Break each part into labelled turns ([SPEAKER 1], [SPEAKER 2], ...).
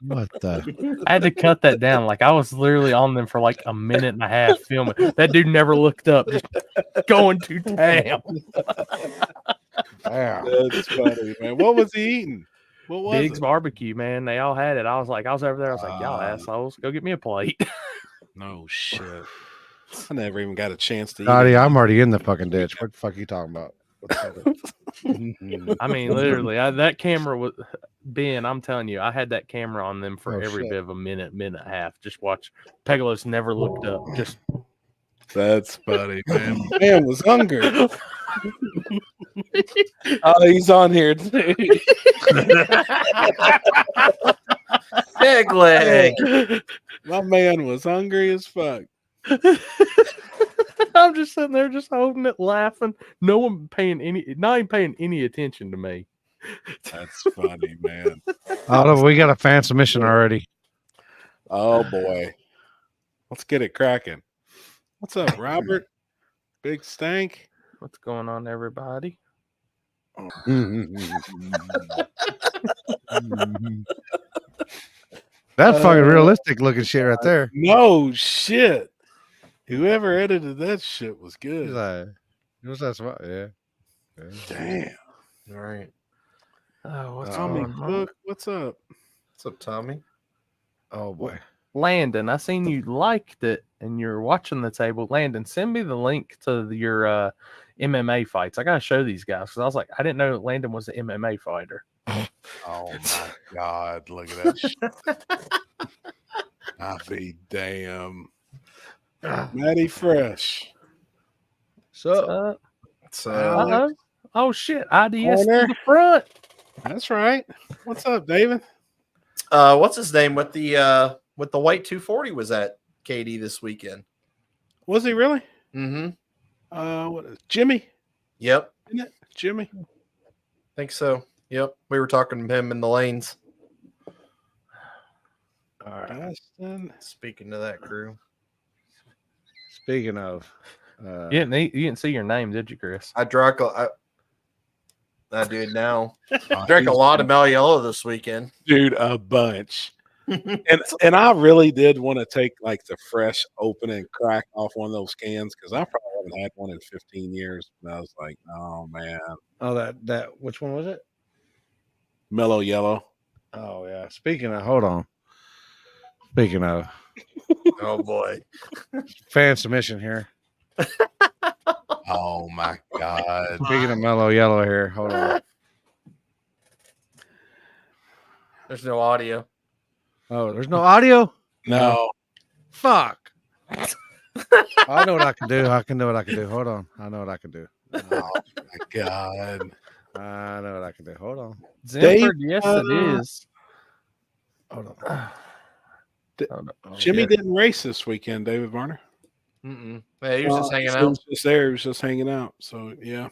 [SPEAKER 1] What the?
[SPEAKER 2] I had to cut that down. Like I was literally on them for like a minute and a half filming. That dude never looked up, just going to town.
[SPEAKER 3] That's funny, man. What was he eating? What was
[SPEAKER 2] Big's
[SPEAKER 3] it?
[SPEAKER 2] Barbecue, man. They all had it. I was over there. I was like, y'all assholes, go get me a plate.
[SPEAKER 3] No shit. I never even got a chance to eat
[SPEAKER 1] Scotty,
[SPEAKER 3] it.
[SPEAKER 1] I'm already in the fucking ditch. What the fuck are you talking about?
[SPEAKER 2] I mean, literally, that camera was Ben. I'm telling you, I had that camera on them for every bit of a minute and a half. Just watch. Pegalos never looked up. Just
[SPEAKER 3] That's funny, man. Man was hungry. Oh, he's on here too.
[SPEAKER 4] Big leg.
[SPEAKER 3] My man was hungry as fuck.
[SPEAKER 2] I'm just sitting there, just holding it, laughing. No one not even paying any attention to me.
[SPEAKER 3] That's funny, man.
[SPEAKER 1] Oh, we got a fan submission already.
[SPEAKER 3] Oh boy, let's get it cracking. What's up, Robert? Big Stank.
[SPEAKER 2] What's going on, everybody?
[SPEAKER 1] That fucking realistic looking shit right there.
[SPEAKER 3] No shit. Whoever edited that shit was good.
[SPEAKER 1] He's like, what's that? Yeah.
[SPEAKER 3] Damn.
[SPEAKER 4] All right.
[SPEAKER 2] Oh, what's
[SPEAKER 3] Tommy
[SPEAKER 2] on?
[SPEAKER 3] Cook, what's up?
[SPEAKER 4] What's up, Tommy?
[SPEAKER 1] Oh boy.
[SPEAKER 2] Landon, I seen you liked it and you're watching the table. Landon, send me the link to your MMA fights. I gotta show these guys because I was like, I didn't know Landon was an MMA fighter.
[SPEAKER 3] Oh my God, look at that shit. I'll be damn. Matty Fresh.
[SPEAKER 1] So
[SPEAKER 2] Oh shit, IDS
[SPEAKER 3] Corner.
[SPEAKER 2] to the front.
[SPEAKER 3] That's right. What's up, David?
[SPEAKER 4] What's his name with the white 240 was at KD this weekend?
[SPEAKER 3] Was he really?
[SPEAKER 4] Mm-hmm.
[SPEAKER 3] What is Jimmy?
[SPEAKER 4] Yep.
[SPEAKER 3] Isn't it Jimmy?
[SPEAKER 4] Think so. Yep. We were talking to him in the lanes.
[SPEAKER 3] All right.
[SPEAKER 4] Speaking to that crew.
[SPEAKER 1] speaking of,
[SPEAKER 2] You didn't see your name, did you, Chris?
[SPEAKER 4] I drank I did now. Drank a lot of Mel Yellow this weekend.
[SPEAKER 3] Dude, a bunch. and I really did want to take like the fresh open and crack off one of those cans because I probably haven't had one in 15 years. And I was like, oh man.
[SPEAKER 1] oh that which one was it?
[SPEAKER 3] Mellow Yellow.
[SPEAKER 1] Oh yeah. Speaking of, hold on. Speaking of,
[SPEAKER 4] Oh boy.
[SPEAKER 1] fan submission here.
[SPEAKER 3] Oh my God.
[SPEAKER 1] Speaking of mellow yellow here, hold on.
[SPEAKER 4] There's no audio.
[SPEAKER 1] Oh, there's no audio?
[SPEAKER 3] No.
[SPEAKER 1] Fuck. I know what I can do. I can know what I can do. Hold on. I know what I can do.
[SPEAKER 3] Oh my God.
[SPEAKER 1] I know what I can do. Hold on.
[SPEAKER 2] Zenford, yes, it is.
[SPEAKER 1] Hold on.
[SPEAKER 3] Jimmy didn't race this weekend, David Varner.
[SPEAKER 4] Mm-mm. Yeah, he was just hanging
[SPEAKER 3] He
[SPEAKER 4] out.
[SPEAKER 3] was just there. He was just hanging out. So, yeah.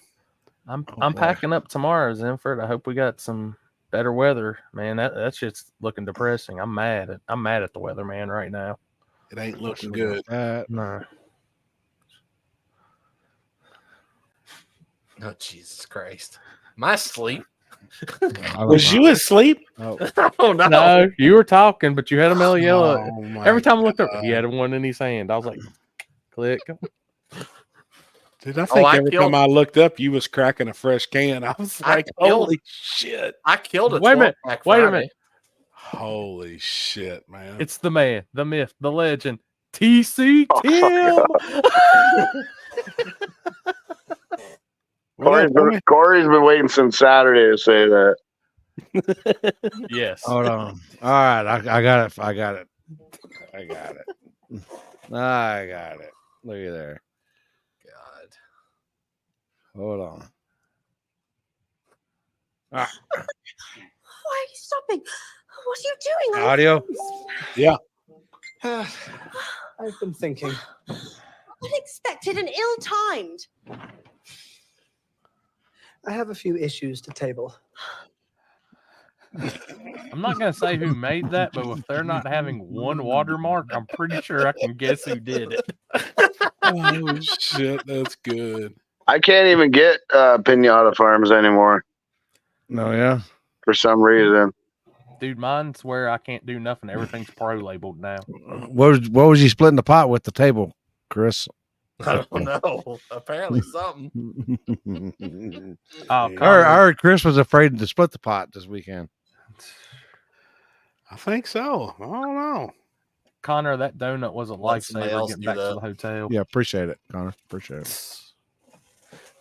[SPEAKER 2] I'm
[SPEAKER 3] boy.
[SPEAKER 2] packing up tomorrow, Zenford. I hope we got some better weather, man. That shit's looking depressing. I'm mad at the weather, man, right now.
[SPEAKER 3] It ain't looking good.
[SPEAKER 2] No.
[SPEAKER 4] Oh, Jesus Christ. My sleep.
[SPEAKER 3] Was you asleep?
[SPEAKER 1] Oh,
[SPEAKER 4] Oh, no.
[SPEAKER 2] No, you were talking, but you had a mellow yellow.
[SPEAKER 3] Oh, my
[SPEAKER 2] Every time I looked up,
[SPEAKER 3] God.
[SPEAKER 2] he had one in his hand. I was like, click.
[SPEAKER 3] Dude, I think every
[SPEAKER 4] killed-
[SPEAKER 3] time I looked up, you was cracking a fresh can. I was
[SPEAKER 4] I
[SPEAKER 3] like,
[SPEAKER 4] killed-
[SPEAKER 3] holy shit.
[SPEAKER 4] I killed it.
[SPEAKER 2] Wait a minute.
[SPEAKER 4] Wait
[SPEAKER 2] Wait a minute.
[SPEAKER 3] Holy shit, man.
[SPEAKER 2] It's the man, the myth, the legend, TC Tim.
[SPEAKER 3] What up, homie?
[SPEAKER 5] Corey's been waiting since Saturday to say that.
[SPEAKER 2] Yes.
[SPEAKER 1] Hold on. All right, I got it. I got it. I got it. I got it. Look at there.
[SPEAKER 4] God.
[SPEAKER 1] Hold on.
[SPEAKER 5] Why are you stopping? What are you doing?
[SPEAKER 1] Audio.
[SPEAKER 3] Yeah.
[SPEAKER 6] I've been thinking.
[SPEAKER 5] Unexpected and ill-timed.
[SPEAKER 6] I have a few issues to table.
[SPEAKER 2] I'm not going to say who made that, but if they're not having one watermark, I'm pretty sure I can guess who did it.
[SPEAKER 3] Oh shit, that's good.
[SPEAKER 7] I can't even get Pinata Farms anymore
[SPEAKER 1] No, yeah.
[SPEAKER 7] for some reason.
[SPEAKER 2] Dude, mine's where I can't do nothing. Everything's pro labeled now.
[SPEAKER 1] What was you splitting the pot with the table, Chris?
[SPEAKER 4] I don't know. Apparently something.
[SPEAKER 2] Oh,
[SPEAKER 1] I heard Chris was afraid to split the pot this weekend.
[SPEAKER 3] I think so. I don't know.
[SPEAKER 2] Connor, that donut was a
[SPEAKER 4] Let somebody
[SPEAKER 2] lifesaver
[SPEAKER 4] else
[SPEAKER 2] getting
[SPEAKER 4] do
[SPEAKER 2] back to
[SPEAKER 4] that.
[SPEAKER 2] the hotel.
[SPEAKER 1] Yeah, appreciate it, Connor. Appreciate it.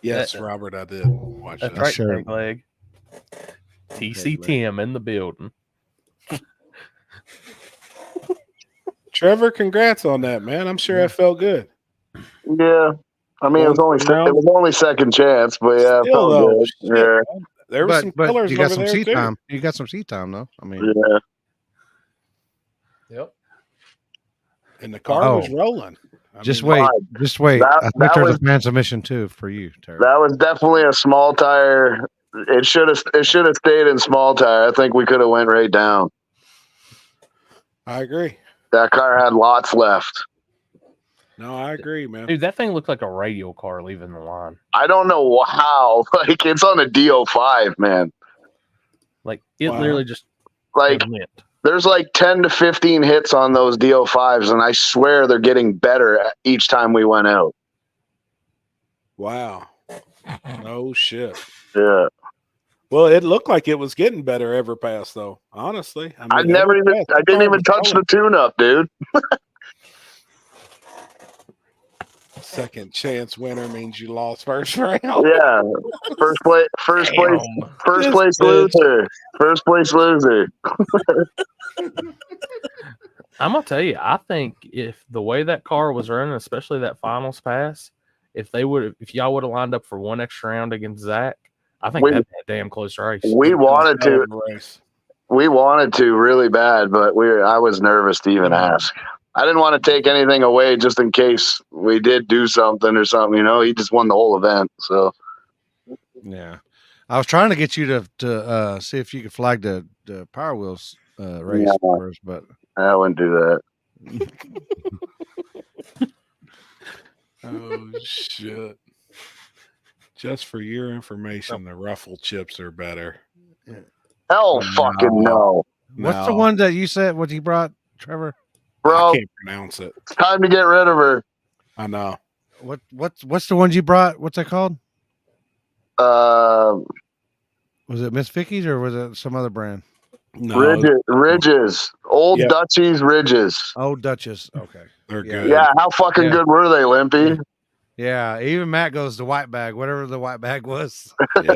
[SPEAKER 3] Yes,
[SPEAKER 2] That-
[SPEAKER 3] Robert, I did watch
[SPEAKER 2] That's
[SPEAKER 3] that.
[SPEAKER 2] right,
[SPEAKER 1] sure.
[SPEAKER 2] Peg Leg. TC
[SPEAKER 1] Peg leg.
[SPEAKER 2] Tim in the building.
[SPEAKER 3] Trevor, congrats on that, man. I'm sure it felt good.
[SPEAKER 7] Yeah. I mean, it was only second chance, but yeah, it
[SPEAKER 3] Still,
[SPEAKER 7] felt
[SPEAKER 3] though,
[SPEAKER 7] good.
[SPEAKER 3] shit,
[SPEAKER 7] Yeah.
[SPEAKER 3] man. There were some
[SPEAKER 1] But
[SPEAKER 3] killers
[SPEAKER 1] you got
[SPEAKER 3] over
[SPEAKER 1] some
[SPEAKER 3] there
[SPEAKER 1] seat
[SPEAKER 3] too.
[SPEAKER 1] time. You got some seat time, though. I mean,
[SPEAKER 7] Yeah.
[SPEAKER 4] Yep.
[SPEAKER 3] And the car was
[SPEAKER 1] Oh.
[SPEAKER 3] rolling. I
[SPEAKER 1] just
[SPEAKER 3] mean,
[SPEAKER 1] wait. Just wait.
[SPEAKER 7] That-
[SPEAKER 1] I think
[SPEAKER 7] that
[SPEAKER 1] there's
[SPEAKER 7] was-
[SPEAKER 1] a fan submission too for you, Terry.
[SPEAKER 7] That was definitely a small tire. It should have stayed in small tire. I think we could have went right down.
[SPEAKER 3] I agree.
[SPEAKER 7] That car had lots left.
[SPEAKER 3] No, I agree, man.
[SPEAKER 2] Dude, that thing looked like a radial car leaving the line.
[SPEAKER 7] I don't know how. Like, it's on a DO5, man.
[SPEAKER 2] Like, it
[SPEAKER 3] Wow.
[SPEAKER 2] literally just
[SPEAKER 7] Like,
[SPEAKER 2] went.
[SPEAKER 7] there's like 10 to 15 hits on those DO5s, and I swear they're getting better each time we went out.
[SPEAKER 3] Wow. No shit.
[SPEAKER 7] Yeah.
[SPEAKER 3] Well, it looked like it was getting better every pass, though. Honestly,
[SPEAKER 7] I didn't even touch the tune-up, dude.
[SPEAKER 3] Second chance winner means you lost first round.
[SPEAKER 7] Yeah. First place
[SPEAKER 3] This bitch.
[SPEAKER 7] loser. First place loser.
[SPEAKER 2] I'm gonna tell you, I think if the way that car was running, especially that finals pass, if y'all would have lined up for one extra round against Zach, I think that'd be a damn close race.
[SPEAKER 7] We wanted to. We wanted to really bad, but I was nervous to even ask. I didn't want to take anything away just in case we did do something or something. You know, he just won the whole event. So
[SPEAKER 1] Yeah, I was trying to get you to see if you could flag the Power Wheels race first, but
[SPEAKER 7] I wouldn't do that.
[SPEAKER 3] Oh shit! Just for your information, the ruffle chips are better.
[SPEAKER 7] Hell, fucking no,
[SPEAKER 1] what's the one that you said? What you brought, Trevor?
[SPEAKER 7] bro.
[SPEAKER 3] I can't pronounce it.
[SPEAKER 7] It's time to get rid of her.
[SPEAKER 3] I know.
[SPEAKER 1] What's the ones you brought? What's that called?
[SPEAKER 7] Uh,
[SPEAKER 1] Was it Miss Vicky's or was it some other brand?
[SPEAKER 3] No,
[SPEAKER 7] Ridges, old
[SPEAKER 3] Yep.
[SPEAKER 7] Dutchies Ridges.
[SPEAKER 1] Oh, Duchess. Okay.
[SPEAKER 3] they're
[SPEAKER 1] Yeah.
[SPEAKER 3] good.
[SPEAKER 7] Yeah, how fucking
[SPEAKER 1] Yeah.
[SPEAKER 7] good were they, Limpy?
[SPEAKER 1] Yeah, even Matt goes the white bag, whatever the white bag was.
[SPEAKER 3] Yeah.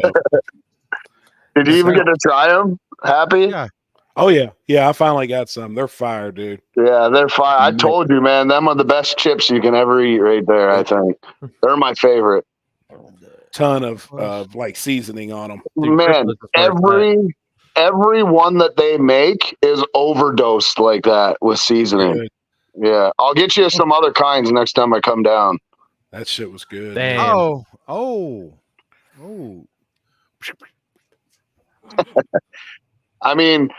[SPEAKER 7] Did you even get to try them? Happy?
[SPEAKER 1] Yeah.
[SPEAKER 3] Oh yeah. I finally got some. They're fire, dude.
[SPEAKER 7] Yeah, they're fire. I told you, man, them are the best chips you can ever eat right there, I think. They're my favorite.
[SPEAKER 3] Ton of like seasoning on them.
[SPEAKER 2] Dude,
[SPEAKER 7] Man,
[SPEAKER 2] Chris was the first
[SPEAKER 7] every one that they make is overdosed like that with seasoning.
[SPEAKER 3] Good.
[SPEAKER 7] Yeah, I'll get you some other kinds next time I come down.
[SPEAKER 3] That shit was good.
[SPEAKER 2] Damn.
[SPEAKER 1] Oh.
[SPEAKER 7] I mean,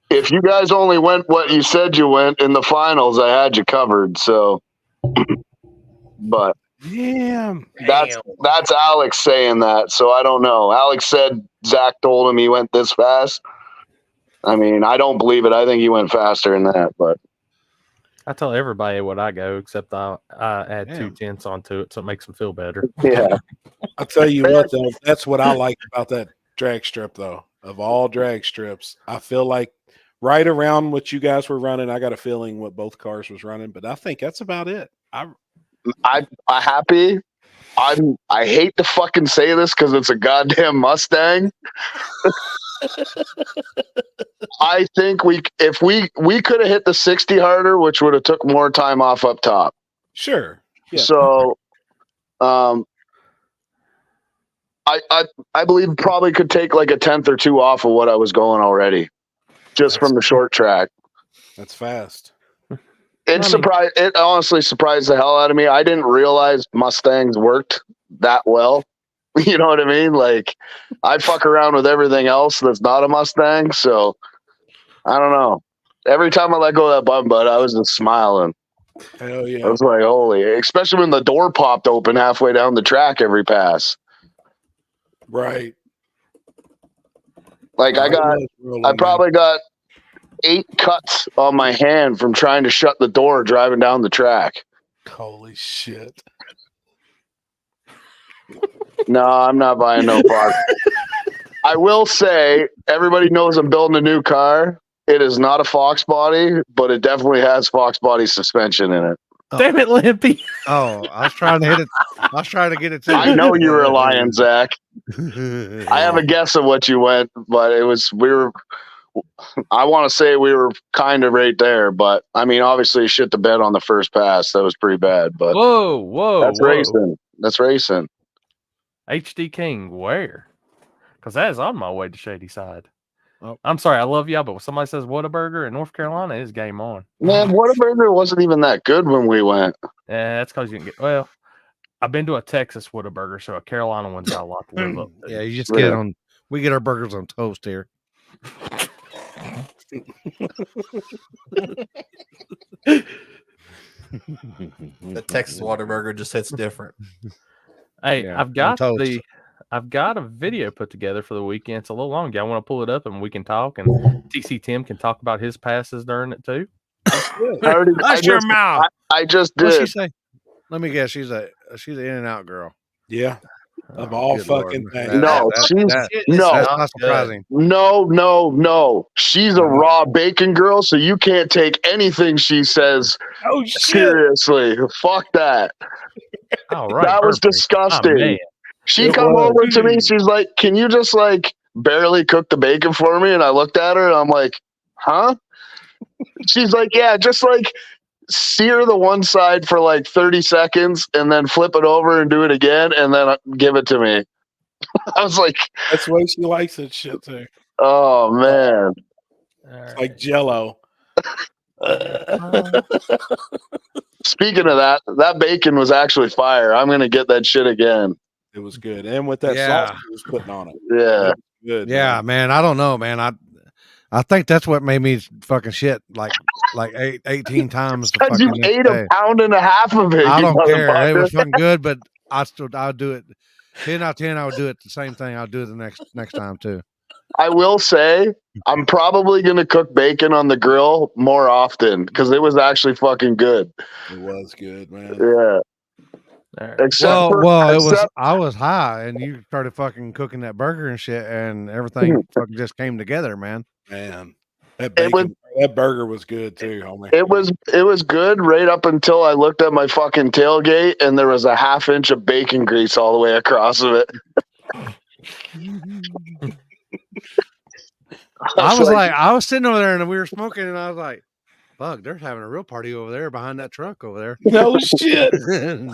[SPEAKER 7] if you guys only went what you said you went in the finals, I had you covered. So, but
[SPEAKER 3] Damn.
[SPEAKER 7] that's Alex saying that. So I don't know. Alex said Zach told him he went this fast. I mean, I don't believe it. I think he went faster than that. But
[SPEAKER 2] I tell everybody what I go, except I add
[SPEAKER 1] Damn.
[SPEAKER 2] 2/10 onto it, so it makes them feel better.
[SPEAKER 7] yeah,
[SPEAKER 3] I'll tell you what, though, that's what I like about that drag strip, though. Of all drag strips, I feel like right around what you guys were running, I got a feeling what both cars was running, but I think that's about it.
[SPEAKER 7] I happy. I hate to fucking say this because it's a goddamn Mustang. I think if we could have hit the 60 harder, which would have took more time off up top.
[SPEAKER 3] Sure. Yeah.
[SPEAKER 7] So, I believe probably could take like a 10th or 2 off of what I was going already, just from the short track.
[SPEAKER 3] That's fast.
[SPEAKER 7] It honestly surprised the hell out of me. I didn't realize Mustangs worked that well. You know what I mean? Like, I fuck around with everything else that's not a Mustang, so I don't know. Every time I let go of that button, bud, I was just smiling.
[SPEAKER 3] Hell yeah.
[SPEAKER 7] I was like, holy, especially when the door popped open halfway down the track every pass.
[SPEAKER 3] Right.
[SPEAKER 7] Like, I probably got 8 cuts on my hand from trying to shut the door driving down the track.
[SPEAKER 3] Holy shit.
[SPEAKER 7] No, I'm not buying no Fox. I will say, everybody knows I'm building a new car. It is not a Fox body, but it definitely has Fox body suspension in it.
[SPEAKER 2] Damn it, Limpy.
[SPEAKER 1] Oh, I was trying to hit it. I was trying to get it to
[SPEAKER 7] I
[SPEAKER 1] you.
[SPEAKER 7] know you were lying, Zach. I have a guess of what you went, but I want to say we were kind of right there, but I mean, obviously shit the bed on the first pass. That was pretty bad, but that's racing. That's racing.
[SPEAKER 2] HD King, where? Because that is on my way to Shady Side.
[SPEAKER 1] Oh.
[SPEAKER 2] I'm sorry, I love y'all, but when somebody says Whataburger in North Carolina, it's game on.
[SPEAKER 7] Man, Whataburger wasn't even that good when we went.
[SPEAKER 2] Yeah, that's because you can get. Well, I've been to a Texas Whataburger, so a Carolina one's got a lot to live up to.
[SPEAKER 1] Yeah, you just get it on. We get our burgers on toast here.
[SPEAKER 4] The Texas Whataburger just hits different.
[SPEAKER 2] Hey,
[SPEAKER 1] Yeah,
[SPEAKER 2] I've got a video put together for the weekend. It's a little long. Y'all want to pull it up and we can talk, and TC Tim can talk about his passes during it too.
[SPEAKER 1] Hush your mouth.
[SPEAKER 7] I just did.
[SPEAKER 1] What'd she say? Let me guess. She's an in and out girl.
[SPEAKER 3] Yeah. Of all fucking things.
[SPEAKER 7] No,
[SPEAKER 1] that's not surprising.
[SPEAKER 7] No. She's a raw bacon girl, so you can't take anything she says seriously. Fuck that.
[SPEAKER 2] All right,
[SPEAKER 7] that was disgusting. She come over to me. She's like, "Can you just like barely cook the bacon for me?" And I looked at her and I'm like, "Huh?" She's like, "Yeah, just like sear the one side for like 30 seconds and then flip it over and do it again and then give it to me." I was like,
[SPEAKER 3] that's the way she likes it shit too.
[SPEAKER 7] Oh man.
[SPEAKER 3] It's like Jello.
[SPEAKER 7] Speaking of that bacon was actually fire. I'm gonna get that shit again.
[SPEAKER 3] It was good. And with that sauce he was putting on it.
[SPEAKER 7] Yeah.
[SPEAKER 3] Good.
[SPEAKER 1] Yeah, man. I don't know, man. I think that's what made me fucking shit like 18 times.
[SPEAKER 7] Because you ate a pound and a half of it.
[SPEAKER 1] I don't care. It was fucking good, but I would do it 10 out of 10. I would do it the same thing. I'll do it the next time too.
[SPEAKER 7] I will say I'm probably gonna cook bacon on the grill more often because it was actually fucking good.
[SPEAKER 3] It was good, man.
[SPEAKER 7] Yeah.
[SPEAKER 1] I was high and you started fucking cooking that burger and shit and everything fucking just came together, man.
[SPEAKER 3] Man, that burger was good too, homie.
[SPEAKER 7] It was good right up until I looked at my fucking tailgate and there was a ½ inch of bacon grease all the way across of it.
[SPEAKER 1] I was sitting over there and we were smoking and I was like, fuck, they're having a real party over there behind that truck over there.
[SPEAKER 3] No shit.
[SPEAKER 7] There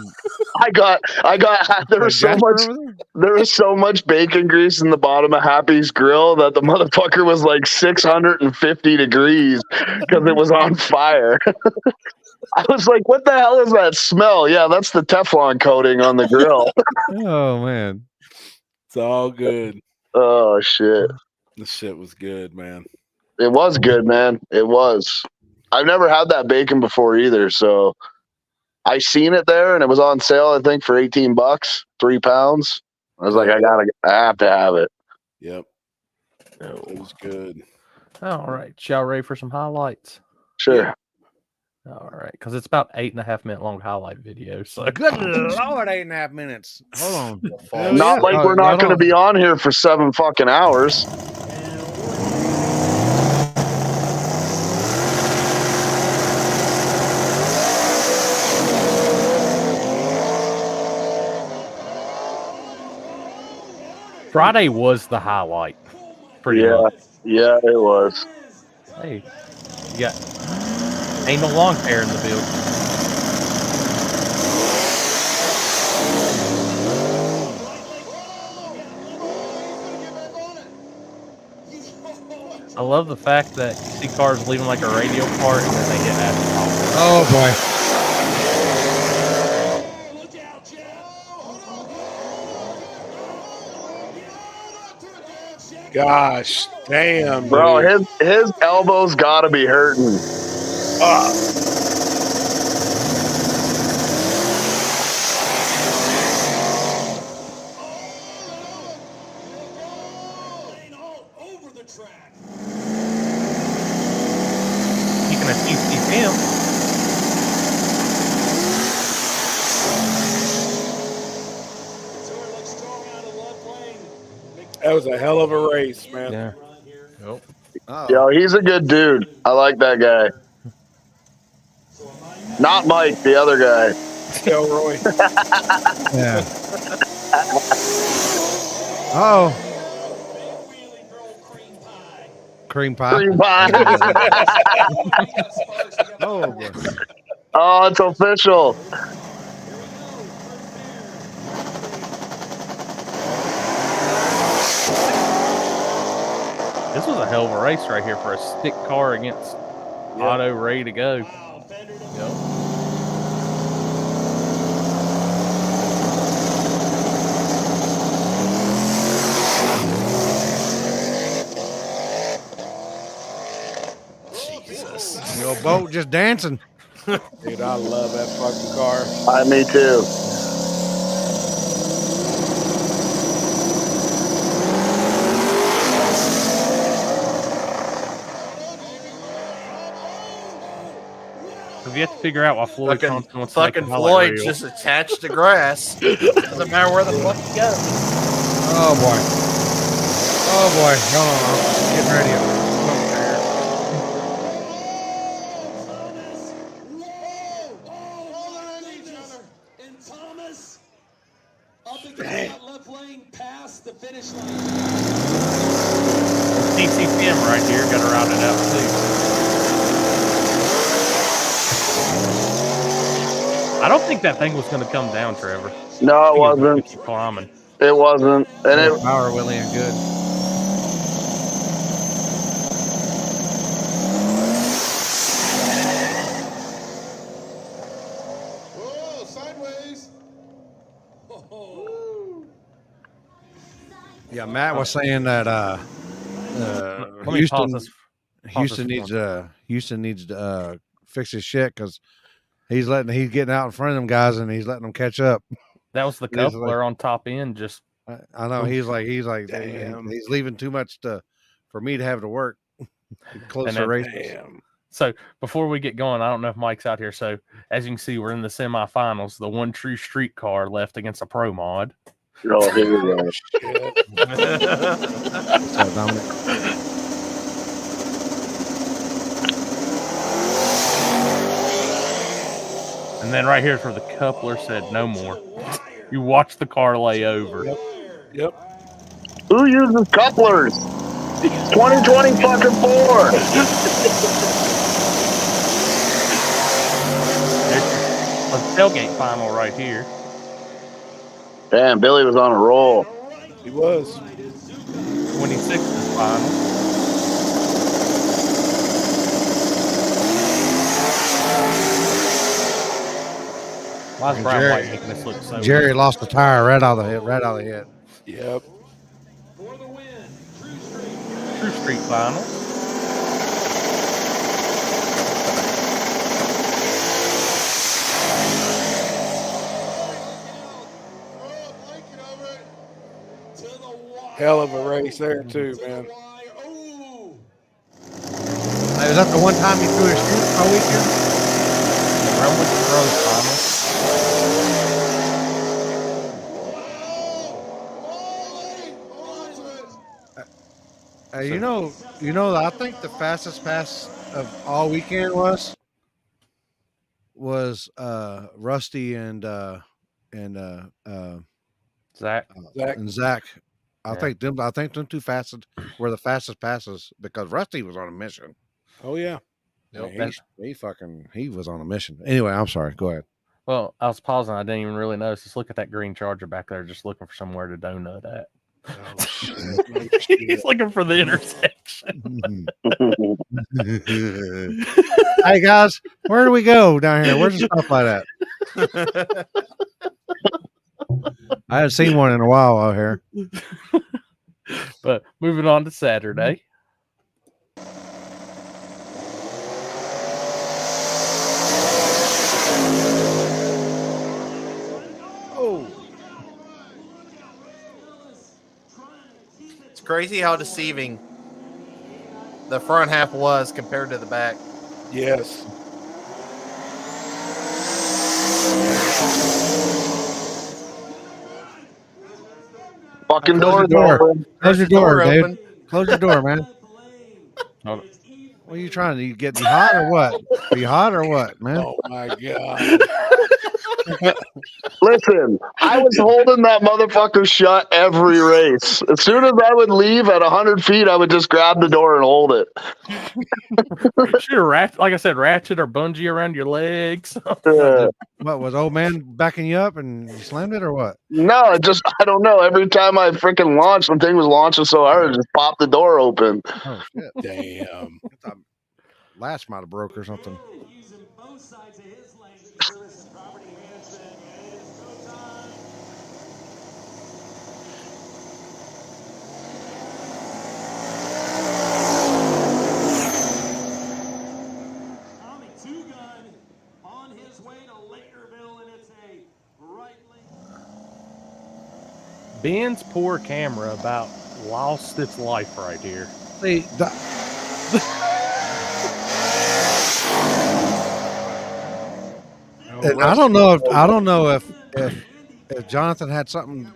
[SPEAKER 7] was so much bacon grease in the bottom of Happy's grill that the motherfucker was like 650 degrees because it was on fire. I was like, what the hell is that smell? Yeah, that's the Teflon coating on the grill.
[SPEAKER 1] Oh man.
[SPEAKER 3] It's all good.
[SPEAKER 7] Oh shit.
[SPEAKER 3] This shit was good, man.
[SPEAKER 7] It was good, man. It was. I've never had that bacon before either, so I seen it there and it was on sale, I think, for $18, 3 pounds. I was like, I have to have it.
[SPEAKER 3] Yep. It was good.
[SPEAKER 2] All right. Y'all ready for some highlights?
[SPEAKER 7] Sure.
[SPEAKER 2] All right, because it's about 8.5 minute long highlight video. So
[SPEAKER 1] good Lord, 8.5 minutes. Hold on.
[SPEAKER 7] Not like we're not going to be on here for 7 fucking hours.
[SPEAKER 2] Friday was the highlight. Pretty much.
[SPEAKER 7] Yeah, it was.
[SPEAKER 2] Hey, you got ain't no lawn care in the building. I love the fact that you see cars leaving like a radio part and then they hit asphalt.
[SPEAKER 1] Oh boy.
[SPEAKER 3] Gosh, damn,
[SPEAKER 7] Bro,
[SPEAKER 3] dude.
[SPEAKER 7] his elbows gotta be hurting.
[SPEAKER 2] Speaking of TCM,
[SPEAKER 3] That was a hell of a race, man.
[SPEAKER 2] yeah.
[SPEAKER 4] Nope.
[SPEAKER 7] Yo, he's a good dude. I like that guy. Not Mike, the other guy.
[SPEAKER 3] Elroy.
[SPEAKER 1] Yeah. Oh. Cream pie.
[SPEAKER 7] Cream pie.
[SPEAKER 1] Oh boy.
[SPEAKER 7] Oh, it's official.
[SPEAKER 2] This was a hell of a race right here for a stick car against Auto ready to go.
[SPEAKER 4] Yep.
[SPEAKER 1] Jesus. Your boat just dancing.
[SPEAKER 3] Dude, I love that fucking car.
[SPEAKER 7] Me too.
[SPEAKER 2] Have you have to figure out why Floyd
[SPEAKER 4] Fucking,
[SPEAKER 2] Thompson wants to make
[SPEAKER 4] fucking
[SPEAKER 2] the highlight
[SPEAKER 4] Floyd's
[SPEAKER 2] reel?
[SPEAKER 4] just attached to grass. Doesn't matter where the fuck you go.
[SPEAKER 1] Oh boy. Oh boy. Hold on. I'm getting ready.
[SPEAKER 2] TCM right here got to round it out too. I don't think that thing was going to come down, Trevor.
[SPEAKER 7] No, it wasn't.
[SPEAKER 2] Keep climbing.
[SPEAKER 7] It wasn't. And it,
[SPEAKER 1] Power Willie and good. Yeah, Matt was saying that
[SPEAKER 2] Let me pause this.
[SPEAKER 1] Houston needs to fix his shit because he's getting out in front of them guys and he's letting them catch up.
[SPEAKER 2] That was the
[SPEAKER 1] He's
[SPEAKER 2] coupler on top end. Just
[SPEAKER 1] I know he's like
[SPEAKER 3] Damn.
[SPEAKER 1] he's leaving too much for me to have to work closer
[SPEAKER 2] then-
[SPEAKER 1] races.
[SPEAKER 3] Damn.
[SPEAKER 2] so before we get going, I don't know if Mike's out here. So as you can see, we're in the semifinals. The one true street car left against a pro mod.
[SPEAKER 7] oh, here we go.
[SPEAKER 1] What's up, Dominic?
[SPEAKER 2] And then right here for the coupler said no more. You watch the car lay over.
[SPEAKER 3] Yep.
[SPEAKER 7] Who uses couplers? 2020 fucking 4.
[SPEAKER 2] There's a tailgate final right here.
[SPEAKER 7] Damn, Billy was on a roll.
[SPEAKER 3] He was.
[SPEAKER 2] 26 is final. Why is
[SPEAKER 1] And
[SPEAKER 2] Brian
[SPEAKER 1] Jerry-
[SPEAKER 2] White making this look so
[SPEAKER 1] Jerry lost the tire right out of the head.
[SPEAKER 3] Yep.
[SPEAKER 2] True Street final.
[SPEAKER 3] Hell of a race there too, man.
[SPEAKER 1] Hey, was that the one time you threw a shoot all weekend?
[SPEAKER 2] Rumwood Rose final.
[SPEAKER 1] You know, I think the fastest pass of all weekend was Rusty and
[SPEAKER 2] Zach.
[SPEAKER 1] Zach. I
[SPEAKER 2] Yeah.
[SPEAKER 1] think them two fastest were the fastest passes because Rusty was on a mission.
[SPEAKER 3] Oh yeah.
[SPEAKER 1] Yeah, he was on a mission. Anyway, I'm sorry. Go ahead.
[SPEAKER 2] Well, I was pausing. I didn't even really notice. Just look at that green Charger back there, just looking for somewhere to donut at.
[SPEAKER 3] Oh shit. No shit.
[SPEAKER 2] He's looking for the intersection.
[SPEAKER 1] Hey guys, where do we go down here? Where's the stoplight at? I haven't seen one in a while out here.
[SPEAKER 2] But moving on to Saturday.
[SPEAKER 1] Oh,
[SPEAKER 4] It's crazy how deceiving the front half was compared to the back.
[SPEAKER 3] Yes.
[SPEAKER 7] Fucking
[SPEAKER 1] Close your
[SPEAKER 7] doors
[SPEAKER 1] door.
[SPEAKER 7] open.
[SPEAKER 1] Close your
[SPEAKER 4] There's the
[SPEAKER 1] door, dude.
[SPEAKER 4] open.
[SPEAKER 1] Close your door, man.
[SPEAKER 2] Oh,
[SPEAKER 1] What are you trying to? You getting hot or what? Are you hot or what, man?
[SPEAKER 3] Oh my god.
[SPEAKER 7] Listen, I was holding that motherfucker shut every race. As soon as I would leave at 100 feet, I would just grab the door and hold it.
[SPEAKER 2] should have like I said, ratchet or bungee around your legs.
[SPEAKER 1] What was old man backing you up and you slammed it or what?
[SPEAKER 7] No, I don't know. Every time I freaking launched, the thing was launching so hard, it just popped the door open.
[SPEAKER 1] Oh shit!
[SPEAKER 3] Damn.
[SPEAKER 1] I thought latch might have broke or something.
[SPEAKER 2] Ben's poor camera about lost its life right here.
[SPEAKER 1] See, and I don't know if Jonathan had something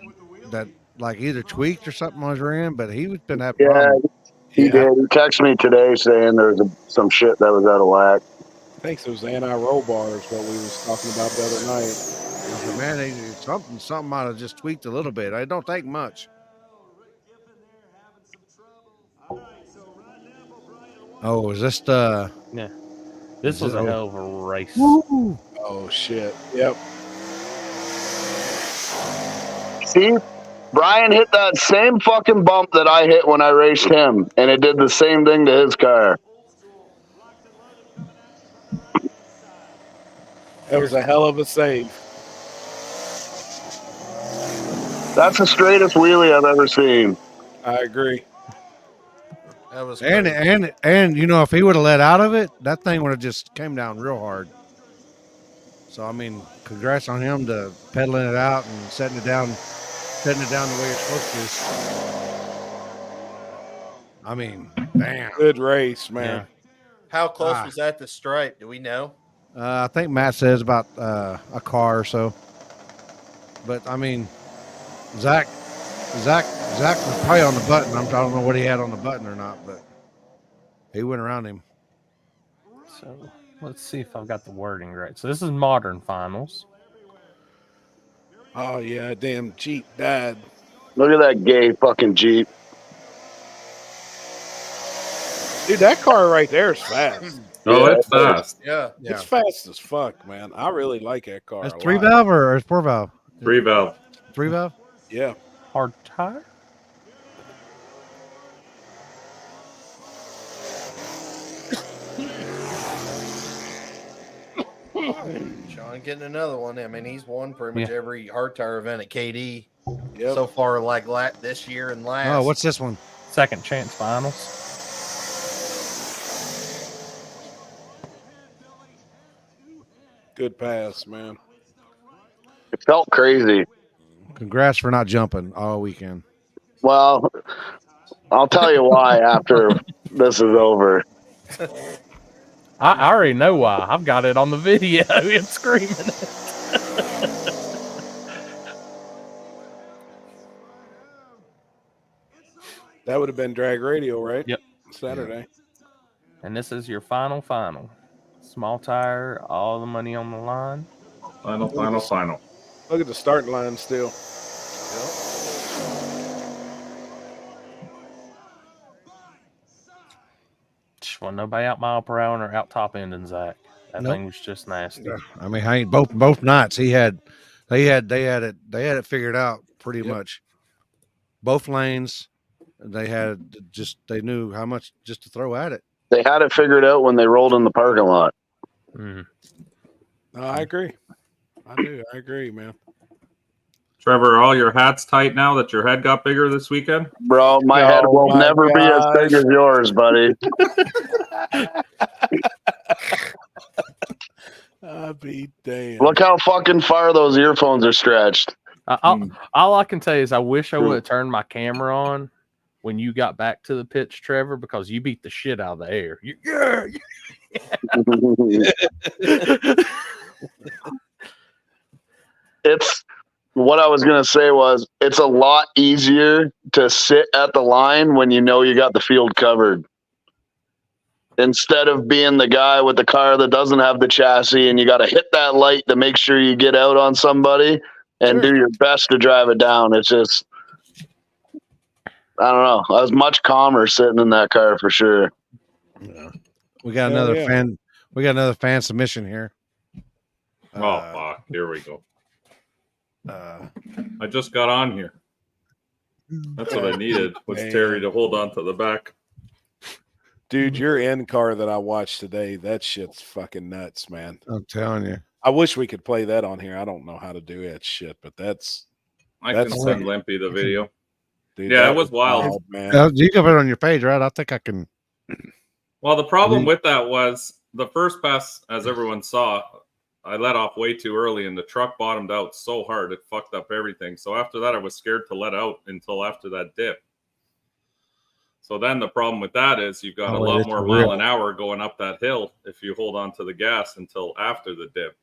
[SPEAKER 1] that like either tweaked or something on his rear end, but he's been having problems.
[SPEAKER 7] He did. He texted me today saying there's some shit that was out of whack.
[SPEAKER 3] I think those anti-roll bars what we was talking about the other night.
[SPEAKER 1] Man, something might have just tweaked a little bit. It don't take much. Oh, is this the?
[SPEAKER 2] Yeah, this was a hell of a race.
[SPEAKER 1] Woo.
[SPEAKER 3] Oh shit. Yep.
[SPEAKER 7] See, Brian hit that same fucking bump that I hit when I raced him, and it did the same thing to his car.
[SPEAKER 3] That was a hell of a save.
[SPEAKER 7] That's the straightest wheelie I've ever seen.
[SPEAKER 3] I agree.
[SPEAKER 4] That was
[SPEAKER 1] And you know, if he would have let out of it, that thing would have just came down real hard. So I mean, congrats on him to pedaling it out and setting it down the way you're supposed to. I mean, damn.
[SPEAKER 3] Good race, man.
[SPEAKER 4] How close was that to stripe? Do we know?
[SPEAKER 1] I think Matt says about a car or so. But I mean, Zach was probably on the button. I don't know what he had on the button or not, but he went around him.
[SPEAKER 2] So let's see if I've got the wording right. So this is modern finals.
[SPEAKER 3] Oh yeah, damn Jeep died.
[SPEAKER 7] Look at that gay fucking Jeep.
[SPEAKER 3] Dude, that car right there is fast.
[SPEAKER 8] Oh, it's fast.
[SPEAKER 4] Yeah.
[SPEAKER 3] It's fast as fuck, man. I really like that car.
[SPEAKER 1] That's 3-valve or is 4-valve?
[SPEAKER 8] 3-valve.
[SPEAKER 1] 3-valve?
[SPEAKER 3] Yeah.
[SPEAKER 2] Hard tire.
[SPEAKER 4] Sean getting another one. I mean, he's won pretty much every hard tire event at KD so far, like this year and last.
[SPEAKER 1] Oh, what's this one?
[SPEAKER 2] Second chance finals.
[SPEAKER 3] Good pass, man.
[SPEAKER 7] It felt crazy.
[SPEAKER 1] Congrats for not jumping all weekend.
[SPEAKER 7] Well, I'll tell you why after this is over.
[SPEAKER 2] I already know why. I've got it on the video. Him screaming it.
[SPEAKER 3] That would have been Drag Radio, right?
[SPEAKER 2] Yep.
[SPEAKER 3] Saturday.
[SPEAKER 2] And this is your final. Small tire, all the money on the line.
[SPEAKER 8] Final.
[SPEAKER 3] Look at the starting line still.
[SPEAKER 2] Well, nobody out mile per hour or out top ending Zach. That
[SPEAKER 1] Nope.
[SPEAKER 2] thing was just nasty.
[SPEAKER 1] Yeah. I mean, I ain't both nights. They had it figured out pretty much. Both lanes, they knew how much just to throw at it.
[SPEAKER 7] They had it figured out when they rolled in the parking lot.
[SPEAKER 3] No, I agree. I agree, man.
[SPEAKER 8] Trevor, are all your hats tight now that your head got bigger this weekend?
[SPEAKER 7] Bro, my head will never be as big as yours, buddy.
[SPEAKER 3] I'll be damned.
[SPEAKER 7] Look how fucking far those earphones are stretched.
[SPEAKER 2] All I can tell you is I wish I would have turned my camera on when you got back to the pitch, Trevor, because you beat the shit out of the air.
[SPEAKER 7] It's what I was going to say was it's a lot easier to sit at the line when you know you got the field covered. Instead of being the guy with the car that doesn't have the chassis and you got to hit that light to make sure you get out on somebody and do your best to drive it down. It's just, I don't know. I was much calmer sitting in that car for sure.
[SPEAKER 1] Yeah. We got another fan. We got another fan submission here.
[SPEAKER 8] Fuck. Here we go. I just got on here. That's what I needed was Terry to hold on to the back.
[SPEAKER 3] Dude, your end car that I watched today, that shit's fucking nuts, man.
[SPEAKER 1] I'm telling you.
[SPEAKER 3] I wish we could play that on here. I don't know how to do that shit, but
[SPEAKER 8] I can send Limpy the video.
[SPEAKER 3] Dude,
[SPEAKER 8] yeah, it was wild,
[SPEAKER 3] man.
[SPEAKER 1] You can put it on your page, right? I think I can.
[SPEAKER 8] Well, the problem with that was the first pass, as everyone saw, I let off way too early, and the truck bottomed out so hard it fucked up everything. So after that, I was scared to let out until after that dip. So then the problem with that is you've got a lot more mile an hour going up that hill if you hold on to the gas until after the dip.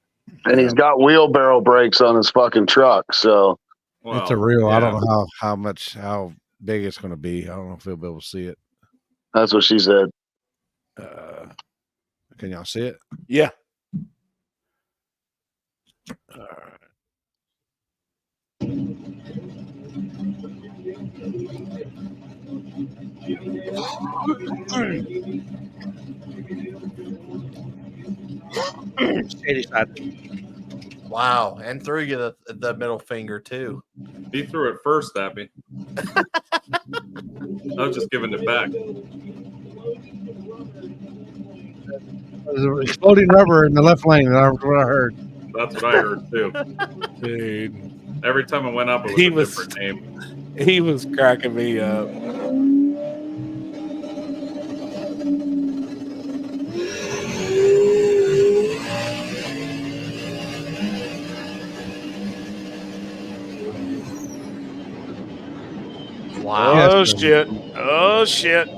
[SPEAKER 7] And he's got wheelbarrow brakes on his fucking truck, so
[SPEAKER 1] it's a real. I don't know how big it's going to be. I don't know if we'll be able to see it.
[SPEAKER 7] That's what she said.
[SPEAKER 1] Can y'all see it?
[SPEAKER 3] Yeah.
[SPEAKER 1] All right.
[SPEAKER 4] Wow, and threw you the middle finger too.
[SPEAKER 8] He threw it first at me. I was just giving it back.
[SPEAKER 1] There's exploding rubber in the left lane. That's what I heard.
[SPEAKER 8] That's what I heard too.
[SPEAKER 3] Dude.
[SPEAKER 8] Every time I went up, it was a different name.
[SPEAKER 3] He was cracking me up.
[SPEAKER 4] Wow.
[SPEAKER 3] Oh, shit. Oh, shit.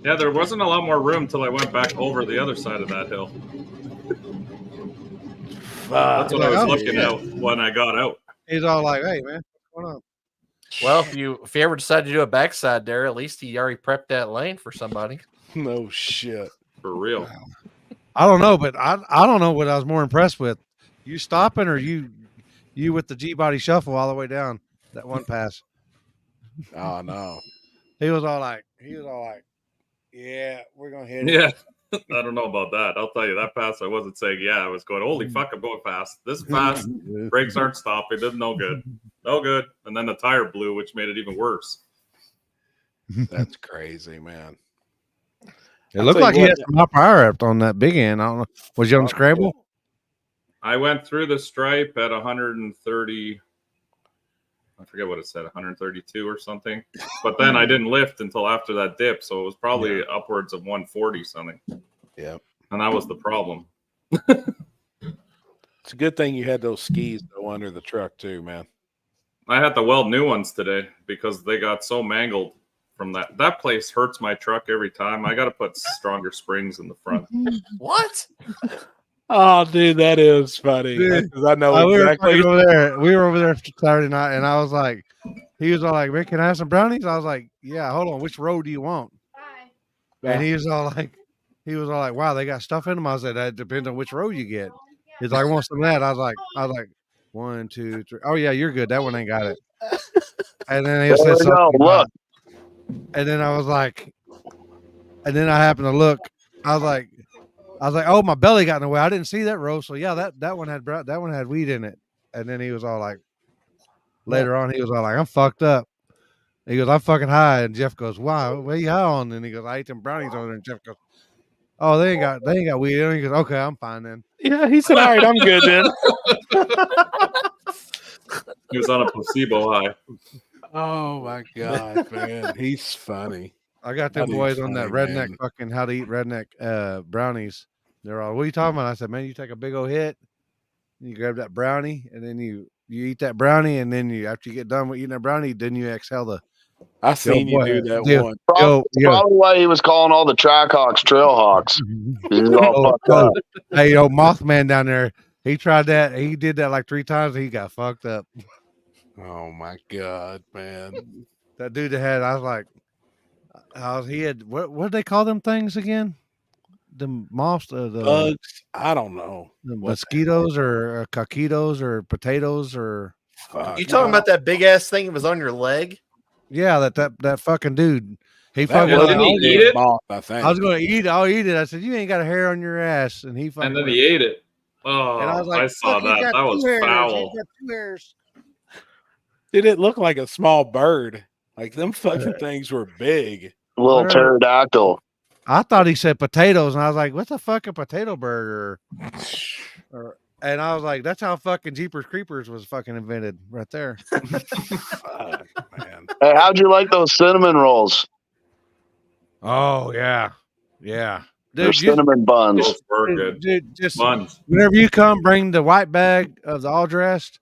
[SPEAKER 8] Yeah, there wasn't a lot more room till I went back over the other side of that hill. That's what I was looking at when I got out.
[SPEAKER 1] He's all like, "Hey, man, what's going on?"
[SPEAKER 4] Well, if you ever decide to do a backside there, at least he already prepped that lane for somebody.
[SPEAKER 3] No shit.
[SPEAKER 8] For real.
[SPEAKER 1] I don't know, but I don't know what I was more impressed with. You stopping or you with the G-body shuffle all the way down that one pass?
[SPEAKER 3] Oh, no.
[SPEAKER 1] He was all like, yeah, we're going to hit it.
[SPEAKER 8] Yeah. I don't know about that. I'll tell you, that pass, I wasn't saying, yeah, I was going, holy fuck, I'm going fast. This fast, brakes aren't stopping. It's no good. No good. And then the tire blew, which made it even worse.
[SPEAKER 3] That's crazy, man.
[SPEAKER 1] It looked like you had some high power up on that big end. I don't know. Was you on the scramble?
[SPEAKER 8] I went through the stripe at 130. I forget what it said, 132 or something. But then I didn't lift until after that dip, so it was probably upwards of 140 something.
[SPEAKER 3] Yeah.
[SPEAKER 8] And that was the problem.
[SPEAKER 3] It's a good thing you had those skis go under the truck too, man.
[SPEAKER 8] I had to weld new ones today because they got so mangled from that. That place hurts my truck every time. I got to put stronger springs in the front.
[SPEAKER 4] What?
[SPEAKER 3] Oh, dude, that is funny. Because I know exactly.
[SPEAKER 1] We were over there Saturday night, and I was like, he was all like, "Man, can I have some brownies?" I was like, "Yeah, hold on. Which road do you want?" And he was all like, "Wow, they got stuff in them." I said, "That depends on which road you get." He's like, "I want some of that." I was like, 1, 2, 3. Oh yeah, you're good. That one ain't got it. And then he said,
[SPEAKER 7] "Look,
[SPEAKER 1] And then I was like, and then I happened to look. I was like, oh, my belly got in the way. I didn't see that row. So yeah, that one had weed in it. And then he was all like, later on, he was all like, I'm fucked up. He goes, I'm fucking high. And Jeff goes, wow, what are you high on? And he goes, I ate them brownies over there. And Jeff goes, oh, they ain't got weed in it. He goes, okay, I'm fine then.
[SPEAKER 3] Yeah, he said, all right, I'm good then.
[SPEAKER 8] He was on a placebo high.
[SPEAKER 3] Oh my God, man. He's funny.
[SPEAKER 1] I got them boys on that redneck fucking how to eat redneck brownies. They're all, what are you talking about? I said, man, you take a big old hit, and you grab that brownie, and then you eat that brownie, and then after you get done with eating that brownie, then you exhale the.
[SPEAKER 3] I seen you do that one.
[SPEAKER 7] Probably why he was calling all the track hawks trail hawks. He's all fucked up.
[SPEAKER 1] Hey, Mothman down there, he tried that. He did that like 3 times, and he got fucked up.
[SPEAKER 3] Oh my God, man!
[SPEAKER 1] That dude that had, I was like, he had what did they call them things again? The moths, the
[SPEAKER 3] bugs. I don't know.
[SPEAKER 1] The mosquitoes or coquitos or potatoes or.
[SPEAKER 4] You talking about that big ass thing that was on your leg?
[SPEAKER 1] Yeah, that fucking dude. He
[SPEAKER 8] fucking didn't he eat it?
[SPEAKER 3] I think
[SPEAKER 1] I was going to eat it. I'll eat it. I said, you ain't got a hair on your ass, and he fucking.
[SPEAKER 8] And then he ate it. Oh, and I was like, I saw that. That was foul.
[SPEAKER 3] Did it look like a small bird? Like them fucking things were big.
[SPEAKER 7] A little pterodactyl.
[SPEAKER 1] I thought he said potatoes, and I was like, what's a fucking potato burger? And I was like, that's how fucking Jeepers Creepers was fucking invented right there.
[SPEAKER 7] Fuck, man. Hey, how'd you like those cinnamon rolls?
[SPEAKER 1] Oh, yeah. Yeah.
[SPEAKER 7] Dude, cinnamon buns.
[SPEAKER 1] Dude, just buns. Whenever you come, bring the white bag of the all dressed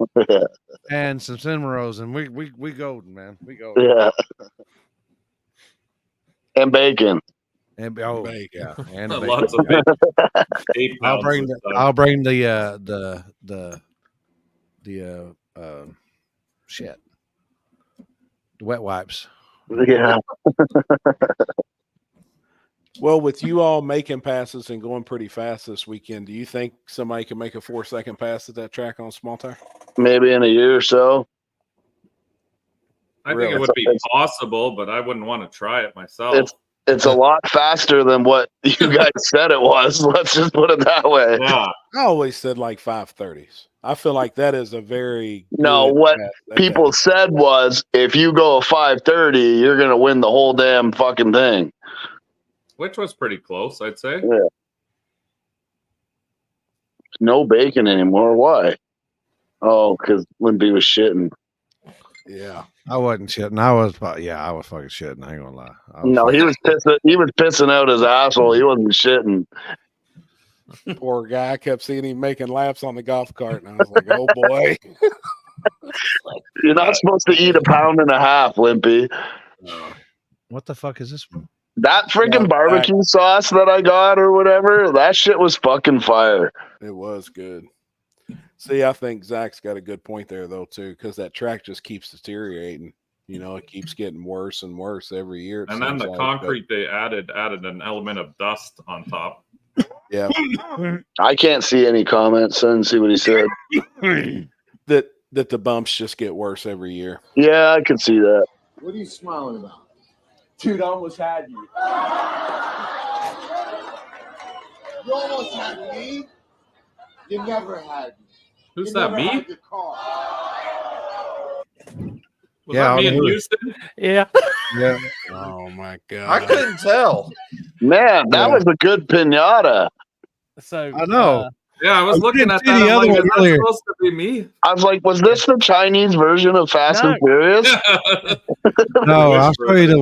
[SPEAKER 1] and some cinnamon rolls, and we golden, man. We golden.
[SPEAKER 7] Yeah. And bacon.
[SPEAKER 1] And
[SPEAKER 3] bacon.
[SPEAKER 1] Yeah. And
[SPEAKER 8] lots of bacon.
[SPEAKER 1] I'll bring the shit. The wet wipes.
[SPEAKER 7] Yeah.
[SPEAKER 3] Well, with you all making passes and going pretty fast this weekend, do you think somebody can make a 4-second pass at that track on small tire?
[SPEAKER 7] Maybe in a year or so.
[SPEAKER 8] I think it would be possible, but I wouldn't want to try it myself.
[SPEAKER 7] It's a lot faster than what you guys said it was. Let's just put it that way.
[SPEAKER 8] Yeah.
[SPEAKER 3] I always said like 5:30s. I feel like that is a very
[SPEAKER 7] what people said was if you go 5:30, you're gonna win the whole damn fucking thing.
[SPEAKER 8] Which was pretty close, I'd say.
[SPEAKER 7] Yeah. No bacon anymore. Why? Oh, because Limpy was shitting.
[SPEAKER 3] Yeah.
[SPEAKER 1] I wasn't shitting. I was fucking shitting. I ain't gonna lie.
[SPEAKER 7] No, he was pissing. He was pissing out his asshole. He wasn't shitting.
[SPEAKER 3] Poor guy. I kept seeing him making laps on the golf cart, and I was like, "Oh boy."
[SPEAKER 7] You're not supposed to eat 1.5 pounds, Limpy.
[SPEAKER 1] What the fuck is this one?
[SPEAKER 7] That freaking barbecue sauce that I got or whatever, that shit was fucking fire.
[SPEAKER 3] It was good. See, I think Zach's got a good point there, though, too, because that track just keeps deteriorating. You know, it keeps getting worse and worse every year.
[SPEAKER 8] And then the concrete they added an element of dust on top.
[SPEAKER 3] Yeah.
[SPEAKER 7] I can't see any comments. I didn't see what he said.
[SPEAKER 3] that the bumps just get worse every year.
[SPEAKER 7] Yeah, I can see that.
[SPEAKER 9] What are you smiling about? Dude, I almost had you. You almost had me. You never had me.
[SPEAKER 8] Who's that, me? Was
[SPEAKER 1] Yeah,
[SPEAKER 8] that me in Houston?
[SPEAKER 2] Yeah.
[SPEAKER 1] Yeah.
[SPEAKER 3] Oh my god.
[SPEAKER 4] I couldn't tell.
[SPEAKER 7] Man, that was a good pinata.
[SPEAKER 2] So
[SPEAKER 1] I know.
[SPEAKER 8] Yeah, I was looking at that.
[SPEAKER 1] the other one earlier.
[SPEAKER 8] Supposed to be me.
[SPEAKER 7] I was like, was this the Chinese version of Fast and Furious?
[SPEAKER 1] No, I'll show you the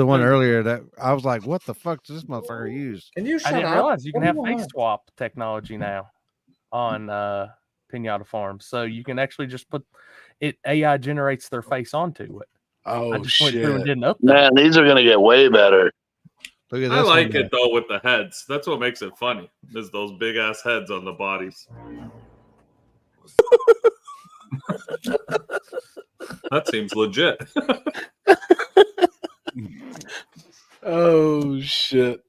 [SPEAKER 1] one earlier that I was like, what the fuck does this motherfucker use?
[SPEAKER 4] Can you
[SPEAKER 2] I didn't realize you can have face swap technology now on Pinata Farms. So you can actually just put it, AI generates their face onto it.
[SPEAKER 3] Oh,
[SPEAKER 2] I just went through and did an update.
[SPEAKER 7] Man, these are going to get way better.
[SPEAKER 1] Look at
[SPEAKER 8] I
[SPEAKER 1] this
[SPEAKER 8] like
[SPEAKER 1] one,
[SPEAKER 8] it though with the heads. That's what makes it funny. Is those big ass heads on the bodies. That seems legit.
[SPEAKER 3] Oh shit.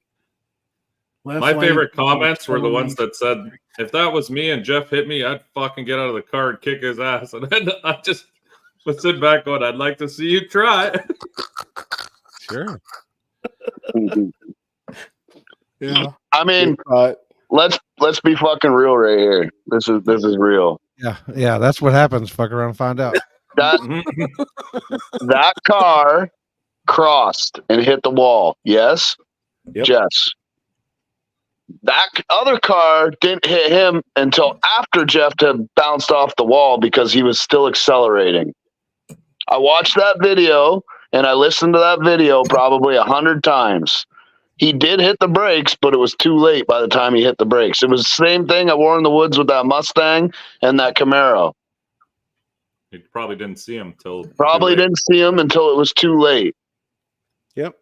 [SPEAKER 8] My favorite comments were the ones that said, if that was me and Jeff hit me, I'd fucking get out of the car and kick his ass. And then I just was sitting back going, I'd like to see you try.
[SPEAKER 3] Sure. Yeah.
[SPEAKER 7] I mean, let's be fucking real right here. This is real.
[SPEAKER 1] Yeah, that's what happens. Fuck around and find out.
[SPEAKER 7] That car crossed and hit the wall. Yes?
[SPEAKER 3] Yep.
[SPEAKER 7] Yes. That other car didn't hit him until after Jeff had bounced off the wall because he was still accelerating. I watched that video and I listened to that video probably 100 times. He did hit the brakes, but it was too late by the time he hit the brakes. It was the same thing I wore in the woods with that Mustang and that Camaro.
[SPEAKER 8] You probably didn't see him until
[SPEAKER 7] it was too late.
[SPEAKER 3] Yep.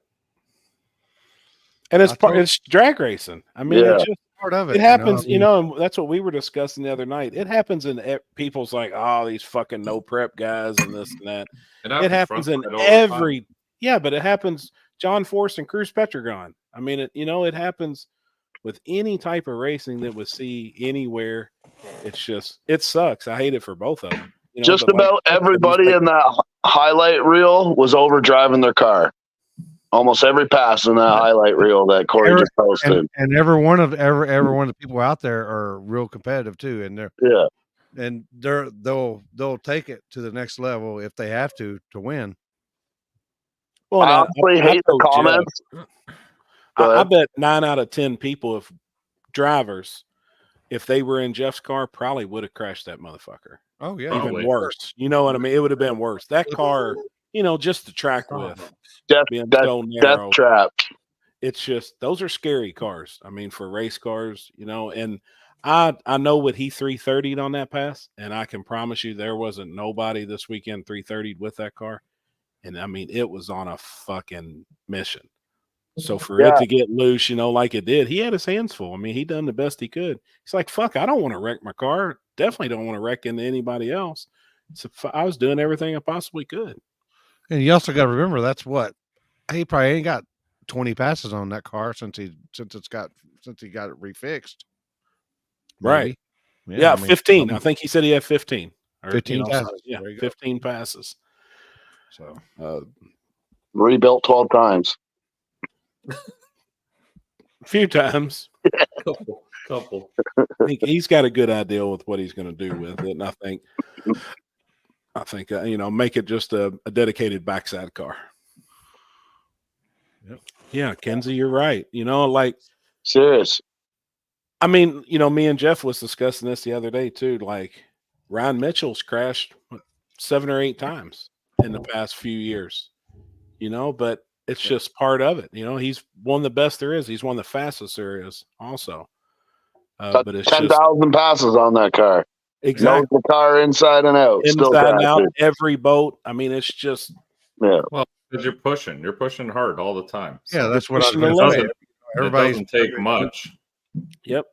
[SPEAKER 3] And it's drag racing. I mean, it's just
[SPEAKER 1] part of it.
[SPEAKER 3] It happens, and that's what we were discussing the other night. It happens in people's like, oh, these fucking no prep guys and this and that. It happens in every, but it happens. John Force and Cruz Petragon. I mean, it happens with any type of racing that we see anywhere. It's just, it sucks. I hate it for both of them.
[SPEAKER 7] Just about everybody in that highlight reel was over driving their car. Almost every pass in that highlight reel that Corey just posted,
[SPEAKER 1] and every one of the people out there are real competitive too, and they'll take it to the next level if they have to win.
[SPEAKER 7] Well, I honestly hate the comments.
[SPEAKER 3] I bet 9 out of 10 people, if drivers, if they were in Jeff's car, probably would have crashed that motherfucker.
[SPEAKER 1] Oh yeah,
[SPEAKER 3] even worse. You know what I mean? It would have been worse. That car, just the track width.
[SPEAKER 7] Death trap.
[SPEAKER 3] It's just, those are scary cars. I mean, for race cars, and I know what he 330'd on that pass, and I can promise you there wasn't nobody this weekend 330'd with that car. And I mean, it was on a fucking mission. So for it to get loose, like it did, he had his hands full. I mean, he done the best he could. He's like, fuck, I don't want to wreck my car. Definitely don't want to wreck into anybody else. So I was doing everything I possibly could.
[SPEAKER 1] And you also got to remember, that's what he probably ain't got 20 passes on that car since he got it refixed.
[SPEAKER 3] Right.
[SPEAKER 1] Maybe.
[SPEAKER 3] Yeah, 15. I think he said he had 15.
[SPEAKER 1] 15 passes.
[SPEAKER 3] Yeah, 15 passes.
[SPEAKER 1] So
[SPEAKER 7] rebuilt 12 times.
[SPEAKER 3] A few times.
[SPEAKER 8] Couple.
[SPEAKER 3] I think he's got a good idea with what he's going to do with it, and I think make it just a dedicated backside car.
[SPEAKER 1] Yep.
[SPEAKER 3] Yeah, Kenzie, you're right.
[SPEAKER 7] Serious.
[SPEAKER 3] I mean, me and Jeff was discussing this the other day too. Like Ryan Mitchell's crashed 7 or 8 times in the past few years. But it's just part of it. He's one of the best there is. He's one of the fastest there is also. But it's
[SPEAKER 7] 10,000 passes on that car.
[SPEAKER 3] Exactly.
[SPEAKER 7] Knows the car inside and out.
[SPEAKER 3] Inside and out, every boat. I mean, it's just.
[SPEAKER 7] Yeah.
[SPEAKER 8] Well, because you're pushing hard all the time.
[SPEAKER 1] So yeah, that's what I was
[SPEAKER 8] going
[SPEAKER 1] to say.
[SPEAKER 8] It doesn't take much.
[SPEAKER 3] Yep.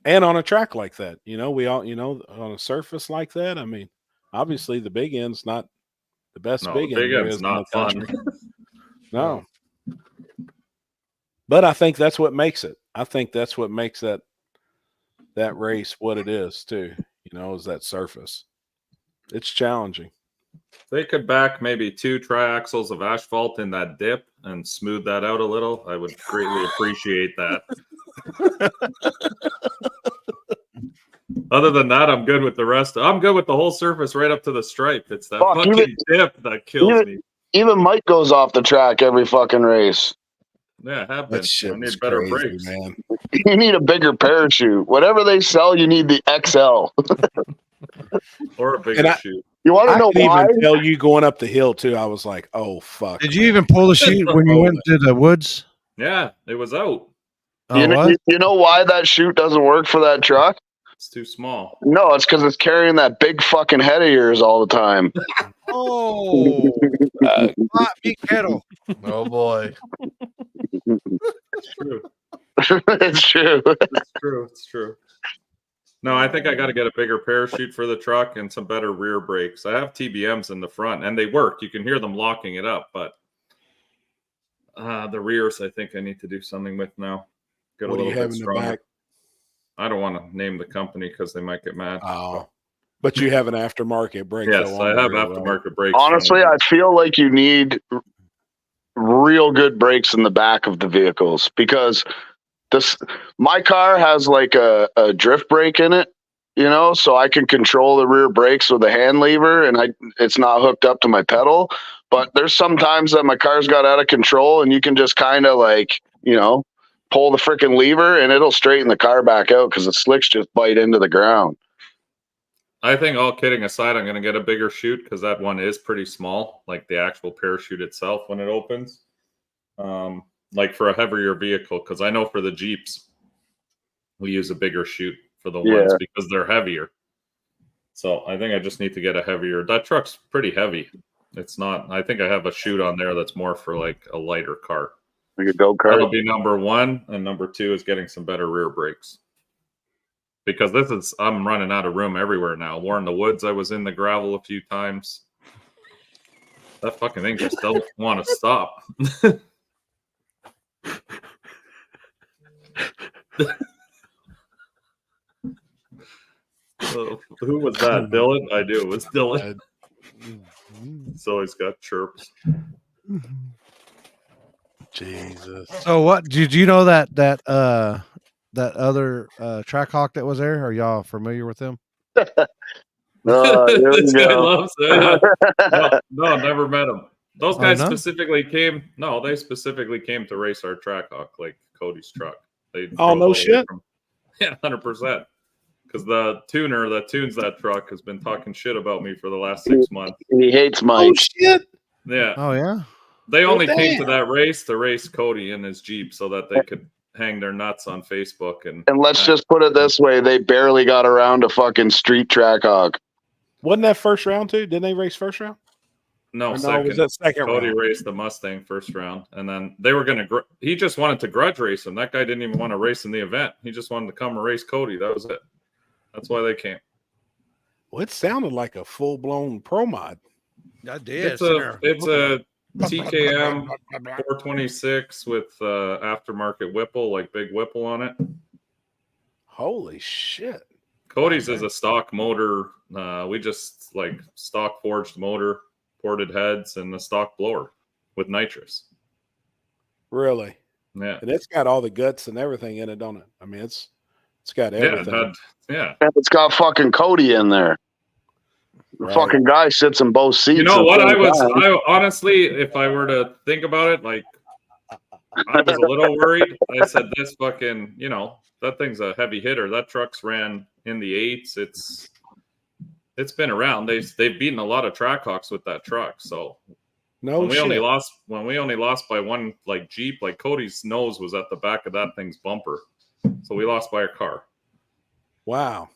[SPEAKER 3] And on a track like that, we all, on a surface like that, I mean, obviously the big end's not the best big end.
[SPEAKER 8] Big end's not fun.
[SPEAKER 3] No. But I think that's what makes it. I think that's what makes that race what it is too, is that surface. It's challenging.
[SPEAKER 8] They could back maybe 2 triaxles of asphalt in that dip and smooth that out a little. I would greatly appreciate that. Other than that, I'm good with the rest. I'm good with the whole surface right up to the stripe. It's that fucking dip that kills me.
[SPEAKER 7] Even Mike goes off the track every fucking race.
[SPEAKER 8] Yeah, have been. I need better brakes,
[SPEAKER 3] man.
[SPEAKER 7] You need a bigger parachute. Whatever they sell, you need the XL.
[SPEAKER 8] Or a bigger chute.
[SPEAKER 7] You want to know why?
[SPEAKER 3] Even tell you going up the hill too. I was like, "Oh fuck!"
[SPEAKER 1] Did you even pull the chute when you went to the woods?
[SPEAKER 8] Yeah, it was out.
[SPEAKER 7] You know why that chute doesn't work for that truck?
[SPEAKER 8] It's too small.
[SPEAKER 7] No, it's because it's carrying that big fucking head of yours all the time.
[SPEAKER 1] Oh, big kettle.
[SPEAKER 4] Oh boy.
[SPEAKER 8] It's true.
[SPEAKER 7] It's true.
[SPEAKER 8] It's true. No, I think I got to get a bigger parachute for the truck and some better rear brakes. I have TBMs in the front, and they work. You can hear them locking it up, but the rears, I think I need to do something with now. Get a little bit stronger. I don't want to name the company because they might get mad.
[SPEAKER 3] Oh, but you have an aftermarket brake.
[SPEAKER 8] Yes, I have aftermarket brakes.
[SPEAKER 7] Honestly, I feel like you need real good brakes in the back of the vehicles because my car has like a drift brake in it, you know, so I can control the rear brakes with a hand lever, and it's not hooked up to my pedal. But there's sometimes that my car's got out of control, and you can just kind of like, you know, pull the freaking lever, and it'll straighten the car back out because the slicks just bite into the ground.
[SPEAKER 8] I think, all kidding aside, I'm going to get a bigger chute because that one is pretty small, like the actual parachute itself when it opens. Like for a heavier vehicle, because I know for the Jeeps, we use a bigger chute for the ones because they're heavier. So I think I just need to get a heavier. That truck's pretty heavy. It's not. I think I have a chute on there that's more for like a lighter car.
[SPEAKER 7] Like a go-kart.
[SPEAKER 8] That'll be number one, and number two is getting some better rear brakes. Because I'm running out of room everywhere now. War in the Woods, I was in the gravel a few times. That fucking thing just don't want to stop. Who was that? Dylan? I knew it was Dylan. So he's got chirps.
[SPEAKER 3] Jesus.
[SPEAKER 1] So what did you know that other Trackhawk that was there? Are y'all familiar with him?
[SPEAKER 7] Here
[SPEAKER 8] This
[SPEAKER 7] we
[SPEAKER 8] guy
[SPEAKER 7] go.
[SPEAKER 8] loves it. No, never met him. Those guys
[SPEAKER 1] no?
[SPEAKER 8] specifically came. No, they specifically came to race our Trackhawk, like Cody's truck. They
[SPEAKER 3] Oh, no shit.
[SPEAKER 8] Yeah, 100%. Because the tuner that tunes that truck has been talking shit about me for the last 6 months.
[SPEAKER 7] He hates Mike.
[SPEAKER 3] Oh shit.
[SPEAKER 8] Yeah.
[SPEAKER 1] Oh yeah.
[SPEAKER 8] They only
[SPEAKER 3] Well,
[SPEAKER 8] came to
[SPEAKER 3] damn.
[SPEAKER 8] that race to race Cody in his Jeep so that they could hang their nuts on Facebook. And
[SPEAKER 7] let's just put it this way: they barely got around to fucking street Trackhawk.
[SPEAKER 3] Wasn't that first round too? Didn't they race first round?
[SPEAKER 8] No,
[SPEAKER 3] Or
[SPEAKER 8] second.
[SPEAKER 3] was that second
[SPEAKER 8] Cody
[SPEAKER 3] round?
[SPEAKER 8] raced the Mustang first round, and then they were going to. He just wanted to grudge race him. That guy didn't even want to race in the event. He just wanted to come and race Cody. That was it. That's why they came.
[SPEAKER 3] Well, it sounded like a full blown pro mod.
[SPEAKER 1] I did.
[SPEAKER 8] It's a TKM 426 with aftermarket Whipple, like big Whipple on it.
[SPEAKER 3] Holy shit.
[SPEAKER 8] Cody's is a stock motor. We just like stock forged motor, ported heads, and a stock blower with nitrous.
[SPEAKER 3] Really?
[SPEAKER 8] Yeah.
[SPEAKER 3] And it's got all the guts and everything in it, don't it? I mean, it's got everything.
[SPEAKER 8] Yeah.
[SPEAKER 7] And it's got fucking Cody in there. The fucking guy sits in both seats.
[SPEAKER 8] You know what? I honestly, if I were to think about it, like I was a little worried. I said, this fucking, you know, that thing's a heavy hitter. That truck's ran in the 8s. It's been around. They've beaten a lot of Trackhawks with that truck. So when we only lost by one, like Jeep, like Cody's nose was at the back of that thing's bumper. So we lost by a car.
[SPEAKER 3] Wow.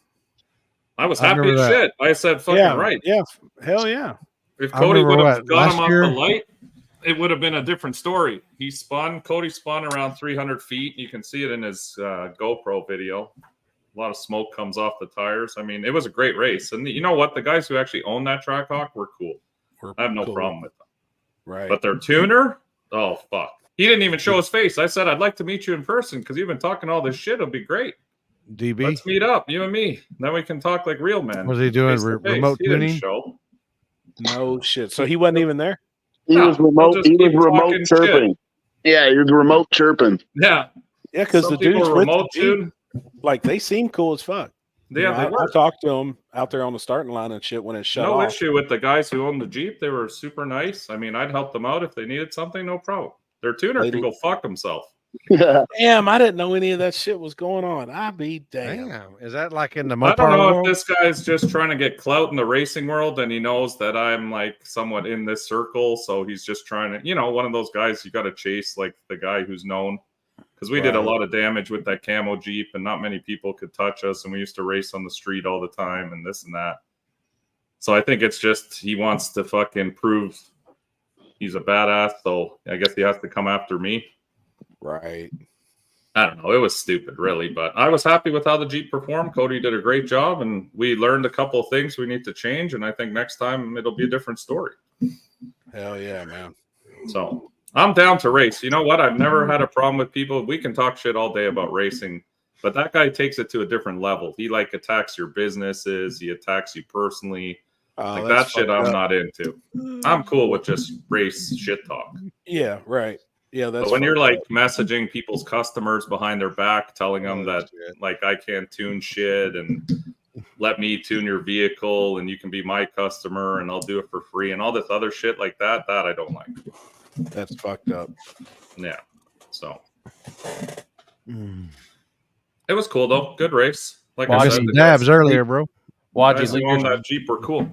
[SPEAKER 8] I was happy as shit. I said, fucking right.
[SPEAKER 3] Yeah. Hell yeah.
[SPEAKER 8] If Cody would have got him off the light, it would have been a different story. Cody spun around 300 feet. You can see it in his GoPro video. A lot of smoke comes off the tires. I mean, it was a great race. And you know what? The guys who actually own that Trackhawk were cool. I have no problem with them.
[SPEAKER 3] Right.
[SPEAKER 8] But their tuner, oh, fuck. He didn't even show his face. I said, I'd like to meet you in person because you've been talking all this shit. It'll be great.
[SPEAKER 1] DB.
[SPEAKER 8] Let's meet up, you and me. Then we can talk like real men.
[SPEAKER 1] Was he doing remote tuning?
[SPEAKER 3] No shit. So he wasn't even there?
[SPEAKER 7] He was remote. He was remote chirping. Shit. Yeah, he was remote chirping.
[SPEAKER 8] Yeah.
[SPEAKER 3] Yeah, because the dudes with the Jeep, like, they seem cool as fuck.
[SPEAKER 8] Yeah,
[SPEAKER 3] you know, I talked to them out there on the starting line and shit when it shut off.
[SPEAKER 8] No issue with the guys who own the Jeep. They were super nice. I mean, I'd help them out if they needed something. No problem. Their tuner can go fuck himself.
[SPEAKER 3] Damn, I didn't know any of that shit was going on. I'd be damn.
[SPEAKER 1] Is that like in the
[SPEAKER 8] I don't know
[SPEAKER 1] world?
[SPEAKER 8] if this guy's just trying to get clout in the racing world and he knows that I'm like somewhat in this circle. So he's just trying to, you know, one of those guys you got to chase, like the guy who's known. Because we did a lot of damage with that camo Jeep and not many people could touch us. And we used to race on the street all the time and this and that. So I think it's just he wants to fucking prove he's a badass. So I guess he has to come after me.
[SPEAKER 3] Right.
[SPEAKER 8] I don't know. It was stupid, really. But I was happy with how the Jeep performed. Cody did a great job. And we learned a couple of things we need to change. And I think next time it'll be a different story.
[SPEAKER 3] Hell yeah, man.
[SPEAKER 8] So I'm down to race. You know what? I've never had a problem with people. We can talk shit all day about racing. But that guy takes it to a different level. He like attacks your businesses. He attacks you personally. Like that shit I'm not into. I'm cool with just race shit talk.
[SPEAKER 3] Yeah, right. Yeah, that's
[SPEAKER 8] but when you're like messaging people's customers behind their back, telling them that like I can't tune shit and let me tune your vehicle and you can be my customer and I'll do it for free and all this other shit like that I don't like.
[SPEAKER 3] That's fucked up.
[SPEAKER 8] Yeah. So it was cool though. Good race. Like I said,
[SPEAKER 1] some dabs earlier, bro.
[SPEAKER 8] Guys who own that Jeep were cool.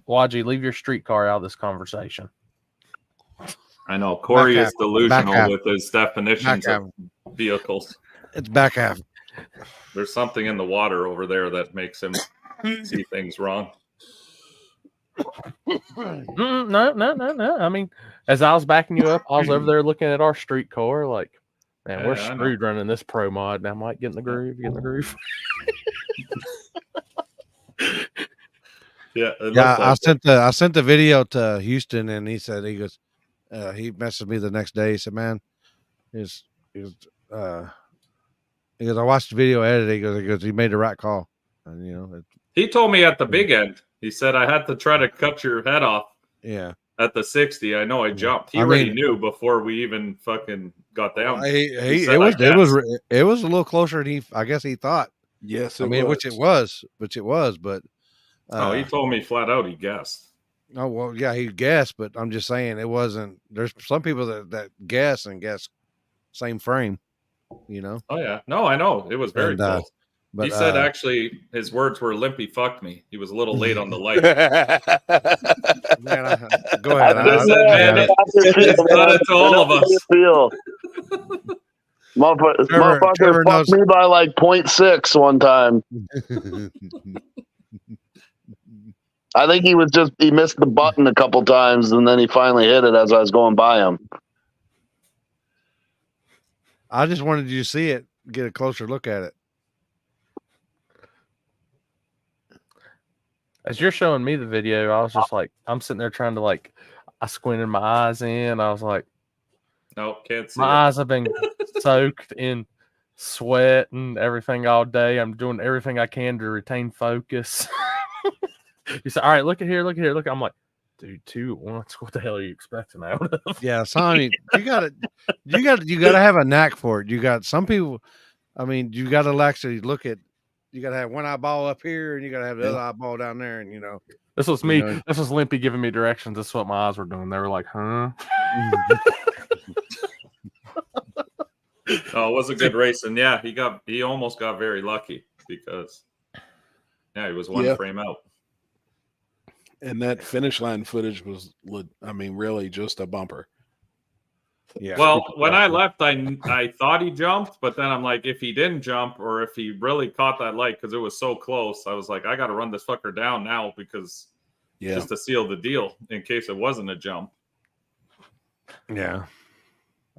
[SPEAKER 2] Wadgy, leave your street car out of this conversation.
[SPEAKER 8] I know Corey is delusional with his definitions of vehicles.
[SPEAKER 1] It's back half.
[SPEAKER 8] There's something in the water over there that makes him see things wrong.
[SPEAKER 2] No. I mean, as I was backing you up, I was over there looking at our street car, like, man, we're screwed running this pro mod. Now I'm like, get in the groove.
[SPEAKER 8] Yeah,
[SPEAKER 1] I sent the video to Houston, and he goes, he messaged me the next day. He said, "Man, he goes, I watched the video edited. He goes, he made the right call." And you know,
[SPEAKER 8] he told me at the big end. He said I had to try to cut your head off.
[SPEAKER 1] Yeah.
[SPEAKER 8] At the 60, I know I jumped. He already knew before we even fucking got down.
[SPEAKER 1] It was a little closer than I guess he thought.
[SPEAKER 3] Yes,
[SPEAKER 1] which it was, but
[SPEAKER 8] he told me flat out he guessed.
[SPEAKER 1] Oh well, yeah, he guessed, but I'm just saying it wasn't. There's some people that guess same frame, you know.
[SPEAKER 8] Oh yeah, no, I know it was very close. But he said actually his words were "limpy fucked me." He was a little late on the light.
[SPEAKER 1] Man, go ahead.
[SPEAKER 8] It's done it to all of us.
[SPEAKER 7] Motherfucker fucked me by like 0.6 one time. I think he missed the button a couple times and then he finally hit it as I was going by him.
[SPEAKER 1] I just wanted you to see it, get a closer look at it.
[SPEAKER 2] As you're showing me the video, I was just like, I'm sitting there trying to like, I squinted my eyes in. I was like,
[SPEAKER 8] nope, can't see.
[SPEAKER 2] My eyes have been soaked in sweat and everything all day. I'm doing everything I can to retain focus. He said, "All right, look at here. I'm like, dude, 2 at once. What the hell are you expecting out of?"
[SPEAKER 1] Yeah, Sonny, you gotta have a knack for it. You got some people. I mean, you got to actually look at. You got to have one eyeball up here, and you got to have the other eyeball down there, and you know.
[SPEAKER 2] This was me. This was Limpy giving me directions. This is what my eyes were doing. They were like, "Huh."
[SPEAKER 8] Oh, it was a good race, and yeah, he almost got very lucky because he was one frame out.
[SPEAKER 3] And that finish line footage was, really just a bumper.
[SPEAKER 8] Yeah. Well, when I left, I thought he jumped, but then I'm like, if he didn't jump or if he really caught that light because it was so close, I was like, I got to run this fucker down now because just to seal the deal in case it wasn't a jump.
[SPEAKER 1] Yeah.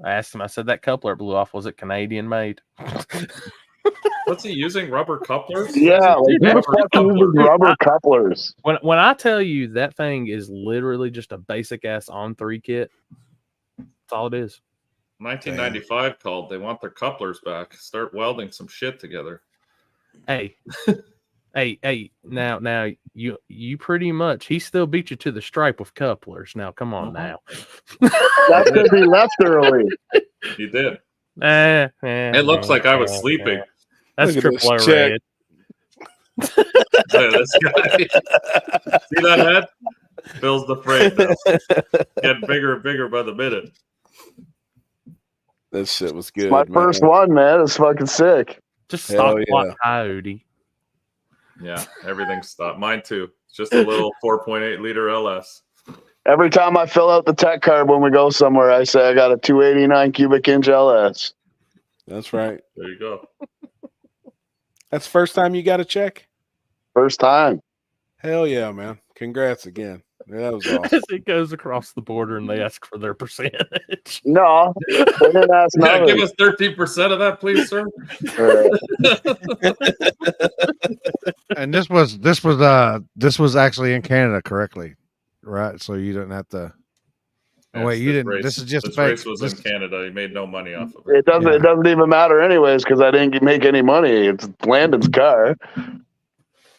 [SPEAKER 2] I asked him, I said, that coupler blew off. Was it Canadian made?
[SPEAKER 8] What's he using? Rubber couplers?
[SPEAKER 7] Yeah, rubber couplers.
[SPEAKER 2] When I tell you that thing is literally just a basic ass on-3 kit, that's all it is.
[SPEAKER 8] 1995 called. They want their couplers back. Start welding some shit together.
[SPEAKER 2] Hey, hey! Now you pretty much he still beat you to the stripe with couplers. Now come on now.
[SPEAKER 7] That's because he left early.
[SPEAKER 8] He did. It looks like I was sleeping.
[SPEAKER 2] That's triple red.
[SPEAKER 8] Look at this guy. See that head? Fills the frame. Getting bigger and bigger by the minute.
[SPEAKER 3] That shit was good.
[SPEAKER 7] My first one, man. It's fucking sick.
[SPEAKER 2] Just stop coyote.
[SPEAKER 8] Yeah, everything stopped. Mine too. It's just a little 4.8 liter LS.
[SPEAKER 7] Every time I fill out the tech card when we go somewhere, I say I got a 289 cubic inch LS.
[SPEAKER 3] That's right.
[SPEAKER 8] There you go.
[SPEAKER 3] That's the first time you got a check?
[SPEAKER 7] First time.
[SPEAKER 3] Hell yeah, man. Congrats again. That was awesome.
[SPEAKER 2] As it goes across the border and they ask for their percentage.
[SPEAKER 7] No, they didn't ask
[SPEAKER 8] yeah, give us 13% of that, please, sir.
[SPEAKER 1] And this was actually in Canada, correctly, right? So you didn't have to. Oh wait, you didn't.
[SPEAKER 8] Race,
[SPEAKER 1] this is just
[SPEAKER 8] this
[SPEAKER 1] fake.
[SPEAKER 8] race was in Canada. He made no money off of it.
[SPEAKER 7] It doesn't even matter anyways because I didn't make any money. It's Landon's car.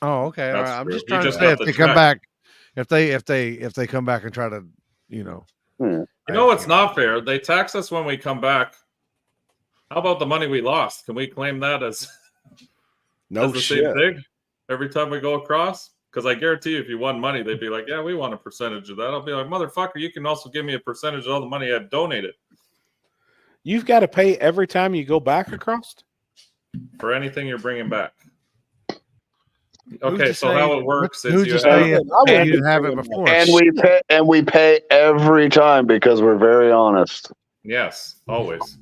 [SPEAKER 1] Oh, okay. All right. I'm
[SPEAKER 8] true.
[SPEAKER 1] just trying to say if they come back, if they come back and try to, you know.
[SPEAKER 8] You know what's not fair? They tax us when we come back. How about the money we lost? Can we claim that as
[SPEAKER 3] no
[SPEAKER 8] the
[SPEAKER 3] shit
[SPEAKER 8] same thing every time we go across? Because I guarantee you, if you won money, they'd be like, "Yeah, we want a percentage of that." I'll be like, "Motherfucker, you can also give me a percentage of all the money I've donated."
[SPEAKER 3] You've got to pay every time you go back across
[SPEAKER 8] for anything you're bringing back. Okay, so
[SPEAKER 1] say,
[SPEAKER 8] how it works is
[SPEAKER 1] who'd
[SPEAKER 8] you
[SPEAKER 1] you say
[SPEAKER 8] have,
[SPEAKER 1] you didn't have it before,
[SPEAKER 7] and we pay every time because we're very honest.
[SPEAKER 8] Yes, always.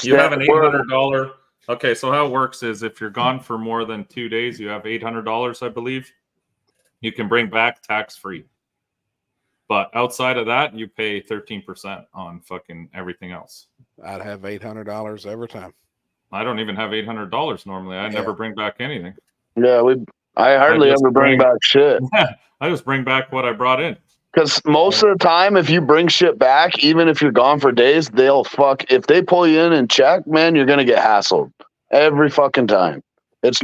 [SPEAKER 8] You have an $800. Okay, so how it works is if you're gone for more than 2 days, you have $800, I believe. You can bring back tax free. But outside of that, you pay 13% on fucking everything else.
[SPEAKER 3] I'd have $800 every time.
[SPEAKER 8] I don't even have $800 normally. I never bring back anything.
[SPEAKER 7] Yeah, I hardly ever bring back shit.
[SPEAKER 8] I just bring back what I brought in.
[SPEAKER 7] Because most of the time, if you bring shit back, even if you're gone for days, if they pull you in and check, man, you're going to get hassled every fucking time. It's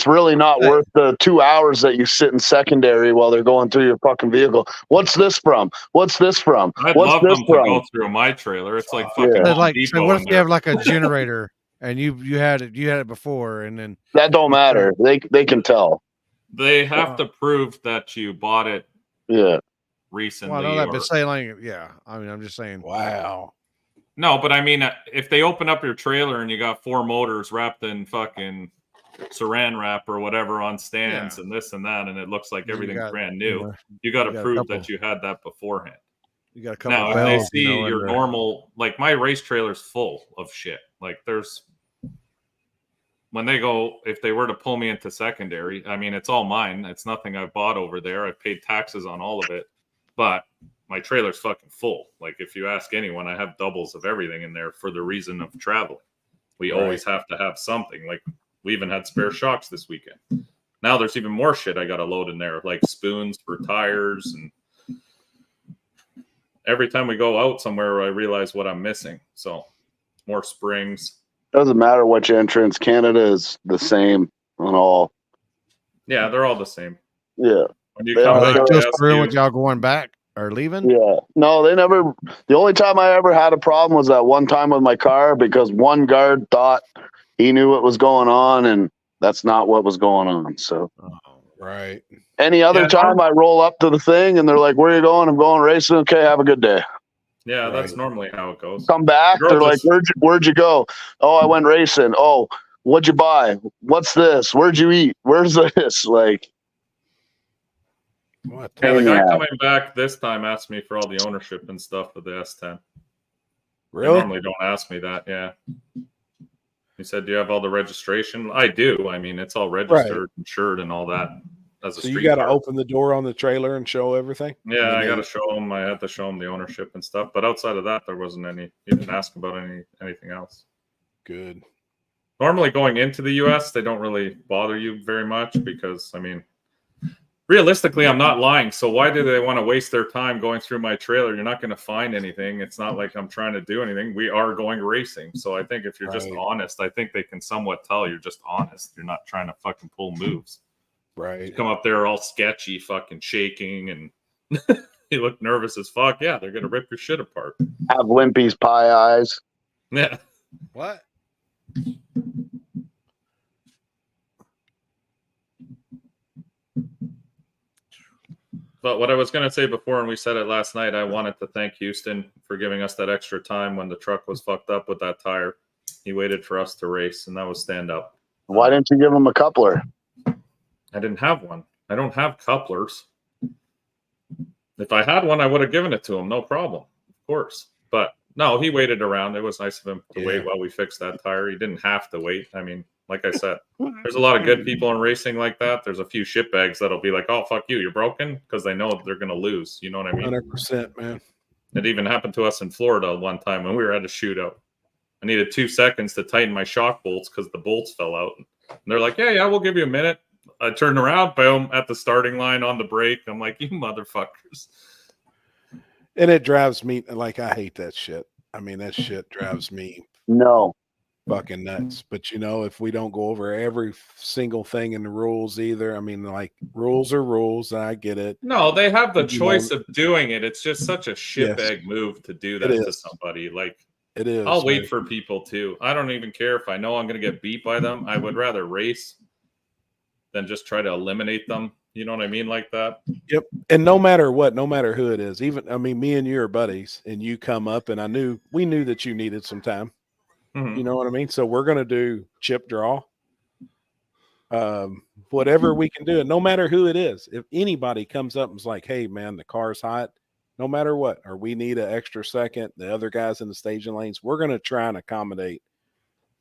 [SPEAKER 7] really not worth the 2 hours that you sit in secondary while they're going through your fucking vehicle. What's this from? What's this from?
[SPEAKER 8] I'd
[SPEAKER 7] What's
[SPEAKER 8] love
[SPEAKER 7] this
[SPEAKER 8] them
[SPEAKER 7] from?
[SPEAKER 8] to go through my trailer. It's like fucking
[SPEAKER 1] like,
[SPEAKER 8] Depot
[SPEAKER 1] so what if
[SPEAKER 8] in
[SPEAKER 1] you have like a generator and you had it before and then
[SPEAKER 7] that don't matter. They can tell.
[SPEAKER 8] They have to prove that you bought it.
[SPEAKER 7] Yeah.
[SPEAKER 8] Recently.
[SPEAKER 1] Well, I know that, but say like, yeah. I mean, I'm just saying.
[SPEAKER 3] Wow.
[SPEAKER 8] No, but I mean, if they open up your trailer and you got 4 motors wrapped in fucking saran wrap or whatever on stands and this and that, and it looks like everything's brand new, you got to prove that you had that beforehand.
[SPEAKER 1] You got a couple.
[SPEAKER 8] Now, if they see your normal, like my race trailer's full of shit. Like when they go, if they were to pull me into secondary, I mean, it's all mine. It's nothing I've bought over there. I've paid taxes on all of it, but my trailer's fucking full. Like if you ask anyone, I have doubles of everything in there for the reason of traveling. We always have to have something. Like we even had spare shocks this weekend. Now there's even more shit I got to load in there, like spoons for tires. And every time we go out somewhere, I realize what I'm missing. So more springs.
[SPEAKER 7] Doesn't matter which entrance. Canada is the same on all.
[SPEAKER 8] Yeah, they're all the same.
[SPEAKER 7] Yeah.
[SPEAKER 8] When you come back,
[SPEAKER 1] just with y'all going back or leaving?
[SPEAKER 7] Yeah. No, they never. The only time I ever had a problem was that one time with my car because one guard thought he knew what was going on, and that's not what was going on. So,
[SPEAKER 3] right.
[SPEAKER 7] Any other time I roll up to the thing and they're like, "Where are you going?" I'm going racing. Okay, have a good day.
[SPEAKER 8] Yeah, that's normally how it goes.
[SPEAKER 7] Come back. They're like, where'd you go? Oh, I went racing. Oh, what'd you buy? What's this? Where'd you eat? Where's this? Like,
[SPEAKER 3] what?
[SPEAKER 8] Yeah, the guy coming back this time asked me for all the ownership and stuff of the S10.
[SPEAKER 3] Really?
[SPEAKER 8] They normally don't ask me that. Yeah. He said, "Do you have all the registration?" I do. I mean, it's all registered, insured, and all that.
[SPEAKER 3] So you got to open the door on the trailer and show everything?
[SPEAKER 8] Yeah, I got to show him. I had to show him the ownership and stuff. But outside of that, there wasn't any. He didn't ask about anything else.
[SPEAKER 3] Good.
[SPEAKER 8] Normally, going into the U.S., they don't really bother you very much because, I mean, realistically, I'm not lying. So why do they want to waste their time going through my trailer? You're not going to find anything. It's not like I'm trying to do anything. We are going racing. So I think if you're just honest, I think they can somewhat tell you're just honest. You're not trying to fucking pull moves.
[SPEAKER 3] Right.
[SPEAKER 8] You come up there all sketchy, fucking shaking, and you look nervous as fuck. Yeah, they're gonna rip your shit apart.
[SPEAKER 7] Have Wimpy's pie eyes.
[SPEAKER 8] Yeah.
[SPEAKER 1] What?
[SPEAKER 8] But what I was gonna say before, and we said it last night, I wanted to thank Houston for giving us that extra time when the truck was fucked up with that tire. He waited for us to race, and that was stand up.
[SPEAKER 7] Why didn't you give him a coupler?
[SPEAKER 8] I didn't have one. I don't have couplers. If I had one, I would have given it to him. No problem. Of course. But no, he waited around. It was nice of him to wait while we fixed that tire. He didn't have to wait. I mean, like I said, there's a lot of good people in racing like that. There's a few shitbags that'll be like, "Oh, fuck you, you're broken," because they know they're going to lose. You know what I mean?
[SPEAKER 3] 100%, man.
[SPEAKER 8] It even happened to us in Florida one time when we were at a shootout. I needed 2 seconds to tighten my shock bolts because the bolts fell out. And they're like, yeah, we'll give you a minute. I turned around, boom, at the starting line on the brake. I'm like, you motherfuckers.
[SPEAKER 3] And it drives me, like, I hate that shit. I mean, that shit drives me.
[SPEAKER 7] No.
[SPEAKER 3] fucking nuts. But if we don't go over every single thing in the rules either, I mean, like rules are rules. I get it.
[SPEAKER 8] No, they have the choice of doing it. It's just such a shitbag move to do that
[SPEAKER 3] It
[SPEAKER 8] to
[SPEAKER 3] is.
[SPEAKER 8] somebody. Like,
[SPEAKER 3] It is.
[SPEAKER 8] I'll wait for people too. I don't even care if I know I'm going to get beat by them. I would rather race than just try to eliminate them. You know what I mean? Like that.
[SPEAKER 3] Yep. And no matter what, no matter who it is, even, I mean, me and you are buddies and you come up and we knew that you needed some time.
[SPEAKER 8] Mhm.
[SPEAKER 3] You know what I mean? So we're going to do chip draw. Whatever we can do. And no matter who it is, if anybody comes up and is like, hey man, the car's hot, no matter what, or we need an extra second, the other guys in the staging lanes, we're going to try and accommodate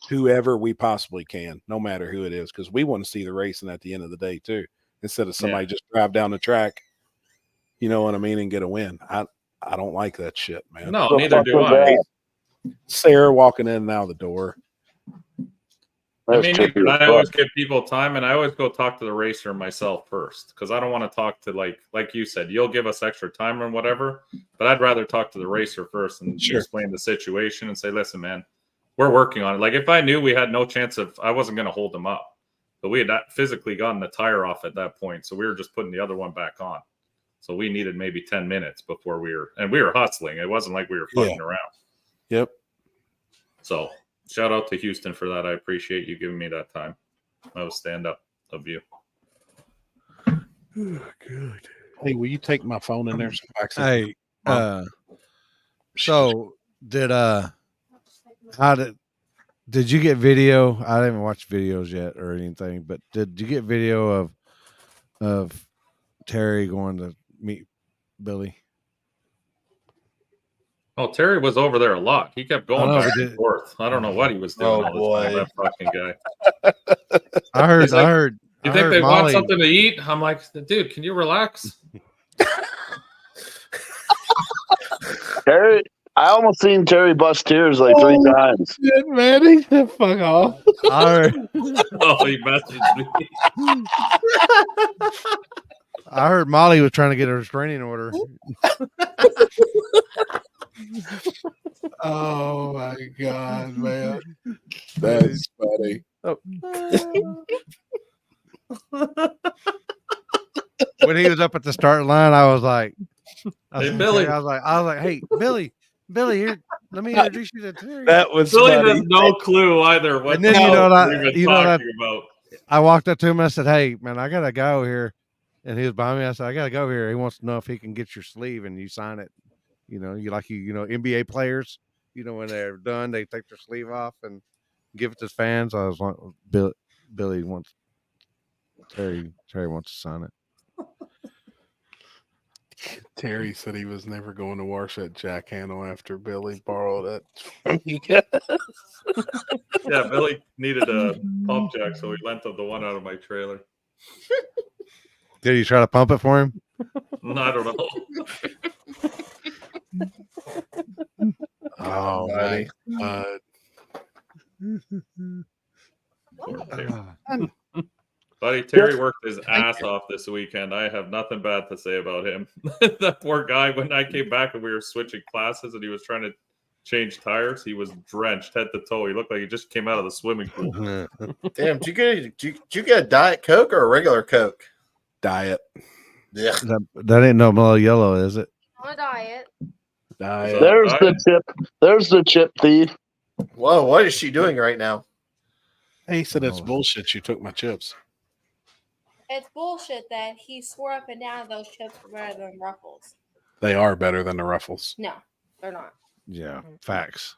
[SPEAKER 3] whoever we possibly can, no matter who it is, because we want to see the racing at the end of the day too, instead of somebody just drive down the track, you know what I mean, and get a win. I don't like that shit, man.
[SPEAKER 8] No, neither do I.
[SPEAKER 3] Sarah walking in and out of the door.
[SPEAKER 8] I mean, I always give people time, and I always go talk to the racer myself first, because I don't want to talk to, like you said, you'll give us extra time and whatever, but I'd rather talk to the racer first and explain the situation and say, listen, man, we're working on it. Like, if I knew we had no chance I wasn't going to hold them up, but we had not physically gotten the tire off at that point, so we were just putting the other one back on. So we needed maybe 10 minutes before we were hustling. It wasn't like we were fucking around.
[SPEAKER 3] Yep.
[SPEAKER 8] So shout out to Houston for that. I appreciate you giving me that time. That was stand up of you.
[SPEAKER 3] Oh, good. Hey, will you take my phone in there?
[SPEAKER 1] Hey, so did you get video? I haven't watched videos yet or anything, but did you get video of Terry going to meet Billy?
[SPEAKER 8] Oh, Terry was over there a lot. He kept going back and forth. I don't know what he was doing. That fucking guy.
[SPEAKER 1] I heard.
[SPEAKER 8] You think they want something to eat? I'm like, dude, can you relax?
[SPEAKER 7] Terry, I almost seen Terry bust tears like 3 times.
[SPEAKER 3] Shit, man, he said, fuck off.
[SPEAKER 1] I
[SPEAKER 8] he messaged me.
[SPEAKER 1] I heard Molly was trying to get a restraining order.
[SPEAKER 3] Oh my god, man, that's funny.
[SPEAKER 1] When he was up at the start line, I was like,
[SPEAKER 8] "Hey, Billy!"
[SPEAKER 1] I was like, "Hey, Billy, here, let me introduce you to Terry."
[SPEAKER 3] That was
[SPEAKER 8] Billy
[SPEAKER 3] funny.
[SPEAKER 8] has no clue either. What
[SPEAKER 1] and then
[SPEAKER 8] talking about?
[SPEAKER 1] I walked up to him and I said, "Hey, man, I gotta go here," and he was behind me. I said, "I gotta go here." He wants to know if he can get your sleeve and you sign it. You know, NBA players. You know, when they're done, they take their sleeve off and give it to fans. I was like, Billy wants Terry wants to sign it.
[SPEAKER 3] Terry said he was never going to wash that jack handle after Billy borrowed it from you guys.
[SPEAKER 8] Yeah, Billy needed a pump jack, so he lent him the one out of my trailer.
[SPEAKER 1] Did you try to pump it for him?
[SPEAKER 8] No, I don't know.
[SPEAKER 3] Oh my god.
[SPEAKER 8] Buddy, Terry worked his ass off this weekend. I have nothing bad to say about him. That poor guy, when I came back and we were switching classes and he was trying to change tires, he was drenched head to toe. He looked like he just came out of the swimming pool.
[SPEAKER 4] Damn, did you get a Diet Coke or a regular Coke?
[SPEAKER 3] Diet.
[SPEAKER 4] Yeah.
[SPEAKER 1] That ain't no mellow yellow, is it?
[SPEAKER 5] On a diet.
[SPEAKER 7] There's the chip thief.
[SPEAKER 4] Whoa, what is she doing right now?
[SPEAKER 3] He said it's bullshit. You took my chips.
[SPEAKER 5] It's bullshit that he swore up and down those chips were better than Ruffles.
[SPEAKER 3] They are better than the Ruffles.
[SPEAKER 5] No, they're not.
[SPEAKER 1] Yeah, facts.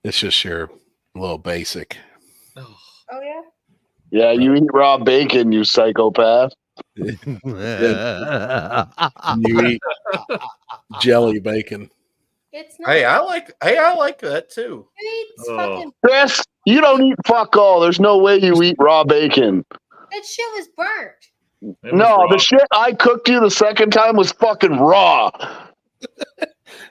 [SPEAKER 3] It's just your little basic.
[SPEAKER 5] Oh yeah.
[SPEAKER 7] Yeah, you eat raw bacon, you psychopath.
[SPEAKER 3] You eat jelly bacon.
[SPEAKER 5] It's not.
[SPEAKER 4] Hey, I like that too.
[SPEAKER 5] Fucking.
[SPEAKER 7] Chris, you don't eat fuck all. There's no way you eat raw bacon.
[SPEAKER 5] That shit was burnt.
[SPEAKER 7] No, the shit I cooked you the second time was fucking raw.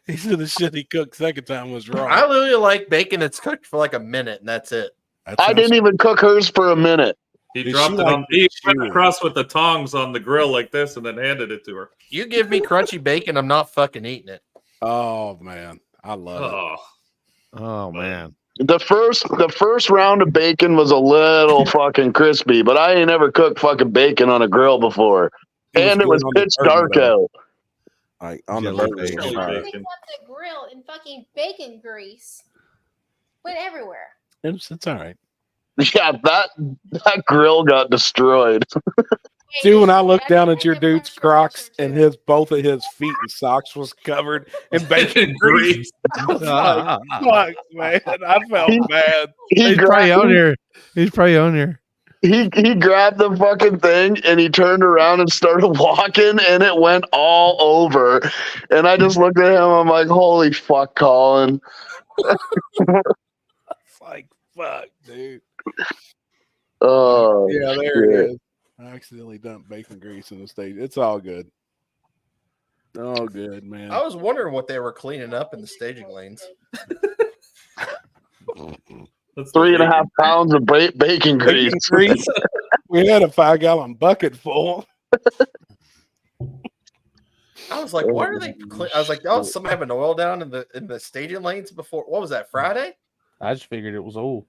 [SPEAKER 3] He said the shit he cooked second time was raw.
[SPEAKER 4] I literally like bacon that's cooked for like a minute and that's it.
[SPEAKER 7] I didn't even cook hers for a minute.
[SPEAKER 8] He dropped it on. He went across with the tongs on the grill like this, and then handed it to her.
[SPEAKER 4] You give me crunchy bacon, I'm not fucking eating it.
[SPEAKER 3] Oh man, I love it.
[SPEAKER 1] Oh man.
[SPEAKER 7] The first round of bacon was a little fucking crispy, but I ain't ever cooked fucking bacon on a grill before. And it was pitch dark out.
[SPEAKER 3] Like on the
[SPEAKER 1] Jelly
[SPEAKER 3] burger.
[SPEAKER 1] bacon.
[SPEAKER 8] Jelly
[SPEAKER 5] They
[SPEAKER 8] bacon.
[SPEAKER 5] got the grill and fucking bacon grease went everywhere.
[SPEAKER 3] It's all right.
[SPEAKER 7] Yeah, that grill got destroyed.
[SPEAKER 3] See, when I looked down at your dude's Crocs and both of his feet and socks was covered in bacon grease, I was like, fuck, man. I felt bad.
[SPEAKER 1] He's probably on here. He's probably on here.
[SPEAKER 7] He grabbed the fucking thing and he turned around and started walking and it went all over. And I just looked at him. I'm like, holy fuck, Colin.
[SPEAKER 3] It's like, fuck, dude.
[SPEAKER 7] Oh,
[SPEAKER 3] yeah, there it is. I accidentally dumped bacon grease in the stage. It's all good. Oh, good, man.
[SPEAKER 4] I was wondering what they were cleaning up in the staging lanes.
[SPEAKER 7] 3.5 pounds of bacon grease.
[SPEAKER 3] We had a 5-gallon bucket full.
[SPEAKER 4] I was like, why are they clean? I was like, oh, somebody having oil down in the staging lanes before. What was that, Friday?
[SPEAKER 2] I just figured it was old.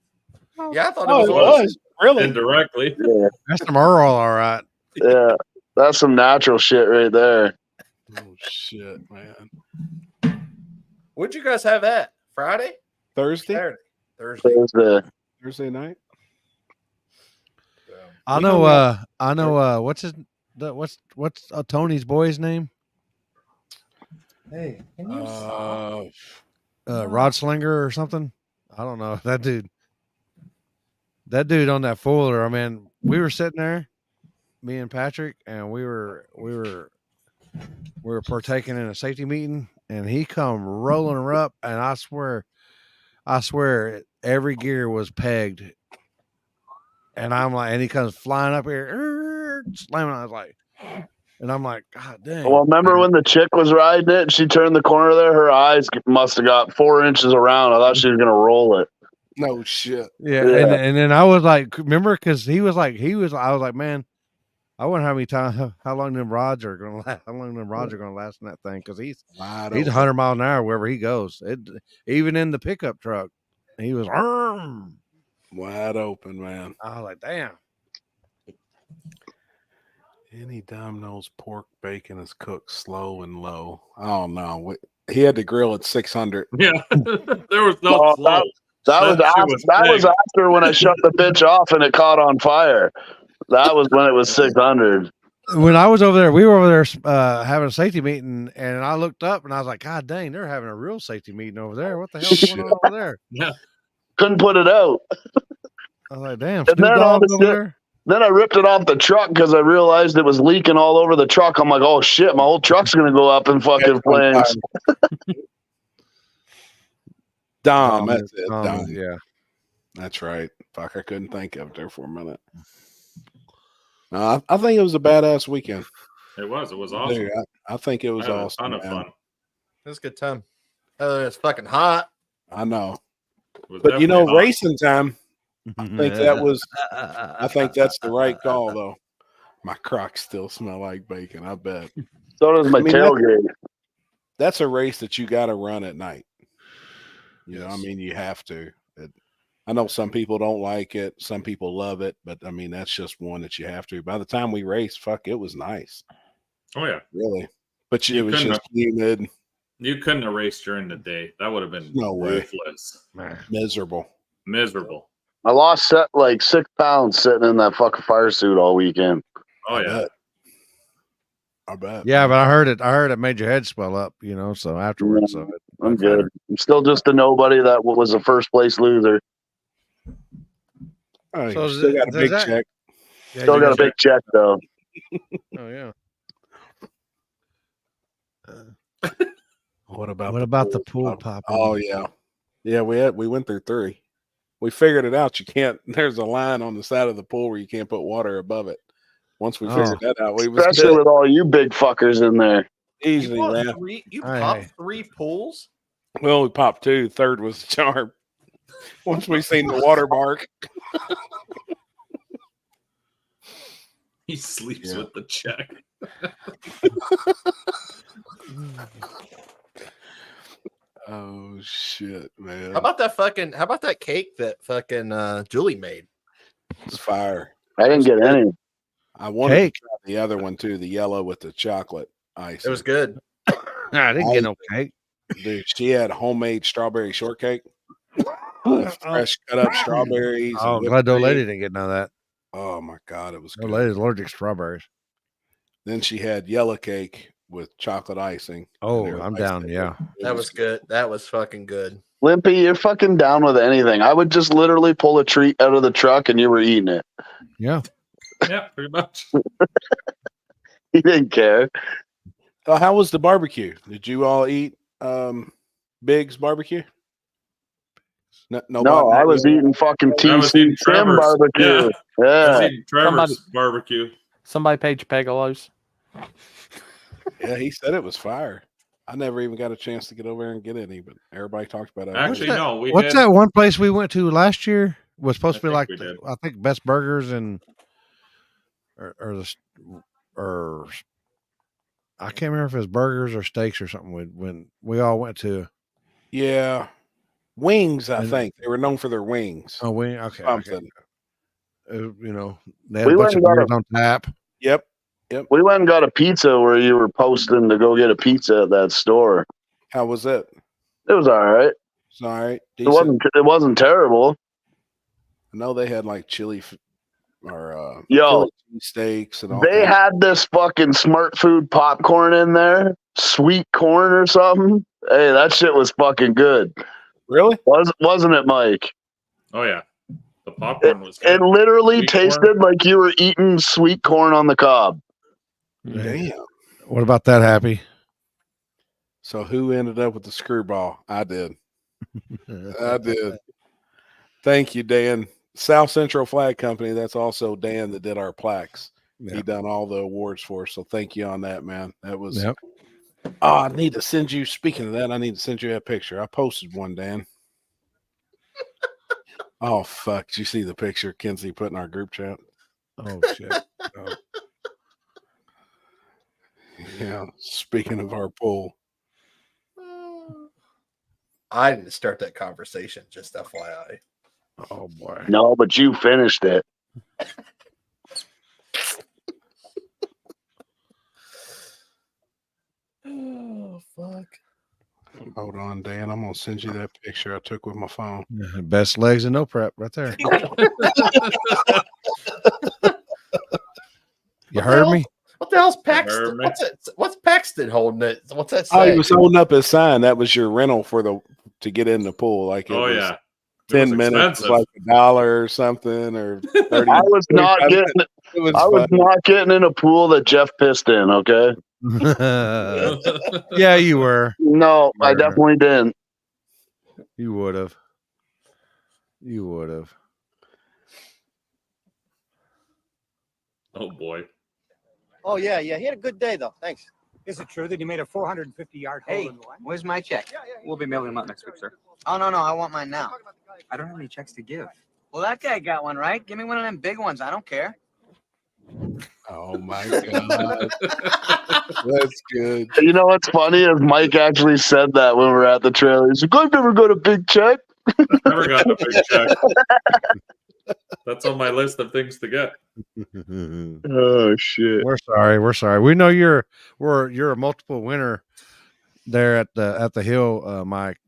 [SPEAKER 4] Yeah, I thought it was.
[SPEAKER 3] Really?
[SPEAKER 8] Indirectly.
[SPEAKER 7] Yeah.
[SPEAKER 1] That's some Earl, all right.
[SPEAKER 7] Yeah, that's some natural shit right there.
[SPEAKER 3] Oh, shit, man.
[SPEAKER 4] Where'd you guys have that? Friday?
[SPEAKER 3] Thursday?
[SPEAKER 4] Saturday? Thursday.
[SPEAKER 3] Thursday night?
[SPEAKER 1] I know. What's Tony's boy's name?
[SPEAKER 4] Hey, can you stop?
[SPEAKER 1] Rod Slinger or something. I don't know. That dude on that foiler. I mean, we were sitting there, me and Patrick, and we were partaking in a safety meeting, and he come rolling her up, and I swear every gear was pegged. And I'm like, and he comes flying up here, slamming. I was like, and I'm like, God dang.
[SPEAKER 7] Well, remember when the chick was riding it and she turned the corner there? Her eyes must have got 4 inches around. I thought she was going to roll it.
[SPEAKER 3] No shit.
[SPEAKER 1] Yeah. And then I was like, remember, because I was like, man, I wonder how long them rods are going to last. How long them rods are going to last in that thing? Because he's 100 miles an hour wherever he goes. Even in the pickup truck, he was
[SPEAKER 3] wide open, man.
[SPEAKER 1] I was like, damn.
[SPEAKER 3] Any Domino's pork bacon is cooked slow and low. I don't know. He had to grill at 600.
[SPEAKER 8] Yeah, there was no slow.
[SPEAKER 7] That was after when I shut the bitch off and it caught on fire. That was when it was 600.
[SPEAKER 1] When I was over there, we were over there having a safety meeting, and I looked up and I was like, God dang, they're having a real safety meeting over there. What the hell's going on over there?
[SPEAKER 8] Yeah.
[SPEAKER 7] Couldn't put it out.
[SPEAKER 1] I was like, damn,
[SPEAKER 7] and then I ripped it off the truck because I realized it was leaking all over the truck. I'm like, oh shit, my whole truck's gonna go up in fucking flames.
[SPEAKER 3] Dom, that's it. Dom.
[SPEAKER 1] Yeah.
[SPEAKER 3] That's right. Fuck, I couldn't think of it there for a minute. No, I think it was a badass weekend.
[SPEAKER 8] It was awesome.
[SPEAKER 3] Dude, I think it was awesome.
[SPEAKER 8] A ton of fun.
[SPEAKER 4] It was a good time. It's fucking hot.
[SPEAKER 3] I know.
[SPEAKER 8] But hot.
[SPEAKER 3] Racing time. I think that's the right call, though. My Crocs still smell like bacon, I bet.
[SPEAKER 7] So does my tailgate.
[SPEAKER 3] That's a race that you got to run at night. You know, I mean, you have to. I know some people don't like it. Some people love it. But, I mean, that's just one that you have to. By the time we raced, fuck, it was nice.
[SPEAKER 8] Oh, yeah.
[SPEAKER 3] Really. But it was just humid.
[SPEAKER 8] You couldn't have raced during the day. That would have been ruthless.
[SPEAKER 3] Miserable.
[SPEAKER 7] I lost like 6 pounds sitting in that fucking fire suit all weekend.
[SPEAKER 8] Oh, yeah.
[SPEAKER 3] I bet.
[SPEAKER 1] Yeah, but I heard it made your head swell up, you know, so afterwards.
[SPEAKER 7] Yeah, I'm good. I'm still just a nobody that was a first place loser.
[SPEAKER 3] Oh, so still got a big check.
[SPEAKER 7] Yeah, still got a big check, though.
[SPEAKER 1] Oh, yeah.
[SPEAKER 3] What about
[SPEAKER 1] the pool pop?
[SPEAKER 3] Oh, yeah. Yeah, we went through 3. We figured it out. You can't. There's a line on the side of the pool where you can't put water above it. Once we figured that out,
[SPEAKER 7] especially with all you big fuckers in there.
[SPEAKER 3] Easily, man.
[SPEAKER 4] You popped 3 pools?
[SPEAKER 3] Well, we popped 2. Third was the charm. Once we seen the watermark.
[SPEAKER 8] He sleeps with the check.
[SPEAKER 3] Oh shit, man!
[SPEAKER 4] How about that cake that fucking Julie made?
[SPEAKER 3] It's fire.
[SPEAKER 7] I didn't get any.
[SPEAKER 3] I wanted
[SPEAKER 1] Cake.
[SPEAKER 3] to try the other one too, the yellow with the chocolate ice.
[SPEAKER 4] It was good.
[SPEAKER 1] I didn't get no cake.
[SPEAKER 3] Dude, she had homemade strawberry shortcake with fresh cut up strawberries.
[SPEAKER 1] Oh, glad the old lady didn't get none of that.
[SPEAKER 3] Oh my god, it was
[SPEAKER 1] The
[SPEAKER 3] good.
[SPEAKER 1] old lady's allergic to strawberries.
[SPEAKER 3] Then she had yellow cake with chocolate icing.
[SPEAKER 1] Oh, I'm down. Yeah.
[SPEAKER 4] That was good. That was fucking good.
[SPEAKER 7] Limpy, you're fucking down with anything. I would just literally pull a treat out of the truck and you were eating it.
[SPEAKER 1] Yeah.
[SPEAKER 8] Yeah, pretty much.
[SPEAKER 7] He didn't care.
[SPEAKER 3] Oh, how was the barbecue? Did you all eat Big's barbecue?
[SPEAKER 7] No, I was eating fucking TC Tim barbecue.
[SPEAKER 8] I was
[SPEAKER 7] Yeah.
[SPEAKER 8] eating Trevor's barbecue.
[SPEAKER 2] Somebody paid Pegalos.
[SPEAKER 3] Yeah, he said it was fire. I never even got a chance to get over there and get any, but everybody talked about it.
[SPEAKER 8] Actually, no.
[SPEAKER 1] What's that one place we went to last year? Was supposed to be like,
[SPEAKER 8] we did.
[SPEAKER 1] I think, Best Burgers and or I can't remember if it was burgers or steaks or something. When we all went to.
[SPEAKER 3] Yeah, wings. I think they were known for their wings.
[SPEAKER 1] Oh, wing. Okay.
[SPEAKER 3] Something.
[SPEAKER 1] You know, they had a bunch of beers on tap.
[SPEAKER 3] Yep.
[SPEAKER 7] We went and got a pizza where you were posting to go get a pizza at that store.
[SPEAKER 3] How was it?
[SPEAKER 7] It was all right.
[SPEAKER 3] It's all right.
[SPEAKER 7] It wasn't terrible.
[SPEAKER 3] I know they had like chili or
[SPEAKER 7] Yo,
[SPEAKER 3] steaks and all.
[SPEAKER 7] They had this fucking smart food popcorn in there, sweet corn or something. Hey, that shit was fucking good.
[SPEAKER 3] Really?
[SPEAKER 7] Wasn't it, Mike?
[SPEAKER 8] Oh yeah, the popcorn was good.
[SPEAKER 7] It literally
[SPEAKER 8] Sweet
[SPEAKER 7] tasted
[SPEAKER 8] corn.
[SPEAKER 7] like you were eating sweet corn on the cob.
[SPEAKER 3] Damn.
[SPEAKER 1] What about that, Happy?
[SPEAKER 3] So who ended up with the screwball? I did. I did. Thank you, Dan. South Central Flag Company. That's also Dan that did our plaques.
[SPEAKER 1] Yeah.
[SPEAKER 3] He done all the awards for us. So thank you on that, man. That was.
[SPEAKER 1] Yep.
[SPEAKER 3] Oh, I need to send you. Speaking of that, I need to send you a picture. I posted one, Dan. Oh fuck! Did you see the picture Kinsey put in our group chat?
[SPEAKER 1] Oh shit! Oh.
[SPEAKER 3] Yeah. Speaking of our pool,
[SPEAKER 4] I didn't start that conversation. Just FYI.
[SPEAKER 1] Oh boy!
[SPEAKER 7] No, but you finished it.
[SPEAKER 4] Oh fuck!
[SPEAKER 3] hold on, Dan. I'm gonna send you that picture I took with my phone.
[SPEAKER 1] Best legs and no prep, right there. You heard me?
[SPEAKER 4] What the hell's Paxton? What's Paxton holding it? What's that
[SPEAKER 3] Oh,
[SPEAKER 4] say?
[SPEAKER 3] he was holding up his sign. That was your rental to get in the pool. Like, it
[SPEAKER 8] Oh
[SPEAKER 3] was
[SPEAKER 8] yeah,
[SPEAKER 3] 10 minutes, was like $1 or something, or 30.
[SPEAKER 7] I was not getting in a pool that Jeff pissed in. Okay.
[SPEAKER 1] Yeah, you were.
[SPEAKER 7] No, I definitely didn't.
[SPEAKER 1] You would have. You would have.
[SPEAKER 8] Oh boy.
[SPEAKER 10] Oh yeah. He had a good day though. Thanks. Is it true that he made a 450-yard hole in the line?
[SPEAKER 11] Where's my check? We'll be mailing them out next week, sir.
[SPEAKER 10] Oh no, I want mine now.
[SPEAKER 11] I don't have any checks to give.
[SPEAKER 10] Well, that guy got one, right? Give me one of them big ones. I don't care.
[SPEAKER 3] Oh my god, that's good.
[SPEAKER 7] You know what's funny is Mike actually said that when we were at the trailer. He's like, "I've never got a big check."
[SPEAKER 8] Never got a big check. That's on my list of things to get.
[SPEAKER 7] Oh shit!
[SPEAKER 1] We're sorry. We know you're a multiple winner there at the hill, Mike.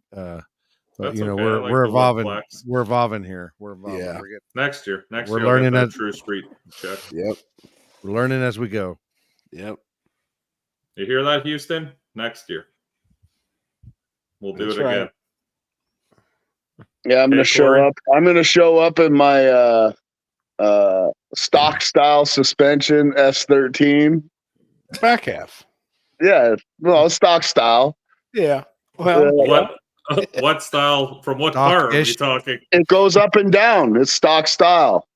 [SPEAKER 1] But you know,
[SPEAKER 8] okay.
[SPEAKER 1] we're evolving. We're evolving here. We're evolving.
[SPEAKER 3] Yeah.
[SPEAKER 8] Next year.
[SPEAKER 1] We're learning
[SPEAKER 8] that
[SPEAKER 1] that
[SPEAKER 8] True Street check.
[SPEAKER 3] Yep.
[SPEAKER 1] We're learning as we go.
[SPEAKER 3] Yep.
[SPEAKER 8] You hear that, Houston? Next year. We'll do
[SPEAKER 3] That's
[SPEAKER 8] it
[SPEAKER 3] right.
[SPEAKER 8] again.
[SPEAKER 7] Yeah, I'm gonna show
[SPEAKER 8] Corey.
[SPEAKER 7] up. I'm gonna show up in my stock style suspension S13.
[SPEAKER 3] Back half.
[SPEAKER 7] Yeah, well, stock style.
[SPEAKER 3] Yeah. Well,
[SPEAKER 8] What style? From what car are we talking?
[SPEAKER 7] It goes up and down. It's stock style.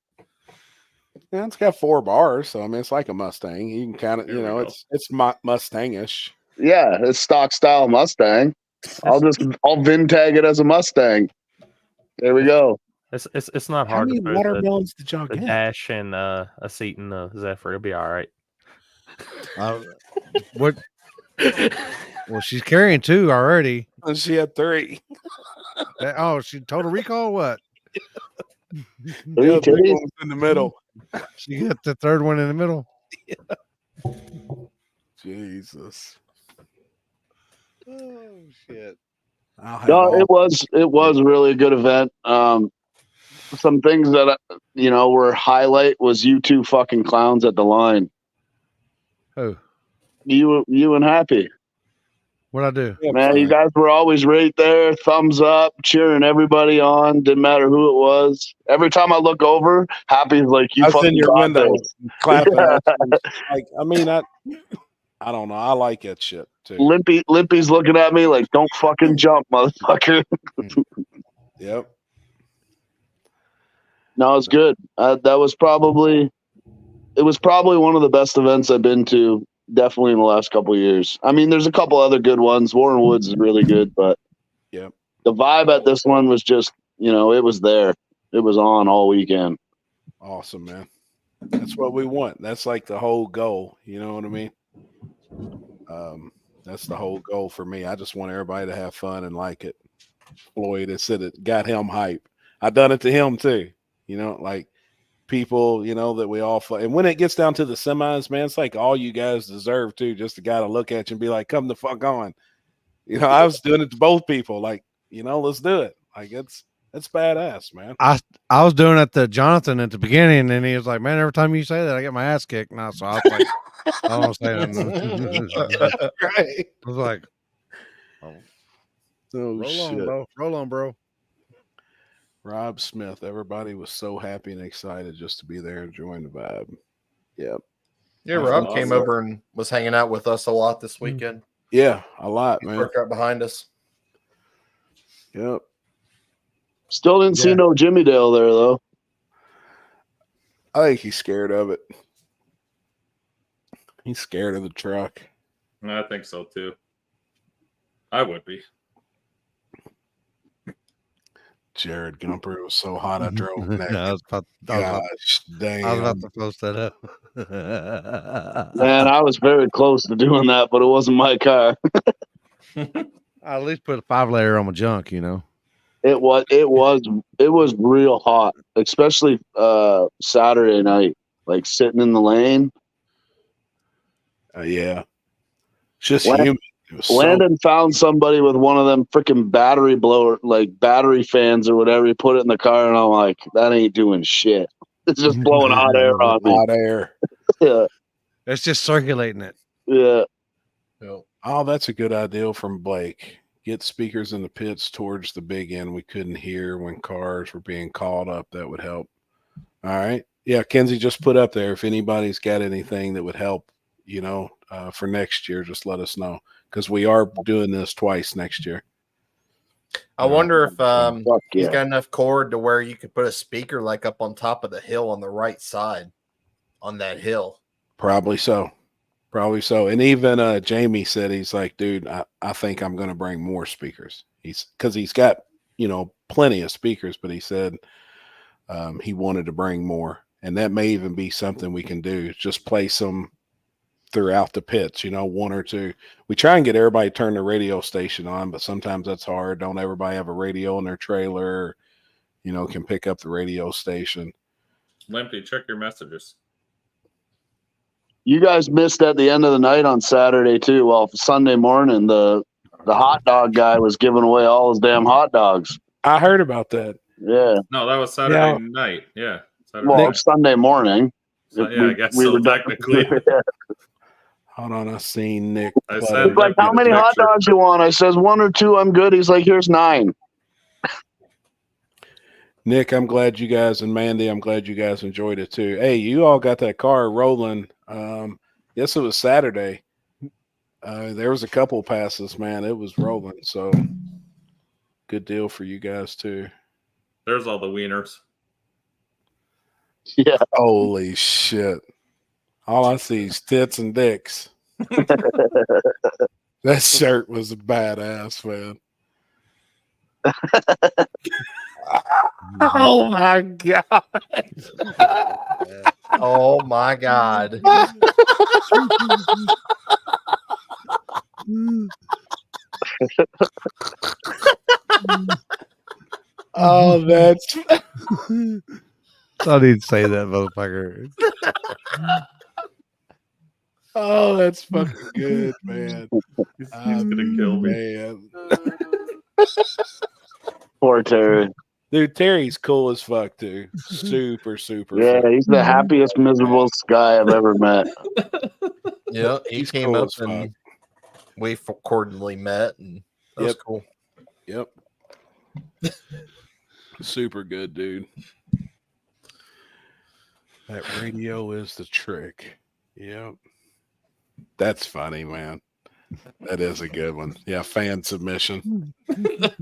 [SPEAKER 3] yeah, it's got 4 bars, so I mean, it's like a Mustang. You can kind of,
[SPEAKER 8] There we go.
[SPEAKER 3] it's Mustangish.
[SPEAKER 7] Yeah, it's stock style Mustang. I'll VIN tag it as a Mustang. There we go.
[SPEAKER 2] It's not
[SPEAKER 3] How
[SPEAKER 2] hard
[SPEAKER 3] many
[SPEAKER 2] to put
[SPEAKER 3] watermelons did y'all
[SPEAKER 2] the
[SPEAKER 3] get?
[SPEAKER 2] dash and a seat in the Zephyr. It'll be all right.
[SPEAKER 1] What? Well, she's carrying 2 already.
[SPEAKER 3] And she had 3.
[SPEAKER 1] Oh, she Total Recall. What?
[SPEAKER 3] The other one was in the middle.
[SPEAKER 1] She got the third one in the middle.
[SPEAKER 3] Jesus.
[SPEAKER 1] Oh shit.
[SPEAKER 7] No, it was a really good event. Some things that were highlight was you two fucking clowns at the line.
[SPEAKER 1] Who?
[SPEAKER 7] You and Happy.
[SPEAKER 1] What'd I do?
[SPEAKER 7] Man, you guys were always right there, thumbs up, cheering everybody on. Didn't matter who it was. Every time I look over, Happy's like, "You
[SPEAKER 3] I was
[SPEAKER 7] fucking
[SPEAKER 3] in your
[SPEAKER 7] got
[SPEAKER 3] window
[SPEAKER 7] this."
[SPEAKER 3] clapping.
[SPEAKER 7] Yeah.
[SPEAKER 3] Like, I mean, I don't know. I like that shit too.
[SPEAKER 7] Limpy's looking at me like, "Don't fucking jump, motherfucker."
[SPEAKER 3] Yep.
[SPEAKER 7] No, it's good. It was probably one of the best events I've been to. Definitely in the last couple of years. I mean, there's a couple other good ones. Warren Woods is really good, but
[SPEAKER 3] yep.
[SPEAKER 7] The vibe at this one was just, it was there. It was on all weekend.
[SPEAKER 3] Awesome, man. That's what we want. That's like the whole goal. You know what I mean? That's the whole goal for me. I just want everybody to have fun and like it. Floyd has said it got him hype. I done it to him too. Like people, that we all and when it gets down to the semis, man, it's like all you guys deserve too. Just a guy to look at you and be like, "Come the fuck on." I was doing it to both people. Like, let's do it. Like it's badass, man.
[SPEAKER 1] I was doing it to Jonathan at the beginning, and he was like, "Man, every time you say that, I get my ass kicked." Now, so I was like, "I don't say that."
[SPEAKER 3] Right.
[SPEAKER 1] I was like,
[SPEAKER 3] "Oh
[SPEAKER 1] roll
[SPEAKER 3] shit,
[SPEAKER 1] on, bro. Roll on, bro."
[SPEAKER 3] Rob Smith. Everybody was so happy and excited just to be there and join the vibe. Yep.
[SPEAKER 4] Yeah, Rob came over and was hanging out with us a lot this weekend.
[SPEAKER 3] Yeah, a lot, man.
[SPEAKER 4] Worked right behind us.
[SPEAKER 3] Yep.
[SPEAKER 7] Still didn't see no Jimmy Dale there though.
[SPEAKER 3] I think he's scared of it. He's scared of the truck.
[SPEAKER 8] I think so too. I would be.
[SPEAKER 3] Jared Gumper, it was so hot I drove next.
[SPEAKER 1] I was about to post that up.
[SPEAKER 7] Man, I was very close to doing that, but it wasn't my car.
[SPEAKER 1] I at least put a 5-layer on my junk,
[SPEAKER 7] It was real hot, especially Saturday night, like sitting in the lane.
[SPEAKER 3] Yeah. Just humid.
[SPEAKER 7] Landon found somebody with one of them freaking battery blower, like battery fans or whatever. He put it in the car, and I'm like, that ain't doing shit. It's just blowing hot air on me.
[SPEAKER 3] Hot air.
[SPEAKER 7] Yeah.
[SPEAKER 1] It's just circulating it.
[SPEAKER 7] Yeah.
[SPEAKER 3] Oh, that's a good idea from Blake. Get speakers in the pits towards the big end we couldn't hear when cars were being called up. That would help. All right. Yeah, Kenzie just put up there. If anybody's got anything that would help, for next year, just let us know. Because we are doing this twice next year.
[SPEAKER 4] I wonder if he's got enough cord to where you could put a speaker like up on top of the hill on the right side on that hill.
[SPEAKER 3] Probably so. And even Jamie said, he's like, dude, I think I'm going to bring more speakers. Because he's got, plenty of speakers, but he said he wanted to bring more. And that may even be something we can do. Just play some throughout the pits, 1 or 2. We try and get everybody to turn the radio station on, but sometimes that's hard. Don't everybody have a radio in their trailer, can pick up the radio station.
[SPEAKER 8] Limpy, check your messages.
[SPEAKER 7] You guys missed at the end of the night on Saturday too. Well, Sunday morning, the hot dog guy was giving away all his damn hot dogs.
[SPEAKER 3] I heard about that.
[SPEAKER 7] Yeah.
[SPEAKER 8] No, that was Saturday night. Yeah.
[SPEAKER 7] It's Sunday morning.
[SPEAKER 8] So, I guess so technically.
[SPEAKER 3] Hold on, I seen Nick.
[SPEAKER 8] I said,
[SPEAKER 7] he's like, how many hot dogs you want? I says 1 or 2. I'm good. He's like, here's 9.
[SPEAKER 3] Nick, I'm glad you guys, and Mandy, I'm glad you guys enjoyed it too. Hey, you all got that car rolling. Yes, it was Saturday. There was a couple passes, man. It was rolling. So good deal for you guys too.
[SPEAKER 8] There's all the wieners.
[SPEAKER 7] Yeah.
[SPEAKER 3] Holy shit. All I see is tits and dicks. That shirt was a badass, man. Oh my god.
[SPEAKER 4] Oh my god.
[SPEAKER 3] Oh, that's.
[SPEAKER 1] Thought he'd say that, motherfucker.
[SPEAKER 3] Oh, that's fucking good, man.
[SPEAKER 8] He's gonna kill me.
[SPEAKER 3] Man.
[SPEAKER 7] Poor Terry.
[SPEAKER 3] Dude, Terry's cool as fuck, too. Super, super.
[SPEAKER 7] Yeah,
[SPEAKER 3] fucking
[SPEAKER 7] he's the happiest, miserable guy I've ever met.
[SPEAKER 4] Yeah, he
[SPEAKER 3] He's
[SPEAKER 4] came
[SPEAKER 3] cool
[SPEAKER 4] up
[SPEAKER 3] as fuck.
[SPEAKER 4] and we accordingly met, and that was cool.
[SPEAKER 3] Yep. Super good, dude. That radio is the trick. Yep. That's funny, man. That is a good one. Yeah, fan submission.
[SPEAKER 8] The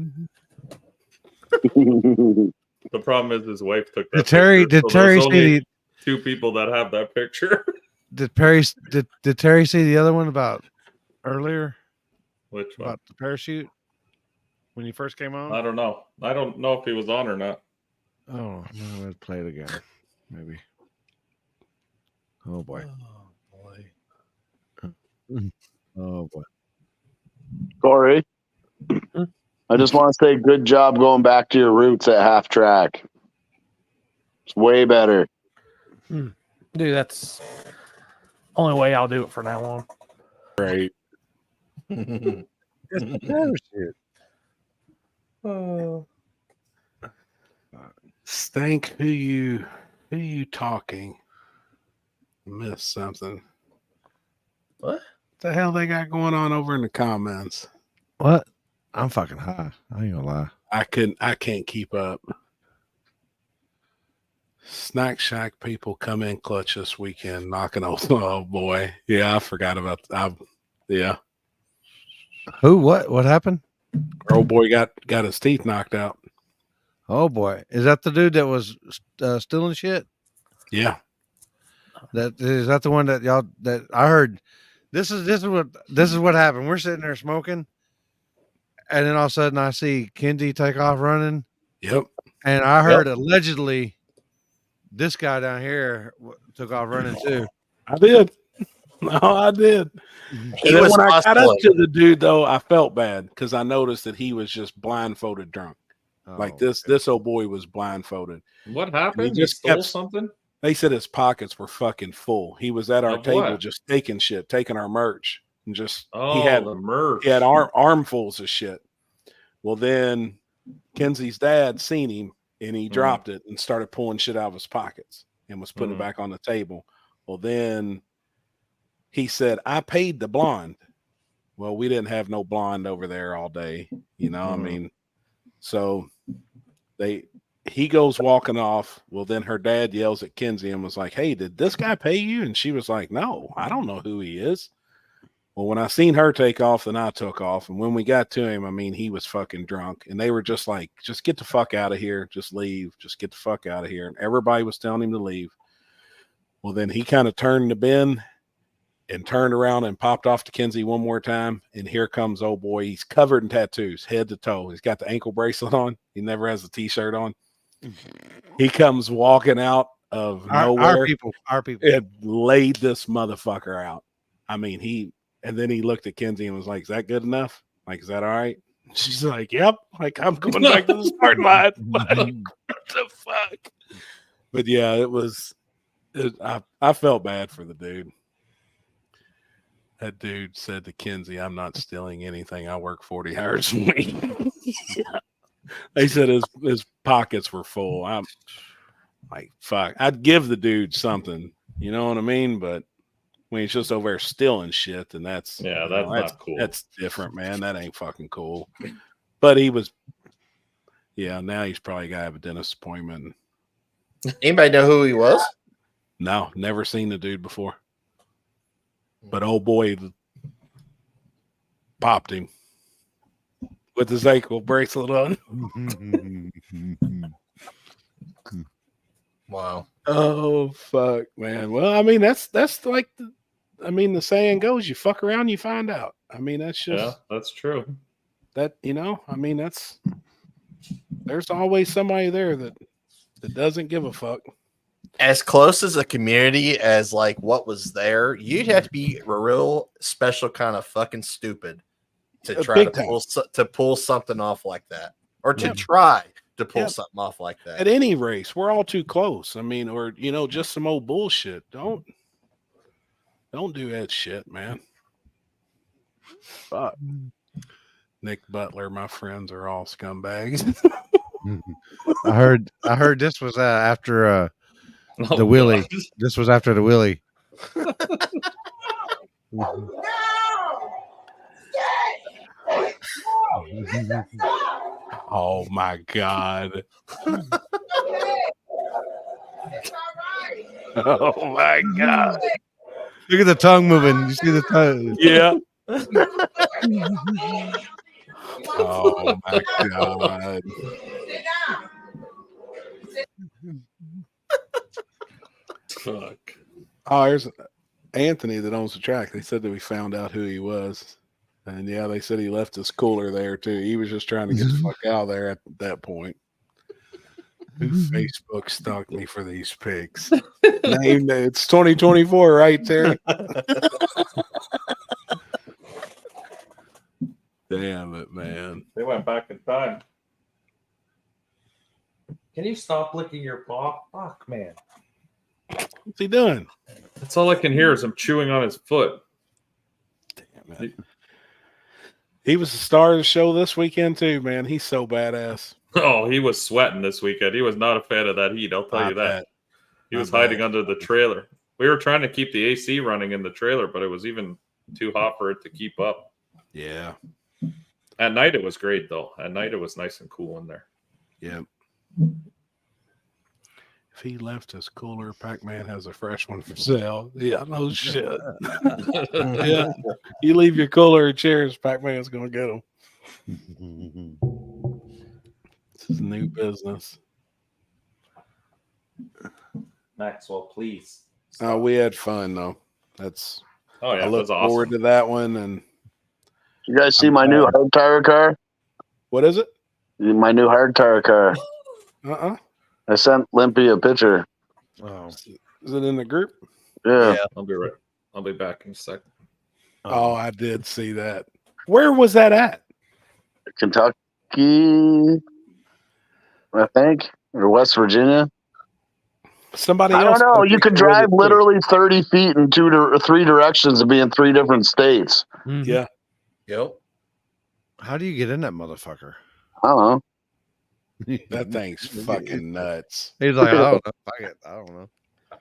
[SPEAKER 8] problem is his wife took that.
[SPEAKER 1] Did Terry?
[SPEAKER 8] Picture,
[SPEAKER 1] Did
[SPEAKER 8] so
[SPEAKER 1] Terry
[SPEAKER 8] there's only
[SPEAKER 1] see?
[SPEAKER 8] two people that have that picture?
[SPEAKER 1] Did Terry see the other one about earlier?
[SPEAKER 8] Which one?
[SPEAKER 1] About the parachute when you first came on?
[SPEAKER 8] I don't know. I don't know if he was on or not.
[SPEAKER 1] Oh, no, let's play it again. Maybe. Oh boy. Oh boy.
[SPEAKER 7] Corey, I just want to say good job going back to your roots at half track. It's way better.
[SPEAKER 2] Dude, that's only way I'll do it from now on.
[SPEAKER 3] Right.
[SPEAKER 1] It's the parachute.
[SPEAKER 3] Stank, who you talking? Missed something.
[SPEAKER 4] What
[SPEAKER 3] the hell they got going on over in the comments?
[SPEAKER 1] What? I'm fucking high. I ain't gonna lie.
[SPEAKER 3] I can't keep up. Snack Shack people come in clutch this weekend, knocking off. Oh boy, yeah, I forgot about. Yeah.
[SPEAKER 1] Who? What happened?
[SPEAKER 3] Our old boy got his teeth knocked out.
[SPEAKER 1] Oh boy, is that the dude that was stealing shit?
[SPEAKER 3] Yeah.
[SPEAKER 1] That is that the one that y'all that I heard. This is what happened. We're sitting there smoking, and then all of a sudden I see Kenzie take off running.
[SPEAKER 3] Yep.
[SPEAKER 1] And I heard allegedly this guy down here took off running too.
[SPEAKER 3] I did. No, I did. And then when I got up to the dude, though, I felt bad because I noticed that he was just blindfolded drunk. Like this old boy was blindfolded.
[SPEAKER 8] What happened?
[SPEAKER 3] He just
[SPEAKER 8] stole
[SPEAKER 3] kept
[SPEAKER 8] something?
[SPEAKER 3] They said his pockets were fucking full. He was at our
[SPEAKER 8] Of
[SPEAKER 3] table
[SPEAKER 8] what?
[SPEAKER 3] just taking shit, taking our merch, and just
[SPEAKER 8] Oh,
[SPEAKER 3] he had
[SPEAKER 8] the merch.
[SPEAKER 3] He had armfuls of shit. Well, then Kenzie's dad seen him and he dropped it and started pulling shit out of his pockets and was putting it back on the table. Well, then he said, "I paid the blonde." Well, we didn't have no blonde over there all day, you know. I mean, so he goes walking off. Well, then her dad yells at Kenzie and was like, "Hey, did this guy pay you?" And she was like, "No, I don't know who he is." Well, when I seen her take off, then I took off. And when we got to him, I mean, he was fucking drunk. And they were just like, "Just get the fuck out of here. Just leave. Just get the fuck out of here." And everybody was telling him to leave. Well, then he kind of turned to Ben and turned around and popped off to Kenzie one more time. And here comes old boy. He's covered in tattoos, head to toe. He's got the ankle bracelet on. He never has a t-shirt on. He comes walking out of nowhere.
[SPEAKER 1] Our people.
[SPEAKER 3] It laid this motherfucker out. I mean, and then he looked at Kenzie and was like, "Is that good enough? Like, is that all right?" She's like, "Yep." Like, I'm going back to the starting line. What the fuck? But yeah, I felt bad for the dude. That dude said to Kenzie, "I'm not stealing anything. I work 40 hours a week." Yeah. They said his pockets were full. I'm like, fuck. I'd give the dude something, you know what I mean? But when he's just over there stealing shit, then that's
[SPEAKER 8] not cool.
[SPEAKER 3] That's different, man. That ain't fucking cool. But he was, now he's probably got to have a dentist appointment.
[SPEAKER 4] Anybody know who he was?
[SPEAKER 3] No, never seen the dude before. But old boy popped him with his ankle bracelet on.
[SPEAKER 4] Wow.
[SPEAKER 3] Oh fuck, man. Well, I mean, that's like the saying goes, you fuck around, you find out. I mean, that's just
[SPEAKER 8] that's true.
[SPEAKER 3] That, I mean, there's always somebody there that doesn't give a fuck.
[SPEAKER 4] As close as a community as like what was there, you'd have to be a real special kind of fucking stupid to try to pull something off like that, or to try to pull something off like that.
[SPEAKER 3] At any race, we're all too close. I mean, or just some old bullshit. Don't do that shit, man. But Nick Butler, my friends are all scumbags.
[SPEAKER 1] I heard this was after the Willie.
[SPEAKER 8] God.
[SPEAKER 1] This was after the Willie.
[SPEAKER 3] Oh my God. Oh my God.
[SPEAKER 1] Look at the tongue moving. You see the tongue?
[SPEAKER 3] Yeah. Oh my God.
[SPEAKER 8] Fuck.
[SPEAKER 3] Oh, there's Anthony that owns the track. They said that we found out who he was. And yeah, they said he left his cooler there too. He was just trying to get the fuck out of there at that point. Who Facebook stalked me for these pics? Named it's 2024, right, Terry? Damn it, man.
[SPEAKER 8] They went back in time.
[SPEAKER 2] Can you stop licking your paw? Fuck, man.
[SPEAKER 3] What's he doing?
[SPEAKER 8] That's all I can hear is him chewing on his foot.
[SPEAKER 3] Damn it. He was the star of the show this weekend too, man. He's so badass.
[SPEAKER 8] Oh, he was sweating this weekend. He was not a fan of that heat. I'll tell you that. He was hiding under the trailer. We were trying to keep the AC running in the trailer, but it was even too hot for it to keep up.
[SPEAKER 3] Yeah.
[SPEAKER 8] At night, it was great, though. At night, it was nice and cool in there.
[SPEAKER 3] Yeah. If he left his cooler, Pac-Man has a fresh one for sale. Yeah, no shit. Yeah. You leave your cooler and chairs, Pac-Man's going to get them. This is new business.
[SPEAKER 2] Maxwell, please.
[SPEAKER 3] Oh, we had fun, though. That's.
[SPEAKER 8] Oh, yeah,
[SPEAKER 3] I look
[SPEAKER 8] that's awesome.
[SPEAKER 3] forward to that one. And
[SPEAKER 7] you guys see my new hard tire car?
[SPEAKER 3] What is it?
[SPEAKER 7] My new hard tire car. I sent Limpy a picture.
[SPEAKER 1] Oh,
[SPEAKER 3] is it in the group?
[SPEAKER 7] Yeah.
[SPEAKER 8] I'll be right. I'll be back in a second.
[SPEAKER 3] Oh, I did see that. Where was that at?
[SPEAKER 7] Kentucky, I think, or West Virginia.
[SPEAKER 3] Somebody
[SPEAKER 7] I
[SPEAKER 3] else.
[SPEAKER 7] don't know. You could drive literally 30 feet in three directions and be in 3 different states.
[SPEAKER 1] Mm-hmm.
[SPEAKER 3] Yeah.
[SPEAKER 4] Yep.
[SPEAKER 1] How do you get in that motherfucker?
[SPEAKER 7] I don't know.
[SPEAKER 3] That thing's fucking nuts.
[SPEAKER 1] He's like, I don't know. I don't know.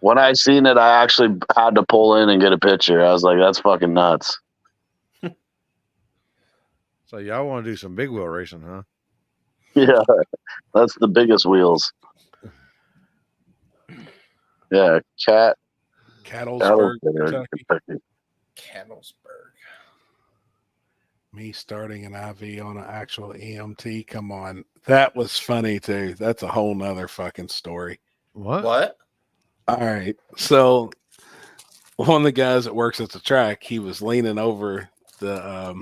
[SPEAKER 7] When I seen it, I actually had to pull in and get a picture. I was like, that's fucking nuts.
[SPEAKER 1] So y'all want to do some big wheel racing, huh?
[SPEAKER 7] Yeah, that's the biggest wheels. Yeah,
[SPEAKER 3] Cattlesburg,
[SPEAKER 7] Kentucky.
[SPEAKER 4] Cattlesburg.
[SPEAKER 3] Me starting an IV on an actual EMT. Come on. That was funny too. That's a whole nother fucking story.
[SPEAKER 4] What?
[SPEAKER 3] All right. So one of the guys that works at the track, he was leaning over the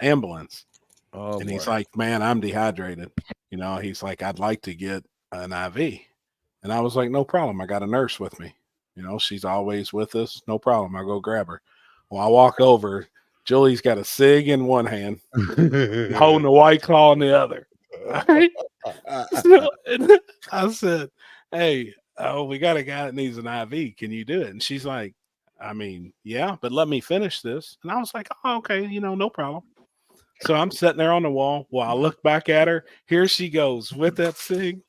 [SPEAKER 3] ambulance.
[SPEAKER 1] Oh,
[SPEAKER 3] and he's like, man, I'm dehydrated. You know, he's like, I'd like to get an IV. And I was like, no problem. I got a nurse with me. You know, she's always with us. No problem. I'll go grab her. Well, I walk over. Julie's got a cig in one hand, holding a White Claw in the other. All right. So, and I said, hey, we got a guy that needs an IV. Can you do it? And she's like, I mean, yeah, but let me finish this. And I was like, oh, okay, no problem. So I'm sitting there on the wall. Well, I look back at her. Here she goes with that cig.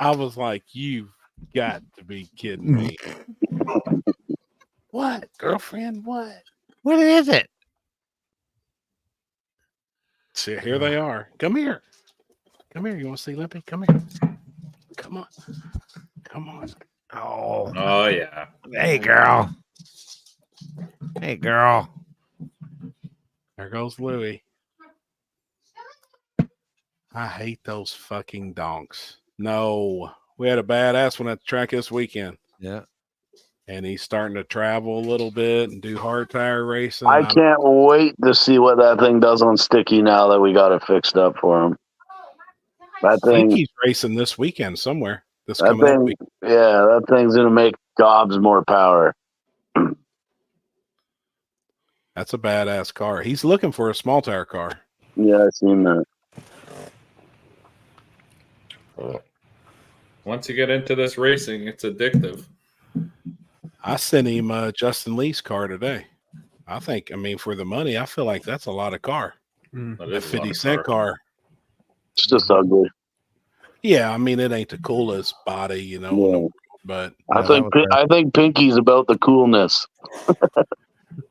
[SPEAKER 3] I was like, you've got to be kidding me. What, girlfriend? What?
[SPEAKER 1] What is it?
[SPEAKER 3] See, here they are. Come here. Come here. You want to see Limpy? Come here. Come on. Come on.
[SPEAKER 8] Oh, yeah.
[SPEAKER 1] Hey, girl. Hey, girl.
[SPEAKER 3] There goes Louie. I hate those fucking donks. No. We had a badass one at the track this weekend.
[SPEAKER 1] Yeah.
[SPEAKER 7] And
[SPEAKER 3] he's starting to travel a little bit and do hard tire racing.
[SPEAKER 7] I can't wait to see what that thing does on Sticky now that we got it fixed up for him. That
[SPEAKER 3] I think
[SPEAKER 7] thing,
[SPEAKER 3] he's racing this weekend somewhere. This
[SPEAKER 7] that
[SPEAKER 3] coming up
[SPEAKER 7] thing,
[SPEAKER 3] week.
[SPEAKER 7] yeah, that thing's gonna make gobs more power.
[SPEAKER 3] That's a badass car. He's looking for a small tire car.
[SPEAKER 7] Yeah, I seen that.
[SPEAKER 8] Once you get into this racing, it's addictive.
[SPEAKER 3] I sent him Justin Lee's car today. I mean, for the money, I feel like that's a lot of car.
[SPEAKER 8] That
[SPEAKER 3] A
[SPEAKER 8] is a lot
[SPEAKER 3] 50
[SPEAKER 8] of
[SPEAKER 3] cent car.
[SPEAKER 7] It's just ugly.
[SPEAKER 3] Yeah, I mean, it ain't the coolest body, you know, in the world, but
[SPEAKER 7] I think Pinky's about the coolness.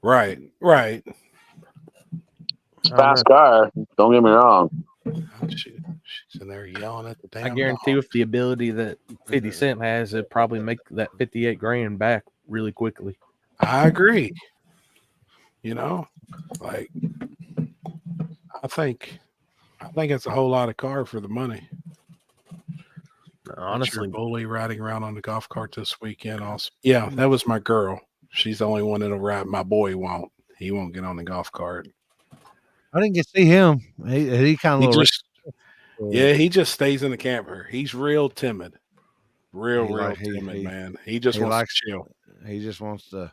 [SPEAKER 3] right.
[SPEAKER 7] It's a fast car. Don't get me wrong.
[SPEAKER 3] Oh, she's in there yelling at the damn
[SPEAKER 2] I guarantee
[SPEAKER 3] dog.
[SPEAKER 2] with the ability that 50 Cent has, it'd probably make that 58 grand back really quickly.
[SPEAKER 3] I agree. You know, like I think it's a whole lot of car for the money.
[SPEAKER 2] Honestly,
[SPEAKER 3] Bully riding around on the golf cart this weekend. Also, yeah, that was my girl. She's the only one that'll ride. My boy won't. He won't get on the golf cart.
[SPEAKER 1] I didn't get to see him. He kind of
[SPEAKER 3] He just stays in the camper. He's real timid, real timid, man. He just wants to chill.
[SPEAKER 1] He just wants to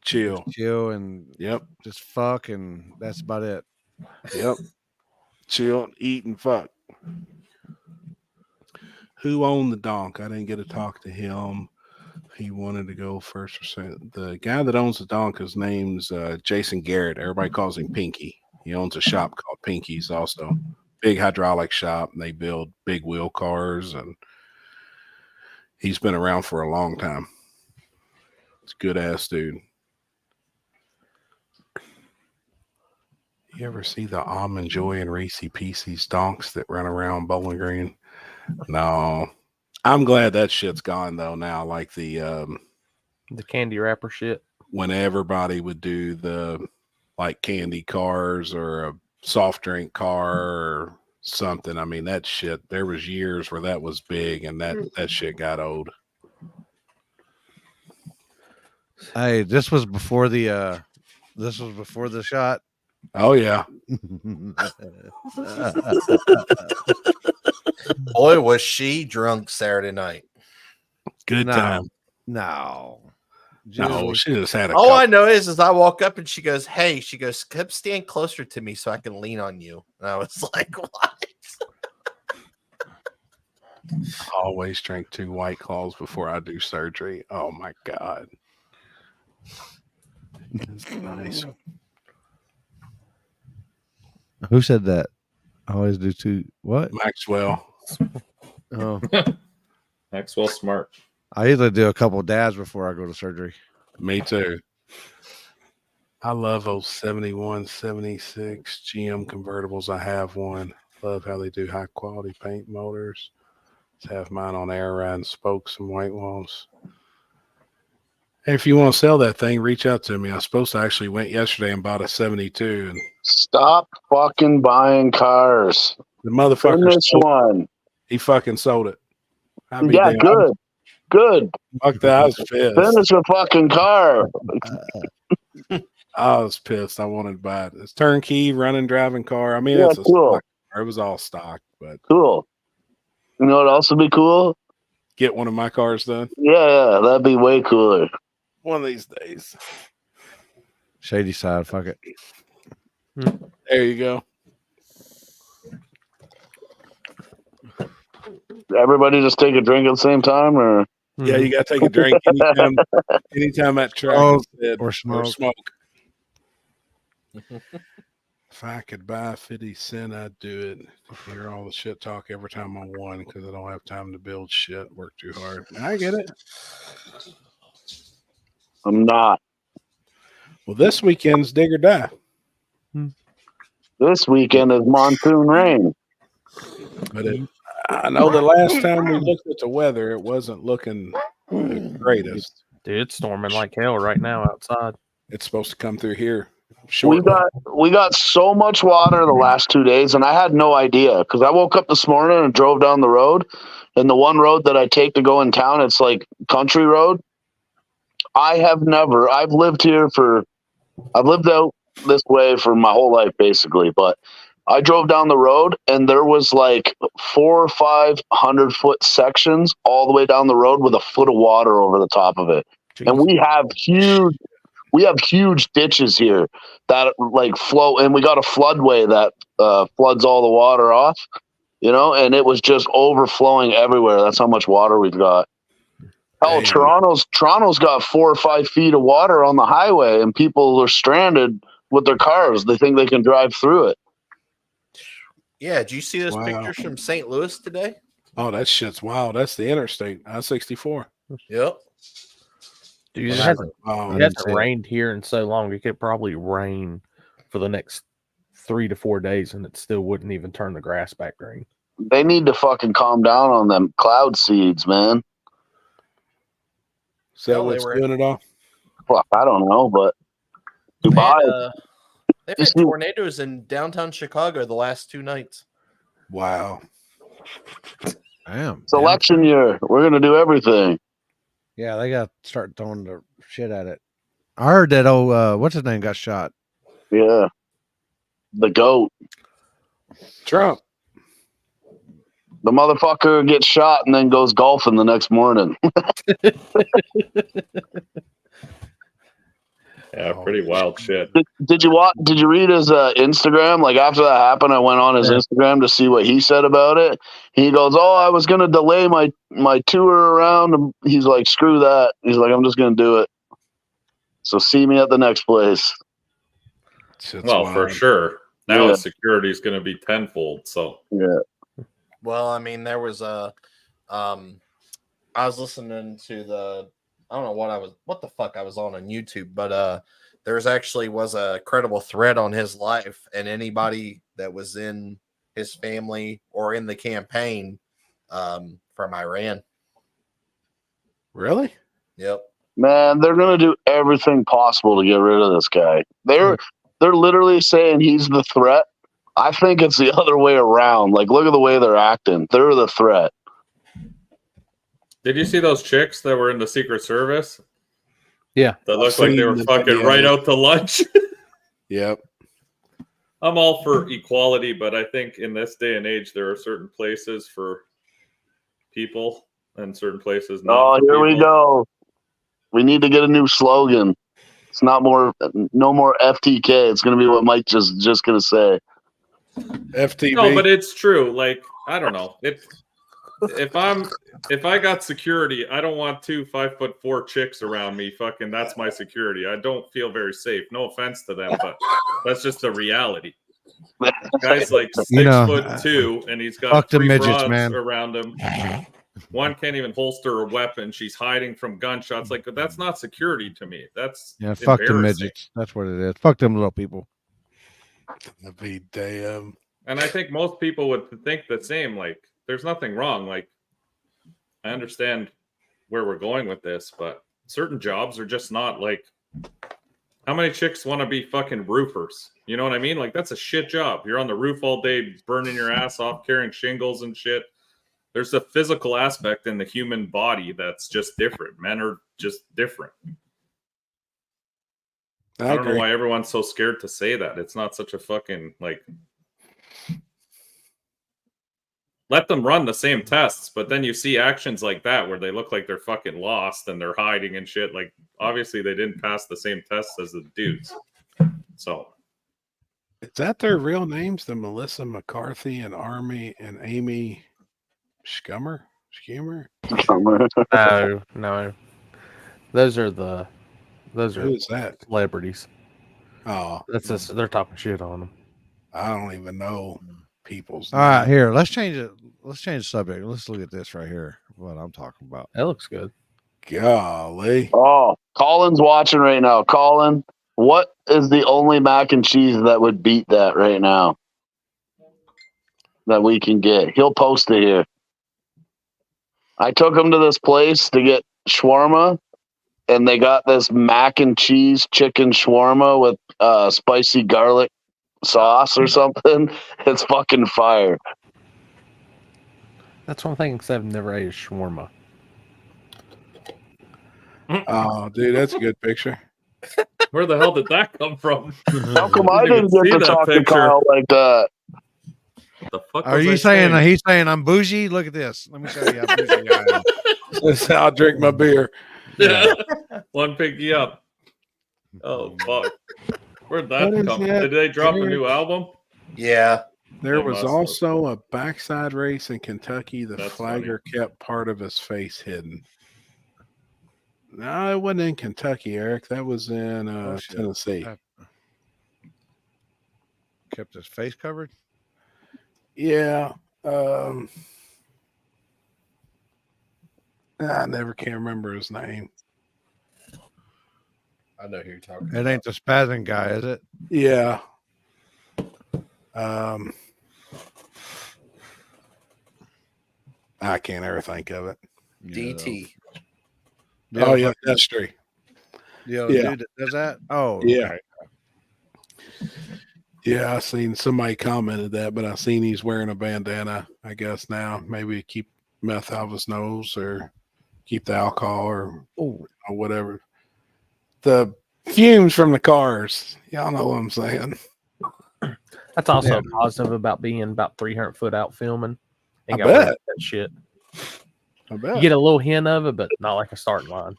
[SPEAKER 3] chill
[SPEAKER 1] and just fuck, and that's about it.
[SPEAKER 3] Yep, chill, eat, and fuck. Who owned the donk? I didn't get to talk to him. He wanted to go first or second. The guy that owns the donk, his name's Jason Garrett. Everybody calls him Pinky. He owns a shop called Pinky's also. Big hydraulic shop, and they build big wheel cars, and he's been around for a long time. It's a good ass dude. You ever see the Almond Joy and Racy Pieces donks that run around Bowling Green? No. I'm glad that shit's gone though now. Like the
[SPEAKER 2] candy wrapper shit.
[SPEAKER 3] When everybody would do the like candy cars or a soft drink car or something. I mean, that shit, there was years where that was big and that shit got old.
[SPEAKER 1] Hey, this was before the shot.
[SPEAKER 3] Oh yeah.
[SPEAKER 4] Boy, was she drunk Saturday night.
[SPEAKER 3] Good time.
[SPEAKER 1] No,
[SPEAKER 3] she just had a
[SPEAKER 4] all I know is I walk up and she goes, "Hey," she goes, "Come stand closer to me so I can lean on you." And I was like, "What?"
[SPEAKER 3] I always drink 2 White Claws before I do surgery. Oh my God. It's nice.
[SPEAKER 1] Who said that? I always do 2. What?
[SPEAKER 3] Maxwell.
[SPEAKER 1] Oh,
[SPEAKER 8] Maxwell Smart.
[SPEAKER 1] I usually do a couple dabs before I go to surgery.
[SPEAKER 3] Me too. I love those 71, 76 GM convertibles. I have one. Love how they do high quality paint motors. Have mine on air riding spokes and white walls. Hey, if you want to sell that thing, reach out to me. I was supposed to actually went yesterday and bought a 72. And
[SPEAKER 7] stop fucking buying cars.
[SPEAKER 3] The motherfucker.
[SPEAKER 7] This one.
[SPEAKER 3] He fucking sold it.
[SPEAKER 7] Yeah, good.
[SPEAKER 3] Fuck that. I was pissed.
[SPEAKER 7] Finish the fucking car.
[SPEAKER 3] I was pissed. I wanted to buy it. It's turnkey, running, driving car. I mean,
[SPEAKER 7] yeah,
[SPEAKER 3] it's a
[SPEAKER 7] cool.
[SPEAKER 3] stock car. It was all stock, but
[SPEAKER 7] cool. You know what else would be cool?
[SPEAKER 3] Get one of my cars done.
[SPEAKER 7] Yeah, that'd be way cooler.
[SPEAKER 3] One of these days.
[SPEAKER 1] Shady side, fuck it.
[SPEAKER 3] There you go.
[SPEAKER 7] Everybody just take a drink at the same time, or
[SPEAKER 3] yeah, you gotta take a drink anytime that track or smoke. If I could buy 50 cent, I'd do it. Hear all the shit talk every time I won because I don't have time to build shit, work too hard. I get it.
[SPEAKER 7] I'm not.
[SPEAKER 3] Well, this weekend's dig or die.
[SPEAKER 7] This weekend is monsoon rain.
[SPEAKER 3] But I know the last time we looked at the weather, it wasn't looking the greatest.
[SPEAKER 2] Dude, it's storming like hell right now outside.
[SPEAKER 3] It's supposed to come through here.
[SPEAKER 7] We got so much water the last 2 days, and I had no idea because I woke up this morning and drove down the road, and the one road that I take to go in town, it's like country road. I've lived out this way for my whole life basically, but I drove down the road and there was like 400 or 500 foot sections all the way down the road with a foot of water over the top of it. Jeez. And we have we have huge ditches here that like flow, and we got a floodway that floods all the water off, and it was just overflowing everywhere. That's how much water we've got. Oh, Toronto's got 4 or 5 feet of water on the highway, and people are stranded with their cars. They think they can drive through it.
[SPEAKER 4] Yeah, did you see those pictures from St. Louis today?
[SPEAKER 3] Oh, that shit's wild. That's the interstate, I-64.
[SPEAKER 4] Yep.
[SPEAKER 2] Dude, it hasn't rained here in so long. It could probably rain for the next 3 to 4 days, and it still wouldn't even turn the grass back green.
[SPEAKER 7] They need to fucking calm down on them cloud seeds, man.
[SPEAKER 3] Is that what's doing it all?
[SPEAKER 7] Well, I don't know, but Dubai.
[SPEAKER 4] They've had tornadoes in downtown Chicago the last 2 nights.
[SPEAKER 3] Wow.
[SPEAKER 1] Damn.
[SPEAKER 7] It's election year. We're going to do everything.
[SPEAKER 1] Yeah, they got to start throwing the shit at it. I heard that what's his name got shot.
[SPEAKER 7] Yeah. The GOAT.
[SPEAKER 3] Trump.
[SPEAKER 7] The motherfucker gets shot and then goes golfing the next morning.
[SPEAKER 8] Yeah, pretty wild shit.
[SPEAKER 7] Did you read his Instagram? Like after that happened, I went on his Instagram to see what he said about it. He goes, "Oh, I was gonna delay my tour around." And he's like, "Screw that." He's like, "I'm just gonna do it." So see me at the next place.
[SPEAKER 8] Well, for sure. Now security is going to be tenfold. So
[SPEAKER 7] yeah.
[SPEAKER 4] Well, I mean, there was I was listening to I don't know what the fuck I was on YouTube, but there's actually was a credible thread on his life, and anybody that was in his family or in the campaign from Iran.
[SPEAKER 3] Really?
[SPEAKER 4] Yep.
[SPEAKER 7] Man, they're gonna do everything possible to get rid of this guy. They're literally saying he's the threat. I think it's the other way around. Like, look at the way they're acting. They're the threat.
[SPEAKER 8] did you see those chicks that were in the Secret Service?
[SPEAKER 2] Yeah.
[SPEAKER 8] That looked like they were fucking right out to lunch.
[SPEAKER 3] Yep.
[SPEAKER 8] I'm all for equality, but I think in this day and age, there are certain places for people and certain places not.
[SPEAKER 7] Oh, here we go. We need to get a new slogan. It's no more FTK. It's going to be what Mike just going to say.
[SPEAKER 3] FTV.
[SPEAKER 8] No, but it's true. Like, I don't know. If I got security, I don't want 2 5'4" chicks around me. Fucking, that's my security. I don't feel very safe. No offense to them, but that's just the reality. Guy's like 6'2", and he's got 3
[SPEAKER 1] midgets,
[SPEAKER 8] rods around him. One can't even holster a weapon. She's hiding from gunshots. Like, that's not security to me. That's
[SPEAKER 1] fuck the midgets. That's what it is. Fuck them little people.
[SPEAKER 3] That'd be damn.
[SPEAKER 8] And I think most people would think the same. Like, there's nothing wrong. Like, I understand where we're going with this, but certain jobs are just not like. How many chicks want to be fucking roofers? You know what I mean? Like, that's a shit job. You're on the roof all day, burning your ass off, carrying shingles and shit. There's a physical aspect in the human body that's just different. Men are just different. I don't know why everyone's so scared to say that. It's not such a fucking, like, let them run the same tests, but then you see actions like that where they look like they're fucking lost and they're hiding and shit. Like, obviously they didn't pass the same tests as the dudes. So
[SPEAKER 3] is that their real names? The Melissa McCarthy and Army and Amy Schumer?
[SPEAKER 2] No. Those are
[SPEAKER 3] who's that?
[SPEAKER 2] Celebrities.
[SPEAKER 3] Oh,
[SPEAKER 2] that's just, they're talking shit on them.
[SPEAKER 3] I don't even know people's.
[SPEAKER 1] All right, here, let's change it. Let's change the subject. Let's look at this right here. What I'm talking about.
[SPEAKER 2] That looks good.
[SPEAKER 3] Golly.
[SPEAKER 7] Oh, Colin's watching right now. Colin, what is the only mac and cheese that would beat that right now that we can get? He'll post it here. I took him to this place to get shawarma, and they got this mac and cheese chicken shawarma with spicy garlic sauce or something. It's fucking fire.
[SPEAKER 2] That's one thing, except I've never ate a shawarma.
[SPEAKER 3] Oh, dude, that's a good picture.
[SPEAKER 8] Where the hell did that come from?
[SPEAKER 7] How come I didn't get to talk to Kyle like that?
[SPEAKER 8] The fuck
[SPEAKER 1] are you saying he's saying I'm bougie? Look at this. Let me show you how bougie I am.
[SPEAKER 3] That's how I drink my beer.
[SPEAKER 8] Yeah. One picky up. Oh fuck! Where'd
[SPEAKER 3] What
[SPEAKER 8] that
[SPEAKER 3] is
[SPEAKER 8] come?
[SPEAKER 3] that?
[SPEAKER 8] Did they drop a
[SPEAKER 3] Eric?
[SPEAKER 8] new album?
[SPEAKER 4] Yeah.
[SPEAKER 3] There
[SPEAKER 8] They
[SPEAKER 3] was
[SPEAKER 8] must have.
[SPEAKER 3] also a backside race in Kentucky. The
[SPEAKER 8] That's
[SPEAKER 3] flagger kept part of his face hidden. No, it wasn't in Kentucky, Eric. That was in
[SPEAKER 1] shit.
[SPEAKER 3] Tennessee.
[SPEAKER 1] Kept his face covered?
[SPEAKER 3] Yeah. I never can remember his name.
[SPEAKER 4] I know who you're talking
[SPEAKER 1] It ain't the spazzing guy, is it?
[SPEAKER 3] Yeah. I can't ever think of it.
[SPEAKER 4] DT.
[SPEAKER 3] Oh yeah, that's true.
[SPEAKER 1] Yeah,
[SPEAKER 3] Yeah.
[SPEAKER 1] dude that does that? Oh,
[SPEAKER 3] Yeah.
[SPEAKER 1] okay.
[SPEAKER 3] Yeah, I seen somebody commented that, but I seen he's wearing a bandana, I guess now. Maybe to keep meth out of his nose or keep the alcohol or whatever. The fumes from the cars. Y'all know what I'm saying.
[SPEAKER 2] That's also positive about being about 300 foot out filming.
[SPEAKER 3] I
[SPEAKER 2] Ain't gotta worry
[SPEAKER 3] bet.
[SPEAKER 2] about that shit.
[SPEAKER 3] I bet.
[SPEAKER 2] You get a little hint of it, but not like a starting line.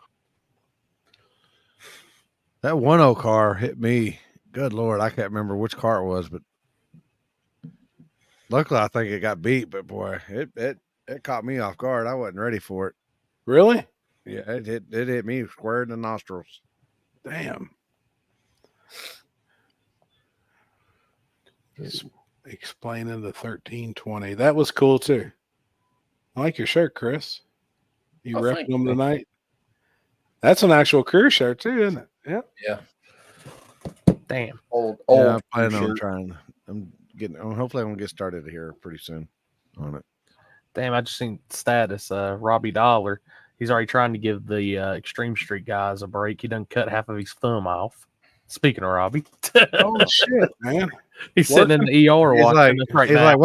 [SPEAKER 1] That 1.0 car hit me. Good Lord, I can't remember which car it was, but luckily I think it got beat. But boy, it caught me off guard. I wasn't ready for it.
[SPEAKER 3] Really?
[SPEAKER 1] Yeah, it hit me square in the nostrils.
[SPEAKER 3] Damn. Explaining the 1320. That was cool too. I like your shirt, Chris. You repping them tonight? That's an actual career shirt too, isn't it? Yeah.
[SPEAKER 4] Yeah.
[SPEAKER 2] Damn.
[SPEAKER 4] Old.
[SPEAKER 1] Yeah, I'm planning on trying. Hopefully I'm gonna get started here pretty soon on it.
[SPEAKER 2] Damn, I just seen status. Robbie Dollar. He's already trying to give the Extreme Street guys a break. He done cut half of his thumb off. Speaking of Robbie.
[SPEAKER 3] Oh shit, man.
[SPEAKER 2] He's sitting in the ER watching this right now.
[SPEAKER 1] He's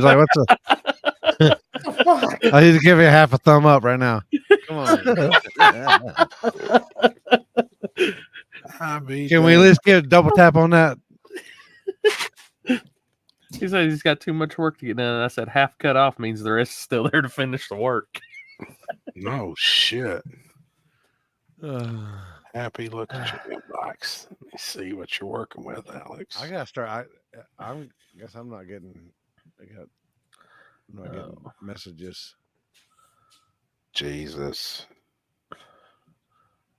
[SPEAKER 1] like, what's the I need to give you half a thumb up right now. Come on. Can we at least get a double tap on that?
[SPEAKER 2] He said he's got too much work to get done. And I said half cut off means the rest is still there to finish the work.
[SPEAKER 3] No shit. Happy look at your inbox. Let me see what you're working with, Alex.
[SPEAKER 1] I gotta start. I guess I'm not getting. I'm not getting messages.
[SPEAKER 3] Jesus.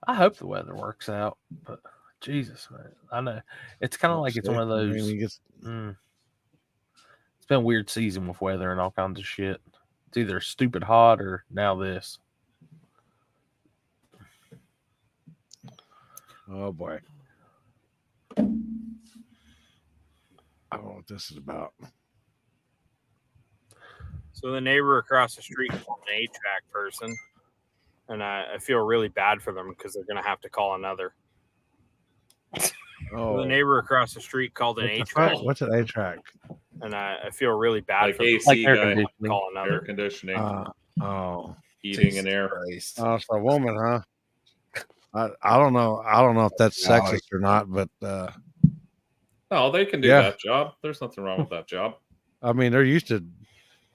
[SPEAKER 2] I hope the weather works out, but Jesus, man, I know it's kind of like it's one of those. It's been a weird season with weather and all kinds of shit. It's either stupid hot or now this.
[SPEAKER 1] Oh boy. I don't know what this is about.
[SPEAKER 12] So the neighbor across the street called an 8-track person, and I feel really bad for them because they're going to have to call another. So the neighbor across the street called an 8-track.
[SPEAKER 1] What's an 8-track?
[SPEAKER 12] And I feel really bad
[SPEAKER 8] Like
[SPEAKER 12] for them.
[SPEAKER 8] AC guy,
[SPEAKER 12] Call another.
[SPEAKER 8] air conditioning,
[SPEAKER 1] Jesus
[SPEAKER 8] heating and air.
[SPEAKER 1] Christ. Oh, it's a woman, huh? I don't know. I don't know if that's sexist or not, but
[SPEAKER 8] Oh, they can do that job. There's nothing wrong with that job.
[SPEAKER 1] I mean, they're used to.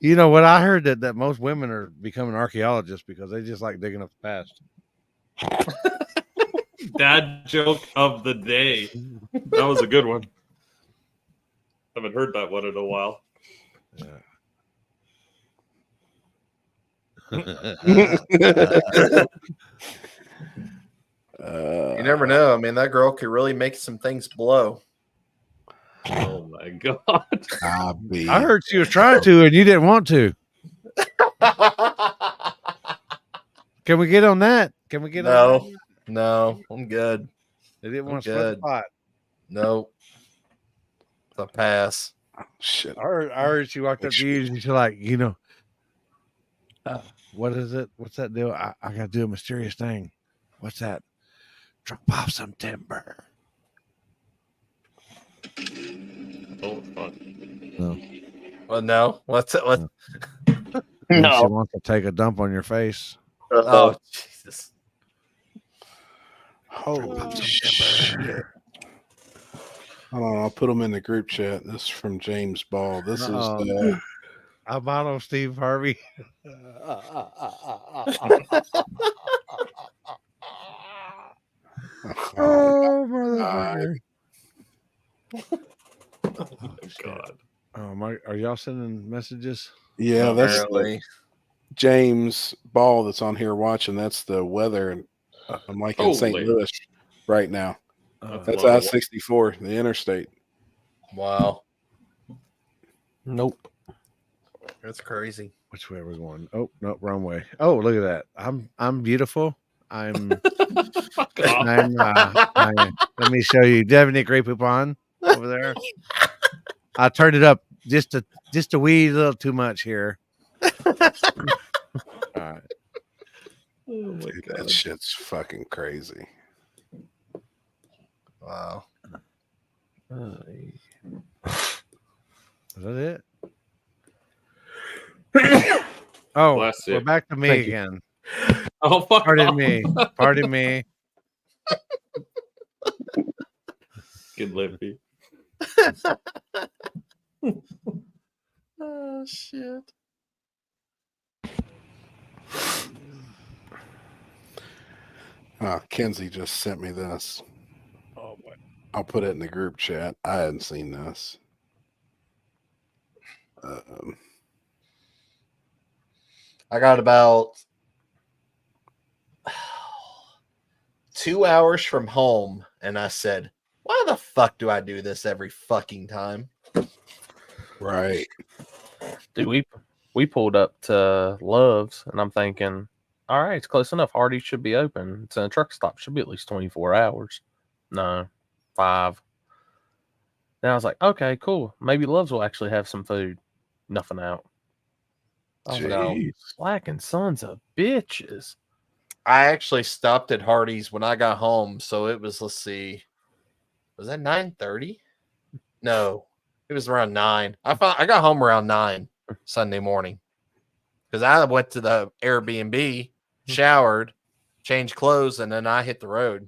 [SPEAKER 1] You know what? I heard that most women are becoming archaeologists because they just like digging up the past.
[SPEAKER 8] Dad joke of the day. That was a good one. Haven't heard that one in a while.
[SPEAKER 4] You never know. I mean, that girl could really make some things blow.
[SPEAKER 8] Oh my god!
[SPEAKER 1] I heard she was trying to, and you didn't want to. Can we get on that? Can we get on that?
[SPEAKER 4] No, I'm good.
[SPEAKER 1] They didn't want to split the pot.
[SPEAKER 4] No, it's a pass.
[SPEAKER 3] Oh, shit.
[SPEAKER 1] I heard she walked up to you and she's like, what is it? What's that deal? I got to do a mysterious thing. What's that? Drop off some timber.
[SPEAKER 8] Oh fuck!
[SPEAKER 1] No.
[SPEAKER 4] Well, no. What's it? What?
[SPEAKER 1] She wants to take a dump on your face.
[SPEAKER 4] Oh Jesus!
[SPEAKER 3] Holy shit! Hold on, I'll put them in the group chat. This is from James Ball. This is
[SPEAKER 1] Albano Steve Harvey. Oh, motherfucker.
[SPEAKER 8] Oh my God.
[SPEAKER 1] Oh, my. Are y'all sending messages?
[SPEAKER 3] Yeah, that's
[SPEAKER 4] Apparently.
[SPEAKER 3] James Ball that's on here watching. That's the weather. I'm like in St.
[SPEAKER 8] Holy.
[SPEAKER 3] Louis right now. That's
[SPEAKER 8] Wow.
[SPEAKER 3] I-64, the interstate.
[SPEAKER 4] Wow.
[SPEAKER 2] Nope.
[SPEAKER 4] That's crazy.
[SPEAKER 1] Which way are we going? Oh, no, wrong way. Oh, look at that. I'm beautiful. I'm
[SPEAKER 8] Fuck off.
[SPEAKER 1] let me show you. Do you have any Grey Poupon over there? I turned it up just a wee little too much here. All right.
[SPEAKER 8] Oh my
[SPEAKER 3] Dude,
[SPEAKER 8] God.
[SPEAKER 3] that shit's fucking crazy.
[SPEAKER 4] Wow.
[SPEAKER 1] Is that it? Oh,
[SPEAKER 8] Bless
[SPEAKER 1] we're
[SPEAKER 8] you.
[SPEAKER 1] back to me
[SPEAKER 2] Thank you.
[SPEAKER 1] again.
[SPEAKER 8] Oh, fuck
[SPEAKER 1] Pardon
[SPEAKER 8] off.
[SPEAKER 1] me. Pardon me.
[SPEAKER 8] Good lippy.
[SPEAKER 4] Oh shit.
[SPEAKER 3] Kenzie just sent me this.
[SPEAKER 1] Oh boy.
[SPEAKER 3] I'll put it in the group chat. I hadn't seen this.
[SPEAKER 4] I got about 2 hours from home, and I said, "Why the fuck do I do this every fucking time?"
[SPEAKER 3] Right.
[SPEAKER 2] Dude, we pulled up to Love's, and I'm thinking, all right, it's close enough. Hardee's should be open. It's in a truck stop. Should be at least 24 hours. No, 5. Then I was like, okay, cool. Maybe Love's will actually have some food. Nothing out. I was like,
[SPEAKER 3] Jeez.
[SPEAKER 2] slacking sons of bitches.
[SPEAKER 4] I actually stopped at Hardee's when I got home, so it was, let's see, was that 9:30? No, it was around 9. I got home around 9 Sunday morning because I went to the Airbnb, showered, changed clothes, and then I hit the road.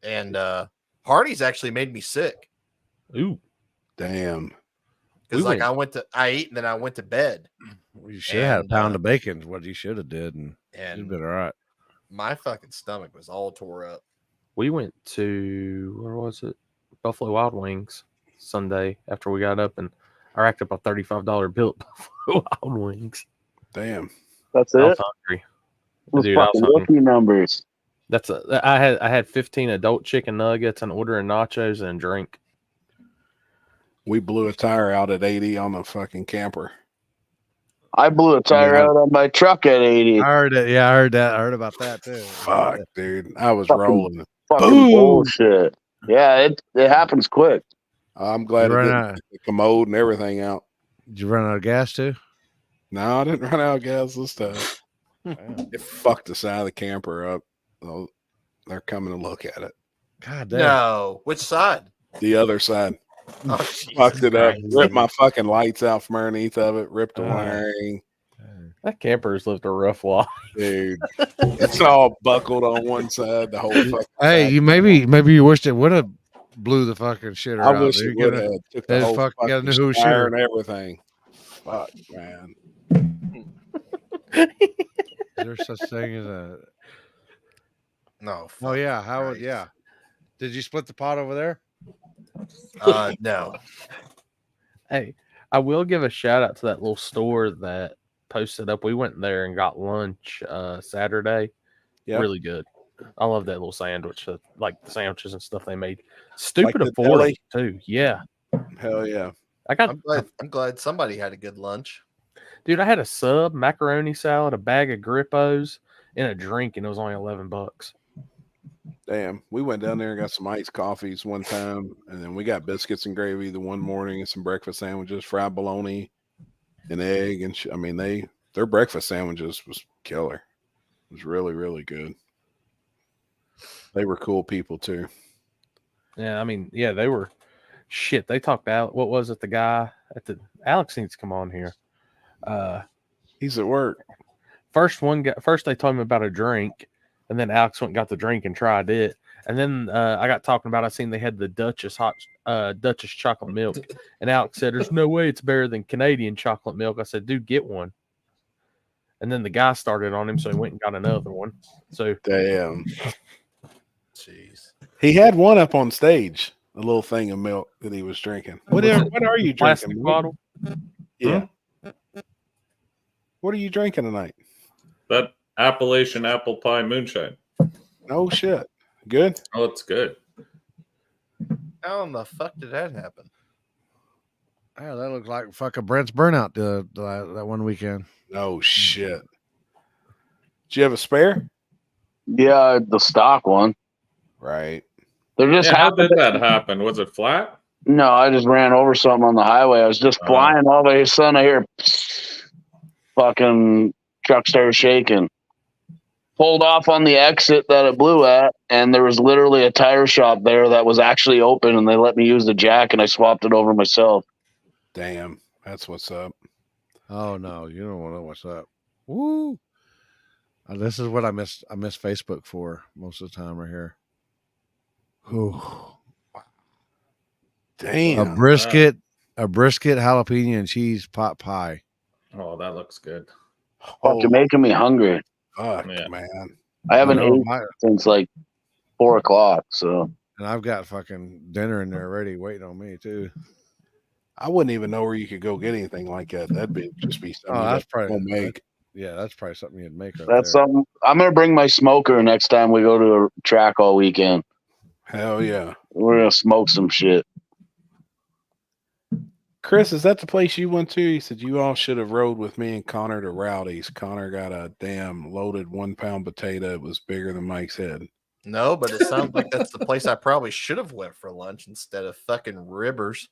[SPEAKER 4] And Hardee's actually made me sick.
[SPEAKER 2] Ooh,
[SPEAKER 3] damn.
[SPEAKER 4] Because I ate and then I went to bed.
[SPEAKER 1] Well, you should have had a pound of bacon. What you should have did, and you'd been all right.
[SPEAKER 4] My fucking stomach was all tore up.
[SPEAKER 2] We went to, where was it? Buffalo Wild Wings Sunday after we got up, and I racked up a $35 bill at Buffalo Wild Wings.
[SPEAKER 3] Damn.
[SPEAKER 7] That's
[SPEAKER 2] I
[SPEAKER 7] it.
[SPEAKER 2] was hungry.
[SPEAKER 7] Those
[SPEAKER 2] Dude, I was
[SPEAKER 7] fucking
[SPEAKER 2] hungry.
[SPEAKER 7] rookie numbers.
[SPEAKER 2] I had 15 adult chicken nuggets, an order of nachos, and a drink.
[SPEAKER 3] We blew a tire out at 80 on the fucking camper.
[SPEAKER 7] I blew a tire out on my truck at 80.
[SPEAKER 1] I heard it. Yeah, I heard that. I heard about that too.
[SPEAKER 3] Fuck, dude. I was
[SPEAKER 7] Fucking-
[SPEAKER 3] rolling.
[SPEAKER 7] Fucking
[SPEAKER 3] Boom!
[SPEAKER 7] bullshit. Yeah, it happens quick.
[SPEAKER 3] I'm glad
[SPEAKER 1] You
[SPEAKER 3] it
[SPEAKER 1] ran
[SPEAKER 3] didn't
[SPEAKER 1] out-
[SPEAKER 3] get the commode and everything out.
[SPEAKER 1] Did you run out of gas too?
[SPEAKER 3] No, I didn't run out of gas this time. It fucked the side of the camper up. Oh, they're coming to look at it.
[SPEAKER 1] God damn.
[SPEAKER 4] No, which side?
[SPEAKER 3] The other side.
[SPEAKER 4] Oh,
[SPEAKER 3] Fucked it up.
[SPEAKER 2] Christ.
[SPEAKER 3] Ripped my fucking lights out from underneath of it. Ripped the
[SPEAKER 1] Oh.
[SPEAKER 3] wiring.
[SPEAKER 2] That camper's lived a rough life.
[SPEAKER 3] Dude, it's all buckled on one side. The whole fucking
[SPEAKER 1] Hey,
[SPEAKER 3] side.
[SPEAKER 1] you maybe you wished it would have blew the fucking shitter
[SPEAKER 3] I
[SPEAKER 1] out.
[SPEAKER 3] wish
[SPEAKER 1] dude.
[SPEAKER 3] it would
[SPEAKER 1] Get
[SPEAKER 3] have
[SPEAKER 1] a-
[SPEAKER 3] took the
[SPEAKER 1] They
[SPEAKER 3] whole
[SPEAKER 1] fuck got a
[SPEAKER 3] fucking
[SPEAKER 1] new
[SPEAKER 3] tire
[SPEAKER 1] shitter.
[SPEAKER 3] and everything. Fuck, man.
[SPEAKER 1] Is there such thing as a?
[SPEAKER 4] No.
[SPEAKER 1] Oh yeah. How would
[SPEAKER 4] Christ.
[SPEAKER 1] yeah? Did you split the pot over there?
[SPEAKER 4] No.
[SPEAKER 2] Hey, I will give a shout out to that little store that posted up. We went there and got lunch Saturday.
[SPEAKER 3] Yep.
[SPEAKER 2] Really good. I love that little sandwich, like the sandwiches and stuff they made. Stupid
[SPEAKER 3] the
[SPEAKER 2] affordable
[SPEAKER 3] deli?
[SPEAKER 2] too. Yeah,
[SPEAKER 3] Hell yeah.
[SPEAKER 2] I got.
[SPEAKER 4] I'm glad somebody had a good lunch.
[SPEAKER 2] Dude, I had a sub, macaroni salad, a bag of Grippos, and a drink, and it was only $11.
[SPEAKER 3] Damn. We went down there and got some iced coffees one time, and then we got biscuits and gravy the one morning and some breakfast sandwiches, fried bologna, and egg, and I mean their breakfast sandwiches was killer. It was really, really good. They were cool people too.
[SPEAKER 2] Yeah, I mean, yeah, they were shit. They talked out. What was it? The guy at the Alex needs to come on here.
[SPEAKER 3] He's at work.
[SPEAKER 2] First they told him about a drink, and then Alex went and got the drink and tried it. And then I got talking about I seen they had the Duchess Duchess chocolate milk, and Alex said, "There's no way it's better than Canadian chocolate milk." I said, "Dude, get one." And then the guy started on him, so he went and got another one. So
[SPEAKER 3] Damn.
[SPEAKER 4] Jeez.
[SPEAKER 3] He had one up on stage, a little thing of milk that he was drinking. What are you
[SPEAKER 2] Plastic
[SPEAKER 3] drinking?
[SPEAKER 2] bottle?
[SPEAKER 3] Yeah. What are you drinking tonight?
[SPEAKER 8] That Appalachian apple pie moonshine.
[SPEAKER 3] Oh shit. Good?
[SPEAKER 8] Oh, it's good.
[SPEAKER 4] How in the fuck did that happen?
[SPEAKER 1] Yeah, that looks like fucking Brent's burnout that one weekend.
[SPEAKER 3] Oh shit. Do you have a spare?
[SPEAKER 7] Yeah, the stock one.
[SPEAKER 3] Right.
[SPEAKER 7] They're just
[SPEAKER 8] How did that happen? Was it flat?
[SPEAKER 7] No, I just ran over something on the highway. I was just flying all the way. Sudden, I hear fucking truck started shaking. Pulled off on the exit that it blew at, and there was literally a tire shop there that was actually open, and they let me use the jack, and I swapped it over myself.
[SPEAKER 3] Damn, that's what's up.
[SPEAKER 1] Oh no, you don't want to know what's up. Woo! This is what I miss. I miss Facebook for most of the time right here. Whew.
[SPEAKER 3] Damn.
[SPEAKER 1] A brisket jalapeno and cheese pot pie.
[SPEAKER 8] Oh, that looks good.
[SPEAKER 7] Fucking making me hungry.
[SPEAKER 3] Fuck, man.
[SPEAKER 7] I haven't ate since like 4 o'clock. So,
[SPEAKER 1] and I've got fucking dinner in there already waiting on me too.
[SPEAKER 3] I wouldn't even know where you could go get anything like that. That'd be something
[SPEAKER 1] that's probably
[SPEAKER 3] make.
[SPEAKER 1] That's probably something you'd make.
[SPEAKER 7] That's something. I'm gonna bring my smoker next time we go to a track all weekend.
[SPEAKER 3] Hell yeah,
[SPEAKER 7] we're gonna smoke some shit.
[SPEAKER 3] Chris, is that the place you went to? He said you all should have rode with me and Connor to Rowdy's. Connor got a damn loaded 1 pound potato. It was bigger than Mike's head.
[SPEAKER 4] No, but it sounds like that's the place I probably should have went for lunch instead of fucking Ribbers.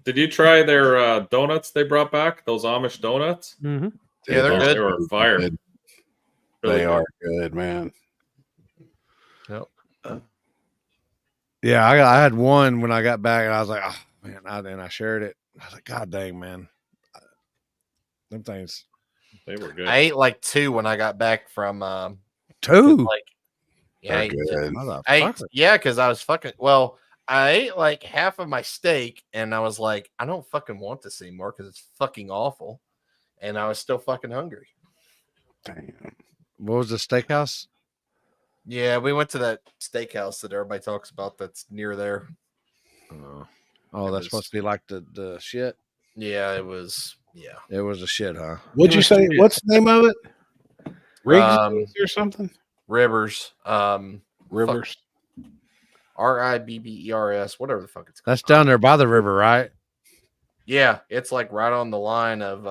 [SPEAKER 8] Did you try their donuts they brought back? Those Amish donuts?
[SPEAKER 2] Mm-hmm.
[SPEAKER 4] Yeah, they're good.
[SPEAKER 8] They were fire.
[SPEAKER 3] Good.
[SPEAKER 8] Really
[SPEAKER 3] They are good, man.
[SPEAKER 4] Yep.
[SPEAKER 1] Yeah, I had one when I got back, and I was like, oh man, and I shared it. I was like, God dang, man, them things.
[SPEAKER 8] They were good.
[SPEAKER 4] I ate like 2 when I got back from
[SPEAKER 1] 2.
[SPEAKER 4] Like, yeah,
[SPEAKER 1] Good.
[SPEAKER 4] Yeah, because I was fucking. Well, I ate like half of my steak, and I was like, I don't fucking want this anymore because it's fucking awful, and I was still fucking hungry.
[SPEAKER 3] Damn.
[SPEAKER 1] What was the steakhouse?
[SPEAKER 4] Yeah, we went to that steakhouse that everybody talks about that's near there.
[SPEAKER 1] Oh, that's supposed to be like the shit.
[SPEAKER 4] Yeah, it was. Yeah,
[SPEAKER 1] it was a shit, huh?
[SPEAKER 3] What'd you say? What's the name of it? Riggs or something?
[SPEAKER 4] Rivers.
[SPEAKER 3] Rivers.
[SPEAKER 4] Ribbers, whatever the fuck it's called.
[SPEAKER 1] That's down there by the river, right?
[SPEAKER 4] Yeah, it's like right on the line of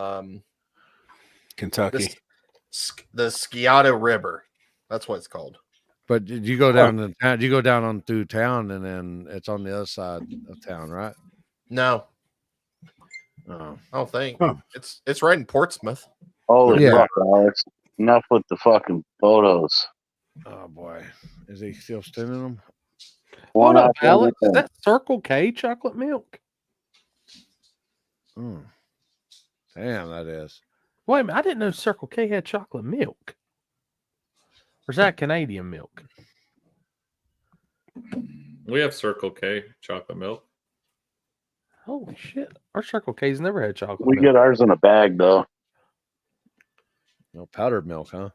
[SPEAKER 3] Kentucky.
[SPEAKER 4] The Sciato River. That's what it's called.
[SPEAKER 1] But did you go down to town? You go down on through town, and then it's on the other side of town, right?
[SPEAKER 4] No.
[SPEAKER 1] Oh.
[SPEAKER 4] I don't think. It's right in Portsmouth.
[SPEAKER 7] Oh
[SPEAKER 1] Yeah.
[SPEAKER 7] fuck, Alex. Enough with the fucking photos.
[SPEAKER 1] Oh boy, is he still sending them?
[SPEAKER 2] Hold up, Alex. Is that Circle K chocolate milk?
[SPEAKER 1] Damn, that is.
[SPEAKER 2] Wait a minute, I didn't know Circle K had chocolate milk. Or is that Canadian milk?
[SPEAKER 8] We have Circle K chocolate milk.
[SPEAKER 2] Holy shit. Our Circle K's never had chocolate
[SPEAKER 7] We
[SPEAKER 2] milk.
[SPEAKER 7] get ours in a bag though.
[SPEAKER 1] No powdered milk, huh?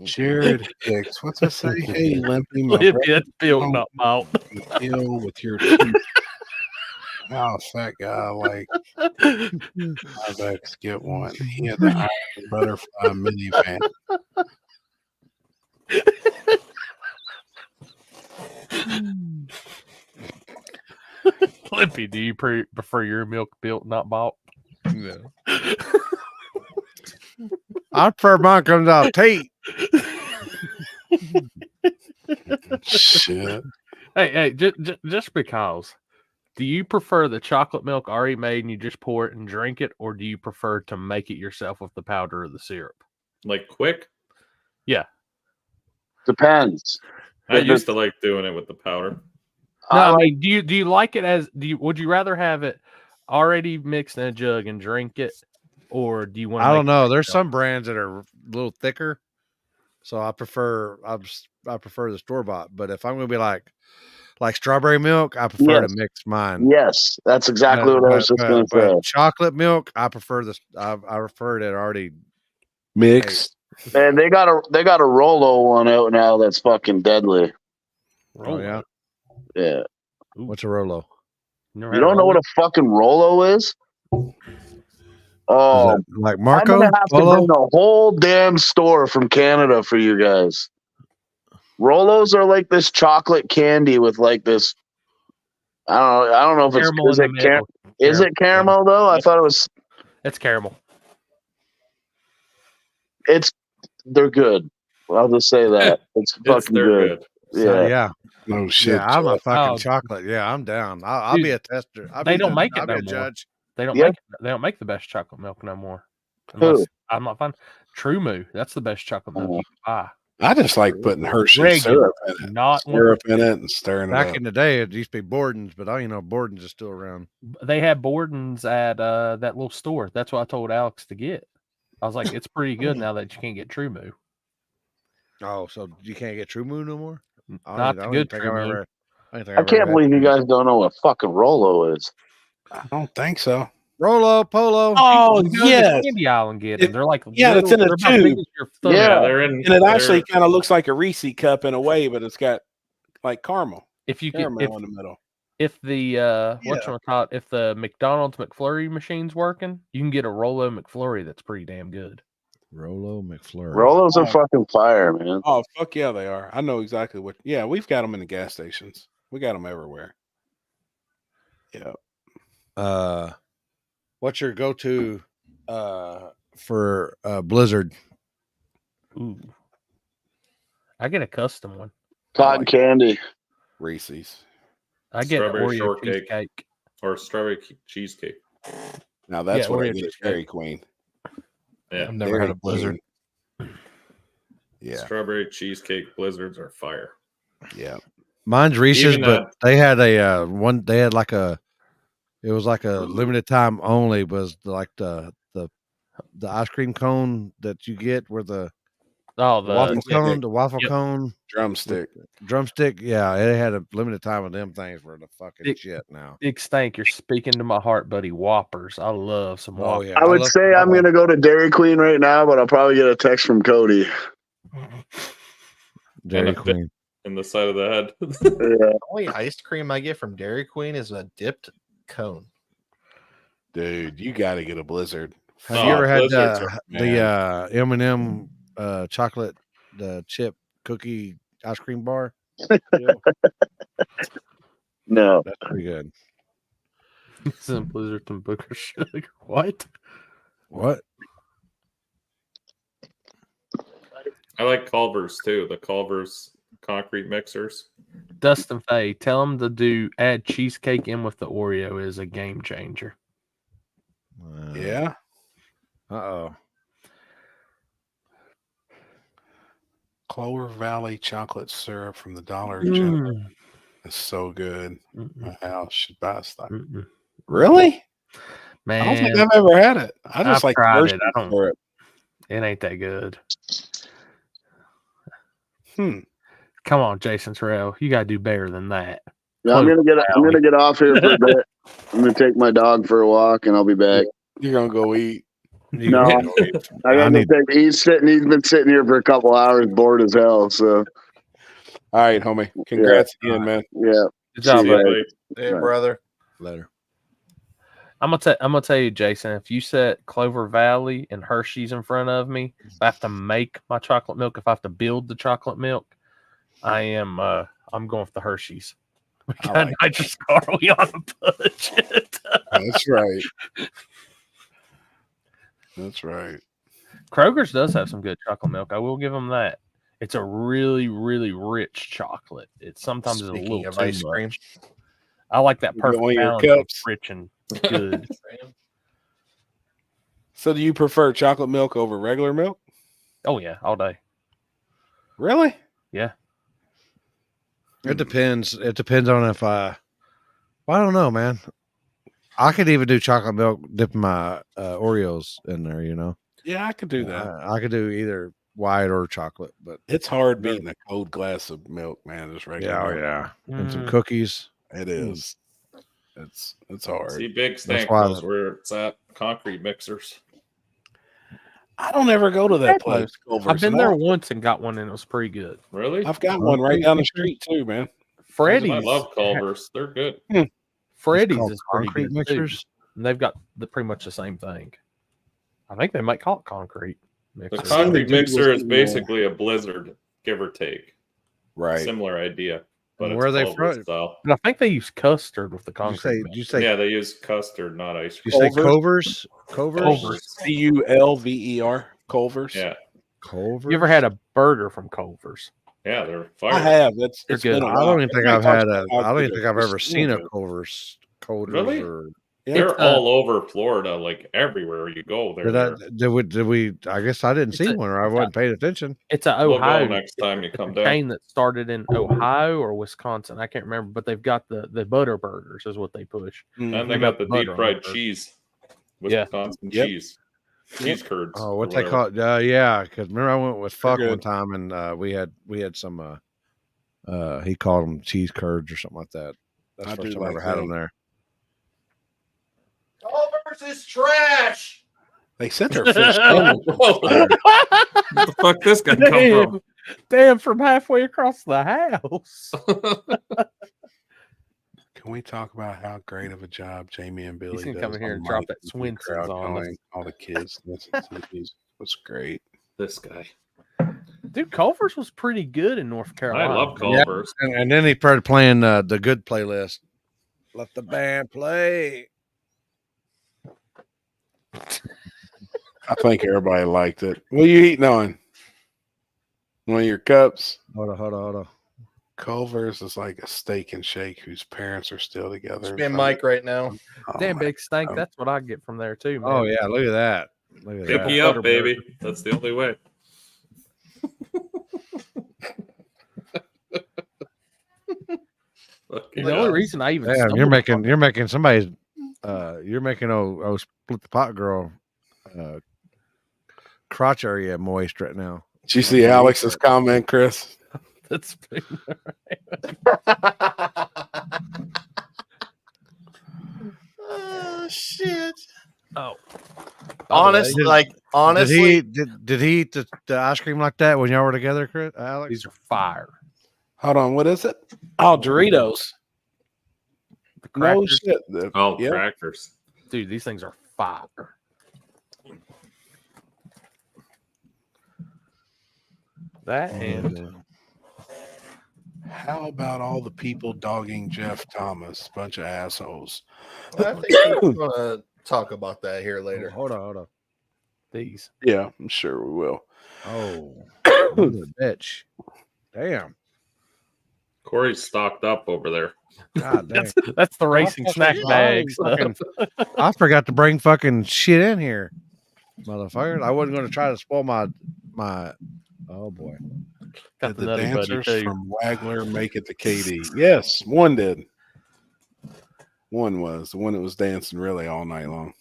[SPEAKER 3] Jared Hicks. What's it say? Hey, Limpy.
[SPEAKER 2] That's built, not malt.
[SPEAKER 3] Deal with your teeth. Oh, fat guy like Ibex get one. He had the Iron Butterfly minivan.
[SPEAKER 2] Lippy, do you prefer your milk built, not bought?
[SPEAKER 1] No. I prefer mine comes out Tate.
[SPEAKER 3] Shit.
[SPEAKER 2] Hey, just because. Do you prefer the chocolate milk already made and you just pour it and drink it, or do you prefer to make it yourself with the powder or the syrup?
[SPEAKER 8] Like quick?
[SPEAKER 2] Yeah.
[SPEAKER 7] Depends.
[SPEAKER 8] I used to like doing it with the powder.
[SPEAKER 2] No, I mean, do you like it as would you rather have it already mixed in a jug and drink it, or do you want to
[SPEAKER 1] I don't know. There's some brands that are a little thicker. So I prefer the store bought. But if I'm gonna be like strawberry milk, I prefer to mix mine.
[SPEAKER 7] Yes, that's exactly what I was just going to say.
[SPEAKER 1] Chocolate milk, I prefer I prefer it already
[SPEAKER 3] mixed.
[SPEAKER 7] Man, they got a Rolo one out now that's fucking deadly.
[SPEAKER 1] Oh yeah.
[SPEAKER 7] Yeah.
[SPEAKER 1] What's a Rolo?
[SPEAKER 7] You don't know what a fucking Rolo is? Oh,
[SPEAKER 1] Is that like Marco?
[SPEAKER 7] I'm gonna have
[SPEAKER 1] Polo?
[SPEAKER 7] to bring the whole damn store from Canada for you guys. Rolos are like this chocolate candy with like this. I don't know if it's
[SPEAKER 2] Caramel
[SPEAKER 7] is
[SPEAKER 2] in
[SPEAKER 7] it
[SPEAKER 2] the middle.
[SPEAKER 7] is it caramel though? I thought it was.
[SPEAKER 2] It's caramel.
[SPEAKER 7] They're good. I'll just say that it's fucking
[SPEAKER 8] they're
[SPEAKER 7] good.
[SPEAKER 1] So,
[SPEAKER 7] Yeah.
[SPEAKER 1] yeah.
[SPEAKER 3] No shit.
[SPEAKER 1] Yeah, I'm a fucking
[SPEAKER 2] Oh.
[SPEAKER 1] chocolate. Yeah, I'm down. I'll
[SPEAKER 2] Dude,
[SPEAKER 1] be a tester.
[SPEAKER 2] They don't make it
[SPEAKER 1] I'll be
[SPEAKER 2] no
[SPEAKER 1] a
[SPEAKER 2] more.
[SPEAKER 1] judge.
[SPEAKER 2] They don't
[SPEAKER 7] Yeah.
[SPEAKER 2] make the best chocolate milk no more.
[SPEAKER 7] Who?
[SPEAKER 2] Unless I'm not finding True Moo. That's the best chocolate milk you can buy.
[SPEAKER 3] I just like putting Hershey
[SPEAKER 2] Regular,
[SPEAKER 3] syrup in it.
[SPEAKER 2] not
[SPEAKER 3] Syrup in it and stirring it
[SPEAKER 1] Back
[SPEAKER 3] up.
[SPEAKER 1] in the day, it used to be Borden's, but Borden's is still around.
[SPEAKER 2] They had Borden's at that little store. That's what I told Alex to get. I was like, it's pretty good now that you can't get True Moo.
[SPEAKER 1] Oh, so you can't get True Moo no more?
[SPEAKER 2] Not the good True Moo.
[SPEAKER 7] I can't believe you guys don't know what fucking Rolo is.
[SPEAKER 3] I don't think so.
[SPEAKER 1] Rolo, Polo.
[SPEAKER 3] Oh,
[SPEAKER 2] You go to the Candy Isle and get them. They're like
[SPEAKER 3] it's in a
[SPEAKER 2] they're about big
[SPEAKER 3] tube.
[SPEAKER 2] as your thumb.
[SPEAKER 3] Yeah,
[SPEAKER 8] and
[SPEAKER 3] it actually kind of looks like a Reese cup in a way, but it's got like caramel.
[SPEAKER 2] If you get
[SPEAKER 3] Caramel in the middle.
[SPEAKER 2] if the whatchamacallit, if the McDonald's McFlurry machine's working, you can get a Rolo McFlurry that's pretty damn good.
[SPEAKER 1] Rolo McFlurry.
[SPEAKER 7] Rolos are fucking fire, man.
[SPEAKER 3] Oh, fuck yeah, they are. I know exactly what. Yeah, we've got them in the gas stations. We got them everywhere. Yeah.
[SPEAKER 1] What's your go-to for Blizzard?
[SPEAKER 2] Ooh, I get a custom one.
[SPEAKER 7] Cotton candy.
[SPEAKER 3] Reese's.
[SPEAKER 2] I get
[SPEAKER 8] Strawberry
[SPEAKER 2] Oreo
[SPEAKER 8] shortcake.
[SPEAKER 2] cheesecake.
[SPEAKER 8] Or strawberry cheesecake.
[SPEAKER 3] Now that's
[SPEAKER 2] Yeah,
[SPEAKER 3] what I
[SPEAKER 2] Oreo
[SPEAKER 3] get at
[SPEAKER 2] cheesecake.
[SPEAKER 3] Dairy Queen.
[SPEAKER 8] Yeah.
[SPEAKER 13] I've never had a Blizzard.
[SPEAKER 3] Yeah.
[SPEAKER 8] Strawberry cheesecake blizzards are fire.
[SPEAKER 3] Yeah.
[SPEAKER 1] Mine's Reese's,
[SPEAKER 8] Even,
[SPEAKER 1] but they had a one. They had like a. It was like a limited time only. Was like the ice cream cone that you get where the waffle cone, the waffle cone,
[SPEAKER 3] drumstick.
[SPEAKER 1] Yeah, it had a limited time of them things for the fucking shit now.
[SPEAKER 2] Big Stank, you're speaking to my heart, buddy. Whoppers. I love some Whoppers.
[SPEAKER 1] yeah.
[SPEAKER 7] I would say I'm going to go to Dairy Queen right now, but I'll probably get a text from Cody.
[SPEAKER 1] Dairy Queen.
[SPEAKER 8] In the side of the head.
[SPEAKER 4] The only ice cream I get from Dairy Queen is a dipped cone.
[SPEAKER 3] Dude, you got to get a Blizzard.
[SPEAKER 1] Have you ever had
[SPEAKER 3] Blizzards
[SPEAKER 1] the M&M chocolate chip cookie ice cream bar?
[SPEAKER 7] No,
[SPEAKER 1] that's pretty good.
[SPEAKER 2] Some Blizzard and Booker sugar. What?
[SPEAKER 8] I like Culver's too. The Culver's concrete mixers.
[SPEAKER 2] Dustin Fay, tell him to add cheesecake in with the Oreo is a game changer.
[SPEAKER 3] Yeah.
[SPEAKER 1] Uh-oh.
[SPEAKER 3] Clover Valley chocolate syrup from the Dollar General. It's so good. My house should buy stuff. Really?
[SPEAKER 2] Man,
[SPEAKER 3] I don't think I've ever had it. I just like
[SPEAKER 2] tried
[SPEAKER 3] Hershey
[SPEAKER 2] it. I don't.
[SPEAKER 3] for it.
[SPEAKER 2] It ain't that good.
[SPEAKER 3] Come
[SPEAKER 2] on, Jason Terrell. You gotta do better than that.
[SPEAKER 7] Yeah, I'm gonna get off here for a bit. I'm gonna take my dog for a walk, and I'll be back.
[SPEAKER 3] You're gonna go eat.
[SPEAKER 7] No, I gotta take. He's been sitting here for a couple hours, bored as hell. So,
[SPEAKER 3] all right, homie. Congrats again, man.
[SPEAKER 7] Yeah.
[SPEAKER 2] Good job, buddy.
[SPEAKER 4] Hey, brother.
[SPEAKER 1] Later.
[SPEAKER 2] I'm gonna tell you, Jason. If you set Clover Valley and Hershey's in front of me, if I have to make my chocolate milk, if I have to build the chocolate milk, I'm going with the Hershey's. I just are we on a budget?
[SPEAKER 3] That's right. That's right.
[SPEAKER 2] Kroger's does have some good chocolate milk. I will give them that. It's a really, really rich chocolate. It's sometimes a little
[SPEAKER 4] of
[SPEAKER 2] too
[SPEAKER 4] ice cream.
[SPEAKER 2] much. I like that perfect
[SPEAKER 3] one of your
[SPEAKER 2] balance of
[SPEAKER 3] cups.
[SPEAKER 2] rich and good.
[SPEAKER 3] So, do you prefer chocolate milk over regular milk?
[SPEAKER 2] Oh yeah, all day.
[SPEAKER 3] Really?
[SPEAKER 2] Yeah.
[SPEAKER 1] It depends. It depends on if I don't know, man. I could even do chocolate milk, dipping my Oreos in there, you know.
[SPEAKER 3] Yeah, I could do that.
[SPEAKER 1] I could do either white or chocolate, but
[SPEAKER 3] It's hard beating a cold glass of milk, man. Just regular.
[SPEAKER 1] yeah.
[SPEAKER 3] milk.
[SPEAKER 1] And some cookies.
[SPEAKER 3] It is. It's hard.
[SPEAKER 8] See, Big Stank
[SPEAKER 1] why
[SPEAKER 8] knows where it's at. Concrete mixers.
[SPEAKER 3] I don't ever go to that place. Culver's,
[SPEAKER 2] I've been
[SPEAKER 3] and
[SPEAKER 2] there once and got one, and it was pretty good.
[SPEAKER 8] Really?
[SPEAKER 3] I've got one right down the street too, man.
[SPEAKER 2] Freddy's.
[SPEAKER 8] I love Culver's. They're good.
[SPEAKER 2] Freddy's is pretty
[SPEAKER 1] concrete
[SPEAKER 2] good
[SPEAKER 1] mixers.
[SPEAKER 2] too. And they've got pretty much the same thing. I think they might call it concrete
[SPEAKER 8] The
[SPEAKER 2] mixer.
[SPEAKER 8] concrete mixer is basically a Blizzard, give or take.
[SPEAKER 3] Right.
[SPEAKER 8] Similar idea. But
[SPEAKER 1] Where are
[SPEAKER 8] it's
[SPEAKER 1] they
[SPEAKER 8] Culver's
[SPEAKER 1] from?
[SPEAKER 8] style.
[SPEAKER 2] And I think they use custard with the
[SPEAKER 1] Did you
[SPEAKER 2] concrete.
[SPEAKER 1] say? Did you say?
[SPEAKER 8] Yeah, they use custard, not ice
[SPEAKER 1] You
[SPEAKER 8] cream.
[SPEAKER 1] say Culver's? Culver's.
[SPEAKER 3] Culver. Culver's.
[SPEAKER 8] Yeah.
[SPEAKER 1] Culver's.
[SPEAKER 2] You ever had a burger from Culver's?
[SPEAKER 8] Yeah, they're fire.
[SPEAKER 3] I have. It's
[SPEAKER 2] They're
[SPEAKER 3] been
[SPEAKER 2] good.
[SPEAKER 3] a
[SPEAKER 1] I
[SPEAKER 3] while.
[SPEAKER 1] don't even think I've
[SPEAKER 3] Everybody
[SPEAKER 1] had
[SPEAKER 3] talks
[SPEAKER 1] a.
[SPEAKER 3] about how
[SPEAKER 1] I don't
[SPEAKER 3] good
[SPEAKER 1] even think
[SPEAKER 3] it
[SPEAKER 1] I've
[SPEAKER 3] is.
[SPEAKER 1] ever
[SPEAKER 3] It's
[SPEAKER 1] seen a
[SPEAKER 3] good.
[SPEAKER 1] Culver's. Culver's
[SPEAKER 8] Really?
[SPEAKER 1] or
[SPEAKER 8] They're all over Florida, like everywhere you go. They're there.
[SPEAKER 1] did we? I guess I didn't see one, or I wasn't paying attention.
[SPEAKER 2] It's a
[SPEAKER 8] We'll
[SPEAKER 2] Ohio.
[SPEAKER 8] go next time you come
[SPEAKER 2] It's a
[SPEAKER 8] down.
[SPEAKER 2] chain that started in Ohio or Wisconsin. I can't remember, but they've got the butter burgers is what they push.
[SPEAKER 8] And they got the
[SPEAKER 2] butter
[SPEAKER 8] deep
[SPEAKER 2] on
[SPEAKER 8] fried
[SPEAKER 2] the burger.
[SPEAKER 8] cheese.
[SPEAKER 2] Yeah.
[SPEAKER 8] Wisconsin
[SPEAKER 3] Yep.
[SPEAKER 8] cheese. Cheese curds.
[SPEAKER 1] Oh,
[SPEAKER 8] or
[SPEAKER 1] what they
[SPEAKER 8] whatever.
[SPEAKER 1] call it? Yeah, because remember I went with Fuck
[SPEAKER 3] good.
[SPEAKER 1] one time, and we had some. He called them cheese curds or something like that. That's
[SPEAKER 3] I
[SPEAKER 1] the first
[SPEAKER 3] do
[SPEAKER 1] time I
[SPEAKER 3] like
[SPEAKER 1] ever had
[SPEAKER 3] that.
[SPEAKER 1] them there.
[SPEAKER 4] Culver's is trash.
[SPEAKER 3] They sent their fish sandwich.
[SPEAKER 8] Where the fuck this guy come from?
[SPEAKER 2] Damn, from halfway across the house.
[SPEAKER 3] Can we talk about how great of a job Jamie and Billy
[SPEAKER 2] He's gonna
[SPEAKER 3] does
[SPEAKER 2] come in here
[SPEAKER 3] on
[SPEAKER 2] and drop
[SPEAKER 3] mic
[SPEAKER 2] that
[SPEAKER 3] and
[SPEAKER 2] Swenson's
[SPEAKER 3] crowd
[SPEAKER 2] on us.
[SPEAKER 3] calling? All the kids listen to the music. It was great.
[SPEAKER 8] This guy.
[SPEAKER 2] Dude, Culver's was pretty good in North
[SPEAKER 8] I
[SPEAKER 2] Carolina.
[SPEAKER 8] love Culver's.
[SPEAKER 1] And then he started playing the good playlist. Let the band play.
[SPEAKER 3] I think everybody liked it. What are you eating on? One of your cups?
[SPEAKER 1] Hold on.
[SPEAKER 3] Culver's is like a steak and shake whose parents are still together.
[SPEAKER 4] Spin Mike right now.
[SPEAKER 3] Oh,
[SPEAKER 2] Damn
[SPEAKER 3] man.
[SPEAKER 2] big stink. That's what I get from there too, man.
[SPEAKER 1] Oh yeah, look at that. Look at
[SPEAKER 8] Pick
[SPEAKER 1] that.
[SPEAKER 8] me up, baby. That's the only way.
[SPEAKER 2] The only reason I even
[SPEAKER 1] Damn,
[SPEAKER 2] stumbled
[SPEAKER 1] you're
[SPEAKER 2] upon
[SPEAKER 1] making somebody's you're making split the pot girl crotch area moist right now.
[SPEAKER 3] Did you see Alex's comment, Chris?
[SPEAKER 2] that's
[SPEAKER 4] Oh shit.
[SPEAKER 2] oh.
[SPEAKER 4] Honestly,
[SPEAKER 1] Did
[SPEAKER 4] honestly,
[SPEAKER 1] did he eat the ice cream like that when y'all were together, Chris? Alex?
[SPEAKER 2] These are fire.
[SPEAKER 3] Hold on, what is it? Oh, Doritos.
[SPEAKER 2] The
[SPEAKER 3] No
[SPEAKER 2] crackers.
[SPEAKER 3] shit.
[SPEAKER 8] Oh,
[SPEAKER 3] Yep.
[SPEAKER 8] crackers.
[SPEAKER 2] Dude, these things are fire. That and
[SPEAKER 3] How about all the people dogging Jeff Thomas? Bunch of assholes.
[SPEAKER 4] I think we're gonna talk about that here later.
[SPEAKER 1] Hold on.
[SPEAKER 2] these.
[SPEAKER 3] Yeah, I'm sure we will.
[SPEAKER 1] Oh, what a bitch. Damn.
[SPEAKER 8] Corey's stocked up over there.
[SPEAKER 1] God damn.
[SPEAKER 2] That's the racing snack bags.
[SPEAKER 1] I forgot to bring fucking shit in here, motherfucker. I wasn't going to try to spoil my. Oh boy.
[SPEAKER 2] Got
[SPEAKER 3] Did the
[SPEAKER 2] Nutty Buddy,
[SPEAKER 3] dancers
[SPEAKER 2] too.
[SPEAKER 3] from Wagler make it to KD? Yes, one did. One was the one that was dancing really all night long.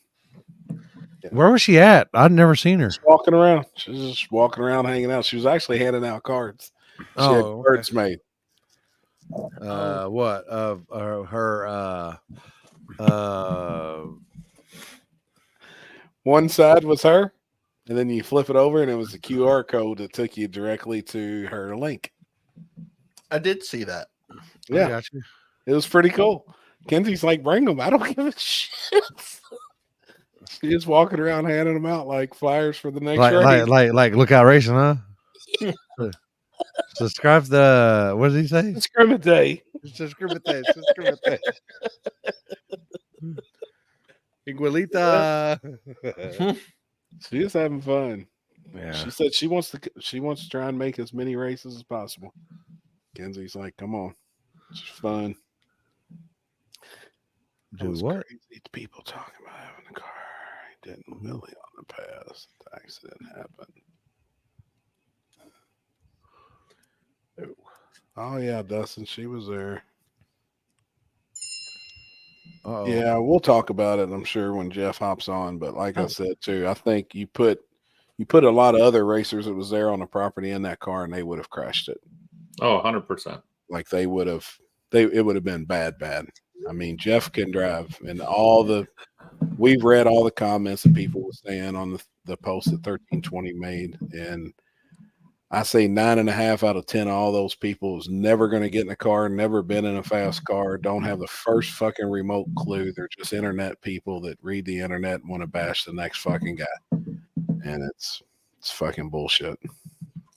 [SPEAKER 1] Where was she at? I'd never seen her.
[SPEAKER 3] Just walking around. She was just walking around, hanging out. She was actually handing out cards. She had
[SPEAKER 1] Oh,
[SPEAKER 3] cards made.
[SPEAKER 1] What of her?
[SPEAKER 3] One side was her, and then you flip it over, and it was a QR code that took you directly to her link.
[SPEAKER 4] I did see that.
[SPEAKER 3] Yeah,
[SPEAKER 1] got you.
[SPEAKER 3] it was pretty cool. Kenzie's like, bring them. I don't give a shit. She's just walking around handing them out like flyers for the next race.
[SPEAKER 1] Like Lookout Racing, huh? Subscribe to what did he say?
[SPEAKER 3] Discriminate.
[SPEAKER 1] Discriminate. Igualita.
[SPEAKER 3] She is having fun.
[SPEAKER 1] Yeah.
[SPEAKER 3] She said she wants to try and make as many races as possible. Kenzie's like, come on. It's fun.
[SPEAKER 1] Do
[SPEAKER 3] was
[SPEAKER 1] what?
[SPEAKER 3] Crazy people talking about having a car. He didn't really on the pass. The accident happened. Oh yeah, Dustin, she was there.
[SPEAKER 1] Uh-oh.
[SPEAKER 3] Yeah, we'll talk about it, I'm sure, when Jeff hops on. But like I said too, I think you put a lot of other racers that was there on the property in that car, and they would have crashed it.
[SPEAKER 8] Oh, 100%.
[SPEAKER 3] Like it would have been bad. I mean, Jeff can drive, and we've read all the comments that people were saying on the post that 1320 made, and I say 9.5 out of 10 of all those people is never going to get in a car, never been in a fast car, don't have the first fucking remote clue. They're just internet people that read the internet and want to bash the next fucking guy, and it's fucking bullshit.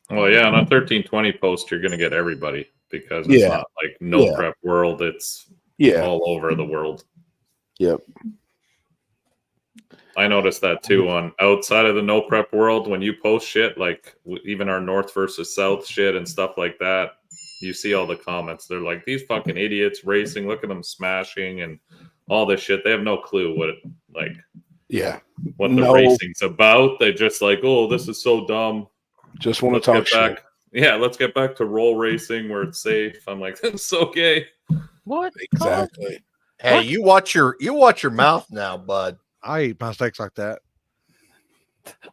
[SPEAKER 8] Well, yeah, on a 1320 post, you're going to get everybody because it's not like no prep world. It's all over the world.
[SPEAKER 3] Yep.
[SPEAKER 8] I noticed that too on outside of the no prep world. When you post shit, like even our North versus South shit and stuff like that, you see all the comments. They're like, these fucking idiots racing. Look at them smashing and all this shit. They have no clue what the racing's about. They just like, oh, this is so dumb.
[SPEAKER 3] Just want to talk shit.
[SPEAKER 8] Yeah, let's get back to roll racing where it's safe. I'm like, that's so gay.
[SPEAKER 2] What?
[SPEAKER 3] Exactly.
[SPEAKER 4] Hey, you watch your mouth now, bud.
[SPEAKER 1] I eat my steaks like that.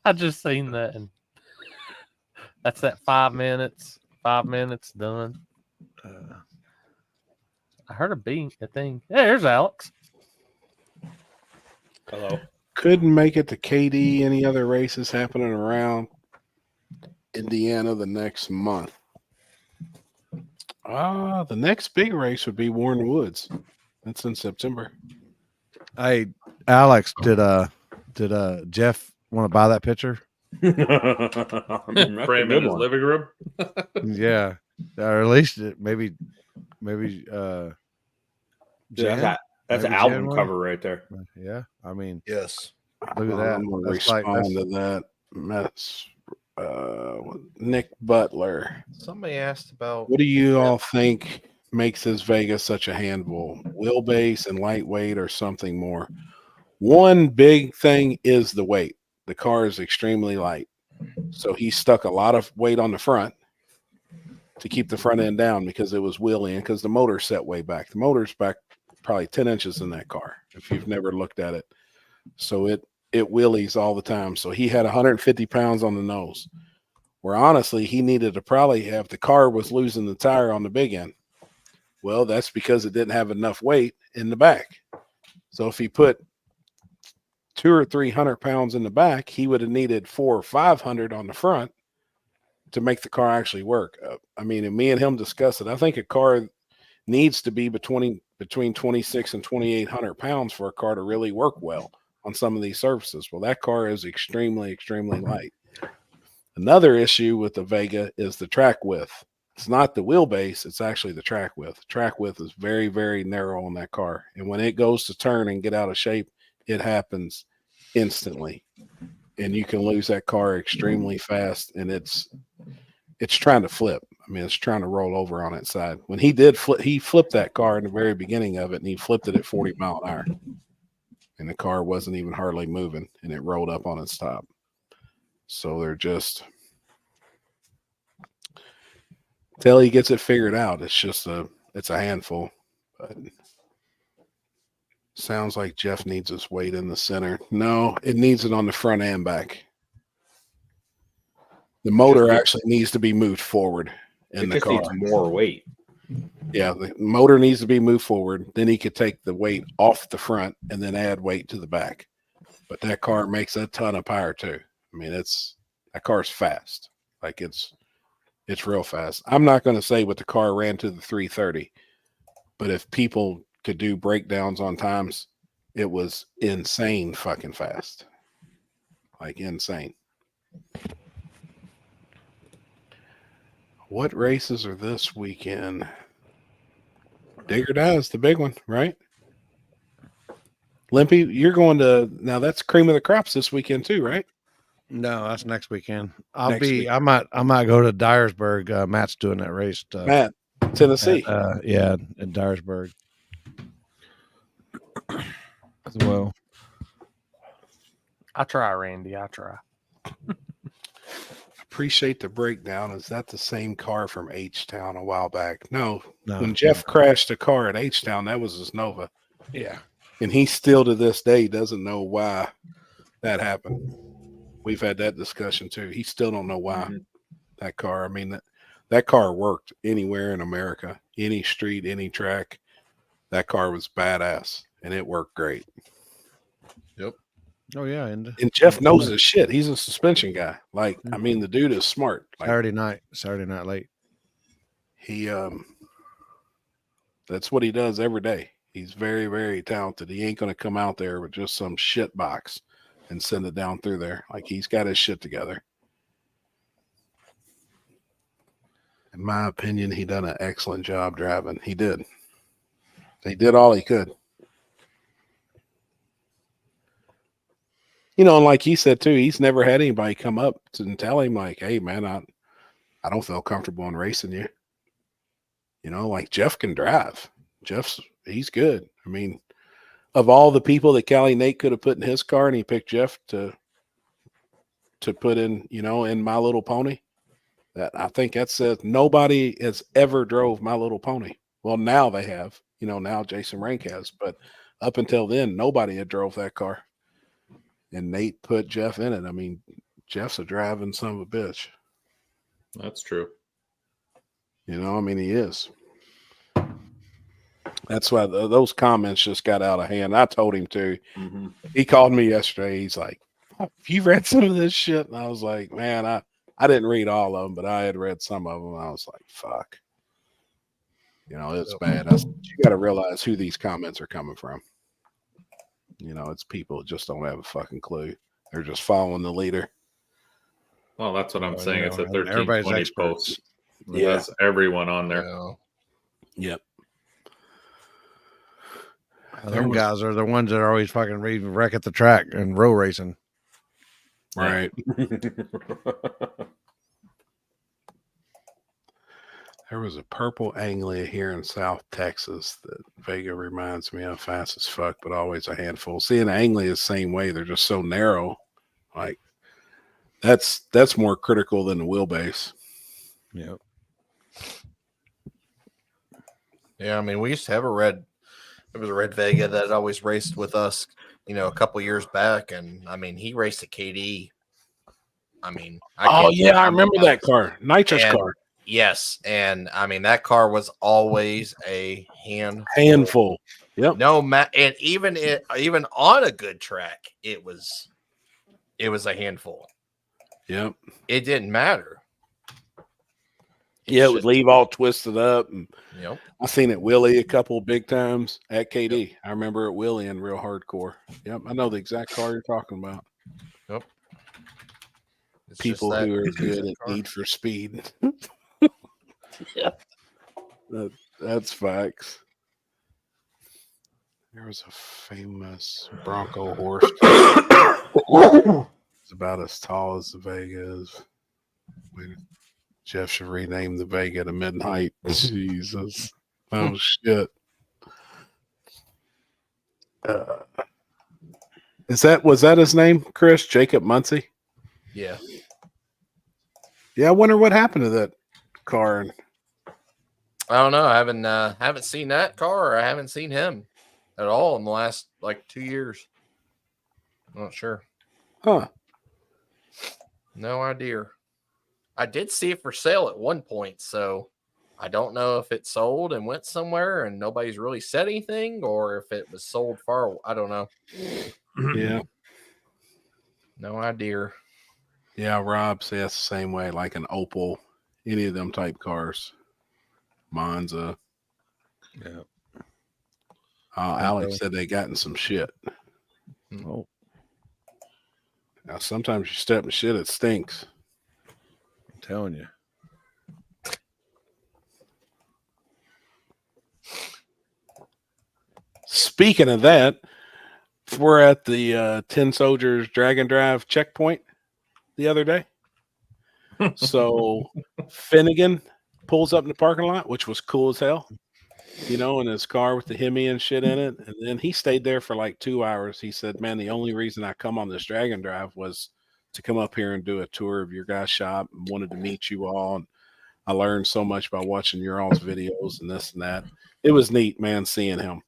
[SPEAKER 2] I just seen that, and that's that 5 minutes. 5 minutes done. I heard a thing. Yeah, there's Alex.
[SPEAKER 3] Hello. Couldn't make it to KD. Any other races happening around Indiana the next month? The next big race would be Warren Woods. That's in September.
[SPEAKER 1] Hey, Alex, did Jeff want to buy that picture?
[SPEAKER 8] Frame in his living room.
[SPEAKER 1] Yeah, or at least maybe.
[SPEAKER 13] Jen? That's an album cover right there.
[SPEAKER 1] Yeah, I mean,
[SPEAKER 4] yes.
[SPEAKER 1] Look at that.
[SPEAKER 3] I'm going to respond to that. That's Nick Butler.
[SPEAKER 4] Somebody asked about
[SPEAKER 3] what do you all think makes this Vegas such a handful? Wheelbase and lightweight or something more? One big thing is the weight. The car is extremely light. So he stuck a lot of weight on the front to keep the front end down because it was wheeling, because the motor's set way back. The motor's back probably 10 inches in that car, if you've never looked at it. So it wheelies all the time. So he had 150 pounds on the nose, where honestly he needed to probably have, the car was losing the tire on the big end. Well, that's because it didn't have enough weight in the back. So if he put 200 or 300 pounds in the back, he would have needed 400 or 500 on the front to make the car actually work. I mean, and me and him discussed it. I think a car needs to be between 26 and 2,800 pounds for a car to really work well on some of these surfaces. Well, that car is extremely, extremely light. Another issue with the Vega is the track width. It's not the wheelbase, it's actually the track width. Track width is very, very narrow on that car. And when it goes to turn and get out of shape, it happens instantly. And you can lose that car extremely fast. And it's trying to flip. I mean, it's trying to roll over on its side. When he did flip, he flipped that car in the very beginning of it, and he flipped it at 40 mile an hour. And the car wasn't even hardly moving, and it rolled up on its top. So they're just, till he gets it figured out, it's a handful. But sounds like Jeff needs his weight in the center. No, it needs it on the front and back. The motor actually needs to be moved forward in the car.
[SPEAKER 13] Needs more weight.
[SPEAKER 3] Yeah, the motor needs to be moved forward. Then he could take the weight off the front and then add weight to the back. But that car makes a ton of power too. I mean, that car's fast. Like it's real fast. I'm not going to say what the car ran to the 330, but if people could do breakdowns on times, it was insane fucking fast. Like insane. What races are this weekend? Digger Dies, the big one, right? Limpy, you're going to, now that's cream of the crops this weekend too, right?
[SPEAKER 1] No, that's next weekend. I might go to Dyersburg. Matt's doing that race.
[SPEAKER 3] Matt, Tennessee.
[SPEAKER 1] Yeah, in Dyersburg as well.
[SPEAKER 2] I try, Randy. I try.
[SPEAKER 3] Appreciate the breakdown. Is that the same car from H-Town a while back? No. When Jeff crashed a car at H-Town, that was his Nova.
[SPEAKER 1] Yeah.
[SPEAKER 3] And he still to this day doesn't know why that happened. We've had that discussion too. He still don't know why that car. I mean, that car worked anywhere in America, any street, any track. That car was badass, and it worked great.
[SPEAKER 4] Yep.
[SPEAKER 1] Oh yeah,
[SPEAKER 3] And Jeff knows his shit. He's a suspension guy. Like, I mean, the dude is smart. Like,
[SPEAKER 1] Saturday night late.
[SPEAKER 3] He that's what he does every day. He's very, very talented. He ain't gonna come out there with just some shit box and send it down through there. Like, he's got his shit together. In my opinion, he done an excellent job driving. He did. He did all he could. You know, and like he said too, he's never had anybody come up and tell him like, "Hey, man, I don't feel comfortable in racing you." You know, like Jeff can drive. He's good. I mean, of all the people that Cali Nate could have put in his car, and he picked Jeff to put in, you know, in My Little Pony. That I think that says nobody has ever drove My Little Pony. Well, now they have. You know, now Jason Rank has, but up until then, nobody had drove that car. And Nate put Jeff in it. I mean, Jeff's a driving son of a bitch.
[SPEAKER 8] That's true.
[SPEAKER 3] You know, I mean, he is. That's why those comments just got out of hand. I told him to.
[SPEAKER 13] Mm-hmm.
[SPEAKER 3] He called me yesterday. He's like, "Have you read some of this shit?" And I was like, "Man, I didn't read all of them, but I had read some of them." I was like, "Fuck." You know, it's bad. You got to realize who these comments are coming from. You know, it's people that just don't have a fucking clue. They're just following the leader.
[SPEAKER 8] Well, that's what I'm saying.
[SPEAKER 1] You
[SPEAKER 8] It's
[SPEAKER 1] know,
[SPEAKER 8] a 1320
[SPEAKER 1] everybody's experts.
[SPEAKER 8] post.
[SPEAKER 3] Yeah.
[SPEAKER 8] That's everyone on there.
[SPEAKER 3] Yep.
[SPEAKER 1] Them guys are the ones that are always fucking reading wreck at the track and row racing.
[SPEAKER 3] Right. There was a purple Anglia here in South Texas that Vega reminds me of, fast as fuck, but always a handful. See, an Anglia is the same way. They're just so narrow. Like, that's more critical than the wheelbase.
[SPEAKER 1] Yep.
[SPEAKER 4] Yeah, I mean, we used to have a red Vega that always raced with us, you know, a couple years back, and I mean, he raced a KD. I mean,
[SPEAKER 3] I remember that car, nitrous car.
[SPEAKER 4] Yes, and I mean that car was always a
[SPEAKER 3] handful. Yep.
[SPEAKER 4] No, and even on a good track, it was a handful.
[SPEAKER 3] Yep.
[SPEAKER 4] It didn't matter.
[SPEAKER 3] It would leave all twisted up. And
[SPEAKER 4] yep.
[SPEAKER 3] I seen it Willie a couple big times at KD. Yep. I remember it Willie in real hardcore. Yep. I know the exact car you're talking about.
[SPEAKER 4] Yep.
[SPEAKER 3] People who are good at Need for Speed. Yeah. That's facts. There was a famous Bronco horse. It's about as tall as the Vega is. Jeff should rename the Vega to Midnight. Jesus. Oh, shit. Was that his name, Chris? Jacob Muncie?
[SPEAKER 4] Yeah.
[SPEAKER 3] Yeah, I wonder what happened to that car.
[SPEAKER 4] I don't know. I haven't seen that car, or I haven't seen him at all in the last like 2 years. I'm not sure.
[SPEAKER 3] Huh.
[SPEAKER 4] No idea. I did see it for sale at one point, so I don't know if it sold and went somewhere and nobody's really said anything, or if it was sold far. I don't know.
[SPEAKER 3] Yeah.
[SPEAKER 4] No idea.
[SPEAKER 3] Yeah, Rob says the same way, like an Opel, any of them type cars. Monza.
[SPEAKER 1] Yeah.
[SPEAKER 3] Alex said they gotten some shit.
[SPEAKER 1] Oh.
[SPEAKER 3] Now, sometimes you step in shit, it stinks.
[SPEAKER 1] I'm telling you.
[SPEAKER 3] Speaking of that, we're at the 10 Soldiers Dragon Drive checkpoint the other day. So Finnegan pulls up in the parking lot, which was cool as hell, you know, in his car with the Hemi and shit in it. And then he stayed there for like 2 hours. He said, "Man, the only reason I come on this Dragon Drive was to come up here and do a tour of your guys' shop and wanted to meet you all. And I learned so much by watching your all's videos and this and that." It was neat, man, seeing him.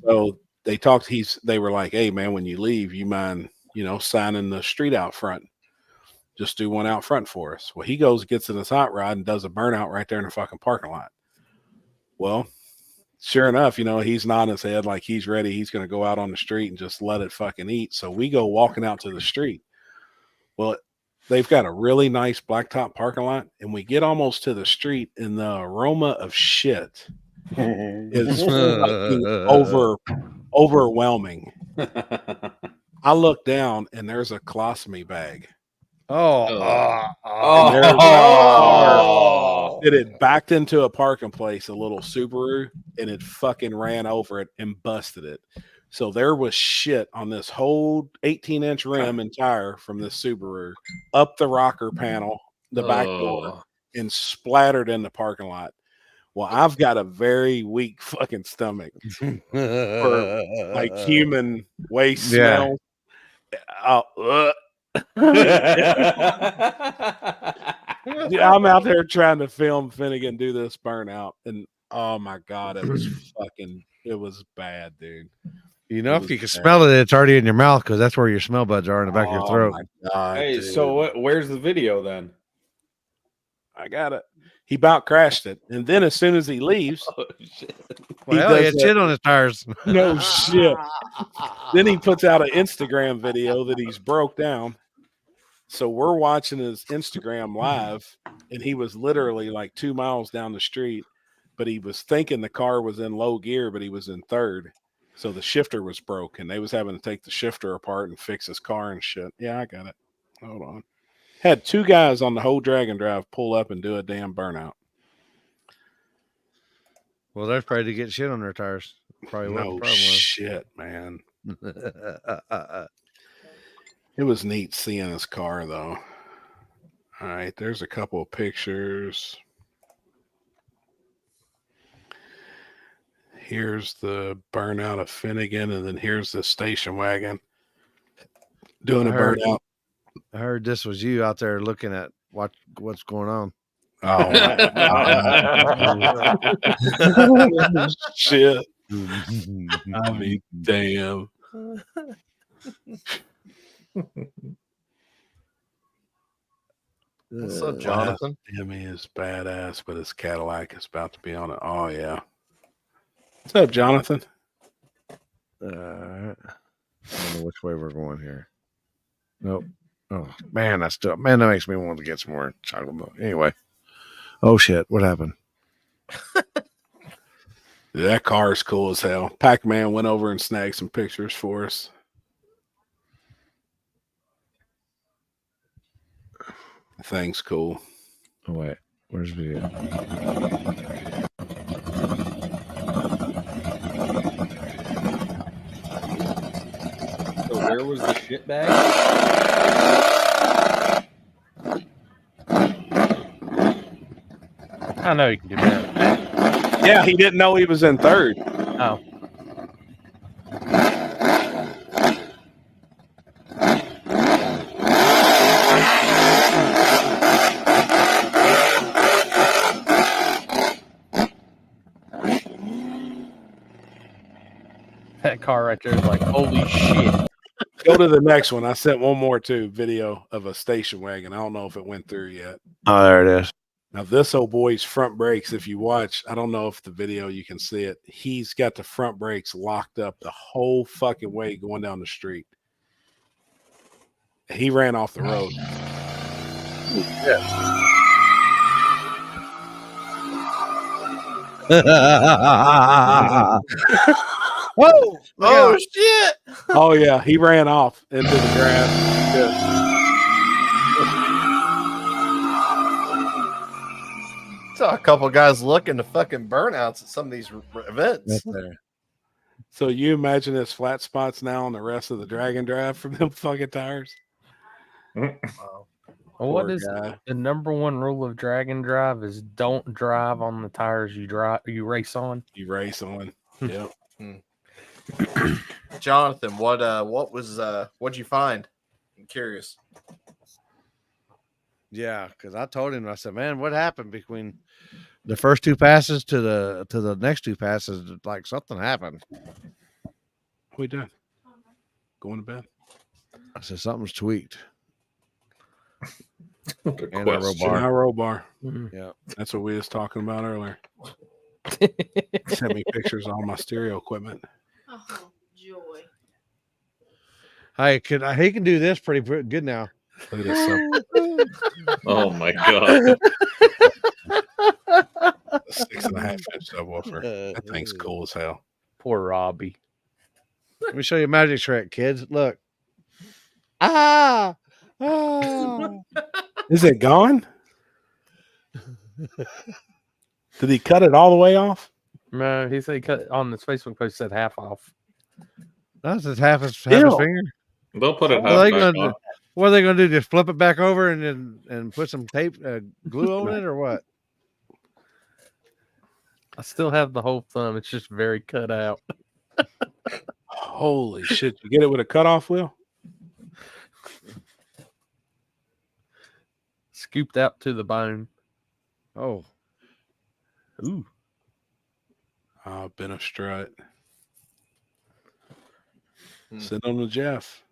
[SPEAKER 3] So they talked. They were like, "Hey, man, when you leave, you mind, you know, signing the street out front? Just do one out front for us." Well, he goes, gets in his hot rod and does a burnout right there in the fucking parking lot. Well, sure enough, he's nodding his head like he's ready. He's going to go out on the street and just let it fucking eat. So we go walking out to the street. Well, they've got a really nice blacktop parking lot, and we get almost to the street, and the aroma of shit is fucking overwhelming. I look down, and there's a colostomy bag. And there's a car that had backed into a parking place, a little Subaru, and it fucking ran over it and busted it. So there was shit on this whole 18-inch rim and tire from this Subaru up the rocker panel, the back door, and splattered in the parking lot. Well, I've got a very weak fucking stomach for like human waste smell. I'm out there trying to film Finnegan do this burnout, and oh my god, it was bad, dude.
[SPEAKER 1] If you can smell it, it's already in your mouth because that's where your smell buds are in the back of your throat.
[SPEAKER 3] My god,
[SPEAKER 13] Hey,
[SPEAKER 3] dude.
[SPEAKER 13] so where's the video then?
[SPEAKER 3] I got it. He about crashed it, and then as soon as he leaves,
[SPEAKER 1] he had shit on his tires.
[SPEAKER 3] No shit. Then he puts out an Instagram video that he's broke down. So we're watching his Instagram live, and he was literally like 2 miles down the street, but he was thinking the car was in low gear, but he was in third. So the shifter was broke, and they was having to take the shifter apart and fix his car and shit. Yeah, I got it. Hold on. Had 2 guys on the whole Dragon Drive pull up and do a damn burnout.
[SPEAKER 1] Well, they're afraid to get shit on their tires. Probably what the problem was.
[SPEAKER 3] Shit, man. It was neat seeing his car, though. All right, there's a couple of pictures. Here's the burnout of Finnegan, and then here's the station wagon doing a burnout.
[SPEAKER 1] I heard this was you out there looking at what's going on.
[SPEAKER 3] Oh, shit. I mean, damn.
[SPEAKER 4] What's up, Jonathan?
[SPEAKER 3] Jimmy is badass, but his Cadillac is about to be on it. Oh, yeah. What's up, Jonathan?
[SPEAKER 1] I don't know which way we're going here. Nope. Oh, man, that makes me want to get some more chocolate milk. Anyway. Oh, shit. What happened?
[SPEAKER 3] That car is cool as hell. Pac-Man went over and snagged some pictures for us. The thing's cool.
[SPEAKER 1] Oh, wait. Where's the video?
[SPEAKER 13] So where was the shit bag?
[SPEAKER 2] I know you can do that.
[SPEAKER 3] Yeah, he didn't know he was in third.
[SPEAKER 2] Oh. That car right there is like, holy shit.
[SPEAKER 3] Go to the next one. I sent one more too, video of a station wagon. I don't know if it went through yet.
[SPEAKER 1] Oh, there it is.
[SPEAKER 3] Now, this old boy's front brakes, if you watch, I don't know if the video you can see it. He's got the front brakes locked up the whole fucking way going down the street. He ran off the road.
[SPEAKER 1] Whoa!
[SPEAKER 4] Oh, shit.
[SPEAKER 3] Oh, yeah. He ran off into the grass. Yeah.
[SPEAKER 4] Saw a couple of guys looking to fucking burnouts at some of these events.
[SPEAKER 3] So you imagine there's flat spots now on the rest of the Dragon Drive from them fucking tires?
[SPEAKER 2] Well, what is the number one rule of Dragon Drive is don't drive on the tires you race on.
[SPEAKER 3] You race on. Yep.
[SPEAKER 4] Jonathan, what'd you find? I'm curious.
[SPEAKER 1] Yeah, because I told him, I said, man, what happened between the first 2 passes to the next 2 passes? Like something happened.
[SPEAKER 3] We done. Going to bed.
[SPEAKER 1] I said, something's tweaked.
[SPEAKER 3] Row bar.
[SPEAKER 1] Yeah.
[SPEAKER 3] That's what we was talking about earlier. Sent me pictures of all my stereo equipment.
[SPEAKER 5] Oh, joy.
[SPEAKER 1] He can do this pretty good now.
[SPEAKER 3] Look at this sub.
[SPEAKER 8] Oh my god.
[SPEAKER 3] 6.5-inch subwoofer. That thing's cool as hell.
[SPEAKER 2] Poor Robbie.
[SPEAKER 1] Let me show you a magic trick, kids. Look. Ah!
[SPEAKER 3] Is it gone? Did he cut it all the way off?
[SPEAKER 2] No, he said he cut on his Facebook post, said half off.
[SPEAKER 1] That's just half his
[SPEAKER 3] Still.
[SPEAKER 1] finger.
[SPEAKER 8] They'll put it
[SPEAKER 1] What are they
[SPEAKER 8] half
[SPEAKER 1] gonna
[SPEAKER 8] back
[SPEAKER 1] do?
[SPEAKER 8] on.
[SPEAKER 1] What are they gonna do? Just flip it back over and put some tape glue on it, or what?
[SPEAKER 2] I still have the whole thumb. It's just very cut out.
[SPEAKER 3] Holy shit. You get it with a cutoff wheel?
[SPEAKER 2] Scooped out to the bone.
[SPEAKER 1] Oh.
[SPEAKER 2] Ooh.
[SPEAKER 3] Been a strut. Sit on the Jeff.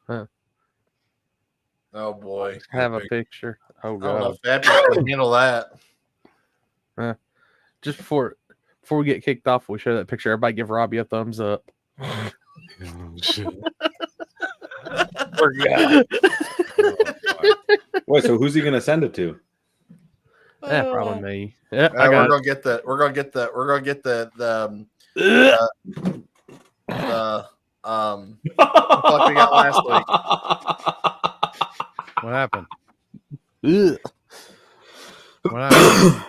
[SPEAKER 2] Huh.
[SPEAKER 4] Oh boy.
[SPEAKER 2] Have a picture. Oh
[SPEAKER 4] I don't know
[SPEAKER 2] god.
[SPEAKER 4] if Fabby can handle that.
[SPEAKER 2] Just before we get kicked off, we show that picture. Everybody give Robbie a thumbs up.
[SPEAKER 13] Wait, so who's he gonna send it to?
[SPEAKER 2] Yeah, probably me. Yeah,
[SPEAKER 4] We're gonna get the what we got last week.
[SPEAKER 1] What happened?
[SPEAKER 2] Ugh.
[SPEAKER 1] What happened?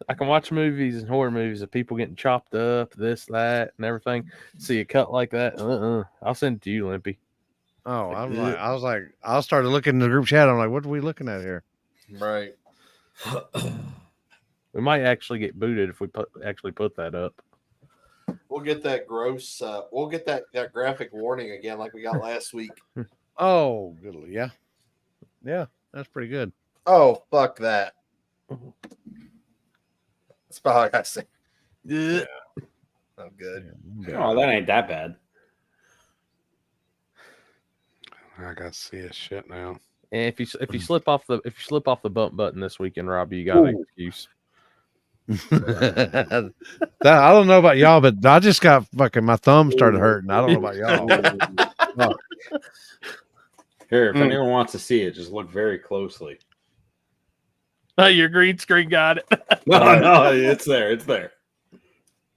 [SPEAKER 2] I can watch movies and horror movies of people getting chopped up, this, that, and everything. See a cut like that. I'll send it to you, Limpy.
[SPEAKER 1] Oh, I started looking in the group chat. I'm like, what are we looking at here?
[SPEAKER 4] Right.
[SPEAKER 2] We might actually get booted if we actually put that up.
[SPEAKER 4] We'll get that gross. We'll get that graphic warning again, like we got last week.
[SPEAKER 1] Oh, good. Yeah, that's pretty good.
[SPEAKER 4] Oh, fuck that. That's about all I got to say.
[SPEAKER 2] Yeah.
[SPEAKER 4] Oh, good.
[SPEAKER 13] Oh, that ain't that bad.
[SPEAKER 3] I got to see his shit now.
[SPEAKER 2] And if you slip off the bump button this weekend, Robbie, you got an excuse.
[SPEAKER 1] I don't know about y'all, but I just got fucking my thumb started hurting. I don't know about y'all.
[SPEAKER 13] Here, if anyone wants to see it, just look very closely.
[SPEAKER 2] Oh, your green screen got it.
[SPEAKER 13] No, it's there. It's there.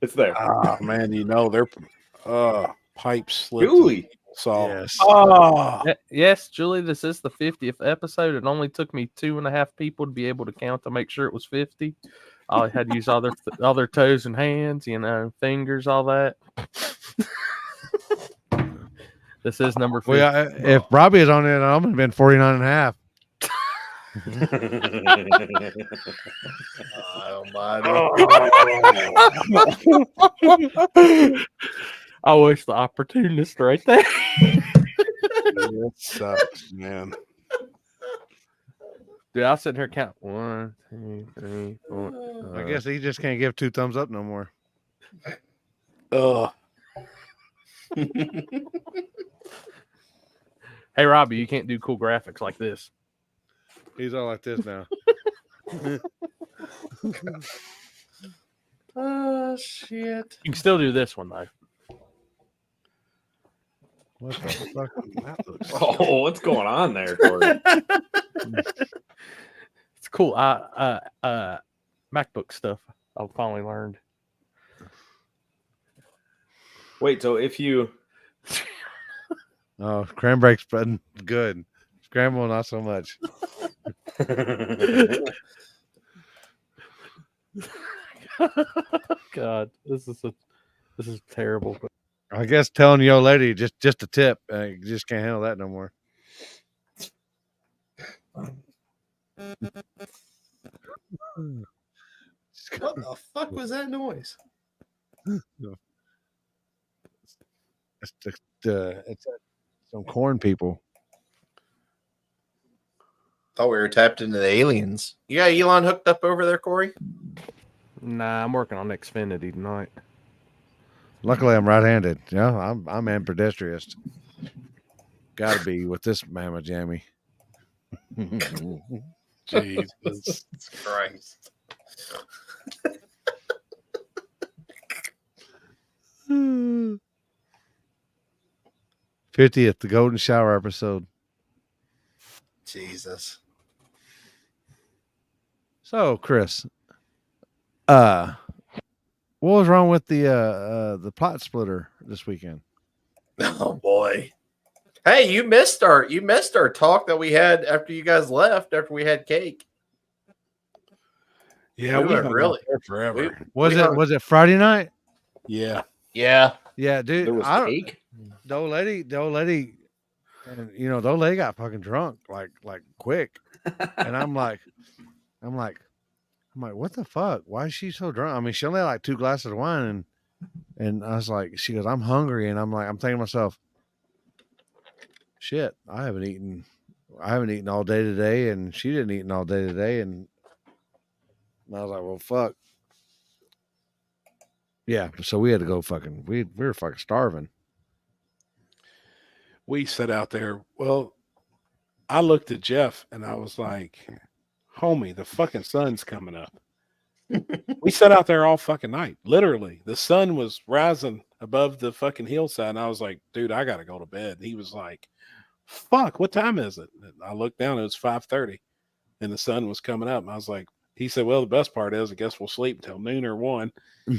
[SPEAKER 13] It's there.
[SPEAKER 3] Oh man, they're pipes slipped.
[SPEAKER 13] Julie.
[SPEAKER 3] So
[SPEAKER 1] Yes.
[SPEAKER 2] Yes, Julie, this is the 50th episode. It only took me 2.5 people to be able to count to make sure it was 50. I had to use all their toes and hands, fingers, all that. This is number 50.
[SPEAKER 1] Well, if Robbie is on it, I'm gonna have been 49 and a half.
[SPEAKER 2] I wish the opportunist right there.
[SPEAKER 3] That sucks, man.
[SPEAKER 2] Dude, I'll sit here count 1, 2, 3, 4.
[SPEAKER 1] I guess he just can't give 2 thumbs up no more.
[SPEAKER 2] Hey, Robbie, you can't do cool graphics like this.
[SPEAKER 1] He's all like this now.
[SPEAKER 4] Oh shit!
[SPEAKER 2] You can still do this one though.
[SPEAKER 1] What the fuck?
[SPEAKER 13] Oh, what's going on there, Corey?
[SPEAKER 2] It's cool. MacBook stuff I finally learned.
[SPEAKER 13] Wait, so if you
[SPEAKER 1] Oh, cranberry spreading good. Scramble, not so much.
[SPEAKER 2] God, this is terrible.
[SPEAKER 1] I guess telling the old lady just a tip. You just can't handle that no more.
[SPEAKER 4] What the fuck was that noise?
[SPEAKER 1] It's some corn people.
[SPEAKER 4] Thought we were tapped into the aliens. You got Elon hooked up over there, Corey?
[SPEAKER 2] Nah, I'm working on Xfinity tonight.
[SPEAKER 1] Luckily, I'm right-handed. Yeah, I'm ambidextrous. Got to be with this mamma jammy.
[SPEAKER 3] Jesus
[SPEAKER 4] Christ.
[SPEAKER 1] 50th, the golden shower episode.
[SPEAKER 4] Jesus.
[SPEAKER 1] So, Chris, what was wrong with the plot splitter this weekend?
[SPEAKER 4] Oh boy. Hey, you missed our talk that we had after you guys left, after we had cake.
[SPEAKER 3] Yeah, we
[SPEAKER 4] went
[SPEAKER 3] hung
[SPEAKER 4] really
[SPEAKER 3] out there forever.
[SPEAKER 1] Was it Friday night?
[SPEAKER 3] Yeah.
[SPEAKER 4] Yeah.
[SPEAKER 1] Yeah, dude.
[SPEAKER 13] There was cake.
[SPEAKER 1] The old lady, and the old lady got fucking drunk like quick, and I'm like, what the fuck? Why is she so drunk? I mean, she only had like 2 glasses of wine, and I was like, she goes, I'm hungry, and I'm thinking to myself, shit, I haven't eaten all day today, and she didn't eat all day today, and I was like, well, fuck. Yeah, so we had to go fucking. We were fucking starving.
[SPEAKER 3] We sat out there. Well, I looked at Jeff and I was like, homie, the fucking sun's coming up. We sat out there all fucking night. Literally, the sun was rising above the fucking hillside. And I was like, dude, I got to go to bed. And he was like, fuck, what time is it? And I looked down, it was 5:30 and the sun was coming up. And I was like, he said, well, the best part is I guess we'll sleep until noon or 1.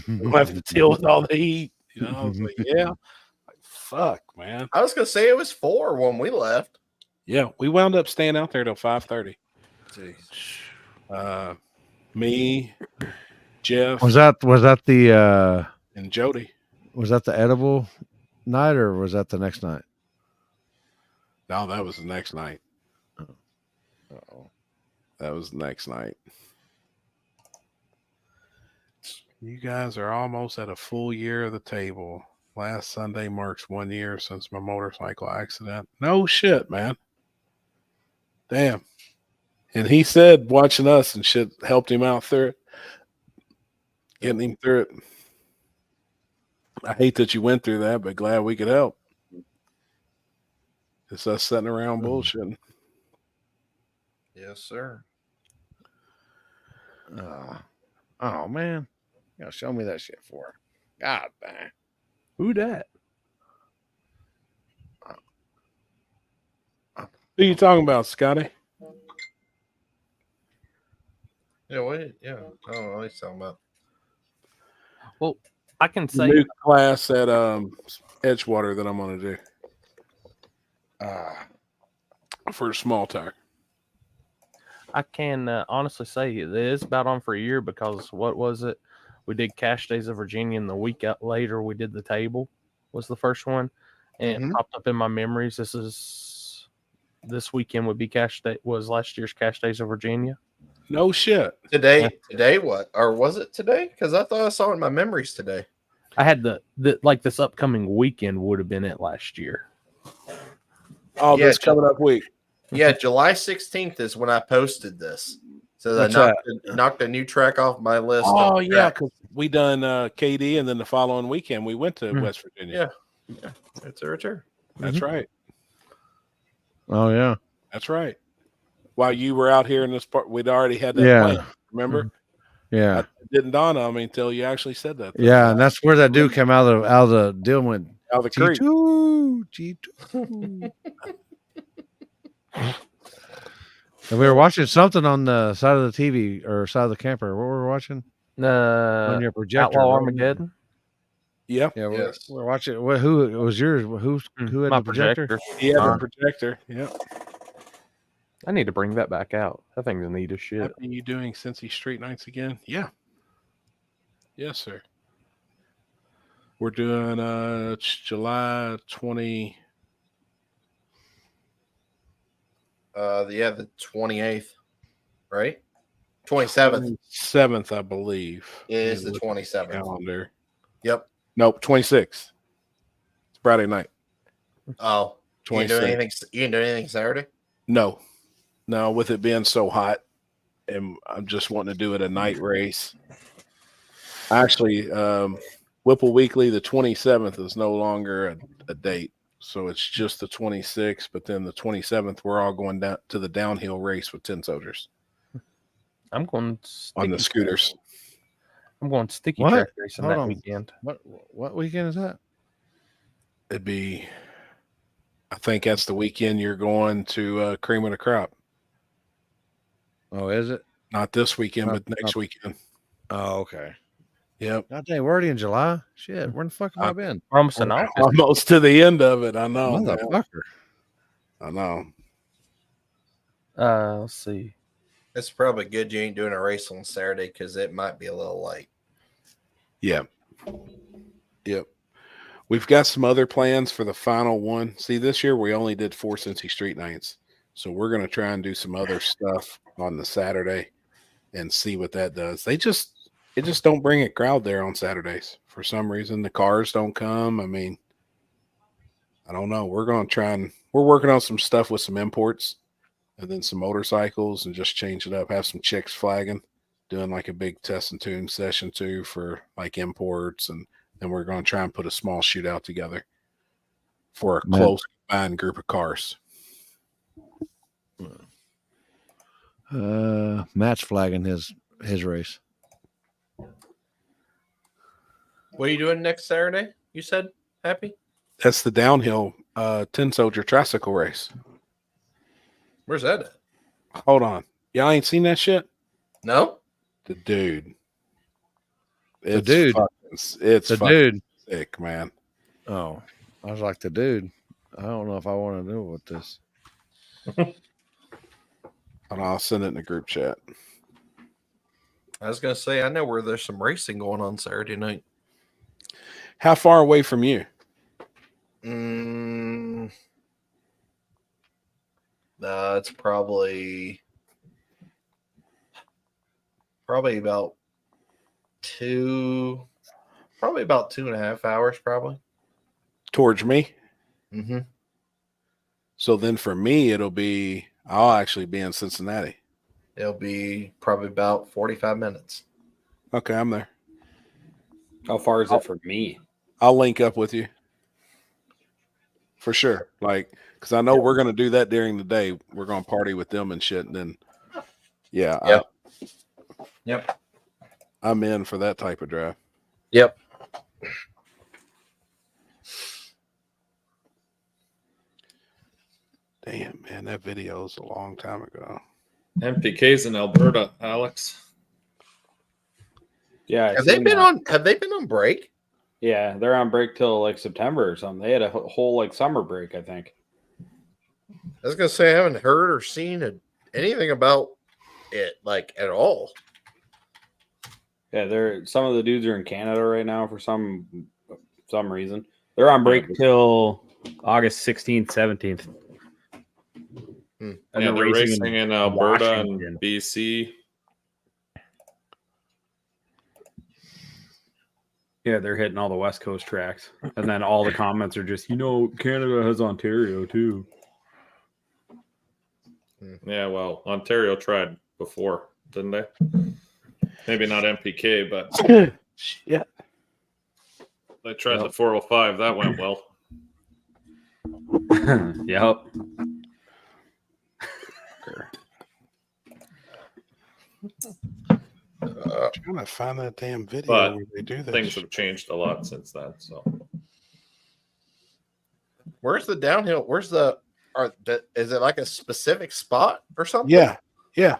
[SPEAKER 3] We'll have to deal with all the heat. I was like, yeah. Like, fuck, man.
[SPEAKER 4] I was gonna say it was 4 when we left.
[SPEAKER 3] Yeah, we wound up staying out there till 5:30.
[SPEAKER 4] Jeez.
[SPEAKER 3] Me, Jeff,
[SPEAKER 1] Was that the
[SPEAKER 3] and Jody.
[SPEAKER 1] Was that the edible night or was that the next night?
[SPEAKER 3] No, that was the next night.
[SPEAKER 1] Uh-oh.
[SPEAKER 3] That was the next night. You guys are almost at a full year of the table. Last Sunday marks 1 year since my motorcycle accident. No shit, man. Damn. And he said watching us and shit helped him out through it. Getting him through it. I hate that you went through that, but glad we could help. It's us sitting around bullshitting.
[SPEAKER 4] Yes, sir.
[SPEAKER 1] Oh man. You gotta show me that shit for her. God dang.
[SPEAKER 2] Who that?
[SPEAKER 3] Who you talking about, Scotty?
[SPEAKER 4] Yeah, wait. Yeah. I don't know what he's talking about.
[SPEAKER 2] Well, I can say
[SPEAKER 3] New class at Edgewater that I'm gonna do. For a small tire.
[SPEAKER 2] I can honestly say it is about on for a year because what was it? We did Cash Days of Virginia, and the week out later we did the table. Was the first one, and it popped up in my memories. This weekend would be Cash Day. Was last year's Cash Days of Virginia?
[SPEAKER 3] No shit.
[SPEAKER 4] Today what? Or was it today? Because I thought I saw it in my memories today.
[SPEAKER 2] I had the like this upcoming weekend would have been it last year.
[SPEAKER 3] Oh, this coming up week.
[SPEAKER 4] Yeah, July 16th is when I posted this. So I knocked a new track off my list.
[SPEAKER 3] Oh, yeah, because we done KD, and then the following weekend we went to West Virginia.
[SPEAKER 4] Yeah. That's a return.
[SPEAKER 3] That's right.
[SPEAKER 1] Oh yeah.
[SPEAKER 3] That's right. While you were out here in this part, we'd already had that plan. Remember?
[SPEAKER 1] Yeah.
[SPEAKER 3] It didn't dawn on me until you actually said that.
[SPEAKER 1] Yeah, and that's where that dude came out of the deal and went
[SPEAKER 3] out of the creek.
[SPEAKER 1] G2. And we were watching something on the side of the TV or side of the camper. What were we watching? On your projector.
[SPEAKER 2] Outlaw Armageddon.
[SPEAKER 3] Yeah.
[SPEAKER 1] Yeah, we're watching. Who was yours? Who had
[SPEAKER 2] My
[SPEAKER 1] the projector?
[SPEAKER 2] projector.
[SPEAKER 3] He had a projector. Yeah.
[SPEAKER 2] I need to bring that back out. That thing's neat as shit.
[SPEAKER 3] Are you doing Cincy Street Nights again? Yeah. Yes, sir. We're doing July 20.
[SPEAKER 4] The 28th, right? 27th.
[SPEAKER 3] 7th, I believe.
[SPEAKER 4] It is the 27th.
[SPEAKER 3] Calendar.
[SPEAKER 4] Yep.
[SPEAKER 3] Nope, 26th. It's Friday night.
[SPEAKER 4] Oh, you didn't do anything? You didn't do anything Saturday?
[SPEAKER 3] No, with it being so hot, and I'm just wanting to do it a night race. Actually, Whipple Weekly, the 27th is no longer a date, so it's just the 26th. But then the 27th, we're all going down to the downhill race with 10 soldiers.
[SPEAKER 2] I'm going
[SPEAKER 3] on the scooters.
[SPEAKER 2] I'm going sticky
[SPEAKER 1] What?
[SPEAKER 2] track racing
[SPEAKER 1] Hold
[SPEAKER 2] that
[SPEAKER 1] on.
[SPEAKER 2] weekend.
[SPEAKER 1] What weekend is that?
[SPEAKER 3] It'd be, I think that's the weekend you're going to Cream of the Crop.
[SPEAKER 1] Oh, is it?
[SPEAKER 3] Not this weekend,
[SPEAKER 1] Not-
[SPEAKER 3] but next
[SPEAKER 1] not-
[SPEAKER 3] weekend.
[SPEAKER 1] Oh, okay.
[SPEAKER 3] Yep.
[SPEAKER 1] God dang, we're already in July. Shit, where the fuck have I been?
[SPEAKER 2] We're almost in August.
[SPEAKER 3] Almost to the end of it. I know, man.
[SPEAKER 1] Motherfucker.
[SPEAKER 3] I know.
[SPEAKER 2] Let's see.
[SPEAKER 4] It's probably good you ain't doing a race on Saturday because it might be a little light.
[SPEAKER 3] Yeah. Yep. We've got some other plans for the final one. See, this year we only did 4 Cincy Street nights. So we're going to try and do some other stuff on the Saturday and see what that does. It just don't bring a crowd there on Saturdays. For some reason, the cars don't come. I mean, I don't know. We're going to try and we're working on some stuff with some imports and then some motorcycles and just change it up. Have some chicks flagging, doing like a big test and tune session too for like imports. And then we're going to try and put a small shootout together for a close combined group of cars.
[SPEAKER 1] Matt's flagging his race.
[SPEAKER 4] What are you doing next Saturday? You said, Happy?
[SPEAKER 3] That's the downhill 10 soldier tricycle race.
[SPEAKER 4] Where's that at?
[SPEAKER 3] Hold on. Y'all ain't seen that shit?
[SPEAKER 4] No?
[SPEAKER 3] The dude.
[SPEAKER 1] The dude.
[SPEAKER 3] It's
[SPEAKER 1] the
[SPEAKER 3] fucking
[SPEAKER 1] dude.
[SPEAKER 3] sick, man.
[SPEAKER 1] Oh, I was like the dude. I don't know if I want to do with this.
[SPEAKER 3] And I'll send it in the group chat.
[SPEAKER 4] I was going to say, I know where there's some racing going on Saturday night.
[SPEAKER 3] How far away from you?
[SPEAKER 4] It's probably about 2.5 hours, probably.
[SPEAKER 3] Towards me?
[SPEAKER 4] Mm-hmm.
[SPEAKER 3] So then for me, I'll actually be in Cincinnati.
[SPEAKER 4] It'll be probably about 45 minutes.
[SPEAKER 3] Okay, I'm there.
[SPEAKER 13] How far is it for me?
[SPEAKER 3] I'll link up with you. For sure. Like, because I know we're going to do that during the day. We're going to party with them and shit. And then, yeah.
[SPEAKER 4] Yep.
[SPEAKER 3] I'm in for that type of drive.
[SPEAKER 4] Yep.
[SPEAKER 3] Damn, man, that video is a long time ago.
[SPEAKER 8] MPK's in Alberta, Alex.
[SPEAKER 13] Yeah.
[SPEAKER 4] Have they been on break?
[SPEAKER 13] Yeah, they're on break till like September or something. They had a whole like summer break, I think.
[SPEAKER 4] I was gonna say I haven't heard or seen anything about it like at all.
[SPEAKER 13] Yeah, some of the dudes are in Canada right now for some reason. They're on break till August 16th, 17th.
[SPEAKER 8] And they're racing in Alberta and BC.
[SPEAKER 13] Yeah, they're hitting all the West Coast tracks. And then all the comments are just, Canada has Ontario too.
[SPEAKER 8] Yeah, well, Ontario tried before, didn't they? Maybe not MPK, but
[SPEAKER 3] yeah,
[SPEAKER 8] they tried the 405. That went well.
[SPEAKER 13] Yep.
[SPEAKER 3] Trying to find that damn video
[SPEAKER 8] But
[SPEAKER 3] where they do that.
[SPEAKER 8] Things have changed a lot since then. So,
[SPEAKER 4] where's the downhill? Is it like a specific spot or something?
[SPEAKER 3] Yeah.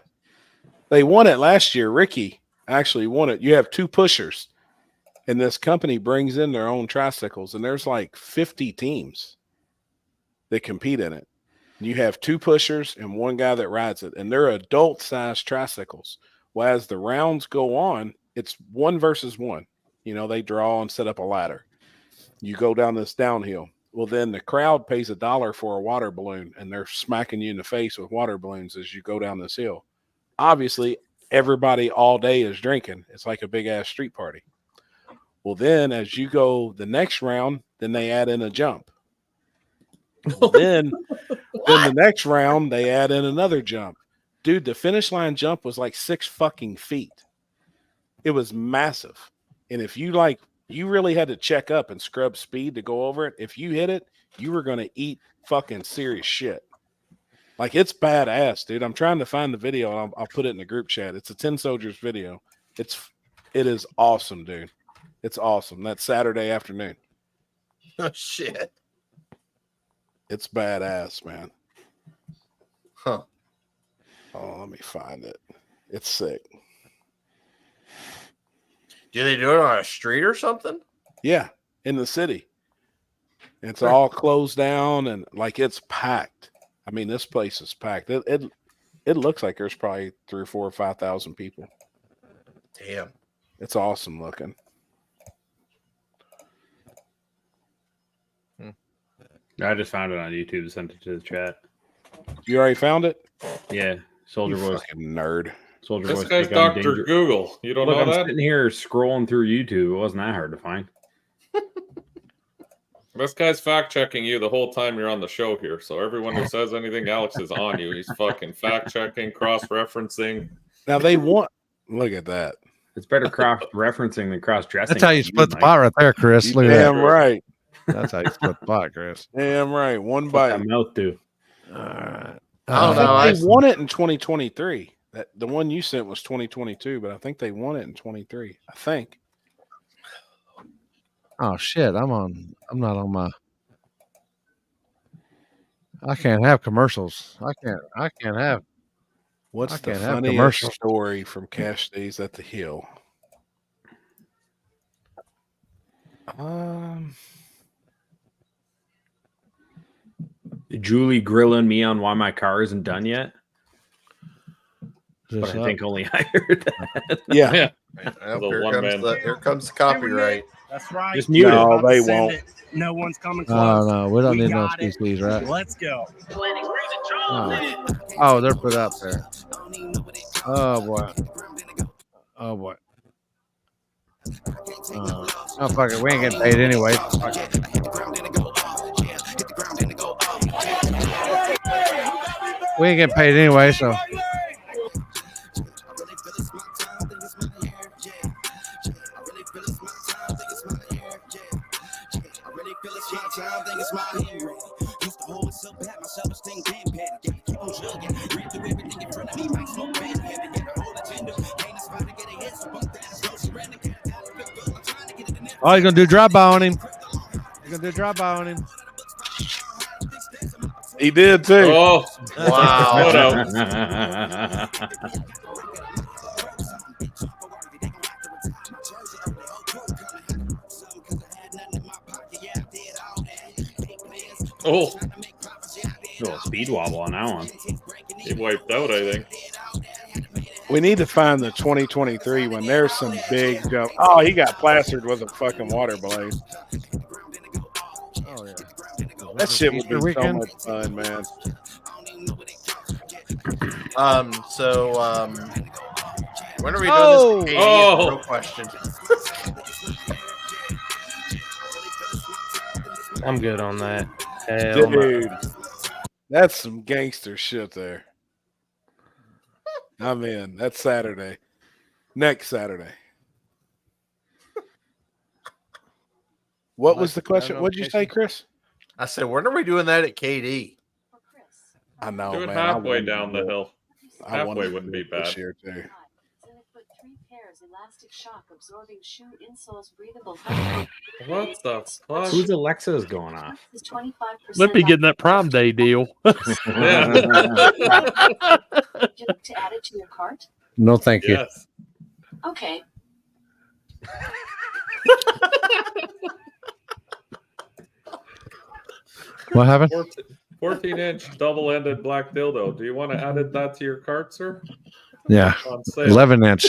[SPEAKER 3] They won it last year. Ricky actually won it. You have two pushers, and this company brings in their own tricycles, and there's like 50 teams that compete in it. You have two pushers and one guy that rides it, and they're adult-sized tricycles. Well, as the rounds go on, it's 1 versus 1. They draw and set up a ladder. You go down this downhill. Well, then the crowd pays $1 for a water balloon, and they're smacking you in the face with water balloons as you go down this hill. Obviously, everybody all day is drinking. It's like a big-ass street party. Well, then as you go the next round, then they add in a jump. Well, then the next round, they add in another jump. Dude, the finish line jump was like 6 fucking feet. It was massive. And if you really had to check up and scrub speed to go over it. If you hit it, you were going to eat fucking serious shit. Like it's badass, dude. I'm trying to find the video and I'll put it in the group chat. It's a 10 Soldiers video. It is awesome, dude. It's awesome. That's Saturday afternoon.
[SPEAKER 4] Oh shit.
[SPEAKER 3] It's badass, man.
[SPEAKER 4] Huh.
[SPEAKER 3] Oh, let me find it. It's sick.
[SPEAKER 4] Do they do it on a street or something?
[SPEAKER 3] Yeah, in the city. It's all closed down and like it's packed. I mean, this place is packed. It looks like there's probably 3,000 or 4,000 or 5,000 people.
[SPEAKER 4] Damn.
[SPEAKER 3] It's awesome looking.
[SPEAKER 13] I just found it on YouTube and sent it to the chat.
[SPEAKER 3] You already found it?
[SPEAKER 13] Yeah. Soldier
[SPEAKER 3] You
[SPEAKER 13] Voice.
[SPEAKER 3] fucking nerd.
[SPEAKER 13] Soldier
[SPEAKER 8] This
[SPEAKER 13] Voice.
[SPEAKER 8] guy's
[SPEAKER 13] become
[SPEAKER 8] Dr.
[SPEAKER 13] danger-
[SPEAKER 8] Google. You don't
[SPEAKER 13] Look,
[SPEAKER 8] know
[SPEAKER 13] I'm
[SPEAKER 8] that?
[SPEAKER 13] sitting here scrolling through YouTube. It wasn't that hard to find.
[SPEAKER 8] This guy's fact checking you the whole time you're on the show here. So everyone who says anything, Alex is on you. He's fucking fact checking, cross referencing.
[SPEAKER 3] Now they want. Look at that.
[SPEAKER 13] It's better cross referencing than cross dressing.
[SPEAKER 1] That's how you split the pot right there, Chris.
[SPEAKER 3] You
[SPEAKER 1] Look at
[SPEAKER 3] damn
[SPEAKER 1] that.
[SPEAKER 3] right.
[SPEAKER 1] That's how you split the pot, Chris.
[SPEAKER 3] Damn right. One
[SPEAKER 13] What
[SPEAKER 3] bite.
[SPEAKER 13] that mouth do?
[SPEAKER 1] All right.
[SPEAKER 4] I don't know.
[SPEAKER 3] I
[SPEAKER 4] I,
[SPEAKER 3] think they won it in 2023. That the one you sent was 2022, but I think they won it in 23. I think.
[SPEAKER 1] Oh shit! I'm not on my. I can't have commercials. I can't have.
[SPEAKER 3] What's
[SPEAKER 1] I
[SPEAKER 3] the
[SPEAKER 1] can't have
[SPEAKER 3] funniest
[SPEAKER 1] commercials.
[SPEAKER 3] story from Cash Days at the Hill?
[SPEAKER 13] Julie grilling me on why my car isn't done yet.
[SPEAKER 1] Is
[SPEAKER 13] But
[SPEAKER 1] this
[SPEAKER 13] I
[SPEAKER 1] up?
[SPEAKER 13] think only I heard that.
[SPEAKER 3] Yeah.
[SPEAKER 4] Oh,
[SPEAKER 8] The one man.
[SPEAKER 4] here comes the copyright.
[SPEAKER 10] That's right.
[SPEAKER 13] Just mute
[SPEAKER 3] No,
[SPEAKER 13] it.
[SPEAKER 10] About to
[SPEAKER 3] they
[SPEAKER 10] send
[SPEAKER 3] won't.
[SPEAKER 10] it. No one's coming
[SPEAKER 1] Oh
[SPEAKER 10] close.
[SPEAKER 1] no, we don't need no
[SPEAKER 10] got it.
[SPEAKER 1] CCs, right?
[SPEAKER 10] Let's go.
[SPEAKER 1] Oh, they're put up there. Oh boy. Oh boy. Oh fuck it, we ain't getting paid anyway. Fuck it. We ain't getting paid anyway, so. Oh, you're gonna do drive-by on him. You're gonna do drive-by on him.
[SPEAKER 3] He did too.
[SPEAKER 8] Oh,
[SPEAKER 4] Wow.
[SPEAKER 8] Oh,
[SPEAKER 13] little speed wobble on that one.
[SPEAKER 8] he wiped out, I think.
[SPEAKER 3] We need to find the 2023 when there's some big jump. Oh, he got plastered with a fucking water blade.
[SPEAKER 1] Oh yeah.
[SPEAKER 3] That shit would
[SPEAKER 1] Easter
[SPEAKER 3] be so
[SPEAKER 1] weekend?
[SPEAKER 3] much fun, man.
[SPEAKER 4] When are we doing
[SPEAKER 1] Oh!
[SPEAKER 4] this?
[SPEAKER 8] Oh!
[SPEAKER 4] Real question.
[SPEAKER 2] I'm good on that. Hell no.
[SPEAKER 3] Dude, that's some gangster shit there. I'm in. That's Saturday. Next Saturday. What was the question? What'd you say, Chris?
[SPEAKER 4] I said, when are we doing that at KD?
[SPEAKER 3] I know,
[SPEAKER 8] Do it
[SPEAKER 3] man.
[SPEAKER 8] halfway down the hill.
[SPEAKER 3] I wanted
[SPEAKER 8] Halfway
[SPEAKER 3] to
[SPEAKER 8] wouldn't
[SPEAKER 3] do
[SPEAKER 8] be
[SPEAKER 3] it this
[SPEAKER 8] bad.
[SPEAKER 3] year, too.
[SPEAKER 8] What the fuck?
[SPEAKER 13] Whose Alexa is going off?
[SPEAKER 2] Lippy getting that Prime Day deal.
[SPEAKER 8] Yeah.
[SPEAKER 14] To add it to your cart?
[SPEAKER 1] No, thank you.
[SPEAKER 8] Yes.
[SPEAKER 14] Okay.
[SPEAKER 1] What happened?
[SPEAKER 8] 14-inch double-ended black dildo. Do you want to add that to your cart, sir?
[SPEAKER 1] Yeah.
[SPEAKER 8] On sale.
[SPEAKER 1] 11 inch.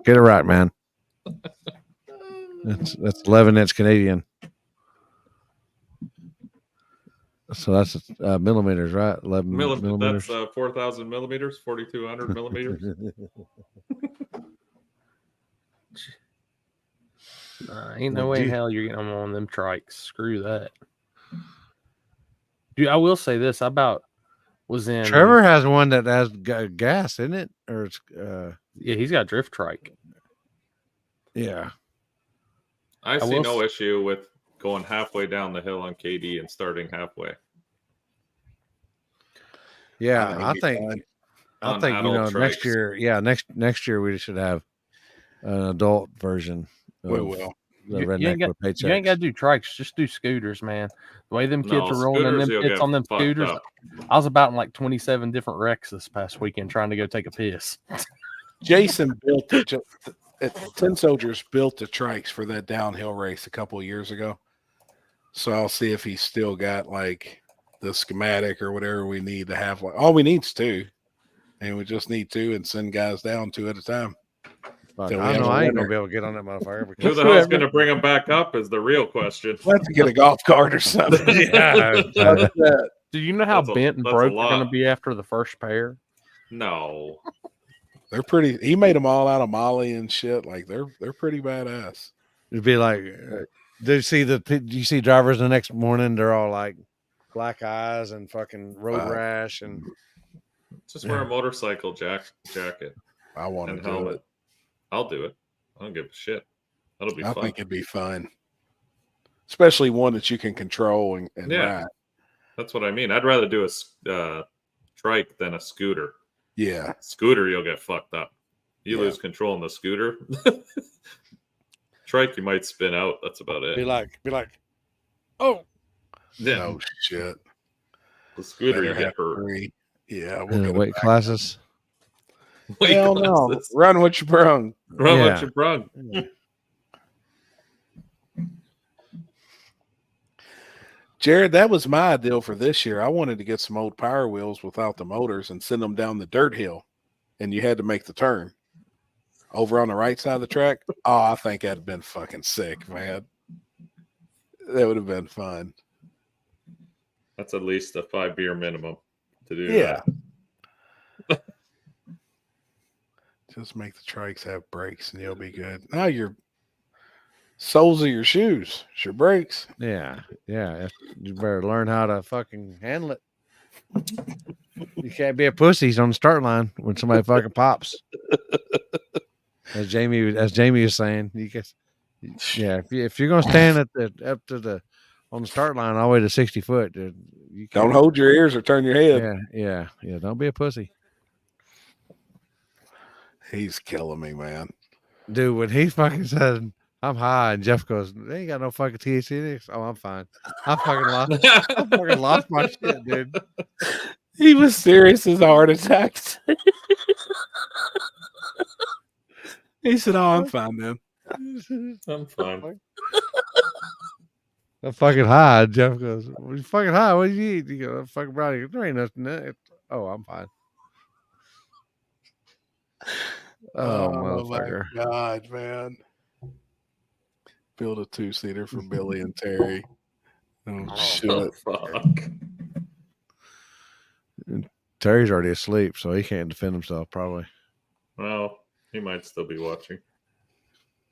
[SPEAKER 1] Get it right, man. That's 11-inch Canadian. So that's millimeters, right? 11 millimeters.
[SPEAKER 8] That's 4,000 millimeters, 4,200 millimeters.
[SPEAKER 2] Ain't no way in hell you're getting on them trikes. Screw that. Dude, I will say this. I about was in.
[SPEAKER 1] Trevor has one that has gas in it, or it's
[SPEAKER 2] Yeah, he's got a drift trike.
[SPEAKER 1] yeah.
[SPEAKER 8] I see
[SPEAKER 2] will
[SPEAKER 8] no issue with going halfway down the hill on KD and starting halfway.
[SPEAKER 1] Yeah, I
[SPEAKER 3] it'd be
[SPEAKER 1] think
[SPEAKER 3] fun.
[SPEAKER 8] On
[SPEAKER 1] you know,
[SPEAKER 8] adult
[SPEAKER 1] next
[SPEAKER 8] trikes.
[SPEAKER 1] year, yeah, next year we should have an adult version
[SPEAKER 3] We
[SPEAKER 1] of
[SPEAKER 3] will.
[SPEAKER 1] the
[SPEAKER 2] You
[SPEAKER 1] redneck
[SPEAKER 2] ain't got
[SPEAKER 1] with
[SPEAKER 2] you ain't got
[SPEAKER 1] paychecks.
[SPEAKER 2] to do trikes. Just do scooters, man. The way them kids
[SPEAKER 8] No,
[SPEAKER 2] are rolling in
[SPEAKER 8] scooters,
[SPEAKER 2] them
[SPEAKER 8] you'll
[SPEAKER 2] pits
[SPEAKER 8] get
[SPEAKER 2] on them
[SPEAKER 8] fucked
[SPEAKER 2] scooters.
[SPEAKER 8] up.
[SPEAKER 2] I was about in like 27 different wrecks this past weekend trying to go take a piss.
[SPEAKER 3] Jason built it. Tin Soldiers built the trikes for that downhill race a couple of years ago. So I'll see if he's still got like the schematic or whatever we need to have. Like all we need is 2, and we just need 2 and send guys down 2 at a time.
[SPEAKER 1] Fuck,
[SPEAKER 3] Till we
[SPEAKER 1] I
[SPEAKER 3] have
[SPEAKER 1] know
[SPEAKER 3] a
[SPEAKER 1] I ain't
[SPEAKER 3] winner.
[SPEAKER 1] gonna be able to get on that motherfucker.
[SPEAKER 8] Who the hell's going to bring him back up is the real question.
[SPEAKER 3] We'll have to get a golf cart or something.
[SPEAKER 1] Yeah.
[SPEAKER 3] That's that.
[SPEAKER 2] Do you know how
[SPEAKER 8] That's a-
[SPEAKER 2] bent and
[SPEAKER 8] that's a
[SPEAKER 2] broke they're going to
[SPEAKER 8] lot.
[SPEAKER 2] be after the first pair?
[SPEAKER 8] No.
[SPEAKER 3] They're pretty. He made them all out of Molly and shit. Like they're pretty badass.
[SPEAKER 1] It'd be like, do you see drivers the next morning? They're all like black eyes and fucking road rash and
[SPEAKER 8] Just wear a motorcycle jacket.
[SPEAKER 3] I want to
[SPEAKER 8] and
[SPEAKER 3] do
[SPEAKER 8] helmet.
[SPEAKER 3] it.
[SPEAKER 8] I'll do it. I don't give a shit. That'll be
[SPEAKER 3] I
[SPEAKER 8] fun.
[SPEAKER 3] think it'd be fun, especially one that you can control and
[SPEAKER 8] Yeah.
[SPEAKER 3] ride.
[SPEAKER 8] That's what I mean. I'd rather do a trike than a scooter.
[SPEAKER 3] Yeah.
[SPEAKER 8] Scooter, you'll get fucked up. You
[SPEAKER 3] Yeah.
[SPEAKER 8] lose control in the scooter. Trike, you might spin out. That's about it.
[SPEAKER 1] be like, oh,
[SPEAKER 8] Yeah.
[SPEAKER 3] No shit.
[SPEAKER 8] The scooter,
[SPEAKER 3] Better
[SPEAKER 8] you get
[SPEAKER 3] have
[SPEAKER 8] hurt.
[SPEAKER 3] 3. Yeah, we'll get it
[SPEAKER 1] weight
[SPEAKER 3] back.
[SPEAKER 1] classes.
[SPEAKER 8] Weight
[SPEAKER 3] Hell no.
[SPEAKER 8] classes.
[SPEAKER 3] Run what you brung.
[SPEAKER 8] Run
[SPEAKER 1] Yeah.
[SPEAKER 8] what you brung.
[SPEAKER 3] Jared, that was my ideal for this year. I wanted to get some old Power Wheels without the motors and send them down the dirt hill, and you had to make the turn over on the right side of the track. Oh, I think that'd have been fucking sick, man. That would have been fun.
[SPEAKER 8] That's at least a 5 beer minimum to do
[SPEAKER 3] Yeah.
[SPEAKER 8] that.
[SPEAKER 3] Just make the trikes have brakes, and you'll be good. Now your soles of your shoes, it's your brakes.
[SPEAKER 1] Yeah, yeah. You better learn how to fucking handle it. You can't be a pussy on the start line when somebody fucking pops. As Jamie was saying, you guess, yeah. If you're gonna stand at on the start line all the way to 60 foot, dude, you
[SPEAKER 3] Don't
[SPEAKER 1] can't.
[SPEAKER 3] hold your ears or turn your head.
[SPEAKER 1] Yeah. Don't be a pussy,
[SPEAKER 3] He's killing me, man.
[SPEAKER 1] dude. When he fucking said I'm high, and Jeff goes, "They ain't got no fucking THC in it." Oh, I'm fine. I fucking lost my shit, dude.
[SPEAKER 3] He was serious as a heart attack. He said, "Oh, I'm fine, man."
[SPEAKER 8] I'm fine.
[SPEAKER 1] I'm fucking high. Jeff goes, well, you fucking high. What do you eat? You go, I'm fucking brownie. There ain't nothing in it. Oh, I'm fine. Oh, motherfucker.
[SPEAKER 3] My God, man. Build a 2-seater for Billy and Terry. Oh, shit.
[SPEAKER 8] Fuck.
[SPEAKER 1] Terry's already asleep, so he can't defend himself, probably.
[SPEAKER 8] Well, he might still be watching.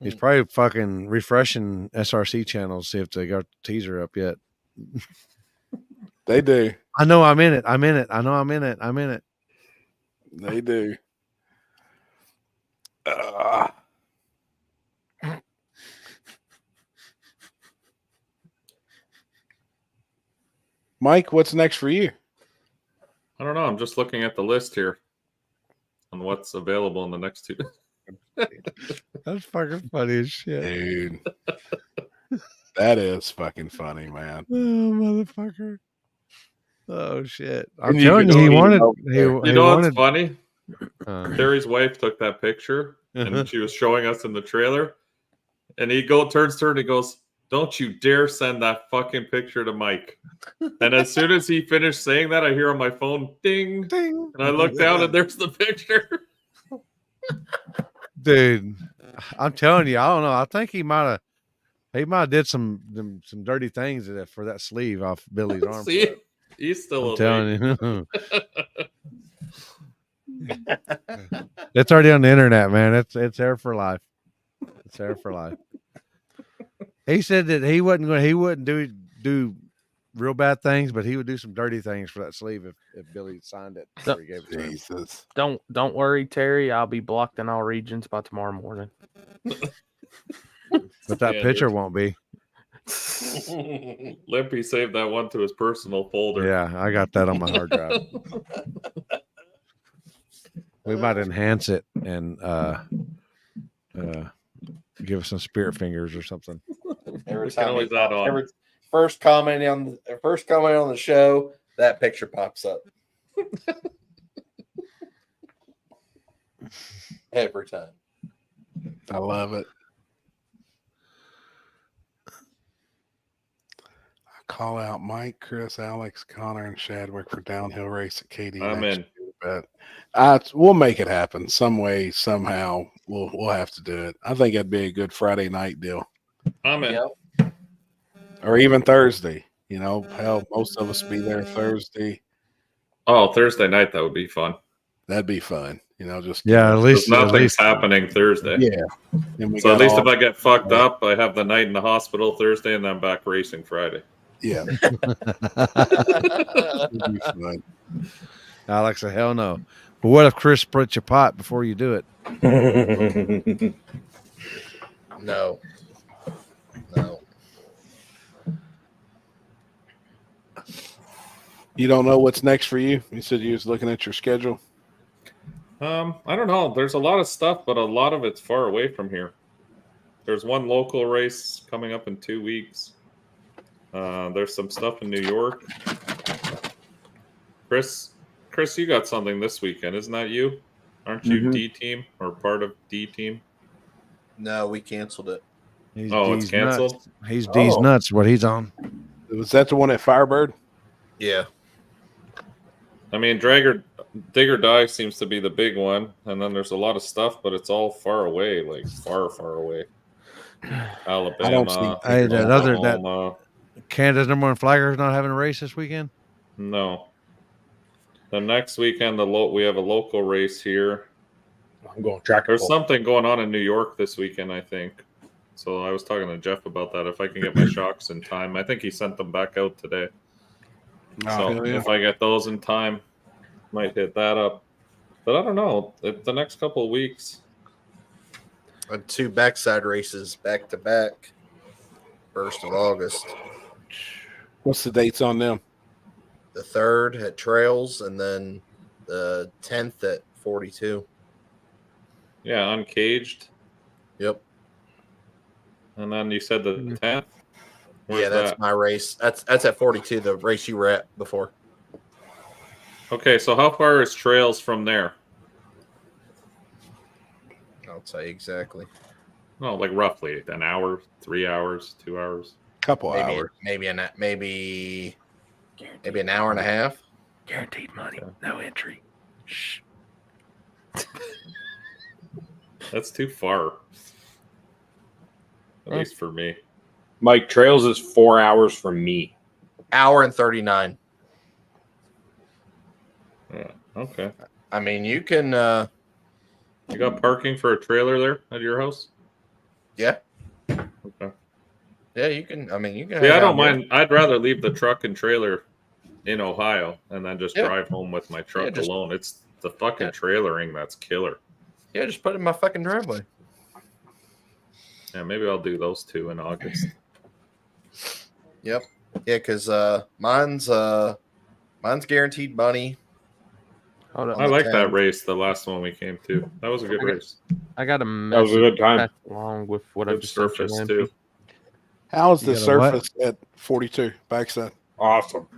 [SPEAKER 1] He's probably fucking refreshing SRC channels, see if they got the teaser up yet.
[SPEAKER 3] They do.
[SPEAKER 1] I know I'm in it. I know I'm in it.
[SPEAKER 3] They do. Mike, what's next for you?
[SPEAKER 8] I don't know. I'm just looking at the list here on what's available in the next 2 days.
[SPEAKER 1] That's fucking funny as shit.
[SPEAKER 3] Dude. That is fucking funny, man.
[SPEAKER 1] Oh, motherfucker. Oh, shit. I'm
[SPEAKER 3] And you
[SPEAKER 1] telling
[SPEAKER 3] could
[SPEAKER 1] you, he
[SPEAKER 3] go
[SPEAKER 1] wanted.
[SPEAKER 3] eat
[SPEAKER 1] He
[SPEAKER 8] You know what's
[SPEAKER 1] wanted.
[SPEAKER 8] funny? Terry's wife took that picture and she was showing us in the trailer. And he turns to her and he goes, "Don't you dare send that fucking picture to Mike." And as soon as he finished saying that, I hear on my phone, ding,
[SPEAKER 1] ding.
[SPEAKER 8] And I look down and there's the picture.
[SPEAKER 1] Dude, I'm telling you, I don't know. I think he might have did some dirty things for that sleeve off Billy's arm.
[SPEAKER 8] See, he's still
[SPEAKER 1] I'm telling you. It's already on the internet, man. It's there for life. It's there for life. He said that he wouldn't do real bad things, but he would do some dirty things for that sleeve if Billy signed it before he gave it to him.
[SPEAKER 3] Jesus.
[SPEAKER 2] Don't worry, Terry. I'll be blocked in all regions by tomorrow morning.
[SPEAKER 1] But that picture won't be.
[SPEAKER 8] Limpy saved that one to his personal folder.
[SPEAKER 1] Yeah, I got that on my hard drive. We might enhance it and give us some spirit fingers or something.
[SPEAKER 4] Every
[SPEAKER 8] We can
[SPEAKER 4] time
[SPEAKER 8] always add on.
[SPEAKER 4] first comment on the show, that picture pops up. Every time.
[SPEAKER 3] I love it. I call out Mike, Chris, Alex, Connor, and Shadwick for downhill race at KD.
[SPEAKER 8] I'm
[SPEAKER 3] next
[SPEAKER 8] in.
[SPEAKER 3] year, but we'll make it happen some way, somehow. We'll have to do it. I think that'd be a good Friday night deal,
[SPEAKER 8] I'm in.
[SPEAKER 4] Yep.
[SPEAKER 3] or even Thursday. You know, hell, most of us be there Thursday.
[SPEAKER 8] Oh, Thursday night, that would be fun.
[SPEAKER 3] That'd be fun. You know, just
[SPEAKER 1] Yeah, at least
[SPEAKER 8] nothing's happening Thursday.
[SPEAKER 3] Yeah. And we
[SPEAKER 8] So at
[SPEAKER 3] got
[SPEAKER 8] least
[SPEAKER 3] all-
[SPEAKER 8] if I get fucked up, I have the night in the hospital Thursday, and then I'm back racing Friday.
[SPEAKER 3] Yeah.
[SPEAKER 1] It'd be fun. Alex said, hell no. But what if Chris splits your pot before you do it?
[SPEAKER 4] No.
[SPEAKER 3] You don't know what's next for you? You said you was looking at your schedule.
[SPEAKER 8] I don't know. There's a lot of stuff, but a lot of it's far away from here. There's one local race coming up in 2 weeks. There's some stuff in New York. Chris, you got something this weekend, isn't that you? Aren't you D team or part of D team?
[SPEAKER 4] No, we canceled it.
[SPEAKER 8] It's canceled.
[SPEAKER 1] Nuts. He's D's nuts. What he's on?
[SPEAKER 3] Was that the one at Firebird?
[SPEAKER 4] Yeah.
[SPEAKER 8] I mean, Digger Die seems to be the big one, and then there's a lot of stuff, but it's all far away, like far away. Alabama, Oklahoma.
[SPEAKER 1] Canada's number one flagger is not having a race this weekend.
[SPEAKER 8] No. The next weekend, we have a local race here.
[SPEAKER 13] I'm going track.
[SPEAKER 8] There's something going on in New York this weekend, I think. So I was talking to Jeff about that. If I can get my shocks in time, I think he sent them back out today. So if I get those in time, might hit that up. But I don't know. The next couple of weeks.
[SPEAKER 4] 2 backside races back to back. 1st of August.
[SPEAKER 3] What's the dates on them?
[SPEAKER 4] The 3rd at Trails, and then the 10th at 42.
[SPEAKER 8] Yeah, Uncaged.
[SPEAKER 4] Yep.
[SPEAKER 8] And then you said the 10th?
[SPEAKER 4] Yeah, that's my race. That's at 42, the race you were at before.
[SPEAKER 8] Okay, so how far is Trails from there?
[SPEAKER 4] I'll tell you exactly.
[SPEAKER 8] Oh, like roughly an hour, 3 hours, 2 hours.
[SPEAKER 3] Couple hours.
[SPEAKER 4] Maybe an hour and a half.
[SPEAKER 1] Guaranteed money, no entry. Shh.
[SPEAKER 8] That's too far. At least for me.
[SPEAKER 13] Mike, Trails is 4 hours from me.
[SPEAKER 4] Hour and 39.
[SPEAKER 8] Yeah. Okay.
[SPEAKER 4] I mean, you can.
[SPEAKER 8] You got parking for a trailer there at your house?
[SPEAKER 4] Yeah.
[SPEAKER 8] Okay.
[SPEAKER 4] Yeah, you can. I mean, you can.
[SPEAKER 8] Yeah, I don't mind. I'd rather leave the truck and trailer in Ohio and then just drive home with my truck alone. It's the fucking trailering that's killer.
[SPEAKER 4] Yeah, just put it in my fucking driveway.
[SPEAKER 8] Yeah, maybe I'll do those 2 in August.
[SPEAKER 4] Yep. Yeah, because mine's guaranteed money.
[SPEAKER 8] I like that race, the last one we came to. That was a good race.
[SPEAKER 2] I got a
[SPEAKER 13] That was a good time.
[SPEAKER 2] Along with what I
[SPEAKER 8] Good
[SPEAKER 2] just
[SPEAKER 8] surface
[SPEAKER 2] mentioned.
[SPEAKER 8] too.
[SPEAKER 3] How's the
[SPEAKER 1] You got a
[SPEAKER 3] surface at 42 backside?
[SPEAKER 13] Awesome.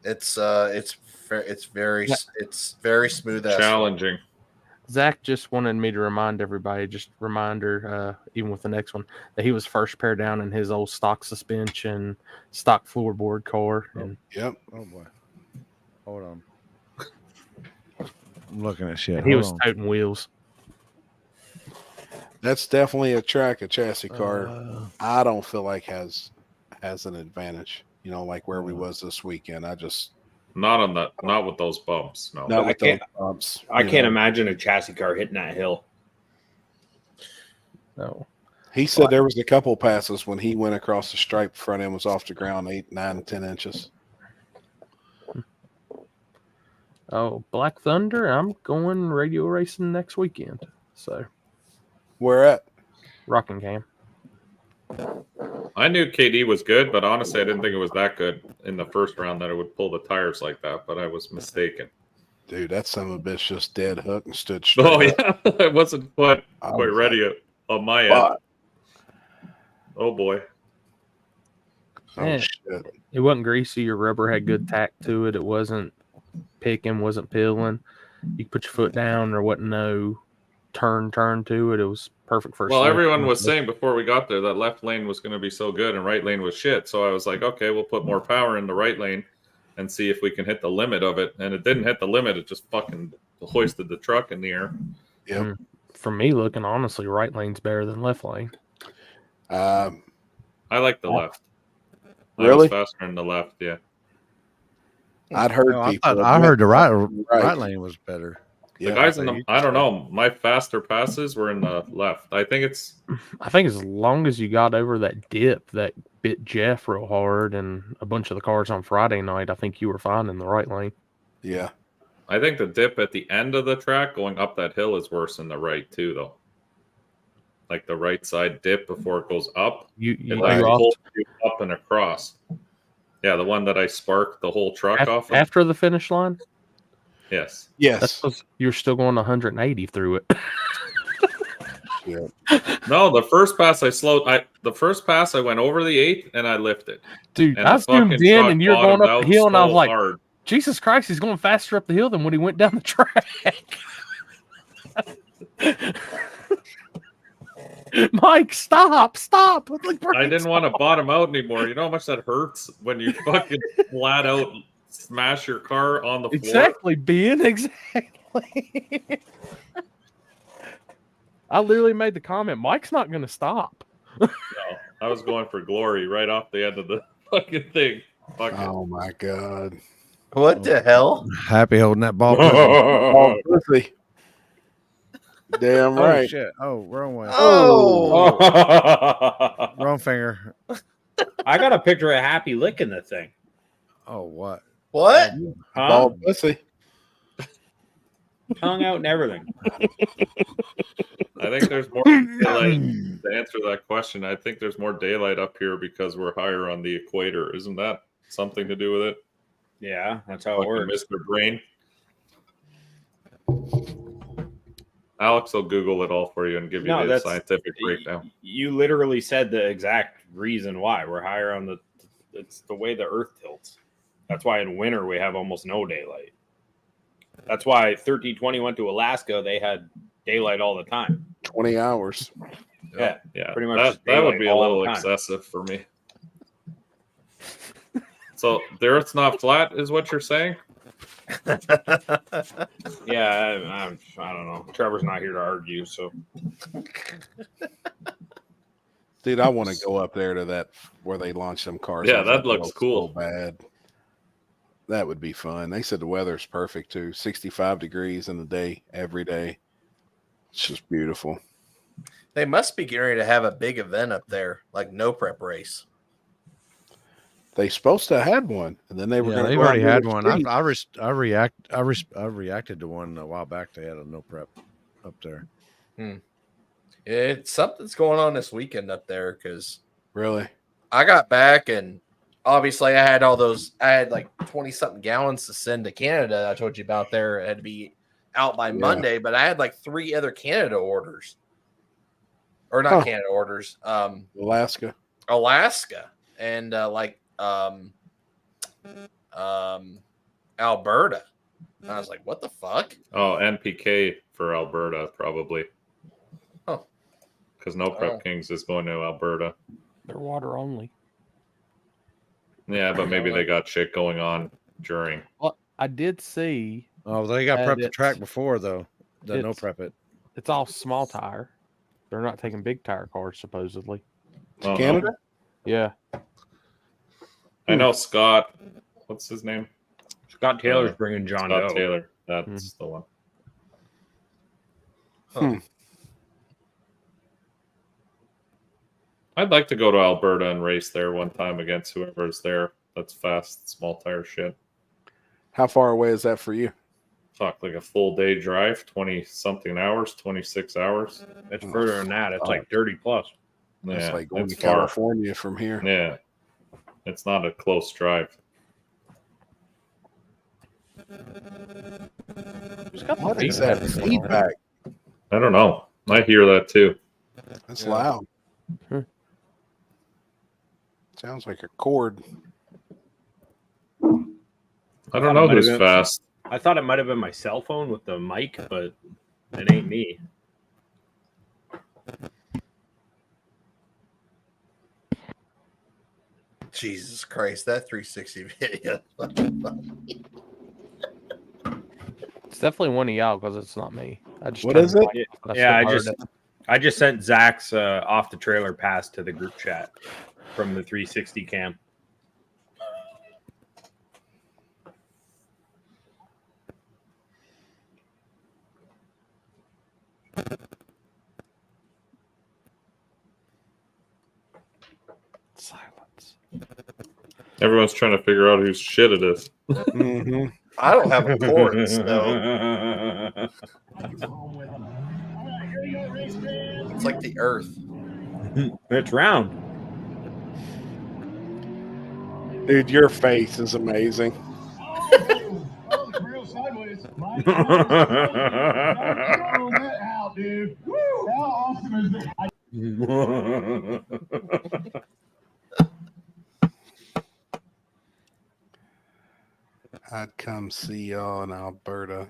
[SPEAKER 4] It's very smooth. Asphalt.
[SPEAKER 8] Challenging.
[SPEAKER 2] Zach just wanted me to remind everybody, just reminder, even with the next one, that he was first pair down in his old stock suspension, stock floorboard car. And
[SPEAKER 3] Yep.
[SPEAKER 1] Oh boy. Hold on. I'm looking at shit.
[SPEAKER 2] he
[SPEAKER 1] Hold
[SPEAKER 2] was
[SPEAKER 1] on.
[SPEAKER 2] toting wheels.
[SPEAKER 3] That's definitely a chassis car. I don't feel like has an advantage. You know, like where we was this weekend.
[SPEAKER 8] Not with those bumps. No.
[SPEAKER 3] Not
[SPEAKER 13] I
[SPEAKER 3] with those
[SPEAKER 13] can't-
[SPEAKER 3] bumps.
[SPEAKER 13] I can't imagine a chassis car hitting that hill.
[SPEAKER 2] No.
[SPEAKER 3] He said there was a couple passes when he went across the stripe. Front end was off the ground 8, 9, 10 inches.
[SPEAKER 2] Oh, Black Thunder, I'm going radio racing next weekend. So
[SPEAKER 3] Where at?
[SPEAKER 2] Rockingham.
[SPEAKER 8] I knew KD was good, but honestly, I didn't think it was that good in the first round that it would pull the tires like that. But I was mistaken.
[SPEAKER 3] Dude, that son of a bitch just dead hook and stood straight.
[SPEAKER 8] Oh
[SPEAKER 3] up.
[SPEAKER 8] yeah, I wasn't quite
[SPEAKER 3] was
[SPEAKER 8] ready on my
[SPEAKER 3] "Fuck."
[SPEAKER 8] end. Oh boy.
[SPEAKER 2] Eh,
[SPEAKER 3] shit.
[SPEAKER 2] It wasn't greasy. Your rubber had good tack to it. It wasn't picking, wasn't peeling. You could put your foot down. There wasn't no turn to it. It was perfect for a
[SPEAKER 8] Well,
[SPEAKER 2] slick.
[SPEAKER 8] everyone was saying before we got there that left lane was going to be so good and right lane was shit. So I was like, okay, we'll put more power in the right lane and see if we can hit the limit of it. And it didn't hit the limit. It just fucking hoisted the truck in the air.
[SPEAKER 3] Yep.
[SPEAKER 2] For me, looking honestly, right lane's better than left lane.
[SPEAKER 8] I like the left. I
[SPEAKER 3] Really?
[SPEAKER 8] was faster in the left, yeah.
[SPEAKER 3] I'd heard
[SPEAKER 1] No,
[SPEAKER 3] people.
[SPEAKER 1] I heard the right lane was better.
[SPEAKER 8] The guys in the, I don't know, my faster passes were in the left. I think as
[SPEAKER 2] long as you got over that dip that bit Jeff real hard and a bunch of the cars on Friday night, I think you were fine in the right lane.
[SPEAKER 3] Yeah.
[SPEAKER 8] I think the dip at the end of the track going up that hill is worse than the right too, though. Like the right side dip before it goes up.
[SPEAKER 2] You
[SPEAKER 8] pulls you up and across. Yeah, the one that I sparked the whole truck off of.
[SPEAKER 2] After the finish line?
[SPEAKER 8] Yes.
[SPEAKER 3] Yes.
[SPEAKER 2] That's 'cause you're still going 180 through it.
[SPEAKER 3] Yeah.
[SPEAKER 8] No, the first pass I slowed. The first pass I went over the 8th and I lifted.
[SPEAKER 2] Dude,
[SPEAKER 8] and
[SPEAKER 2] I
[SPEAKER 8] the fucking
[SPEAKER 2] zoomed in
[SPEAKER 8] truck
[SPEAKER 2] and you're going
[SPEAKER 8] bottomed
[SPEAKER 2] up the
[SPEAKER 8] out
[SPEAKER 2] hill and I was
[SPEAKER 8] so
[SPEAKER 2] like,
[SPEAKER 8] hard.
[SPEAKER 2] Jesus Christ, he's going faster up the hill than when he went down the track. Mike, stop.
[SPEAKER 8] I didn't want to bottom out anymore. You know how much that hurts when you fucking flat out smash your car on the floor?
[SPEAKER 2] Exactly, Ben. Exactly. I literally made the comment, Mike's not going to stop.
[SPEAKER 8] No, I was going for glory right off the end of the fucking thing.
[SPEAKER 3] Oh my god!
[SPEAKER 4] What the hell?
[SPEAKER 1] Happy holding that ball.
[SPEAKER 3] Oh, pussy. Damn right.
[SPEAKER 1] Oh shit! Oh, wrong way.
[SPEAKER 13] Oh.
[SPEAKER 1] Wrong finger.
[SPEAKER 13] I got a picture of Happy licking the thing.
[SPEAKER 1] Oh, what?
[SPEAKER 4] What?
[SPEAKER 13] Huh?
[SPEAKER 3] Bald pussy.
[SPEAKER 13] Tongue out and everything.
[SPEAKER 8] I think there's more daylight to answer that question. I think there's more daylight up here because we're higher on the equator. Isn't that something to do with it?
[SPEAKER 13] Yeah, that's how it works.
[SPEAKER 8] Mr. Brain. Alex will Google it all for you and give you the scientific breakdown.
[SPEAKER 13] You literally said the exact reason why we're higher on the. It's the way the Earth tilts. That's why in winter we have almost no daylight. That's why 1320 went to Alaska. They had daylight all the time.
[SPEAKER 3] 20 hours.
[SPEAKER 13] Yeah,
[SPEAKER 8] yeah.
[SPEAKER 13] pretty much.
[SPEAKER 8] That would be a
[SPEAKER 13] all
[SPEAKER 8] little
[SPEAKER 13] the time.
[SPEAKER 8] excessive for me. So the Earth's not flat, is what you're saying?
[SPEAKER 13] Yeah, I don't know. Trevor's not here to argue, so.
[SPEAKER 3] Dude, I want to go up there to that where they launch them cars.
[SPEAKER 8] Yeah, that looks cool.
[SPEAKER 3] So bad. That would be fun. They said the weather's perfect too. 65 degrees in the day, every day. It's just beautiful.
[SPEAKER 4] They must be getting ready to have a big event up there, like no prep race.
[SPEAKER 3] They supposed to have had one, and then they were.
[SPEAKER 1] Yeah, they've already had one. I reacted to one a while back. They had a no prep up there.
[SPEAKER 4] It's something's going on this weekend up there because
[SPEAKER 3] really,
[SPEAKER 4] I got back and obviously I had all those. I had like 20 something gallons to send to Canada. I told you about there. It had to be out by Monday, but I had like 3 other Canada orders, or not Canada orders.
[SPEAKER 3] Alaska,
[SPEAKER 4] and Alberta. And I was like, what the fuck?
[SPEAKER 8] Oh, NPK for Alberta, probably.
[SPEAKER 4] Oh.
[SPEAKER 8] Because No Prep Kings is going to Alberta.
[SPEAKER 2] They're water only.
[SPEAKER 8] Yeah, but maybe they got shit going on during.
[SPEAKER 2] Well, I did see.
[SPEAKER 1] Oh, they got prepped the track before, though. The No Prep it.
[SPEAKER 2] It's all small tire. They're not taking big tire cars, supposedly.
[SPEAKER 3] Canada?
[SPEAKER 2] Yeah.
[SPEAKER 8] I know Scott. What's his name?
[SPEAKER 13] Scott Taylor's bringing John
[SPEAKER 8] Scott
[SPEAKER 13] Doe.
[SPEAKER 8] Taylor. That's the one. I'd like to go to Alberta and race there one time against whoever's there. That's fast, small tire shit.
[SPEAKER 3] How far away is that for you?
[SPEAKER 8] Fuck, like a full day drive, 20 something hours, 26 hours.
[SPEAKER 13] It's further than that. It's like 30 plus.
[SPEAKER 3] It's
[SPEAKER 13] Yeah,
[SPEAKER 3] like going to
[SPEAKER 13] it's far.
[SPEAKER 3] California from here.
[SPEAKER 13] Yeah, it's not a close drive.
[SPEAKER 3] What is that feedback?
[SPEAKER 13] I don't know. I hear that too.
[SPEAKER 3] That's loud. Sounds like a cord.
[SPEAKER 13] I don't know who's fast. I thought it might have been my cell phone with the mic, but it ain't me.
[SPEAKER 4] Jesus Christ, that 360 video.
[SPEAKER 2] It's definitely one of y'all because it's not me. I just
[SPEAKER 3] What is it?
[SPEAKER 13] Yeah, I just sent Zach's off the trailer pass to the group chat from the 360 cam.
[SPEAKER 2] Silence.
[SPEAKER 8] Everyone's trying to figure out whose shit it is.
[SPEAKER 3] Mm-hmm.
[SPEAKER 4] I don't have a cord, so it's like the Earth.
[SPEAKER 13] It's round.
[SPEAKER 3] Dude, your face is amazing. I'd come see y'all in Alberta.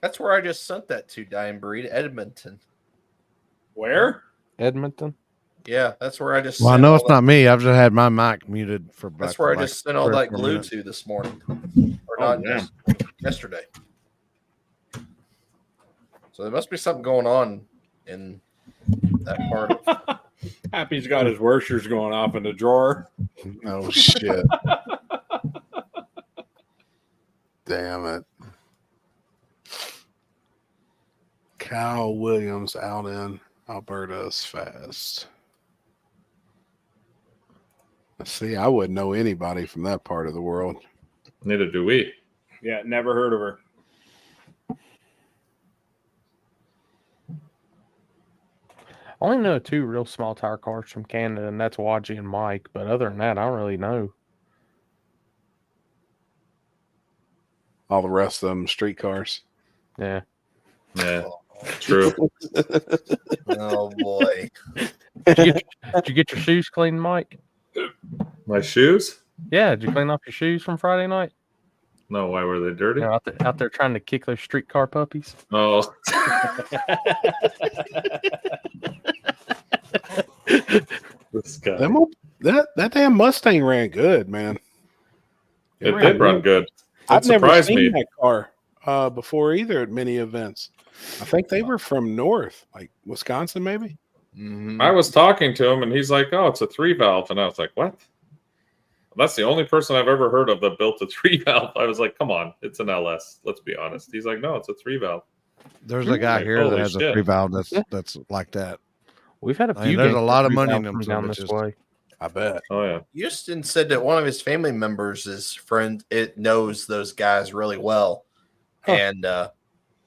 [SPEAKER 4] That's where I just sent that to, Dying Breed, Edmonton.
[SPEAKER 13] Where?
[SPEAKER 2] Edmonton.
[SPEAKER 4] Yeah, that's where I just.
[SPEAKER 1] Well, I
[SPEAKER 4] sent
[SPEAKER 1] know
[SPEAKER 4] all
[SPEAKER 1] it's
[SPEAKER 4] that-
[SPEAKER 1] not me. I've just had my mic muted for.
[SPEAKER 4] That's where I just sent all
[SPEAKER 1] three or
[SPEAKER 4] that
[SPEAKER 1] 4
[SPEAKER 4] glue
[SPEAKER 1] minutes.
[SPEAKER 4] to this morning, or
[SPEAKER 13] Oh,
[SPEAKER 4] not
[SPEAKER 13] damn.
[SPEAKER 4] yesterday. So there must be something going on in that part of.
[SPEAKER 13] Happy's got his worshers going off in the drawer.
[SPEAKER 3] Oh shit. Damn it. Kyle Williams out in Alberta is fast. See, I wouldn't know anybody from that part of the world.
[SPEAKER 8] Neither do we.
[SPEAKER 13] Yeah, never heard of her.
[SPEAKER 2] I only know 2 real small tire cars from Canada, and that's Wadgy and Mike. But other than that, I don't really know.
[SPEAKER 3] All the rest of them street cars.
[SPEAKER 2] Yeah.
[SPEAKER 8] Yeah, true.
[SPEAKER 4] Oh boy!
[SPEAKER 2] Did you get your shoes clean, Mike?
[SPEAKER 8] My shoes?
[SPEAKER 2] Yeah. Did you clean off your shoes from Friday night?
[SPEAKER 8] No, why were they dirty?
[SPEAKER 2] They're out there trying to kick those streetcar puppies.
[SPEAKER 8] Oh. This guy.
[SPEAKER 3] That damn Mustang ran good, man.
[SPEAKER 8] It did run good.
[SPEAKER 3] I've never
[SPEAKER 8] surprised
[SPEAKER 3] seen
[SPEAKER 8] me.
[SPEAKER 3] that car before either at many events. I think they were from north, like Wisconsin, maybe.
[SPEAKER 8] I was talking to him, and he's like, "Oh, it's a 3-valve," and I was like, "What?" That's the only person I've ever heard of that built a 3-valve. I was like, "Come on, it's an LS. Let's be honest." He's like, "No, it's a 3-valve."
[SPEAKER 1] There's a guy
[SPEAKER 8] Like,
[SPEAKER 1] here that
[SPEAKER 8] holy
[SPEAKER 1] has a
[SPEAKER 8] shit.
[SPEAKER 1] 3-valve that's like that.
[SPEAKER 2] We've had a
[SPEAKER 1] I
[SPEAKER 2] few.
[SPEAKER 1] mean, there's a
[SPEAKER 2] games
[SPEAKER 1] lot of
[SPEAKER 2] with
[SPEAKER 1] money in
[SPEAKER 2] 3-valve
[SPEAKER 1] them
[SPEAKER 2] coming
[SPEAKER 1] son
[SPEAKER 2] down
[SPEAKER 1] of
[SPEAKER 2] this
[SPEAKER 1] bitches.
[SPEAKER 2] way.
[SPEAKER 3] I bet.
[SPEAKER 8] Oh yeah.
[SPEAKER 4] Houston said that one of his family members, his friend, it knows those guys really well, and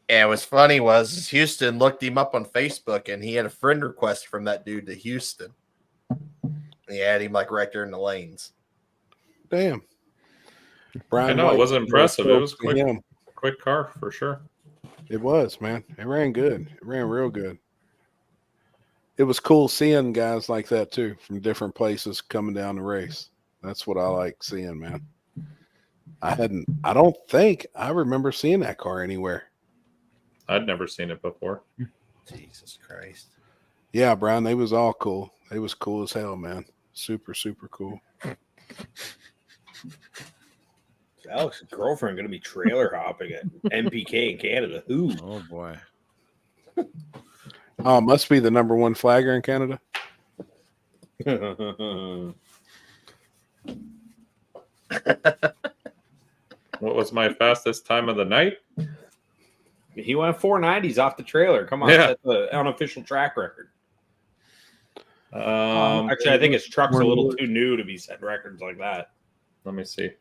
[SPEAKER 4] it was funny was Houston looked him up on Facebook, and he had a friend request from that dude to Houston. He had him like right there in the lanes.
[SPEAKER 3] Damn.
[SPEAKER 8] I know, it was impressive. It was quick,
[SPEAKER 3] him.
[SPEAKER 8] quick car for sure.
[SPEAKER 3] It was, man. It ran good. It ran real good. It was cool seeing guys like that too from different places coming down the race. That's what I like seeing, man. I don't think I remember seeing that car anywhere.
[SPEAKER 8] I'd never seen it before.
[SPEAKER 4] Jesus Christ.
[SPEAKER 3] Yeah, Brian, they was all cool. They was cool as hell, man. Super, super cool.
[SPEAKER 13] Is Alex's girlfriend going to be trailer hopping at MPK in Canada? Who?
[SPEAKER 1] Oh boy.
[SPEAKER 3] Oh, must be the #1 flagger in Canada.
[SPEAKER 8] What was my fastest time of the night?
[SPEAKER 13] He went 490s off the trailer. Come on,
[SPEAKER 8] Yeah.
[SPEAKER 13] that's the unofficial track record.
[SPEAKER 8] Um,
[SPEAKER 13] Actually, I think his truck's a little too new to be setting records like that.
[SPEAKER 8] Let me see.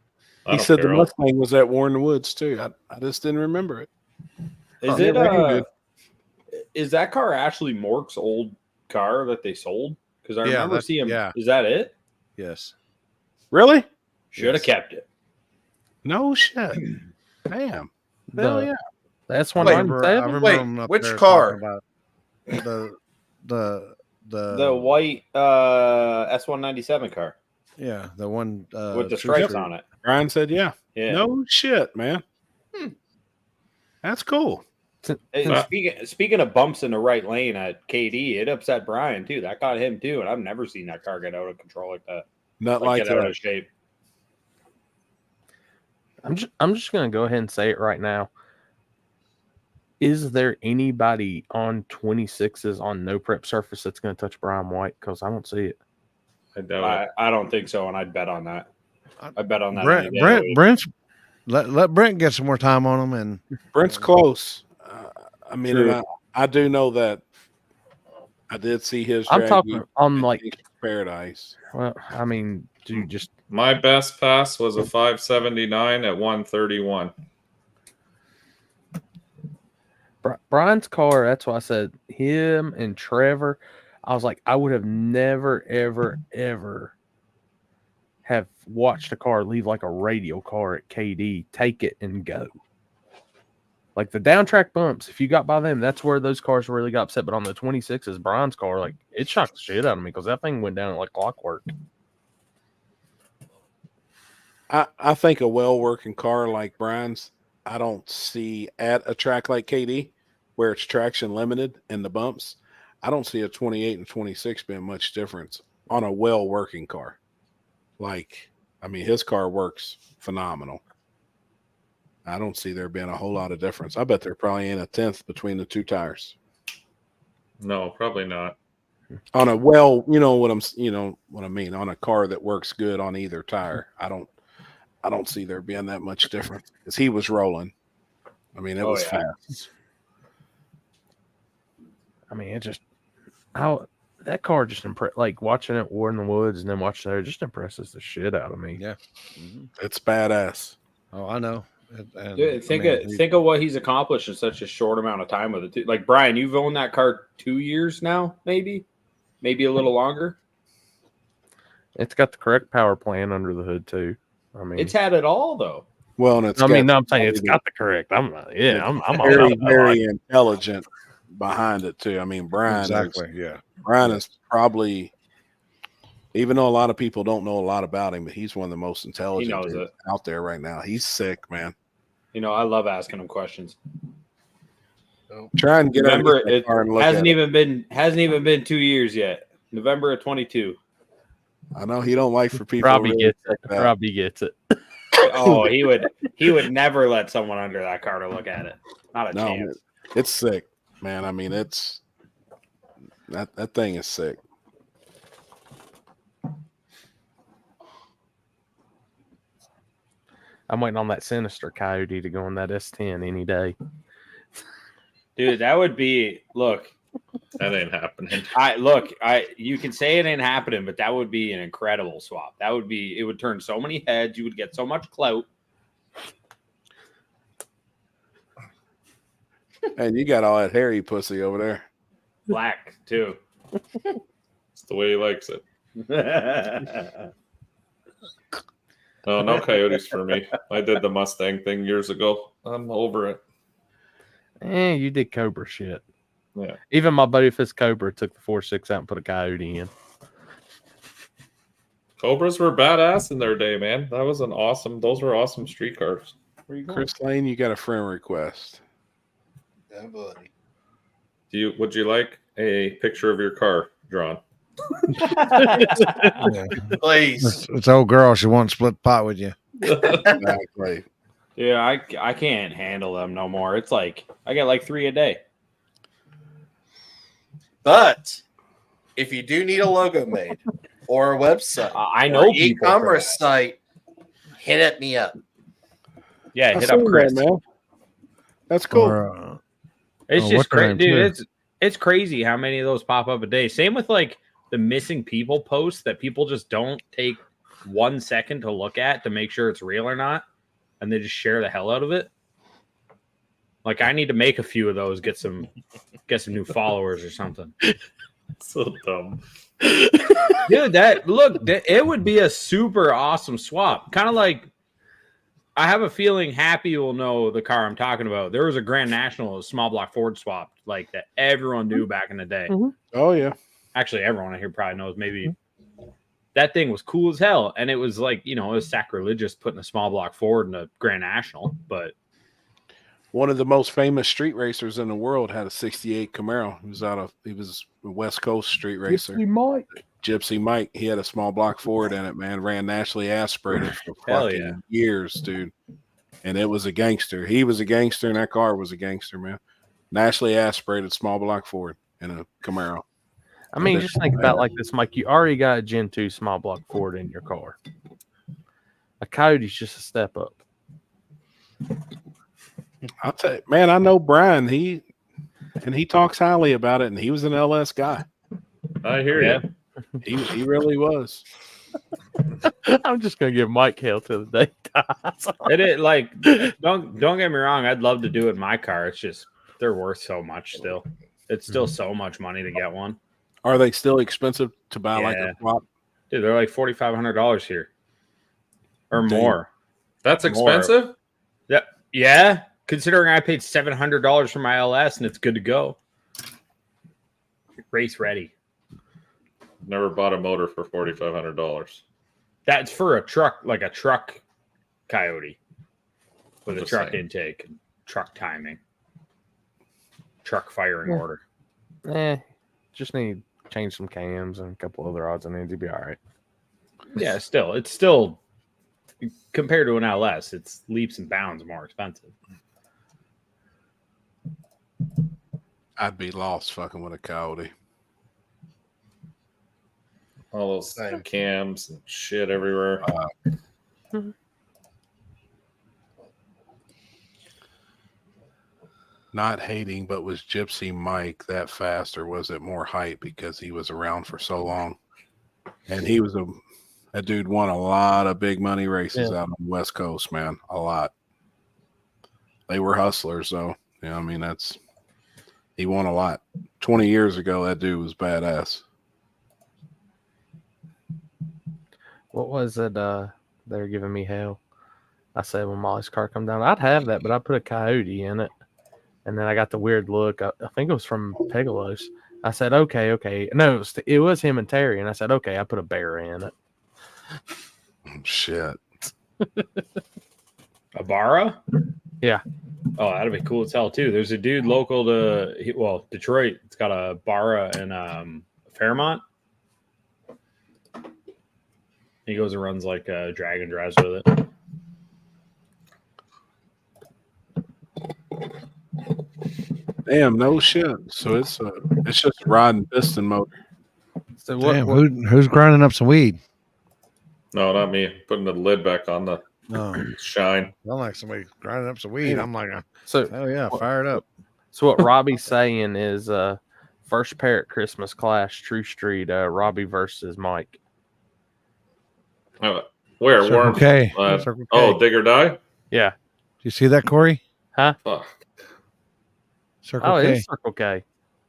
[SPEAKER 3] He said the Mustang was at Warren Woods too. I just didn't remember it.
[SPEAKER 13] Is
[SPEAKER 3] Yeah,
[SPEAKER 13] it?
[SPEAKER 3] ran good.
[SPEAKER 13] Is that car Ashley Mork's old car that they sold? Because I
[SPEAKER 1] Yeah,
[SPEAKER 13] remember
[SPEAKER 1] that's-
[SPEAKER 13] seeing.
[SPEAKER 1] yeah.
[SPEAKER 13] Is that it?
[SPEAKER 1] Yes.
[SPEAKER 3] Really?
[SPEAKER 13] Should have kept it.
[SPEAKER 3] No shit. Damn.
[SPEAKER 2] The-
[SPEAKER 3] Hell yeah.
[SPEAKER 2] That's
[SPEAKER 1] I
[SPEAKER 2] one
[SPEAKER 1] remember, I remember
[SPEAKER 4] Wait,
[SPEAKER 1] them up
[SPEAKER 4] which
[SPEAKER 1] there
[SPEAKER 4] car?
[SPEAKER 1] talking about the
[SPEAKER 13] The white S197 car
[SPEAKER 1] yeah, the one
[SPEAKER 13] with the
[SPEAKER 1] True
[SPEAKER 13] stripes
[SPEAKER 1] Street.
[SPEAKER 13] on it.
[SPEAKER 3] Brian said, yeah.
[SPEAKER 13] Yeah.
[SPEAKER 3] No shit, man. That's cool.
[SPEAKER 13] Hey, speaking of bumps in the right lane at KD, it upset Brian too. That got him too, and I've never seen that car get out of control like that.
[SPEAKER 3] Not like
[SPEAKER 13] get out
[SPEAKER 3] that.
[SPEAKER 13] of shape.
[SPEAKER 2] I'm just gonna go ahead and say it right now. Is there anybody on 26s on no prep surface that's going to touch Brian White? Because I don't see it.
[SPEAKER 13] I don't think so, and I'd bet on that. I bet on that.
[SPEAKER 1] Brent's let Brent get some more time on him, and
[SPEAKER 3] Brent's close. I mean,
[SPEAKER 1] True.
[SPEAKER 3] and I do know that I did see his.
[SPEAKER 2] I'm
[SPEAKER 3] drag
[SPEAKER 2] talking
[SPEAKER 3] meet
[SPEAKER 2] on
[SPEAKER 3] at
[SPEAKER 2] like
[SPEAKER 3] Paradise.
[SPEAKER 2] Well, I mean, dude, just
[SPEAKER 8] My best pass was a 579 at 131.
[SPEAKER 2] Brian's car. That's why I said him and Trevor. I was like, I would have never, ever, ever have watched a car leave like a radio car at KD, take it and go. Like the down track bumps, if you got by them, that's where those cars really got upset. But on the 26s, Brian's car, like it shocked the shit out of me because that thing went down like clockwork.
[SPEAKER 3] I think a well-working car like Brian's, I don't see at a track like KD where it's traction limited and the bumps. I don't see a 28 and 26 being much difference on a well-working car. Like, I mean, his car works phenomenal. I don't see there being a whole lot of difference. I bet there probably ain't a tenth between the two tires.
[SPEAKER 8] No, probably not.
[SPEAKER 3] On a you know what I mean, on a car that works good on either tire. I don't see there being that much difference because he was rolling. I mean, it was fast.
[SPEAKER 2] I mean, it just that car just like watching it War in the Woods and then watching it just impresses the shit out of me.
[SPEAKER 1] Yeah,
[SPEAKER 3] it's badass.
[SPEAKER 1] Oh, I know.
[SPEAKER 13] Dude, think of what he's accomplished in such a short amount of time with it too. Like Brian, you've owned that car 2 years now, maybe a little longer.
[SPEAKER 2] It's got the correct power plan under the hood too. I mean,
[SPEAKER 13] It's had it all though.
[SPEAKER 3] Well, and it's
[SPEAKER 2] I'm saying it's got the correct. I'm
[SPEAKER 3] very, very intelligent behind it too. I mean, Brian is probably, even though a lot of people don't know a lot about him, but he's one of the most intelligent dudes out there right now. He's sick, man.
[SPEAKER 13] You know, I love asking him questions.
[SPEAKER 3] Try and get
[SPEAKER 13] Remember,
[SPEAKER 3] under
[SPEAKER 13] it
[SPEAKER 3] car and look
[SPEAKER 13] hasn't
[SPEAKER 3] at
[SPEAKER 13] even been 2 years yet. November of 22.
[SPEAKER 3] I know he don't like for people.
[SPEAKER 2] Robbie gets it. Robbie gets it.
[SPEAKER 13] Oh, he would never let someone under that car to look at it. Not a chance.
[SPEAKER 3] It's sick, man. I mean, it's that thing is sick.
[SPEAKER 2] I'm waiting on that sinister Coyote to go on that S10 any day.
[SPEAKER 13] Dude, that would be
[SPEAKER 8] That ain't happening.
[SPEAKER 13] You can say it ain't happening, but that would be an incredible swap. It would turn so many heads, you would get so much clout.
[SPEAKER 3] And you got all that hairy pussy over there.
[SPEAKER 13] Black too.
[SPEAKER 8] It's the way he likes it. No Coyotes for me. I did the Mustang thing years ago. I'm over it.
[SPEAKER 2] You did Cobra shit.
[SPEAKER 8] Yeah.
[SPEAKER 2] Even my buddy Fist Cobra took the 4.6 out and put a Coyote in.
[SPEAKER 8] Cobras were badass in their day, man. Those were awesome street cars.
[SPEAKER 3] Where you going? Chris Lane, you got a friend request.
[SPEAKER 4] Yeah, buddy.
[SPEAKER 8] Would you like a picture of your car drawn?
[SPEAKER 4] Please.
[SPEAKER 1] It's old girl. She wants to split pot with you.
[SPEAKER 3] Exactly.
[SPEAKER 13] Yeah, I can't handle them no more. It's like I get like 3 a day.
[SPEAKER 4] But if you do need a logo made or a website,
[SPEAKER 13] I know
[SPEAKER 4] or an
[SPEAKER 13] people
[SPEAKER 4] e-commerce site, hit me up.
[SPEAKER 13] Yeah, hit up Chris.
[SPEAKER 3] Man. That's cool.
[SPEAKER 13] It's just crazy, dude. It's crazy how many of those pop up a day. Same with like the missing people posts that people just don't take 1 second to look at to make sure it's real or not, and they just share the hell out of it. Like I need to make a few of those, get some new followers or something.
[SPEAKER 8] So dumb.
[SPEAKER 13] Dude, it would be a super awesome swap. Kind of like, I have a feeling Happy will know the car I'm talking about. There was a Grand National, a small block Ford swap like that everyone knew back in the day.
[SPEAKER 3] Oh yeah.
[SPEAKER 13] Actually, everyone here probably knows. Maybe that thing was cool as hell, and it was like, it was sacrilegious putting a small block Ford in a Grand National, but
[SPEAKER 3] one of the most famous street racers in the world had a '68 Camaro. He was a West Coast street racer. Gypsy Mike. He had a small block Ford in it, man. Ran naturally aspirated for fucking years, dude. And it was a gangster. He was a gangster, and that car was a gangster, man. Naturally aspirated small block Ford in a Camaro.
[SPEAKER 2] I mean, just think about it like this, Mike. You already got a Gen 2 small block Ford in your car. A Coyote's just a step up.
[SPEAKER 3] I'll tell you, man, I know Brian. He talks highly about it, and he was an LS guy.
[SPEAKER 8] I hear you.
[SPEAKER 3] He really was.
[SPEAKER 2] I'm just gonna give Mike hell to the day.
[SPEAKER 13] it is like, don't get me wrong. I'd love to do it in my car. It's just they're worth so much still. It's still so much money to get one.
[SPEAKER 3] Are they still expensive to buy like a swap?
[SPEAKER 13] Dude, they're like $4,500 here or more.
[SPEAKER 8] That's expensive?
[SPEAKER 13] Yeah. Considering I paid $700 for my LS and it's good to go. Race ready.
[SPEAKER 8] Never bought a motor for $4,500.
[SPEAKER 13] That's for a truck, like a truck Coyote with a truck
[SPEAKER 8] saying.
[SPEAKER 13] intake, truck timing, truck firing order.
[SPEAKER 2] Just need to change some cams and a couple other odds and ends. You'd be all right.
[SPEAKER 13] Yeah, it's still compared to an LS, it's leaps and bounds more expensive.
[SPEAKER 3] I'd be lost fucking with a Coyote.
[SPEAKER 8] All those cams and shit everywhere.
[SPEAKER 3] Not hating, but was Gypsy Mike that fast, or was it more hype because he was around for so long? And he was that dude won a lot of big money races out on the West Coast, man. A lot. They were hustlers, though. Yeah, I mean, he won a lot. 20 years ago, that dude was badass.
[SPEAKER 2] What was it? They were giving me hell. I said when Molly's car come down, I'd have that, but I put a Coyote in it. And then I got the weird look. I think it was from Pegalos. I said, okay. No, it was him and Terry. And I said, okay, I put a bear in it.
[SPEAKER 3] Shit.
[SPEAKER 13] A Barra?
[SPEAKER 2] Yeah.
[SPEAKER 13] Oh, that'd be cool as hell, too. There's a dude local to, Detroit. It's got a Barra in Fairmont. He goes and runs like drag and drives with it.
[SPEAKER 3] Damn, no shit. So it's just a rod and piston motor.
[SPEAKER 1] So who's grinding up some weed?
[SPEAKER 8] No, not me. Putting the lid back on the shine.
[SPEAKER 1] I'm like somebody grinding up some weed. I'm like,
[SPEAKER 2] so
[SPEAKER 1] hell yeah, fire it up.
[SPEAKER 2] So what Robbie's saying is first pair at Christmas Clash, True Street, Robbie versus Mike.
[SPEAKER 8] Where?
[SPEAKER 1] Circle
[SPEAKER 8] Warren?
[SPEAKER 1] K. Circle K.
[SPEAKER 8] Oh, dig or die?
[SPEAKER 2] Yeah.
[SPEAKER 1] Do you see that, Corey?
[SPEAKER 2] Huh?
[SPEAKER 8] Fuck.
[SPEAKER 1] Circle K.
[SPEAKER 2] It is Circle K.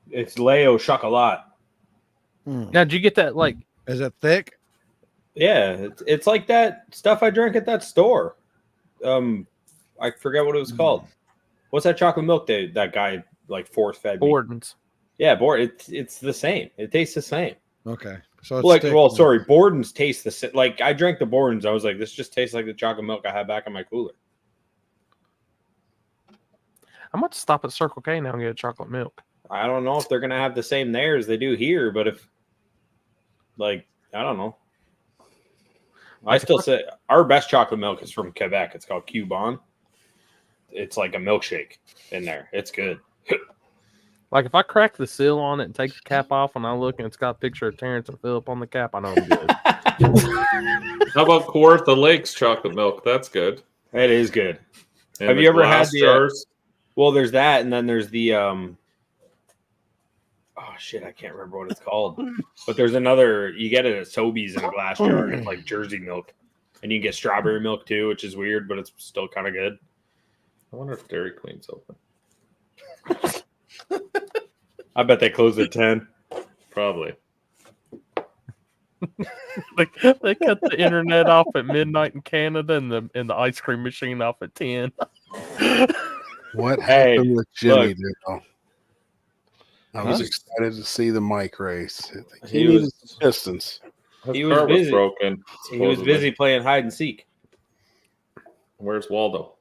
[SPEAKER 13] It's Leo Chocolat.
[SPEAKER 2] Now, did you get that? Like,
[SPEAKER 1] is it thick?
[SPEAKER 13] Yeah, it's like that stuff I drank at that store. I forget what it was called. What's that chocolate milk that guy like force fed me?
[SPEAKER 2] Borden's.
[SPEAKER 13] Yeah, it's the same. It tastes the same.
[SPEAKER 1] Okay, so it's
[SPEAKER 13] Borden's taste the same. Like I drank the Borden's, I was like, this just tastes like the chocolate milk I had back in my cooler.
[SPEAKER 2] I'm about to stop at Circle K now and get a chocolate milk.
[SPEAKER 13] I don't know if they're gonna have the same there as they do here, but if I don't know. I still say our best chocolate milk is from Quebec. It's called Cubon. It's like a milkshake in there. It's good.
[SPEAKER 2] Like if I crack the seal on it and take the cap off and I look and it's got a picture of Terrence and Philip on the cap, I know I'm good.
[SPEAKER 8] How about Kawartha Lakes chocolate milk? That's good.
[SPEAKER 13] It is good.
[SPEAKER 8] And
[SPEAKER 13] have
[SPEAKER 8] the
[SPEAKER 13] you ever had
[SPEAKER 8] glass
[SPEAKER 13] the
[SPEAKER 8] jars?
[SPEAKER 13] well, there's that, and then there's the oh shit, I can't remember what it's called. But there's another, you get it at Sobeys in a glass jar, and it's like Jersey milk. And you can get strawberry milk too, which is weird, but it's still kind of good.
[SPEAKER 8] I wonder if Dairy Queen's open.
[SPEAKER 13] I bet they close at 10.
[SPEAKER 8] Probably.
[SPEAKER 2] They cut the internet off at midnight in Canada and the ice cream machine off at 10.
[SPEAKER 3] What
[SPEAKER 13] Hey,
[SPEAKER 3] happened with Jimmy
[SPEAKER 13] look.
[SPEAKER 3] there? I was
[SPEAKER 13] Huh?
[SPEAKER 3] excited to see the mic race.
[SPEAKER 13] He
[SPEAKER 3] He needed
[SPEAKER 13] was-
[SPEAKER 3] some distance.
[SPEAKER 8] His
[SPEAKER 13] He was
[SPEAKER 8] car
[SPEAKER 13] busy.
[SPEAKER 8] broken.
[SPEAKER 13] He was
[SPEAKER 8] supposedly.
[SPEAKER 13] busy playing hide and seek.
[SPEAKER 8] Where's Waldo?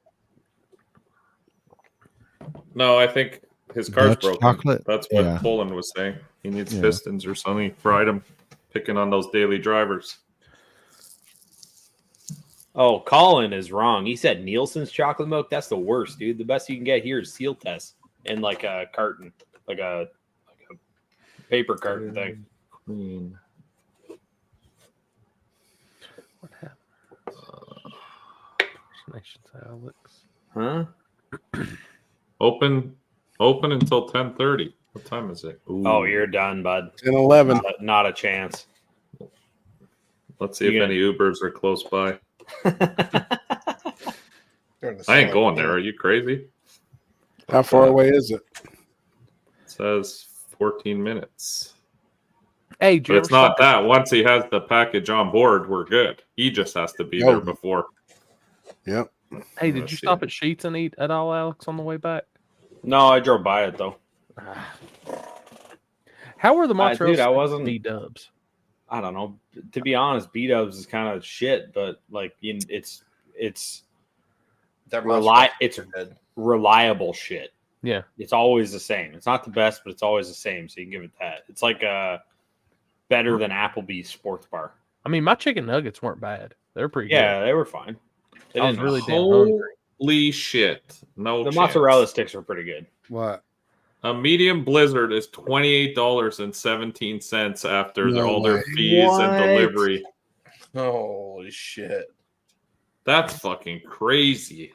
[SPEAKER 8] No, I think his car's
[SPEAKER 1] Dutch
[SPEAKER 8] broken.
[SPEAKER 1] chocolate?
[SPEAKER 8] That's what
[SPEAKER 1] Yeah.
[SPEAKER 8] Poland was saying. He needs
[SPEAKER 1] Yeah.
[SPEAKER 8] pistons or something. Fried him, picking on those daily drivers.
[SPEAKER 13] Oh, Colin is wrong. He said Nielsen's chocolate milk. That's the worst, dude. The best you can get here is Seal Test in like a carton, like a paper carton thing.
[SPEAKER 8] Queen.
[SPEAKER 2] What happened? Nations Alex.
[SPEAKER 13] Huh?
[SPEAKER 8] Open until 10:30. What time is it? Ooh.
[SPEAKER 13] Oh, you're done, bud.
[SPEAKER 3] 10-11.
[SPEAKER 13] Not a chance.
[SPEAKER 8] Let's see if
[SPEAKER 13] You
[SPEAKER 8] any Ubers are close by.
[SPEAKER 4] During the
[SPEAKER 8] I ain't
[SPEAKER 4] summer.
[SPEAKER 8] going there. Are you crazy?
[SPEAKER 3] How far away is it?
[SPEAKER 8] It says 14 minutes.
[SPEAKER 2] Hey, did you
[SPEAKER 8] But it's
[SPEAKER 2] ever
[SPEAKER 8] not
[SPEAKER 2] stop
[SPEAKER 8] that. Once he has the package on board, we're good. He just has to be
[SPEAKER 3] Oh.
[SPEAKER 8] there before.
[SPEAKER 3] Yep.
[SPEAKER 2] Hey, did
[SPEAKER 8] Let's
[SPEAKER 2] you
[SPEAKER 8] see.
[SPEAKER 2] stop at Sheets and eat at all, Alex, on the way back?
[SPEAKER 13] No, I drove by it though.
[SPEAKER 2] How were the mozzarella
[SPEAKER 13] dude, I
[SPEAKER 2] sticks
[SPEAKER 13] wasn't-
[SPEAKER 2] B-dubs?
[SPEAKER 13] I don't know. To be honest, B-dubs is kind of shit, but like it's
[SPEAKER 4] Their
[SPEAKER 13] it's
[SPEAKER 4] are good.
[SPEAKER 13] reliable shit.
[SPEAKER 2] Yeah.
[SPEAKER 13] It's always the same. It's not the best, but it's always the same. So you can give it that. It's like better than Applebee's sports bar.
[SPEAKER 2] I mean, my chicken nuggets weren't bad. They're pretty good.
[SPEAKER 13] Yeah, they were fine. They
[SPEAKER 2] I was
[SPEAKER 13] didn't-
[SPEAKER 2] really damn hungry.
[SPEAKER 8] Holy shit. No
[SPEAKER 13] the
[SPEAKER 8] chance.
[SPEAKER 13] mozzarella sticks were pretty good.
[SPEAKER 1] What?
[SPEAKER 8] A medium blizzard is $28.17 after
[SPEAKER 3] No
[SPEAKER 8] all their
[SPEAKER 3] way.
[SPEAKER 8] fees
[SPEAKER 13] What?
[SPEAKER 8] and delivery.
[SPEAKER 4] Holy shit.
[SPEAKER 8] That's fucking crazy.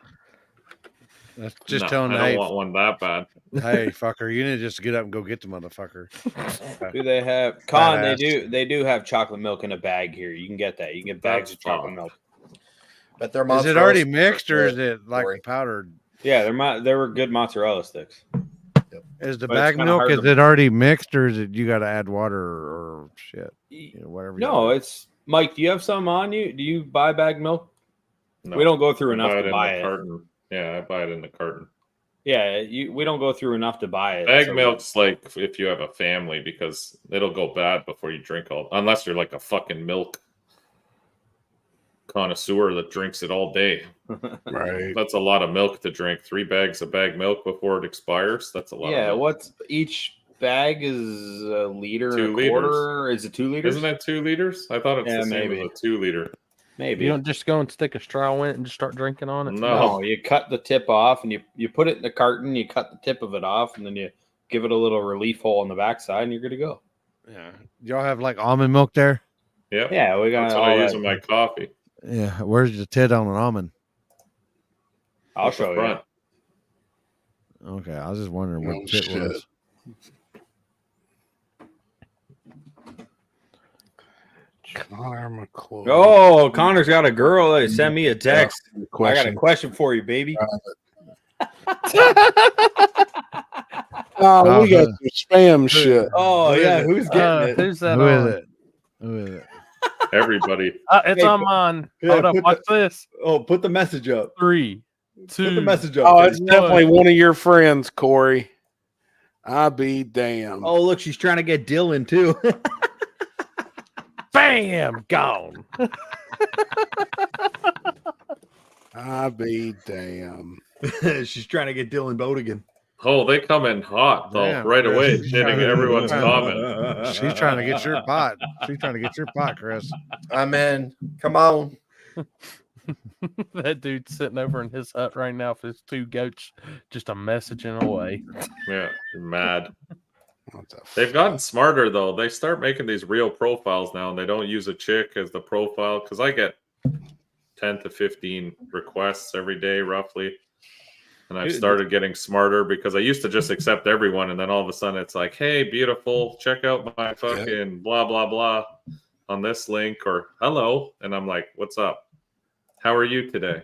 [SPEAKER 1] That's just
[SPEAKER 8] No,
[SPEAKER 1] telling
[SPEAKER 8] I
[SPEAKER 1] you,
[SPEAKER 8] don't
[SPEAKER 1] hey,
[SPEAKER 8] want one that bad.
[SPEAKER 1] hey, fucker, you need to just get up and go get the motherfucker.
[SPEAKER 13] Do they have Con?
[SPEAKER 1] Badass.
[SPEAKER 13] They do have chocolate milk in a bag here. You can get that. You can get bags
[SPEAKER 8] That's
[SPEAKER 13] of chocolate
[SPEAKER 8] fine.
[SPEAKER 13] milk.
[SPEAKER 4] But their
[SPEAKER 1] Is it
[SPEAKER 4] mozzarella
[SPEAKER 1] already
[SPEAKER 4] sticks are
[SPEAKER 1] mixed or is
[SPEAKER 4] good,
[SPEAKER 1] it like
[SPEAKER 4] Corey.
[SPEAKER 1] powdered?
[SPEAKER 13] Yeah, they were good mozzarella sticks.
[SPEAKER 1] Is the
[SPEAKER 13] But it's
[SPEAKER 1] bag
[SPEAKER 13] kinda
[SPEAKER 1] milk,
[SPEAKER 13] hard
[SPEAKER 1] is
[SPEAKER 13] to-
[SPEAKER 1] it already mixed or is it you got to add water or shit? You know, whatever. you
[SPEAKER 13] No,
[SPEAKER 1] gotta do.
[SPEAKER 13] it's Mike. Do you have some on you? Do you buy bag milk?
[SPEAKER 8] No.
[SPEAKER 13] We don't go through
[SPEAKER 8] I
[SPEAKER 13] enough
[SPEAKER 8] buy
[SPEAKER 13] to
[SPEAKER 8] in
[SPEAKER 13] buy
[SPEAKER 8] the
[SPEAKER 13] it.
[SPEAKER 8] carton. Yeah, I buy it in the carton.
[SPEAKER 13] Yeah, we don't go through enough to buy it.
[SPEAKER 8] Bag
[SPEAKER 13] so-
[SPEAKER 8] milk's like if you have a family because it'll go bad before you drink all. Unless you're like a fucking milk connoisseur that drinks it all day.
[SPEAKER 3] Right.
[SPEAKER 8] That's a lot of milk to drink. 3 bags of bag milk before it expires. That's a lot.
[SPEAKER 13] Yeah,
[SPEAKER 8] of milk.
[SPEAKER 13] what's each bag is a liter
[SPEAKER 8] 2
[SPEAKER 13] and a
[SPEAKER 8] liters.
[SPEAKER 13] quarter? Is it 2 liters?
[SPEAKER 8] Isn't that 2 liters? I thought it's
[SPEAKER 13] Yeah,
[SPEAKER 8] the same
[SPEAKER 13] maybe.
[SPEAKER 8] as a 2 liter.
[SPEAKER 13] Maybe.
[SPEAKER 2] You don't just go and stick a straw in it and just start drinking on it?
[SPEAKER 13] No, you cut the tip off and you put it in the carton, you cut the tip of it off, and then you give it a little relief hole on the backside, and you're good to go.
[SPEAKER 1] Yeah. Y'all have like almond milk there?
[SPEAKER 8] Yep.
[SPEAKER 13] Yeah, we got
[SPEAKER 8] That's what
[SPEAKER 13] all
[SPEAKER 8] I use
[SPEAKER 13] that.
[SPEAKER 8] in my coffee.
[SPEAKER 1] Yeah. Where's the tit on an almond?
[SPEAKER 13] I'll
[SPEAKER 8] At the
[SPEAKER 13] show you.
[SPEAKER 8] front.
[SPEAKER 1] Okay. I was just wondering what
[SPEAKER 3] Oh,
[SPEAKER 1] the tit
[SPEAKER 3] shit.
[SPEAKER 1] was.
[SPEAKER 3] Connor McClure.
[SPEAKER 13] Oh, Connor's got a girl that sent me a text. I got a
[SPEAKER 3] Question.
[SPEAKER 13] question for you, baby.
[SPEAKER 3] Oh, we got some spam shit.
[SPEAKER 13] Oh,
[SPEAKER 1] Who is
[SPEAKER 13] yeah,
[SPEAKER 1] it?
[SPEAKER 13] who's getting it?
[SPEAKER 2] Who's that
[SPEAKER 1] Who is
[SPEAKER 2] on?
[SPEAKER 1] it? Who is it?
[SPEAKER 8] Everybody.
[SPEAKER 2] It's
[SPEAKER 13] Hey,
[SPEAKER 2] on mine.
[SPEAKER 13] yeah,
[SPEAKER 2] Hold up,
[SPEAKER 13] put
[SPEAKER 2] watch this.
[SPEAKER 13] Oh, put the message up.
[SPEAKER 2] 3,
[SPEAKER 13] Put
[SPEAKER 2] 2.
[SPEAKER 13] the message up.
[SPEAKER 3] Oh,
[SPEAKER 13] baby.
[SPEAKER 3] it's definitely one of your friends, Corey. I be damned.
[SPEAKER 13] Oh, look, she's trying to get Dylan too.
[SPEAKER 2] Bam! Gone.
[SPEAKER 3] I be damned.
[SPEAKER 13] She's trying to get Dylan Bodigan.
[SPEAKER 8] Oh, they come in hot though,
[SPEAKER 1] Damn,
[SPEAKER 8] right
[SPEAKER 1] Chris,
[SPEAKER 8] away,
[SPEAKER 1] she's
[SPEAKER 8] hitting
[SPEAKER 1] trying to-
[SPEAKER 8] everyone's comment.
[SPEAKER 1] She's trying to get your pot. She's trying to get your pot, Chris.
[SPEAKER 4] I'm in. Come on.
[SPEAKER 2] That dude's sitting over in his hut right now with his 2 goats just a messaging away.
[SPEAKER 8] Yeah, you're mad.
[SPEAKER 3] What the
[SPEAKER 8] They've gotten smarter though. They start making these real profiles now, and they don't use a chick as the profile because I get 10 to 15 requests every day, roughly. And I've
[SPEAKER 13] Dude.
[SPEAKER 8] started getting smarter because I used to just accept everyone, and then all of a sudden it's like, "Hey, beautiful, check out my fucking blah blah blah on this link," or "Hello," and I'm like, "What's up? How are you today?"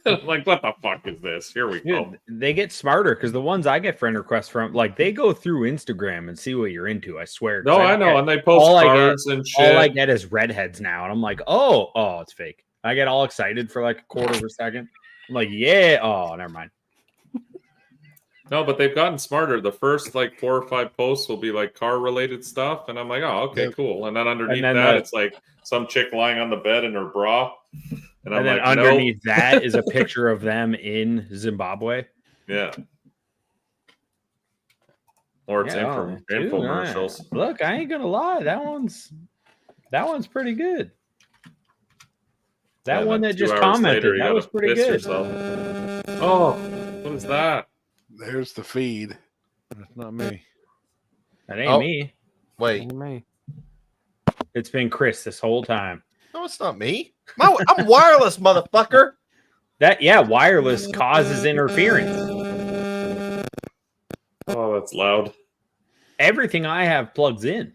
[SPEAKER 8] Like, what the fuck is this? Here we go.
[SPEAKER 13] They get smarter because the ones I get friend requests from, like, they go through Instagram and see what you're into. I swear.
[SPEAKER 8] No, I know, and they post cards and shit.
[SPEAKER 13] All I get is redheads now, and I'm like, oh, it's fake. I get all excited for like a quarter of a second. I'm like, yeah. Oh, never mind.
[SPEAKER 8] No, but they've gotten smarter. The first like 4 or 5 posts will be like car related stuff, and I'm like, oh, okay, cool. And then underneath that, it's like some chick lying on the bed in her bra, and I'm like,
[SPEAKER 13] underneath that is a picture of them in Zimbabwe.
[SPEAKER 8] Yeah. Or it's infomercials.
[SPEAKER 13] Look, I ain't gonna lie, that one's pretty good. That one that just commented, that was pretty good.
[SPEAKER 8] Oh, what is that?
[SPEAKER 3] There's the feed.
[SPEAKER 1] That's not me.
[SPEAKER 13] That ain't me.
[SPEAKER 4] Wait.
[SPEAKER 2] Ain't me.
[SPEAKER 13] It's been Chris this whole time.
[SPEAKER 4] No, it's not me. I'm wireless, motherfucker.
[SPEAKER 13] Wireless causes interference.
[SPEAKER 8] Oh, that's loud.
[SPEAKER 13] Everything I have plugs in.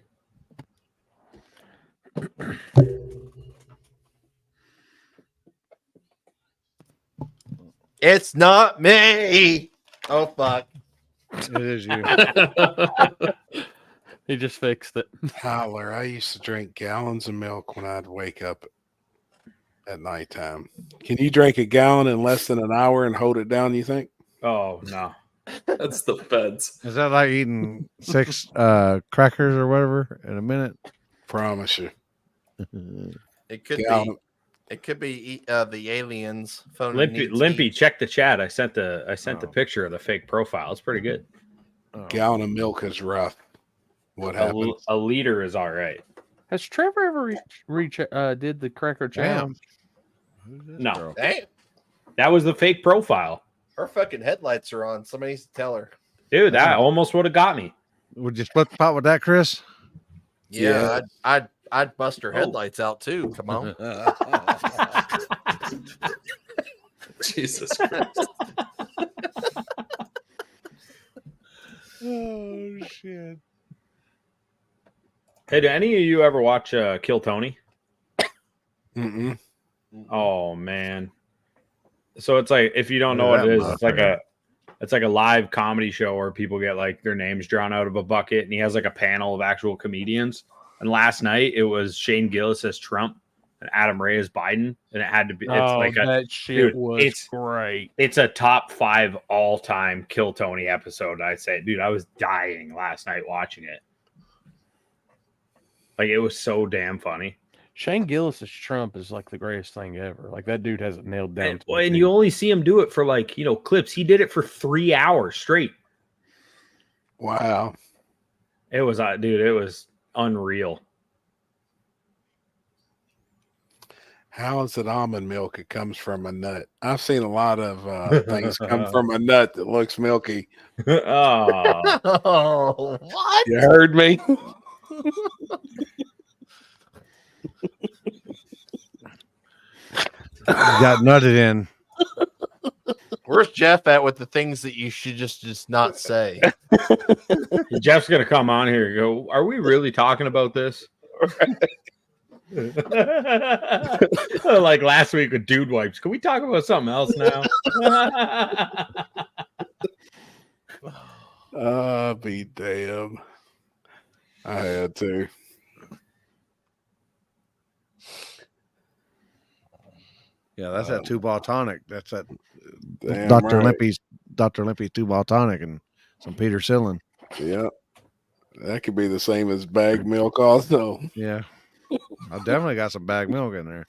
[SPEAKER 4] It's not me. Oh, fuck.
[SPEAKER 1] It is you.
[SPEAKER 2] He just fixed it.
[SPEAKER 3] Tyler, I used to drink gallons of milk when I'd wake up at nighttime. Can you drink a gallon in less than an hour and hold it down, you think?
[SPEAKER 13] Oh, no.
[SPEAKER 8] That's the feds.
[SPEAKER 1] Is that like eating 6 crackers or whatever in a minute?
[SPEAKER 3] Promise you.
[SPEAKER 4] It could be. It could be the aliens phone.
[SPEAKER 13] Limpy, check the chat. I sent the picture of the fake profile. It's pretty good.
[SPEAKER 3] Gallon of milk is rough. What happened?
[SPEAKER 13] A liter is all right.
[SPEAKER 2] Has Trevor ever did the cracker challenge?
[SPEAKER 13] No.
[SPEAKER 4] Damn.
[SPEAKER 13] That was the fake profile.
[SPEAKER 4] Her fucking headlights are on. Somebody needs to tell her.
[SPEAKER 13] Dude, that almost would have got me.
[SPEAKER 1] Would you split the pot with that, Chris?
[SPEAKER 4] Yeah. I'd bust her headlights out too. Come on.
[SPEAKER 8] Jesus Christ.
[SPEAKER 1] Oh shit.
[SPEAKER 13] Hey, do any of you ever watch Kill Tony?
[SPEAKER 3] Mm-mm.
[SPEAKER 13] Oh man. So it's like, if you don't know what it is, it's like a live comedy show where people get like their names drawn out of a bucket, and he has like a panel of actual comedians. And last night it was Shane Gillis as Trump and Adam Ray as Biden, and it had to be.
[SPEAKER 2] That shit was great.
[SPEAKER 13] It's a top 5 all-time Kill Tony episode. I say, dude, I was dying last night watching it. Like, it was so damn funny.
[SPEAKER 2] Shane Gillis as Trump is like the greatest thing ever. Like, that dude has it nailed down.
[SPEAKER 13] And you only see him do it for like, clips. He did it for 3 hours straight.
[SPEAKER 3] Wow.
[SPEAKER 13] It was, dude, it was unreal.
[SPEAKER 3] How is it almond milk? It comes from a nut. I've seen a lot of things come from a nut that looks milky.
[SPEAKER 4] Oh, what?
[SPEAKER 3] You heard me?
[SPEAKER 1] Got nutted in.
[SPEAKER 4] Where's Jeff at with the things that you should just not say?
[SPEAKER 13] Jeff's gonna come on here and go, are we really talking about this? Like last week with dude wipes. Can we talk about something else now?
[SPEAKER 3] Be damn. I had to.
[SPEAKER 1] Yeah, that's that 2-ball tonic. That's that
[SPEAKER 3] Damn
[SPEAKER 1] Dr.
[SPEAKER 3] right.
[SPEAKER 1] Limpy's 2-ball tonic and some Peter Cillin.
[SPEAKER 3] Yeah. That could be the same as bag milk also.
[SPEAKER 1] Yeah. I definitely got some bag milk in there.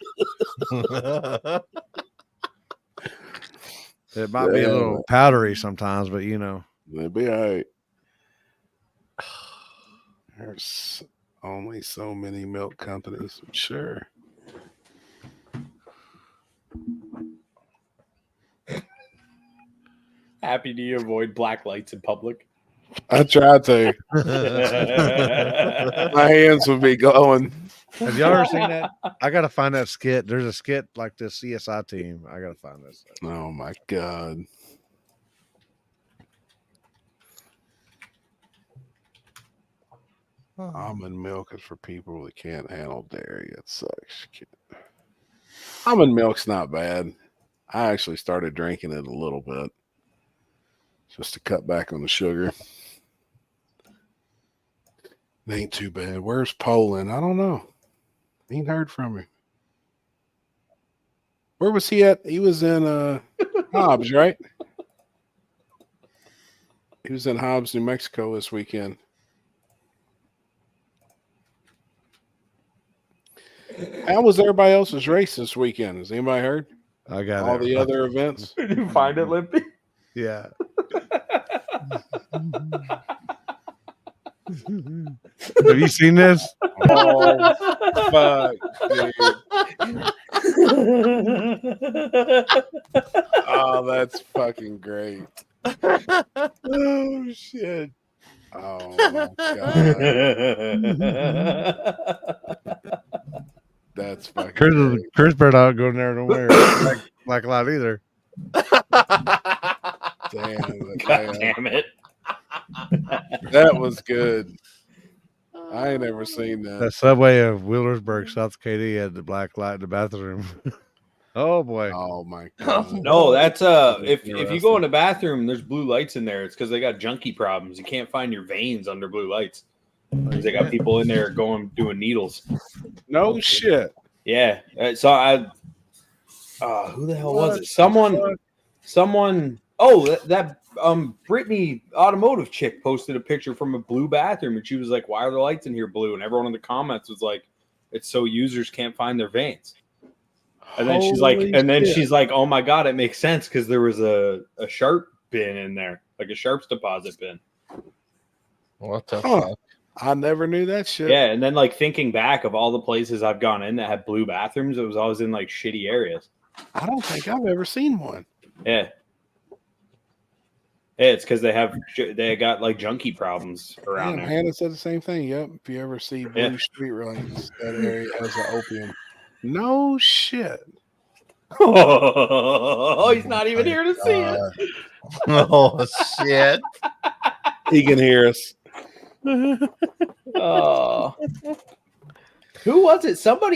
[SPEAKER 1] It might be a little powdery sometimes, but
[SPEAKER 3] it'll be all right. There's only so many milk companies. Sure.
[SPEAKER 13] Happy do you avoid black lights in public?
[SPEAKER 3] I tried to. My hands would be glowing.
[SPEAKER 1] Have y'all ever seen that? I gotta find that skit. There's a skit like this CSI team. I gotta find this.
[SPEAKER 3] Oh my god. Almond milk is for people that can't handle dairy. It sucks. Almond milk's not bad. I actually started drinking it a little bit just to cut back on the sugar. It ain't too bad. Where's Poland? I don't know. Ain't heard from him. Where was he at? He was in Hobbs, right? He was in Hobbs, New Mexico this weekend. How was everybody else's race this weekend? Has anybody heard?
[SPEAKER 1] I got
[SPEAKER 3] all the other events.
[SPEAKER 2] Did you find it, Limpy?
[SPEAKER 1] Yeah. Have you seen this?
[SPEAKER 3] Oh, fuck, dude. Oh, that's fucking great.
[SPEAKER 1] Oh, shit.
[SPEAKER 3] Oh, my God. That's fucking
[SPEAKER 1] Chris better not go in there and wear black light either.
[SPEAKER 3] Damn,
[SPEAKER 13] God damn it.
[SPEAKER 3] That was good. I ain't never seen that.
[SPEAKER 1] The subway of Wheelersburg, South KD had the black light in the bathroom. Oh boy.
[SPEAKER 3] Oh my God.
[SPEAKER 13] No, that's if you go in the bathroom, there's blue lights in there. It's because they got junkie problems. You can't find your veins under blue lights. They got people in there doing needles.
[SPEAKER 3] No shit.
[SPEAKER 13] Yeah. So who the hell was it? Someone. Oh, that Brittany automotive chick posted a picture from a blue bathroom, and she was like, "Why are the lights in here blue?" And everyone in the comments was like, "It's so users can't find their veins." And then she's like, "Oh my God, it makes sense because there was a sharp bin in there, like a sharps deposit bin."
[SPEAKER 4] What the fuck?
[SPEAKER 3] I never knew that shit.
[SPEAKER 13] Yeah, and then like thinking back of all the places I've gone in that had blue bathrooms, it was always in like shitty areas.
[SPEAKER 3] I don't think I've ever seen one.
[SPEAKER 13] Yeah. Yeah, it's because they got like junkie problems around there.
[SPEAKER 3] Hannah said the same thing. Yep. If you ever see blue street lights, that area has an opium. No shit.
[SPEAKER 13] Oh, he's not even here to see it.
[SPEAKER 4] Oh shit.
[SPEAKER 3] He can hear us.
[SPEAKER 13] Oh. Who was it? Someone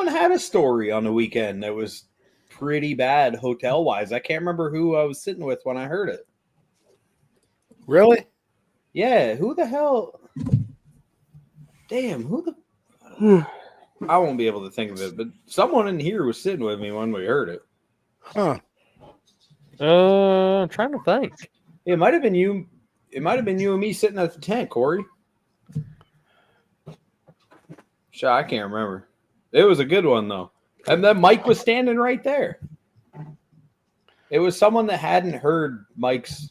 [SPEAKER 13] had a story on the weekend that was pretty bad hotel wise. I can't remember who I was sitting with when I heard it.
[SPEAKER 3] Really?
[SPEAKER 13] Yeah, who the hell? Damn, who the I won't be able to think of it, but someone in here was sitting with me when we heard it.
[SPEAKER 3] Huh.
[SPEAKER 2] I'm trying to think.
[SPEAKER 13] It might have been you. It might have been you and me sitting at the tent, Corey. Shit, I can't remember. It was a good one though. And then Mike was standing right there. It was someone that hadn't heard Mike's.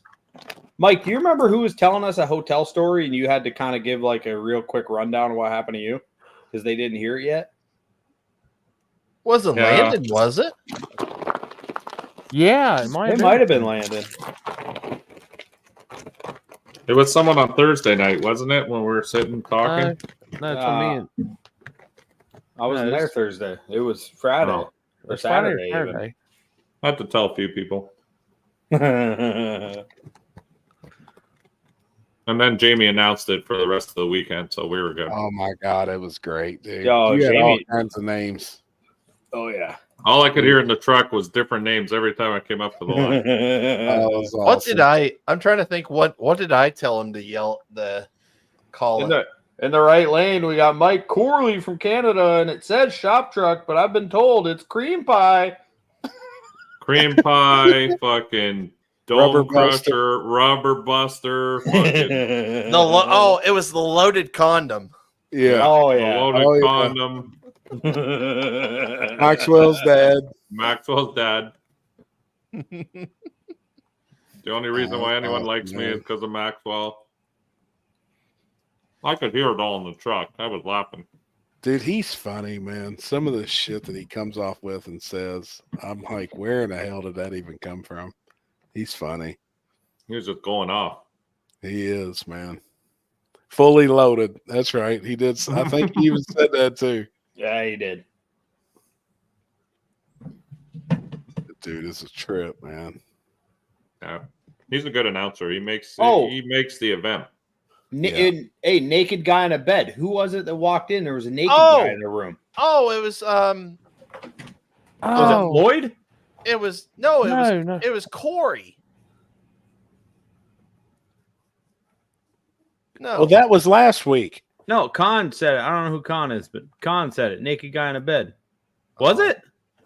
[SPEAKER 13] Mike, do you remember who was telling us a hotel story and you had to kind of give like a real quick rundown of what happened to you? Because they didn't hear it yet.
[SPEAKER 4] Wasn't Landon, was it?
[SPEAKER 2] Yeah, it might
[SPEAKER 13] have been Landon.
[SPEAKER 8] It was someone on Thursday night, wasn't it? When we were sitting talking.
[SPEAKER 2] That's for me.
[SPEAKER 13] I wasn't there Thursday. It was Friday or Saturday.
[SPEAKER 8] I have to tell a few people. And then Jamie announced it for the rest of the weekend, so we were good.
[SPEAKER 3] Oh my God, it was great, dude.
[SPEAKER 13] Yo,
[SPEAKER 3] you had all
[SPEAKER 13] Jamie.
[SPEAKER 3] kinds of names.
[SPEAKER 13] Oh yeah.
[SPEAKER 8] All I could hear in the truck was different names every time I came up to the line.
[SPEAKER 3] Awesome.
[SPEAKER 4] What did I'm trying to think what did I tell him to yell the call it?
[SPEAKER 13] In the right lane, we got Mike Corley from Canada, and it says shop truck, but I've been told it's cream pie.
[SPEAKER 8] Cream pie, fucking dome crusher, rubber buster. Fucking...
[SPEAKER 4] it was the loaded condom.
[SPEAKER 3] Yeah.
[SPEAKER 13] Oh
[SPEAKER 8] the
[SPEAKER 13] yeah.
[SPEAKER 8] loaded condom.
[SPEAKER 3] Maxwell's dad.
[SPEAKER 8] Maxwell's dad. The only reason why anyone likes me is because of Maxwell. I could hear it all in the truck. I was laughing.
[SPEAKER 3] Dude, he's funny, man. Some of the shit that he comes off with and says, I'm like, where in the hell did that even come from? He's funny.
[SPEAKER 8] He was just going off.
[SPEAKER 3] He is, man. Fully loaded. That's right. He did. I think he even said that too.
[SPEAKER 13] Yeah, he did.
[SPEAKER 3] Dude, it's a trip, man.
[SPEAKER 8] Yeah. He's a good announcer. He makes the event.
[SPEAKER 13] Hey, naked guy in a bed. Who was it that walked in? There was a naked guy in the room.
[SPEAKER 4] Oh, it was
[SPEAKER 13] Was it Lloyd?
[SPEAKER 4] It was Corey. No.
[SPEAKER 3] Well, that was last week.
[SPEAKER 13] No, Khan said it. I don't know who Khan is, but Khan said it. Naked guy in a bed. Was it?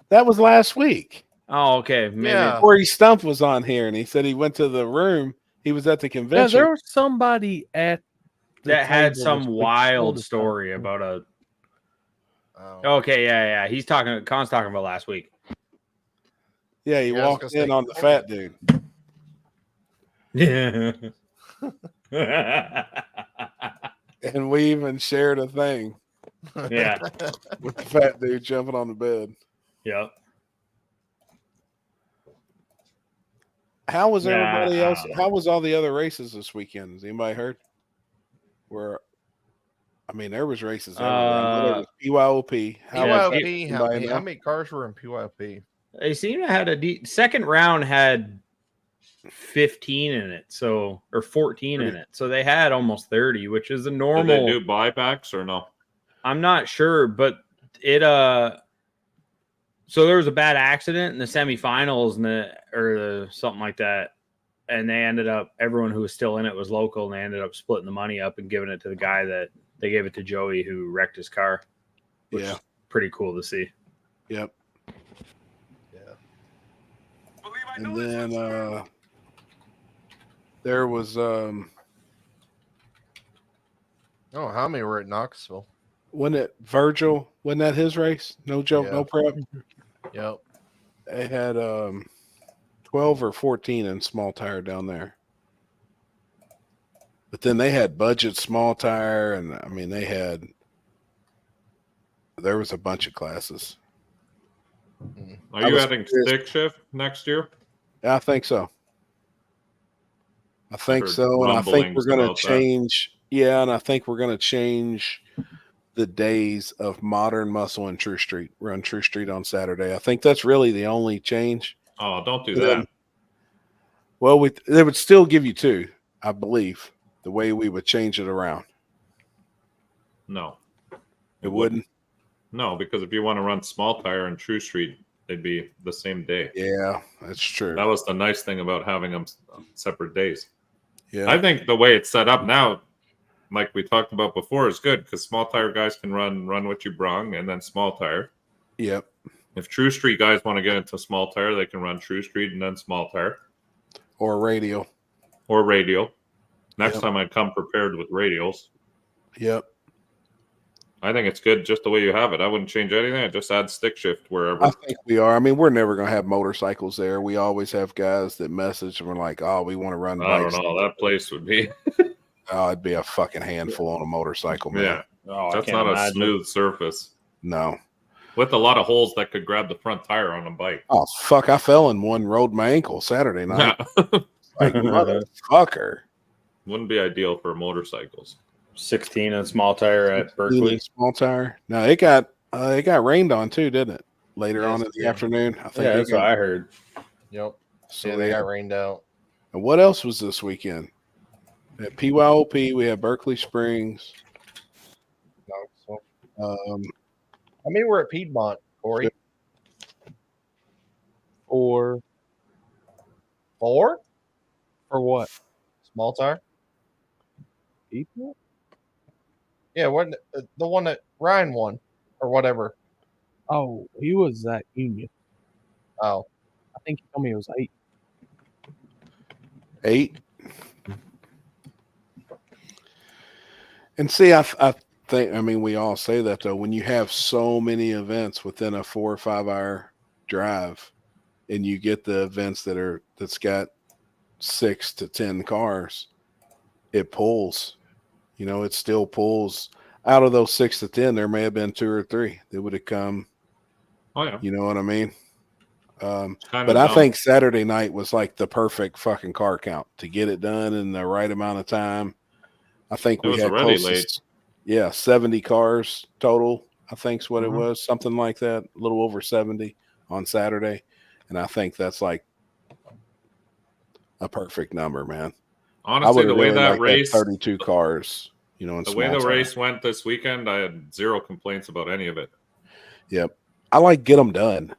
[SPEAKER 3] That was last week.
[SPEAKER 13] Oh, okay. Maybe.
[SPEAKER 3] Corey Stump was on here, and he said he went to the room. He was at the
[SPEAKER 2] Yeah,
[SPEAKER 3] convention.
[SPEAKER 2] there was somebody at
[SPEAKER 13] that had
[SPEAKER 2] table
[SPEAKER 13] some
[SPEAKER 2] this week
[SPEAKER 13] wild
[SPEAKER 2] told us
[SPEAKER 13] story about a. Okay, yeah. He's talking. Khan's talking about last week.
[SPEAKER 3] Yeah, he walked in on the fat dude.
[SPEAKER 13] Yeah.
[SPEAKER 3] And we even shared a thing.
[SPEAKER 13] Yeah.
[SPEAKER 3] With the fat dude jumping on the bed.
[SPEAKER 13] Yep.
[SPEAKER 3] How was
[SPEAKER 13] Yeah,
[SPEAKER 3] everybody
[SPEAKER 13] I
[SPEAKER 3] else?
[SPEAKER 13] don't know.
[SPEAKER 3] How was all the other races this weekend? Has anybody heard? There was races everywhere. I know there was BYOP.
[SPEAKER 4] How many cars were in PYOP?
[SPEAKER 13] They seem to have second round had 15 in it, or 14 in it. So they had almost 30, which is a normal.
[SPEAKER 8] Did they do buybacks or no?
[SPEAKER 13] I'm not sure, but it so there was a bad accident in the semifinals or something like that, and they ended up, everyone who was still in it was local, and they ended up splitting the money up and giving it to the guy that they gave it to Joey who wrecked his car, which is pretty cool to see.
[SPEAKER 3] Yep. And then there was
[SPEAKER 4] how many were at Knoxville?
[SPEAKER 3] Wasn't it Virgil? Wasn't that his race? No joke,
[SPEAKER 4] Yeah.
[SPEAKER 3] no prep.
[SPEAKER 4] Yep.
[SPEAKER 3] They had 12 or 14 in small tire down there. But then they had budget small tire, and there was a bunch of classes.
[SPEAKER 8] Are you adding stick shift next year?
[SPEAKER 3] Yeah, I think so. And I think we're going to change. Yeah, and I think we're going to change the days of Modern, Muscle, and True Street. Run True Street on Saturday. I think that's really the only change.
[SPEAKER 8] Oh, don't do that.
[SPEAKER 3] Well, they would still give you two, I believe, the way we would change it around.
[SPEAKER 8] No.
[SPEAKER 3] It wouldn't?
[SPEAKER 8] No, because if you want to run small tire and True Street, they'd be the same day.
[SPEAKER 3] Yeah, that's true.
[SPEAKER 8] That was the nice thing about having them on separate days.
[SPEAKER 3] Yeah.
[SPEAKER 8] I think the way it's set up now, like we talked about before, is good because small tire guys can run what you brung and then small tire.
[SPEAKER 3] Yep.
[SPEAKER 8] If True Street guys want to get into small tire, they can run True Street and then small tire.
[SPEAKER 3] Or radial.
[SPEAKER 8] Next time I'd come prepared with radials.
[SPEAKER 3] Yep.
[SPEAKER 8] I think it's good just the way you have it. I wouldn't change anything. I'd just add stick shift wherever.
[SPEAKER 3] I think we are. We're never going to have motorcycles there. We always have guys that message and we're like, oh, we want to run bikes.
[SPEAKER 8] I don't know. That place would be.
[SPEAKER 3] Oh, it'd be a fucking handful on a motorcycle, man.
[SPEAKER 8] Yeah. That's not a smooth surface.
[SPEAKER 3] No.
[SPEAKER 8] With a lot of holes that could grab the front tire on a bike.
[SPEAKER 3] Oh, fuck. I fell in one, rolled my ankle Saturday night. Like, motherfucker.
[SPEAKER 8] Wouldn't be ideal for motorcycles.
[SPEAKER 13] 16 and small tire at Berkeley.
[SPEAKER 3] Small tire. No, it got rained on too, didn't it? Later on in the afternoon. I think
[SPEAKER 13] that's what I heard.
[SPEAKER 4] Yep.
[SPEAKER 3] So
[SPEAKER 4] they got rained out.
[SPEAKER 3] And what else was this weekend? At PYOP, we had Berkeley Springs.
[SPEAKER 4] I mean, we're at Piedmont, Corey.
[SPEAKER 2] 4.
[SPEAKER 4] 4?
[SPEAKER 2] For what?
[SPEAKER 4] Small tire?
[SPEAKER 2] People?
[SPEAKER 4] Yeah, the one that Ryan won or whatever.
[SPEAKER 2] Oh, he was at Union.
[SPEAKER 4] Oh.
[SPEAKER 2] I think he told me it was 8.
[SPEAKER 3] 8? And see, I think, we all say that though, when you have so many events within a 4 or 5 hour drive and you get the events that's got 6 to 10 cars, it pulls, it still pulls. Out of those 6 to 10, there may have been 2 or 3 that would have come.
[SPEAKER 8] Oh yeah.
[SPEAKER 3] You know what I mean? But I think Saturday night was like the perfect fucking car count to get it done in the right amount of time. I think we had close to 70 cars total. I think's what it was, something like that, a little over 70 on Saturday, and I think that's like a perfect number, man.
[SPEAKER 8] Honestly, the way that race,
[SPEAKER 3] 32 cars, in
[SPEAKER 8] the way the race went this weekend, I had 0 complaints about any of it.
[SPEAKER 3] Yep, I like get them done.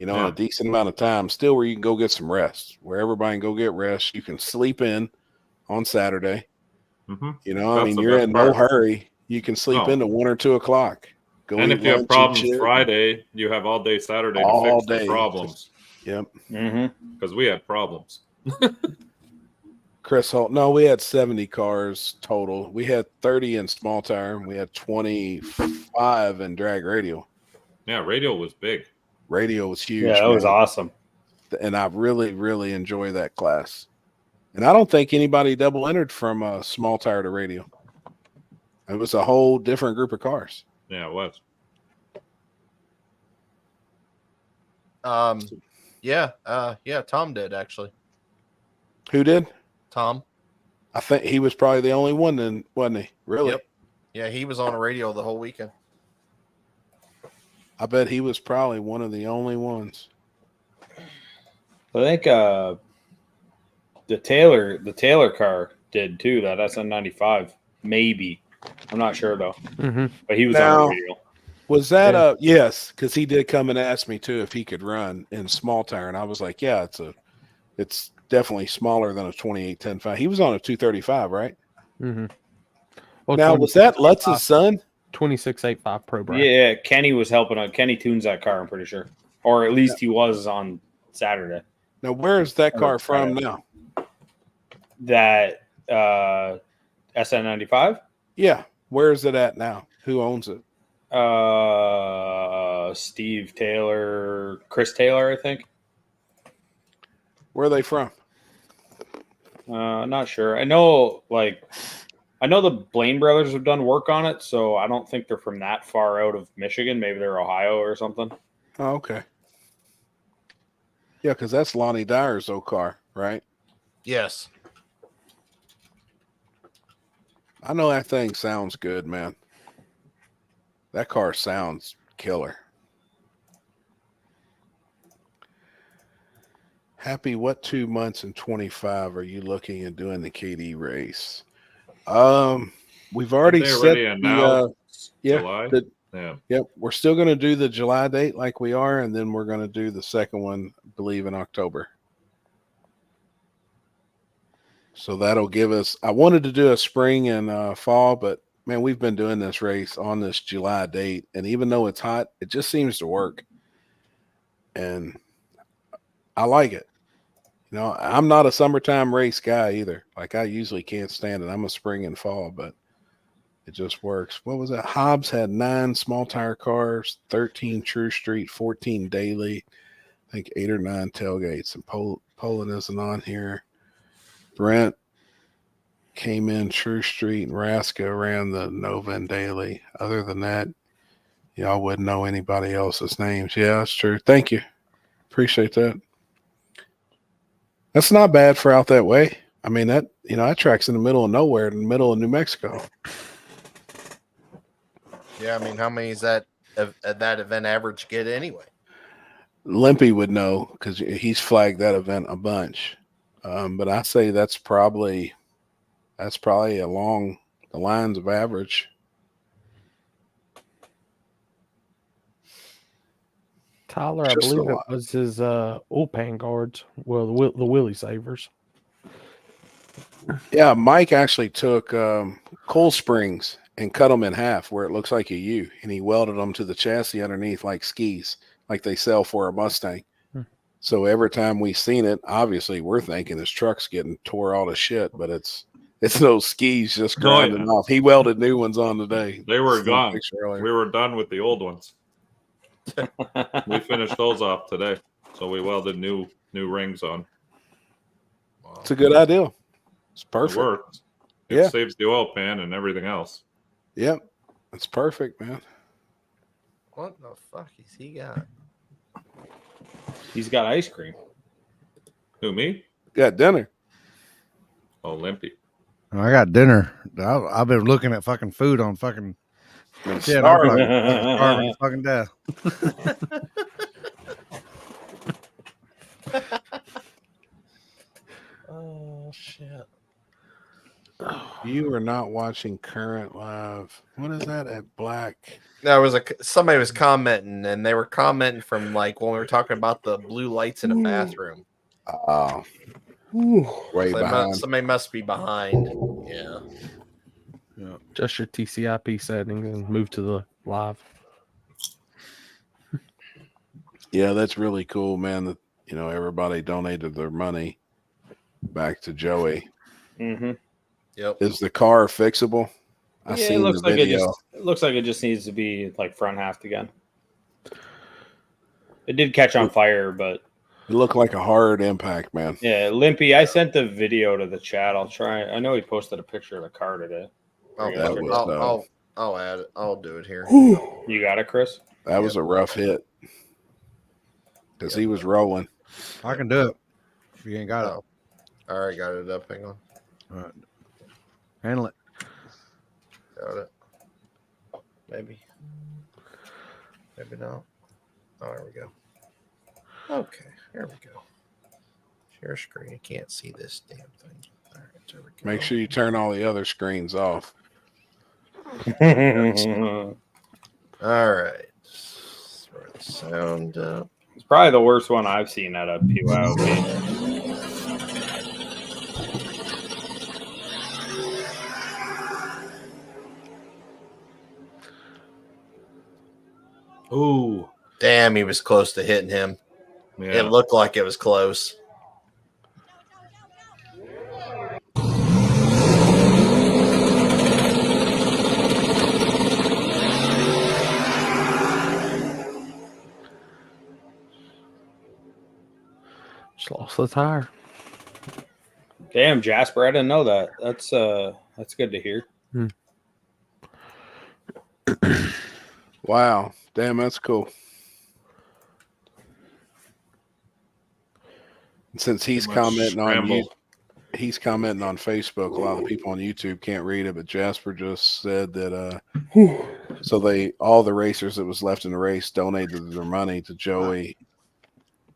[SPEAKER 3] in a decent amount of time, still where you can go get some rest, where everybody can go get rest. You can sleep in on Saturday.
[SPEAKER 8] Mm-hmm.
[SPEAKER 3] I mean, you're in no hurry. You can sleep into 1 or 2 o'clock. Go
[SPEAKER 8] and
[SPEAKER 3] eat
[SPEAKER 8] if you have
[SPEAKER 3] lunch,
[SPEAKER 8] problems
[SPEAKER 3] eat shit.
[SPEAKER 8] Friday, you have all day Saturday
[SPEAKER 3] All
[SPEAKER 8] to fix
[SPEAKER 3] day.
[SPEAKER 8] the problems.
[SPEAKER 3] Yep.
[SPEAKER 8] Because we had problems.
[SPEAKER 3] Chris Holt. No, we had 70 cars total. We had 30 in small tire. We had 25 in drag radial.
[SPEAKER 8] Yeah, radial was big.
[SPEAKER 3] Radial was huge.
[SPEAKER 13] Yeah, that was awesome.
[SPEAKER 3] And I really, really enjoy that class. And I don't think anybody double entered from small tire to radial. It was a whole different group of cars.
[SPEAKER 8] Yeah, it was.
[SPEAKER 4] Yeah, Tom did actually.
[SPEAKER 3] Who did?
[SPEAKER 4] Tom.
[SPEAKER 3] I think he was probably the only one then, wasn't he? Really?
[SPEAKER 4] Yep. Yeah, he was on a radio the whole weekend.
[SPEAKER 3] I bet he was probably one of the only ones.
[SPEAKER 13] I think the Taylor car did too, that SN95. Maybe. I'm not sure though. But he was on the radio.
[SPEAKER 3] Was that yes, because he did come and ask me too if he could run in small tire, and I was like, yeah, it's definitely smaller than a 28-10.5. He was on a 235, right?
[SPEAKER 2] Well,
[SPEAKER 3] now was that Lutz's son?
[SPEAKER 2] 2685 Pro Brad.
[SPEAKER 13] Yeah, Kenny was helping out. Kenny tunes that car, I'm pretty sure. Or at least he was on Saturday.
[SPEAKER 3] Now where is that car from now?
[SPEAKER 13] That SN95?
[SPEAKER 3] Yeah. Where is it at now? Who owns it?
[SPEAKER 13] Steve Taylor, Chris Taylor, I think.
[SPEAKER 3] Where are they from?
[SPEAKER 13] Not sure. I know the Blaine brothers have done work on it, so I don't think they're from that far out of Michigan. Maybe they're Ohio or something.
[SPEAKER 3] Oh, okay. Yeah, because that's Lonnie Dyer's old car, right?
[SPEAKER 4] Yes.
[SPEAKER 3] I know that thing sounds good, man. That car sounds killer. Happy, what 2 months in 25 are you looking at doing the KD race? We've already set
[SPEAKER 8] July.
[SPEAKER 3] Yep, we're still going to do the July date like we are, and then we're going to do the second one, I believe, in October. So that'll give us. I wanted to do a spring and fall, but man, we've been doing this race on this July date, and even though it's hot, it just seems to work, and I like it. I'm not a summertime race guy either. Like, I usually can't stand it. I'm a spring and fall, but it just works. What was it? Hobbs had 9 small tire cars, 13 True Street, 14 daily, I think 8 or 9 tailgates. And Poland isn't on here. Brent came in True Street, and Raska ran the Nova and daily. Other than that, y'all wouldn't know anybody else's names. Yeah, that's true. Thank you. Appreciate that. That's not bad for out that way. I mean, that track's in the middle of nowhere, in the middle of New Mexico.
[SPEAKER 4] Yeah, I mean, how many is that event average get anyway?
[SPEAKER 3] Limpy would know because he's flagged that event a bunch. But I say that's probably along the lines of average.
[SPEAKER 2] Tyler, I believe it was his oil pan guards. Well, the Willie Savers.
[SPEAKER 3] Yeah, Mike actually took coal springs and cut them in half where it looks like a U, and he welded them to the chassis underneath like skis, like they sell for a Mustang. So every time we've seen it, obviously we're thinking his truck's getting tore all to shit, but it's those skis just grinding off. He welded new ones on today.
[SPEAKER 8] They were gone. We were done with the old ones. We finished those off today, so we welded new rings on.
[SPEAKER 3] It's a good idea. It's perfect.
[SPEAKER 8] It works. It saves the oil pan and everything else.
[SPEAKER 3] Yep, it's perfect, man.
[SPEAKER 4] What the fuck has he got?
[SPEAKER 13] He's got ice cream.
[SPEAKER 8] Who, me?
[SPEAKER 3] Got dinner.
[SPEAKER 8] Oh, Limpy.
[SPEAKER 1] I got dinner. I've been looking at fucking food on fucking. Yeah, starving to fucking death.
[SPEAKER 4] Oh shit!
[SPEAKER 3] You are not watching current live. What is that at Black
[SPEAKER 4] There was somebody was commenting, and they were commenting from like when we were talking about the blue lights in a bathroom.
[SPEAKER 3] Way
[SPEAKER 4] So
[SPEAKER 3] behind.
[SPEAKER 4] somebody must be behind. Yeah.
[SPEAKER 2] Just your TCIP settings and move to the live.
[SPEAKER 3] Yeah, that's really cool, man. That everybody donated their money back to Joey.
[SPEAKER 13] Mm-hmm.
[SPEAKER 4] Yep.
[SPEAKER 3] Is the car fixable? I
[SPEAKER 13] Yeah,
[SPEAKER 3] seen
[SPEAKER 13] it looks
[SPEAKER 3] the
[SPEAKER 13] like
[SPEAKER 3] video.
[SPEAKER 13] it looks like it just needs to be like front half again. It did catch on fire, but
[SPEAKER 3] it looked like a hard impact, man.
[SPEAKER 13] Yeah, Limpy. I sent the video to the chat. I'll try. I know he posted a picture of the car today.
[SPEAKER 4] I'll add it. I'll do it here.
[SPEAKER 13] You got it, Chris?
[SPEAKER 3] That was a rough hit because he was rolling.
[SPEAKER 1] I can do it if you ain't got it.
[SPEAKER 4] I already got it up. Hang on.
[SPEAKER 1] All right. Handle it.
[SPEAKER 4] Got it. Maybe not. Oh, there we go. Okay, here we go. Share screen. You can't see this damn thing. All right, there we go.
[SPEAKER 3] Make sure you turn all the other screens off.
[SPEAKER 4] All right. Throw the sound up.
[SPEAKER 13] It's probably the worst one I've seen at a PYOB.
[SPEAKER 4] Ooh. Damn, he was close to hitting him.
[SPEAKER 8] Yeah.
[SPEAKER 4] It looked like it was close.
[SPEAKER 2] Just lost the tire.
[SPEAKER 13] Damn, Jasper, I didn't know that. That's good to hear.
[SPEAKER 3] Wow. Damn, that's cool. And since he's commenting on he's commenting on Facebook, a lot of the people on YouTube can't read it, but Jasper just said that so all the racers that was left in the race donated their money to Joey.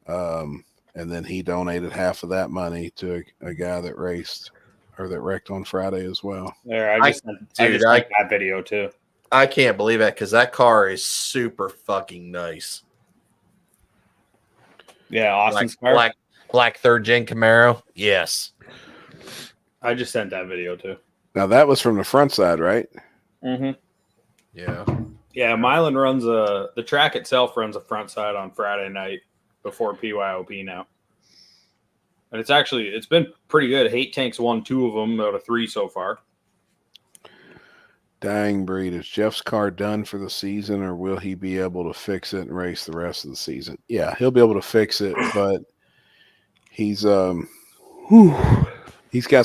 [SPEAKER 3] And then he donated half of that money to a guy that raced or that wrecked on Friday as well.
[SPEAKER 13] There, I just sent that video too.
[SPEAKER 4] I can't believe that because that car is super fucking nice.
[SPEAKER 13] Yeah, Austin's
[SPEAKER 4] black third gen Camaro. Yes.
[SPEAKER 13] I just sent that video too.
[SPEAKER 3] Now that was from the front side, right?
[SPEAKER 13] Mm-hmm.
[SPEAKER 4] Yeah.
[SPEAKER 13] Yeah, Milan runs the track itself runs a front side on Friday night before PYOP now. And it's been pretty good. Hate Tank's won 2 of them out of 3 so far.
[SPEAKER 3] Dang, Breed, is Jeff's car done for the season, or will he be able to fix it and race the rest of the season? Yeah, he'll be able to fix it, but he's got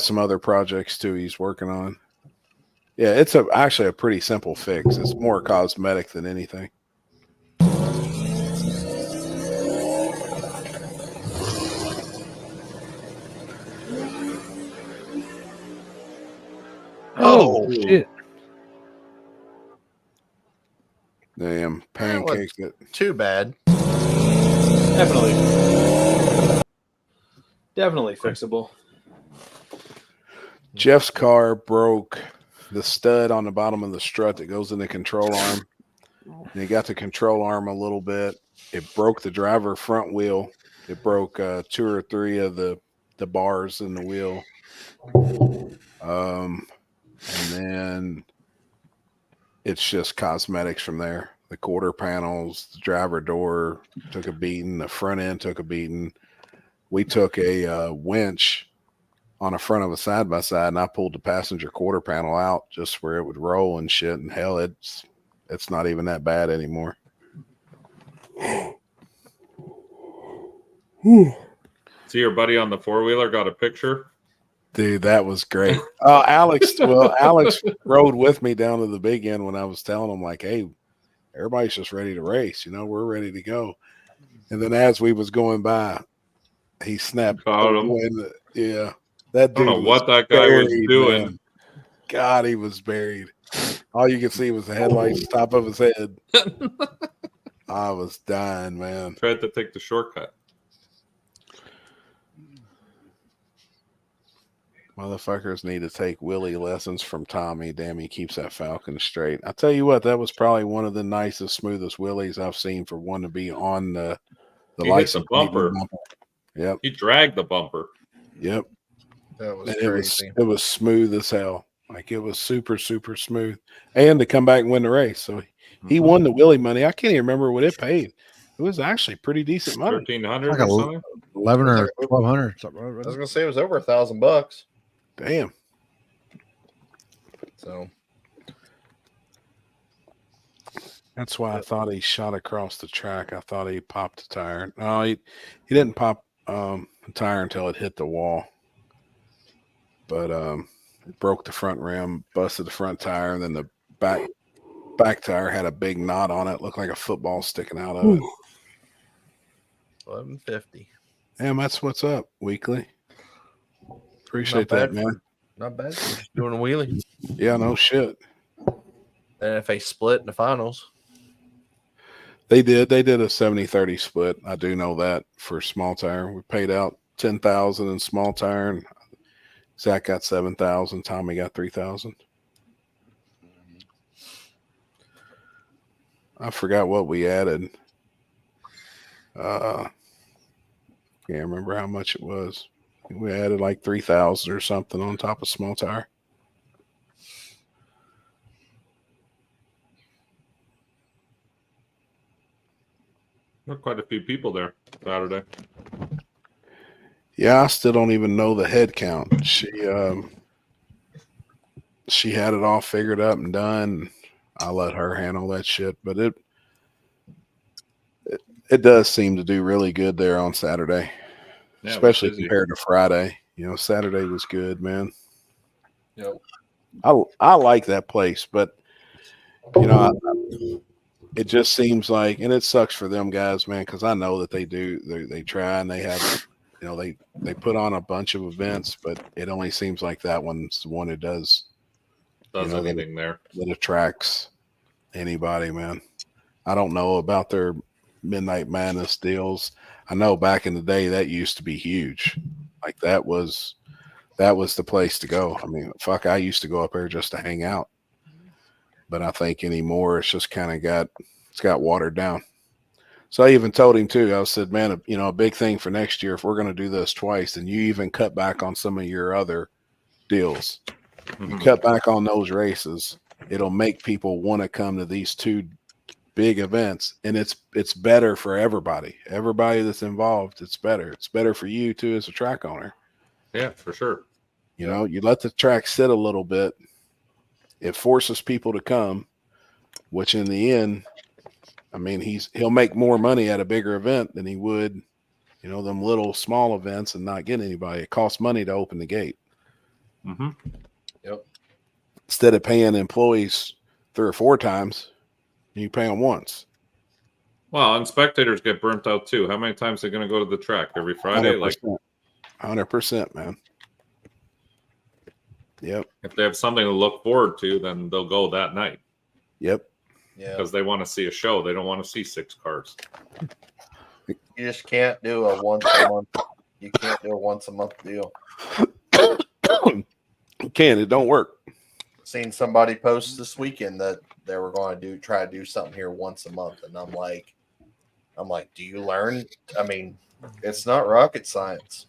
[SPEAKER 3] some other projects too he's working on. Yeah, it's actually a pretty simple fix. It's more cosmetic than anything.
[SPEAKER 2] Oh shit.
[SPEAKER 3] Damn, pancakes it.
[SPEAKER 4] Too bad.
[SPEAKER 13] Definitely fixable.
[SPEAKER 3] Jeff's car broke the stud on the bottom of the strut that goes in the control arm. And he got the control arm a little bit. It broke the driver front wheel. It broke 2 or 3 of the bars in the wheel. And then it's just cosmetics from there. The quarter panels, the driver door took a beating. The front end took a beating. We took a winch on the front of a side-by-side, and I pulled the passenger quarter panel out just where it would roll and shit. And hell, it's not even that bad anymore.
[SPEAKER 8] See, your buddy on the 4-wheeler got a picture.
[SPEAKER 3] Dude, that was great. Alex rode with me down to the big end when I was telling him, like, hey, everybody's just ready to race. We're ready to go. And then as we was going by, he snapped. Yeah. That dude,
[SPEAKER 8] I don't know what that guy was doing.
[SPEAKER 3] Man. God, he was buried. All you could see was the headlights, top of his head. I was dying, man.
[SPEAKER 8] Tried to take the shortcut.
[SPEAKER 3] Motherfuckers need to take Willie lessons from Tommy. Damn, he keeps that Falcon straight. I tell you what, that was probably one of the nicest, smoothest Willies I've seen for one to be on the
[SPEAKER 8] He hit
[SPEAKER 3] license
[SPEAKER 8] the bumper.
[SPEAKER 3] Yep.
[SPEAKER 8] He dragged the bumper.
[SPEAKER 3] Yep.
[SPEAKER 4] That was
[SPEAKER 3] And
[SPEAKER 4] crazy.
[SPEAKER 3] it was smooth as hell. Like it was super, super smooth. And to come back and win the race. So he won the Willie money. I can't even remember what it paid. It was actually pretty decent money.
[SPEAKER 8] 1,300
[SPEAKER 1] Like
[SPEAKER 8] or something.
[SPEAKER 1] 11 or 1,200. Something.
[SPEAKER 4] I was gonna say it was over $1,000.
[SPEAKER 3] Damn.
[SPEAKER 4] So
[SPEAKER 3] that's why I thought he shot across the track. I thought he popped the tire. No, he didn't pop the tire until it hit the wall. But it broke the front rim, busted the front tire, and then the back tire had a big knot on it. Looked like a football sticking out of it.
[SPEAKER 4] 1150.
[SPEAKER 3] Damn, that's what's up, Weekly. Appreciate that, man.
[SPEAKER 4] Not bad. For just doing a wheelie.
[SPEAKER 3] Yeah, no shit.
[SPEAKER 4] And if they split in the finals.
[SPEAKER 3] They did a 70-30 split. I do know that for small tire. We paid out $10,000 in small tire, and Zach got $7,000. Tommy got $3,000. I forgot what we added. Can't remember how much it was. We added like 3,000 or something on top of small tire.
[SPEAKER 8] There were quite a few people there Saturday.
[SPEAKER 3] Yeah, I still don't even know the head count. She had it all figured up and done. I let her handle that shit, but it does seem to do really good there on Saturday, especially compared to Friday. You know, Saturday was good, man.
[SPEAKER 4] Yep.
[SPEAKER 3] I like that place, but you know, it just seems like, and it sucks for them guys, man, because I know that they try and they have, you know, they put on a bunch of events, but it only seems like that one's the one that does
[SPEAKER 8] anything there
[SPEAKER 3] that attracts anybody, man. I don't know about their Midnight Madness deals. I know back in the day that used to be huge. Like that was the place to go. I mean, fuck, I used to go up there just to hang out. But I think anymore it's just kind of got watered down. So I even told him too, I said, man, you know, a big thing for next year, if we're going to do this twice, then you even cut back on some of your other deals. You cut back on those races, it'll make people want to come to these two big events, and it's better for everybody that's involved. It's better for you too as a track owner.
[SPEAKER 8] Yeah, for sure.
[SPEAKER 3] You know, you let the track sit a little bit, it forces people to come, which in the end, I mean, he'll make more money at a bigger event than he would, you know, them little small events and not get anybody. It costs money to open the gate.
[SPEAKER 4] Yep.
[SPEAKER 3] Instead of paying employees 3 or 4 times, you pay them once.
[SPEAKER 8] Well, and spectators get burnt out too. How many times are they going to go to the track every Friday?
[SPEAKER 3] 100%.
[SPEAKER 8] Like
[SPEAKER 3] 100%, man. Yep.
[SPEAKER 8] If they have something to look forward to, then they'll go that night.
[SPEAKER 3] Yep.
[SPEAKER 4] Yeah.
[SPEAKER 8] Because they want to see a show. They don't want to see 6 cars.
[SPEAKER 4] You just can't do a once a month. You can't do a once a month deal.
[SPEAKER 3] It don't work.
[SPEAKER 4] Seen somebody post this weekend that they were going to try to do something here once a month, and I'm like, do you learn? I mean, it's not rocket science.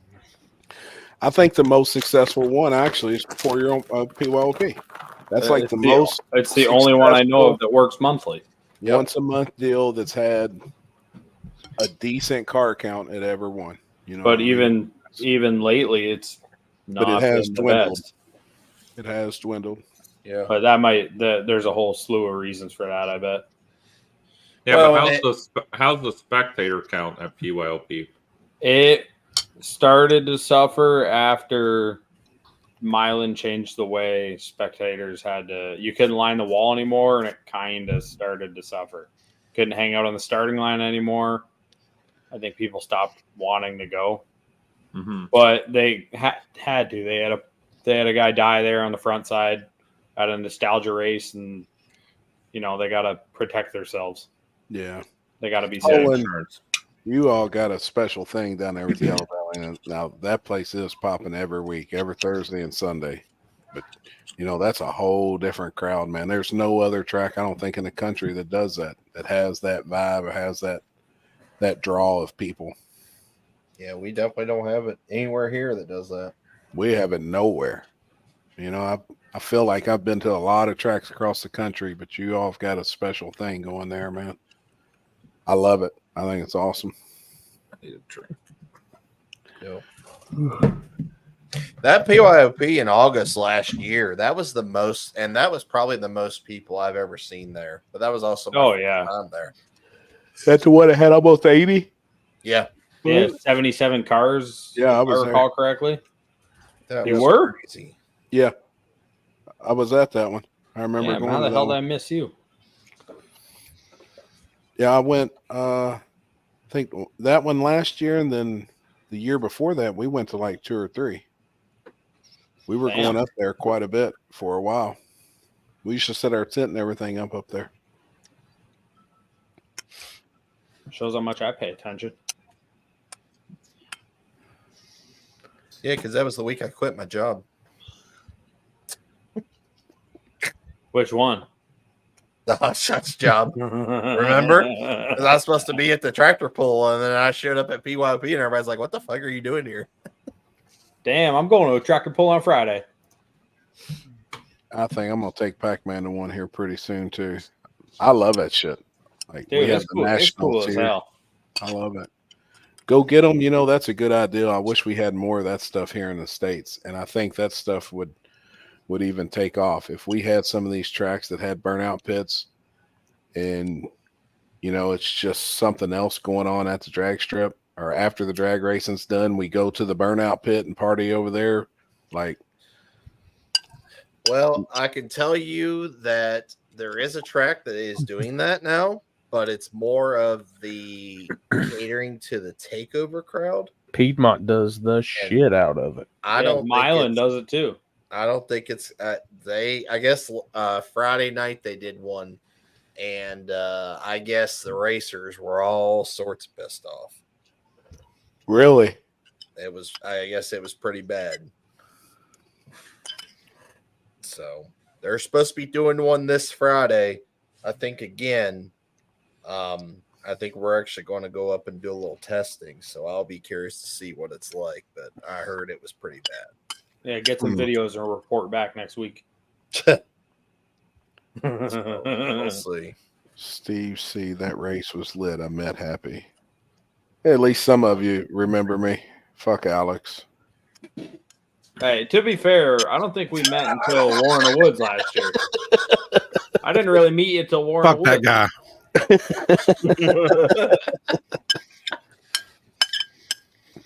[SPEAKER 3] I think the most successful one actually is for your own PYOP. That's like the most.
[SPEAKER 13] It's the only one I know of that works monthly.
[SPEAKER 3] Once a month deal that's had a decent car count at ever one. You know,
[SPEAKER 13] but even lately, it's not.
[SPEAKER 3] But it has
[SPEAKER 13] been the
[SPEAKER 3] dwindled.
[SPEAKER 13] best.
[SPEAKER 3] It has dwindled.
[SPEAKER 4] Yeah,
[SPEAKER 13] but there's a whole slew of reasons for that, I bet.
[SPEAKER 8] Yeah, well, but how's the spectator count at PYOP?
[SPEAKER 13] It started to suffer after Milan changed the way spectators you couldn't line the wall anymore, and it kind of started to suffer. Couldn't hang out on the starting line anymore. I think people stopped wanting to go, but they had to. They had a guy die there on the front side at a nostalgia race, and you know they got to protect themselves.
[SPEAKER 3] Yeah,
[SPEAKER 13] they got to be safe.
[SPEAKER 3] You all got a special thing down there with Yellow Valley. And now that place is popping every week, every Thursday and Sunday. But that's a whole different crowd, man. There's no other track I don't think in the country that does that, that has that vibe or has that draw of people.
[SPEAKER 4] Yeah, we definitely don't have it anywhere here that does that.
[SPEAKER 3] We have it nowhere. I feel like I've been to a lot of tracks across the country, but you all have got a special thing going there, man. I love it. I think it's awesome.
[SPEAKER 4] Yep. That PYOP in August last year, that was the most, and that was probably the most people I've ever seen there. But that was also my first time there.
[SPEAKER 3] That's the one that had almost 80?
[SPEAKER 4] Yeah.
[SPEAKER 13] Yeah, 77 cars.
[SPEAKER 3] Yeah, I
[SPEAKER 13] if
[SPEAKER 3] was
[SPEAKER 13] I recall correctly.
[SPEAKER 4] That
[SPEAKER 13] You
[SPEAKER 4] was
[SPEAKER 13] were?
[SPEAKER 4] crazy.
[SPEAKER 3] Yeah. I was at that one. I remember
[SPEAKER 13] Damn,
[SPEAKER 3] going
[SPEAKER 13] how
[SPEAKER 3] to
[SPEAKER 13] the
[SPEAKER 3] that
[SPEAKER 13] hell did
[SPEAKER 3] one.
[SPEAKER 13] I miss you?
[SPEAKER 3] Yeah, I went I think that one last year, and then the year before that we went to like 2 or 3. We were going up there quite a bit for a while. We used to set our tent and everything up there.
[SPEAKER 13] Shows how much I pay attention.
[SPEAKER 4] Yeah, because that was the week I quit my job.
[SPEAKER 13] Which one?
[SPEAKER 4] The hot shots job. Remember? Because I was supposed to be at the tractor pull, and then I showed up at PYP, and everybody's like, "What the fuck are you doing here?"
[SPEAKER 13] Damn, I'm going to a tractor pull on Friday.
[SPEAKER 3] I think I'm gonna take Pac-Man to one here pretty soon too. I love that shit. Like,
[SPEAKER 13] Dude,
[SPEAKER 3] we have
[SPEAKER 13] it's
[SPEAKER 3] the
[SPEAKER 13] cool. It's cool
[SPEAKER 3] nationals
[SPEAKER 13] as
[SPEAKER 3] here.
[SPEAKER 13] hell.
[SPEAKER 3] I love it. Go get them. That's a good idea. I wish we had more of that stuff here in the States, and I think that stuff would even take off if we had some of these tracks that had burnout pits, and it's just something else going on at the drag strip, or after the drag racing's done, we go to the burnout pit and party over there. Like,
[SPEAKER 4] well, I can tell you that there is a track that is doing that now, but it's more of the catering to the takeover crowd.
[SPEAKER 2] Piedmont does the shit out of it.
[SPEAKER 4] I don't.
[SPEAKER 13] Milan does it too.
[SPEAKER 4] I don't think it's I guess Friday night they did one, and I guess the racers were all sorts of pissed off.
[SPEAKER 3] really?
[SPEAKER 4] I guess it was pretty bad. So they're supposed to be doing one this Friday. I think again. I think we're actually going to go up and do a little testing, so I'll be curious to see what it's like. But I heard it was pretty bad.
[SPEAKER 13] Yeah, get some videos and report back next week.
[SPEAKER 4] We'll see.
[SPEAKER 3] Steve C, that race was lit. I met Happy. At least some of you remember me. Fuck Alex.
[SPEAKER 13] Hey, to be fair, I don't think we met until War in the Woods last year. I didn't really meet you until War in the
[SPEAKER 1] Fuck that
[SPEAKER 13] Woods.
[SPEAKER 1] guy.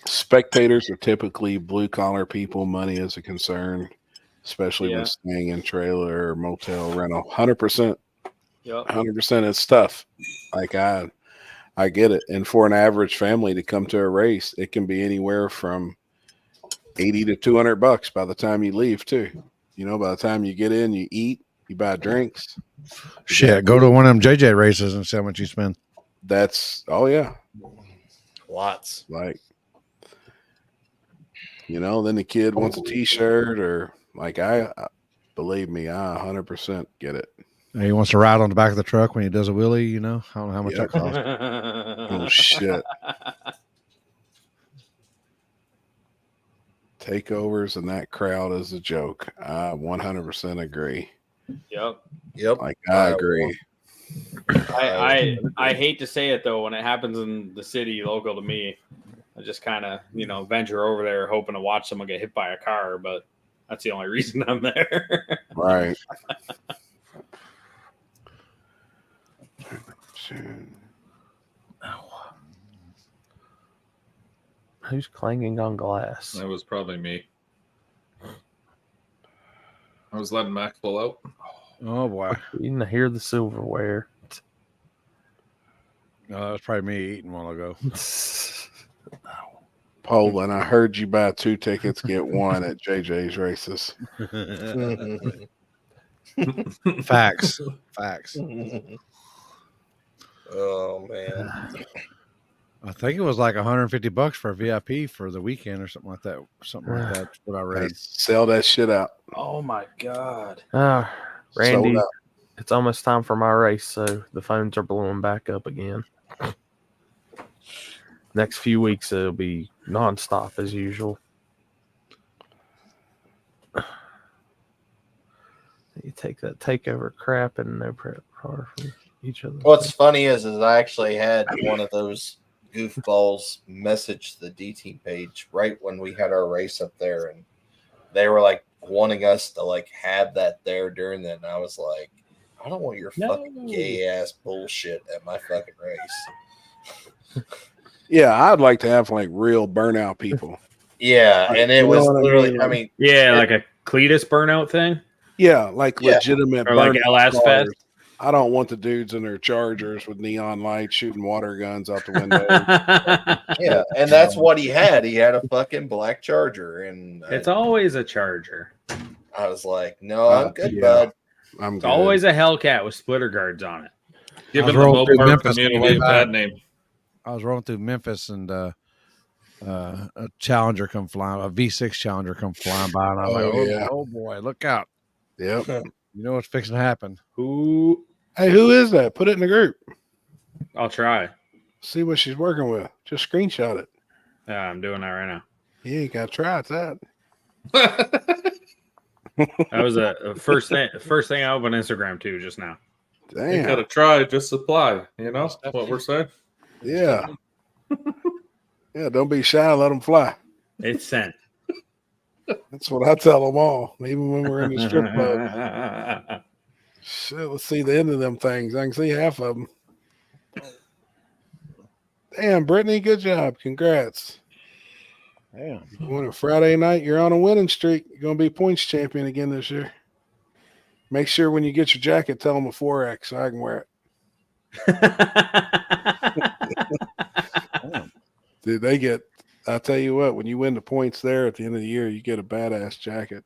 [SPEAKER 3] Spectators are typically blue collar people. Money is a concern, especially when staying in trailer or motel rental. 100%.
[SPEAKER 13] Yep.
[SPEAKER 3] 100% it's tough. Like, I get it. And for an average family to come to a race, it can be anywhere from $80 to $200 by the time you leave too. By the time you get in, you eat, you buy drinks.
[SPEAKER 1] Shit, go to one of them JJ races and see how much you spend.
[SPEAKER 3] That's yeah.
[SPEAKER 4] Lots.
[SPEAKER 3] Like, then the kid wants a t-shirt, or like, I believe me, I 100% get it.
[SPEAKER 1] And he wants to ride on the back of the truck when he does a wheelie, I don't know how much that costs.
[SPEAKER 3] Oh shit. Takeovers and that crowd is a joke. I 100% agree.
[SPEAKER 13] Yep.
[SPEAKER 3] Like, I agree.
[SPEAKER 13] I hate to say it though, when it happens in the city local to me, I just kind of venture over there hoping to watch someone get hit by a car, but that's the only reason I'm there.
[SPEAKER 3] Right.
[SPEAKER 2] Who's clanging on glass?
[SPEAKER 8] That was probably me. I was letting Mac pull out.
[SPEAKER 1] Oh boy.
[SPEAKER 2] You didn't hear the silverware.
[SPEAKER 1] No, that was probably me eating a while ago.
[SPEAKER 3] Poland, I heard you buy 2 tickets, get 1 at JJ's races.
[SPEAKER 1] Facts.
[SPEAKER 4] Oh man.
[SPEAKER 1] I think it was like $150 for a VIP for the weekend or something like that. Something like that. That's what I
[SPEAKER 3] They
[SPEAKER 1] read.
[SPEAKER 3] sell that shit out.
[SPEAKER 13] Oh my god.
[SPEAKER 2] Randy,
[SPEAKER 3] Sold out.
[SPEAKER 2] it's almost time for my race, so the phones are blowing back up again. Next few weeks it'll be nonstop as usual. You take that takeover crap and no prep car from each other.
[SPEAKER 4] What's funny is I actually had one of those goofballs message the D team page right when we had our race up there, and they were like wanting us to like have that there during that, and I was like, I don't want your fucking gay ass bullshit at my fucking race.
[SPEAKER 3] Yeah, I'd like to have like real burnout people.
[SPEAKER 4] Yeah,
[SPEAKER 3] Like,
[SPEAKER 4] and it
[SPEAKER 3] you
[SPEAKER 4] was
[SPEAKER 3] know what
[SPEAKER 4] literally,
[SPEAKER 3] mean?
[SPEAKER 4] I mean,
[SPEAKER 13] Yeah, like a Cletus burnout thing.
[SPEAKER 3] Yeah, like
[SPEAKER 4] Yeah.
[SPEAKER 3] legitimate
[SPEAKER 13] Or like
[SPEAKER 3] burnout
[SPEAKER 13] LS
[SPEAKER 3] cars.
[SPEAKER 13] Fest.
[SPEAKER 3] I don't want the dudes in their Chargers with neon lights shooting water guns out the window.
[SPEAKER 4] yeah, and that's what he had. He had a fucking black Charger, and
[SPEAKER 13] It's always a Charger.
[SPEAKER 4] I was like, no, I'm good,
[SPEAKER 3] yeah.
[SPEAKER 4] bud.
[SPEAKER 3] I'm
[SPEAKER 13] It's
[SPEAKER 3] good.
[SPEAKER 13] always a Hellcat with splitter guards on it.
[SPEAKER 8] Giving the
[SPEAKER 1] rolling through
[SPEAKER 8] Mopar
[SPEAKER 1] Memphis on the
[SPEAKER 8] community
[SPEAKER 1] way
[SPEAKER 8] a
[SPEAKER 1] back.
[SPEAKER 8] bad name.
[SPEAKER 1] I was rolling through Memphis and a Challenger come flying, a V6 Challenger come flying by, and I was
[SPEAKER 3] Oh,
[SPEAKER 1] like,
[SPEAKER 3] yeah.
[SPEAKER 1] oh boy, look out.
[SPEAKER 3] Yep.
[SPEAKER 1] You know what's fixing to happen.
[SPEAKER 13] Who?
[SPEAKER 3] Hey, who is that? Put it in the group.
[SPEAKER 13] I'll try.
[SPEAKER 3] See what she's working with. Just screenshot it.
[SPEAKER 13] Yeah, I'm doing that right now.
[SPEAKER 3] You ain't got to try. It's that.
[SPEAKER 13] That was the first thing I opened Instagram to just now.
[SPEAKER 8] You
[SPEAKER 3] Damn.
[SPEAKER 8] gotta try, just supply. You know what we're saying?
[SPEAKER 3] Yeah. Yeah, don't be shy. Let them fly.
[SPEAKER 13] It's sent.
[SPEAKER 3] That's what I tell them all, even when we're in the strip club. Shit, let's see the end of them things. I can see half of them. Damn, Brittany, good job. Congrats.
[SPEAKER 1] Damn.
[SPEAKER 3] On a Friday night, you're on a winning streak. You're going to be points champion again this year. Make sure when you get your jacket, tell them a 4X so I can wear it. Dude, they get, I'll tell you what, when you win the points there at the end of the year, you get a badass jacket.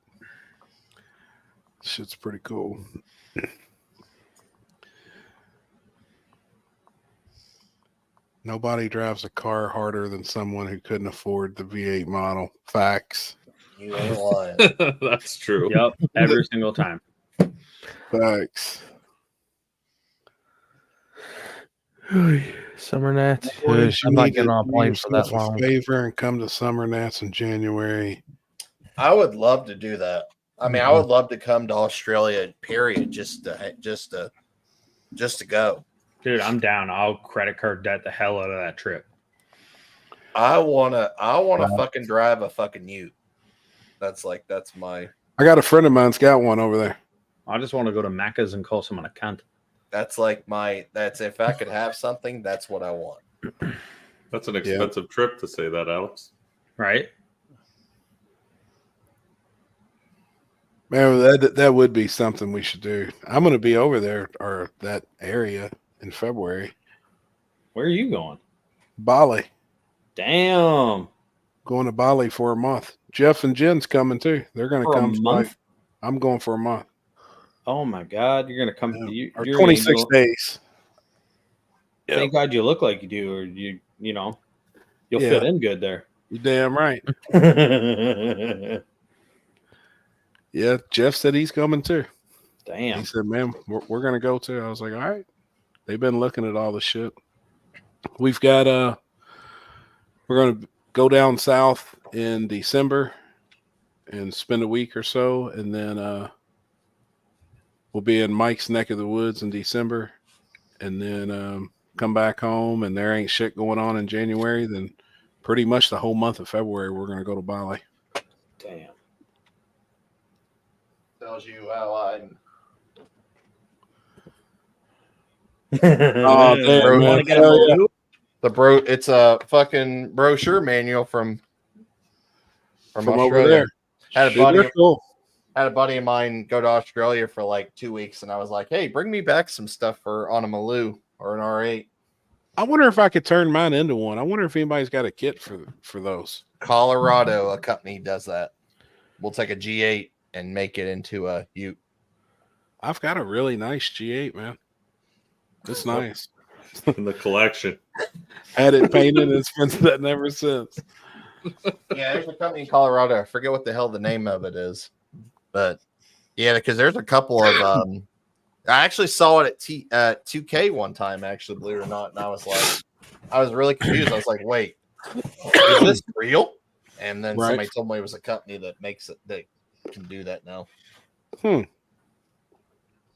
[SPEAKER 3] Shit's pretty cool. Nobody drives a car harder than someone who couldn't afford the V8 model. Facts.
[SPEAKER 4] You ain't lying.
[SPEAKER 8] That's true.
[SPEAKER 13] Yep, every single time.
[SPEAKER 3] Facts.
[SPEAKER 2] Summer Nats.
[SPEAKER 3] Boys, you
[SPEAKER 2] I'm not
[SPEAKER 3] need
[SPEAKER 2] getting
[SPEAKER 3] to
[SPEAKER 2] on a
[SPEAKER 3] do
[SPEAKER 2] plane for that
[SPEAKER 3] yourself a
[SPEAKER 2] long.
[SPEAKER 3] favor and come to Summer Nats in January.
[SPEAKER 4] I would love to do that. I mean, I would love to come to Australia, period, just to go.
[SPEAKER 13] Dude, I'm down. I'll credit card debt the hell out of that trip.
[SPEAKER 4] I wanna fucking drive a fucking ute. That's my.
[SPEAKER 3] I got a friend of mine's got one over there.
[SPEAKER 13] I just want to go to Macca's and call someone a cunt.
[SPEAKER 4] That's like that's if I could have something, that's what I want.
[SPEAKER 8] That's an expensive trip to say that, Alex.
[SPEAKER 13] Right?
[SPEAKER 3] Man, that would be something we should do. I'm going to be over there or that area in February.
[SPEAKER 13] Where are you going?
[SPEAKER 3] Bali.
[SPEAKER 13] Damn.
[SPEAKER 3] Going to Bali for a month. Jeff and Jen's coming too. They're going to
[SPEAKER 13] For a
[SPEAKER 3] come.
[SPEAKER 13] month?
[SPEAKER 3] I'm going for a month.
[SPEAKER 13] Oh my God. You're going to come.
[SPEAKER 3] Or
[SPEAKER 13] You're
[SPEAKER 3] 26 days.
[SPEAKER 13] Thank God you look like you do, or you know, you'll
[SPEAKER 3] Yeah.
[SPEAKER 13] fit in good there.
[SPEAKER 3] You're damn right. Yeah, Jeff said he's coming too.
[SPEAKER 13] Damn.
[SPEAKER 3] He said, man, we're going to go too. I was like, all right. They've been looking at all the shit. We've got, we're going to go down south in December and spend a week or so. And then we'll be in Mike's neck of the woods in December. And then come back home and there ain't shit going on in January. Then pretty much the whole month of February, we're going to go to Bali.
[SPEAKER 13] Damn.
[SPEAKER 4] Tells you how I.
[SPEAKER 3] Oh, damn, man.
[SPEAKER 4] It's a fucking brochure manual from
[SPEAKER 3] From
[SPEAKER 4] Australia.
[SPEAKER 3] over there.
[SPEAKER 4] Had a
[SPEAKER 3] Dude,
[SPEAKER 4] buddy
[SPEAKER 3] they're cool.
[SPEAKER 4] had a buddy of mine go to Australia for like 2 weeks, and I was like, "Hey, bring me back some stuff on a Maloo or an R8."
[SPEAKER 3] I wonder if I could turn mine into one. I wonder if anybody's got a kit for those.
[SPEAKER 4] Colorado, a company does that. We'll take a G8 and make it into a Ute.
[SPEAKER 3] I've got a really nice G8, man. It's nice.
[SPEAKER 8] In the collection.
[SPEAKER 3] Had it painted, and it's been sitting ever since.
[SPEAKER 4] Yeah, there's a company in Colorado. I forget what the hell the name of it is, but yeah, because there's a couple of. I actually saw it at 2K one time. Actually, believe it or not, and I was really confused. I was like, "Wait, is this real?" And then
[SPEAKER 3] Right.
[SPEAKER 4] somebody told me it was a company that makes it. That can do that now.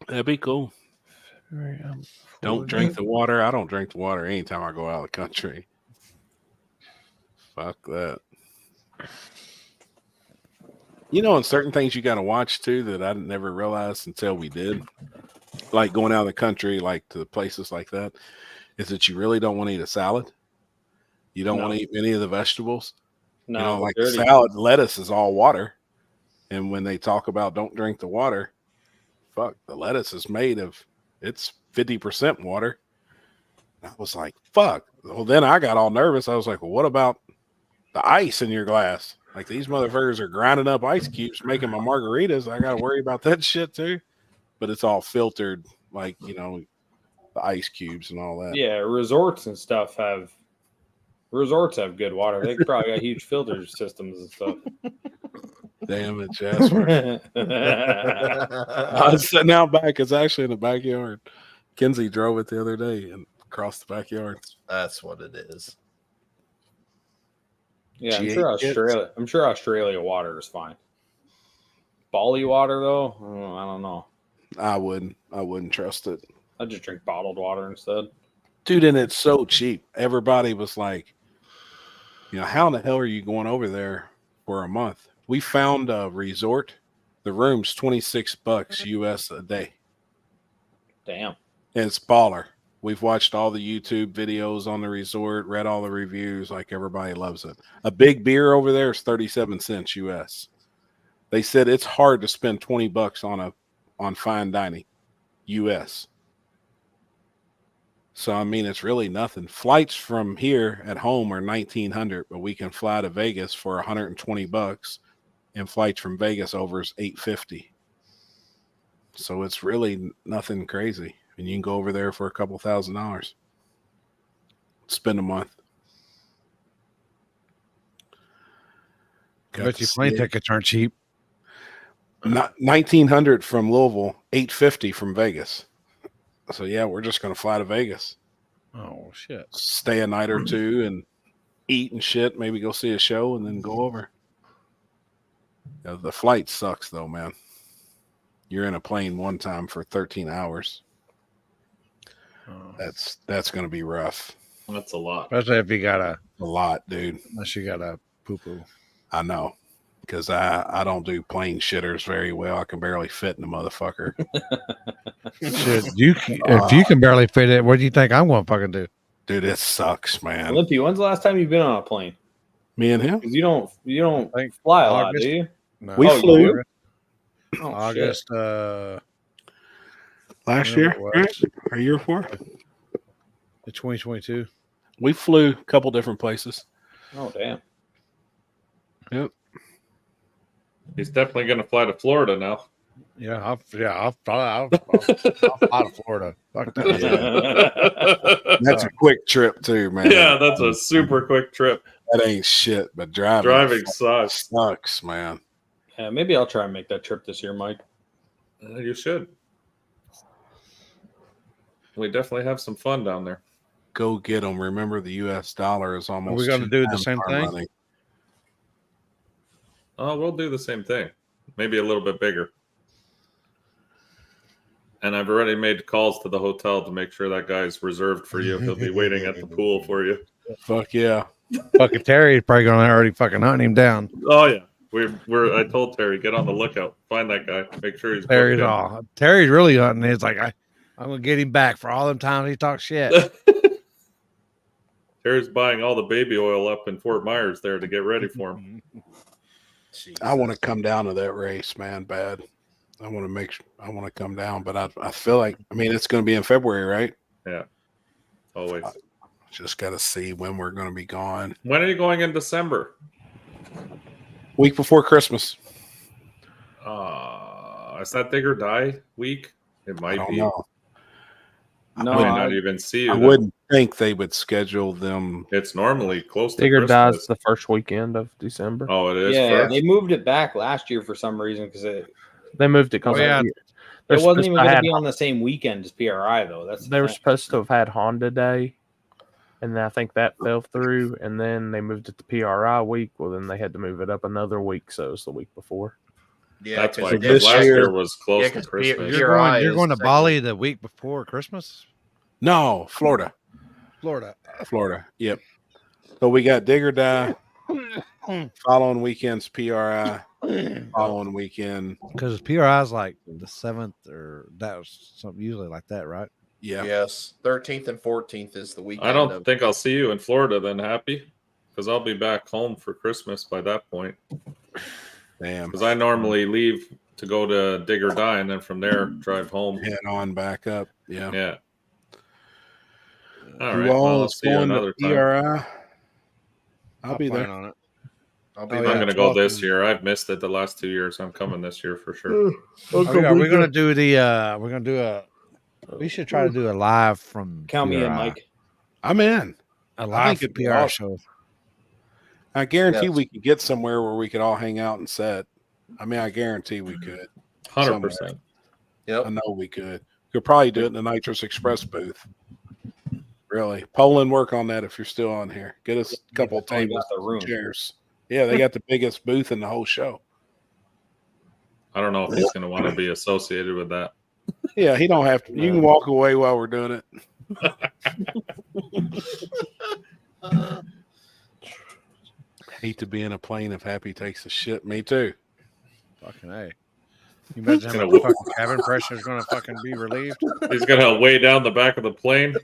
[SPEAKER 3] That'd be cool. Don't drink the water. I don't drink the water anytime I go out of the country. Fuck that. You know, and certain things you got to watch too that I never realized until we did, like going out of the country, like to places like that, is that you really don't want to eat a salad. You don't want to eat any of the vegetables.
[SPEAKER 13] No,
[SPEAKER 3] you know, like
[SPEAKER 13] dirty.
[SPEAKER 3] salad, lettuce is all water. And when they talk about don't drink the water, fuck, the lettuce is made of, it's 50% water. I was like, fuck. Well, then I got all nervous. I was like, well, what about the ice in your glass? Like these motherfuckers are grinding up ice cubes, making my margaritas. I got to worry about that shit too. But it's all filtered, like, you know, the ice cubes and all that.
[SPEAKER 13] Yeah, resorts and stuff have good water. They probably got huge filter systems and stuff.
[SPEAKER 3] Damn it, Jasper. I was sitting out back. It's actually in the backyard. Kenzie drove it the other day and across the backyard.
[SPEAKER 4] That's what it is.
[SPEAKER 13] Yeah, I'm sure Australia water is fine. Bali water though, I don't know.
[SPEAKER 3] I wouldn't trust it.
[SPEAKER 13] I'd just drink bottled water instead.
[SPEAKER 3] Dude, and it's so cheap. Everybody was like, you know, how in the hell are you going over there for a month? We found a resort. The room's $26 US a day.
[SPEAKER 13] Damn.
[SPEAKER 3] And it's baller. We've watched all the YouTube videos on the resort, read all the reviews, like everybody loves it. A big beer over there is 37 cents US. They said it's hard to spend $20 on fine dining US. So I mean, it's really nothing. Flights from here at home are $1,900, but we can fly to Vegas for $120, and flights from Vegas over is $850. So it's really nothing crazy, and you can go over there for a couple $1,000. Spend a month.
[SPEAKER 1] I bet you plane tickets aren't cheap.
[SPEAKER 3] Not $1,900 from Louisville, $850 from Vegas. So yeah, we're just gonna fly to Vegas.
[SPEAKER 1] Oh shit!
[SPEAKER 3] Stay a night or two and eat and shit. Maybe go see a show and then go over. Yeah, the flight sucks though, man. You're in a plane one time for 13 hours. That's gonna be rough.
[SPEAKER 8] That's a lot.
[SPEAKER 1] Especially if you got a
[SPEAKER 3] lot, dude.
[SPEAKER 1] Unless you got a poo poo.
[SPEAKER 3] I know. Because I don't do plane shitters very well. I can barely fit in the motherfucker.
[SPEAKER 1] Shit, if you can barely fit it, what do you think I'm going to fucking do?
[SPEAKER 3] Dude, it sucks, man.
[SPEAKER 13] Olympia, when's the last time you've been on a plane?
[SPEAKER 3] Me and him?
[SPEAKER 13] Because you don't fly a lot, do you?
[SPEAKER 1] No.
[SPEAKER 3] We flew.
[SPEAKER 1] August.
[SPEAKER 3] Last year, right? Or year before?
[SPEAKER 1] The 2022.
[SPEAKER 3] We flew a couple different places.
[SPEAKER 13] Oh, damn.
[SPEAKER 3] Yep.
[SPEAKER 8] He's definitely going to fly to Florida now.
[SPEAKER 1] Yeah, I'll fly to Florida. Fuck that.
[SPEAKER 3] That's a quick trip too, man.
[SPEAKER 8] Yeah, that's a super quick trip.
[SPEAKER 3] That ain't shit, but
[SPEAKER 8] driving sucks.
[SPEAKER 3] Sucks, man.
[SPEAKER 13] Yeah, maybe I'll try and make that trip this year, Mike.
[SPEAKER 8] You should. We definitely have some fun down there.
[SPEAKER 3] Go get them. Remember, the U.S. dollar is almost.
[SPEAKER 1] Are we going to do the same thing?
[SPEAKER 3] Money.
[SPEAKER 8] Oh, we'll do the same thing. Maybe a little bit bigger. And I've already made calls to the hotel to make sure that guy's reserved for you. He'll be waiting at the pool for you.
[SPEAKER 3] Fuck yeah.
[SPEAKER 1] Fucking Terry's probably going to already fucking hunt him down.
[SPEAKER 8] Oh yeah. I told Terry, get on the lookout. Find that guy. Make sure he's
[SPEAKER 1] Terry's really hunting. He's like, I'm gonna get him back for all them times he talks shit.
[SPEAKER 8] Terry's buying all the baby oil up in Fort Myers there to get ready for him.
[SPEAKER 3] I want to come down to that race, man. Bad. I want to come down, but I feel like, I mean, it's going to be in February, right?
[SPEAKER 8] Yeah. Always.
[SPEAKER 3] Just got to see when we're going to be gone.
[SPEAKER 8] When are you going in December?
[SPEAKER 3] Week before Christmas.
[SPEAKER 8] Is that Dig or Die week? It might be.
[SPEAKER 3] Know.
[SPEAKER 13] No,
[SPEAKER 8] might not even see you.
[SPEAKER 3] I wouldn't think they would schedule them.
[SPEAKER 8] It's normally close to
[SPEAKER 2] Digger dies
[SPEAKER 8] Christmas.
[SPEAKER 2] the first weekend of December.
[SPEAKER 8] Oh, it is.
[SPEAKER 13] Yeah,
[SPEAKER 8] first?
[SPEAKER 13] they moved it back last year for some reason because
[SPEAKER 2] They moved it because
[SPEAKER 13] it wasn't even going to be on the same weekend as PRI though.
[SPEAKER 2] They were supposed to have had Honda Day, and then I think that fell through. And then they moved it to PRI week. Well, then they had to move it up another week, so it's the week before.
[SPEAKER 4] Yeah,
[SPEAKER 8] That's why.
[SPEAKER 4] it
[SPEAKER 8] Because last
[SPEAKER 3] year-
[SPEAKER 8] year was close
[SPEAKER 4] Yeah,
[SPEAKER 8] to
[SPEAKER 4] 'cause
[SPEAKER 8] Christmas.
[SPEAKER 1] You're going to Bali the week before Christmas?
[SPEAKER 3] No, Florida.
[SPEAKER 1] Florida.
[SPEAKER 3] Yep. So we got Digger Die. Following weekend's PRI. Following weekend.
[SPEAKER 1] Because PRI is like the 7th, or that was something usually like that, right?
[SPEAKER 3] Yeah.
[SPEAKER 4] Yes. 13th and 14th is the weekend.
[SPEAKER 8] I don't think I'll see you in Florida then, Happy, because I'll be back home for Christmas by that point.
[SPEAKER 3] Damn.
[SPEAKER 8] Because I normally leave to go to Dig or Die, and then from there drive home.
[SPEAKER 3] Head on back up. Yeah.
[SPEAKER 8] Yeah. All
[SPEAKER 3] Who
[SPEAKER 8] right. Well,
[SPEAKER 3] all
[SPEAKER 8] I'll
[SPEAKER 3] is
[SPEAKER 8] see you
[SPEAKER 3] going to
[SPEAKER 8] another time.
[SPEAKER 3] PRI? I'll be
[SPEAKER 1] plan
[SPEAKER 3] there.
[SPEAKER 1] on it.
[SPEAKER 4] I'll be
[SPEAKER 8] I'm
[SPEAKER 4] there.
[SPEAKER 8] going to go this year. I've missed it the last 2 years. I'm coming this year for sure.
[SPEAKER 1] Are we going to do the? We're going to do a. We should try to do a live from.
[SPEAKER 13] Count me in,
[SPEAKER 1] PRI.
[SPEAKER 13] Mike.
[SPEAKER 3] I'm in.
[SPEAKER 1] A
[SPEAKER 3] I
[SPEAKER 1] live
[SPEAKER 3] think it'd be
[SPEAKER 1] PR
[SPEAKER 3] awesome.
[SPEAKER 1] show.
[SPEAKER 3] I guarantee
[SPEAKER 4] Yes.
[SPEAKER 3] we could get somewhere where we could all hang out and set. I mean, I guarantee we could.
[SPEAKER 8] 100%.
[SPEAKER 4] Yep.
[SPEAKER 3] I know we could. Could probably do it in the Nitrous Express booth. Really, Poland, work on that if you're still on here. Get us a couple
[SPEAKER 13] Probably
[SPEAKER 3] tables,
[SPEAKER 13] got the room.
[SPEAKER 3] chairs. Yeah, they got the biggest booth in the whole show.
[SPEAKER 8] I don't know if he's going to want to be associated with that.
[SPEAKER 3] Yeah, he don't have to. You can walk away while we're doing it. Hate to be in a plane if Happy takes a shit. Me too.
[SPEAKER 1] Fucking A. You imagine how
[SPEAKER 8] Gonna-
[SPEAKER 1] much fucking cabin pressure is going to fucking be relieved?
[SPEAKER 8] He's going to weigh down the back of the plane,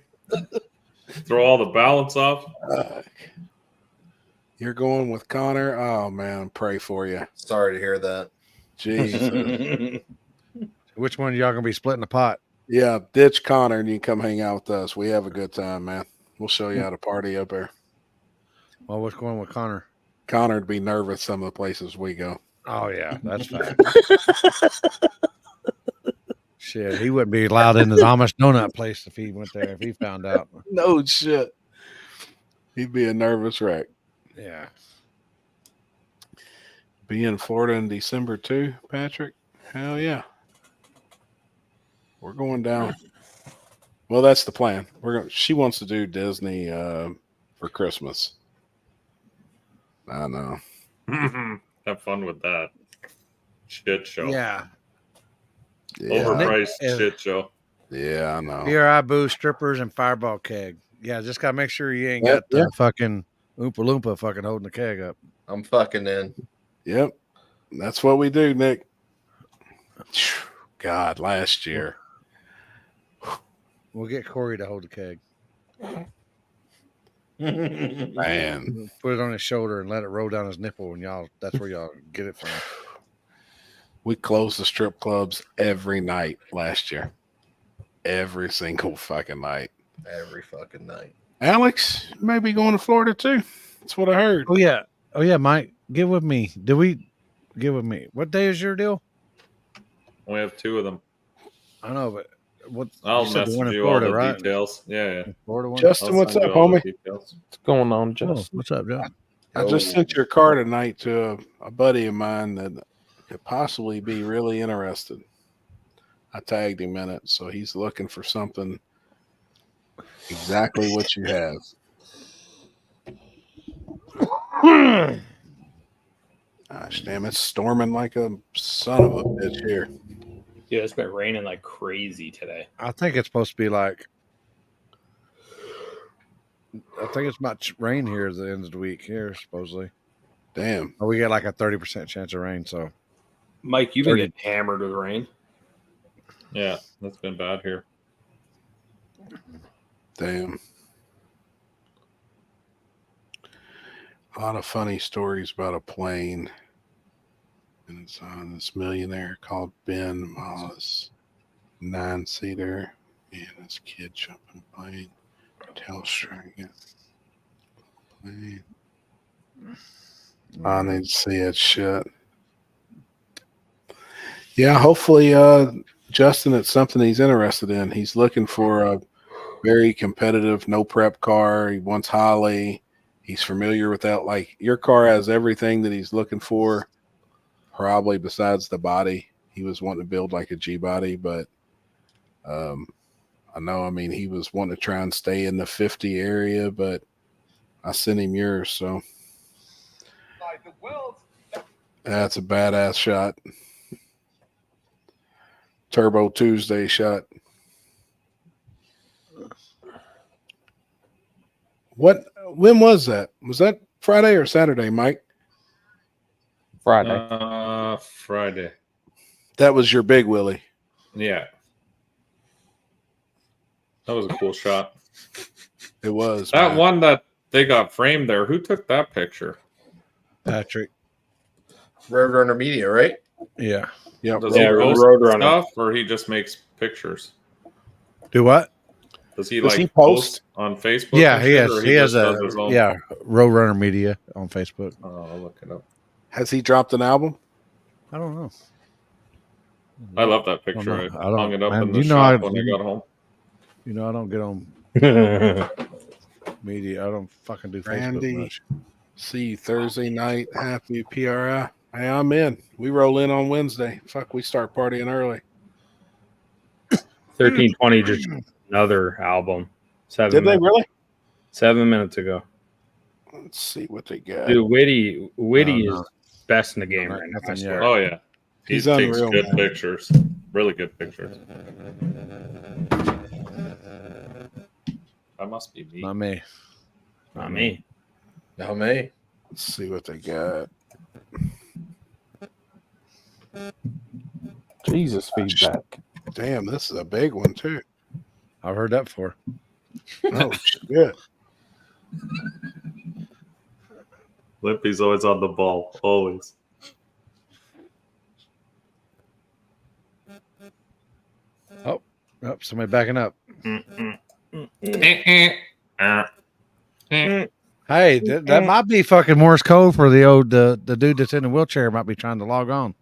[SPEAKER 8] throw all the balance off.
[SPEAKER 3] You're going with Connor. Oh man, pray for you.
[SPEAKER 4] Sorry to hear that.
[SPEAKER 3] Jesus.
[SPEAKER 1] Which one of y'all going to be splitting the pot?
[SPEAKER 3] Yeah, ditch Connor and you can come hang out with us. We have a good time, man. We'll show you how to party up there.
[SPEAKER 1] Well, what's going with Connor?
[SPEAKER 3] Connor'd be nervous some of the places we go.
[SPEAKER 1] Oh, yeah, that's fine. Shit, he wouldn't be allowed in his Amish donut place if he went there, if he found out.
[SPEAKER 3] No shit. He'd be a nervous wreck.
[SPEAKER 1] Yeah.
[SPEAKER 3] Be in Florida in December too, Patrick? Hell yeah. We're going down. Well, that's the plan. She wants to do Disney for Christmas. I know.
[SPEAKER 8] Have fun with that. Shit show.
[SPEAKER 1] Yeah.
[SPEAKER 8] Overpriced
[SPEAKER 1] Yeah.
[SPEAKER 8] shit show.
[SPEAKER 3] Yeah, I know.
[SPEAKER 1] PRI booth, strippers, and fireball keg. Yeah, just got to make sure you ain't got the fucking Oompa Loompa fucking holding the keg up.
[SPEAKER 4] I'm fucking in.
[SPEAKER 3] Yep. That's what we do, Nick. God, last year.
[SPEAKER 1] We'll get Corey to hold the keg.
[SPEAKER 3] Man.
[SPEAKER 1] Put it on his shoulder and let it roll down his nipple, and that's where y'all get it from.
[SPEAKER 3] We closed the strip clubs every night last year. Every single fucking night.
[SPEAKER 4] Every fucking night.
[SPEAKER 3] Alex may be going to Florida too. That's what I heard.
[SPEAKER 1] Oh yeah, Mike, get with me. Get with me? What day is your deal?
[SPEAKER 8] We have 2 of them.
[SPEAKER 1] I know, but what?
[SPEAKER 8] I'll
[SPEAKER 1] you said the
[SPEAKER 8] message
[SPEAKER 1] one in
[SPEAKER 8] you
[SPEAKER 1] Florida,
[SPEAKER 8] all the
[SPEAKER 1] right?
[SPEAKER 8] details. Yeah.
[SPEAKER 1] Florida one.
[SPEAKER 3] Justin, what's up, homie?
[SPEAKER 2] What's going on, Justin?
[SPEAKER 1] Oh, what's up, John?
[SPEAKER 3] I just sent your car tonight to a buddy of mine that could possibly be really interested. I tagged him in it, so he's looking for something exactly what you have. Gosh damn, it's storming like a son of a bitch here.
[SPEAKER 13] Yeah, it's been raining like crazy today.
[SPEAKER 1] I think it's supposed to be like. I think it's about rain here at the end of the week here, supposedly.
[SPEAKER 3] Damn.
[SPEAKER 1] Oh, we got like a 30% chance of rain, so.
[SPEAKER 13] Mike, you've been getting hammered with rain.
[SPEAKER 8] Yeah, that's been bad here.
[SPEAKER 3] Damn. A lot of funny stories about a plane. And it's on this millionaire called Ben Moss. 9-seater. And this kid jumping plane. Tailstring it. Plane. I need to see that shit. Yeah, hopefully Justin, it's something he's interested in. He's looking for Very competitive, no prep car. He wants Holly. He's familiar with that. Like your car has everything that he's looking for, probably besides the body. He was wanting to build like a G body, but I know. I mean, he was wanting to try and stay in the 50 area, but I sent him yours, so that's a badass shot. Turbo Tuesday shot. When was that? Was that Friday or Saturday, Mike?
[SPEAKER 2] Friday.
[SPEAKER 8] Friday.
[SPEAKER 3] That was your big Willie.
[SPEAKER 8] Yeah. That was a cool shot.
[SPEAKER 3] It was.
[SPEAKER 8] That
[SPEAKER 3] man.
[SPEAKER 8] one that they got framed there. Who took that picture?
[SPEAKER 1] Patrick.
[SPEAKER 4] Roadrunner Media, right?
[SPEAKER 1] Yeah.
[SPEAKER 3] Yep.
[SPEAKER 8] Does he post stuff or he just makes pictures?
[SPEAKER 1] Do what?
[SPEAKER 8] Does he
[SPEAKER 3] Does
[SPEAKER 8] like
[SPEAKER 3] he post
[SPEAKER 8] on Facebook?
[SPEAKER 1] Yeah,
[SPEAKER 8] and
[SPEAKER 1] he
[SPEAKER 8] shit,
[SPEAKER 1] has.
[SPEAKER 8] or
[SPEAKER 1] He has
[SPEAKER 8] just
[SPEAKER 1] a
[SPEAKER 8] does his own?
[SPEAKER 1] Roadrunner Media on Facebook.
[SPEAKER 8] Oh, I'll look it up.
[SPEAKER 3] Has he dropped an album?
[SPEAKER 1] I don't know.
[SPEAKER 8] I love that
[SPEAKER 1] I don't
[SPEAKER 8] picture.
[SPEAKER 1] know.
[SPEAKER 8] I hung it up
[SPEAKER 1] man,
[SPEAKER 8] in the
[SPEAKER 1] you know
[SPEAKER 8] shop when I got home.
[SPEAKER 1] You know I don't get on media. I don't fucking do Facebook
[SPEAKER 3] Randy,
[SPEAKER 1] much.
[SPEAKER 3] see you Thursday night. Happy PRI. Hey, I'm in. We roll in on Wednesday. Fuck, we start partying early.
[SPEAKER 13] 1320 just another album.
[SPEAKER 3] Did they really?
[SPEAKER 13] 7 minutes ago.
[SPEAKER 3] Let's see what they got.
[SPEAKER 13] Dude, Witty
[SPEAKER 1] no.
[SPEAKER 13] is best in the game
[SPEAKER 1] No,
[SPEAKER 13] right now. I
[SPEAKER 1] nothing
[SPEAKER 13] swear.
[SPEAKER 8] Oh yeah, he
[SPEAKER 3] He's
[SPEAKER 8] takes
[SPEAKER 3] unreal,
[SPEAKER 8] good
[SPEAKER 3] man.
[SPEAKER 8] pictures. Really good pictures. That must be me.
[SPEAKER 1] Not me.
[SPEAKER 13] Not me.
[SPEAKER 4] No, me.
[SPEAKER 3] Let's see what they got.
[SPEAKER 2] Jesus, feedback.
[SPEAKER 3] Damn, this is a big one too.
[SPEAKER 1] I've heard that before.
[SPEAKER 3] Oh shit.
[SPEAKER 8] Lippy's always on the ball. Always.
[SPEAKER 1] Oh, somebody backing up. Hey, that might be fucking Morse code for the old the dude that's in the wheelchair might be trying to log on.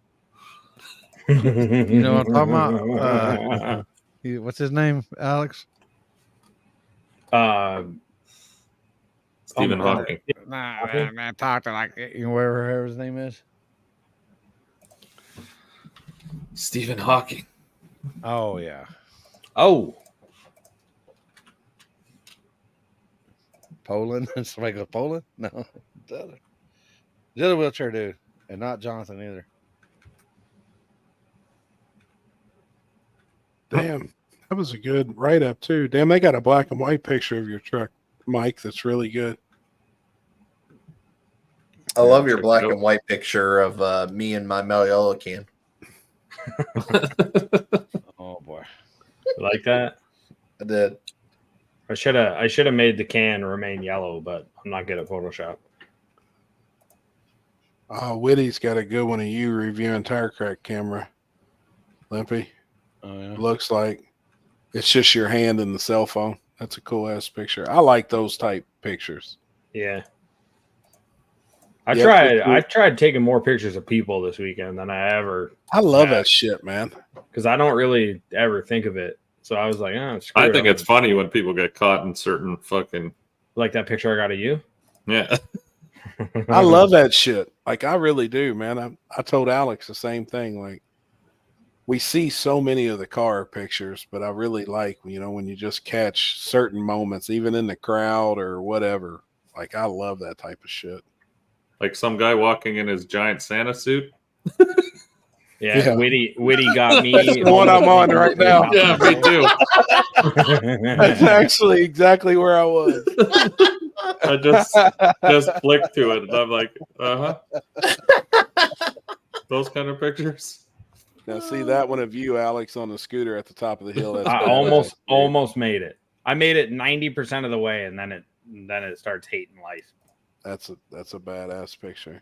[SPEAKER 1] You know what I'm talking about? What's his name, Alex?
[SPEAKER 8] Stephen Hawking.
[SPEAKER 1] Nah, man, talk to like whoever his name is.
[SPEAKER 8] Stephen Hawking.
[SPEAKER 1] Oh yeah.
[SPEAKER 13] Oh.
[SPEAKER 1] Poland? Somebody goes Poland? No. The other wheelchair dude. And not Jonathan either.
[SPEAKER 3] Damn, that was a good write-up too. Damn, they got a black and white picture of your truck, Mike. That's really good.
[SPEAKER 4] I love your black and white picture of me and my Mariella can.
[SPEAKER 1] Oh boy.
[SPEAKER 13] You like that?
[SPEAKER 4] I did.
[SPEAKER 13] I should have made the can remain yellow, but I'm not good at Photoshop.
[SPEAKER 3] Whitty's got a good one of you reviewing tire crack camera. Limpy.
[SPEAKER 1] Oh yeah.
[SPEAKER 3] Looks like it's just your hand in the cell phone. That's a cool ass picture. I like those type pictures.
[SPEAKER 13] Yeah. I tried taking more pictures of people this weekend than I ever.
[SPEAKER 3] I love that shit, man.
[SPEAKER 13] Because I don't really ever think of it. So I was like,
[SPEAKER 8] I think it's funny when people get caught in certain fucking
[SPEAKER 13] like that picture I got of you.
[SPEAKER 8] Yeah.
[SPEAKER 3] I love that shit. Like I really do, man. I told Alex the same thing. Like we see so many of the car pictures, but I really like, when you just catch certain moments, even in the crowd or whatever. Like I love that type of shit.
[SPEAKER 8] Like some guy walking in his giant Santa suit.
[SPEAKER 13] Yeah. Witty got me.
[SPEAKER 3] That's the one I'm on right now.
[SPEAKER 8] Yeah, me too.
[SPEAKER 3] That's actually exactly where I was.
[SPEAKER 8] I just flicked to it, and I'm like, those kind of pictures.
[SPEAKER 3] Now see that one of you, Alex, on the scooter at the top of the hill. That's
[SPEAKER 13] I almost made it. I made it 90% of the way, and then it starts hating life.
[SPEAKER 3] That's a badass picture.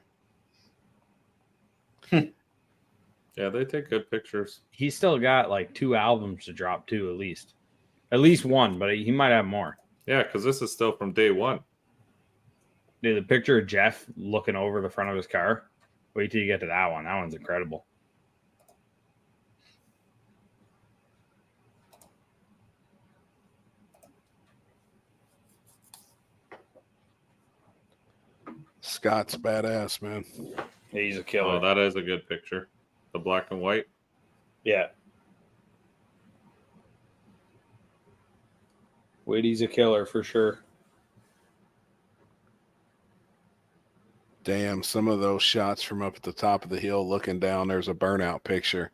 [SPEAKER 8] Yeah, they take good pictures.
[SPEAKER 13] He's still got like 2 albums to drop too, at least one, but he might have more.
[SPEAKER 8] Yeah, because this is still from day one.
[SPEAKER 13] Dude, the picture of Jeff looking over the front of his car. Wait till you get to that one. That one's incredible.
[SPEAKER 3] Scott's badass, man.
[SPEAKER 12] He's a killer.
[SPEAKER 8] Oh, that is a good picture. The black and white.
[SPEAKER 12] Yeah. Whitty's a killer for sure.
[SPEAKER 3] Damn, some of those shots from up at the top of the hill looking down, there's a burnout picture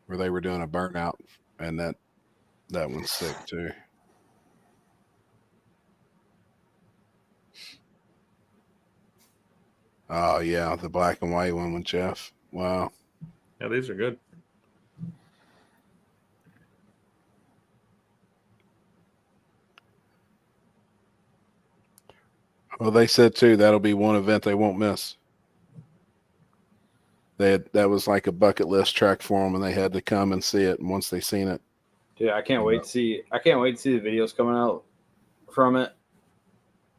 [SPEAKER 3] where they were doing a burnout, and that one's sick too. Oh yeah, the black and white one with Jeff. Wow.
[SPEAKER 8] Yeah, these are good.
[SPEAKER 3] Well, they said too that'll be one event they won't miss. That was like a bucket list track for them, and they had to come and see it. And once they seen it,
[SPEAKER 12] Dude, I can't wait to see. I can't wait to see the videos coming out from it.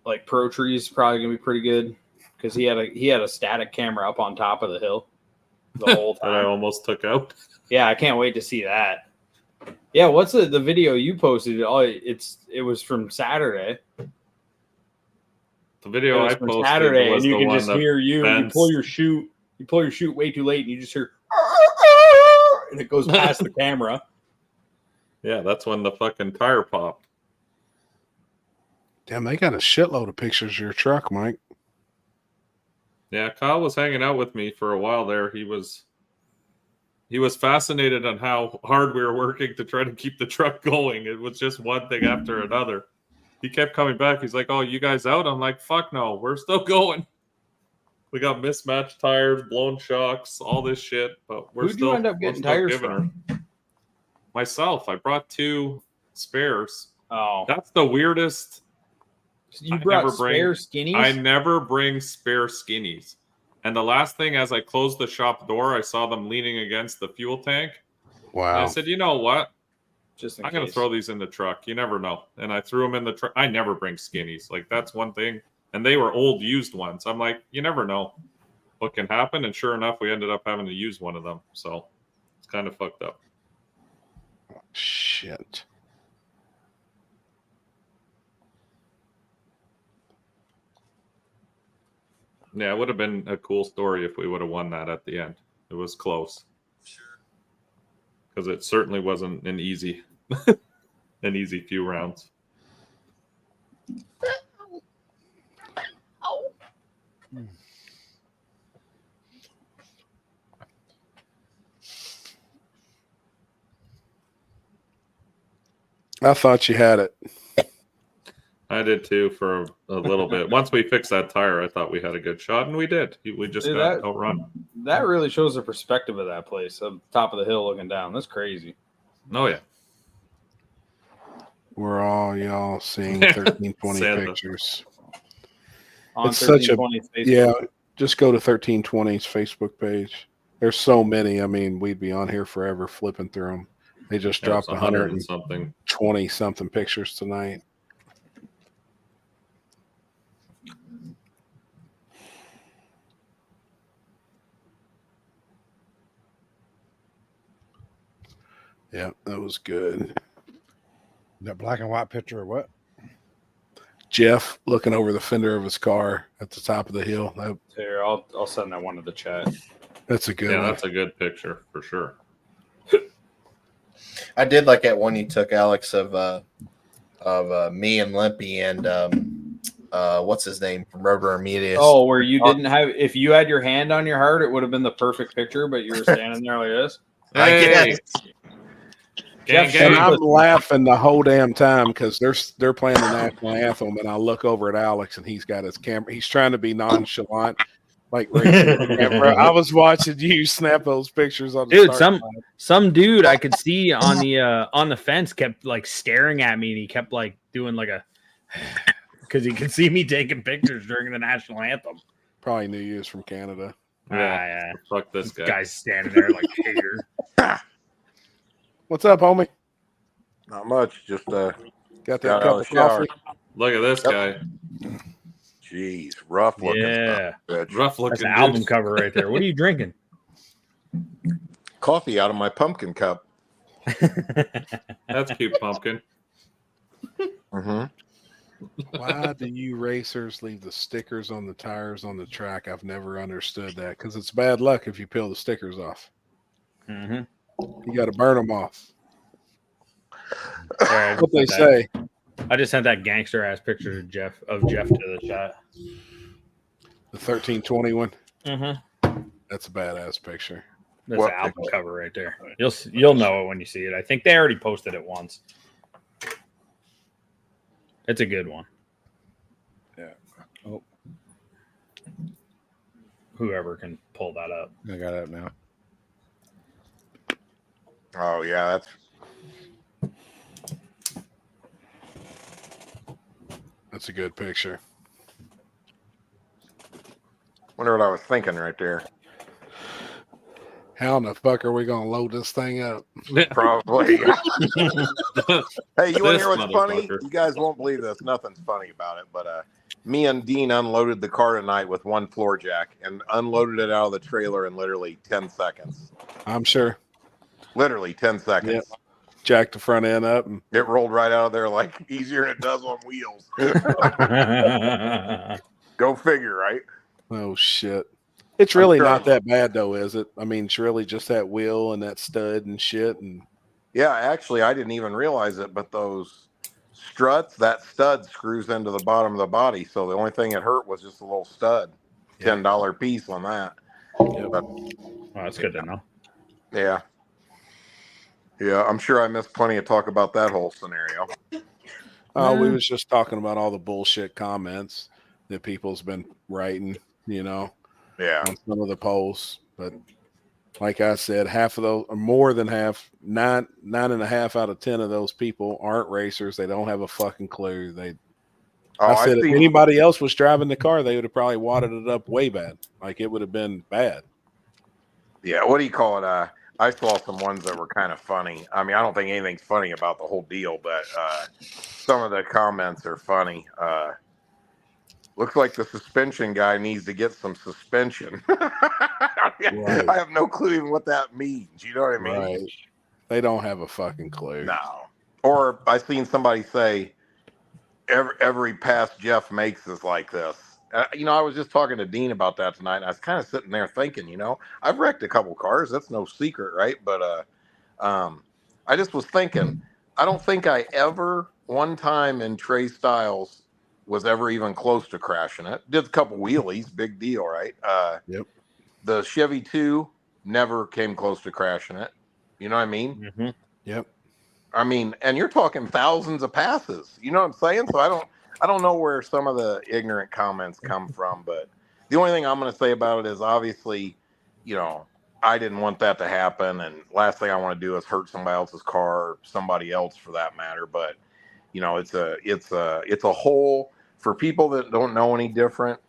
[SPEAKER 12] Like Pro Tree's probably gonna be pretty good because he had a static camera up on top of the hill the whole time.
[SPEAKER 8] That I almost took out.
[SPEAKER 12] Yeah, I can't wait to see that. Yeah, what's the video you posted? Oh, it was from Saturday.
[SPEAKER 8] The video I posted
[SPEAKER 12] Saturday,
[SPEAKER 8] was
[SPEAKER 12] and you
[SPEAKER 8] the
[SPEAKER 12] can
[SPEAKER 8] one
[SPEAKER 12] just
[SPEAKER 8] that
[SPEAKER 12] hear you.
[SPEAKER 8] bends.
[SPEAKER 12] You pull your chute way too late, and you just hear, and it goes past the camera.
[SPEAKER 8] Yeah, that's when the fucking tire popped.
[SPEAKER 3] damn, they got a shitload of pictures of your truck, Mike.
[SPEAKER 8] Yeah, Kyle was hanging out with me for a while there. He was fascinated on how hard we were working to try to keep the truck going. It was just one thing after another. He kept coming back. He's like, "Oh, you guys out?" I'm like, "Fuck no, we're still going." We got mismatched tires, blown shocks, all this shit, but we're
[SPEAKER 12] Who'd
[SPEAKER 8] still.
[SPEAKER 12] you end up getting tires from?
[SPEAKER 8] Myself. I brought 2 spares.
[SPEAKER 12] Oh,
[SPEAKER 8] That's the weirdest.
[SPEAKER 12] you brought spare skinnies?
[SPEAKER 8] I never bring spare skinnies. And the last thing, as I closed the shop door, I saw them leaning against the fuel tank.
[SPEAKER 3] Wow.
[SPEAKER 8] And I said, "You know what?
[SPEAKER 12] Just
[SPEAKER 8] I'm going to throw these in the truck. You never know." And I threw them in the truck. I never bring skinnies. Like, that's one thing. And they were old, used ones. I'm like, you never know what can happen. And sure enough, we ended up having to use one of them. So it's kind of fucked up.
[SPEAKER 3] Shit.
[SPEAKER 8] Yeah, it would have been a cool story if we would have won that at the end. It was close. Sure. Because it certainly wasn't an easy few rounds.
[SPEAKER 3] I thought you had it.
[SPEAKER 8] I did too for a little bit. Once we fixed that tire, I thought we had a good shot, and we did. We just got outrun.
[SPEAKER 12] That really shows the perspective of that place, up top of the hill looking down. That's crazy.
[SPEAKER 8] Oh, yeah.
[SPEAKER 3] We're all y'all seeing 1320 pictures.
[SPEAKER 12] On
[SPEAKER 3] It's such a
[SPEAKER 12] 1320's Facebook.
[SPEAKER 3] yeah. Just go to 1320's Facebook page. There's so many. I mean, we'd be on here forever flipping through them. They just
[SPEAKER 8] Yeah,
[SPEAKER 3] dropped
[SPEAKER 8] it's 100 and something.
[SPEAKER 3] 120 something pictures tonight. Yeah, that was good.
[SPEAKER 1] That black and white picture or what?
[SPEAKER 3] Jeff looking over the fender of his car at the top of the hill.
[SPEAKER 12] Here, I'll send that one to the chat.
[SPEAKER 3] That's a good
[SPEAKER 8] Yeah,
[SPEAKER 3] one.
[SPEAKER 8] that's a good picture for sure.
[SPEAKER 4] I did like that one you took, Alex, of me and Limpy and what's his name from Rotor Immediate.
[SPEAKER 12] Oh, where you didn't have, if you had your hand on your heart, it would have been the perfect picture, but you were standing there like this.
[SPEAKER 4] I guess.
[SPEAKER 3] And I'm laughing the whole damn time because they're playing the national anthem, and I look over at Alex, and he's got his camera. He's trying to be nonchalant, like racing the camera. I was watching you snap those pictures on the
[SPEAKER 15] Dude,
[SPEAKER 3] start
[SPEAKER 15] some dude I could see on the fence kept like staring at me, and he kept like doing like a because he could see me taking pictures during the national anthem.
[SPEAKER 3] Probably knew you was from Canada.
[SPEAKER 8] Yeah, fuck this guy.
[SPEAKER 15] Guy's standing there like hater.
[SPEAKER 3] What's up, homie?
[SPEAKER 16] Not much. Just
[SPEAKER 3] got that
[SPEAKER 16] got
[SPEAKER 3] cup
[SPEAKER 16] out of
[SPEAKER 3] of
[SPEAKER 16] the shower.
[SPEAKER 3] coffee.
[SPEAKER 8] Look at this guy.
[SPEAKER 16] Jeez, rough looking
[SPEAKER 15] Yeah.
[SPEAKER 16] stuff. bitch.
[SPEAKER 8] Rough
[SPEAKER 15] That's
[SPEAKER 8] looking
[SPEAKER 15] an album
[SPEAKER 8] dude.
[SPEAKER 15] cover right there. What are you drinking?
[SPEAKER 16] Coffee out of my pumpkin cup.
[SPEAKER 8] That's cute, pumpkin.
[SPEAKER 16] Mm-hmm.
[SPEAKER 3] Why do you racers leave the stickers on the tires on the track? I've never understood that because it's bad luck if you peel the stickers off.
[SPEAKER 12] Mm-hmm.
[SPEAKER 3] You got to burn them off.
[SPEAKER 12] Sorry,
[SPEAKER 3] What they say.
[SPEAKER 12] I just sent that gangster ass picture to Jeff to the chat.
[SPEAKER 3] The 1321.
[SPEAKER 12] Mm-hmm.
[SPEAKER 3] That's a badass picture.
[SPEAKER 12] That's an album cover right there. You'll know it when you see it. I think they already posted it once. It's a good one.
[SPEAKER 3] Yeah. Oh.
[SPEAKER 12] Whoever can pull that up.
[SPEAKER 1] I got it up now.
[SPEAKER 16] Oh yeah,
[SPEAKER 3] That's a good picture.
[SPEAKER 16] Wonder what I was thinking right there.
[SPEAKER 3] How in the fuck are we gonna load this thing up?
[SPEAKER 16] Probably. Hey, you want to
[SPEAKER 8] This
[SPEAKER 16] hear what's funny?
[SPEAKER 8] motherfucker.
[SPEAKER 16] You guys won't believe this. Nothing's funny about it, but me and Dean unloaded the car tonight with one floor jack and unloaded it out of the trailer in literally 10 seconds.
[SPEAKER 3] I'm sure.
[SPEAKER 16] Literally 10 seconds.
[SPEAKER 3] Yep. Jack the front end up and
[SPEAKER 16] it rolled right out of there like easier than it does on wheels. Go figure, right?
[SPEAKER 3] oh shit. It's really not that bad though, is it? I mean, it's really just that wheel and that stud and shit. And
[SPEAKER 16] yeah, actually, I didn't even realize it, but those struts, that stud screws into the bottom of the body. So the only thing it hurt was just a little stud, $10 piece on that.
[SPEAKER 3] Yep.
[SPEAKER 16] But,
[SPEAKER 12] well, that's good to know.
[SPEAKER 16] Yeah. Yeah, I'm sure I missed plenty of talk about that whole scenario.
[SPEAKER 3] We was just talking about all the bullshit comments that people's been writing, you know.
[SPEAKER 16] Yeah.
[SPEAKER 3] On some of the posts. But like I said, half of those, or more than half, 9.5 out of 10 of those people aren't racers. They don't have a fucking clue. I said if anybody else was driving the car, they would have probably wadded it up way bad. Like it would have been bad.
[SPEAKER 16] Yeah, what do you call it? I saw some ones that were kind of funny. I mean, I don't think anything's funny about the whole deal, but some of the comments are funny. Looks like the suspension guy needs to get some suspension.
[SPEAKER 3] Right.
[SPEAKER 16] I have no clue even what that means. You know what I mean?
[SPEAKER 3] Right. They don't have a fucking clue.
[SPEAKER 16] No. Or I seen somebody say, every pass Jeff makes is like this. I was just talking to Dean about that tonight, and I was kind of sitting there thinking, I've wrecked a couple cars. That's no secret, right? But I just was thinking, I don't think I ever, one time in Trey Styles, was ever even close to crashing it. Did a couple wheelies, big deal, right?
[SPEAKER 3] Yep.
[SPEAKER 16] The Chevy 2 never came close to crashing it. You know what I mean?
[SPEAKER 12] Mm-hmm.
[SPEAKER 3] Yep.
[SPEAKER 16] I mean, and you're talking thousands of passes. You know what I'm saying? So I don't know where some of the ignorant comments come from, but the only thing I'm going to say about it is obviously, I didn't want that to happen, and last thing I want to do is hurt somebody else's car or somebody else for that matter. But it's a whole, for people that don't know any different.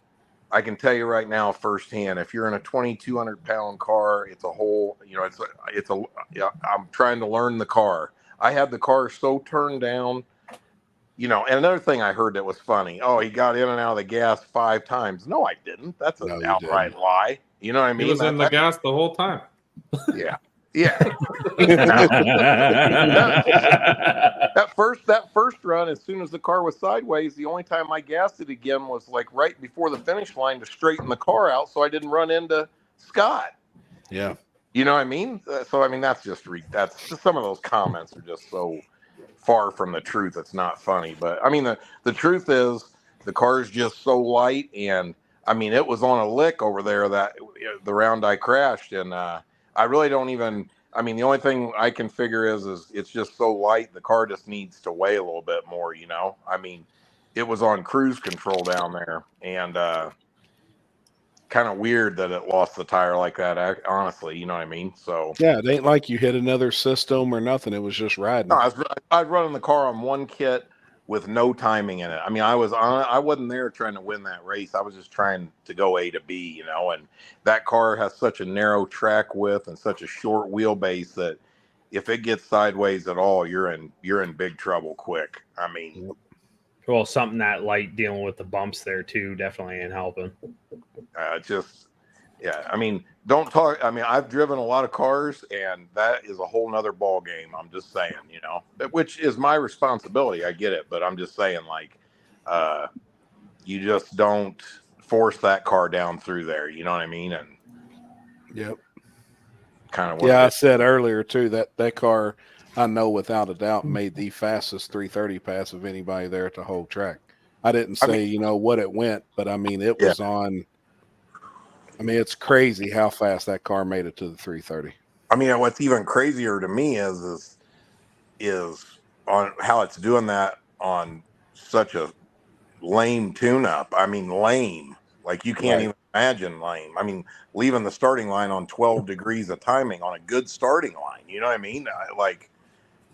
[SPEAKER 16] I can tell you right now firsthand, if you're in a 2,200 pound car, it's a whole, I'm trying to learn the car. I had the car so turned down, and another thing I heard that was funny. Oh, he got in and out of the gas 5 times. No, I didn't. That's an outright lie. You know what I mean?
[SPEAKER 8] He was in the gas the whole time.
[SPEAKER 16] Yeah. Yeah. that first run, as soon as the car was sideways, the only time I gassed it again was like right before the finish line to straighten the car out so I didn't run into Scott.
[SPEAKER 3] Yeah.
[SPEAKER 16] You know what I mean? So I mean that's just some of those comments are just so far from the truth. It's not funny, but I mean the truth is the car is just so light, and I mean it was on a lick over there that the round I crashed, and I really don't even. I mean, the only thing I can figure is it's just so light. The car just needs to weigh a little bit more. I mean, it was on cruise control down there, and kind of weird that it lost the tire like that. Honestly, you know what I mean. So
[SPEAKER 3] yeah, it ain't like you hit another system or nothing. It was just riding.
[SPEAKER 16] No, I was running the car on one kit with no timing in it. I mean, I wasn't there trying to win that race. I was just trying to go A to B, and that car has such a narrow track width and such a short wheelbase that if it gets sideways at all, you're in big trouble quick. I mean,
[SPEAKER 12] well, something that light dealing with the bumps there too definitely ain't helping.
[SPEAKER 16] Yeah, I mean, don't talk. I mean, I've driven a lot of cars, and that is a whole nother ball game. I'm just saying, which is my responsibility. I get it, but I'm just saying, like, You just don't force that car down through there. You know what I mean? And
[SPEAKER 3] Yep.
[SPEAKER 16] kind of what
[SPEAKER 3] Yeah,
[SPEAKER 16] it
[SPEAKER 3] I
[SPEAKER 16] is.
[SPEAKER 3] said earlier too that car, I know without a doubt, made the fastest 330 pass of anybody there at the whole track. I didn't say what it went, but I mean it was on. I mean it's crazy how fast that car made it to the 330.
[SPEAKER 16] I mean, what's even crazier to me is on how it's doing that on such a lame tune-up. I mean, lame. Like you can't even imagine lame. I mean, leaving the starting line on 12 degrees of timing on a good starting line. You know what I mean?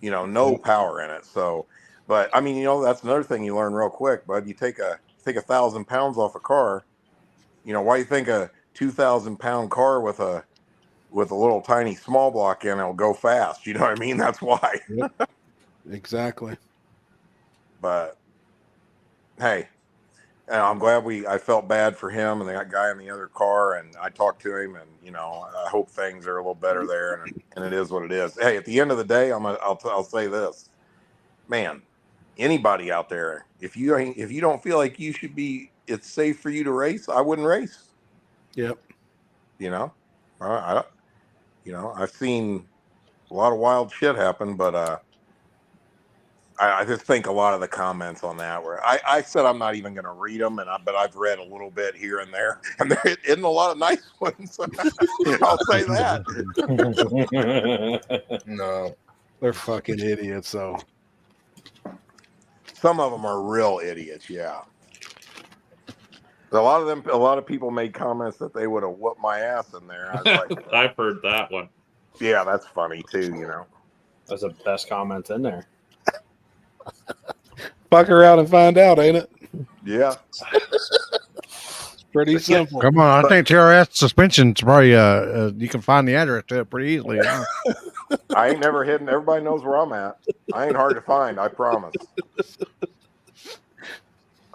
[SPEAKER 16] No power in it. So, but I mean, that's another thing you learn real quick, bud. You take 1,000 pounds off a car. Why you think a 2,000-pound car with a little tiny small block in it'll go fast? You know what I mean? That's why.
[SPEAKER 3] Yep. Exactly.
[SPEAKER 16] But hey, I'm glad I felt bad for him and that guy in the other car, and I talked to him, and I hope things are a little better there, and it is what it is. Hey, at the end of the day, I'll say this, man. Anybody out there, if you don't feel like it's safe for you to race, I wouldn't race.
[SPEAKER 3] Yep.
[SPEAKER 16] I've seen a lot of wild shit happen, but I just think a lot of the comments on that where I said I'm not even going to read them, but I've read a little bit here and there, and there isn't a lot of nice ones. I'll say that.
[SPEAKER 4] No,
[SPEAKER 3] they're fucking idiots. So
[SPEAKER 16] some of them are real idiots. Yeah, a lot of people made comments that they would have whooped my ass in there. I was like,
[SPEAKER 8] I've heard that one.
[SPEAKER 16] Yeah, that's funny too.
[SPEAKER 12] That's the best comments in there.
[SPEAKER 3] Fuck around and find out, ain't it?
[SPEAKER 16] Yeah.
[SPEAKER 3] Pretty simple.
[SPEAKER 1] Come on, I think TRS suspension's probably you can find the address to it pretty easily. Huh?
[SPEAKER 16] I ain't never hidden. Everybody knows where I'm at. I ain't hard to find. I promise.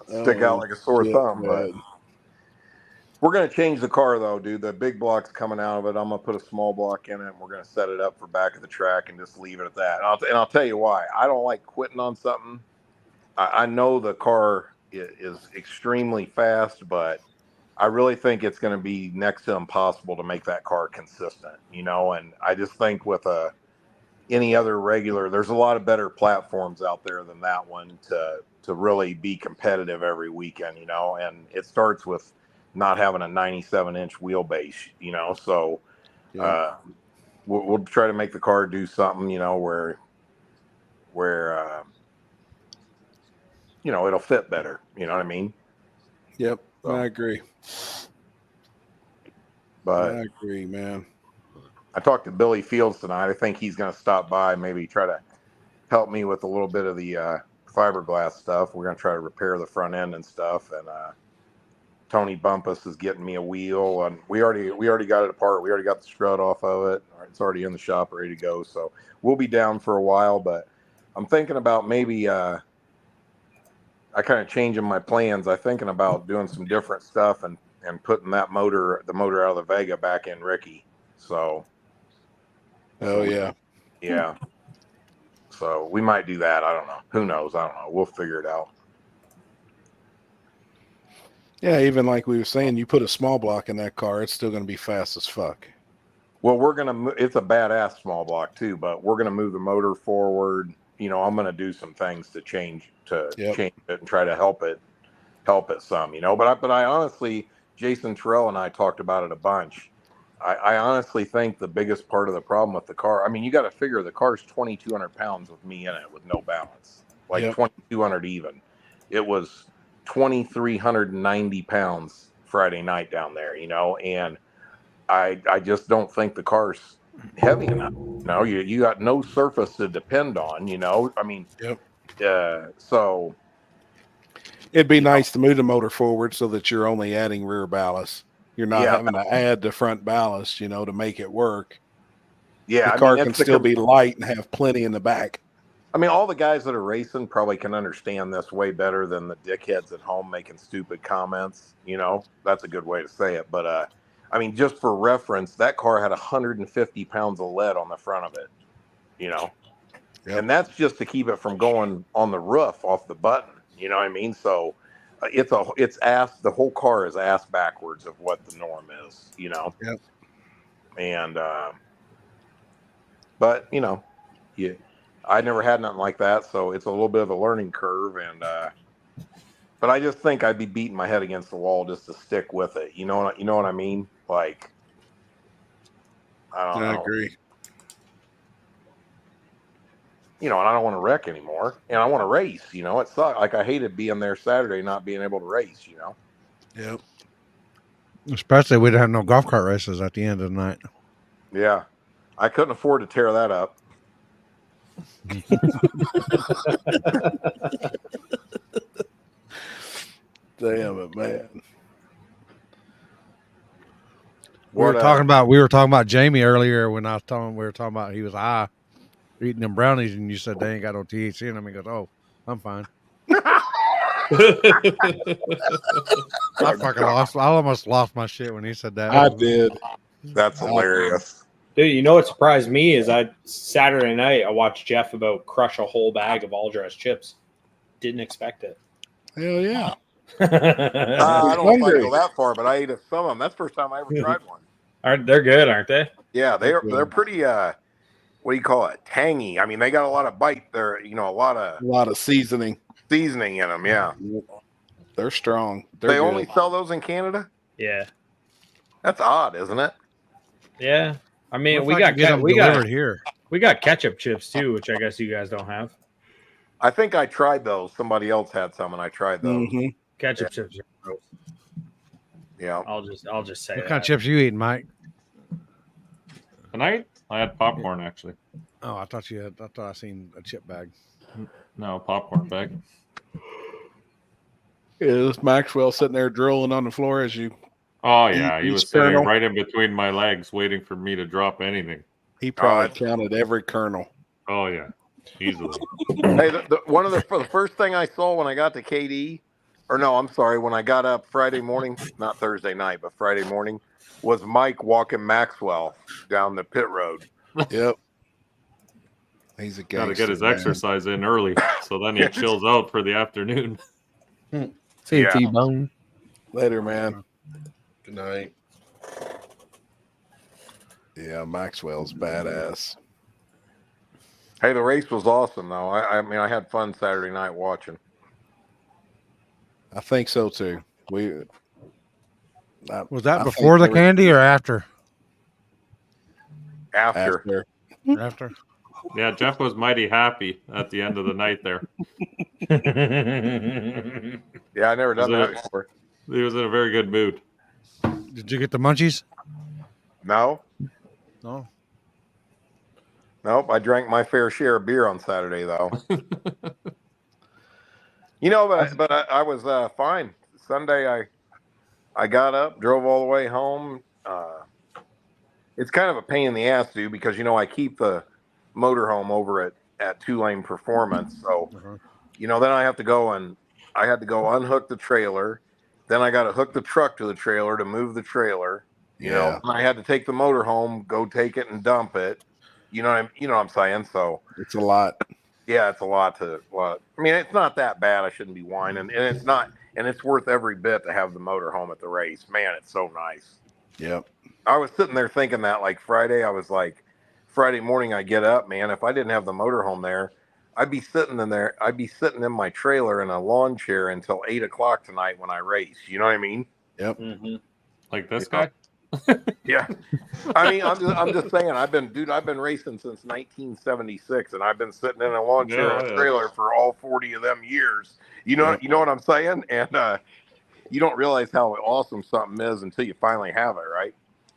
[SPEAKER 16] Stick out like a sore thumb, but we're gonna change the car though, dude. The big block's coming out of it. I'm gonna put a small block in it, and we're gonna set it up for back of the track and just leave it at that. And I'll tell you why. I don't like quitting on something. I know the car is extremely fast, but I really think it's going to be next to impossible to make that car consistent, and I just think with any other regular, there's a lot of better platforms out there than that one to really be competitive every weekend, and it starts with not having a 97-inch wheelbase, so we'll try to make the car do something, where it'll fit better. You know what I mean?
[SPEAKER 3] Yep,
[SPEAKER 16] So,
[SPEAKER 3] I agree.
[SPEAKER 16] But
[SPEAKER 3] I agree, man.
[SPEAKER 16] I talked to Billy Fields tonight. I think he's going to stop by, maybe try to help me with a little bit of the fiberglass stuff. We're going to try to repair the front end and stuff. And Tony Bumpus is getting me a wheel, and we already got it apart. We already got the strut off of it. It's already in the shop, ready to go. So we'll be down for a while, but I'm thinking about maybe I kind of changing my plans. I'm thinking about doing some different stuff and putting the motor out of the Vega back in Ricky. So, yeah. So we might do that. I don't know. Who knows? I don't know. We'll figure it out.
[SPEAKER 3] Yeah, even like we were saying, you put a small block in that car, it's still going to be fast as fuck.
[SPEAKER 16] Well, it's a badass small block too, but we're gonna move the motor forward. I'm gonna do some things to change it and try to help it some. But I honestly, Jason Terrell and I talked about it a bunch. I honestly think the biggest part of the problem with the car, I mean, you got to figure the car's 2,200 pounds with me in it with no balance, like 2,200 even. It was 2,390 pounds Friday night down there, and I just don't think the car's heavy enough. You got no surface to depend on, I mean, so
[SPEAKER 3] it'd be nice to move the motor forward so that you're only adding rear ballast. You're not having to add the front ballast, to make it work.
[SPEAKER 16] Yeah,
[SPEAKER 3] the car can still be light and have plenty in the back.
[SPEAKER 16] I mean, all the guys that are racing probably can understand this way better than the dickheads at home making stupid comments. That's a good way to say it. But I mean, just for reference, that car had 150 pounds of lead on the front of it, and that's just to keep it from going on the roof off the button, You know what I mean? So it's ass. The whole car is ass backwards of what the norm is. You know.
[SPEAKER 3] Yep.
[SPEAKER 16] And but you know, I never had nothing like that, so it's a little bit of a learning curve. And but I just think I'd be beating my head against the wall just to stick with it. You know what I mean? Like, I don't
[SPEAKER 3] I
[SPEAKER 16] know.
[SPEAKER 3] agree.
[SPEAKER 16] You know, and I don't want to wreck anymore, and I want to race. You know, it sucks. Like I hated being there Saturday, not being able to race. You know.
[SPEAKER 3] Yep.
[SPEAKER 1] Especially we didn't have no golf cart races at the end of the night.
[SPEAKER 16] Yeah, I couldn't afford to tear that up.
[SPEAKER 3] Damn it, man.
[SPEAKER 1] We were talking about Jamie earlier when we were talking about he was high eating them brownies, and you said they ain't got no THC in them. He goes, "Oh, I'm fine." I almost lost my shit when he said that.
[SPEAKER 3] I did.
[SPEAKER 16] That's hilarious.
[SPEAKER 12] Dude, you know what surprised me is Saturday night I watched Jeff about crush a whole bag of all dressed chips. Didn't expect it.
[SPEAKER 3] Hell yeah.
[SPEAKER 16] I don't know if I go that far, but I ate some of them. That's the first time I ever tried one.
[SPEAKER 12] They're good, aren't they?
[SPEAKER 16] Yeah, they're pretty what do you call it? Tangy. I mean, they got a lot of bite. They're a lot of
[SPEAKER 3] seasoning
[SPEAKER 16] in them. Yeah,
[SPEAKER 3] they're strong.
[SPEAKER 16] They only sell those in Canada.
[SPEAKER 12] Yeah,
[SPEAKER 16] that's odd, isn't it?
[SPEAKER 12] Yeah, I mean
[SPEAKER 1] we got delivered here.
[SPEAKER 12] We got ketchup chips too, which I guess you guys don't have.
[SPEAKER 16] I think I tried those. Somebody else had some, and I tried those.
[SPEAKER 3] Mm-hmm.
[SPEAKER 12] Ketchup chips are gross.
[SPEAKER 16] Yeah,
[SPEAKER 12] I'll just say.
[SPEAKER 1] What kind of chips you eating, Mike?
[SPEAKER 8] Tonight I had popcorn actually.
[SPEAKER 1] Oh, I thought I seen a chip bag.
[SPEAKER 8] No, popcorn bag.
[SPEAKER 3] Yeah, this Maxwell sitting there drooling on the floor as you.
[SPEAKER 8] Oh yeah, he was sitting
[SPEAKER 3] kernel.
[SPEAKER 8] right in between my legs, waiting for me to drop anything.
[SPEAKER 3] He probably counted every kernel.
[SPEAKER 8] Oh yeah, easily.
[SPEAKER 16] Hey, the first thing I saw when I got to KD, or no, I'm sorry, when I got up Friday morning, not Thursday night, but Friday morning, was Mike walking Maxwell down the pit road.
[SPEAKER 3] Yep. He's a
[SPEAKER 8] Got to get his exercise in early, so then he chills out for the afternoon.
[SPEAKER 2] See you, T-Bone.
[SPEAKER 3] Later, man.
[SPEAKER 4] Good night.
[SPEAKER 3] Yeah, Maxwell's badass.
[SPEAKER 16] Hey, the race was awesome, though. I mean, I had fun Saturday night watching.
[SPEAKER 3] I think so too. Was
[SPEAKER 1] that before the candy or after?
[SPEAKER 16] After.
[SPEAKER 1] After.
[SPEAKER 8] Yeah, Jeff was mighty happy at the end of the night there.
[SPEAKER 16] Yeah, I never done that before.
[SPEAKER 8] He was in a very good mood.
[SPEAKER 1] Did you get the munchies?
[SPEAKER 16] No.
[SPEAKER 1] No.
[SPEAKER 16] Nope. I drank my fair share of beer on Saturday, though. But I was fine. Sunday, I got up, drove all the way home. It's kind of a pain in the ass, dude, because I keep the motorhome over at Two Lane Performance, so then I have to go unhook the trailer. Then I got to hook the truck to the trailer to move the trailer. You know, I had to take the motor home, go take it and dump it. You know what I'm saying? So
[SPEAKER 3] it's a lot.
[SPEAKER 16] Yeah, it's a lot. I mean, it's not that bad. I shouldn't be whining, and it's not, and it's worth every bit to have the motor home at the race. Man, it's so nice.
[SPEAKER 3] Yep.
[SPEAKER 16] I was sitting there thinking that, like Friday, I was like, Friday morning I get up, man. If I didn't have the motor home there, I'd be sitting in there. I'd be sitting in my trailer in a lawn chair until 8 o'clock tonight when I race. You know what I mean?
[SPEAKER 3] Yep.
[SPEAKER 12] Mm-hmm.
[SPEAKER 8] Like this guy.
[SPEAKER 16] Yeah. I mean, I'm just saying. I've been racing since 1976, and I've been sitting in a lawn chair in a trailer for all 40 of them years. You know what I'm saying? And you don't realize how awesome something is until you finally have it, right?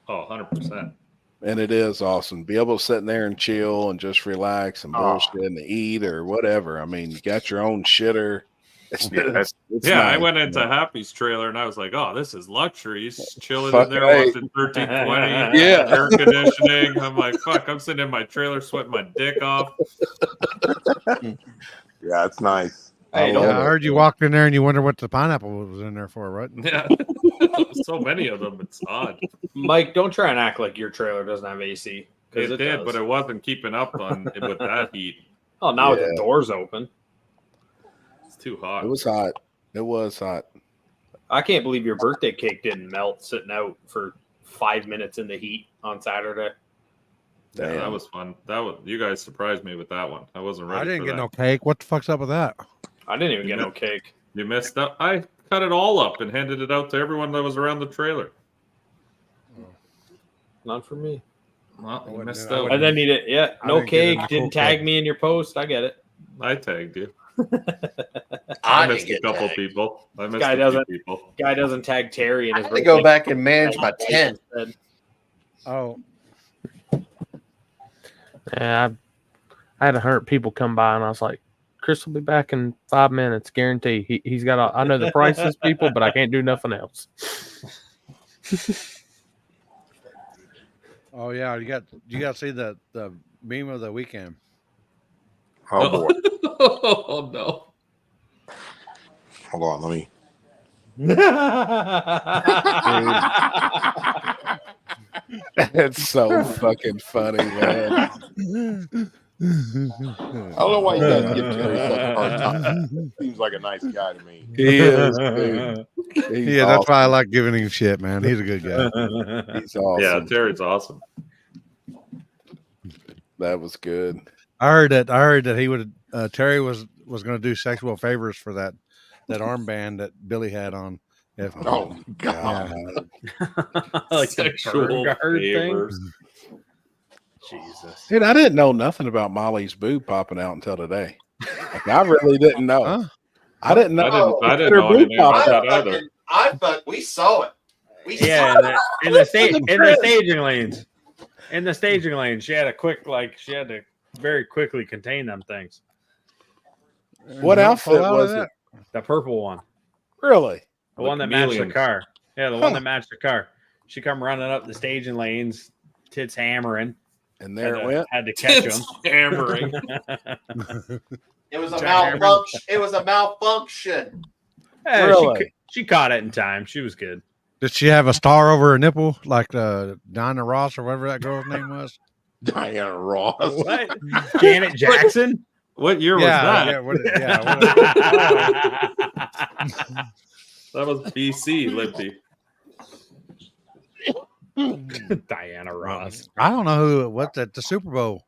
[SPEAKER 8] Oh, 100%.
[SPEAKER 3] And it is awesome. Be able to sit in there and chill and just relax and bullshit and eat or whatever. I mean, you got your own shitter. It's
[SPEAKER 8] Nice. I went into Happy's trailer and I was like, "Oh, this is luxury." He's chilling in there watching 1320. Air conditioning. I'm like, "Fuck!" I'm sitting in my trailer sweating my dick off.
[SPEAKER 16] Yeah, it's nice.
[SPEAKER 1] I heard you walked in there and you wonder what the pineapple was in there for, right?
[SPEAKER 8] Yeah, so many of them. It's odd.
[SPEAKER 12] Mike, don't try and act like your trailer doesn't have AC.
[SPEAKER 8] It did, but it wasn't keeping up with that heat.
[SPEAKER 12] Oh, now with the doors open.
[SPEAKER 8] It's too hot.
[SPEAKER 3] It was hot. It was hot.
[SPEAKER 12] I can't believe your birthday cake didn't melt sitting out for 5 minutes in the heat on Saturday.
[SPEAKER 8] Yeah,
[SPEAKER 3] Damn.
[SPEAKER 8] that was fun. You guys surprised me with that one. I wasn't ready.
[SPEAKER 1] I didn't
[SPEAKER 8] for
[SPEAKER 1] get
[SPEAKER 8] that.
[SPEAKER 1] no cake. What the fuck's up with that?
[SPEAKER 12] I didn't even get no cake.
[SPEAKER 8] You messed up. I cut it all up and handed it out to everyone that was around the trailer.
[SPEAKER 12] Not for me.
[SPEAKER 8] Well, you messed
[SPEAKER 1] I
[SPEAKER 8] up.
[SPEAKER 12] And then no
[SPEAKER 1] didn't get
[SPEAKER 12] cake.
[SPEAKER 1] any
[SPEAKER 12] Didn't
[SPEAKER 1] cool
[SPEAKER 12] tag
[SPEAKER 1] cake.
[SPEAKER 12] me in your post. I get it.
[SPEAKER 8] I tagged you.
[SPEAKER 4] I
[SPEAKER 8] I missed a
[SPEAKER 4] didn't get
[SPEAKER 8] couple
[SPEAKER 4] tagged.
[SPEAKER 8] people. I missed
[SPEAKER 12] Guy
[SPEAKER 8] a few
[SPEAKER 12] doesn't.
[SPEAKER 8] people.
[SPEAKER 12] Guy doesn't tag Terry in
[SPEAKER 4] I
[SPEAKER 12] his.
[SPEAKER 4] had to go back and manage my tent.
[SPEAKER 1] Oh,
[SPEAKER 2] Yeah, I had 100 people come by, and I was like, "Chris will be back in 5 minutes, guarantee." He's got. I know the prices, people, but I can't do nothing else.
[SPEAKER 1] oh yeah. You got to see the meme of the weekend.
[SPEAKER 16] Oh boy.
[SPEAKER 8] Oh no.
[SPEAKER 16] Hold on, let me.
[SPEAKER 3] It's so fucking funny, man.
[SPEAKER 16] I don't know why you guys give Terry such a hard time. Seems like a nice guy to me.
[SPEAKER 3] He is, dude. He's
[SPEAKER 1] Yeah, that's why I
[SPEAKER 3] awesome.
[SPEAKER 1] like giving him shit, man. He's a good guy.
[SPEAKER 3] He's awesome.
[SPEAKER 8] Yeah, Terry's awesome.
[SPEAKER 3] That was good.
[SPEAKER 1] I heard that he would. Terry was going to do sexual favors for that armband that Billy had on. If,
[SPEAKER 16] Oh God.
[SPEAKER 12] Like
[SPEAKER 8] Sexual
[SPEAKER 12] the bird guard
[SPEAKER 8] favors.
[SPEAKER 12] thing. Jesus.
[SPEAKER 3] Dude, I didn't know nothing about Molly's boob popping out until today. Like, I really didn't know.
[SPEAKER 1] Huh?
[SPEAKER 3] I didn't know.
[SPEAKER 8] I didn't
[SPEAKER 3] Her
[SPEAKER 8] know
[SPEAKER 3] boob
[SPEAKER 8] anything about
[SPEAKER 3] popped
[SPEAKER 8] that either.
[SPEAKER 4] We saw it. We
[SPEAKER 12] Yeah,
[SPEAKER 4] saw
[SPEAKER 12] in the staging lanes. In the staging lane, she had to very quickly contain them things.
[SPEAKER 3] What outfit
[SPEAKER 1] Fall out of
[SPEAKER 3] was
[SPEAKER 1] that?
[SPEAKER 3] it?
[SPEAKER 12] The purple one.
[SPEAKER 3] Really?
[SPEAKER 12] The
[SPEAKER 8] Like
[SPEAKER 12] one that matched the
[SPEAKER 8] chameleons.
[SPEAKER 12] car. Yeah, the one that matched the car. She come running up the staging lanes, tits hammering.
[SPEAKER 3] And there it went.
[SPEAKER 12] Had to catch
[SPEAKER 8] Tits
[SPEAKER 12] him.
[SPEAKER 8] hammering.
[SPEAKER 4] It was a malfunction. It was a malfunction.
[SPEAKER 12] Yeah,
[SPEAKER 3] Really?
[SPEAKER 12] she caught it in time. She was good.
[SPEAKER 1] Did she have a star over her nipple like Dinah Ross or whatever that girl's name was?
[SPEAKER 16] Diana Ross.
[SPEAKER 12] What? Janet Jackson?
[SPEAKER 8] What year was that? That was BC, Lippy.
[SPEAKER 12] Diana Ross.
[SPEAKER 1] I don't know who. What the Super Bowl?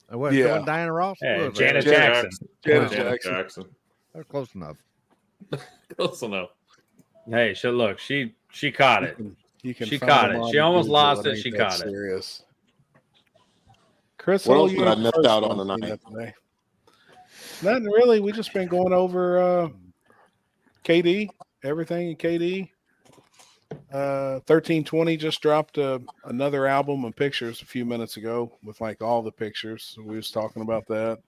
[SPEAKER 1] What?
[SPEAKER 3] Yeah.
[SPEAKER 1] Wasn't Diana Ross?
[SPEAKER 12] Yeah,
[SPEAKER 1] Who was that?
[SPEAKER 12] Janet Jackson.
[SPEAKER 3] Janet
[SPEAKER 8] Janet
[SPEAKER 3] Jackson.
[SPEAKER 8] Jackson.
[SPEAKER 1] That's close enough.
[SPEAKER 8] Close enough.
[SPEAKER 12] Hey, she caught it.
[SPEAKER 3] You can
[SPEAKER 12] She
[SPEAKER 3] find
[SPEAKER 12] caught
[SPEAKER 3] them
[SPEAKER 12] it.
[SPEAKER 3] on
[SPEAKER 12] She almost
[SPEAKER 3] Google.
[SPEAKER 12] lost it.
[SPEAKER 3] ain't
[SPEAKER 12] She
[SPEAKER 3] that
[SPEAKER 12] caught it.
[SPEAKER 3] serious. Chris,
[SPEAKER 16] What
[SPEAKER 3] all
[SPEAKER 16] else
[SPEAKER 3] you
[SPEAKER 16] did I
[SPEAKER 3] and
[SPEAKER 16] miss
[SPEAKER 3] Chris
[SPEAKER 16] out on
[SPEAKER 3] done
[SPEAKER 16] tonight?
[SPEAKER 3] today? Nothing really. We just been going over KD, everything in KD. 1320 just dropped another album of pictures a few minutes ago with like all the pictures. So we was talking about that.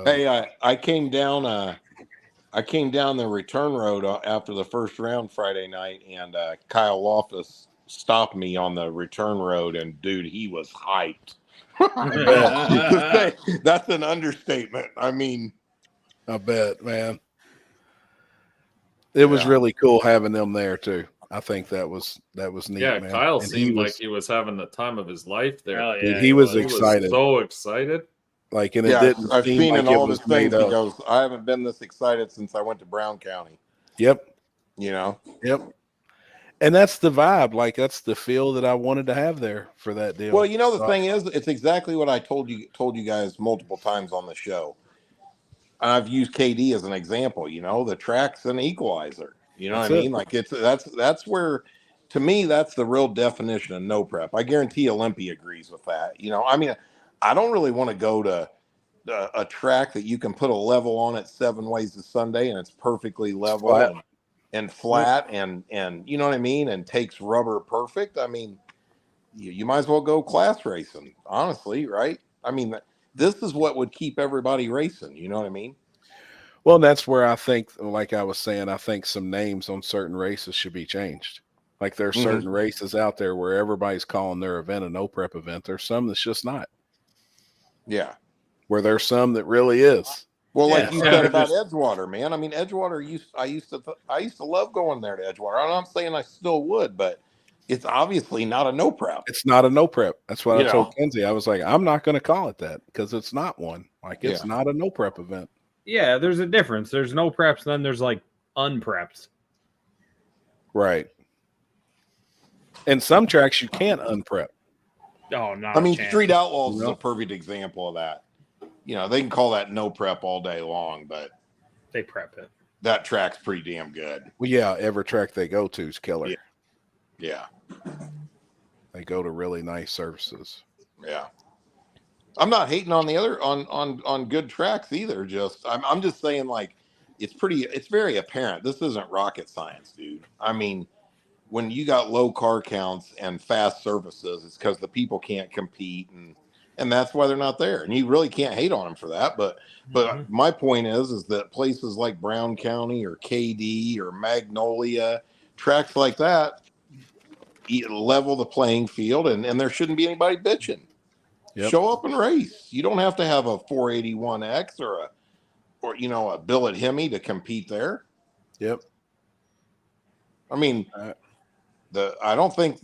[SPEAKER 16] Hey, I came down the return road after the first round Friday night, and Kyle Loftus stopped me on the return road, and dude, he was hyped. To say, that's an understatement. I mean,
[SPEAKER 3] I bet, man. It was really cool having them there too. I think that was neat.
[SPEAKER 8] Yeah,
[SPEAKER 3] man.
[SPEAKER 8] Kyle
[SPEAKER 3] And
[SPEAKER 8] seemed like he was having the time of his life there.
[SPEAKER 12] Hell
[SPEAKER 3] dude,
[SPEAKER 12] yeah,
[SPEAKER 3] he was excited.
[SPEAKER 8] So excited.
[SPEAKER 3] Like, and it
[SPEAKER 16] yeah,
[SPEAKER 3] didn't
[SPEAKER 16] I've
[SPEAKER 3] seem
[SPEAKER 16] seen
[SPEAKER 3] like
[SPEAKER 16] in
[SPEAKER 3] it
[SPEAKER 16] all
[SPEAKER 3] was
[SPEAKER 16] his things.
[SPEAKER 3] made
[SPEAKER 16] He
[SPEAKER 3] up.
[SPEAKER 16] goes, "I haven't been this excited since I went to Brown County."
[SPEAKER 3] Yep.
[SPEAKER 16] You know.
[SPEAKER 3] Yep. And that's the vibe. Like, that's the feel that I wanted to have there for that deal.
[SPEAKER 16] Well, you know, the thing is, it's exactly what I told you guys multiple times on the show. I've used KD as an example. You know, the track's an equalizer. You know
[SPEAKER 3] That's
[SPEAKER 16] what I
[SPEAKER 3] it.
[SPEAKER 16] mean? Like, that's where, to me, that's the real definition of no prep. I guarantee Olympia agrees with that. You know, I mean, I don't really want to go to a track that you can put a level on it 7 ways to Sunday and it's perfectly level
[SPEAKER 3] flat.
[SPEAKER 16] and flat and you know what I mean, and takes rubber perfect. I mean, you might as well go class racing, honestly, right? I mean, this is what would keep everybody racing. You know what I mean?
[SPEAKER 3] Well, that's where I think, like I was saying, I think some names on certain races should be changed. Like, there's certain races out there where everybody's calling their event a no prep event. There's some that's just not.
[SPEAKER 16] Yeah.
[SPEAKER 3] Where there's some that really is.
[SPEAKER 16] Well, like
[SPEAKER 3] Yeah.
[SPEAKER 16] you said about Edgewater, man. I mean, Edgewater. I used to love going there to Edgewater. I'm not saying I still would, but it's obviously not a no prep.
[SPEAKER 3] It's not a no prep. That's what
[SPEAKER 16] You
[SPEAKER 3] I told
[SPEAKER 16] know.
[SPEAKER 3] Kenzie. I was like, I'm not going to call it that because it's not one. Like, it's
[SPEAKER 16] Yeah.
[SPEAKER 3] not a no prep event.
[SPEAKER 15] Yeah, there's a difference. There's no preps, then there's like unpreps.
[SPEAKER 3] Right. And some tracks you can't unprep.
[SPEAKER 15] Oh, no.
[SPEAKER 16] I mean, Street Outlaws is
[SPEAKER 3] No.
[SPEAKER 16] a perfect example of that. You know, they can call that no prep all day long, but
[SPEAKER 15] they prep it.
[SPEAKER 16] That track's pretty damn good.
[SPEAKER 3] Well, yeah, every track they go to is killer.
[SPEAKER 16] Yeah.
[SPEAKER 3] They go to really nice surfaces.
[SPEAKER 16] Yeah. I'm not hating on the other on good tracks either. Just I'm just saying, like, it's very apparent. This isn't rocket science, dude. I mean, when you got low car counts and fast surfaces, it's because the people can't compete, and that's why they're not there. And you really can't hate on them for that. But my point is that places like Brown County or KD or Magnolia, tracks like that, level the playing field, and there shouldn't be anybody bitching.
[SPEAKER 3] Yep.
[SPEAKER 16] Show up and race. You don't have to have a 481X or a billet Hemi to compete there.
[SPEAKER 3] Yep.
[SPEAKER 16] I mean, I don't think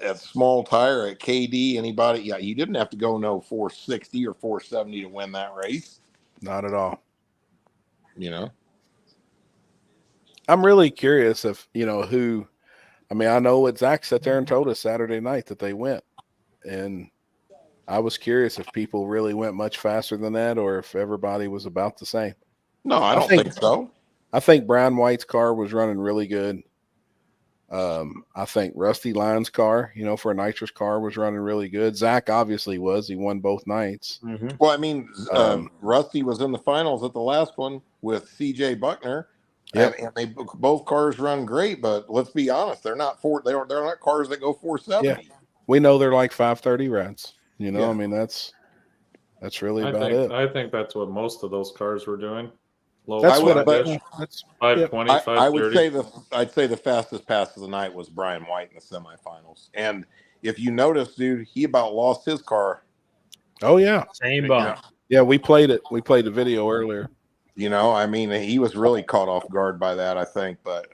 [SPEAKER 16] at small tire at KD anybody. Yeah, you didn't have to go no 460 or 470 to win that race.
[SPEAKER 3] Not at all.
[SPEAKER 16] You know,
[SPEAKER 3] I'm really curious if who. I mean, I know what Zach sat there and told us Saturday night that they went, and I was curious if people really went much faster than that or if everybody was about the same.
[SPEAKER 16] No, I don't think so.
[SPEAKER 3] I think Brian White's car was running really good. I think Rusty Lyon's car, for a nitrous car, was running really good. Zach obviously was. He won both nights.
[SPEAKER 15] Mm-hmm.
[SPEAKER 16] Well, I mean, Rusty was in the finals at the last one with CJ Buckner.
[SPEAKER 3] Yep.
[SPEAKER 16] And they both cars run great, but let's be honest, they're not cars that go 470.
[SPEAKER 3] Yeah. We know they're like 530 rides.
[SPEAKER 16] Yeah.
[SPEAKER 3] I mean, that's really about it.
[SPEAKER 8] I think that's what most of those cars were doing.
[SPEAKER 3] That's what
[SPEAKER 8] 520,
[SPEAKER 16] I would
[SPEAKER 8] 530.
[SPEAKER 16] I'd say the fastest pass of the night was Brian White in the semifinals. And if you notice, dude, he about lost his car.
[SPEAKER 3] Oh yeah.
[SPEAKER 15] Same bump.
[SPEAKER 3] Yeah, we played it. We played the video earlier.
[SPEAKER 16] I mean, he was really caught off guard by that, I think. But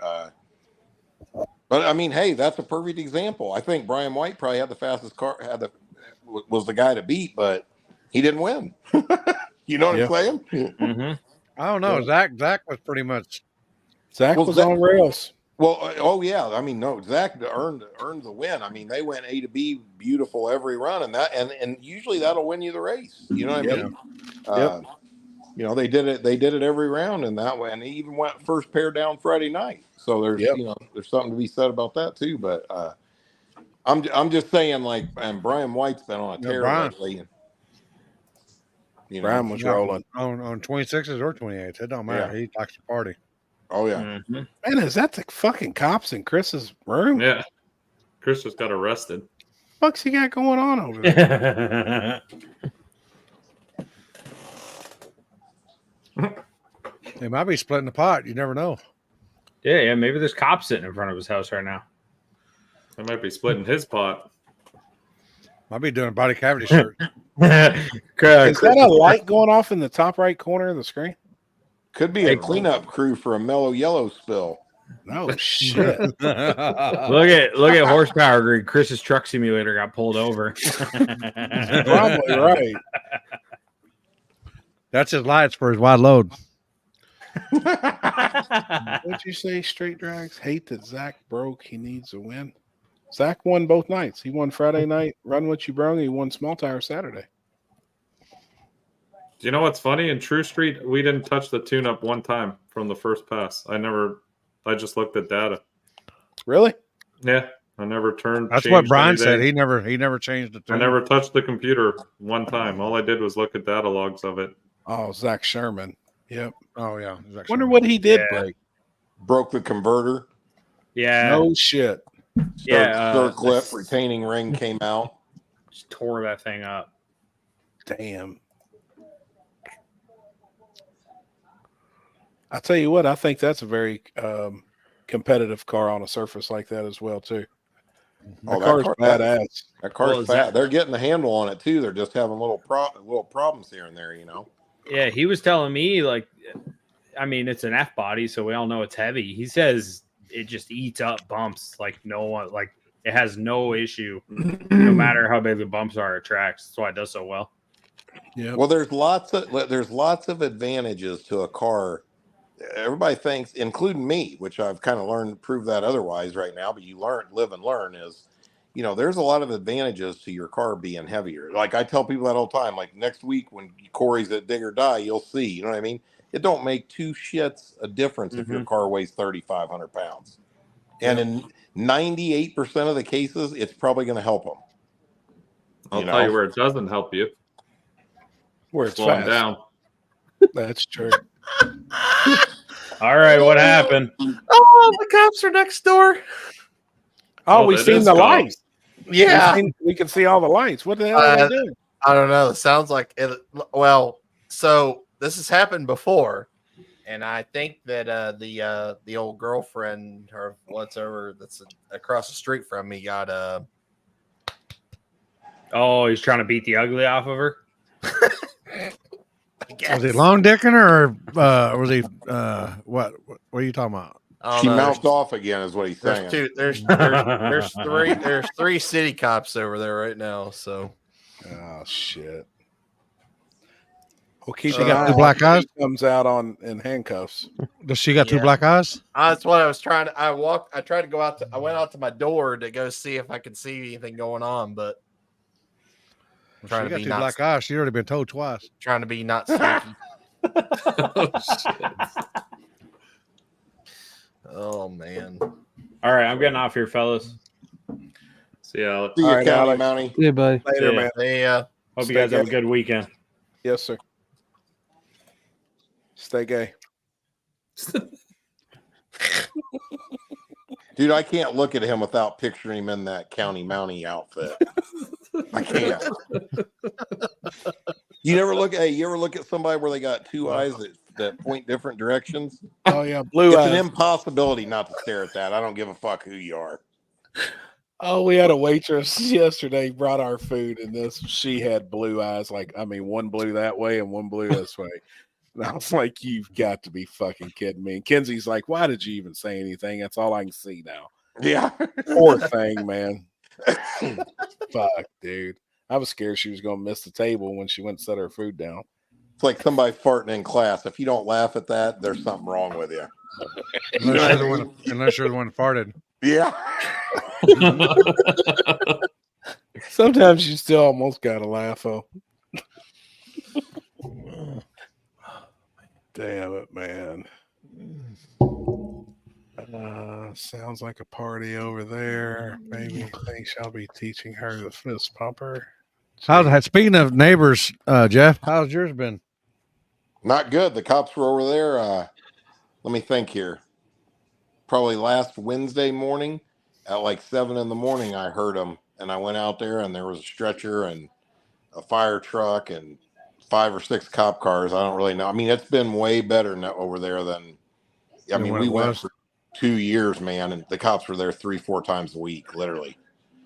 [SPEAKER 16] I mean, hey, that's a perfect example. I think Brian White probably had the fastest car, was the guy to beat, but he didn't win. You know what I'm saying?
[SPEAKER 15] Mm-hmm.
[SPEAKER 1] I don't know. Zach was pretty much.
[SPEAKER 3] Zach was on rails.
[SPEAKER 16] Well, oh yeah. I mean, no, Zach earned the win. I mean, they went A to B, beautiful every run, and usually that'll win you the race. You know what I mean? They did it every round in that way, and he even went first pair down Friday night. So there's there's something to be said about that too. But I'm just saying, like, and Brian White's been on a tear lately.
[SPEAKER 3] Brian was rolling
[SPEAKER 1] on 26s or 28s. It don't matter.
[SPEAKER 16] Yeah.
[SPEAKER 1] He likes to party.
[SPEAKER 16] Oh yeah.
[SPEAKER 15] Mm-hmm.
[SPEAKER 3] Man, is that the fucking cops in Chris's room?
[SPEAKER 8] Yeah. Chris just got arrested.
[SPEAKER 3] What's he got going on over there?
[SPEAKER 1] They might be splitting the pot. You never know.
[SPEAKER 15] Yeah. Maybe there's cops sitting in front of his house right now.
[SPEAKER 8] They might be splitting his pot.
[SPEAKER 1] Might be doing a body cavity shirt.
[SPEAKER 3] Is that a light going off in the top right corner of the screen?
[SPEAKER 16] Could be a cleanup crew for a mellow yellow spill.
[SPEAKER 3] No shit.
[SPEAKER 15] Look at horsepower grid. Chris's truck simulator got pulled over.
[SPEAKER 3] Probably right.
[SPEAKER 1] That's his lights for his wide load.
[SPEAKER 3] What'd you say? Straight drags hate that Zach broke. He needs a win. Zach won both nights. He won Friday night, run what you brung. He won small tire Saturday.
[SPEAKER 8] Do you know what's funny? In True Street, we didn't touch the tune-up one time from the first pass. I just looked at data.
[SPEAKER 3] Really?
[SPEAKER 8] Yeah. I never turned.
[SPEAKER 1] That's what Brian said. He never changed the tune.
[SPEAKER 8] I never touched the computer one time. All I did was look at data logs of it.
[SPEAKER 3] Oh, Zach Sherman. Yep.
[SPEAKER 1] Oh yeah.
[SPEAKER 3] Wonder what he did break.
[SPEAKER 16] Broke the converter.
[SPEAKER 15] Yeah.
[SPEAKER 3] No shit.
[SPEAKER 16] Stir clip retaining ring came out.
[SPEAKER 15] Just tore that thing up.
[SPEAKER 3] Damn. I tell you what, I think that's a very competitive car on a surface like that as well, too.
[SPEAKER 16] Oh,
[SPEAKER 3] that car's badass.
[SPEAKER 16] That car's fat. They're getting the handle on it too. They're just having little problems here and there,
[SPEAKER 15] Yeah, he was telling me, like, I mean, it's an F body, so we all know it's heavy. He says it just eats up bumps like no one, like it has no issue, no matter how big the bumps are at tracks. That's why it does so well.
[SPEAKER 3] Yeah.
[SPEAKER 16] Well, there's lots of advantages to a car. Everybody thinks, including me, which I've kind of learned to prove that otherwise right now, but you live and learn is, there's a lot of advantages to your car being heavier. Like I tell people that all the time, like next week when Corey's at Dig or Die, you'll see, you know what I mean? It don't make two shits a difference if your car weighs 3,500 pounds. And in 98% of the cases, it's probably going to help them.
[SPEAKER 8] I'll tell you where it doesn't help you.
[SPEAKER 3] Where it's
[SPEAKER 8] slowing
[SPEAKER 3] fast.
[SPEAKER 8] down.
[SPEAKER 3] That's true.
[SPEAKER 15] All right, what happened?
[SPEAKER 2] Oh, the cops are next door.
[SPEAKER 3] Oh,
[SPEAKER 8] Oh,
[SPEAKER 3] we've
[SPEAKER 8] that
[SPEAKER 3] seen
[SPEAKER 8] is
[SPEAKER 3] the
[SPEAKER 8] cops.
[SPEAKER 3] lights.
[SPEAKER 4] Yeah.
[SPEAKER 3] We can see all the lights. What the hell are they doing?
[SPEAKER 4] I don't know. It sounds like it. Well, so this has happened before, and I think that the old girlfriend or whatever that's across the street from me got
[SPEAKER 15] Oh, he's trying to beat the ugly off of her.
[SPEAKER 1] Was he long dicking her, or was he what are you talking about?
[SPEAKER 16] She mouthed off again, is what he's saying.
[SPEAKER 4] There's three city cops over there right now. So,
[SPEAKER 3] oh shit. Well, keep
[SPEAKER 1] She
[SPEAKER 3] an
[SPEAKER 1] got
[SPEAKER 3] eye
[SPEAKER 1] two
[SPEAKER 3] out
[SPEAKER 1] black
[SPEAKER 3] when
[SPEAKER 1] eyes?
[SPEAKER 3] he comes out in handcuffs.
[SPEAKER 1] Does she got two black eyes?
[SPEAKER 4] that's what I was trying to. I tried to go out. I went out to my door to go see if I could see anything going on, but I'm trying
[SPEAKER 1] She
[SPEAKER 4] to
[SPEAKER 1] got
[SPEAKER 4] be
[SPEAKER 1] two
[SPEAKER 4] not
[SPEAKER 1] black eyes. She already been told twice.
[SPEAKER 4] trying to be not sneaky. Oh man!
[SPEAKER 15] All right, I'm getting off here, fellas.
[SPEAKER 8] See ya, Alex.
[SPEAKER 16] See you,
[SPEAKER 3] All right,
[SPEAKER 16] County
[SPEAKER 3] Alex.
[SPEAKER 16] Mountie.
[SPEAKER 2] Yeah, buddy.
[SPEAKER 3] Later,
[SPEAKER 15] See ya.
[SPEAKER 3] man.
[SPEAKER 4] They
[SPEAKER 15] Hope you guys have a good weekend.
[SPEAKER 3] Yes, sir. Stay gay.
[SPEAKER 16] Dude, I can't look at him without picturing him in that County Mountie outfit. I can't. You ever look at somebody where they got two eyes that point different directions?
[SPEAKER 3] Oh yeah, blue
[SPEAKER 16] It's
[SPEAKER 3] eyes.
[SPEAKER 16] an impossibility not to stare at that. I don't give a fuck who you are.
[SPEAKER 3] Oh, we had a waitress yesterday brought our food, and she had blue eyes. One blue that way and one blue this way. And I was like, "You've got to be fucking kidding me!" And Kenzie's like, "Why did you even say anything? That's all I can see now."
[SPEAKER 16] Yeah,
[SPEAKER 3] poor thing, man. Fuck, dude. I was scared she was going to miss the table when she went to set her food down.
[SPEAKER 16] It's like somebody farting in class. If you don't laugh at that, there's something wrong with you.
[SPEAKER 1] Unless you're the one that farted.
[SPEAKER 16] Yeah.
[SPEAKER 3] Sometimes you still almost got to laugh, oh. Damn it, man. Sounds like a party over there. Maybe thinks I'll be teaching her the fist pumper.
[SPEAKER 1] Speaking of neighbors, Jeff, how's yours been?
[SPEAKER 16] Not good. The cops were over there. Let me think here. Probably last Wednesday morning at like 7 a.m. I heard them, and I went out there, and there was a stretcher and a fire truck and 5 or 6 cop cars. I don't really know. I mean, it's been way better over there than. I mean, we went for 2 years, man, and the cops were there 3-4 times a week, literally.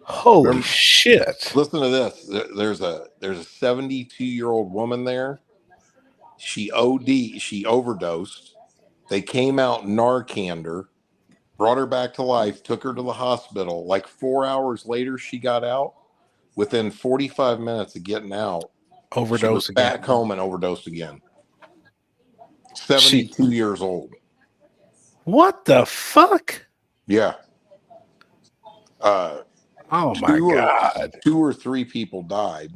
[SPEAKER 3] Holy shit!
[SPEAKER 16] Listen to this. There's a 72-year-old woman there. She overdosed. They came out Narcaned her, brought her back to life, took her to the hospital. Like 4 hours later, she got out. Within 45 minutes of getting out,
[SPEAKER 3] overdosed
[SPEAKER 16] she was
[SPEAKER 3] again.
[SPEAKER 16] back home and overdosed again. 72 years old.
[SPEAKER 3] What the fuck?
[SPEAKER 16] Yeah.
[SPEAKER 3] Oh my God.
[SPEAKER 16] 2 or 3 people died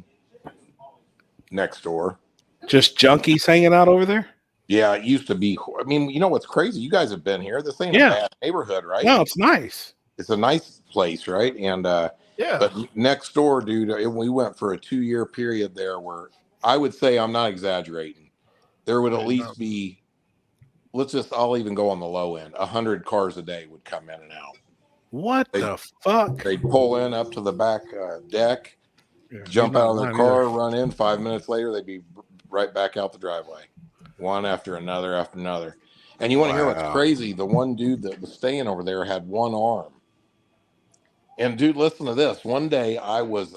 [SPEAKER 16] next door.
[SPEAKER 3] Just junkies hanging out over there?
[SPEAKER 16] Yeah, it used to be. I mean, you know what's crazy? You guys have been here. This ain't a bad neighborhood, right?
[SPEAKER 3] No, it's nice.
[SPEAKER 16] It's a nice place, right? And
[SPEAKER 4] yeah.
[SPEAKER 16] But next door, dude, we went for a 2-year period there where I would say, I'm not exaggerating, there would at least be, I'll even go on the low end, 100 cars a day would come in and out.
[SPEAKER 3] What the fuck?
[SPEAKER 16] They'd pull in up to the back deck, jump out of their car, run in. 5 minutes later, they'd be right back out the driveway. One after another after another. And you want to hear what's crazy? The one dude that was staying over there had one arm. And dude, listen to this. One day I was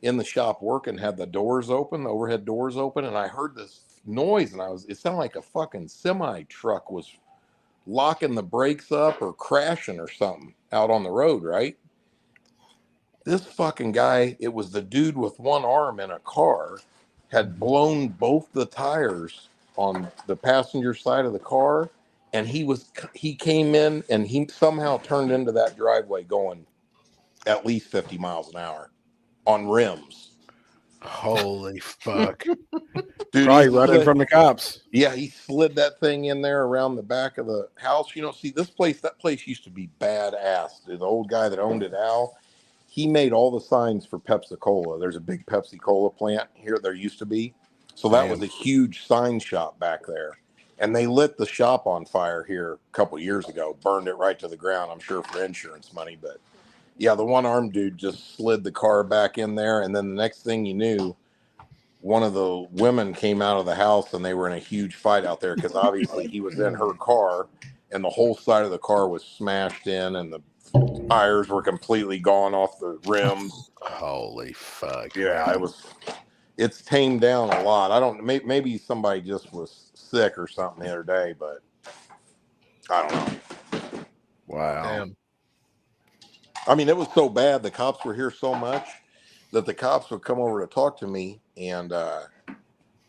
[SPEAKER 16] in the shop working, had the doors open, the overhead doors open, and I heard this noise, and it sounded like a fucking semi truck was locking the brakes up or crashing or something out on the road, right? This fucking guy, it was the dude with one arm in a car. had blown both the tires on the passenger side of the car, and he came in and he somehow turned into that driveway going at least 50 miles an hour on rims.
[SPEAKER 3] Holy fuck.
[SPEAKER 16] Dude,
[SPEAKER 3] Probably running from the cops.
[SPEAKER 16] Yeah, he slid that thing in there around the back of the house. See, that place used to be badass. The old guy that owned it, Al, he made all the signs for Pepsi Cola. There's a big Pepsi Cola plant here. There used to be. So that was a huge sign shop back there. And they lit the shop on fire here a couple years ago, burned it right to the ground, I'm sure for insurance money. But yeah, the one-armed dude just slid the car back in there. And then the next thing you knew, one of the women came out of the house and they were in a huge fight out there because obviously he was in her car and the whole side of the car was smashed in and the tires were completely gone off the rims.
[SPEAKER 3] Holy fuck.
[SPEAKER 16] Yeah, it's tamed down a lot. Maybe somebody just was sick or something the other day, but I don't know.
[SPEAKER 3] Wow.
[SPEAKER 4] Damn.
[SPEAKER 16] I mean, it was so bad. The cops were here so much that the cops would come over to talk to me and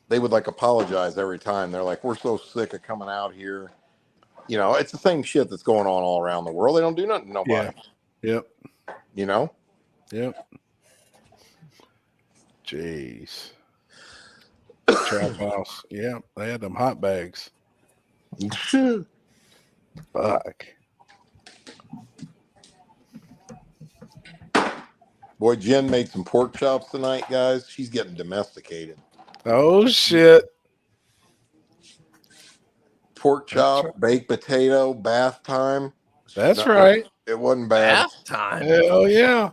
[SPEAKER 16] they would apologize every time. They're like, we're so sick of coming out here. It's the same shit that's going on all around the world. They don't do nothing to nobody.
[SPEAKER 3] Yeah. Yep.
[SPEAKER 16] Yep.
[SPEAKER 3] Jeez. Trap house. Yeah, they had them hot bags. Fuck.
[SPEAKER 16] Boy, Jen made some pork chops tonight, guys. She's getting domesticated.
[SPEAKER 3] Oh shit.
[SPEAKER 16] Pork chop, baked potato, bath time.
[SPEAKER 3] That's right.
[SPEAKER 16] It wasn't bad.
[SPEAKER 4] Bath time.
[SPEAKER 3] Hell yeah.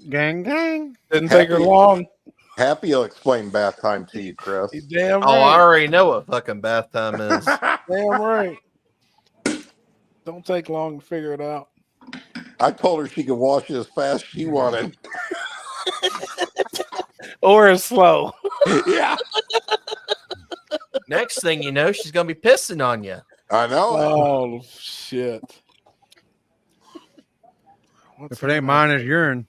[SPEAKER 1] Gang, gang.
[SPEAKER 3] Didn't take her long.
[SPEAKER 16] Happy will explain bath time to you, Chris.
[SPEAKER 3] Damn
[SPEAKER 4] Oh,
[SPEAKER 3] right.
[SPEAKER 4] I already know what fucking bath time is.
[SPEAKER 3] Damn right. Don't take long to figure it out.
[SPEAKER 16] I told her she could wash it as fast as she wanted.
[SPEAKER 3] Or as slow.
[SPEAKER 16] Yeah.
[SPEAKER 4] Next thing you know, she's gonna be pissing on you.
[SPEAKER 16] I know.
[SPEAKER 3] Oh shit.
[SPEAKER 1] If it ain't mine, it's urine.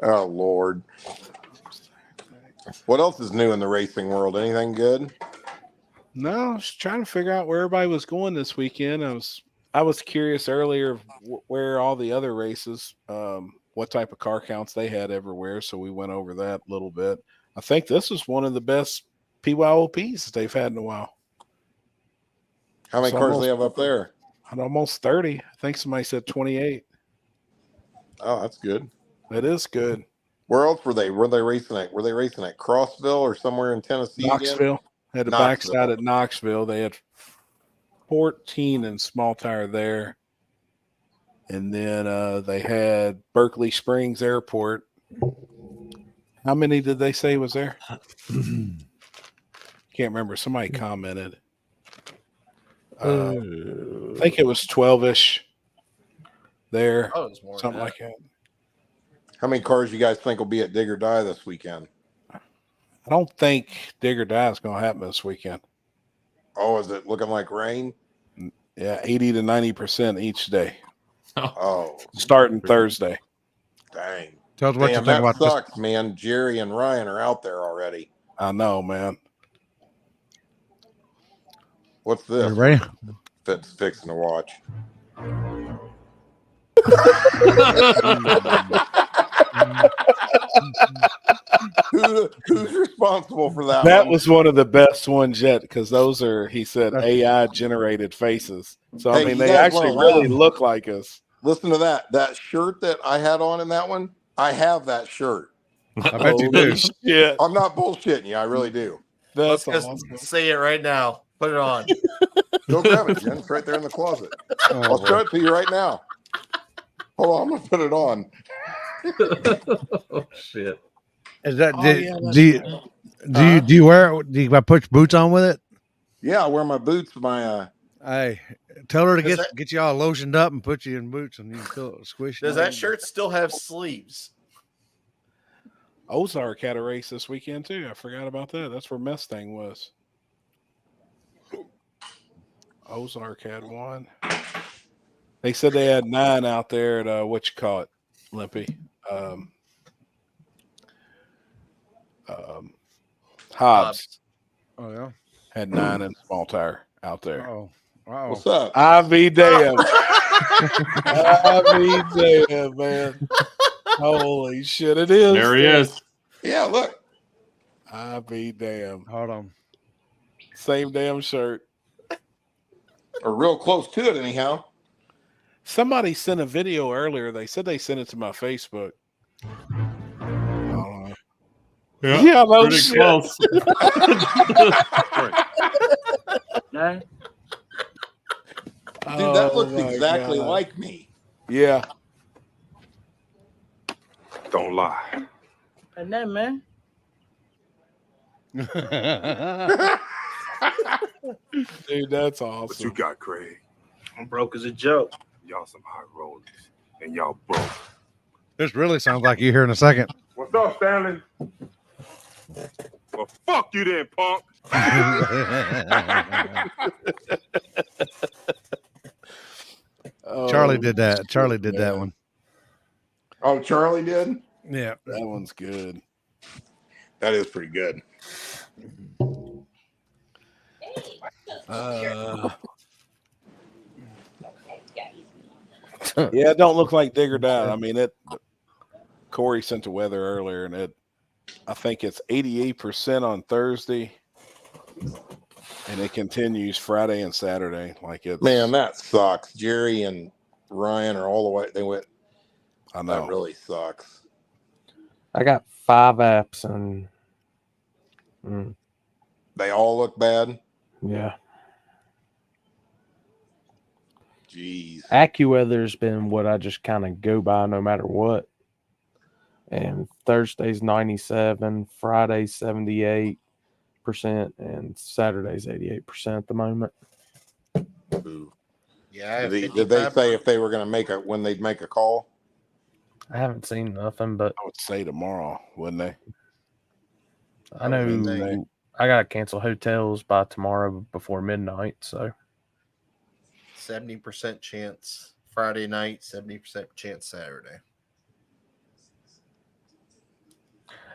[SPEAKER 16] Oh Lord. What else is new in the racing world? Anything good?
[SPEAKER 3] No, I was trying to figure out where everybody was going this weekend. I was curious earlier where all the other races, what type of car counts they had everywhere. So we went over that a little bit. I think this was one of the best PYOPs that they've had in a while.
[SPEAKER 16] How many cars do they have up there?
[SPEAKER 3] Almost 30. I think somebody said 28.
[SPEAKER 16] Oh, that's good.
[SPEAKER 3] That is good.
[SPEAKER 16] Where else were they? Were they racing at Crossville or somewhere in Tennessee?
[SPEAKER 3] Knoxville.
[SPEAKER 16] Again?
[SPEAKER 3] Had the backside at Knoxville. They had 14 in small tire there. And then they had Berkeley Springs Airport. How many did they say was there? Can't remember. Somebody commented. I think it was 12-ish there.
[SPEAKER 4] Oh, it was more
[SPEAKER 3] something like that.
[SPEAKER 16] How many cars you guys think will be at Dig or Die this weekend?
[SPEAKER 3] I don't think Dig or Die is going to happen this weekend.
[SPEAKER 16] Oh, is it looking like rain?
[SPEAKER 3] Yeah, 80 to 90% each day.
[SPEAKER 16] Oh,
[SPEAKER 3] starting Thursday.
[SPEAKER 16] Dang.
[SPEAKER 1] Tell us what you think
[SPEAKER 16] that
[SPEAKER 1] about
[SPEAKER 16] sucks,
[SPEAKER 1] this.
[SPEAKER 16] man. Jerry and Ryan are out there already.
[SPEAKER 3] I know, man.
[SPEAKER 16] What's this?
[SPEAKER 1] You ready?
[SPEAKER 16] Fit's fixing to watch. Who's responsible for that?
[SPEAKER 3] That
[SPEAKER 16] one?
[SPEAKER 3] was one of the best ones yet because those are, he said, AI generated faces. So,
[SPEAKER 16] Hey,
[SPEAKER 3] I mean,
[SPEAKER 16] you
[SPEAKER 3] they
[SPEAKER 16] guys
[SPEAKER 3] actually
[SPEAKER 16] wanna
[SPEAKER 3] really
[SPEAKER 16] laugh?
[SPEAKER 3] look like us.
[SPEAKER 16] Listen to that. That shirt that I had on in that one, I have that shirt.
[SPEAKER 1] I bet you do.
[SPEAKER 3] Yeah,
[SPEAKER 16] I'm not bullshitting you. I really do.
[SPEAKER 3] that's
[SPEAKER 4] Let's
[SPEAKER 3] awesome.
[SPEAKER 4] just say it right now. Put it on.
[SPEAKER 16] Go grab it, Jen. It's right there in the closet. I'll show it to you right now. Hold on, I'm gonna put it on.
[SPEAKER 4] Oh shit.
[SPEAKER 1] Is that
[SPEAKER 3] Oh,
[SPEAKER 1] do,
[SPEAKER 3] yeah, that's
[SPEAKER 1] do you
[SPEAKER 3] cool.
[SPEAKER 1] do you wear do you put your boots on with it?
[SPEAKER 16] Yeah, I wear my boots. My
[SPEAKER 1] Hey, tell her to
[SPEAKER 4] Does
[SPEAKER 1] get you all lotioned up and put you in boots and you can feel it squishing.
[SPEAKER 4] Does that shirt still have sleeves?
[SPEAKER 3] Ozark had a race this weekend too. I forgot about that. That's where Mustang was. Ozark had one. They said they had 9 out there at what you call it, Limpy. Hobbs
[SPEAKER 1] Oh yeah.
[SPEAKER 3] had 9 in small tire out there.
[SPEAKER 1] Oh.
[SPEAKER 16] What's up?
[SPEAKER 3] I be damn. I be damn, man. Holy shit, it is.
[SPEAKER 8] There he is.
[SPEAKER 16] Yeah, look.
[SPEAKER 3] I be damn.
[SPEAKER 1] Hold on.
[SPEAKER 3] Same damn shirt.
[SPEAKER 16] Or real close to it, anyhow.
[SPEAKER 3] Somebody sent a video earlier. They said they sent it to my Facebook. Yeah, no
[SPEAKER 8] pretty
[SPEAKER 3] shit.
[SPEAKER 8] close.
[SPEAKER 16] Dude, that looks
[SPEAKER 3] my
[SPEAKER 16] exactly
[SPEAKER 3] God.
[SPEAKER 16] like me.
[SPEAKER 3] Yeah.
[SPEAKER 17] Don't lie.
[SPEAKER 10] And then, man.
[SPEAKER 3] Dude, that's awesome.
[SPEAKER 17] What you got, Craig?
[SPEAKER 10] I'm broke as a joke.
[SPEAKER 17] Y'all some hot rollers, and y'all broke.
[SPEAKER 1] This really sounds like you here in a second.
[SPEAKER 17] What's up, Stanley? Well, fuck you then, punk.
[SPEAKER 1] Charlie did that. Charlie did that one.
[SPEAKER 16] Oh, Charlie did?
[SPEAKER 1] Yeah.
[SPEAKER 3] That one's good.
[SPEAKER 16] That is pretty good.
[SPEAKER 3] Yeah, it don't look like Digger died. I mean, Corey sent the weather earlier, and I think it's 88% on Thursday, and it continues Friday and Saturday. Like it's
[SPEAKER 16] Man, that sucks. Jerry and Ryan are all the way. They went.
[SPEAKER 3] I know.
[SPEAKER 16] That really sucks.
[SPEAKER 2] I got 5 apps and
[SPEAKER 16] They all look bad.
[SPEAKER 2] yeah.
[SPEAKER 16] Jeez.
[SPEAKER 2] AccuWeather's been what I just kind of go by no matter what. And Thursday's 97, Friday's 78%, and Saturday's 88% at the moment.
[SPEAKER 16] Ooh.
[SPEAKER 4] Yeah.
[SPEAKER 16] Did they say if they were going to make when they'd make a call?
[SPEAKER 2] I haven't seen nothing, but
[SPEAKER 3] I would say tomorrow, wouldn't they?
[SPEAKER 2] I know I gotta cancel hotels by tomorrow before midnight. So
[SPEAKER 4] 70% chance Friday night, 70% chance Saturday.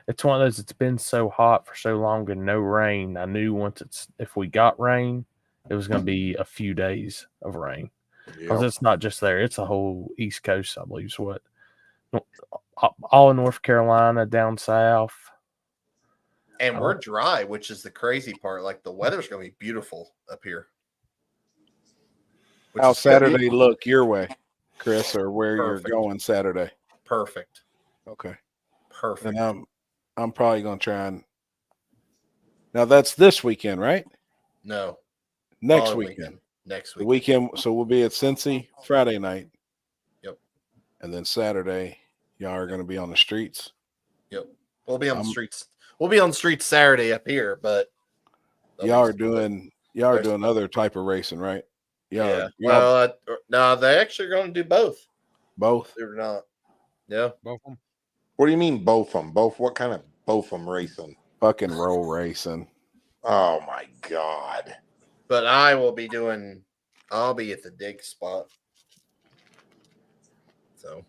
[SPEAKER 2] it's one of those. It's been so hot for so long and no rain. I knew if we got rain, it was going to be a few days of rain because it's not just there; it's the whole East Coast. I believe is what all in North Carolina, down south.
[SPEAKER 4] And we're dry, which is the crazy part. Like the weather's going to be beautiful up here.
[SPEAKER 3] How's Saturday look your way, Chris, or where you're going Saturday?
[SPEAKER 4] Perfect.
[SPEAKER 3] Okay.
[SPEAKER 4] Perfect.
[SPEAKER 3] And I'm probably going to try and. Now that's this weekend, right?
[SPEAKER 4] No.
[SPEAKER 3] Next weekend.
[SPEAKER 4] Next
[SPEAKER 3] weekend. The weekend. So we'll be at Cincy Friday night.
[SPEAKER 4] Yep.
[SPEAKER 3] And then Saturday, y'all are going to be on the streets.
[SPEAKER 4] Yep. We'll be on the streets. We'll be on the streets Saturday up here, but
[SPEAKER 3] y'all are doing other type of racing, right?
[SPEAKER 4] Yeah. Well, no, they actually are going to do both.
[SPEAKER 3] Both?
[SPEAKER 4] They're not. Yeah.
[SPEAKER 1] Both of them.
[SPEAKER 16] What do you mean both of them? Both? What kind of both of them racing?
[SPEAKER 3] Fucking roll racing.
[SPEAKER 16] Oh my God.
[SPEAKER 4] But I'll be at the dig spot. So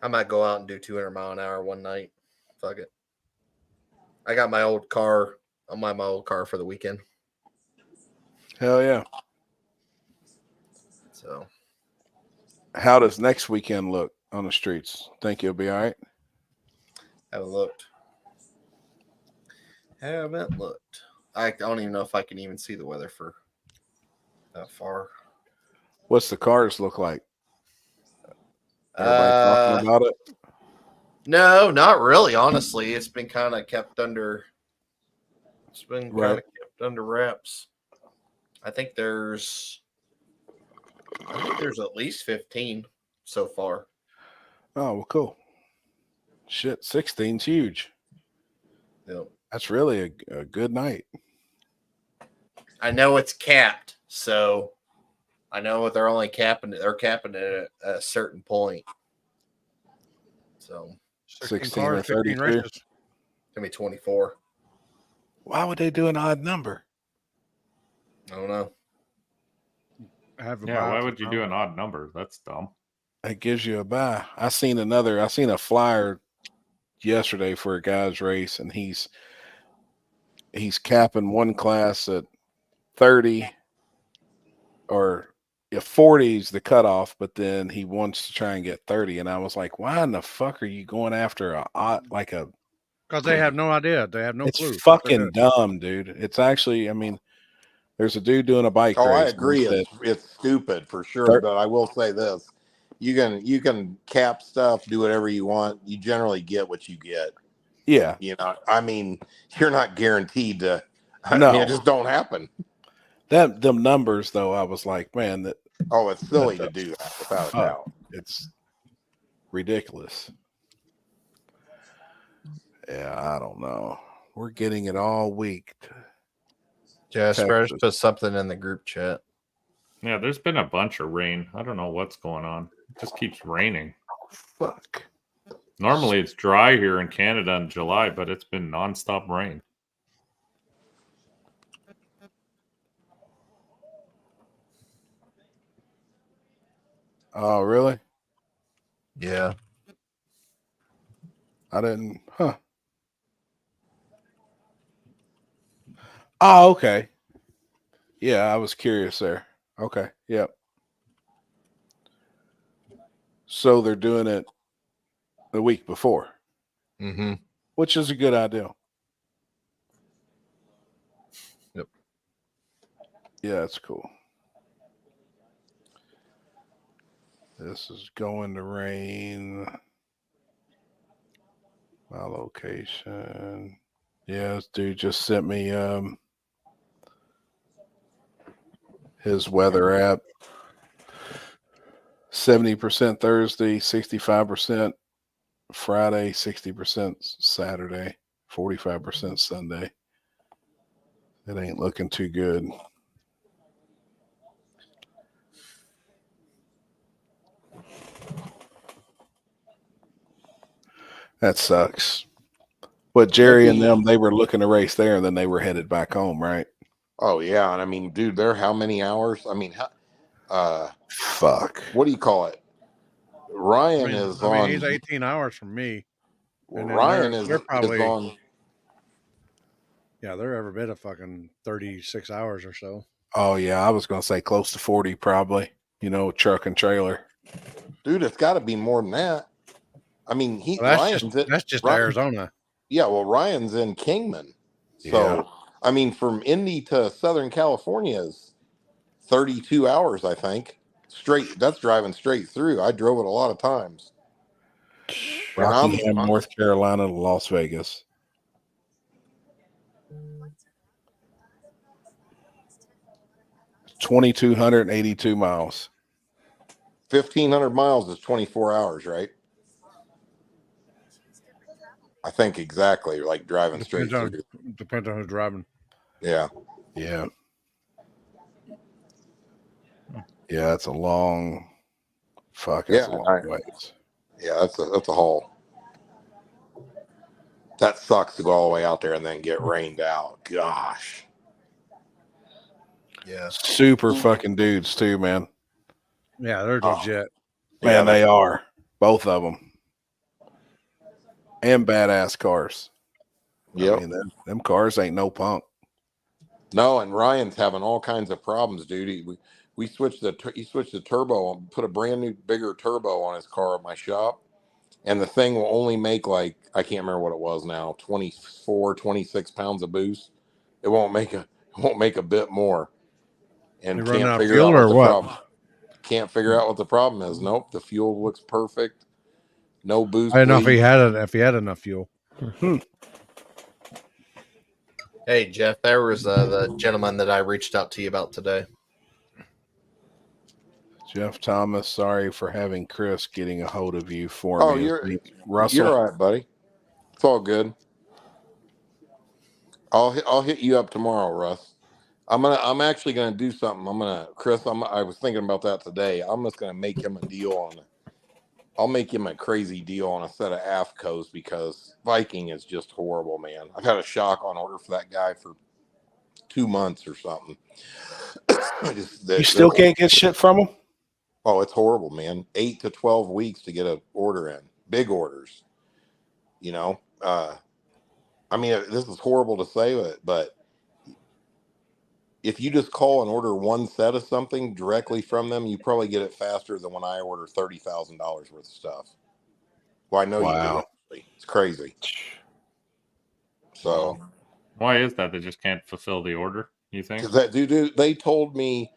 [SPEAKER 4] I might go out and do 200 mile an hour one night. Fuck it. I got my old car. I'll buy my old car for the weekend.
[SPEAKER 3] Hell yeah.
[SPEAKER 4] So
[SPEAKER 3] how does next weekend look on the streets? Think you'll be all right?
[SPEAKER 4] Haven't looked. I don't even know if I can even see the weather for that far.
[SPEAKER 3] What's the cars look like? Everybody talking about it?
[SPEAKER 4] No, not really. Honestly, it's been kind of kept under. It's been kind of kept under wraps. I think there's at least 15 so far.
[SPEAKER 3] Oh, well, cool. Shit, 16's huge.
[SPEAKER 4] Yep.
[SPEAKER 3] That's really a good night.
[SPEAKER 4] I know it's capped, so I know they're only capping it. They're capping it at a certain point. So
[SPEAKER 3] 16 or 32.
[SPEAKER 4] Gonna be 24.
[SPEAKER 3] Why would they do an odd number?
[SPEAKER 4] I don't know.
[SPEAKER 8] Why would you do an odd number? That's dumb.
[SPEAKER 3] That gives you a buy. I seen a flyer yesterday for a guy's race, and he's capping one class at 30, or 40 is the cutoff, but then he wants to try and get 30. And I was like, why in the fuck are you going after
[SPEAKER 1] because they have no idea. They have no
[SPEAKER 3] it's
[SPEAKER 1] clue.
[SPEAKER 3] fucking dumb, dude. It's actually, I mean, there's a dude doing a bike
[SPEAKER 16] Oh, I
[SPEAKER 3] race.
[SPEAKER 16] agree. It's stupid for sure. But I will say this: you can cap stuff, do whatever you want. You generally get what you get.
[SPEAKER 3] Yeah.
[SPEAKER 16] You know, I mean, you're not guaranteed to. I
[SPEAKER 3] No.
[SPEAKER 16] mean, it just don't happen.
[SPEAKER 3] Them numbers though, I was like, man, that.
[SPEAKER 16] Oh, it's silly to do that without a doubt.
[SPEAKER 3] It's ridiculous. Yeah, I don't know. We're getting it all week.
[SPEAKER 4] Jasper, put something in the group chat.
[SPEAKER 8] Yeah, there's been a bunch of rain. I don't know what's going on. It just keeps raining.
[SPEAKER 3] Fuck.
[SPEAKER 8] Normally it's dry here in Canada in July, but it's been nonstop rain.
[SPEAKER 3] Oh, really?
[SPEAKER 4] Yeah.
[SPEAKER 3] I didn't. Huh. Oh, okay. Yeah, I was curious there. Okay. Yep. So they're doing it the week before, which is a good idea.
[SPEAKER 4] Yep.
[SPEAKER 3] Yeah, it's cool. This is going to rain. My location. Yeah, this dude just sent me his weather app. 70% Thursday, 65% Friday, 60% Saturday, 45% Sunday. It ain't looking too good. That sucks. But Jerry and them, they were looking to race there, and then they were headed back home, right?
[SPEAKER 16] Oh yeah, and I mean, dude, they're how many hours? I mean,
[SPEAKER 3] fuck.
[SPEAKER 16] What do you call it? Ryan is on.
[SPEAKER 1] He's 18 hours from me. And then
[SPEAKER 16] Ryan
[SPEAKER 1] they're probably
[SPEAKER 16] is on.
[SPEAKER 1] Yeah, they're every bit of fucking 36 hours or so.
[SPEAKER 3] Oh yeah, I was gonna say close to 40, probably. You know, truck and trailer.
[SPEAKER 16] Dude, it's got to be more than that. I mean,
[SPEAKER 1] that's just Arizona.
[SPEAKER 16] Yeah, well, Ryan's in Kingman, so
[SPEAKER 3] Yeah.
[SPEAKER 16] I mean, from Indy to Southern California is 32 hours, I think. Straight. That's driving straight through. I drove it a lot of times.
[SPEAKER 3] Rockingham, North Carolina to Las Vegas. $2,282 miles.
[SPEAKER 16] 1,500 miles is 24 hours, right? I think exactly, like driving straight through.
[SPEAKER 1] Depends on who's driving.
[SPEAKER 16] Yeah.
[SPEAKER 3] Yeah. Yeah, that's a long. Fuck, that's a long ways.
[SPEAKER 16] Yeah, that's a haul. That sucks to go all the way out there and then get rained out. Gosh.
[SPEAKER 4] Yeah.
[SPEAKER 3] Super fucking dudes too, man.
[SPEAKER 1] Yeah, they're legit.
[SPEAKER 3] Man, they are. Both of them. And badass cars.
[SPEAKER 16] Yep.
[SPEAKER 3] I mean, them cars ain't no punk.
[SPEAKER 16] No, and Ryan's having all kinds of problems, dude. We switched he switched the turbo on, put a brand new bigger turbo on his car at my shop, and the thing will only make like, I can't remember what it was now, 24, 26 pounds of boost. It won't make a bit more. And
[SPEAKER 1] You running out
[SPEAKER 16] can't
[SPEAKER 1] of
[SPEAKER 16] figure
[SPEAKER 1] fuel
[SPEAKER 16] out
[SPEAKER 1] or
[SPEAKER 16] what the
[SPEAKER 1] what?
[SPEAKER 16] problem. Can't figure out what the problem is. Nope, the fuel looks perfect. No boost.
[SPEAKER 1] I didn't know if he
[SPEAKER 16] leak.
[SPEAKER 1] had enough fuel.
[SPEAKER 4] Hey, Jeff, there was the gentleman that I reached out to you about today.
[SPEAKER 3] Jeff Thomas, sorry for having Chris getting a hold of you for
[SPEAKER 16] Oh,
[SPEAKER 3] me.
[SPEAKER 16] you're all right, buddy. It's all good. I'll hit you up tomorrow, Russ. I'm actually gonna do something. Chris. I was thinking about that today. I'm just gonna make him a deal on. I'll make him a crazy deal on a set of AFCOs because Viking is just horrible, man. I've had a shock on order for that guy for 2 months or something.
[SPEAKER 3] You still can't get shit from him?
[SPEAKER 16] Oh, it's horrible, man. 8 to 12 weeks to get an order in. Big orders. You know, I mean, this is horrible to say, but if you just call and order one set of something directly from them, you probably get it faster than when I order $30,000 worth of stuff. Well, I know you do.
[SPEAKER 3] Wow.
[SPEAKER 16] Actually. It's crazy. So,
[SPEAKER 8] Why is that? They just can't fulfill the order, you think?
[SPEAKER 16] because that dude, they told me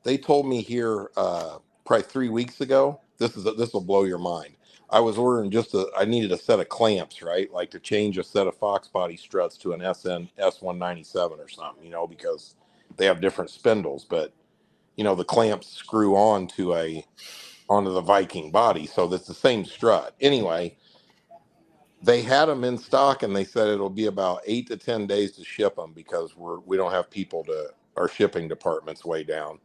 [SPEAKER 16] here probably 3 weeks ago. This will blow your mind. I was ordering I needed a set of clamps, right? Like to change a set of Fox body struts to an S197 or something, because they have different spindles, but the clamps screw onto the Viking body, so that's the same strut. Anyway, they had them in stock, and they said it'll be about 8 to 10 days to ship them because we don't have people our shipping department's way down.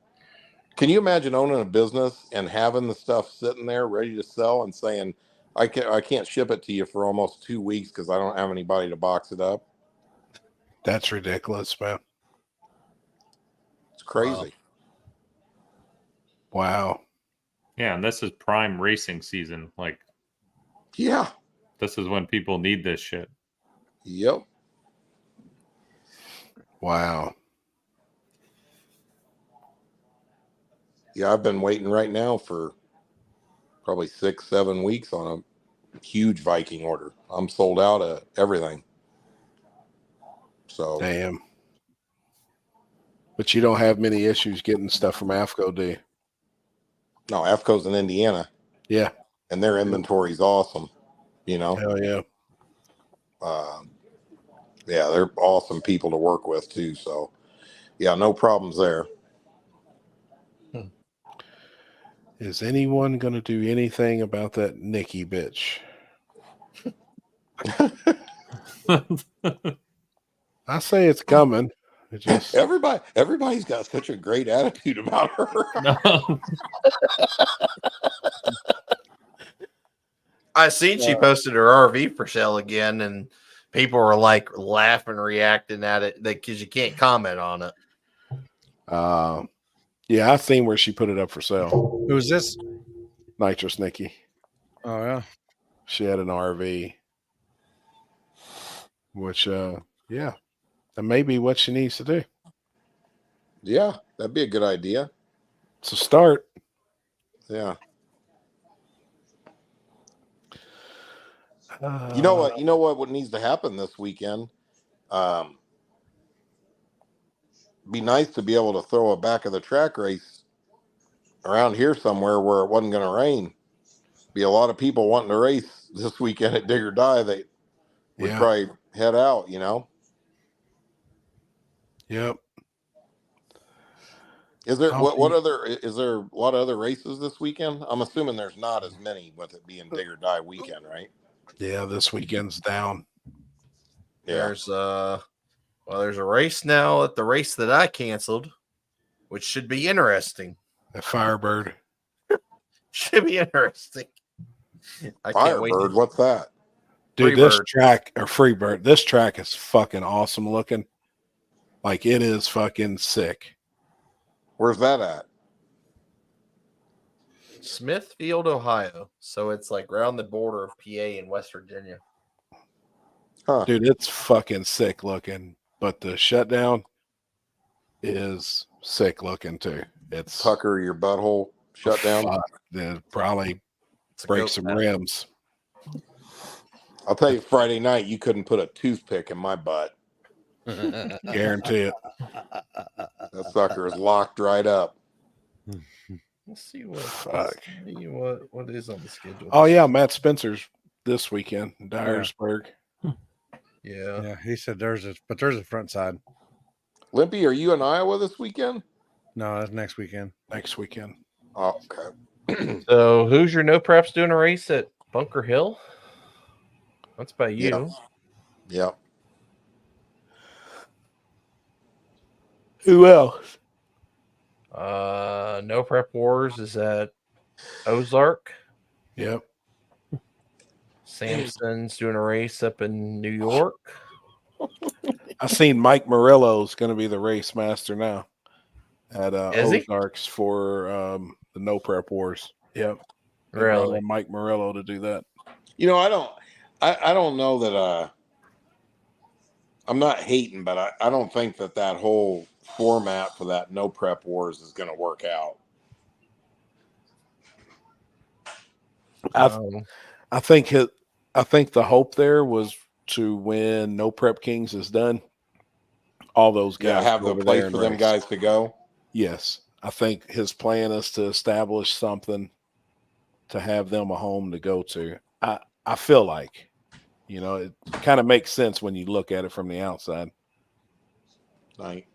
[SPEAKER 16] Can you imagine owning a business and having the stuff sitting there ready to sell and saying, I can't ship it to you for almost 2 weeks because I don't have anybody to box it up?
[SPEAKER 3] That's ridiculous, man.
[SPEAKER 16] It's crazy.
[SPEAKER 3] Wow.
[SPEAKER 8] Yeah, and this is prime racing season. Like,
[SPEAKER 16] yeah,
[SPEAKER 8] this is when people need this shit.
[SPEAKER 16] Yep.
[SPEAKER 3] Wow.
[SPEAKER 16] Yeah, I've been waiting right now for probably 6-7 weeks on a huge Viking order. I'm sold out of everything. So
[SPEAKER 3] damn. But you don't have many issues getting stuff from AFCO, do you?
[SPEAKER 16] No, AFCO's in Indiana.
[SPEAKER 3] Yeah.
[SPEAKER 16] And their inventory's awesome.
[SPEAKER 3] Hell yeah.
[SPEAKER 16] Yeah, they're awesome people to work with too. So yeah, no problems there.
[SPEAKER 3] Is anyone going to do anything about that Nikki bitch? I say it's coming. It just
[SPEAKER 16] everybody's got such a great attitude about her.
[SPEAKER 4] I seen she posted her RV for sale again, and people were like laughing, reacting at it because you can't comment on it.
[SPEAKER 3] Yeah, I seen where she put it up for sale.
[SPEAKER 1] Who's this?
[SPEAKER 3] Nitrous Nikki.
[SPEAKER 1] Oh yeah.
[SPEAKER 3] She had an RV. Which yeah. That may be what she needs to do.
[SPEAKER 16] Yeah, that'd be a good idea.
[SPEAKER 3] It's a start.
[SPEAKER 16] Yeah. You know what needs to happen this weekend? Be nice to be able to throw a back of the track race around here somewhere where it wasn't going to rain. Be a lot of people wanting to race this weekend at Dig or Die. They would probably head out,
[SPEAKER 3] Yep.
[SPEAKER 16] Is there is there a lot of other races this weekend? I'm assuming there's not as many with it being Dig or Die weekend, right?
[SPEAKER 3] Yeah, this weekend's down.
[SPEAKER 16] Yeah.
[SPEAKER 4] There's a race now at the race that I canceled, which should be interesting.
[SPEAKER 3] At Firebird.
[SPEAKER 4] Should be interesting. I can't wait.
[SPEAKER 16] Firebird, what's that?
[SPEAKER 3] Dude, this track, or Freebird, this track is fucking awesome looking. Like, it is fucking sick.
[SPEAKER 16] Where's that at?
[SPEAKER 4] Smithfield, Ohio. So it's like around the border of PA and West Virginia.
[SPEAKER 16] Huh.
[SPEAKER 3] Dude, it's fucking sick looking. But the shutdown is sick looking too. It's
[SPEAKER 16] Tucker your butthole shut down.
[SPEAKER 3] Probably break some rims.
[SPEAKER 16] I'll tell you, Friday night you couldn't put a toothpick in my butt.
[SPEAKER 3] Guarantee it.
[SPEAKER 16] That sucker is locked right up.
[SPEAKER 4] Let's see what.
[SPEAKER 3] Fuck.
[SPEAKER 4] Let's see what is on the schedule.
[SPEAKER 3] Oh yeah, Matt Spencer's this weekend, Dyersburg.
[SPEAKER 4] Yeah.
[SPEAKER 1] He said there's a front side.
[SPEAKER 16] Limpy, are you in Iowa this weekend?
[SPEAKER 1] No, that's next weekend.
[SPEAKER 3] Next weekend.
[SPEAKER 16] Oh, okay.
[SPEAKER 4] So who's your no preps doing a race at Bunker Hill? That's by you.
[SPEAKER 16] Yeah.
[SPEAKER 3] Who else?
[SPEAKER 4] No Prep Wars is at Ozark.
[SPEAKER 3] Yep.
[SPEAKER 4] Samson's doing a race up in New York.
[SPEAKER 3] I seen Mike Murillo's going to be the race master now. at
[SPEAKER 4] Is he?
[SPEAKER 3] Ozarks for the No Prep Wars. Yep. They brought
[SPEAKER 4] Really?
[SPEAKER 3] in Mike Morello to do that.
[SPEAKER 16] You know, I don't know that I'm not hating, but I don't think that whole format for that No Prep Wars is going to work out.
[SPEAKER 3] I think the hope there was to when No Prep Kings is done, all those guys
[SPEAKER 16] have
[SPEAKER 3] go
[SPEAKER 16] the
[SPEAKER 3] over
[SPEAKER 16] place
[SPEAKER 3] there and
[SPEAKER 16] for them
[SPEAKER 3] race.
[SPEAKER 16] guys to go.
[SPEAKER 3] Yes, I think his plan is to establish something to have them a home to go to. I feel like, it kind of makes sense when you look at it from the outside.
[SPEAKER 16] Right.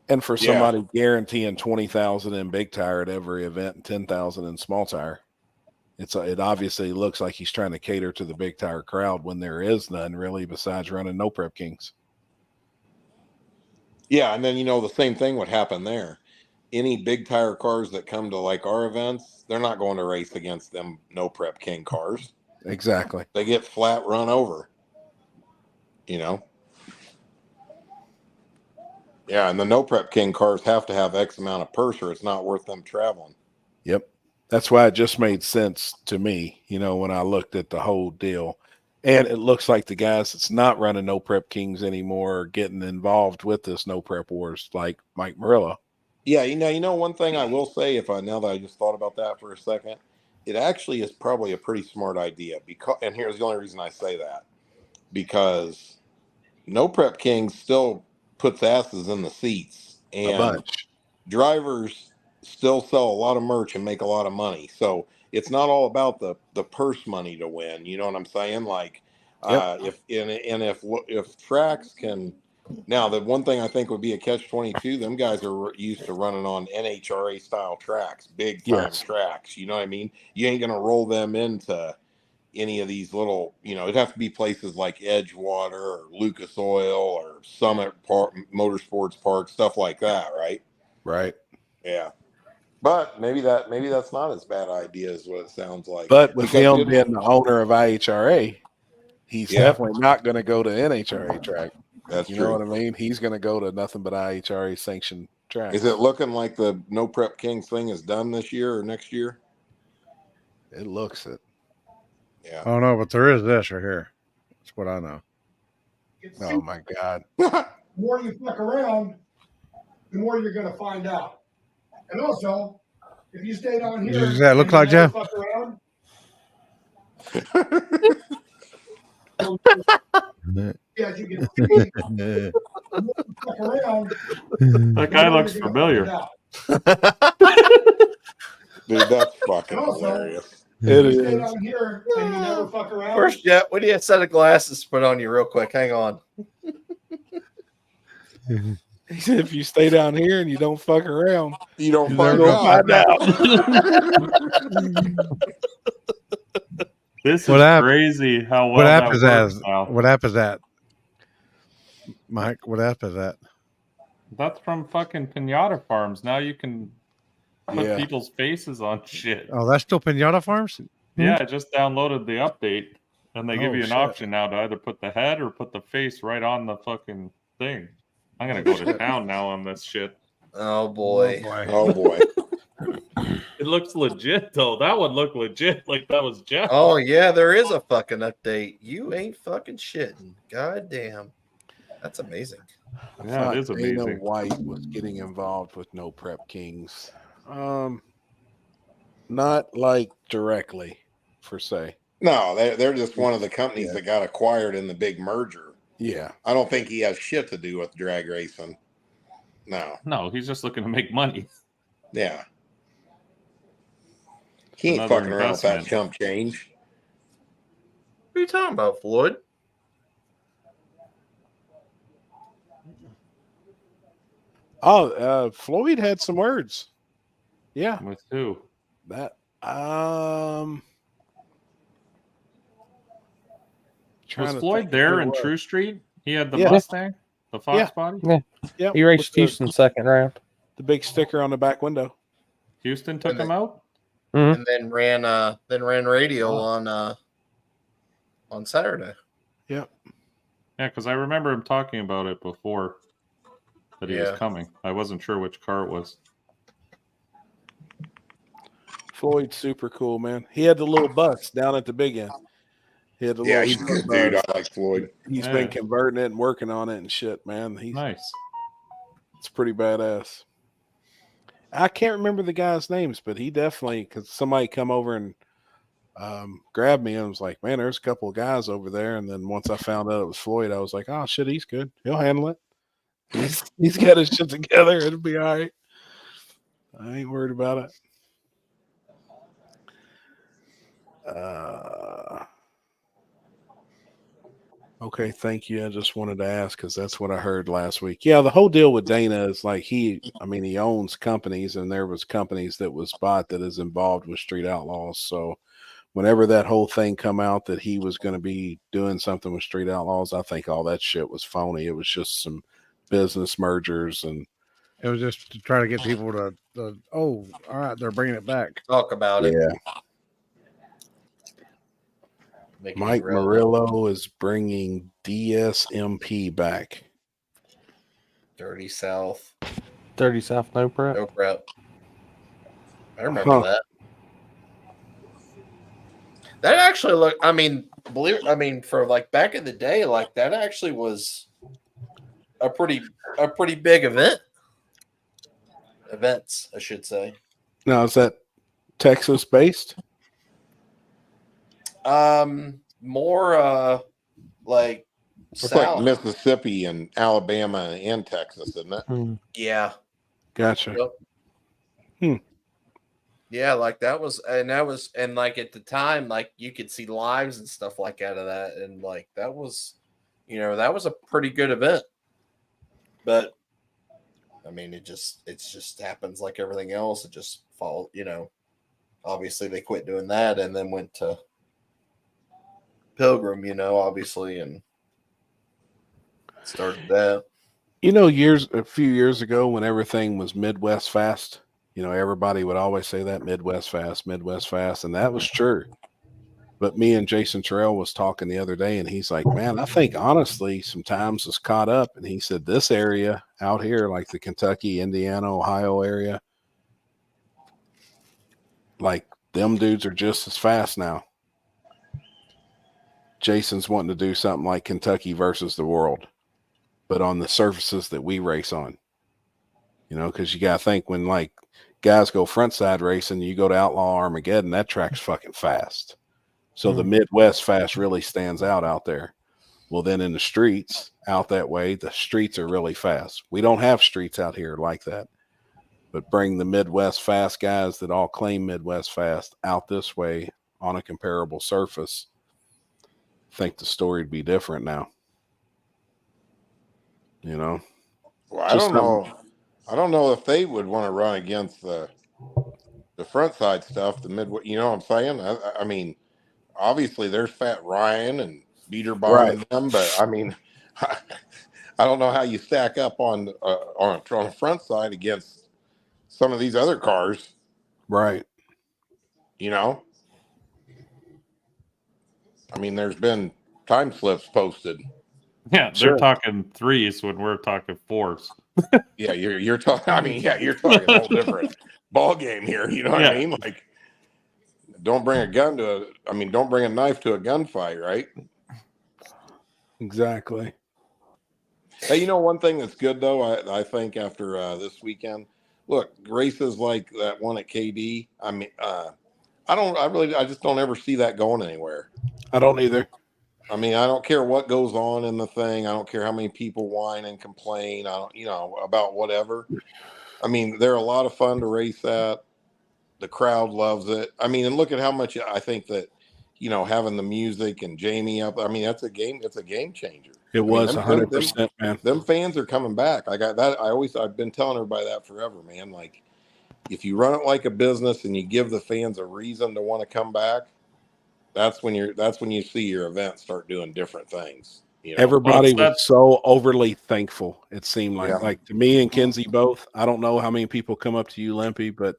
[SPEAKER 3] And for somebody guaranteeing 20,000 in big tire at every event and 10,000 in small tire, it obviously looks like he's trying to cater to the big tire crowd when there is none really besides running No Prep Kings.
[SPEAKER 16] Yeah, and then the same thing would happen there. Any big tire cars that come to like our events, they're not going to race against them No Prep King cars.
[SPEAKER 3] Exactly.
[SPEAKER 16] They get flat run over. Yeah, and the No Prep King cars have to have X amount of purse or it's not worth them traveling.
[SPEAKER 3] Yep. That's why it just made sense to me, when I looked at the whole deal. And it looks like the guys that's not running No Prep Kings anymore are getting involved with this No Prep Wars, like Mike Morello.
[SPEAKER 16] Yeah, one thing I will say, now that I just thought about that for a second, it actually is probably a pretty smart idea and here's the only reason I say that, because No Prep King still puts asses in the seats
[SPEAKER 3] A
[SPEAKER 16] and
[SPEAKER 3] bunch.
[SPEAKER 16] drivers still sell a lot of merch and make a lot of money. So it's not all about the purse money to win. You know what I'm saying? Like, if tracks can. Now, the one thing I think would be a catch-22, them guys are used to running on NHRA style tracks, big time tracks. You know what I mean? You ain't gonna roll them into any of these little, it'd have to be places like Edgewater or Lucas Oil or Summit Park, Motorsports Park, stuff like that, right?
[SPEAKER 3] Right.
[SPEAKER 16] Yeah. But maybe that's not as bad idea as what it sounds like.
[SPEAKER 3] But with
[SPEAKER 16] Because
[SPEAKER 3] him being the owner of IHRA, he's definitely not going to go to NHRA track.
[SPEAKER 16] That's
[SPEAKER 3] you
[SPEAKER 16] true.
[SPEAKER 3] know what I mean? He's going to go to nothing but IHRA sanctioned tracks.
[SPEAKER 16] Is it looking like the No Prep Kings thing is done this year or next year?
[SPEAKER 3] It looks it.
[SPEAKER 16] Yeah.
[SPEAKER 1] Oh no, but there is this right here. That's what I know.
[SPEAKER 3] Oh my God.
[SPEAKER 9] The more you fuck around, the more you're gonna find out. And also, if you stay down here,
[SPEAKER 1] Does that look
[SPEAKER 9] and you
[SPEAKER 1] like
[SPEAKER 9] never
[SPEAKER 1] Jeff?
[SPEAKER 9] fuck around, yeah, you get free. The more you fuck around,
[SPEAKER 8] That guy looks familiar.
[SPEAKER 16] Dude, that's fucking
[SPEAKER 9] and also,
[SPEAKER 16] hilarious.
[SPEAKER 9] if you stay down here and you never fuck around.
[SPEAKER 4] First, Jet, what do you have a set of glasses to put on you real quick? Hang on.
[SPEAKER 3] He said, if you stay down here and you don't fuck around,
[SPEAKER 16] you don't
[SPEAKER 3] find
[SPEAKER 16] out.
[SPEAKER 8] This
[SPEAKER 1] What
[SPEAKER 8] is
[SPEAKER 1] app-
[SPEAKER 8] crazy how well
[SPEAKER 1] What app
[SPEAKER 8] that
[SPEAKER 1] is
[SPEAKER 8] works
[SPEAKER 1] that?
[SPEAKER 8] now.
[SPEAKER 1] What app is that? Mike, what app is that?
[SPEAKER 8] That's from fucking Pinata Farms. Now you can put
[SPEAKER 3] Yeah.
[SPEAKER 8] people's faces on shit.
[SPEAKER 1] Oh, that's still Pinata Farms?
[SPEAKER 8] Yeah, I just downloaded the update, and they give
[SPEAKER 1] Oh,
[SPEAKER 8] you an
[SPEAKER 1] shit.
[SPEAKER 8] option now to either put the head or put the face right on the fucking thing. I'm gonna go to town now on this shit.
[SPEAKER 4] Oh boy.
[SPEAKER 16] Oh boy.
[SPEAKER 8] It looks legit though. That one looked legit, like that was Jeff.
[SPEAKER 4] Oh yeah, there is a fucking update. You ain't fucking shitting. God damn. That's amazing.
[SPEAKER 8] Yeah, it is
[SPEAKER 3] Dana
[SPEAKER 8] amazing.
[SPEAKER 3] White was getting involved with No Prep Kings. Not like directly, per se.
[SPEAKER 16] No, they're just one of the companies that got acquired in the big merger.
[SPEAKER 3] Yeah.
[SPEAKER 16] I don't think he has shit to do with drag racing.
[SPEAKER 8] No, he's just looking to make money.
[SPEAKER 16] Yeah. He ain't
[SPEAKER 8] Another
[SPEAKER 16] fucking around with that
[SPEAKER 8] investment.
[SPEAKER 16] chump change.
[SPEAKER 4] What are you talking about, Floyd?
[SPEAKER 3] Oh, Floyd had some words. Yeah.
[SPEAKER 8] With who?
[SPEAKER 3] That
[SPEAKER 8] Was
[SPEAKER 3] trying to
[SPEAKER 8] Floyd
[SPEAKER 3] think
[SPEAKER 8] there
[SPEAKER 3] who it
[SPEAKER 8] in
[SPEAKER 3] was.
[SPEAKER 8] True Street? He had the
[SPEAKER 3] Yeah.
[SPEAKER 8] Mustang, the Fox
[SPEAKER 3] Yeah.
[SPEAKER 8] body.
[SPEAKER 2] Yeah.
[SPEAKER 3] Yep,
[SPEAKER 2] He raced
[SPEAKER 3] with the-
[SPEAKER 2] Houston second round.
[SPEAKER 3] The big sticker on the back window.
[SPEAKER 8] Houston took
[SPEAKER 4] And
[SPEAKER 8] him out.
[SPEAKER 4] And then ran radio on Saturday.
[SPEAKER 3] Yep.
[SPEAKER 8] Yeah, because I remember him talking about it before that he was
[SPEAKER 4] Yeah.
[SPEAKER 8] coming. I wasn't sure which car it was.
[SPEAKER 3] Floyd's super cool, man. He had the little bus down at the big end. He had the
[SPEAKER 16] Yeah,
[SPEAKER 3] little
[SPEAKER 16] he's a
[SPEAKER 3] strut
[SPEAKER 16] good dude.
[SPEAKER 3] bus.
[SPEAKER 16] I like Floyd.
[SPEAKER 3] He's
[SPEAKER 13] Yeah.
[SPEAKER 3] been converting it and working on it and shit, man.
[SPEAKER 13] Nice.
[SPEAKER 3] It's pretty badass. I can't remember the guys' names, but he definitely, because somebody come over and grabbed me and was like, man, there's a couple of guys over there. And then once I found out it was Floyd, I was like, oh shit, he's good. He'll handle it. He's got his shit together. It'll be all right. I ain't worried about it. Okay, thank you. I just wanted to ask because that's what I heard last week. Yeah, the whole deal with Dana is like he owns companies, and there was companies that was bought that is involved with Street Outlaws. So whenever that whole thing come out that he was going to be doing something with Street Outlaws, I think all that shit was phony. It was just some business mergers, and
[SPEAKER 1] it was just to try to get people to all right, they're bringing it back.
[SPEAKER 4] Talk about it.
[SPEAKER 3] yeah. Mike Murillo is bringing DSMP back.
[SPEAKER 4] Dirty South.
[SPEAKER 2] Dirty South, no prep.
[SPEAKER 4] No prep. I remember that. That actually looked. I mean, for like back in the day, like that actually was a pretty big event. Events, I should say.
[SPEAKER 3] Now, is that Texas based?
[SPEAKER 4] More like
[SPEAKER 16] It's
[SPEAKER 4] south.
[SPEAKER 16] like Mississippi and Alabama and Texas, isn't it?
[SPEAKER 4] Yeah.
[SPEAKER 3] Gotcha.
[SPEAKER 4] Yep. Yeah, like that was like at the time, like you could see lives and stuff like out of that, and like that was, that was a pretty good event. But I mean, it just happens like everything else. It just fall, obviously they quit doing that and then went to Pilgrim, obviously, and started that.
[SPEAKER 3] A few years ago when everything was Midwest Fast, everybody would always say that Midwest Fast, and that was true. But me and Jason Terrell was talking the other day, and he's like, man, I think honestly sometimes it's caught up. And he said this area out here, like the Kentucky, Indiana, Ohio area, like them dudes are just as fast now. Jason's wanting to do something like Kentucky versus the world, but on the surfaces that we race on, because you got to think when like guys go front side racing, you go to Outlaw Armageddon, that track's fucking fast. So the Midwest Fast really stands out there. Well, then in the streets out that way, the streets are really fast. We don't have streets out here like that, but bring the Midwest Fast guys that all claim Midwest Fast out this way on a comparable surface. I think the story would be different now.
[SPEAKER 16] Well, I don't know. I don't know if they would want to run against the front side stuff, the Midwest. You know what I'm saying? I mean, obviously there's Fat Ryan and Beaterbomb and them, but I mean, I don't know how you stack up on the front side against some of these other cars.
[SPEAKER 3] Right.
[SPEAKER 16] I mean, there's been time slips posted.
[SPEAKER 8] Yeah, they're talking threes when we're talking fours.
[SPEAKER 16] Yeah, you're talking. I mean, you're talking a whole different ball game here. You know what I mean? Like, don't bring a gun don't bring a knife to a gunfight, right?
[SPEAKER 3] Exactly.
[SPEAKER 16] Hey, one thing that's good though, I think after this weekend, look, races like that one at KD. I mean, I just don't ever see that going anywhere.
[SPEAKER 3] I don't either.
[SPEAKER 16] I mean, I don't care what goes on in the thing. I don't care how many people whine and complain. I don't, about whatever. I mean, they're a lot of fun to race at. The crowd loves it. I mean, and look at how much I think that, having the music and Jamie up. I mean, it's a game changer.
[SPEAKER 3] It was 100%, man.
[SPEAKER 16] Them fans are coming back. I got that. I've been telling everybody that forever, man. Like, if you run it like a business and you give the fans a reason to want to come back, that's when you see your event start doing different things.
[SPEAKER 3] Everybody was so overly thankful. It seemed like to me and Kenzie both. I don't know how many people come up to you, Limpy, but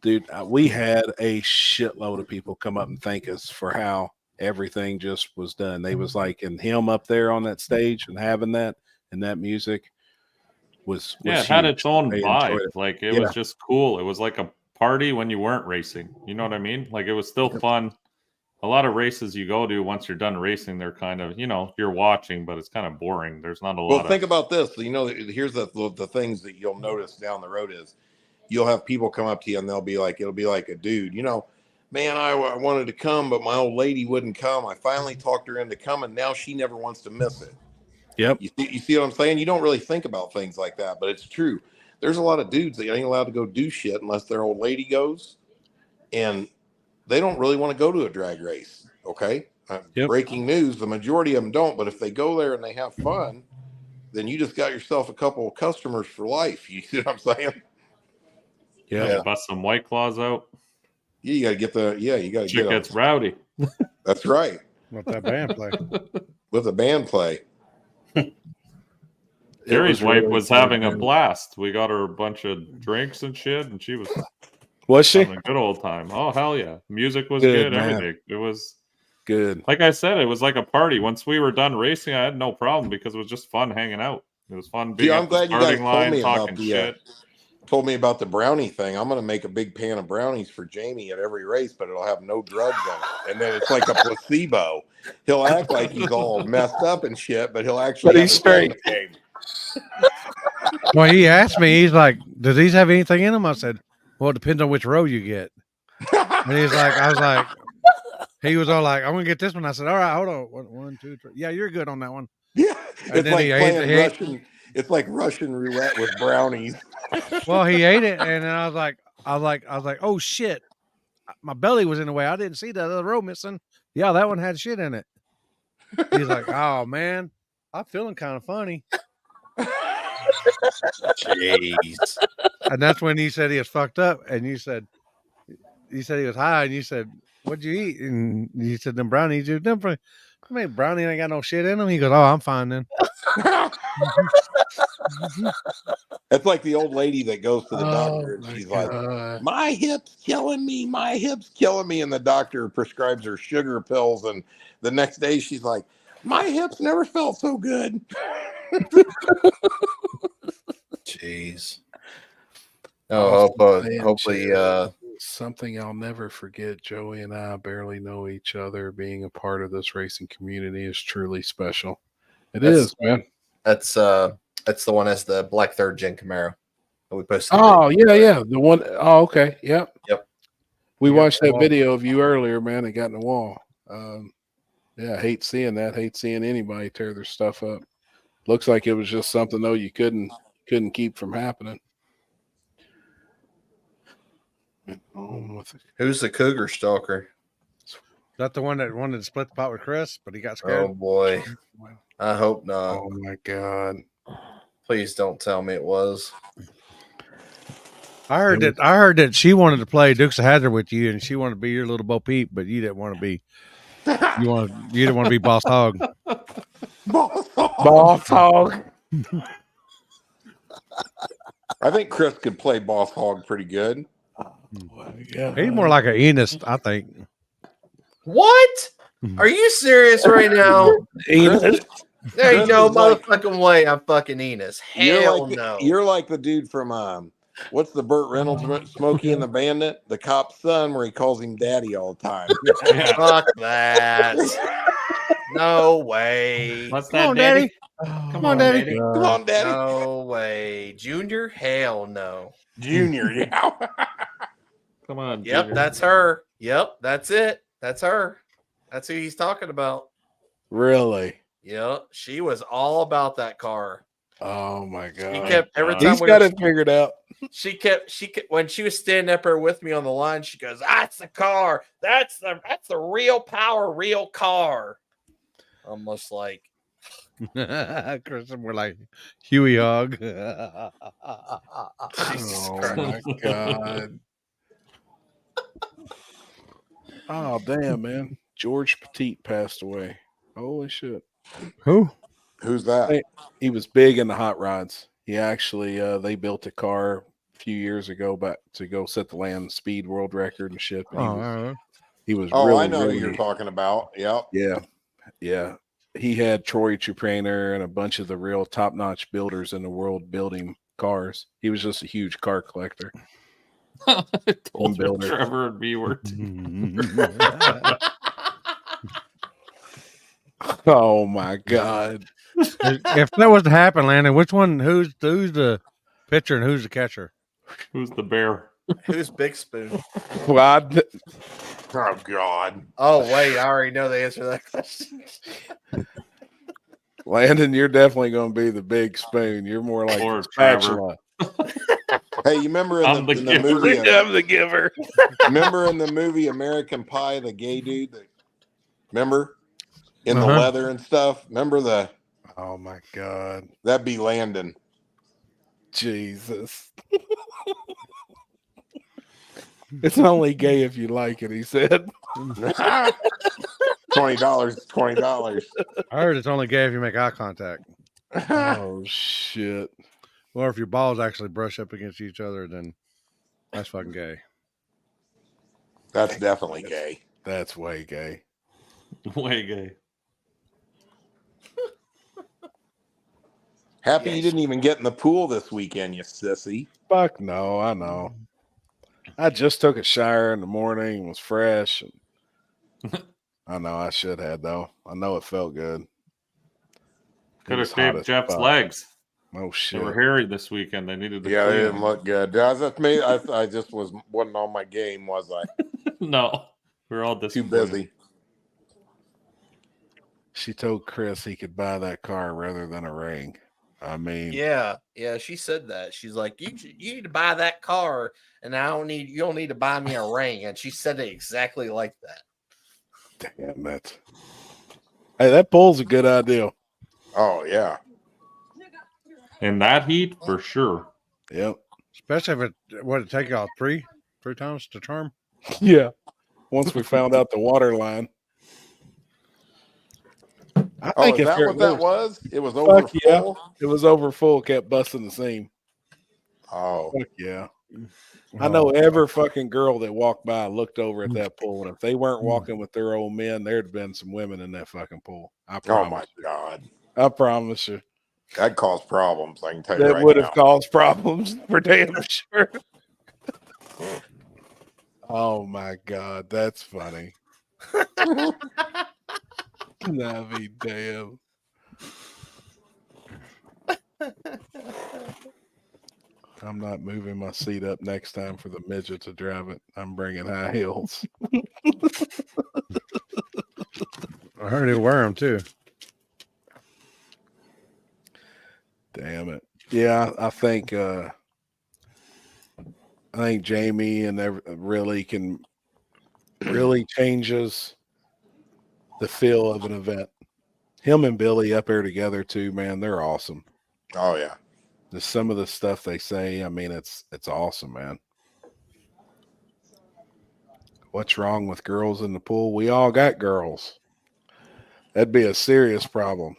[SPEAKER 3] dude, we had a shitload of people come up and thank us for how everything just was done. They was like, and him up there on that stage and having that and that music was
[SPEAKER 8] it had its own
[SPEAKER 3] they
[SPEAKER 8] vibe.
[SPEAKER 3] enjoyed it.
[SPEAKER 8] Like it was just cool. It was like a party when you weren't racing. You know what I mean? Like it was still fun. A lot of races you go to once you're done racing, they're kind of, you're watching, but it's kind of boring. There's not a lot.
[SPEAKER 16] Well, think about this. Here's the things that you'll notice down the road is you'll have people come up to you and it'll be like a dude, man, I wanted to come, but my old lady wouldn't come. I finally talked her into coming. Now she never wants to miss it.
[SPEAKER 3] Yep.
[SPEAKER 16] You see what I'm saying? You don't really think about things like that, but it's true. There's a lot of dudes that ain't allowed to go do shit unless their old lady goes, and they don't really want to go to a drag race. Okay. Breaking news: the majority of them don't. But if they go there and they have fun, then you just got yourself a couple of customers for life. You see what I'm saying?
[SPEAKER 8] Yeah. Bust some White Claws out.
[SPEAKER 16] Yeah, you got to get you got to
[SPEAKER 8] Chick gets rowdy.
[SPEAKER 16] That's right.
[SPEAKER 1] Let that band play.
[SPEAKER 16] Let the band play.
[SPEAKER 8] Gary's wife
[SPEAKER 3] really
[SPEAKER 8] was
[SPEAKER 3] fun,
[SPEAKER 8] having a
[SPEAKER 3] man.
[SPEAKER 8] blast. We got her a bunch of drinks and shit, and she was
[SPEAKER 3] she?
[SPEAKER 8] having a good old time. Oh, hell yeah. Music was
[SPEAKER 3] Good,
[SPEAKER 8] good,
[SPEAKER 3] man.
[SPEAKER 8] everything. It was
[SPEAKER 3] good.
[SPEAKER 8] Like I said, it was like a party. Once we were done racing, I had no problem because it was just fun hanging out. It was fun being
[SPEAKER 16] I'm
[SPEAKER 8] at the
[SPEAKER 16] glad you guys
[SPEAKER 8] starting
[SPEAKER 16] told
[SPEAKER 8] line,
[SPEAKER 16] me about
[SPEAKER 8] talking
[SPEAKER 16] the
[SPEAKER 8] shit.
[SPEAKER 16] told me about the brownie thing. I'm going to make a big pan of brownies for Jamie at every race, but it'll have no drugs in it. And then it's like a placebo. He'll act like he's all messed up and shit, but he'll actually
[SPEAKER 3] But
[SPEAKER 16] have
[SPEAKER 3] he's
[SPEAKER 16] his head in
[SPEAKER 3] straight.
[SPEAKER 16] the game.
[SPEAKER 1] Well, he asked me, he's like, "Do these have anything in them?" I said, "Well, it depends on which row you get." And he's like, I was like, he was all like, "I'm gonna get this one." I said, "All right, hold on, 1, 2, 3. Yeah, you're good on that one."
[SPEAKER 16] Yeah,
[SPEAKER 1] And
[SPEAKER 16] it's
[SPEAKER 1] then
[SPEAKER 16] like
[SPEAKER 1] he
[SPEAKER 16] playing
[SPEAKER 1] ate.
[SPEAKER 16] Russian. It's like Russian roulette with brownies.
[SPEAKER 1] Well, he ate it, and then I was like, "Oh shit, my belly was in the way. I didn't see that other row missing. Yeah, that one had shit in it." He's like, "Oh man, I'm feeling kind of funny."
[SPEAKER 4] Jeez.
[SPEAKER 1] And that's when he said he was fucked up, and you said he was high, and you said, "What'd you eat?" And you said, "Them brownies." You them I mean, brownie ain't got no shit in them. He goes, "Oh, I'm fine then."
[SPEAKER 16] It's like the old lady that goes to the doctor and
[SPEAKER 3] my
[SPEAKER 16] she's
[SPEAKER 3] God.
[SPEAKER 16] like, "My hip's killing me. My hip's killing me." And the doctor prescribes her sugar pills. And the next day she's like, "My hips never felt so good."
[SPEAKER 4] Jeez.
[SPEAKER 3] Awesome
[SPEAKER 4] Hopefully,
[SPEAKER 3] something I'll never forget. Joey and I barely know each other. Being a part of this racing community is truly special. It is, man.
[SPEAKER 4] That's the one as the black 3rd Gen Camaro that we posted.
[SPEAKER 3] Oh, yeah. The one. Oh, okay. Yep. We
[SPEAKER 4] Yep.
[SPEAKER 3] watched that video of you earlier, man. It got in the wall. Yeah, I hate seeing that. Hate seeing anybody tear their stuff up. Looks like it was just something though you couldn't keep from happening.
[SPEAKER 4] Who's the cougar stalker?
[SPEAKER 1] Is that the one that wanted to split the pot with Chris, but he got scared?
[SPEAKER 4] Oh boy. I hope not.
[SPEAKER 3] Oh my God.
[SPEAKER 4] Please don't tell me it was.
[SPEAKER 1] I heard that she wanted to play Dukes of Hazzard with you, and she wanted to be your little Bo Peep, but you didn't want to be. You didn't want to be Boss Hog.
[SPEAKER 3] Boss Hog.
[SPEAKER 16] I think Chris could play Boss Hog pretty good.
[SPEAKER 1] He's more like an Enos, I think.
[SPEAKER 4] What? Are you serious right now?
[SPEAKER 3] Enos.
[SPEAKER 4] There ain't
[SPEAKER 16] Chris
[SPEAKER 4] no
[SPEAKER 16] is like-
[SPEAKER 4] motherfucking way I'm fucking Enos. Hell no.
[SPEAKER 16] You're like the dude from what's the Burt Reynolds Smokey and the Bandit? The cop's son, where he calls him daddy all the time.
[SPEAKER 4] Fuck that. No way.
[SPEAKER 2] What's
[SPEAKER 1] Come on, Daddy. Come on, Daddy.
[SPEAKER 16] Come on, Daddy.
[SPEAKER 4] No way. Junior? Hell no.
[SPEAKER 16] Junior, yeah.
[SPEAKER 8] Come on.
[SPEAKER 4] Yep,
[SPEAKER 8] Junior.
[SPEAKER 4] that's her. Yep, that's it. That's her. That's who he's talking about.
[SPEAKER 3] Really?
[SPEAKER 4] Yep, she was all about that car.
[SPEAKER 3] Oh my God.
[SPEAKER 4] He kept every time
[SPEAKER 3] He's got it figured out.
[SPEAKER 4] She kept when she was standing up there with me on the line, she goes, "That's the car. That's the real power, real car." Almost like
[SPEAKER 1] Chris, we're like Huey Hog.
[SPEAKER 3] Oh my God. Oh damn, man. George Petit passed away. Holy shit.
[SPEAKER 1] Who?
[SPEAKER 16] Who's that?
[SPEAKER 3] He was big in the hot rods. He actually they built a car a few years ago back to go set the land speed world record and shit. But he was
[SPEAKER 16] Oh,
[SPEAKER 3] really,
[SPEAKER 16] I know
[SPEAKER 3] really,
[SPEAKER 16] who you're talking about. Yep.
[SPEAKER 3] Yeah. He had Troy Trupainer and a bunch of the real top-notch builders in the world building cars. He was just a huge car collector.
[SPEAKER 8] Told you
[SPEAKER 3] builder.
[SPEAKER 8] Trevor and me were.
[SPEAKER 3] Oh my god!
[SPEAKER 1] If that was to happen, Landon, which one? Who's the pitcher and who's the catcher?
[SPEAKER 8] Who's the bear?
[SPEAKER 4] Who's Big Spoon?
[SPEAKER 3] What?
[SPEAKER 16] Oh God!
[SPEAKER 4] Oh wait, I already know the answer to that question.
[SPEAKER 3] Landon, you're definitely going to be the big spoon. You're more like
[SPEAKER 8] Or
[SPEAKER 3] the spatula.
[SPEAKER 16] Hey, you remember in the movie?
[SPEAKER 3] I'm the giver.
[SPEAKER 16] Remember in the movie American Pie, the gay dude? Remember in the leather and stuff. Remember the?
[SPEAKER 3] Oh my god!
[SPEAKER 16] That'd be Landon.
[SPEAKER 3] Jesus. It's only gay if you like it, he said.
[SPEAKER 16] $20, $20.
[SPEAKER 1] I heard it's only gay if you make eye contact.
[SPEAKER 3] Oh shit.
[SPEAKER 1] Or if your balls actually brush up against each other, then that's fucking gay.
[SPEAKER 16] That's definitely gay.
[SPEAKER 3] That's way gay.
[SPEAKER 8] Way gay.
[SPEAKER 16] Happy you didn't even get in the pool this weekend, you sissy.
[SPEAKER 3] Fuck no, I know. I just took a shower in the morning, was fresh. I know I should have though. I know it felt good.
[SPEAKER 8] Could have shaved Jeff's legs.
[SPEAKER 3] Oh shit!
[SPEAKER 8] They were hairy this weekend. They needed to.
[SPEAKER 16] Yeah,
[SPEAKER 8] clean
[SPEAKER 16] they didn't
[SPEAKER 8] them.
[SPEAKER 16] look good. That's me. I just wasn't on my game, was I?
[SPEAKER 8] No, we were all
[SPEAKER 16] too busy.
[SPEAKER 3] She told Chris he could buy that car rather than a ring. I mean,
[SPEAKER 4] Yeah, she said that. She's like, you need to buy that car, and you don't need to buy me a ring. And she said it exactly like that.
[SPEAKER 3] Damn it! Hey, that poll's a good idea.
[SPEAKER 16] Oh yeah.
[SPEAKER 8] In that heat, for sure.
[SPEAKER 3] Yep.
[SPEAKER 1] Especially if it take y'all three times to charm.
[SPEAKER 3] Yeah. Once we found out the water line. I think
[SPEAKER 16] is that what that was? It was over full?
[SPEAKER 3] Yeah. It was over full, kept busting the seam.
[SPEAKER 16] Oh.
[SPEAKER 3] Fuck yeah. I know every fucking girl that walked by looked over at that pool, and if they weren't walking with their old men, there'd have been some women in that fucking pool. I promise.
[SPEAKER 16] Oh my God.
[SPEAKER 3] I promise you.
[SPEAKER 16] That'd cause problems. I can tell you
[SPEAKER 3] That
[SPEAKER 16] right
[SPEAKER 3] would
[SPEAKER 16] now.
[SPEAKER 3] have caused problems for damn sure. Oh my God, that's funny. Nah, be damn. I'm not moving my seat up next time for the midget to drive it. I'm bringing high heels.
[SPEAKER 1] I heard he'll wear them too.
[SPEAKER 3] Damn it. Yeah, I think Jamie and really changes the feel of an event. Him and Billy up there together too, man, they're awesome.
[SPEAKER 16] Oh yeah.
[SPEAKER 3] Just some of the stuff they say, I mean, it's awesome, man. What's wrong with girls in the pool? We all got girls. That'd be a serious problem.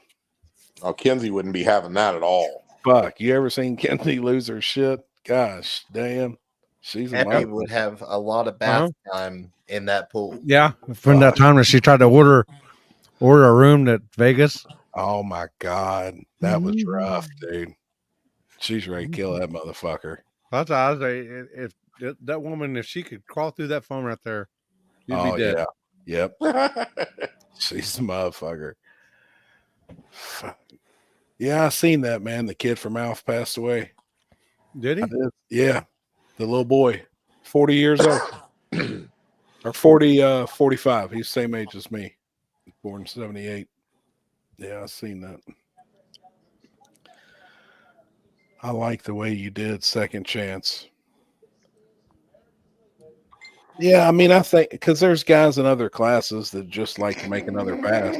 [SPEAKER 16] Oh, Kenzie wouldn't be having that at all.
[SPEAKER 3] Fuck, you ever seen Kenzie lose her shit? Gosh, damn. She's a
[SPEAKER 4] Happy would have a lot of bath time in that pool.
[SPEAKER 1] Yeah, from that time that she tried to order a room at Vegas.
[SPEAKER 3] Oh my God, that was rough, dude. She's ready to kill that motherfucker.
[SPEAKER 1] That's I was like, if that woman, if she could crawl through that phone right there, you'd be dead.
[SPEAKER 3] Yeah, yep. She's a motherfucker. Yeah, I seen that, man. The kid from Alf passed away.
[SPEAKER 1] Did he?
[SPEAKER 3] Yeah, the little boy, 40 years old, or 45. He's the same age as me, born 78. Yeah, I seen that. I like the way you did Second Chance. Yeah, I mean, I think because there's guys in other classes that just like to make another pass.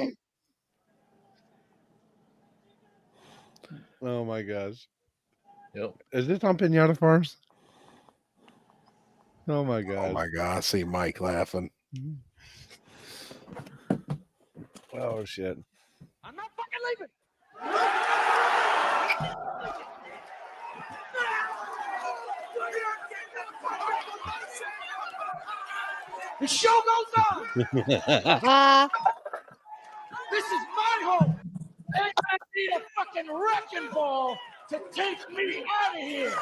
[SPEAKER 1] Oh my gosh. Yep. Is this on Pinata Farms? Oh my god.
[SPEAKER 3] Oh my god, I see Mike laughing.
[SPEAKER 1] Oh shit.
[SPEAKER 10] I'm not fucking leaving. The show goes on. This is my home. And I need a fucking wrecking ball to take me out of here.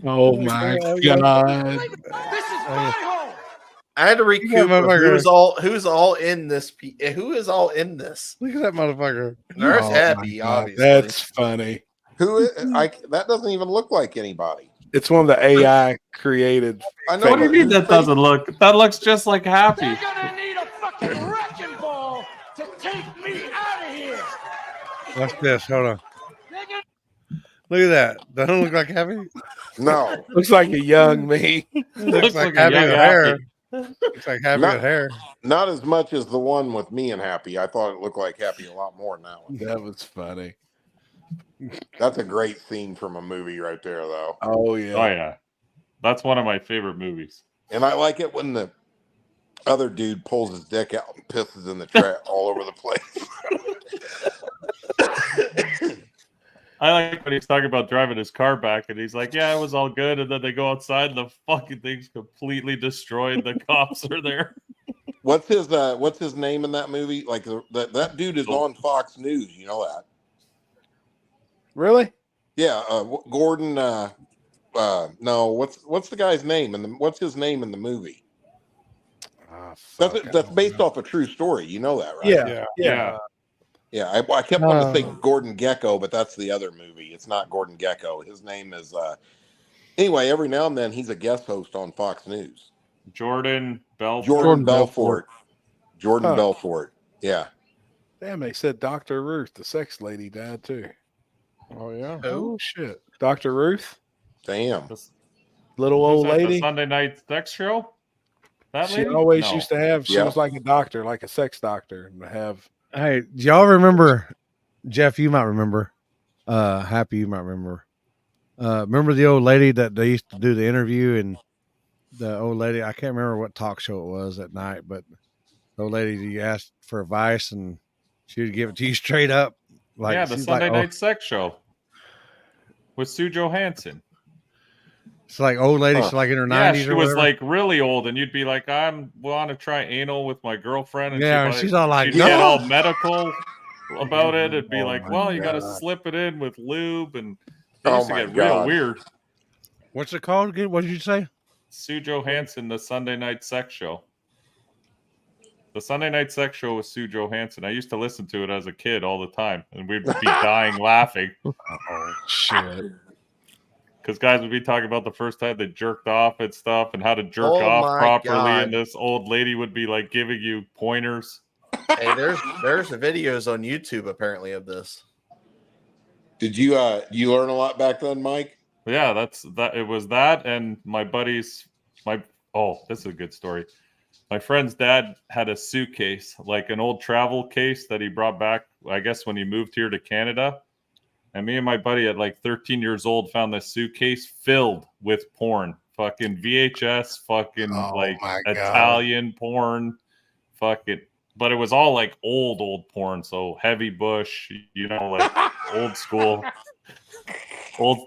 [SPEAKER 3] Oh my god!
[SPEAKER 4] I had to
[SPEAKER 1] Look at
[SPEAKER 4] recoup
[SPEAKER 1] that
[SPEAKER 4] of who's all in this. Who is all in this?
[SPEAKER 1] Look at that motherfucker.
[SPEAKER 4] There's
[SPEAKER 3] Oh my
[SPEAKER 4] Happy,
[SPEAKER 3] God,
[SPEAKER 4] obviously.
[SPEAKER 3] that's funny.
[SPEAKER 16] That doesn't even look like anybody.
[SPEAKER 3] It's one of the AI created.
[SPEAKER 16] I know.
[SPEAKER 2] What do you mean that doesn't look? That looks just like Happy.
[SPEAKER 9] They're gonna need a fucking wrecking ball to take me out of here.
[SPEAKER 1] Watch this. Hold on. Look at that. Doesn't look like Happy.
[SPEAKER 16] No,
[SPEAKER 3] Looks like a young me.
[SPEAKER 1] Looks like
[SPEAKER 2] like a
[SPEAKER 1] Happy
[SPEAKER 2] young
[SPEAKER 1] with hair.
[SPEAKER 2] Happy.
[SPEAKER 1] Looks like Happy
[SPEAKER 16] Not-
[SPEAKER 1] with hair.
[SPEAKER 16] not as much as the one with me and Happy. I thought it looked like Happy a lot more than that one.
[SPEAKER 3] That was funny.
[SPEAKER 16] That's a great scene from a movie right there, though.
[SPEAKER 3] Oh yeah.
[SPEAKER 8] Oh yeah, that's one of my favorite movies.
[SPEAKER 16] And I like it when the other dude pulls his dick out and pisses in the trash all over the place.
[SPEAKER 8] I like when he's talking about driving his car back, and he's like, "Yeah, it was all good," and then they go outside, and the fucking thing's completely destroyed. The cops are there.
[SPEAKER 16] What's his name in that movie? Like that dude is on Fox News. You know that?
[SPEAKER 3] Really?
[SPEAKER 16] Yeah, Gordon. No, what's the guy's name? And what's his name in the movie? That's based off a true story. You know that, right?
[SPEAKER 3] Yeah.
[SPEAKER 16] Yeah. I kept wanting to say Gordon Gecko, but that's the other movie. It's not Gordon Gecko. His name is. Anyway, every now and then he's a guest host on Fox News.
[SPEAKER 8] Jordan Belfort.
[SPEAKER 16] Jordan Belfort. Jordan Belfort. Yeah.
[SPEAKER 3] Damn, they said Dr. Ruth, the sex lady, died too.
[SPEAKER 1] Oh yeah.
[SPEAKER 3] Oh shit, Dr. Ruth,
[SPEAKER 16] Damn.
[SPEAKER 3] little
[SPEAKER 8] Who's
[SPEAKER 3] old
[SPEAKER 8] that, the
[SPEAKER 3] lady.
[SPEAKER 8] Sunday night sex show. That
[SPEAKER 3] She
[SPEAKER 8] lady?
[SPEAKER 3] always
[SPEAKER 8] No.
[SPEAKER 3] used to have. She
[SPEAKER 16] Yeah.
[SPEAKER 3] was like a doctor, like a sex doctor, and have.
[SPEAKER 1] Hey, do y'all remember? Jeff, you might remember. Happy, you might remember. Remember the old lady that they used to do the interview, and the old lady, I can't remember what talk show it was at night, but the old lady, you asked for advice and she would give it to you straight up. Like,
[SPEAKER 8] Yeah, the
[SPEAKER 1] she's
[SPEAKER 8] Sunday
[SPEAKER 1] like,
[SPEAKER 8] night sex show with Sue Johansson.
[SPEAKER 1] It's like old lady, she's like in her 90s.
[SPEAKER 8] Yeah, she
[SPEAKER 1] or
[SPEAKER 8] was
[SPEAKER 1] whatever.
[SPEAKER 8] like really old, and you'd be like, "I want to try anal with my girlfriend," and
[SPEAKER 1] Yeah,
[SPEAKER 8] she'd
[SPEAKER 1] she's all like,
[SPEAKER 8] she'd get
[SPEAKER 1] "No."
[SPEAKER 8] all medical about it. It'd be
[SPEAKER 1] Oh
[SPEAKER 8] like,
[SPEAKER 1] my
[SPEAKER 8] "Well, you got to
[SPEAKER 1] God.
[SPEAKER 8] slip it in with lube," and it
[SPEAKER 16] Oh
[SPEAKER 8] used to
[SPEAKER 16] my
[SPEAKER 8] get real
[SPEAKER 16] God.
[SPEAKER 8] weird.
[SPEAKER 1] What's it called again? What did you say?
[SPEAKER 8] Sue Johansson, the Sunday night sex show. The Sunday night sex show with Sue Johansson. I used to listen to it as a kid all the time, and we'd be dying laughing.
[SPEAKER 3] Oh shit!
[SPEAKER 8] Because guys would be talking about the first time they jerked off and stuff, and how to jerk
[SPEAKER 4] Oh
[SPEAKER 8] off
[SPEAKER 4] my
[SPEAKER 8] properly.
[SPEAKER 4] God.
[SPEAKER 8] And this old lady would be like giving you pointers.
[SPEAKER 4] Hey, there's videos on YouTube apparently of this.
[SPEAKER 16] Did you learn a lot back then, Mike?
[SPEAKER 8] Yeah, that's that. It was that, and my buddy's this is a good story. My friend's dad had a suitcase, like an old travel case that he brought back, I guess, when he moved here to Canada. And me and my buddy at like 13 years old found this suitcase filled with porn, fucking VHS, fucking
[SPEAKER 3] my God.
[SPEAKER 8] Italian porn, fucking. But it was all like old porn, so Heavy Bush, like old school.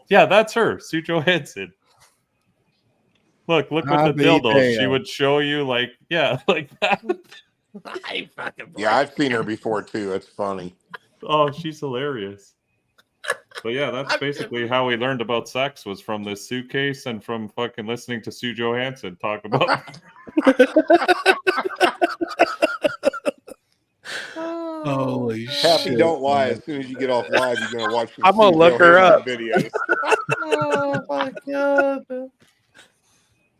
[SPEAKER 8] Yeah, that's her, Sue Johansson. Look what
[SPEAKER 3] I'll
[SPEAKER 8] the
[SPEAKER 3] be
[SPEAKER 8] dildos she
[SPEAKER 3] damned.
[SPEAKER 8] would show you, like that.
[SPEAKER 16] Yeah, I've seen her before too. It's funny.
[SPEAKER 8] Oh, she's hilarious. But yeah, that's basically how we learned about sex, was from this suitcase and from fucking listening to Sue Johansson talk about.
[SPEAKER 3] Holy shit!
[SPEAKER 16] Happy, don't lie.
[SPEAKER 3] man.
[SPEAKER 16] As soon as you get off live, you're gonna watch.
[SPEAKER 3] I'm gonna look her up.
[SPEAKER 16] Videos.
[SPEAKER 1] Oh my God.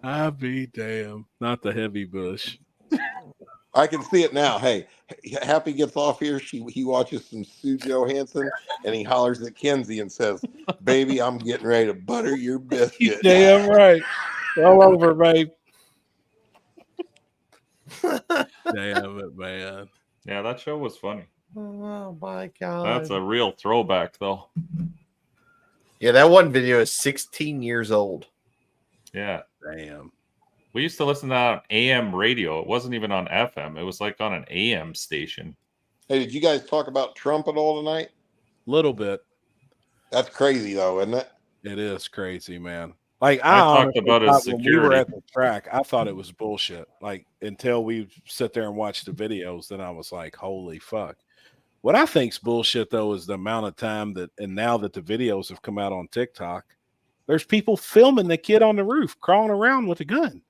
[SPEAKER 3] I be damn. Not the heavy bush.
[SPEAKER 16] I can see it now. Hey, Happy gets off here. He watches some Sue Johansson, and he hollers at Kenzie and says, "Baby, I'm getting ready to butter your biscuit."
[SPEAKER 3] Damn right. All over, babe. Damn it, man.
[SPEAKER 8] Yeah, that show was funny.
[SPEAKER 4] Oh my God.
[SPEAKER 8] That's a real throwback, though.
[SPEAKER 4] Yeah, that one video is 16 years old.
[SPEAKER 8] Yeah.
[SPEAKER 3] Damn.
[SPEAKER 8] We used to listen to that on AM radio. It wasn't even on FM. It was like on an AM station.
[SPEAKER 16] Hey, did you guys talk about Trump at all tonight?
[SPEAKER 3] Little bit.
[SPEAKER 16] That's crazy, though, isn't it?
[SPEAKER 3] It is crazy, man. Like
[SPEAKER 8] I talked
[SPEAKER 3] honestly
[SPEAKER 8] about his
[SPEAKER 3] thought when we were
[SPEAKER 8] security.
[SPEAKER 3] at the track, I thought it was bullshit. Like until we sit there and watch the videos. Then I was like, holy fuck. What I think's bullshit though is the amount of time that, and now that the videos have come out on TikTok, there's people filming the kid on the roof crawling around with a gun.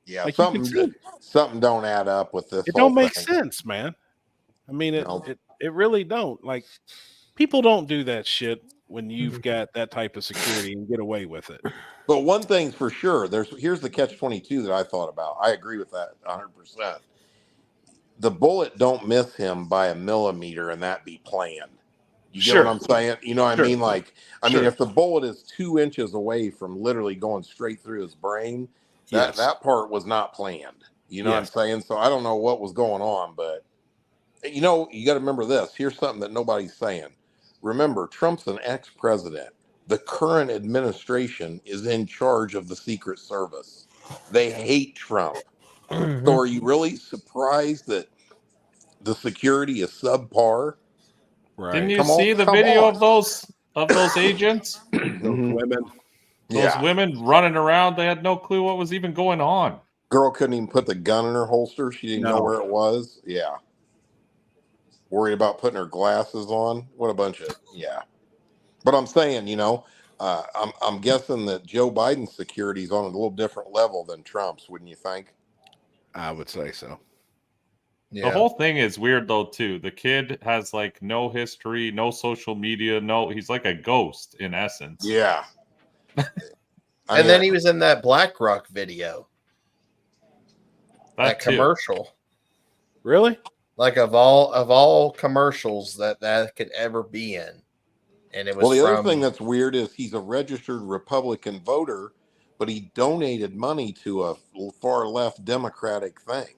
[SPEAKER 16] Yeah,
[SPEAKER 3] Like
[SPEAKER 16] something don't add up with this.
[SPEAKER 3] It
[SPEAKER 16] whole
[SPEAKER 3] don't make
[SPEAKER 16] thing.
[SPEAKER 3] sense, man. I mean,
[SPEAKER 16] No.
[SPEAKER 3] it really don't. Like, people don't do that shit when you've got that type of security and get away with it.
[SPEAKER 16] But one thing's for sure, here's the catch-22 that I thought about. I agree with that 100%. The bullet don't miss him by a millimeter, and that be planned. You get what I'm saying? You know what I mean? Like, I mean, if the bullet is 2 inches away from literally going straight through his brain, that part was not planned. You know what I'm saying? So I don't know what was going on, but you know, you got to remember this. Here's something that nobody's saying. Remember, Trump's an ex-president. The current administration is in charge of the Secret Service. They hate Trump. So are you really surprised that the security is subpar?
[SPEAKER 3] Right.
[SPEAKER 8] Didn't you see the video of those agents?
[SPEAKER 3] Those women.
[SPEAKER 8] Those women running around, they had no clue what was even going on.
[SPEAKER 16] Girl couldn't even put the gun in her holster. She didn't know where it was. Yeah. Worried about putting her glasses on. What a bunch of But I'm saying, you know, I'm guessing that Joe Biden's security is on a little different level than Trump's, wouldn't you think?
[SPEAKER 3] I would say so.
[SPEAKER 8] The whole thing is weird though too. The kid has like no history, no social media, he's like a ghost in essence.
[SPEAKER 16] Yeah.
[SPEAKER 4] And then he was in that BlackRock video. That
[SPEAKER 8] too.
[SPEAKER 4] commercial.
[SPEAKER 3] Really?
[SPEAKER 4] Like of all commercials that could ever be in. And it was
[SPEAKER 16] the other thing that's weird is he's a registered Republican voter, but he donated money to a far left Democratic thing.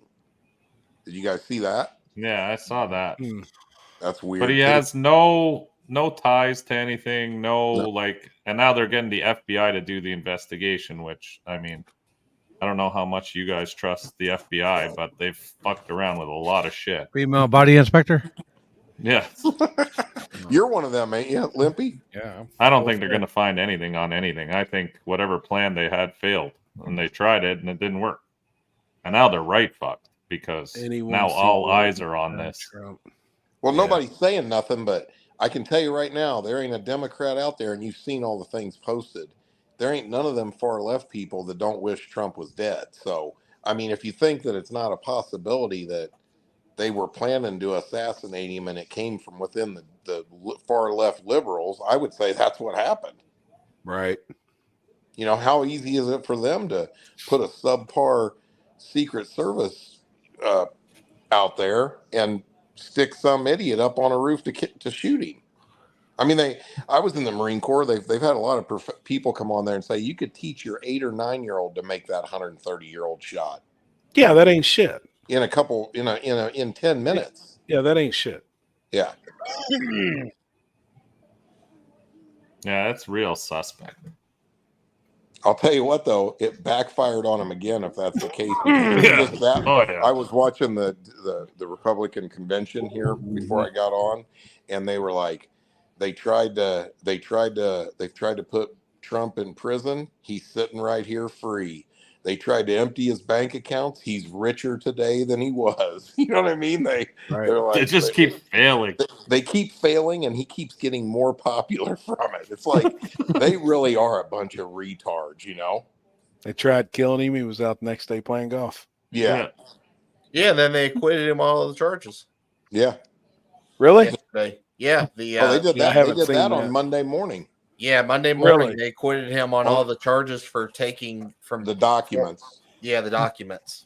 [SPEAKER 16] Did you guys see that?
[SPEAKER 8] Yeah, I saw that.
[SPEAKER 16] That's weird.
[SPEAKER 8] But he has no ties to anything, like, and now they're getting the FBI to do the investigation, which, I mean, I don't know how much you guys trust the FBI, but they've fucked around with a lot of shit.
[SPEAKER 1] Female body inspector?
[SPEAKER 8] Yeah.
[SPEAKER 16] You're one of them, ain't you, Limpy?
[SPEAKER 3] Yeah.
[SPEAKER 8] I don't think they're going to find anything on anything. I think whatever plan they had failed, and they tried it, and it didn't work. And now they're right fucked, because now all eyes are on this.
[SPEAKER 16] Well, nobody's saying nothing, but I can tell you right now, there ain't a Democrat out there, and you've seen all the things posted. There ain't none of them far left people that don't wish Trump was dead. So, I mean, if you think that it's not a possibility that they were planning to assassinate him and it came from within the far left liberals, I would say that's what happened.
[SPEAKER 3] Right.
[SPEAKER 16] You know, how easy is it for them to put a subpar Secret Service out there and stick some idiot up on a roof to shoot him? I mean, I was in the Marine Corps. They've had a lot of people come on there and say you could teach your 8 or 9-year-old to make that 130-year-old shot.
[SPEAKER 3] Yeah, that ain't shit.
[SPEAKER 16] In 10 minutes.
[SPEAKER 3] Yeah, that ain't shit.
[SPEAKER 16] Yeah.
[SPEAKER 8] Yeah, that's real suspect.
[SPEAKER 16] I'll tell you what, though, it backfired on him again if that's the case. I was watching the Republican convention here before I got on, and they were like, they've tried to put Trump in prison. He's sitting right here free. They tried to empty his bank accounts. He's richer today than he was. You know what I mean? They're like,
[SPEAKER 8] they just keep failing.
[SPEAKER 16] They keep failing, and he keeps getting more popular from it. It's like they really are a bunch of retards, you know?
[SPEAKER 3] They tried killing him. He was out the next day playing golf.
[SPEAKER 16] Yeah.
[SPEAKER 4] Yeah, and then they acquitted him on all the charges.
[SPEAKER 16] Yeah.
[SPEAKER 3] Really?
[SPEAKER 4] Yesterday. Yeah.
[SPEAKER 16] They did that. They did that on Monday morning.
[SPEAKER 4] Yeah, Monday morning they acquitted him on all the charges for taking from
[SPEAKER 16] the documents.
[SPEAKER 4] Yeah, the documents.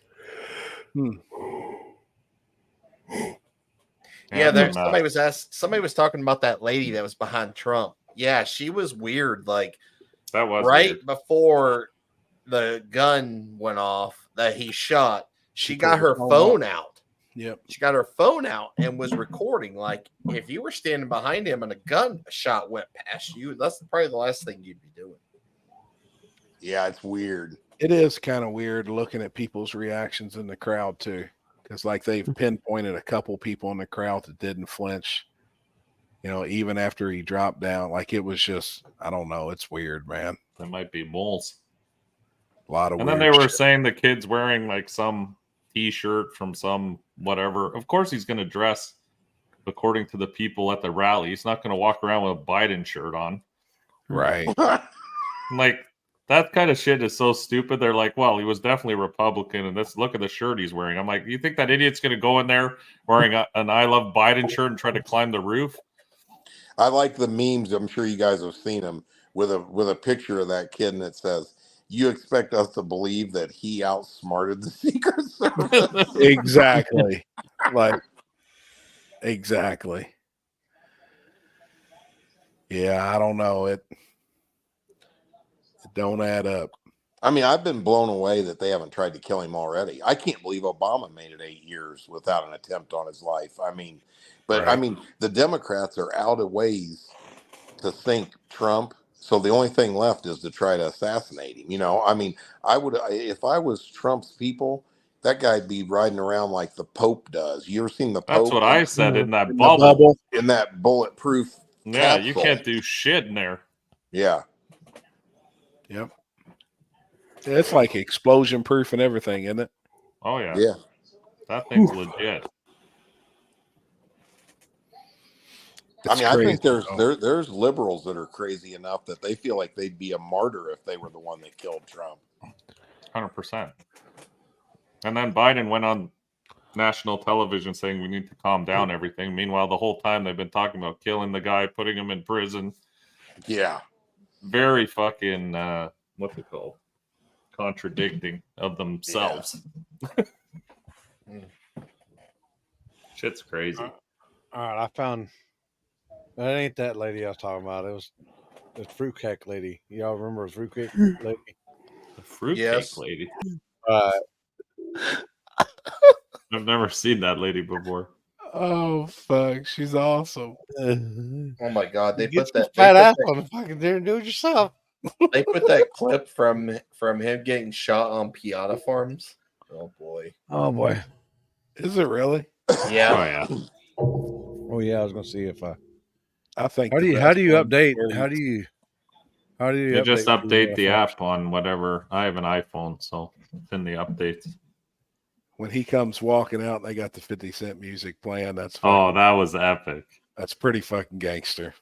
[SPEAKER 4] Yeah, somebody was talking about that lady that was behind Trump. Yeah, she was weird. Like
[SPEAKER 8] that was
[SPEAKER 4] right before the gun went off that he shot. She got her phone out.
[SPEAKER 3] Yep.
[SPEAKER 4] She got her phone out and was recording. Like, if you were standing behind him and a gunshot went past you, that's probably the last thing you'd be doing.
[SPEAKER 16] Yeah, it's weird.
[SPEAKER 3] It is kind of weird looking at people's reactions in the crowd, too. Because, like, they've pinpointed a couple people in the crowd that didn't flinch. You know, even after he dropped down. Like, it was just, I don't know. It's weird, man.
[SPEAKER 8] There might be moles.
[SPEAKER 3] A lot of
[SPEAKER 8] and
[SPEAKER 3] weird
[SPEAKER 8] then they were
[SPEAKER 3] shit.
[SPEAKER 8] saying the kid's wearing, like, some T-shirt from some whatever. Of course, he's going to dress according to the people at the rally. He's not going to walk around with a Biden shirt on.
[SPEAKER 3] Right.
[SPEAKER 8] Like, that kind of shit is so stupid. They're like, well, he was definitely Republican, and look at the shirt he's wearing. I'm like, you think that idiot's going to go in there wearing an I Love Biden shirt and try to climb the roof?
[SPEAKER 16] I like the memes. I'm sure you guys have seen them with a picture of that kid, and it says, "You expect us to believe that he outsmarted the Secret Service?"
[SPEAKER 3] Exactly. Like, exactly. Yeah, I don't know. It don't add up.
[SPEAKER 16] I mean, I've been blown away that they haven't tried to kill him already. I can't believe Obama made it 8 years without an attempt on his life. I mean, but I mean, the Democrats are out of ways to sink Trump. So the only thing left is to try to assassinate him. You know, I mean, if I was Trump's people, that guy'd be riding around like the Pope does. You ever seen the Pope?
[SPEAKER 8] That's what I said in that
[SPEAKER 3] In the
[SPEAKER 8] bubble.
[SPEAKER 16] In that bulletproof
[SPEAKER 8] Yeah,
[SPEAKER 16] capsule.
[SPEAKER 8] you can't do shit in there.
[SPEAKER 16] Yeah.
[SPEAKER 3] Yep. Yeah, it's like explosion proof and everything, isn't it?
[SPEAKER 8] Oh yeah.
[SPEAKER 16] Yeah.
[SPEAKER 8] That thing's legit.
[SPEAKER 16] I mean, I think there's liberals that are crazy enough that they feel like they'd be a martyr if they were the one that killed Trump.
[SPEAKER 8] 100%. And then Biden went on national television saying we need to calm down everything. Meanwhile, the whole time they've been talking about killing the guy, putting him in prison.
[SPEAKER 16] Yeah.
[SPEAKER 8] Very fucking what's it called? Contradicting of themselves. Shit's crazy.
[SPEAKER 1] All right, I found that ain't that lady I was talking about. It was the fruitcake lady. Y'all remember the fruitcake lady?
[SPEAKER 8] The fruitcake lady. I've never seen that lady before.
[SPEAKER 3] Oh fuck, she's awesome.
[SPEAKER 4] Oh my god, they
[SPEAKER 1] Get
[SPEAKER 4] put
[SPEAKER 1] your
[SPEAKER 4] that
[SPEAKER 1] fat ass on the fucking there and do it yourself.
[SPEAKER 4] They put that clip from him getting shot on piano forms. Oh boy.
[SPEAKER 1] Oh boy.
[SPEAKER 3] Is it really?
[SPEAKER 4] Yeah.
[SPEAKER 8] Oh yeah.
[SPEAKER 1] Oh yeah, I was gonna see if
[SPEAKER 3] I think.
[SPEAKER 1] How do you update? How do you
[SPEAKER 8] You just update
[SPEAKER 1] your
[SPEAKER 8] the
[SPEAKER 1] phones?
[SPEAKER 8] app on whatever. I have an iPhone, so it's in the updates.
[SPEAKER 3] When he comes walking out, they got the 50 Cent music playing. That's
[SPEAKER 8] that was epic.
[SPEAKER 3] That's pretty fucking gangster.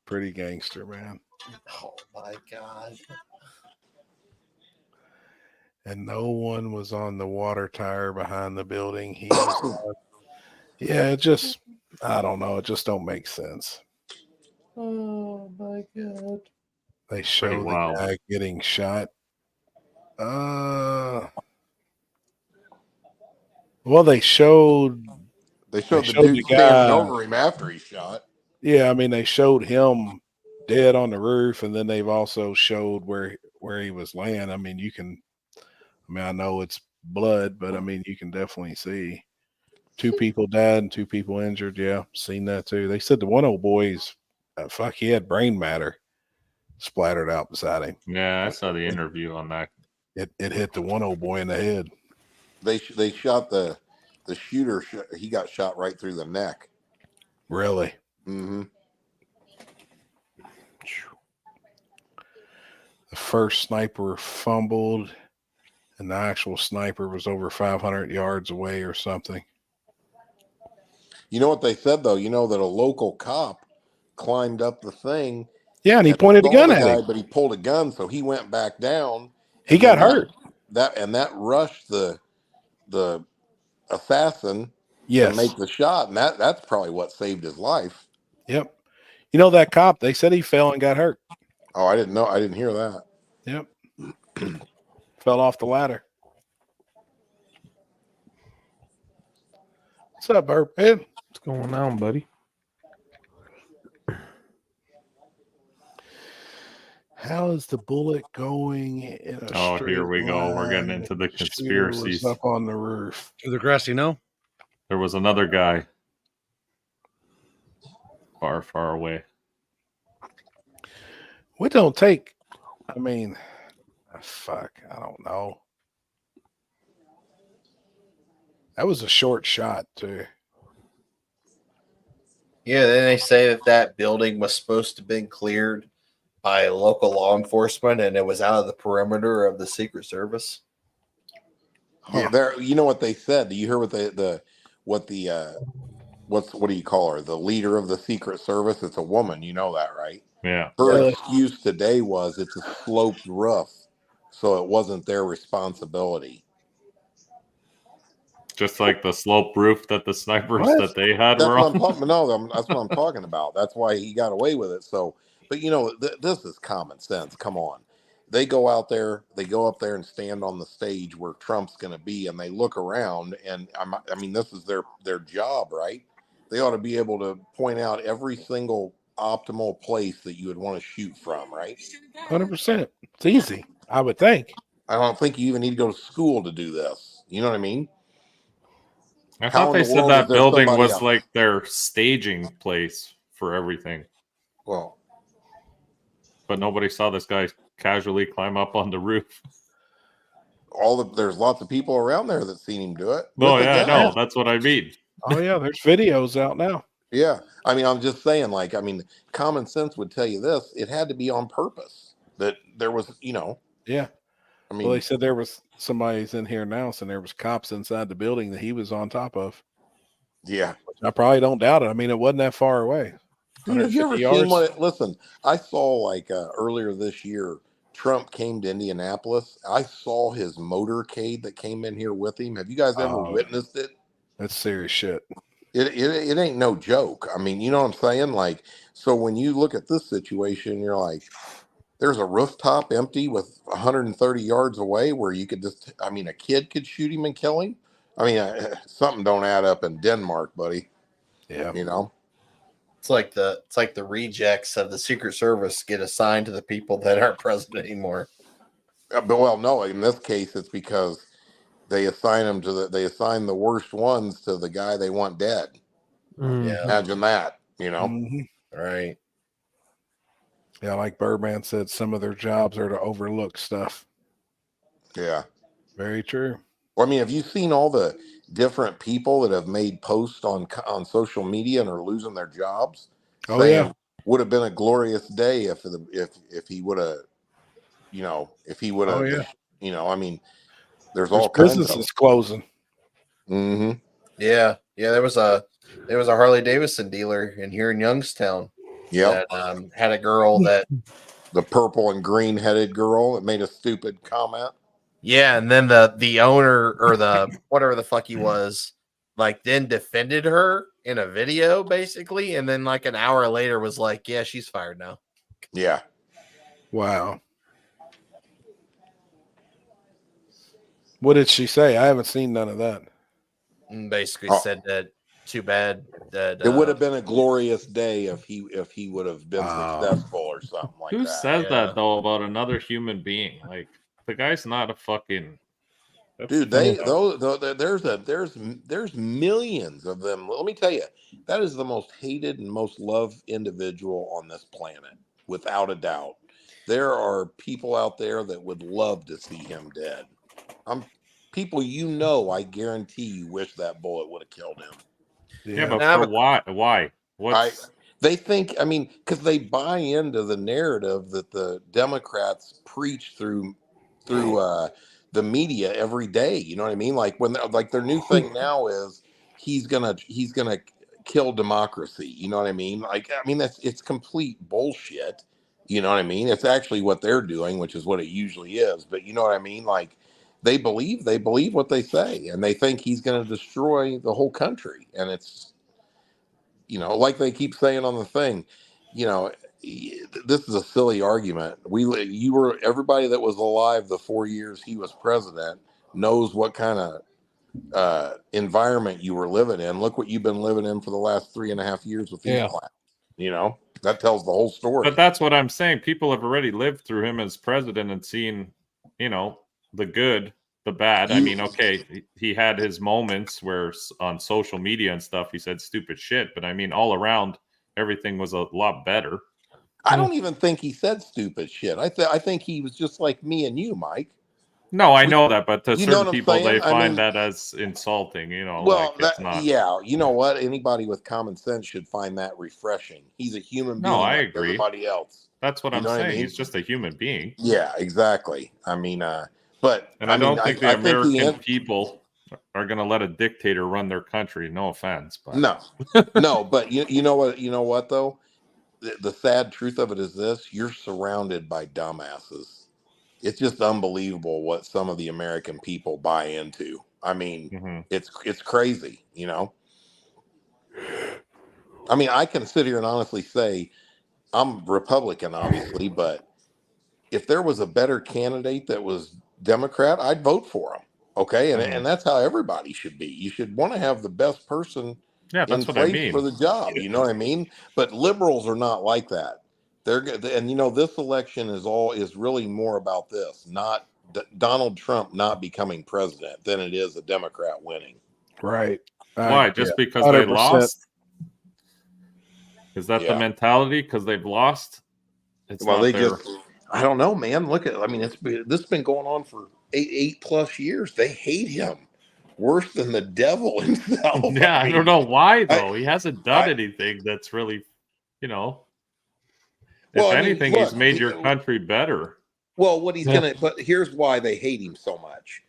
[SPEAKER 3] Pretty gangster, man.
[SPEAKER 4] Oh my god.
[SPEAKER 3] And no one was on the water tower behind the building. He was yeah, it just I don't know. It just don't make sense.
[SPEAKER 4] Oh my god.
[SPEAKER 3] They show the guy getting shot. Well, they showed
[SPEAKER 16] the dude standing over him after he shot.
[SPEAKER 3] Yeah, I mean they showed him dead on the roof, and then they've also showed where he was laying. I mean, I know it's blood, but I mean you can definitely see 2 people died and 2 people injured. Yeah, seen that too. They said the one old boy's he had brain matter splattered out beside him.
[SPEAKER 8] Yeah, I saw the interview on that.
[SPEAKER 3] It hit the one old boy in the head.
[SPEAKER 16] They shot the shooter. He got shot right through the neck.
[SPEAKER 3] Really?
[SPEAKER 16] Mm-hmm.
[SPEAKER 3] The first sniper fumbled, and the actual sniper was over 500 yards away or something.
[SPEAKER 16] You know what they said though? You know that a local cop climbed up the thing.
[SPEAKER 3] Yeah, and he pointed a gun at him.
[SPEAKER 16] But he pulled a gun, so he went back down.
[SPEAKER 3] He got hurt.
[SPEAKER 16] That rushed the assassin
[SPEAKER 3] to
[SPEAKER 16] make the shot, and that's probably what saved his life.
[SPEAKER 3] Yep. You know that cop? They said he fell and got hurt.
[SPEAKER 16] Oh, I didn't know. I didn't hear that.
[SPEAKER 3] Yep. Fell off the ladder. What's up, Burp? Hey.
[SPEAKER 2] What's going on, buddy?
[SPEAKER 3] How is the bullet going in a
[SPEAKER 8] here we go. We're getting into the conspiracies.
[SPEAKER 3] Up on the roof.
[SPEAKER 1] To the grassy knoll?
[SPEAKER 8] There was another guy far, far away.
[SPEAKER 3] We don't take. I mean, fuck. I don't know. That was a short shot too.
[SPEAKER 4] Yeah, then they say that building was supposed to have been cleared by local law enforcement, and it was out of the perimeter of the Secret Service.
[SPEAKER 3] Huh.
[SPEAKER 16] There, you know what they said? Do you hear what what do you call her? The leader of the Secret Service. It's a woman. You know that, right?
[SPEAKER 8] Yeah.
[SPEAKER 16] Her excuse today was it's a sloped roof, so it wasn't their responsibility.
[SPEAKER 8] Just like the slope roof that the snipers
[SPEAKER 3] What?
[SPEAKER 8] that they had
[SPEAKER 16] That's
[SPEAKER 8] were
[SPEAKER 16] what
[SPEAKER 8] on.
[SPEAKER 16] I'm talking. No, that's what I'm talking about. That's why he got away with it. So, but you know, this is common sense. Come on, they go out there, they go up there and stand on the stage where Trump's going to be, and they look around, and I mean, this is their job, right? They ought to be able to point out every single optimal place that you would want to shoot from, right?
[SPEAKER 3] 100%. It's easy, I would think.
[SPEAKER 16] I don't think you even need to go to school to do this. You know what I mean?
[SPEAKER 8] I
[SPEAKER 16] How
[SPEAKER 8] thought
[SPEAKER 16] in
[SPEAKER 8] they
[SPEAKER 16] the
[SPEAKER 8] said
[SPEAKER 16] world is
[SPEAKER 8] that
[SPEAKER 16] there
[SPEAKER 8] building
[SPEAKER 16] somebody
[SPEAKER 8] was
[SPEAKER 16] else?
[SPEAKER 8] like their staging place for everything.
[SPEAKER 16] Well,
[SPEAKER 8] but nobody saw this guy casually climb up on the roof.
[SPEAKER 16] There's lots of people around there that seen him do it.
[SPEAKER 8] No,
[SPEAKER 16] with a
[SPEAKER 8] yeah,
[SPEAKER 16] gun.
[SPEAKER 8] no, that's what I mean.
[SPEAKER 3] Oh yeah, there's videos out now.
[SPEAKER 16] Yeah, I mean, I'm just saying, like, I mean, common sense would tell you this. It had to be on purpose. That there was, you know.
[SPEAKER 3] Yeah.
[SPEAKER 16] I mean,
[SPEAKER 3] Well, they said there was somebody's in here now, and there was cops inside the building that he was on top of.
[SPEAKER 16] Yeah.
[SPEAKER 3] I probably don't doubt it. I mean, it wasn't that far away.
[SPEAKER 16] Dude, have you ever
[SPEAKER 3] 150
[SPEAKER 16] seen
[SPEAKER 3] yards.
[SPEAKER 16] listen, I saw like earlier this year, Trump came to Indianapolis. I saw his motorcade that came in here with him. Have you guys ever witnessed it?
[SPEAKER 3] That's serious shit.
[SPEAKER 16] It ain't no joke. I mean, you know what I'm saying? Like, so when you look at this situation, you're like, there's a rooftop empty with 130 yards away where you could just, I mean, a kid could shoot him and kill him. I mean, something don't add up in Denmark, buddy.
[SPEAKER 3] Yeah.
[SPEAKER 16] You know?
[SPEAKER 4] It's like the rejects of the Secret Service get assigned to the people that aren't president anymore.
[SPEAKER 16] But well, no, in this case, it's because they assign them they assign the worst ones to the guy they want dead.
[SPEAKER 4] Yeah.
[SPEAKER 16] Imagine that, you know?
[SPEAKER 3] Mm-hmm.
[SPEAKER 4] Right.
[SPEAKER 3] Yeah, like Birdman said, some of their jobs are to overlook stuff.
[SPEAKER 16] Yeah.
[SPEAKER 3] Very true.
[SPEAKER 16] Well, I mean, have you seen all the different people that have made posts on social media and are losing their jobs?
[SPEAKER 3] Oh,
[SPEAKER 16] saying,
[SPEAKER 3] yeah.
[SPEAKER 16] would have been a glorious day if he would have, you know, if he would have,
[SPEAKER 3] Oh, yeah.
[SPEAKER 16] you know, I mean, there's
[SPEAKER 3] There's
[SPEAKER 16] all kinds of
[SPEAKER 3] businesses closing.
[SPEAKER 16] Mm-hmm.
[SPEAKER 4] Yeah. There was a Harley Davidson dealer in here in Youngstown.
[SPEAKER 16] Yep.
[SPEAKER 4] That had a girl that
[SPEAKER 16] the purple and green headed girl that made a stupid comment.
[SPEAKER 4] Yeah, and then the owner or the whatever the fuck he was, like then defended her in a video basically, and then like an hour later was like, yeah, she's fired now.
[SPEAKER 16] Yeah.
[SPEAKER 3] Wow. What did she say? I haven't seen none of that.
[SPEAKER 4] And basically said that too bad that
[SPEAKER 16] it would have been a glorious day if he would have been successful or something like
[SPEAKER 8] Who
[SPEAKER 16] that.
[SPEAKER 8] says that though about another human being? Like the guy's not a fucking
[SPEAKER 16] Dude, there's millions of them. Let me tell you, that is the most hated and most loved individual on this planet, without a doubt. There are people out there that would love to see him dead. People I guarantee you wish that bullet would have killed him.
[SPEAKER 8] Yeah, but for why? Why?
[SPEAKER 16] They think, I mean, because they buy into the narrative that the Democrats preach through the media every day. You know what I mean? Like their new thing now is he's gonna kill democracy. You know what I mean? Like, I mean, it's complete bullshit. You know what I mean? It's actually what they're doing, which is what it usually is. But you know what I mean? Like they believe what they say, and they think he's going to destroy the whole country. And it's, you know, like they keep saying on the thing, you know, this is a silly argument. Everybody that was alive the 4 years he was president knows what kind of environment you were living in. Look what you've been living in for the last 3.5 years with these clowns. You know, that tells the whole story.
[SPEAKER 8] But that's what I'm saying. People have already lived through him as president and seen, you know, the good, the bad. I mean, okay, he had his moments where on social media and stuff he said stupid shit, but I mean, all around everything was a lot better.
[SPEAKER 16] I don't even think he said stupid shit. I think he was just like me and you, Mike.
[SPEAKER 8] No, I know that, but to certain people,
[SPEAKER 16] saying?
[SPEAKER 8] they find that as insulting. You know,
[SPEAKER 16] well,
[SPEAKER 8] like it's not.
[SPEAKER 16] Yeah, you know what? Anybody with common sense should find that refreshing. He's a human being.
[SPEAKER 8] No, I
[SPEAKER 16] like
[SPEAKER 8] agree.
[SPEAKER 16] everybody else.
[SPEAKER 8] That's what
[SPEAKER 16] You
[SPEAKER 8] I'm
[SPEAKER 16] know
[SPEAKER 8] saying.
[SPEAKER 16] what I mean?
[SPEAKER 8] He's just a human being.
[SPEAKER 16] Yeah, exactly. I mean, But
[SPEAKER 8] And I don't think the
[SPEAKER 16] I think
[SPEAKER 8] American people are going to let a dictator run their country. No offense, but
[SPEAKER 16] no, but you know what though, the sad truth of it is this: you're surrounded by dumbasses. It's just unbelievable what some of the American people buy into. I mean, it's crazy, you know. I mean, I can sit here and honestly say I'm Republican, obviously, but if there was a better candidate that was Democrat, I'd vote for him. Okay, and that's how everybody should be. You should want to have the best person
[SPEAKER 8] Yeah,
[SPEAKER 16] in
[SPEAKER 8] that's what I
[SPEAKER 16] place
[SPEAKER 8] mean.
[SPEAKER 16] for the job. You know what I mean? But liberals are not like that. They're and you know this election is really more about this, not Donald Trump not becoming president, than it is a Democrat winning.
[SPEAKER 3] Right.
[SPEAKER 8] Why? Just because they
[SPEAKER 3] 100%.
[SPEAKER 8] lost? Is that the
[SPEAKER 16] Yeah.
[SPEAKER 8] mentality? Because they've lost? It's
[SPEAKER 16] Well,
[SPEAKER 8] not
[SPEAKER 16] they
[SPEAKER 8] their...
[SPEAKER 16] just, I don't know, man. Look at, I mean, this has been going on for eight plus years. They hate him worse than the devil himself.
[SPEAKER 8] Yeah, I
[SPEAKER 16] mean,
[SPEAKER 8] don't know why though. He hasn't done anything that's really, you know.
[SPEAKER 16] Well,
[SPEAKER 8] If
[SPEAKER 16] I mean,
[SPEAKER 8] anything,
[SPEAKER 16] look,
[SPEAKER 8] he's made your country better.
[SPEAKER 16] Well, what he's gonna, but here's why they hate him so much.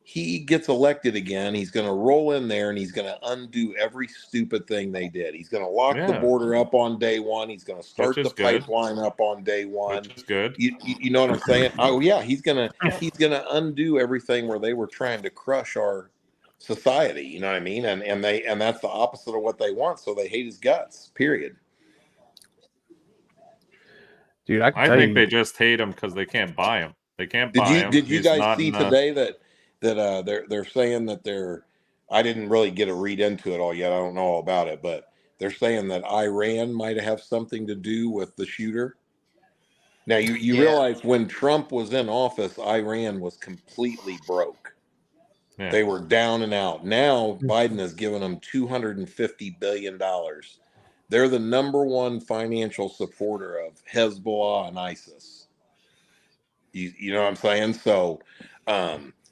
[SPEAKER 16] He gets elected again. He's going to roll in there and he's going to undo every stupid thing they did. He's going to lock the border up on day one. He's going to start the pipeline up on day one.
[SPEAKER 8] Which is good.
[SPEAKER 16] You know what I'm saying? Oh yeah, he's gonna undo everything where they were trying to crush our society. You know what I mean? And that's the opposite of what they want. So they hate his guts. Period.
[SPEAKER 2] Dude,
[SPEAKER 8] I think they just hate him because they can't buy him. They can't buy him.
[SPEAKER 16] Did you
[SPEAKER 8] He's
[SPEAKER 16] guys
[SPEAKER 8] not
[SPEAKER 16] see
[SPEAKER 8] in,
[SPEAKER 16] today that they're saying that they're, I didn't really get a read into it all yet. I don't know all about it, but they're saying that Iran might have something to do with the shooter. Now you realize when Trump was in office, Iran was completely broke.
[SPEAKER 8] Yeah.
[SPEAKER 16] They were down and out. Now Biden has given them $250 billion. They're the number one financial supporter of Hezbollah and ISIS. You know what I'm saying? So,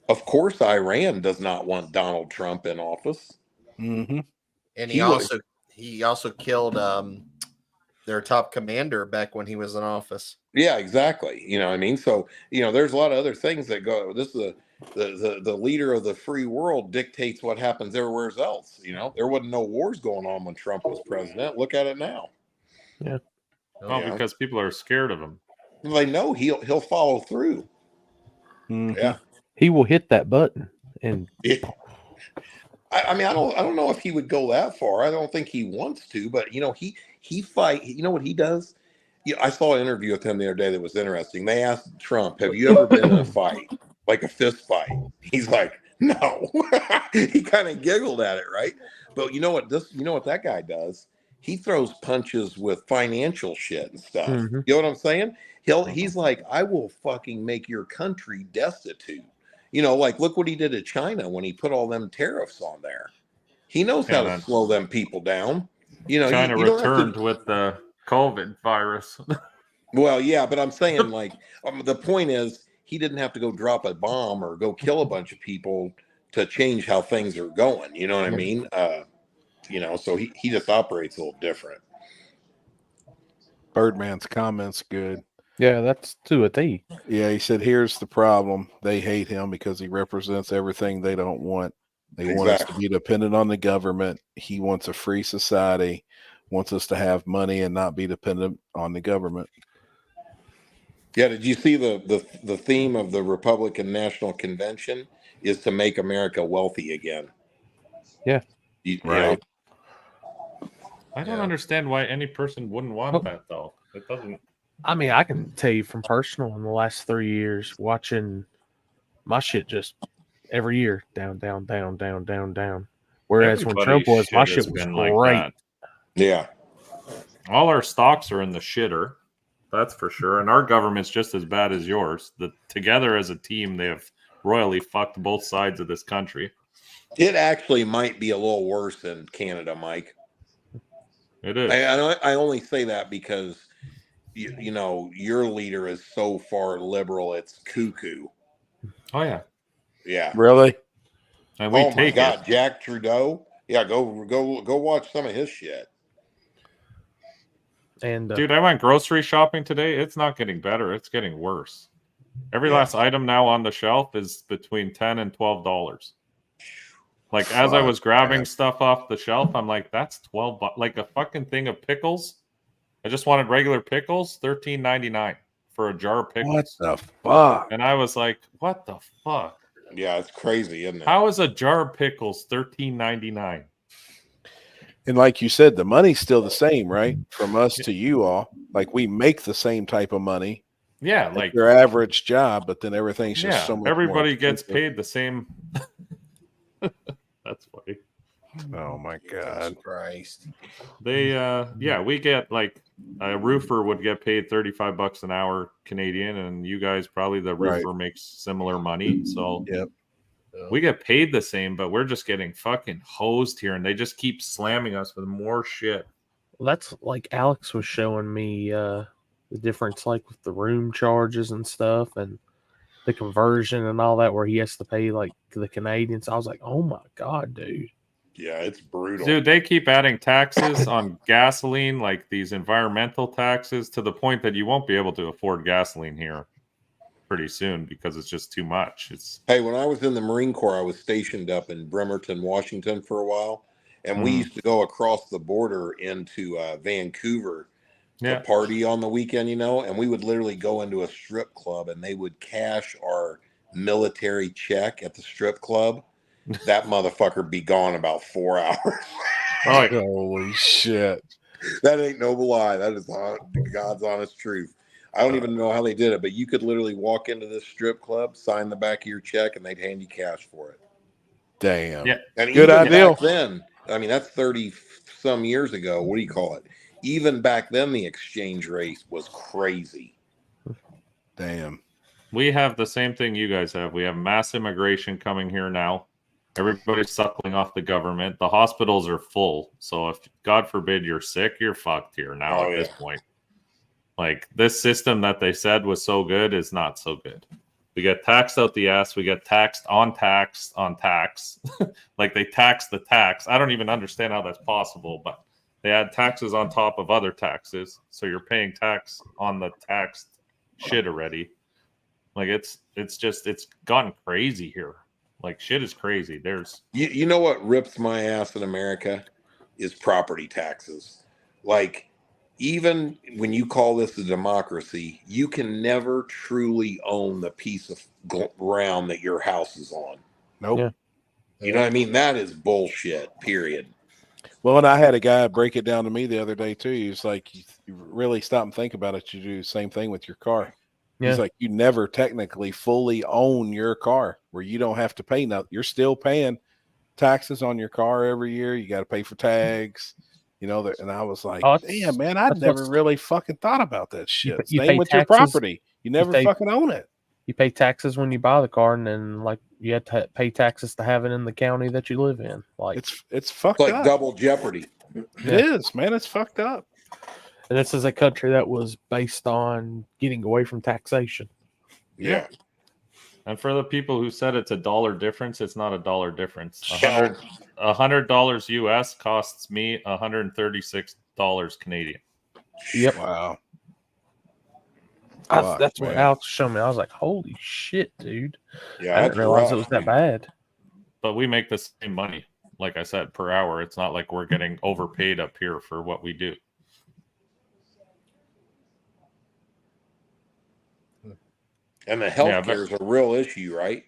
[SPEAKER 16] of course, Iran does not want Donald Trump in office.
[SPEAKER 3] Mm-hmm.
[SPEAKER 4] And he also killed their top commander back when he was in office.
[SPEAKER 16] Yeah, exactly. You know what I mean? So, you know, there's a lot of other things that go. This is the leader of the free world dictates what happens everywhere else. You know, there wasn't no wars going on when Trump was president. Look at it now.
[SPEAKER 2] Yeah.
[SPEAKER 8] Well, because people are scared of him.
[SPEAKER 16] They know he'll follow through.
[SPEAKER 3] Mm-hmm.
[SPEAKER 16] Yeah.
[SPEAKER 2] He will hit that button and
[SPEAKER 16] I mean, I don't know if he would go that far. I don't think he wants to, but you know, he fight. You know what he does? Yeah, I saw an interview with him the other day that was interesting. They asked Trump, "Have you ever been in a fight, like a fist fight?" He's like, "No." He kind of giggled at it, right? But you know what that guy does? He throws punches with financial shit and stuff.
[SPEAKER 2] Mhm.
[SPEAKER 16] You know what I'm saying? He's like, "I will fucking make your country destitute." You know, like look what he did to China when he put all them tariffs on there. He knows how to slow them people down. You know,
[SPEAKER 8] China
[SPEAKER 16] you don't have
[SPEAKER 8] returned
[SPEAKER 16] to,
[SPEAKER 8] with the COVID virus.
[SPEAKER 16] well, yeah, but I'm saying like the point is he didn't have to go drop a bomb or go kill a bunch of people to change how things are going. You know what I mean? You know, so he just operates a little different.
[SPEAKER 3] Birdman's comments good.
[SPEAKER 2] Yeah, that's to a T.
[SPEAKER 3] Yeah, he said, here's the problem. They hate him because he represents everything they don't want. They want us to be dependent on the government. He wants a free society, wants us to have money and not be dependent on the government.
[SPEAKER 16] Yeah, did you see the theme of the Republican National Convention is to make America wealthy again?
[SPEAKER 2] Yeah.
[SPEAKER 16] You know?
[SPEAKER 8] I don't understand why any person wouldn't want that though. It doesn't.
[SPEAKER 2] I mean, I can tell you from personal in the last 3 years watching my shit just every year down. Whereas when Trump was, my shit was great.
[SPEAKER 16] Yeah.
[SPEAKER 8] All our stocks are in the shitter. That's for sure. And our government's just as bad as yours. Together as a team, they have royally fucked both sides of this country.
[SPEAKER 16] It actually might be a little worse in Canada, Mike.
[SPEAKER 8] It is.
[SPEAKER 16] I only say that because you know your leader is so far liberal, it's cuckoo.
[SPEAKER 8] Oh yeah,
[SPEAKER 16] yeah.
[SPEAKER 3] Really?
[SPEAKER 8] And we
[SPEAKER 16] my God, Jack Trudeau. Yeah, go watch some of his shit.
[SPEAKER 2] And
[SPEAKER 8] dude, I went grocery shopping today. It's not getting better. It's getting worse. Every last item now on the shelf is between $10 and $12. Like as I was grabbing stuff off the shelf, I'm like, that's $12. Like a fucking thing of pickles. I just wanted regular pickles, $13.99 for a jar of pickles.
[SPEAKER 3] What the fuck?
[SPEAKER 8] And I was like, what the fuck?
[SPEAKER 16] Yeah, it's crazy, isn't it?
[SPEAKER 8] How is a jar of pickles $13.99?
[SPEAKER 3] And like you said, the money's still the same, right? From us to you all. Like we make the same type of money.
[SPEAKER 8] Yeah, like
[SPEAKER 3] your average job, but then everything's just so much
[SPEAKER 8] everybody
[SPEAKER 3] more
[SPEAKER 8] gets
[SPEAKER 3] expensive.
[SPEAKER 8] paid the same. That's funny.
[SPEAKER 3] Oh my God.
[SPEAKER 4] Christ.
[SPEAKER 8] They we get like a roofer would get paid $35 an hour Canadian, and you guys probably the roofer makes similar money. So we get paid the same, but we're just getting fucking hosed here, and they just keep slamming us with more shit.
[SPEAKER 2] Well, that's like Alex was showing me the difference, like with the room charges and stuff, and the conversion and all that, where he has to pay like the Canadians. I was like, oh my God, dude.
[SPEAKER 16] Yeah, it's brutal.
[SPEAKER 8] Dude, they keep adding taxes on gasoline, like these environmental taxes, to the point that you won't be able to afford gasoline here pretty soon because it's just too much.
[SPEAKER 16] Hey, when I was in the Marine Corps, I was stationed up in Bremerton, Washington for a while, and we used to go across the border into Vancouver to party on the weekend, and we would literally go into a strip club and they would cash our military check at the strip club. That motherfucker be gone about 4 hours.
[SPEAKER 8] Oh,
[SPEAKER 3] holy shit.
[SPEAKER 16] That ain't no lie. That is God's honest truth. I don't even know how they did it, but you could literally walk into this strip club, sign the back of your check, and they'd hand you cash for it.
[SPEAKER 3] Damn.
[SPEAKER 8] Yeah.
[SPEAKER 16] And
[SPEAKER 3] Good
[SPEAKER 16] even
[SPEAKER 3] idea.
[SPEAKER 16] back then, I mean, that's 30 some years ago. What do you call it? Even back then, the exchange rate was crazy.
[SPEAKER 3] Damn.
[SPEAKER 8] We have the same thing you guys have. We have mass immigration coming here now. Everybody's suckling off the government. The hospitals are full. So if, God forbid, you're sick, you're fucked here now at this point. Like, this system that they said was so good is not so good. We get taxed out the ass. We get taxed on tax on tax. Like, they tax the tax. I don't even understand how that's possible, but they add taxes on top of other taxes. So you're paying tax on the taxed shit already. Like, it's gotten crazy here. Like, shit is crazy. There's
[SPEAKER 16] You know what rips my ass in America is property taxes. Like, even when you call this a democracy, you can never truly own the piece of ground that your house is on.
[SPEAKER 3] Nope.
[SPEAKER 2] Yeah.
[SPEAKER 16] You know what I mean? That is bullshit, period.
[SPEAKER 3] Well, and I had a guy break it down to me the other day too. He was like, you really stop and think about it. You do the same thing with your car.
[SPEAKER 2] Yeah.
[SPEAKER 3] He's like, you never technically fully own your car where you don't have to pay nothing. You're still paying taxes on your car every year. You got to pay for tags, and I was like, damn, man, I'd never really fucking thought about that shit.
[SPEAKER 2] You
[SPEAKER 3] Same
[SPEAKER 2] pay
[SPEAKER 3] with
[SPEAKER 2] taxes,
[SPEAKER 3] your property. You never fucking own it.
[SPEAKER 2] You pay taxes when you buy the car, and then like you have to pay taxes to have it in the county that you live in. Like,
[SPEAKER 3] it's fucked
[SPEAKER 16] It's like
[SPEAKER 3] up.
[SPEAKER 16] double jeopardy.
[SPEAKER 3] It is, man. It's fucked up.
[SPEAKER 2] And this is a country that was based on getting away from taxation.
[SPEAKER 16] Yeah.
[SPEAKER 8] And for the people who said it's a dollar difference, it's not a dollar difference. $100 US costs me $136 Canadian.
[SPEAKER 2] Yep.
[SPEAKER 3] Wow.
[SPEAKER 2] That's what Alex showed me. I was like, holy shit, dude.
[SPEAKER 16] Yeah,
[SPEAKER 2] I didn't realize it was that bad.
[SPEAKER 8] But we make the same money, like I said, per hour. It's not like we're getting overpaid up here for what we do.
[SPEAKER 16] And the healthcare is a real issue, right?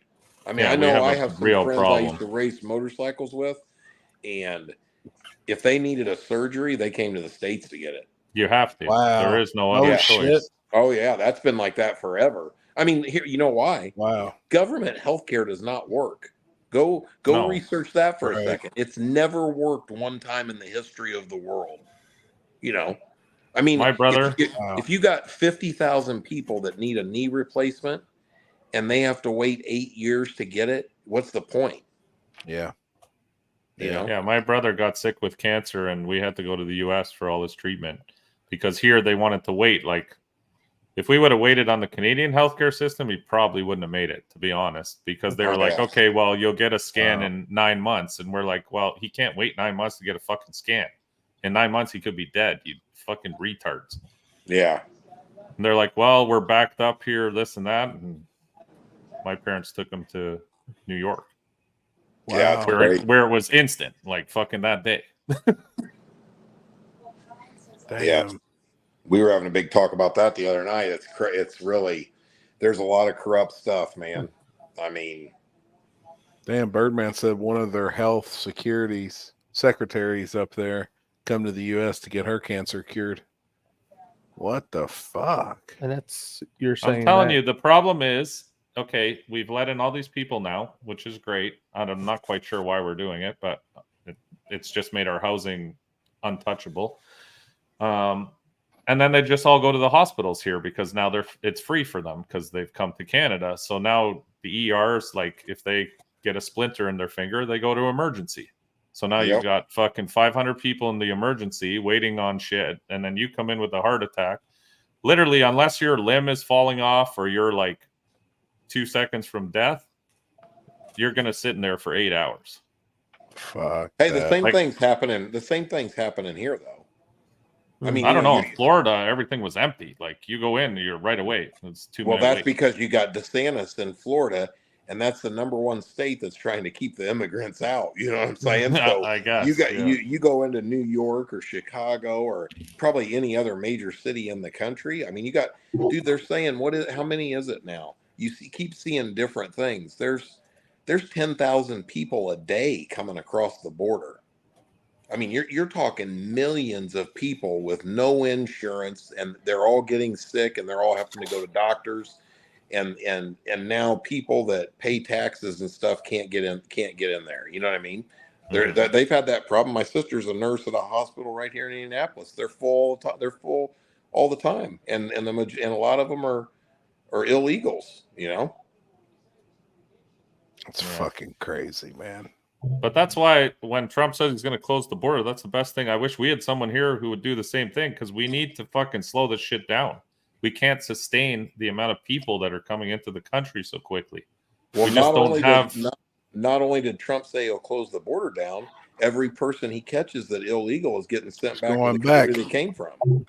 [SPEAKER 16] I mean,
[SPEAKER 8] Yeah,
[SPEAKER 16] I
[SPEAKER 8] we
[SPEAKER 16] know
[SPEAKER 8] have
[SPEAKER 16] I
[SPEAKER 8] a
[SPEAKER 16] have some
[SPEAKER 8] real
[SPEAKER 16] friends I
[SPEAKER 8] problem.
[SPEAKER 16] used to race motorcycles with, and if they needed a surgery, they came to the States to get it.
[SPEAKER 8] You have to.
[SPEAKER 3] Wow.
[SPEAKER 8] There is no other choice.
[SPEAKER 16] Oh, yeah. That's been like that forever. I mean, here, you know why?
[SPEAKER 3] Wow.
[SPEAKER 16] Government healthcare does not work. Go
[SPEAKER 8] No.
[SPEAKER 16] research that for
[SPEAKER 3] Right.
[SPEAKER 16] a second. It's never worked one time in the history of the world. I mean,
[SPEAKER 8] My brother-
[SPEAKER 16] if you got 50,000 people that need a knee replacement and they have to wait 8 years to get it, what's the point?
[SPEAKER 3] Yeah.
[SPEAKER 16] You know?
[SPEAKER 8] Yeah, my brother got sick with cancer, and we had to go to the U.S. for all his treatment because here they wanted to wait. Like, if we would have waited on the Canadian healthcare system, he probably wouldn't have made it, to be honest, because they were like, okay, well, you'll get a scan in 9 months. And we're like, well, he can't wait 9 months to get a fucking scan. In 9 months, he could be dead. You fucking retards.
[SPEAKER 16] Yeah.
[SPEAKER 8] And they're like, well, we're backed up here, this and that. And my parents took them to New York.
[SPEAKER 16] Yeah, it's
[SPEAKER 8] where
[SPEAKER 16] great.
[SPEAKER 8] where it was instant, like fucking that day.
[SPEAKER 16] Yeah, we were having a big talk about that the other night. It's really, there's a lot of corrupt stuff, man. I mean,
[SPEAKER 3] damn, Birdman said one of their health securities secretaries up there come to the U.S. to get her cancer cured. What the fuck?
[SPEAKER 2] And that's you're saying.
[SPEAKER 8] I'm telling
[SPEAKER 2] that.
[SPEAKER 8] you, the problem is, okay, we've let in all these people now, which is great. I'm not quite sure why we're doing it, but it's just made our housing untouchable. And then they just all go to the hospitals here because now it's free for them because they've come to Canada. So now the ERs, like if they get a splinter in their finger, they go to emergency. So now you've got fucking 500 people in the emergency waiting on shit. And then you come in with a heart attack. Literally, unless your limb is falling off or you're like 2 seconds from death, you're going to sit in there for 8 hours.
[SPEAKER 3] Fuck.
[SPEAKER 16] hey, the same thing's happening. The same thing's happening here, though. I mean,
[SPEAKER 8] I don't know. In Florida, everything was empty. Like you go in, you're right away. It's 2 minutes.
[SPEAKER 16] Well, that's because you got DeSantis in Florida, and that's the #1 state that's trying to keep the immigrants out. You know what I'm saying? So
[SPEAKER 8] I guess
[SPEAKER 16] you go into New York or Chicago or probably any other major city in the country. I mean, you got, dude. They're saying how many is it now? You keep seeing different things. There's 10,000 people a day coming across the border. I mean, you're talking millions of people with no insurance, and they're all getting sick, and they're all having to go to doctors, and now people that pay taxes and stuff can't get in there. You know what I mean? They've had that problem. My sister's a nurse at a hospital right here in Indianapolis. They're full. They're full all the time, and a lot of them are illegals. You know,
[SPEAKER 3] it's fucking crazy, man.
[SPEAKER 8] But that's why when Trump says he's going to close the border, that's the best thing. I wish we had someone here who would do the same thing because we need to fucking slow this shit down. We can't sustain the amount of people that are coming into the country so quickly.
[SPEAKER 16] Well,
[SPEAKER 8] we just don't have.
[SPEAKER 16] Not only did Trump say he'll close the border down, every person he catches that illegal is getting sent back to the country they came from.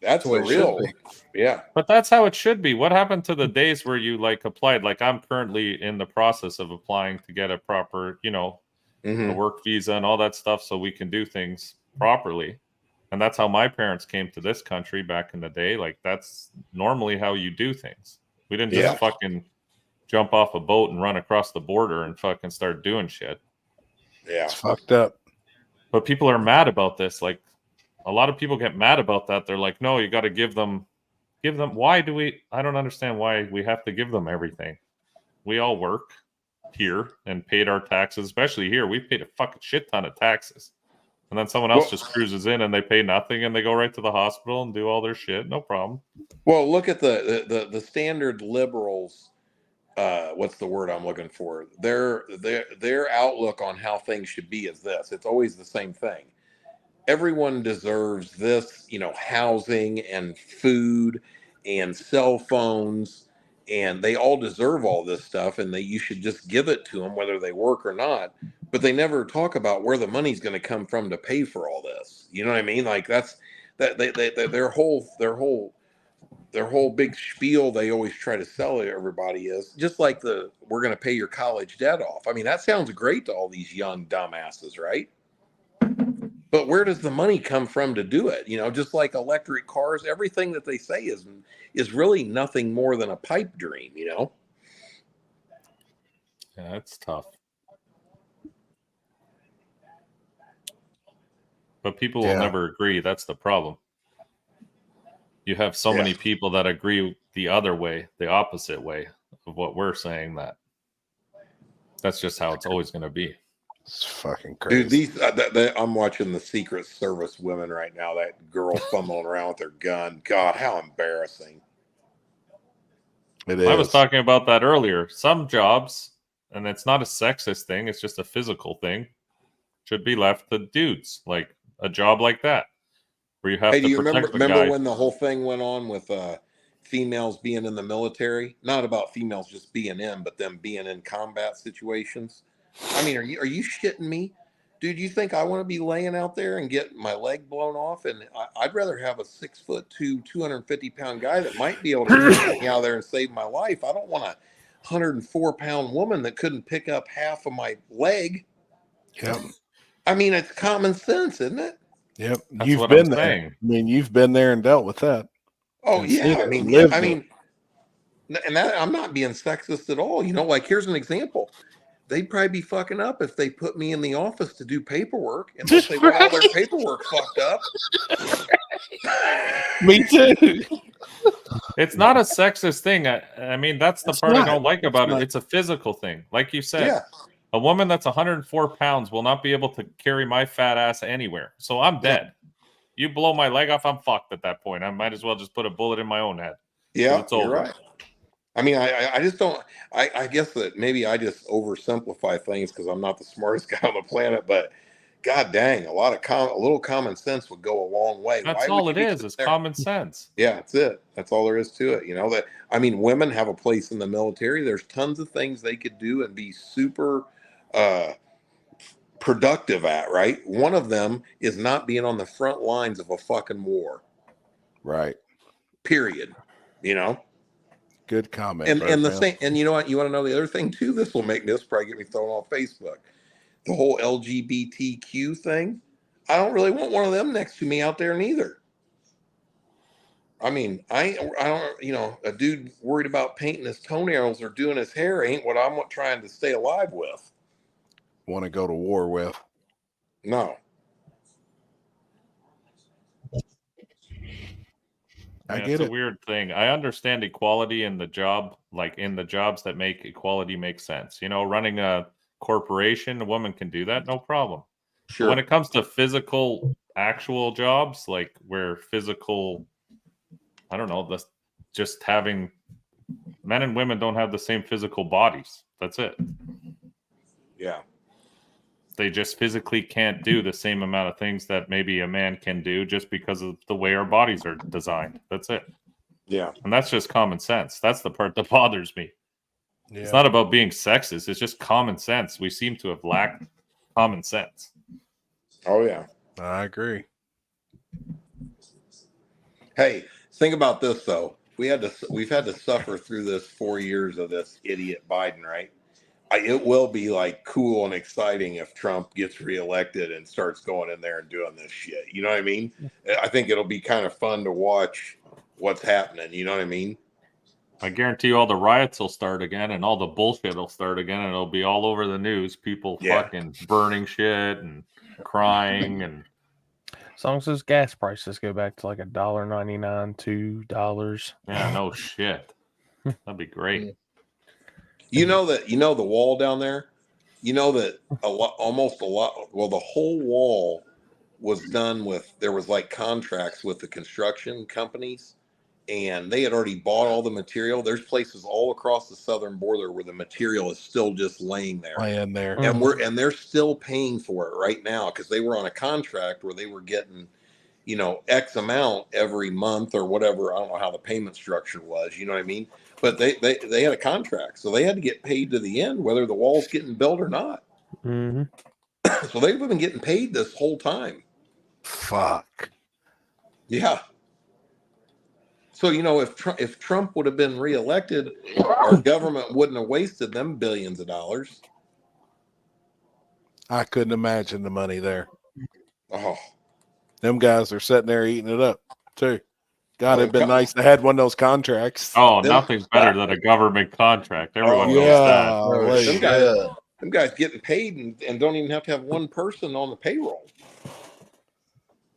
[SPEAKER 16] That's the real, yeah.
[SPEAKER 8] But that's how it should be. What happened to the days where you like applied? Like I'm currently in the process of applying to get a proper, a work visa and all that stuff, so we can do things properly. And that's how my parents came to this country back in the day. Like that's normally how you do things. We didn't just fucking jump off a boat and run across the border and fucking start doing shit.
[SPEAKER 16] Yeah,
[SPEAKER 3] it's fucked up.
[SPEAKER 8] But people are mad about this. Like a lot of people get mad about that. They're like, no, you got to give them. Why do we? I don't understand why we have to give them everything. We all work here and paid our taxes, especially here. We paid a fucking shit ton of taxes. And then someone else just cruises in and they pay nothing and they go right to the hospital and do all their shit. No problem.
[SPEAKER 16] Well, look at the standard liberals. What's the word I'm looking for? Their outlook on how things should be is this. It's always the same thing. Everyone deserves this, housing and food and cell phones, and they all deserve all this stuff, and you should just give it to them whether they work or not. But they never talk about where the money's going to come from to pay for all this. You know what I mean? Like that's their whole big spiel they always try to sell everybody is just like we're going to pay your college debt off. I mean, that sounds great to all these young dumbasses, right? But where does the money come from to do it? Just like electric cars, everything that they say is really nothing more than a pipe dream,
[SPEAKER 8] Yeah, it's tough. But people will never agree. That's the problem. You have so many people that agree the other way, the opposite way of what we're saying. That's just how it's always going to be.
[SPEAKER 3] It's fucking crazy.
[SPEAKER 16] Dude, I'm watching the Secret Service women right now. That girl fumbling around with her gun. God, how embarrassing.
[SPEAKER 3] It is.
[SPEAKER 8] I was talking about that earlier. Some jobs, and it's not a sexist thing, it's just a physical thing, should be left to dudes. Like a job like that, where you have to
[SPEAKER 16] do you
[SPEAKER 8] protect
[SPEAKER 16] remember when the whole thing went on with females being in the military? Not about females just being in, but them being in combat situations. I mean, are you shitting me? dude, you think I want to be laying out there and get my leg blown off? And I'd rather have a 6'2", 250-pound guy that might be able to get me out there and save my life. I don't want a 104-pound woman that couldn't pick up half of my leg.
[SPEAKER 3] Yep.
[SPEAKER 16] I mean, it's common sense, isn't it?
[SPEAKER 3] Yep.
[SPEAKER 2] That's
[SPEAKER 3] You've
[SPEAKER 2] what
[SPEAKER 3] been
[SPEAKER 2] I'm
[SPEAKER 3] there.
[SPEAKER 2] saying.
[SPEAKER 3] I mean, you've been there and dealt with that.
[SPEAKER 16] Oh
[SPEAKER 3] and
[SPEAKER 16] yeah,
[SPEAKER 3] seen
[SPEAKER 16] I
[SPEAKER 3] it,
[SPEAKER 16] mean,
[SPEAKER 3] lived
[SPEAKER 16] I
[SPEAKER 3] it.
[SPEAKER 16] mean, and that I'm not being sexist at all. You know, like here's an example. They'd probably be fucking up if they put me in the office to do paperwork, and they'll say, "Well, all their paperwork fucked up."
[SPEAKER 3] Me too.
[SPEAKER 2] It's not a sexist thing. I mean, that's the
[SPEAKER 3] It's
[SPEAKER 2] part I
[SPEAKER 3] not.
[SPEAKER 2] don't like about
[SPEAKER 3] It's
[SPEAKER 2] it.
[SPEAKER 3] not.
[SPEAKER 2] It's a physical thing. Like you said,
[SPEAKER 16] Yeah.
[SPEAKER 2] a woman that's 104 pounds will not be able to carry my fat ass anywhere. So I'm dead. You blow my leg off, I'm fucked at that point. I might as well just put a bullet in my own head.
[SPEAKER 16] Yeah,
[SPEAKER 2] it's
[SPEAKER 16] you're
[SPEAKER 2] over.
[SPEAKER 16] right. I mean, I just don't. I guess that maybe I just oversimplify things because I'm not the smartest guy on the planet. But god dang, a little common sense would go a long way.
[SPEAKER 2] That's
[SPEAKER 16] Why would
[SPEAKER 2] all
[SPEAKER 16] you
[SPEAKER 2] it
[SPEAKER 16] be
[SPEAKER 2] is.
[SPEAKER 16] sitting
[SPEAKER 2] It's
[SPEAKER 16] there?
[SPEAKER 2] common sense.
[SPEAKER 16] Yeah, that's it. That's all there is to it. You know that. I mean, women have a place in the military. There's tons of things they could do and be super productive at. Right. One of them is not being on the front lines of a fucking war.
[SPEAKER 3] Right.
[SPEAKER 16] Period. You know.
[SPEAKER 3] Good comment.
[SPEAKER 16] And the
[SPEAKER 3] Birdman.
[SPEAKER 16] same. And you know what? You want to know the other thing too? This will make this probably get me thrown off Facebook. The whole LGBTQ thing. I don't really want one of them next to me out there neither. I mean, I don't, you know, a dude worried about painting his toenails or doing his hair ain't what I'm trying to stay alive with.
[SPEAKER 3] Want to go to war with?
[SPEAKER 16] No.
[SPEAKER 3] I
[SPEAKER 2] Yeah,
[SPEAKER 3] get
[SPEAKER 2] it's a
[SPEAKER 3] it.
[SPEAKER 2] weird thing. I understand equality in the job, like in the jobs that make equality make sense. You know, running a corporation, a woman can do that, no problem.
[SPEAKER 16] Sure.
[SPEAKER 2] But when it comes to physical, actual jobs, like where physical, I don't know, just having men and women don't have the same physical bodies. That's it.
[SPEAKER 16] Yeah.
[SPEAKER 2] They just physically can't do the same amount of things that maybe a man can do just because of the way our bodies are designed. That's it.
[SPEAKER 16] Yeah.
[SPEAKER 2] And that's just common sense. That's the part that bothers me.
[SPEAKER 3] Yeah.
[SPEAKER 2] It's not about being sexist. It's just common sense. We seem to have lacked common sense.
[SPEAKER 16] Oh yeah.
[SPEAKER 3] I agree.
[SPEAKER 16] Hey, think about this though. We've had to suffer through this 4 years of this idiot Biden, right? It will be like cool and exciting if Trump gets reelected and starts going in there and doing this shit. You know what I mean? I think it'll be kind of fun to watch what's happening. You know what I mean?
[SPEAKER 2] I guarantee you all the riots will start again and all the bullshit will start again and it'll be all over the news. People fucking burning shit and crying and
[SPEAKER 15] as long as those gas prices go back to like $1.99, $2.
[SPEAKER 2] Yeah, no shit. That'd be great.
[SPEAKER 16] You know the wall down there. You know that almost a lot. Well, the whole wall was done with. There was like contracts with the construction companies, and they had already bought all the material. There's places all across the southern border where the material is still just laying there.
[SPEAKER 3] Laying there.
[SPEAKER 16] And they're still paying for it right now because they were on a contract where they were getting, you know, X amount every month or whatever. I don't know how the payment structure was. You know what I mean? But they had a contract, so they had to get paid to the end, whether the wall's getting built or not.
[SPEAKER 15] Mm-hmm.
[SPEAKER 16] So they've been getting paid this whole time.
[SPEAKER 3] Fuck.
[SPEAKER 16] Yeah. So, you know, if Trump would have been reelected, our government wouldn't have wasted them billions of dollars.
[SPEAKER 3] I couldn't imagine the money there.
[SPEAKER 16] Oh,
[SPEAKER 3] them guys are sitting there eating it up too. God, it'd been nice to have one of those contracts.
[SPEAKER 2] Oh, nothing's better than a government contract. Everyone knows
[SPEAKER 3] that.
[SPEAKER 16] Them guys getting paid and don't even have to have one person on the payroll.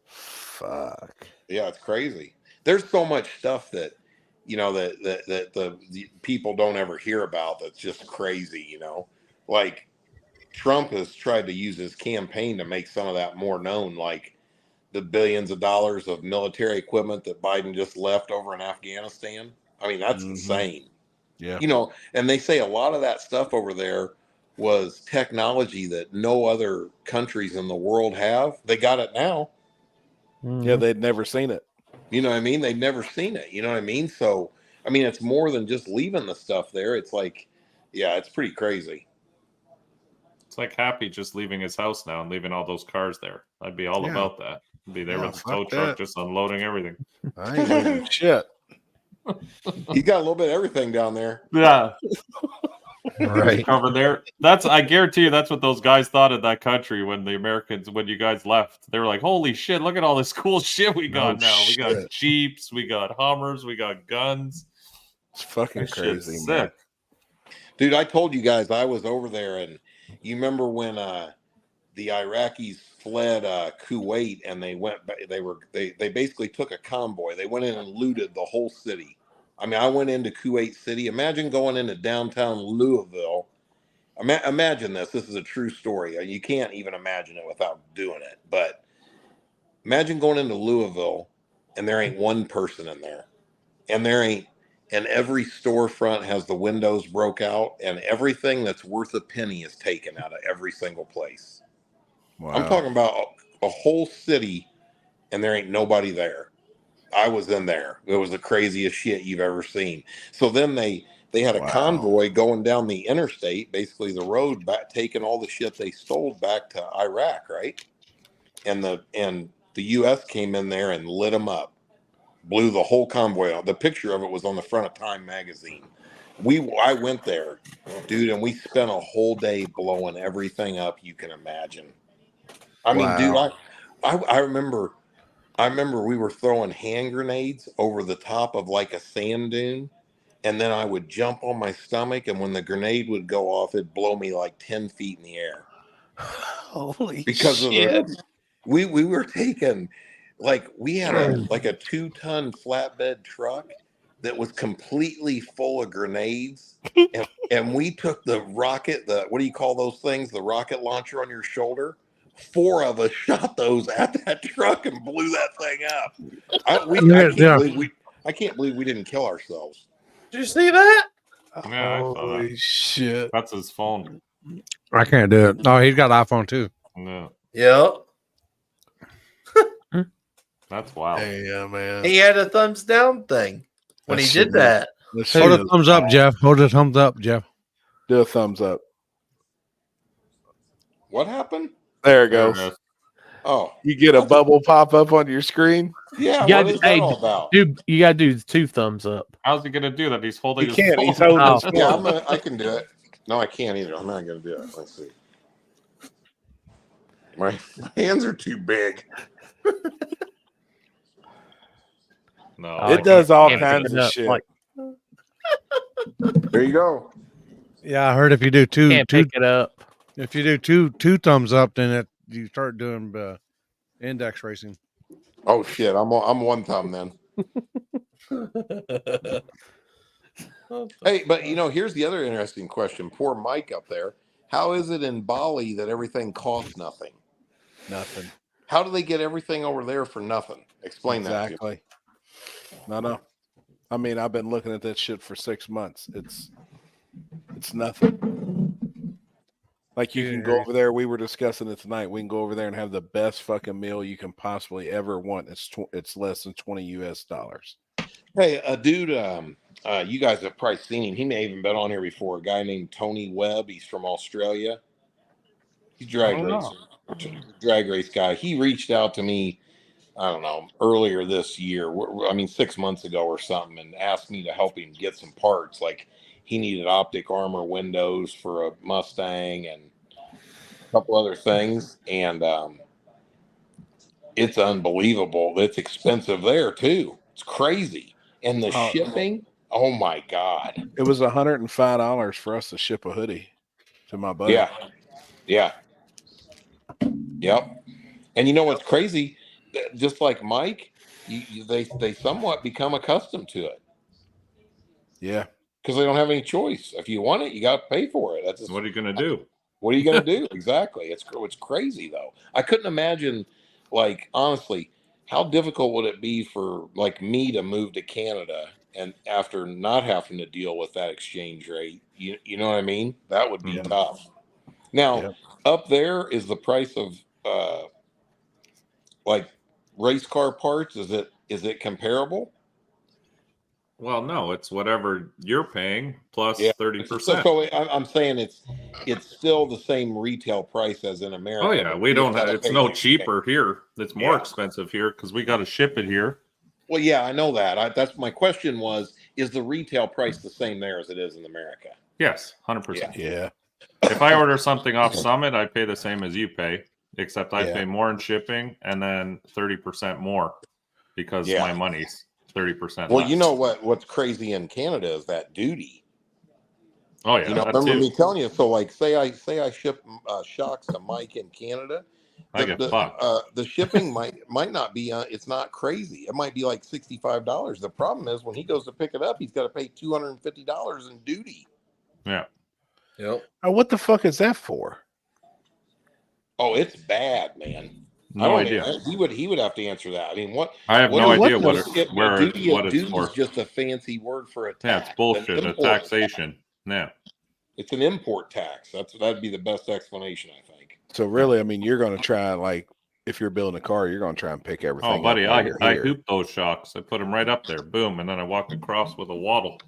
[SPEAKER 3] Fuck.
[SPEAKER 16] Yeah, it's crazy. There's so much stuff that, you know, that the people don't ever hear about. That's just crazy. You know, like Trump has tried to use his campaign to make some of that more known, like the billions of dollars of military equipment that Biden just left over in Afghanistan. I mean, that's insane.
[SPEAKER 3] Yeah.
[SPEAKER 16] You know, and they say a lot of that stuff over there was technology that no other countries in the world have. They got it now.
[SPEAKER 3] Yeah, they'd never seen it.
[SPEAKER 16] You know what I mean? They've never seen it. You know what I mean? So, I mean, it's more than just leaving the stuff there. It's like, yeah, it's pretty crazy.
[SPEAKER 8] It's like Happy just leaving his house now and leaving all those cars there. I'd be all
[SPEAKER 3] Yeah.
[SPEAKER 8] about that. I'd be there
[SPEAKER 3] Yeah,
[SPEAKER 8] with the
[SPEAKER 3] fuck
[SPEAKER 8] tow truck
[SPEAKER 3] that.
[SPEAKER 8] just unloading everything.
[SPEAKER 3] I ain't moving shit.
[SPEAKER 16] You got a little bit of everything down there.
[SPEAKER 8] Yeah.
[SPEAKER 1] Right.
[SPEAKER 8] Cover there. I guarantee you that's what those guys thought in that country when you guys left. They were like, holy shit, look at all this cool shit we got now. We got
[SPEAKER 3] shit.
[SPEAKER 8] Jeeps, we got Hummers, we got guns.
[SPEAKER 3] It's fucking
[SPEAKER 8] That shit's
[SPEAKER 3] crazy,
[SPEAKER 8] sick.
[SPEAKER 3] man.
[SPEAKER 16] Dude, I told you guys I was over there, and you remember when the Iraqis fled Kuwait, and they went. They basically took a convoy. They went in and looted the whole city. I mean, I went into Kuwait City. Imagine going into downtown Louisville. Imagine this. This is a true story. You can't even imagine it without doing it. But imagine going into Louisville, and there ain't one person in there, and every storefront has the windows broke out, and everything that's worth a penny is taken out of every single place.
[SPEAKER 3] Wow.
[SPEAKER 16] I'm talking about a whole city, and there ain't nobody there. I was in there. It was the craziest shit you've ever seen. So then they had a convoy going down the interstate, basically the road, back, taking all the shit they stole back to Iraq, right? And the U.S. came in there and lit them up, blew the whole convoy out. The picture of it was on the front of Time magazine. I went there, dude, and we spent a whole day blowing everything up you can imagine. I mean, dude, I remember we were throwing hand grenades over the top of like a sand dune, and then I would jump on my stomach, and when the grenade would go off, it'd blow me like 10 feet in the air.
[SPEAKER 3] Holy
[SPEAKER 16] Because
[SPEAKER 3] shit.
[SPEAKER 16] of we were taking, like, we had a 2-ton flatbed truck that was completely full of grenades, and we took the rocket, what do you call those things? The rocket launcher on your shoulder. 4 of us shot those at that truck and blew that thing up. I can't believe we didn't kill ourselves.
[SPEAKER 2] Did you see that?
[SPEAKER 8] Yeah, I saw
[SPEAKER 3] Holy
[SPEAKER 8] that.
[SPEAKER 3] shit.
[SPEAKER 8] That's his phone.
[SPEAKER 1] I can't do it. Oh, he's got an iPhone too.
[SPEAKER 8] No.
[SPEAKER 4] Yep.
[SPEAKER 8] That's wild.
[SPEAKER 3] Hey, yeah, man.
[SPEAKER 4] He had a thumbs down thing when he did that.
[SPEAKER 1] Hold a thumbs up, Jeff. Hold a thumbs up, Jeff.
[SPEAKER 3] Do a thumbs up.
[SPEAKER 16] What happened?
[SPEAKER 3] There it goes.
[SPEAKER 16] Oh,
[SPEAKER 3] you get a bubble pop up on your screen.
[SPEAKER 16] Yeah,
[SPEAKER 2] what is that all
[SPEAKER 16] about?
[SPEAKER 2] Dude, you gotta do 2 thumbs up.
[SPEAKER 8] How's he gonna do that? He's holding.
[SPEAKER 3] He
[SPEAKER 8] his
[SPEAKER 3] can't.
[SPEAKER 8] phone.
[SPEAKER 3] He's holding his phone.
[SPEAKER 16] Yeah, I can do it. No, I can't either. I'm not gonna do it. Let's see. My hands are too big.
[SPEAKER 8] No,
[SPEAKER 3] it does all kinds of shit.
[SPEAKER 16] There you go.
[SPEAKER 1] Yeah, I heard if you do two,
[SPEAKER 2] Can't pick it up.
[SPEAKER 1] If you do two thumbs up, then you start doing index racing.
[SPEAKER 16] Oh shit! I'm 1 thumb then. Hey, but here's the other interesting question. Poor Mike up there. How is it in Bali that everything costs nothing?
[SPEAKER 3] Nothing.
[SPEAKER 16] How do they get everything over there for nothing? Explain that to me.
[SPEAKER 3] No. I mean, I've been looking at that shit for 6 months. It's nothing. Like you can go over there. We were discussing it tonight. We can go over there and have the best fucking meal you can possibly ever want. It's less than $20 US.
[SPEAKER 16] Hey, a dude, you guys have probably seen him. He may have even been on here before. A guy named Tony Webb. He's from Australia. He's drag race guy. He reached out to me, I don't know, earlier this year. 6 months ago or something, and asked me to help him get some parts. Like he needed optic armor windows for a Mustang and a couple other things. And it's unbelievable. It's expensive there too. It's crazy. And the shipping, oh my God.
[SPEAKER 3] It was $105 for us to ship a hoodie to my buddy.
[SPEAKER 16] Yeah. Yep. And you know what's crazy? Just like Mike, they somewhat become accustomed to it.
[SPEAKER 3] Yeah.
[SPEAKER 16] Because they don't have any choice. If you want it, you got to pay for it. That's
[SPEAKER 8] what are you going to do?
[SPEAKER 16] What are you going to do? Exactly. It's crazy though. I couldn't imagine, like, honestly, how difficult would it be for like me to move to Canada and after not having to deal with that exchange rate? You know what I mean? That would be tough. Now, up there is the price of like race car parts. Is it comparable?
[SPEAKER 8] Well, no, it's whatever you're paying plus
[SPEAKER 16] Yeah.
[SPEAKER 8] 30%.
[SPEAKER 16] So I'm saying it's still the same retail price as in America.
[SPEAKER 8] Oh yeah,
[SPEAKER 16] but
[SPEAKER 8] we don't.
[SPEAKER 16] gotta
[SPEAKER 8] It's
[SPEAKER 16] pay
[SPEAKER 8] no
[SPEAKER 16] the-
[SPEAKER 8] cheaper here. It's more
[SPEAKER 16] Yeah.
[SPEAKER 8] expensive here because we got to ship it here.
[SPEAKER 16] Well, yeah, I know that. That's my question was: is the retail price the same there as it is in America?
[SPEAKER 8] Yes, 100%.
[SPEAKER 3] Yeah.
[SPEAKER 8] If I order something off Summit, I pay the same as you pay, except I
[SPEAKER 16] Yeah.
[SPEAKER 8] pay more in shipping and then 30% more because
[SPEAKER 16] Yeah.
[SPEAKER 8] my money's 30%
[SPEAKER 16] Well,
[SPEAKER 8] less.
[SPEAKER 16] you know what's crazy in Canada is that duty.
[SPEAKER 8] Oh yeah,
[SPEAKER 16] You know,
[SPEAKER 8] that
[SPEAKER 16] remember
[SPEAKER 8] too.
[SPEAKER 16] me telling you. So, like, say I ship shocks to Mike in Canada,
[SPEAKER 8] I get fucked.
[SPEAKER 16] the shipping might not be. It's not crazy. It might be like $65. The problem is when he goes to pick it up, he's got to pay $250 in duty.
[SPEAKER 8] Yeah.
[SPEAKER 4] Yep.
[SPEAKER 3] What the fuck is that for?
[SPEAKER 16] Oh, it's bad, man.
[SPEAKER 8] No
[SPEAKER 16] I don't
[SPEAKER 8] idea.
[SPEAKER 16] He would have to answer that. I mean, what?
[SPEAKER 8] I have no idea what it's
[SPEAKER 16] duty
[SPEAKER 8] for.
[SPEAKER 16] is just a fancy word for a tax.
[SPEAKER 8] Yeah, it's bullshit.
[SPEAKER 16] An
[SPEAKER 8] A
[SPEAKER 16] import
[SPEAKER 8] taxation. Yeah.
[SPEAKER 16] It's an import tax. That'd be the best explanation, I think.
[SPEAKER 3] So really, I mean, you're going to try and like, if you're building a car, you're going to try and pick everything.
[SPEAKER 8] Oh, buddy,
[SPEAKER 3] up while you're
[SPEAKER 8] I
[SPEAKER 3] here.
[SPEAKER 8] hoop those shocks. I put them right up there. Boom. And then I walk across with a waddle.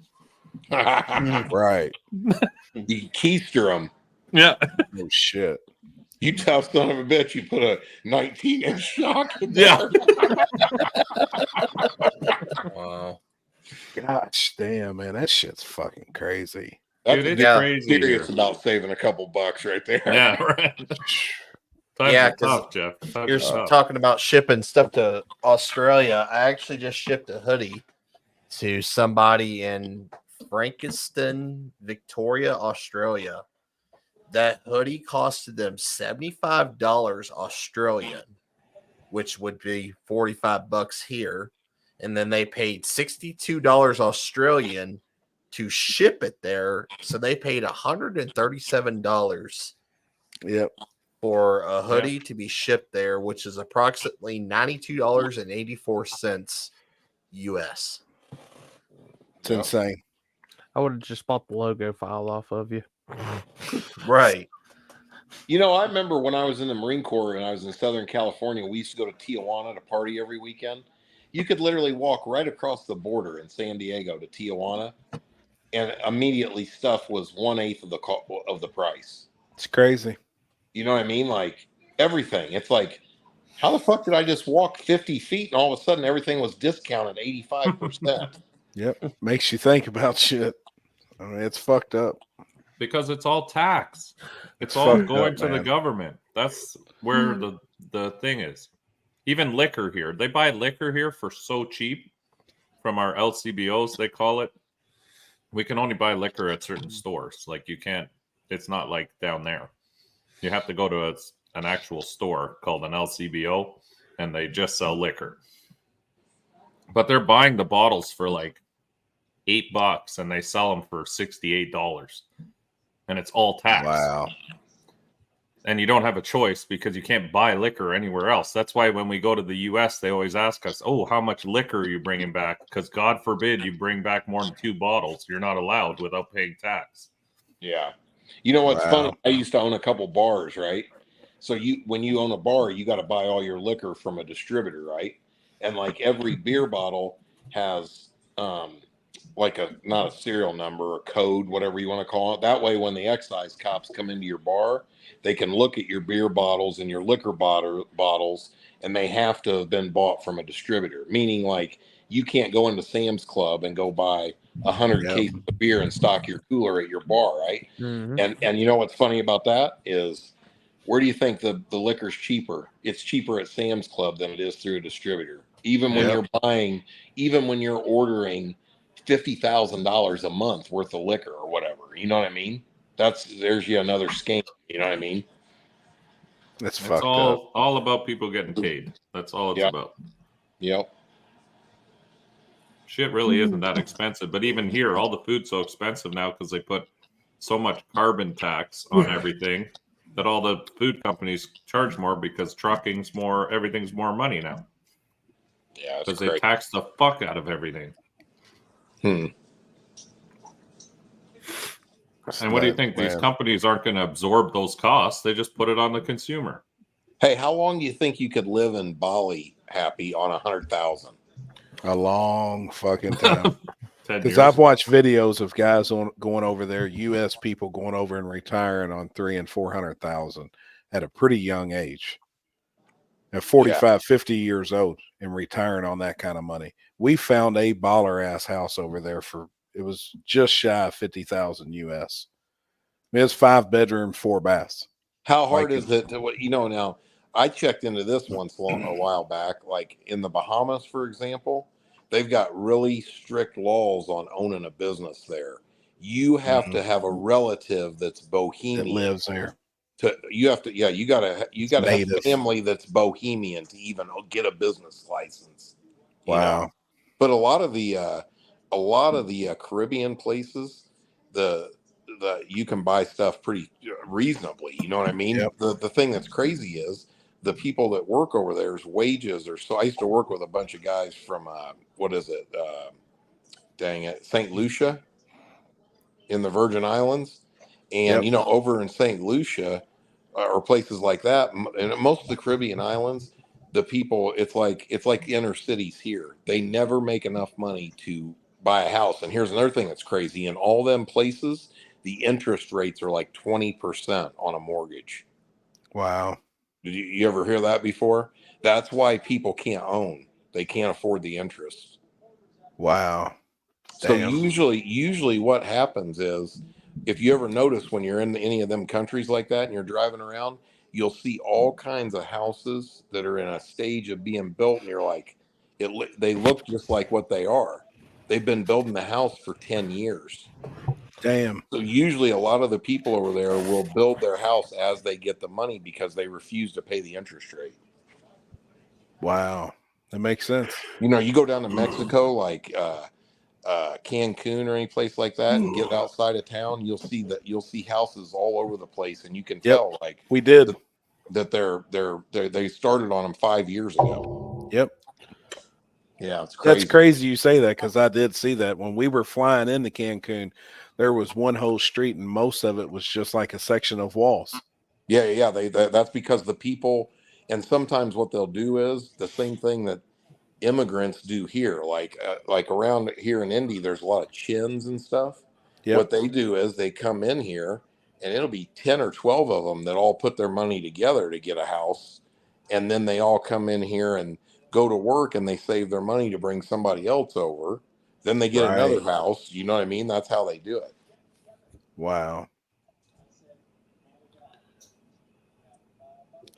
[SPEAKER 3] Right.
[SPEAKER 16] You keister them.
[SPEAKER 8] Yeah.
[SPEAKER 3] Oh, shit.
[SPEAKER 16] You tough son of a bitch. You put a 19-inch shock in there.
[SPEAKER 4] Wow.
[SPEAKER 3] Gosh damn, man. That shit's fucking crazy.
[SPEAKER 8] Dude, it's crazy
[SPEAKER 16] Serious
[SPEAKER 8] here.
[SPEAKER 16] about saving a couple bucks right there.
[SPEAKER 8] Yeah, right. Times
[SPEAKER 4] Yeah,
[SPEAKER 8] are
[SPEAKER 4] because
[SPEAKER 8] tough, Jeff. Times
[SPEAKER 4] you're
[SPEAKER 8] are tough.
[SPEAKER 4] talking about shipping stuff to Australia. I actually just shipped a hoodie to somebody in Frankston, Victoria, Australia. That hoodie costed them $75 Australian, which would be $45 here. And then they paid $62 Australian to ship it there. So they paid $137 for a hoodie to be shipped there, which is approximately $92.84 US.
[SPEAKER 3] It's insane.
[SPEAKER 2] I would have just bought the logo file off of you.
[SPEAKER 4] Right.
[SPEAKER 16] You know, I remember when I was in the Marine Corps and I was in Southern California, we used to go to Tijuana to party every weekend. You could literally walk right across the border in San Diego to Tijuana, and immediately stuff was 1/8 of the price.
[SPEAKER 3] It's crazy.
[SPEAKER 16] You know what I mean? Like everything. It's like, how the fuck did I just walk 50 feet and all of a sudden everything was discounted 85%?
[SPEAKER 3] Yep. Makes you think about shit. I mean, it's fucked up.
[SPEAKER 8] Because it's all tax. It's all
[SPEAKER 3] fucked
[SPEAKER 8] going
[SPEAKER 3] up,
[SPEAKER 8] to the
[SPEAKER 3] man.
[SPEAKER 8] government. That's where the thing is. Even liquor here. They buy liquor here for so cheap from our LCBOs, they call it. We can only buy liquor at certain stores. Like you can't, it's not like down there. You have to go to an actual store called an LCBO and they just sell liquor. But they're buying the bottles for like $8 and they sell them for $68. And it's all tax.
[SPEAKER 3] Wow.
[SPEAKER 8] And you don't have a choice because you can't buy liquor anywhere else. That's why when we go to the US, they always ask us, oh, how much liquor are you bringing back? Because God forbid you bring back more than 2 bottles. You're not allowed without paying tax.
[SPEAKER 16] Yeah. You know what's
[SPEAKER 3] Wow.
[SPEAKER 16] funny? I used to own a couple bars, right? So when you own a bar, you got to buy all your liquor from a distributor, right? And like every beer bottle has like not a serial number, a code, whatever you want to call it. That way, when the excise cops come into your bar, they can look at your beer bottles and your liquor bottles, and they have to have been bought from a distributor. Meaning, like you can't go into Sam's Club and go buy 100 cases of beer and stock your cooler at your bar, right?
[SPEAKER 2] Mm-hmm.
[SPEAKER 16] And you know what's funny about that is, where do you think the liquor's cheaper? It's cheaper at Sam's Club than it is through a distributor. Even when you're ordering $50,000 a month worth of liquor or whatever, you know what I mean? There's you another scam. You know what I mean?
[SPEAKER 3] That's
[SPEAKER 8] It's
[SPEAKER 3] fucked up.
[SPEAKER 8] all about people getting paid. That's all it's about.
[SPEAKER 16] Yep.
[SPEAKER 8] Shit really isn't that expensive. But even here, all the food's so expensive now because they put so much carbon tax on everything that all the food companies charge more because trucking's more, everything's more money now.
[SPEAKER 16] Yeah,
[SPEAKER 8] because they tax the fuck out of everything. And what do you think? These companies aren't going to absorb those costs. They just put it on the consumer.
[SPEAKER 16] Hey, how long do you think you could live in Bali happy on 100,000?
[SPEAKER 3] A long fucking time.
[SPEAKER 8] 10
[SPEAKER 3] Because
[SPEAKER 8] years.
[SPEAKER 3] I've watched videos of guys going over there, U.S. people going over and retiring on 300,000 and 400,000 at a pretty young age, at 45, 50 years old, and retiring on that kind of money. We found a baller ass house over there it was just shy of 50,000 U.S. I mean, it's 5 bedroom, 4 baths.
[SPEAKER 16] How hard is it to, now I checked into this once a while back, like in the Bahamas, for example, they've got really strict laws on owning a business there. You have to have a relative that's Bohemian
[SPEAKER 3] that lives there.
[SPEAKER 16] You got to have family that's Bohemian to even get a business license.
[SPEAKER 3] Wow.
[SPEAKER 16] But a lot of the Caribbean places, you can buy stuff pretty reasonably. You know what I mean?
[SPEAKER 3] Yep.
[SPEAKER 16] The thing that's crazy is the people that work over there's wages are so. I used to work with a bunch of guys from St. Lucia in the Virgin Islands, and over in St. Lucia or places like that, and most of the Caribbean islands, the people it's like inner cities here. They never make enough money to buy a house. And here's another thing that's crazy: in all them places, the interest rates are like 20% on a mortgage.
[SPEAKER 3] Wow.
[SPEAKER 16] Did you ever hear that before? That's why people can't own. They can't afford the interest.
[SPEAKER 3] Wow.
[SPEAKER 16] So usually what happens is, if you ever notice when you're in any of them countries like that and you're driving around, you'll see all kinds of houses that are in a stage of being built, and you're like, they look just like what they are. They've been building the house for 10 years.
[SPEAKER 3] Damn.
[SPEAKER 16] So usually a lot of the people over there will build their house as they get the money because they refuse to pay the interest rate.
[SPEAKER 3] Wow. That makes sense.
[SPEAKER 16] You go down to Mexico, like Cancun or any place like that, and get outside of town, you'll see houses all over the place, and you can tell like
[SPEAKER 3] we did
[SPEAKER 16] that they started on them 5 years ago.
[SPEAKER 3] Yep.
[SPEAKER 16] Yeah, it's crazy.
[SPEAKER 3] That's crazy you say that, because I did see that when we were flying into Cancun. There was one whole street, and most of it was just like a section of walls.
[SPEAKER 16] Yeah. That's because the people, and sometimes what they'll do is the same thing that immigrants do here, like around here in Indy, there's a lot of chins and stuff.
[SPEAKER 3] Yep.
[SPEAKER 16] What they do is they come in here, and it'll be 10 or 12 of them that all put their money together to get a house, and then they all come in here and go to work, and they save their money to bring somebody else over. Then they get another house. You know what I mean? That's how they do it.
[SPEAKER 3] Wow.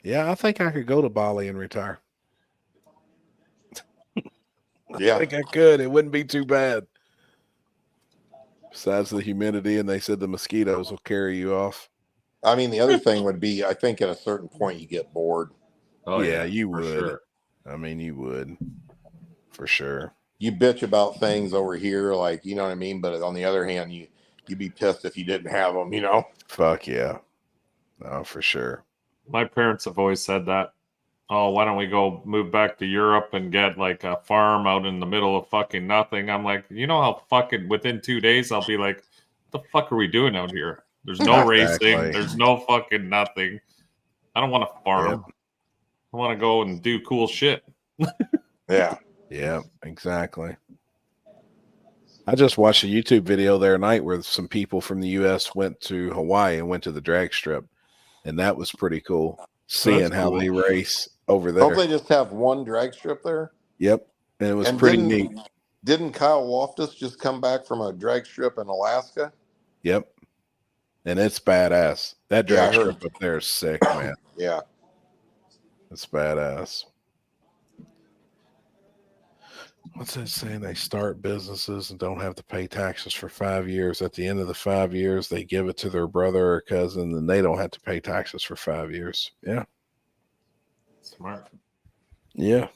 [SPEAKER 3] Yeah, I think I could go to Bali and retire.
[SPEAKER 16] Yeah,
[SPEAKER 3] I think I could. It wouldn't be too bad. Besides the humidity, and they said the mosquitoes will carry you off.
[SPEAKER 16] I mean, the other thing would be, I think at a certain point you get bored.
[SPEAKER 3] Oh yeah, you would.
[SPEAKER 16] Sure.
[SPEAKER 3] I mean, you would, for sure.
[SPEAKER 16] You bitch about things over here, like, you know what I mean? But on the other hand, you'd be pissed if you didn't have them,
[SPEAKER 3] Fuck yeah. No, for sure.
[SPEAKER 8] My parents have always said that. Oh, why don't we go move back to Europe and get like a farm out in the middle of fucking nothing? I'm like, how fucking within 2 days I'll be like, what the fuck are we doing out here? There's no racing. There's no fucking nothing. I don't want to farm.
[SPEAKER 3] Yep.
[SPEAKER 8] I want to go and do cool shit.
[SPEAKER 16] Yeah.
[SPEAKER 3] Yeah, exactly. I just watched a YouTube video the other night where some people from the U.S. went to Hawaii and went to the drag strip, and that was pretty cool. Seeing how they race over there.
[SPEAKER 16] Don't they just have one drag strip there?
[SPEAKER 3] Yep, and it was pretty neat.
[SPEAKER 16] Didn't Kyle Loftus just come back from a drag strip in Alaska?
[SPEAKER 3] Yep, and it's badass. That drag strip up there is sick, man.
[SPEAKER 16] Yeah,
[SPEAKER 3] it's badass. What's that saying? They start businesses and don't have to pay taxes for 5 years. At the end of the 5 years, they give it to their brother or cousin, and they don't have to pay taxes for 5 years. Yeah.
[SPEAKER 8] Smart.
[SPEAKER 3] Yeah.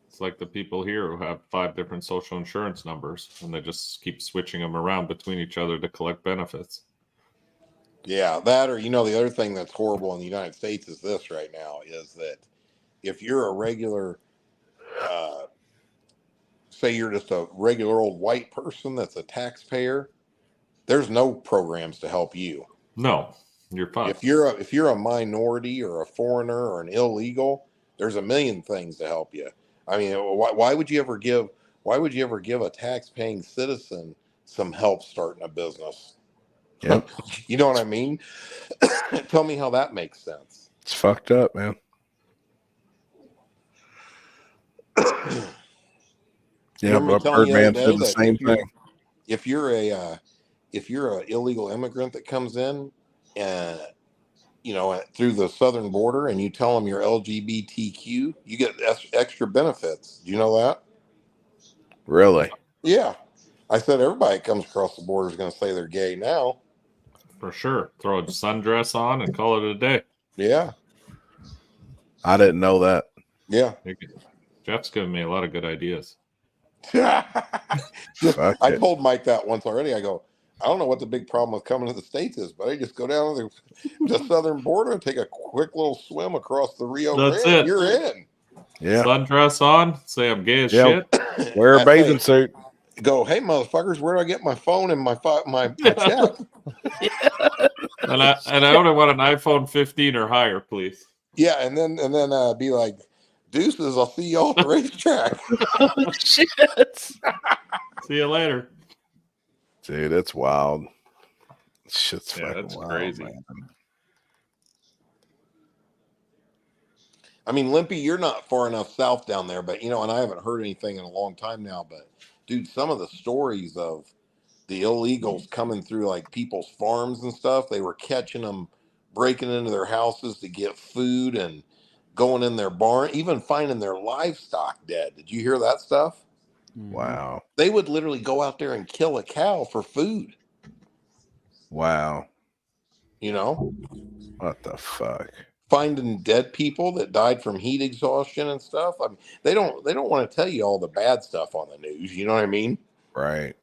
[SPEAKER 8] It's like the people here who have 5 different social insurance numbers, and they just keep switching them around between each other to collect benefits.
[SPEAKER 16] Yeah, that, or the other thing that's horrible in the United States is this right now, is that if you're a regular say you're just a regular old white person that's a taxpayer, there's no programs to help you.
[SPEAKER 8] No, you're fine.
[SPEAKER 16] If you're a minority or a foreigner or an illegal, there's a million things to help you. I mean, why would you ever give why would you ever give a tax-paying citizen some help starting a business?
[SPEAKER 3] Yep.
[SPEAKER 16] You know what I mean? Tell me how that makes sense.
[SPEAKER 3] It's fucked up, man. Yeah,
[SPEAKER 16] Remember me
[SPEAKER 3] but
[SPEAKER 16] telling you the other
[SPEAKER 3] Birdman
[SPEAKER 16] day
[SPEAKER 3] said the
[SPEAKER 16] that
[SPEAKER 3] same thing.
[SPEAKER 16] if you're an illegal immigrant that comes in and through the southern border and you tell them you're LGBTQ, you get extra benefits. Do you know that?
[SPEAKER 3] Really?
[SPEAKER 16] Yeah. I said everybody that comes across the border is going to say they're gay now.
[SPEAKER 8] For sure. Throw a sundress on and call it a day.
[SPEAKER 16] Yeah.
[SPEAKER 3] I didn't know that.
[SPEAKER 16] Yeah.
[SPEAKER 8] Jeff's giving me a lot of good ideas.
[SPEAKER 16] I told Mike that once already. I go, I don't know what the big problem with coming to the States is, but I just go down to the southern border and take a quick little swim across the Rio
[SPEAKER 8] That's
[SPEAKER 16] Grande.
[SPEAKER 8] it.
[SPEAKER 16] You're in.
[SPEAKER 3] Yeah.
[SPEAKER 8] Sundress on, say I'm gay as
[SPEAKER 3] Yeah.
[SPEAKER 8] shit.
[SPEAKER 3] Wear a bathing suit.
[SPEAKER 16] Go, hey motherfuckers, where do I get my phone and my check?
[SPEAKER 8] And I only want an iPhone 15 or higher, please.
[SPEAKER 16] Yeah, and then be like, deuces, I'll see y'all at the racetrack.
[SPEAKER 2] Oh, shit.
[SPEAKER 8] See you later.
[SPEAKER 3] Dude, it's wild. Shit's
[SPEAKER 8] Yeah,
[SPEAKER 3] fucking
[SPEAKER 8] that's
[SPEAKER 3] wild,
[SPEAKER 8] crazy.
[SPEAKER 3] man.
[SPEAKER 16] I mean, Limpy, you're not far enough south down there, but and I haven't heard anything in a long time now. But dude, some of the stories of the illegals coming through like people's farms and stuff, they were catching them breaking into their houses to get food and going in their barn, even finding their livestock dead. Did you hear that stuff?
[SPEAKER 3] Wow.
[SPEAKER 16] They would literally go out there and kill a cow for food.
[SPEAKER 3] Wow.
[SPEAKER 16] What
[SPEAKER 3] the fuck?
[SPEAKER 16] Finding dead people that died from heat exhaustion and stuff. I mean, they don't want to tell you all the bad stuff on the news. You know what I mean?
[SPEAKER 3] Right.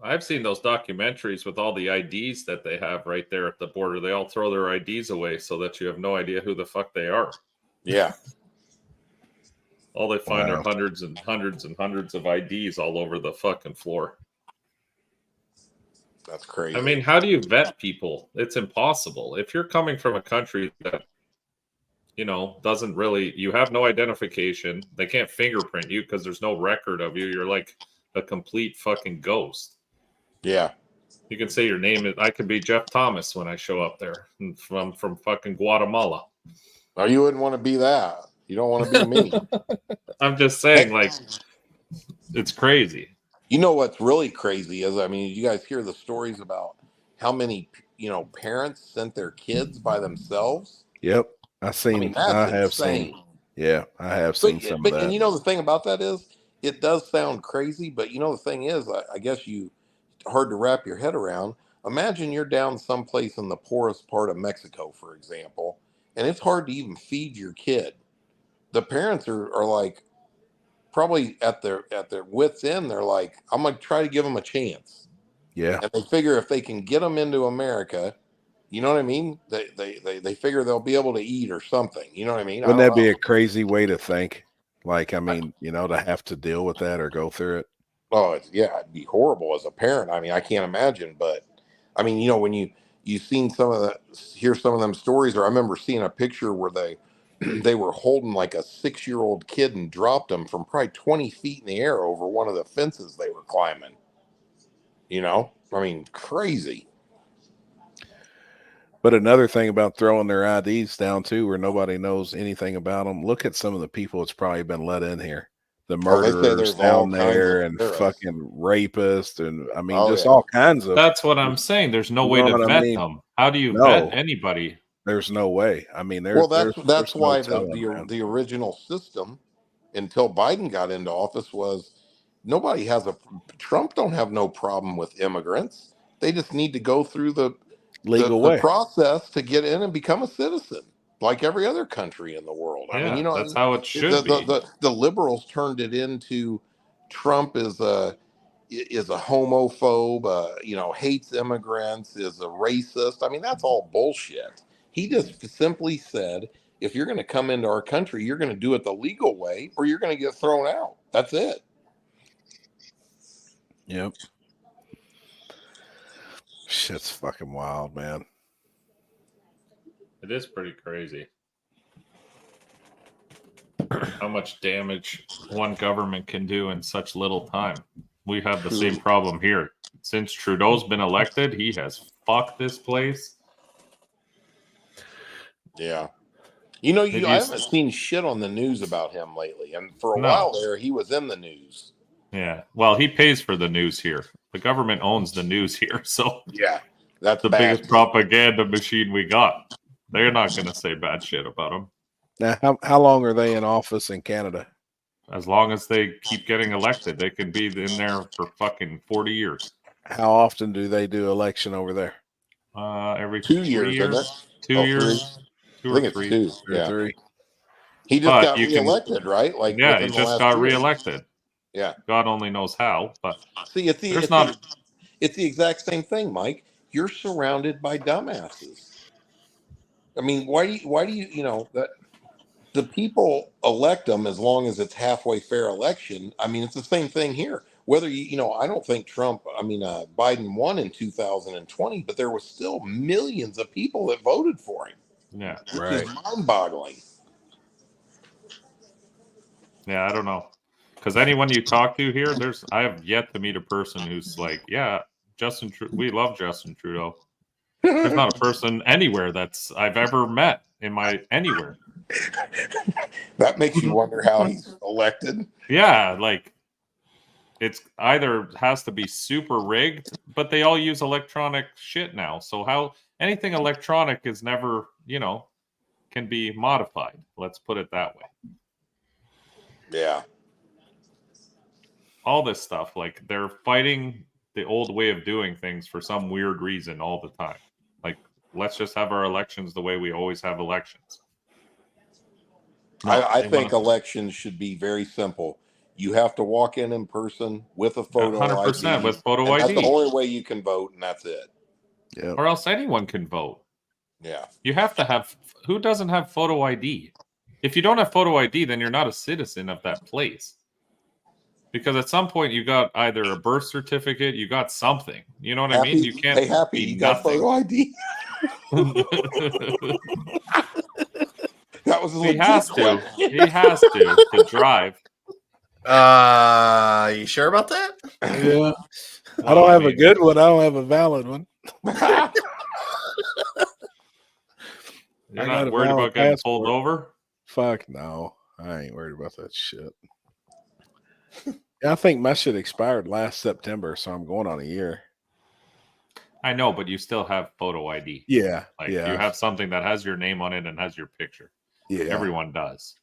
[SPEAKER 8] I've seen those documentaries with all the IDs that they have right there at the border. They all throw their IDs away so that you have no idea who the fuck they are.
[SPEAKER 16] Yeah.
[SPEAKER 8] All they find
[SPEAKER 3] Wow.
[SPEAKER 8] are hundreds and hundreds and hundreds of IDs all over the fucking floor.
[SPEAKER 16] That's crazy.
[SPEAKER 8] I mean, how do you vet people? It's impossible. If you're coming from a country that, doesn't really, you have no identification. They can't fingerprint you because there's no record of you. You're like a complete fucking ghost.
[SPEAKER 16] Yeah.
[SPEAKER 8] You can say your name. I could be Jeff Thomas when I show up there from fucking Guatemala.
[SPEAKER 16] Oh, you wouldn't want to be that. You don't want to be me.
[SPEAKER 8] I'm just saying, it's crazy.
[SPEAKER 16] You know what's really crazy is, I mean, you guys hear the stories about how many, parents sent their kids by themselves?
[SPEAKER 3] Yep. I have
[SPEAKER 16] That's
[SPEAKER 3] seen.
[SPEAKER 16] insane.
[SPEAKER 3] Yeah, I have seen some of that.
[SPEAKER 16] And the thing about that is, it does sound crazy, but the thing is, I guess hard to wrap your head around. Imagine you're down someplace in the poorest part of Mexico, for example, and it's hard to even feed your kid. The parents are like, probably at their wits end. They're like, I'm gonna try to give them a chance.
[SPEAKER 3] Yeah.
[SPEAKER 16] And they figure if they can get them into America, you know what I mean? They figure they'll be able to eat or something. You know what I mean?
[SPEAKER 3] Wouldn't that be a crazy way to think? Like, I mean, to have to deal with that or go through it.
[SPEAKER 16] Oh, it'd be horrible as a parent. I mean, I can't imagine. But I mean, when you've seen hear some of them stories, or I remember seeing a picture where they were holding like a 6-year-old kid and dropped him from probably 20 feet in the air over one of the fences they were climbing. I mean, crazy.
[SPEAKER 3] But another thing about throwing their IDs down too, where nobody knows anything about them. Look at some of the people that's probably been let in here. The murderers down there and fucking rapists, and I mean, all kinds of.
[SPEAKER 8] That's what I'm saying. There's no way to vet them. How do you vet anybody?
[SPEAKER 3] There's no way. I mean,
[SPEAKER 16] that's why the original system until Biden got into office was nobody has Trump don't have no problem with immigrants. They just need to go through the
[SPEAKER 3] legal way
[SPEAKER 16] process to get in and become a citizen, like every other country in the world.
[SPEAKER 8] Yeah,
[SPEAKER 16] I mean,
[SPEAKER 8] that's how it should be.
[SPEAKER 16] The liberals turned it into Trump is a homophobe, hates immigrants, is a racist. I mean, that's all bullshit. He just simply said, if you're going to come into our country, you're going to do it the legal way or you're going to get thrown out. That's it.
[SPEAKER 3] Yep. Shit's fucking wild, man.
[SPEAKER 8] It is pretty crazy. how much damage one government can do in such little time. We have the same problem here. Since Trudeau's been elected, he has fucked this place.
[SPEAKER 16] Yeah. I haven't seen shit on the news about him lately. And for a while there, he was in the news.
[SPEAKER 8] Yeah. Well, he pays for the news here. The government owns the news here. So
[SPEAKER 16] yeah, that's
[SPEAKER 8] the
[SPEAKER 16] bad.
[SPEAKER 8] biggest propaganda machine we got. They're not going to say bad shit about him.
[SPEAKER 3] Now, how long are they in office in Canada?
[SPEAKER 8] As long as they keep getting elected, they can be in there for fucking 40 years.
[SPEAKER 3] How often do they do election over there?
[SPEAKER 8] Every
[SPEAKER 16] 2 years, isn't it?
[SPEAKER 8] 2 years. 2 or 3.
[SPEAKER 16] I think it's 2. Yeah.
[SPEAKER 3] 3.
[SPEAKER 16] He just got reelected, right?
[SPEAKER 8] Like he just got reelected.
[SPEAKER 16] Yeah.
[SPEAKER 8] God only knows how, but
[SPEAKER 16] see, it's the exact same thing, Mike. You're surrounded by dumbasses. I mean, why do you that the people elect them as long as it's halfway fair election? I mean, it's the same thing here. Whether I don't think Biden won in 2020, but there was still millions of people that voted for him.
[SPEAKER 8] Yeah,
[SPEAKER 16] which is mind-boggling.
[SPEAKER 8] Yeah, I don't know. Because anyone you talk to here, I have yet to meet a person who's like, yeah, we love Justin Trudeau. There's not a person anywhere I've ever met anywhere.
[SPEAKER 16] That makes you wonder how he's elected.
[SPEAKER 8] Yeah, like it's either has to be super rigged, but they all use electronic shit now. So how anything electronic is never, can be modified. Let's put it that way.
[SPEAKER 16] Yeah.
[SPEAKER 8] All this stuff, like they're fighting the old way of doing things for some weird reason all the time. Like, let's just have our elections the way we always have elections.
[SPEAKER 16] I think elections should be very simple. You have to walk in person with a photo
[SPEAKER 8] 100%
[SPEAKER 16] ID.
[SPEAKER 8] with photo
[SPEAKER 16] and
[SPEAKER 8] ID.
[SPEAKER 16] That's the only way you can vote, and that's it.
[SPEAKER 3] Yeah.
[SPEAKER 8] Or else anyone can vote.
[SPEAKER 16] Yeah.
[SPEAKER 8] You have to have. Who doesn't have photo ID? If you don't have photo ID, then you're not a citizen of that place. Because at some point you got either a birth certificate, you got something. You know what I mean? You can't
[SPEAKER 16] Hey, Happy, you got photo ID? That was a
[SPEAKER 8] he has to. He has to drive.
[SPEAKER 4] You sure about that?
[SPEAKER 3] Yeah. I don't have a good one. I don't have a valid one.
[SPEAKER 8] You're not worried about getting pulled over?
[SPEAKER 3] Fuck no. I ain't worried about that shit. I think my shit expired last September, so I'm going on a year.
[SPEAKER 8] I know, but you still have photo ID.
[SPEAKER 3] Yeah.
[SPEAKER 8] Like you have something that has your name on it and has your picture.
[SPEAKER 3] Yeah.
[SPEAKER 8] Everyone does.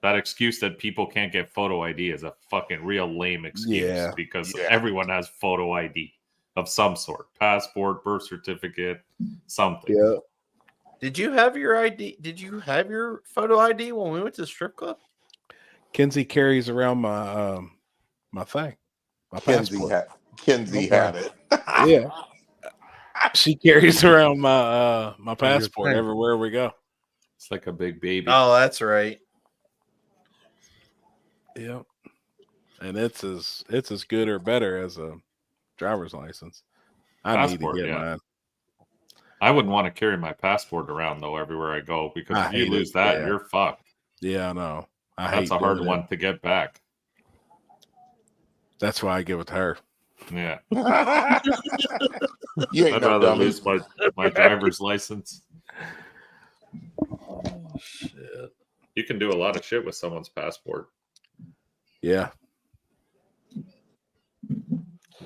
[SPEAKER 8] That excuse that people can't get photo ID is a fucking real lame excuse because everyone has photo ID of some sort. Passport, birth certificate, something.
[SPEAKER 3] Yeah.
[SPEAKER 4] Did you have your ID? Did you have your photo ID when we went to the strip club?
[SPEAKER 3] Kinsey carries around my my thing. My passport.
[SPEAKER 16] Kinsey had it.
[SPEAKER 3] Yeah. She carries around my my passport everywhere we go.
[SPEAKER 8] It's like a big baby.
[SPEAKER 4] Oh, that's right.
[SPEAKER 3] Yep. And it's as good or better as a driver's license. I need to get mine.
[SPEAKER 8] I wouldn't want to carry my passport around though everywhere I go because if you lose that, you're fucked.
[SPEAKER 3] Yeah, I know.
[SPEAKER 8] That's a hard one to get back.
[SPEAKER 3] That's why I give it to her.
[SPEAKER 8] Yeah.
[SPEAKER 16] You ain't
[SPEAKER 8] I'd
[SPEAKER 16] no
[SPEAKER 8] rather
[SPEAKER 16] dummy.
[SPEAKER 8] lose my driver's license.
[SPEAKER 4] Oh, shit.
[SPEAKER 8] You can do a lot of shit with someone's passport.
[SPEAKER 3] Yeah.
[SPEAKER 8] You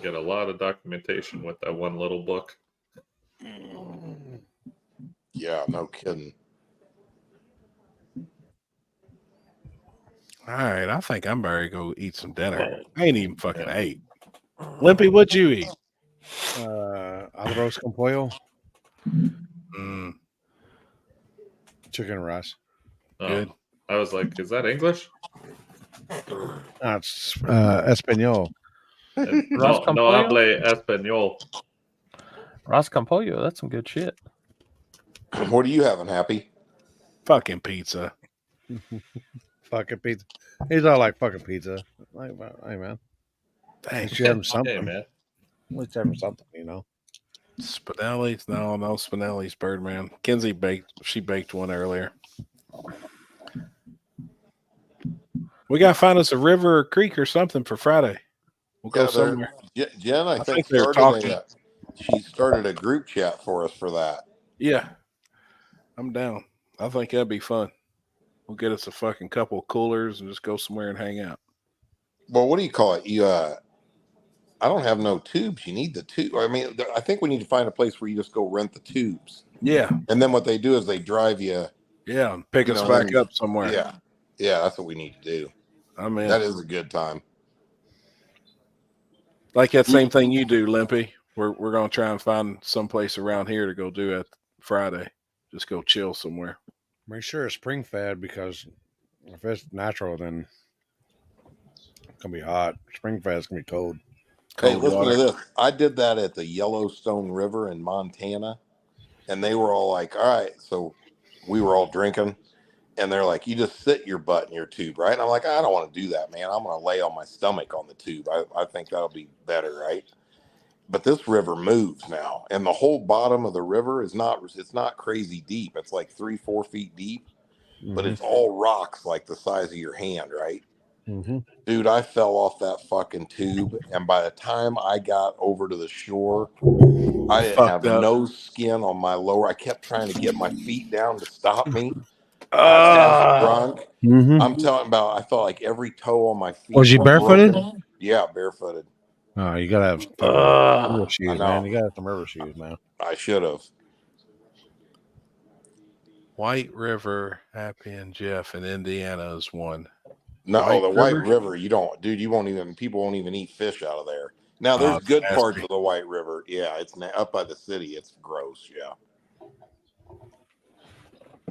[SPEAKER 8] get a lot of documentation with that one little book.
[SPEAKER 16] Yeah, no kidding.
[SPEAKER 3] All right, I think I'm ready to go eat some dinner. I ain't even fucking ate. Limpy, what'd you eat?
[SPEAKER 1] Arroz con pollo. Chicken and rice.
[SPEAKER 3] Good.
[SPEAKER 8] I was like, is that English?
[SPEAKER 1] It's Espanol.
[SPEAKER 2] Ras
[SPEAKER 8] No
[SPEAKER 2] con pollo?
[SPEAKER 8] hable español.
[SPEAKER 2] Ras con pollo, that's some good shit.
[SPEAKER 16] What are you having, Happy?
[SPEAKER 3] Fucking pizza.
[SPEAKER 1] Fucking pizza. He's all like fucking pizza. Like, hey man.
[SPEAKER 3] Thanks.
[SPEAKER 1] You having something,
[SPEAKER 8] Hey, man.
[SPEAKER 1] At least having something, you know.
[SPEAKER 3] Spinelli's? No, Spinelli's Birdman. Kinsey baked one earlier. We gotta find us a river or creek or something for Friday. We'll go somewhere.
[SPEAKER 16] Jen, I think
[SPEAKER 3] they're talking.
[SPEAKER 16] She started a group chat for us for that.
[SPEAKER 3] Yeah, I'm down. I think that'd be fun. We'll get us a fucking couple of coolers and just go somewhere and hang out.
[SPEAKER 16] Well, what do you call it? I don't have no tubes. You need the tube. I mean, I think we need to find a place where you just go rent the tubes.
[SPEAKER 3] Yeah.
[SPEAKER 16] And then what they do is they drive you.
[SPEAKER 3] Yeah, and pick us back up somewhere.
[SPEAKER 16] Yeah. Yeah, that's what we need to do.
[SPEAKER 3] I mean,
[SPEAKER 16] that is a good time.
[SPEAKER 3] Like that same thing you do, Limpy. We're gonna try and find someplace around here to go do it Friday. Just go chill somewhere.
[SPEAKER 1] Make sure it's spring fed, because if it's natural, then it's gonna be hot. Spring fed is gonna be cold.
[SPEAKER 16] Hey, listen to this. I did that at the Yellowstone River in Montana, and they were all like, all right. So we were all drinking, and they're like, you just sit your butt in your tube, right? And I'm like, I don't want to do that, man. I'm going to lay on my stomach on the tube. I think that'll be better, right? But this river moves now, and the whole bottom of the river it's not crazy deep. It's like 3-4 feet deep, but it's all rocks like the size of your hand, right?
[SPEAKER 1] Mm-hmm.
[SPEAKER 16] Dude, I fell off that fucking tube, and by the time I got over to the shore, I didn't have no skin on my lower. I kept trying to get my feet down to stop me. I was drunk.
[SPEAKER 1] Mm-hmm.
[SPEAKER 16] I'm talking about. I felt like every toe on my feet.
[SPEAKER 1] Was you barefooted?
[SPEAKER 16] Broken. Yeah, barefooted.
[SPEAKER 1] Oh, you gotta have river shoes, man. You gotta have some river shoes, man.
[SPEAKER 16] I should have.
[SPEAKER 3] White River, Happy and Jeff in Indiana is one.
[SPEAKER 16] No, White River, you don't, dude. People won't even eat fish out of there. Now, there's good parts of the White River. Yeah, it's up by the city. It's gross. Yeah.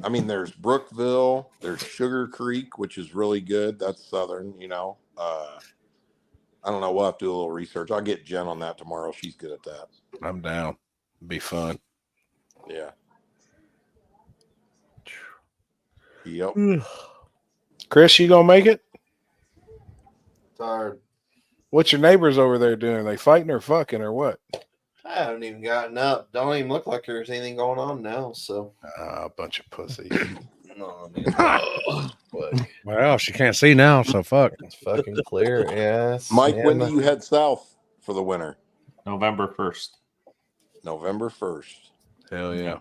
[SPEAKER 16] I mean, there's Brookville. There's Sugar Creek, which is really good. That's southern. I don't know. We'll have to do a little research. I'll get Jen on that tomorrow. She's good at that.
[SPEAKER 3] I'm down. It'd be fun.
[SPEAKER 16] Yeah. Yep.
[SPEAKER 3] Chris, you gonna make it?
[SPEAKER 4] Tired.
[SPEAKER 3] What's your neighbors over there doing? Are they fighting or fucking or what?
[SPEAKER 4] I haven't even gotten up. Don't even look like there's anything going on now. So
[SPEAKER 3] a bunch of pussies.
[SPEAKER 4] No, I mean,
[SPEAKER 1] Well, she can't see now, so fuck.
[SPEAKER 4] It's fucking clear. Yes.
[SPEAKER 16] Mike, when do you head south for the winter?
[SPEAKER 8] November 1st.
[SPEAKER 16] November 1st.
[SPEAKER 3] Hell yeah.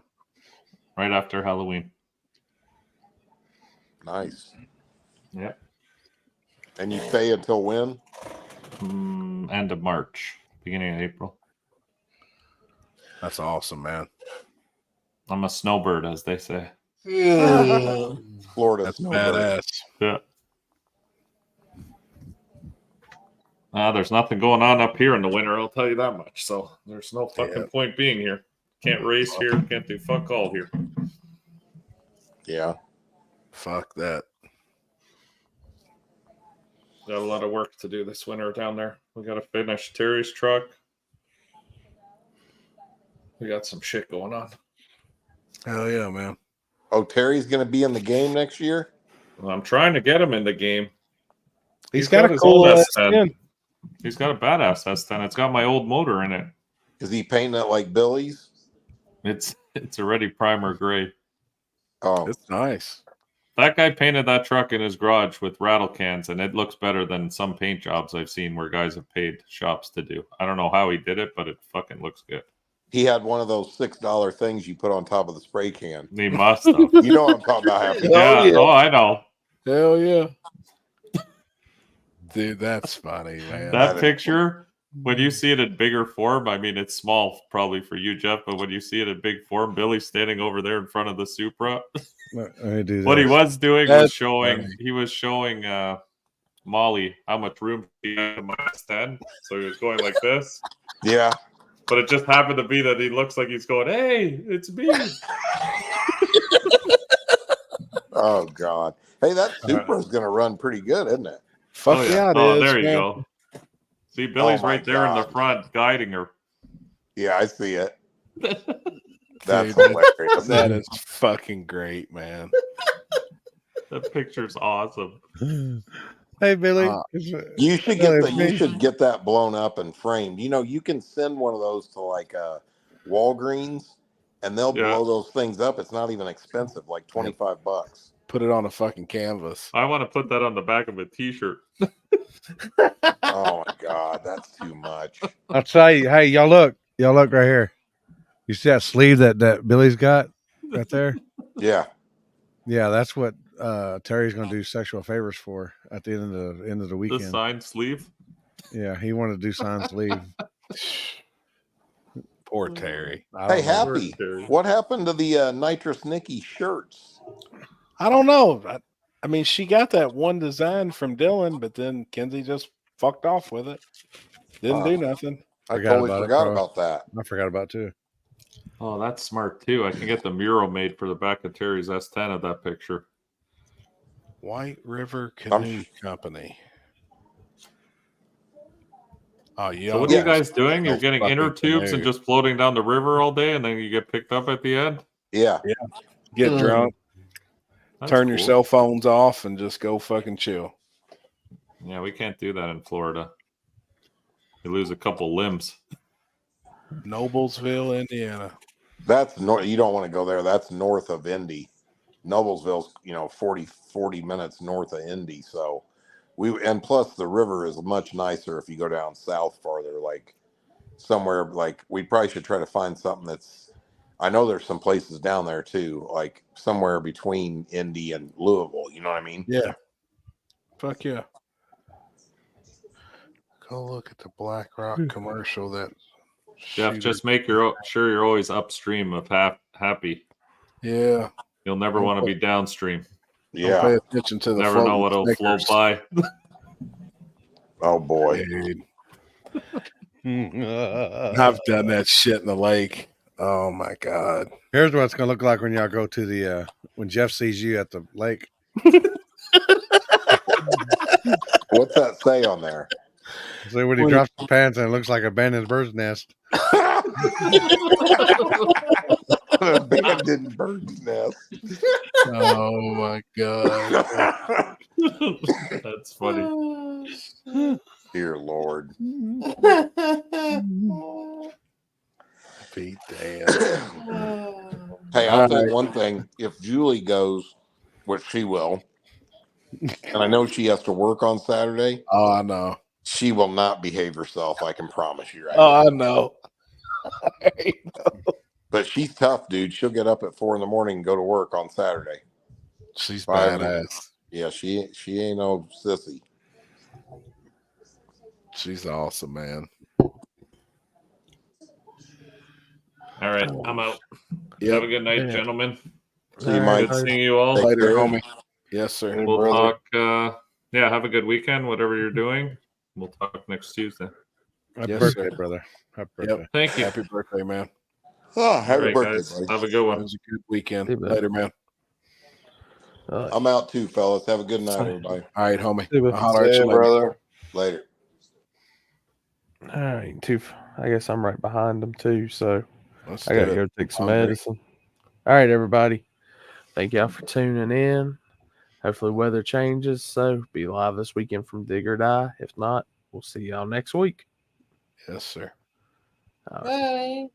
[SPEAKER 8] Right after Halloween.
[SPEAKER 16] Nice.
[SPEAKER 8] Yep.
[SPEAKER 16] And you stay until when?
[SPEAKER 8] End of March, beginning of April.
[SPEAKER 3] That's awesome, man.
[SPEAKER 8] I'm a snowbird, as they say.
[SPEAKER 16] Florida.
[SPEAKER 3] That's badass.
[SPEAKER 8] Yeah. There's nothing going on up here in the winter, I'll tell you that much. So there's no fucking point being here. Can't race here. Can't do fuck all here.
[SPEAKER 16] Yeah.
[SPEAKER 3] Fuck that.
[SPEAKER 8] Got a lot of work to do this winter down there. We got to finish Terry's truck. We got some shit going on.
[SPEAKER 3] Hell yeah, man.
[SPEAKER 16] Oh, Terry's going to be in the game next year?
[SPEAKER 8] Well, I'm trying to get him in the game.
[SPEAKER 3] He's got a
[SPEAKER 8] his
[SPEAKER 3] cool
[SPEAKER 8] old
[SPEAKER 3] ass
[SPEAKER 8] S10.
[SPEAKER 3] 10.
[SPEAKER 8] He's got a badass S10. It's got my old motor in it.
[SPEAKER 16] Is he painting it like Billy's?
[SPEAKER 8] It's already primer gray.
[SPEAKER 16] Oh,
[SPEAKER 3] it's nice.
[SPEAKER 8] That guy painted that truck in his garage with rattle cans, and it looks better than some paint jobs I've seen where guys have paid shops to do. I don't know how he did it, but it fucking looks good.
[SPEAKER 16] He had one of those $6 things you put on top of the spray can.
[SPEAKER 8] He must have.
[SPEAKER 16] You know what I'm talking about. Happy.
[SPEAKER 8] Yeah. Oh, I know.
[SPEAKER 3] Hell yeah. Dude, that's funny, man.
[SPEAKER 8] That picture, when you see it in bigger form, I mean, it's small probably for you, Jeff, but when you see it in big form, Billy's standing over there in front of the Supra. What he was doing was showing, he was showing Molly how much room he had in my S10. So he was going like this.
[SPEAKER 16] Yeah.
[SPEAKER 8] But it just happened to be that he looks like he's going, hey, it's me.
[SPEAKER 16] Oh, God. Hey, that Supra's going to run pretty good, isn't it?
[SPEAKER 3] Fuck yeah, it is.
[SPEAKER 8] There you
[SPEAKER 3] man.
[SPEAKER 8] go. See, Billy's
[SPEAKER 16] my
[SPEAKER 8] right there in the
[SPEAKER 16] God.
[SPEAKER 8] front guiding her.
[SPEAKER 16] Yeah, I see it. That's
[SPEAKER 3] Dude,
[SPEAKER 16] hilarious.
[SPEAKER 3] That is fucking great, man.
[SPEAKER 8] That picture's awesome.
[SPEAKER 1] Hey, Billy.
[SPEAKER 16] You should get that blown up and framed. You know, you can send one of those to like Walgreens, and they'll blow those things up. It's not even expensive, like $25.
[SPEAKER 3] Put it on a fucking canvas.
[SPEAKER 8] I want to put that on the back of a T-shirt.
[SPEAKER 16] Oh my God, that's too much.
[SPEAKER 1] I'll tell you. Hey, y'all look right here. You see that sleeve that Billy's got right there?
[SPEAKER 16] Yeah.
[SPEAKER 1] Yeah, that's what Terry's going to do sexual favors for at the end of the
[SPEAKER 8] The
[SPEAKER 1] weekend.
[SPEAKER 8] signed sleeve.
[SPEAKER 1] Yeah, he wanted to do sign sleeve.
[SPEAKER 3] Poor Terry.
[SPEAKER 16] Hey, Happy, what happened to the Nitrous Nikki shirts?
[SPEAKER 3] I don't know. I mean, she got that one design from Dylan, but then Kenzie just fucked off with it. Didn't do nothing.
[SPEAKER 16] I totally forgot about that.
[SPEAKER 1] I forgot about it too.
[SPEAKER 8] Oh, that's smart too. I can get the mural made for the back of Terry's S10 of that picture.
[SPEAKER 3] White River Canoe Company. Oh, yeah.
[SPEAKER 8] So what are you guys doing? You're getting
[SPEAKER 3] Fucking
[SPEAKER 8] inner tubes and
[SPEAKER 3] canoe.
[SPEAKER 8] just floating down the river all day, and then you get picked up at the end.
[SPEAKER 16] Yeah.
[SPEAKER 3] Yeah. Get drunk.
[SPEAKER 8] That's
[SPEAKER 3] Turn your
[SPEAKER 8] cool.
[SPEAKER 3] cell phones off and just go fucking chill.
[SPEAKER 8] Yeah, we can't do that in Florida. You lose a couple limbs.
[SPEAKER 3] Noblesville, Indiana.
[SPEAKER 16] That's north. You don't want to go there. That's north of Indy. Noblesville's 40 minutes north of Indy. So and plus the river is much nicer if you go down south farther, like somewhere like we probably should try to find something that's. I know there's some places down there too, like somewhere between Indy and Louisville. You know what I mean?
[SPEAKER 3] Yeah. Fuck yeah. Go look at the Black Rock commercial that.
[SPEAKER 8] Jeff, just make sure you're always upstream of Happy.
[SPEAKER 3] Yeah.
[SPEAKER 8] You'll never want to be downstream.
[SPEAKER 3] Don't pay attention to the
[SPEAKER 8] Never know what'll
[SPEAKER 3] Snickers.
[SPEAKER 8] float by.
[SPEAKER 16] Oh boy.
[SPEAKER 3] Dude. I've done that shit in the lake. Oh my God.
[SPEAKER 1] Here's what it's gonna look like when y'all go to the when Jeff sees you at the lake.
[SPEAKER 16] What's that say on there?
[SPEAKER 1] So when he drops the pants and it looks like a abandoned bird's nest.
[SPEAKER 16] An abandoned bird's nest.
[SPEAKER 3] Oh my God.
[SPEAKER 8] That's funny.
[SPEAKER 16] Dear Lord.
[SPEAKER 3] Be damn.
[SPEAKER 16] Hey, I'll say one thing. If Julie goes, which she will, and I know she has to work on Saturday.
[SPEAKER 3] Oh, I know.
[SPEAKER 16] She will not behave herself. I can promise you. Right
[SPEAKER 3] Oh,
[SPEAKER 16] now.
[SPEAKER 3] I know. I know.
[SPEAKER 16] But she's tough, dude. She'll get up at 4 a.m. and go to work on Saturday.
[SPEAKER 3] She's badass.
[SPEAKER 16] Yeah, she ain't no sissy.
[SPEAKER 3] She's awesome, man.
[SPEAKER 8] All right, I'm out.
[SPEAKER 3] Yep.
[SPEAKER 8] Have a good night, gentlemen.
[SPEAKER 16] See you, Mike.
[SPEAKER 8] Good seeing you all.
[SPEAKER 3] Later, homie. Yes, sir.
[SPEAKER 8] We'll talk. Yeah, have a good weekend, whatever you're doing. We'll talk next Tuesday.
[SPEAKER 1] Happy birthday, brother. Happy birthday.
[SPEAKER 3] Yep.
[SPEAKER 8] Thank you.
[SPEAKER 3] Happy birthday, man.
[SPEAKER 16] Oh, happy
[SPEAKER 8] All right,
[SPEAKER 16] birthday,
[SPEAKER 8] guys.
[SPEAKER 16] buddy.
[SPEAKER 8] Have a good
[SPEAKER 3] It
[SPEAKER 8] one.
[SPEAKER 3] was a good weekend.
[SPEAKER 1] Hey, man.
[SPEAKER 3] Later, man.
[SPEAKER 16] I'm out too, fellas. Have a good night, everybody.
[SPEAKER 3] All right, homie.
[SPEAKER 1] Hey, man.
[SPEAKER 3] I'll holler at
[SPEAKER 4] See
[SPEAKER 3] you
[SPEAKER 4] you,
[SPEAKER 3] later.
[SPEAKER 4] brother.
[SPEAKER 16] Later.
[SPEAKER 2] All right, I guess I'm right behind them too, so
[SPEAKER 3] Let's
[SPEAKER 2] I gotta
[SPEAKER 3] do it.
[SPEAKER 2] go take some
[SPEAKER 3] Hungry.
[SPEAKER 2] medicine. All right, everybody. Thank y'all for tuning in. Hopefully weather changes, so be live this weekend from Dig or Die. If not, we'll see y'all next week.
[SPEAKER 3] Yes, sir.
[SPEAKER 2] All right.
[SPEAKER 5] Bye.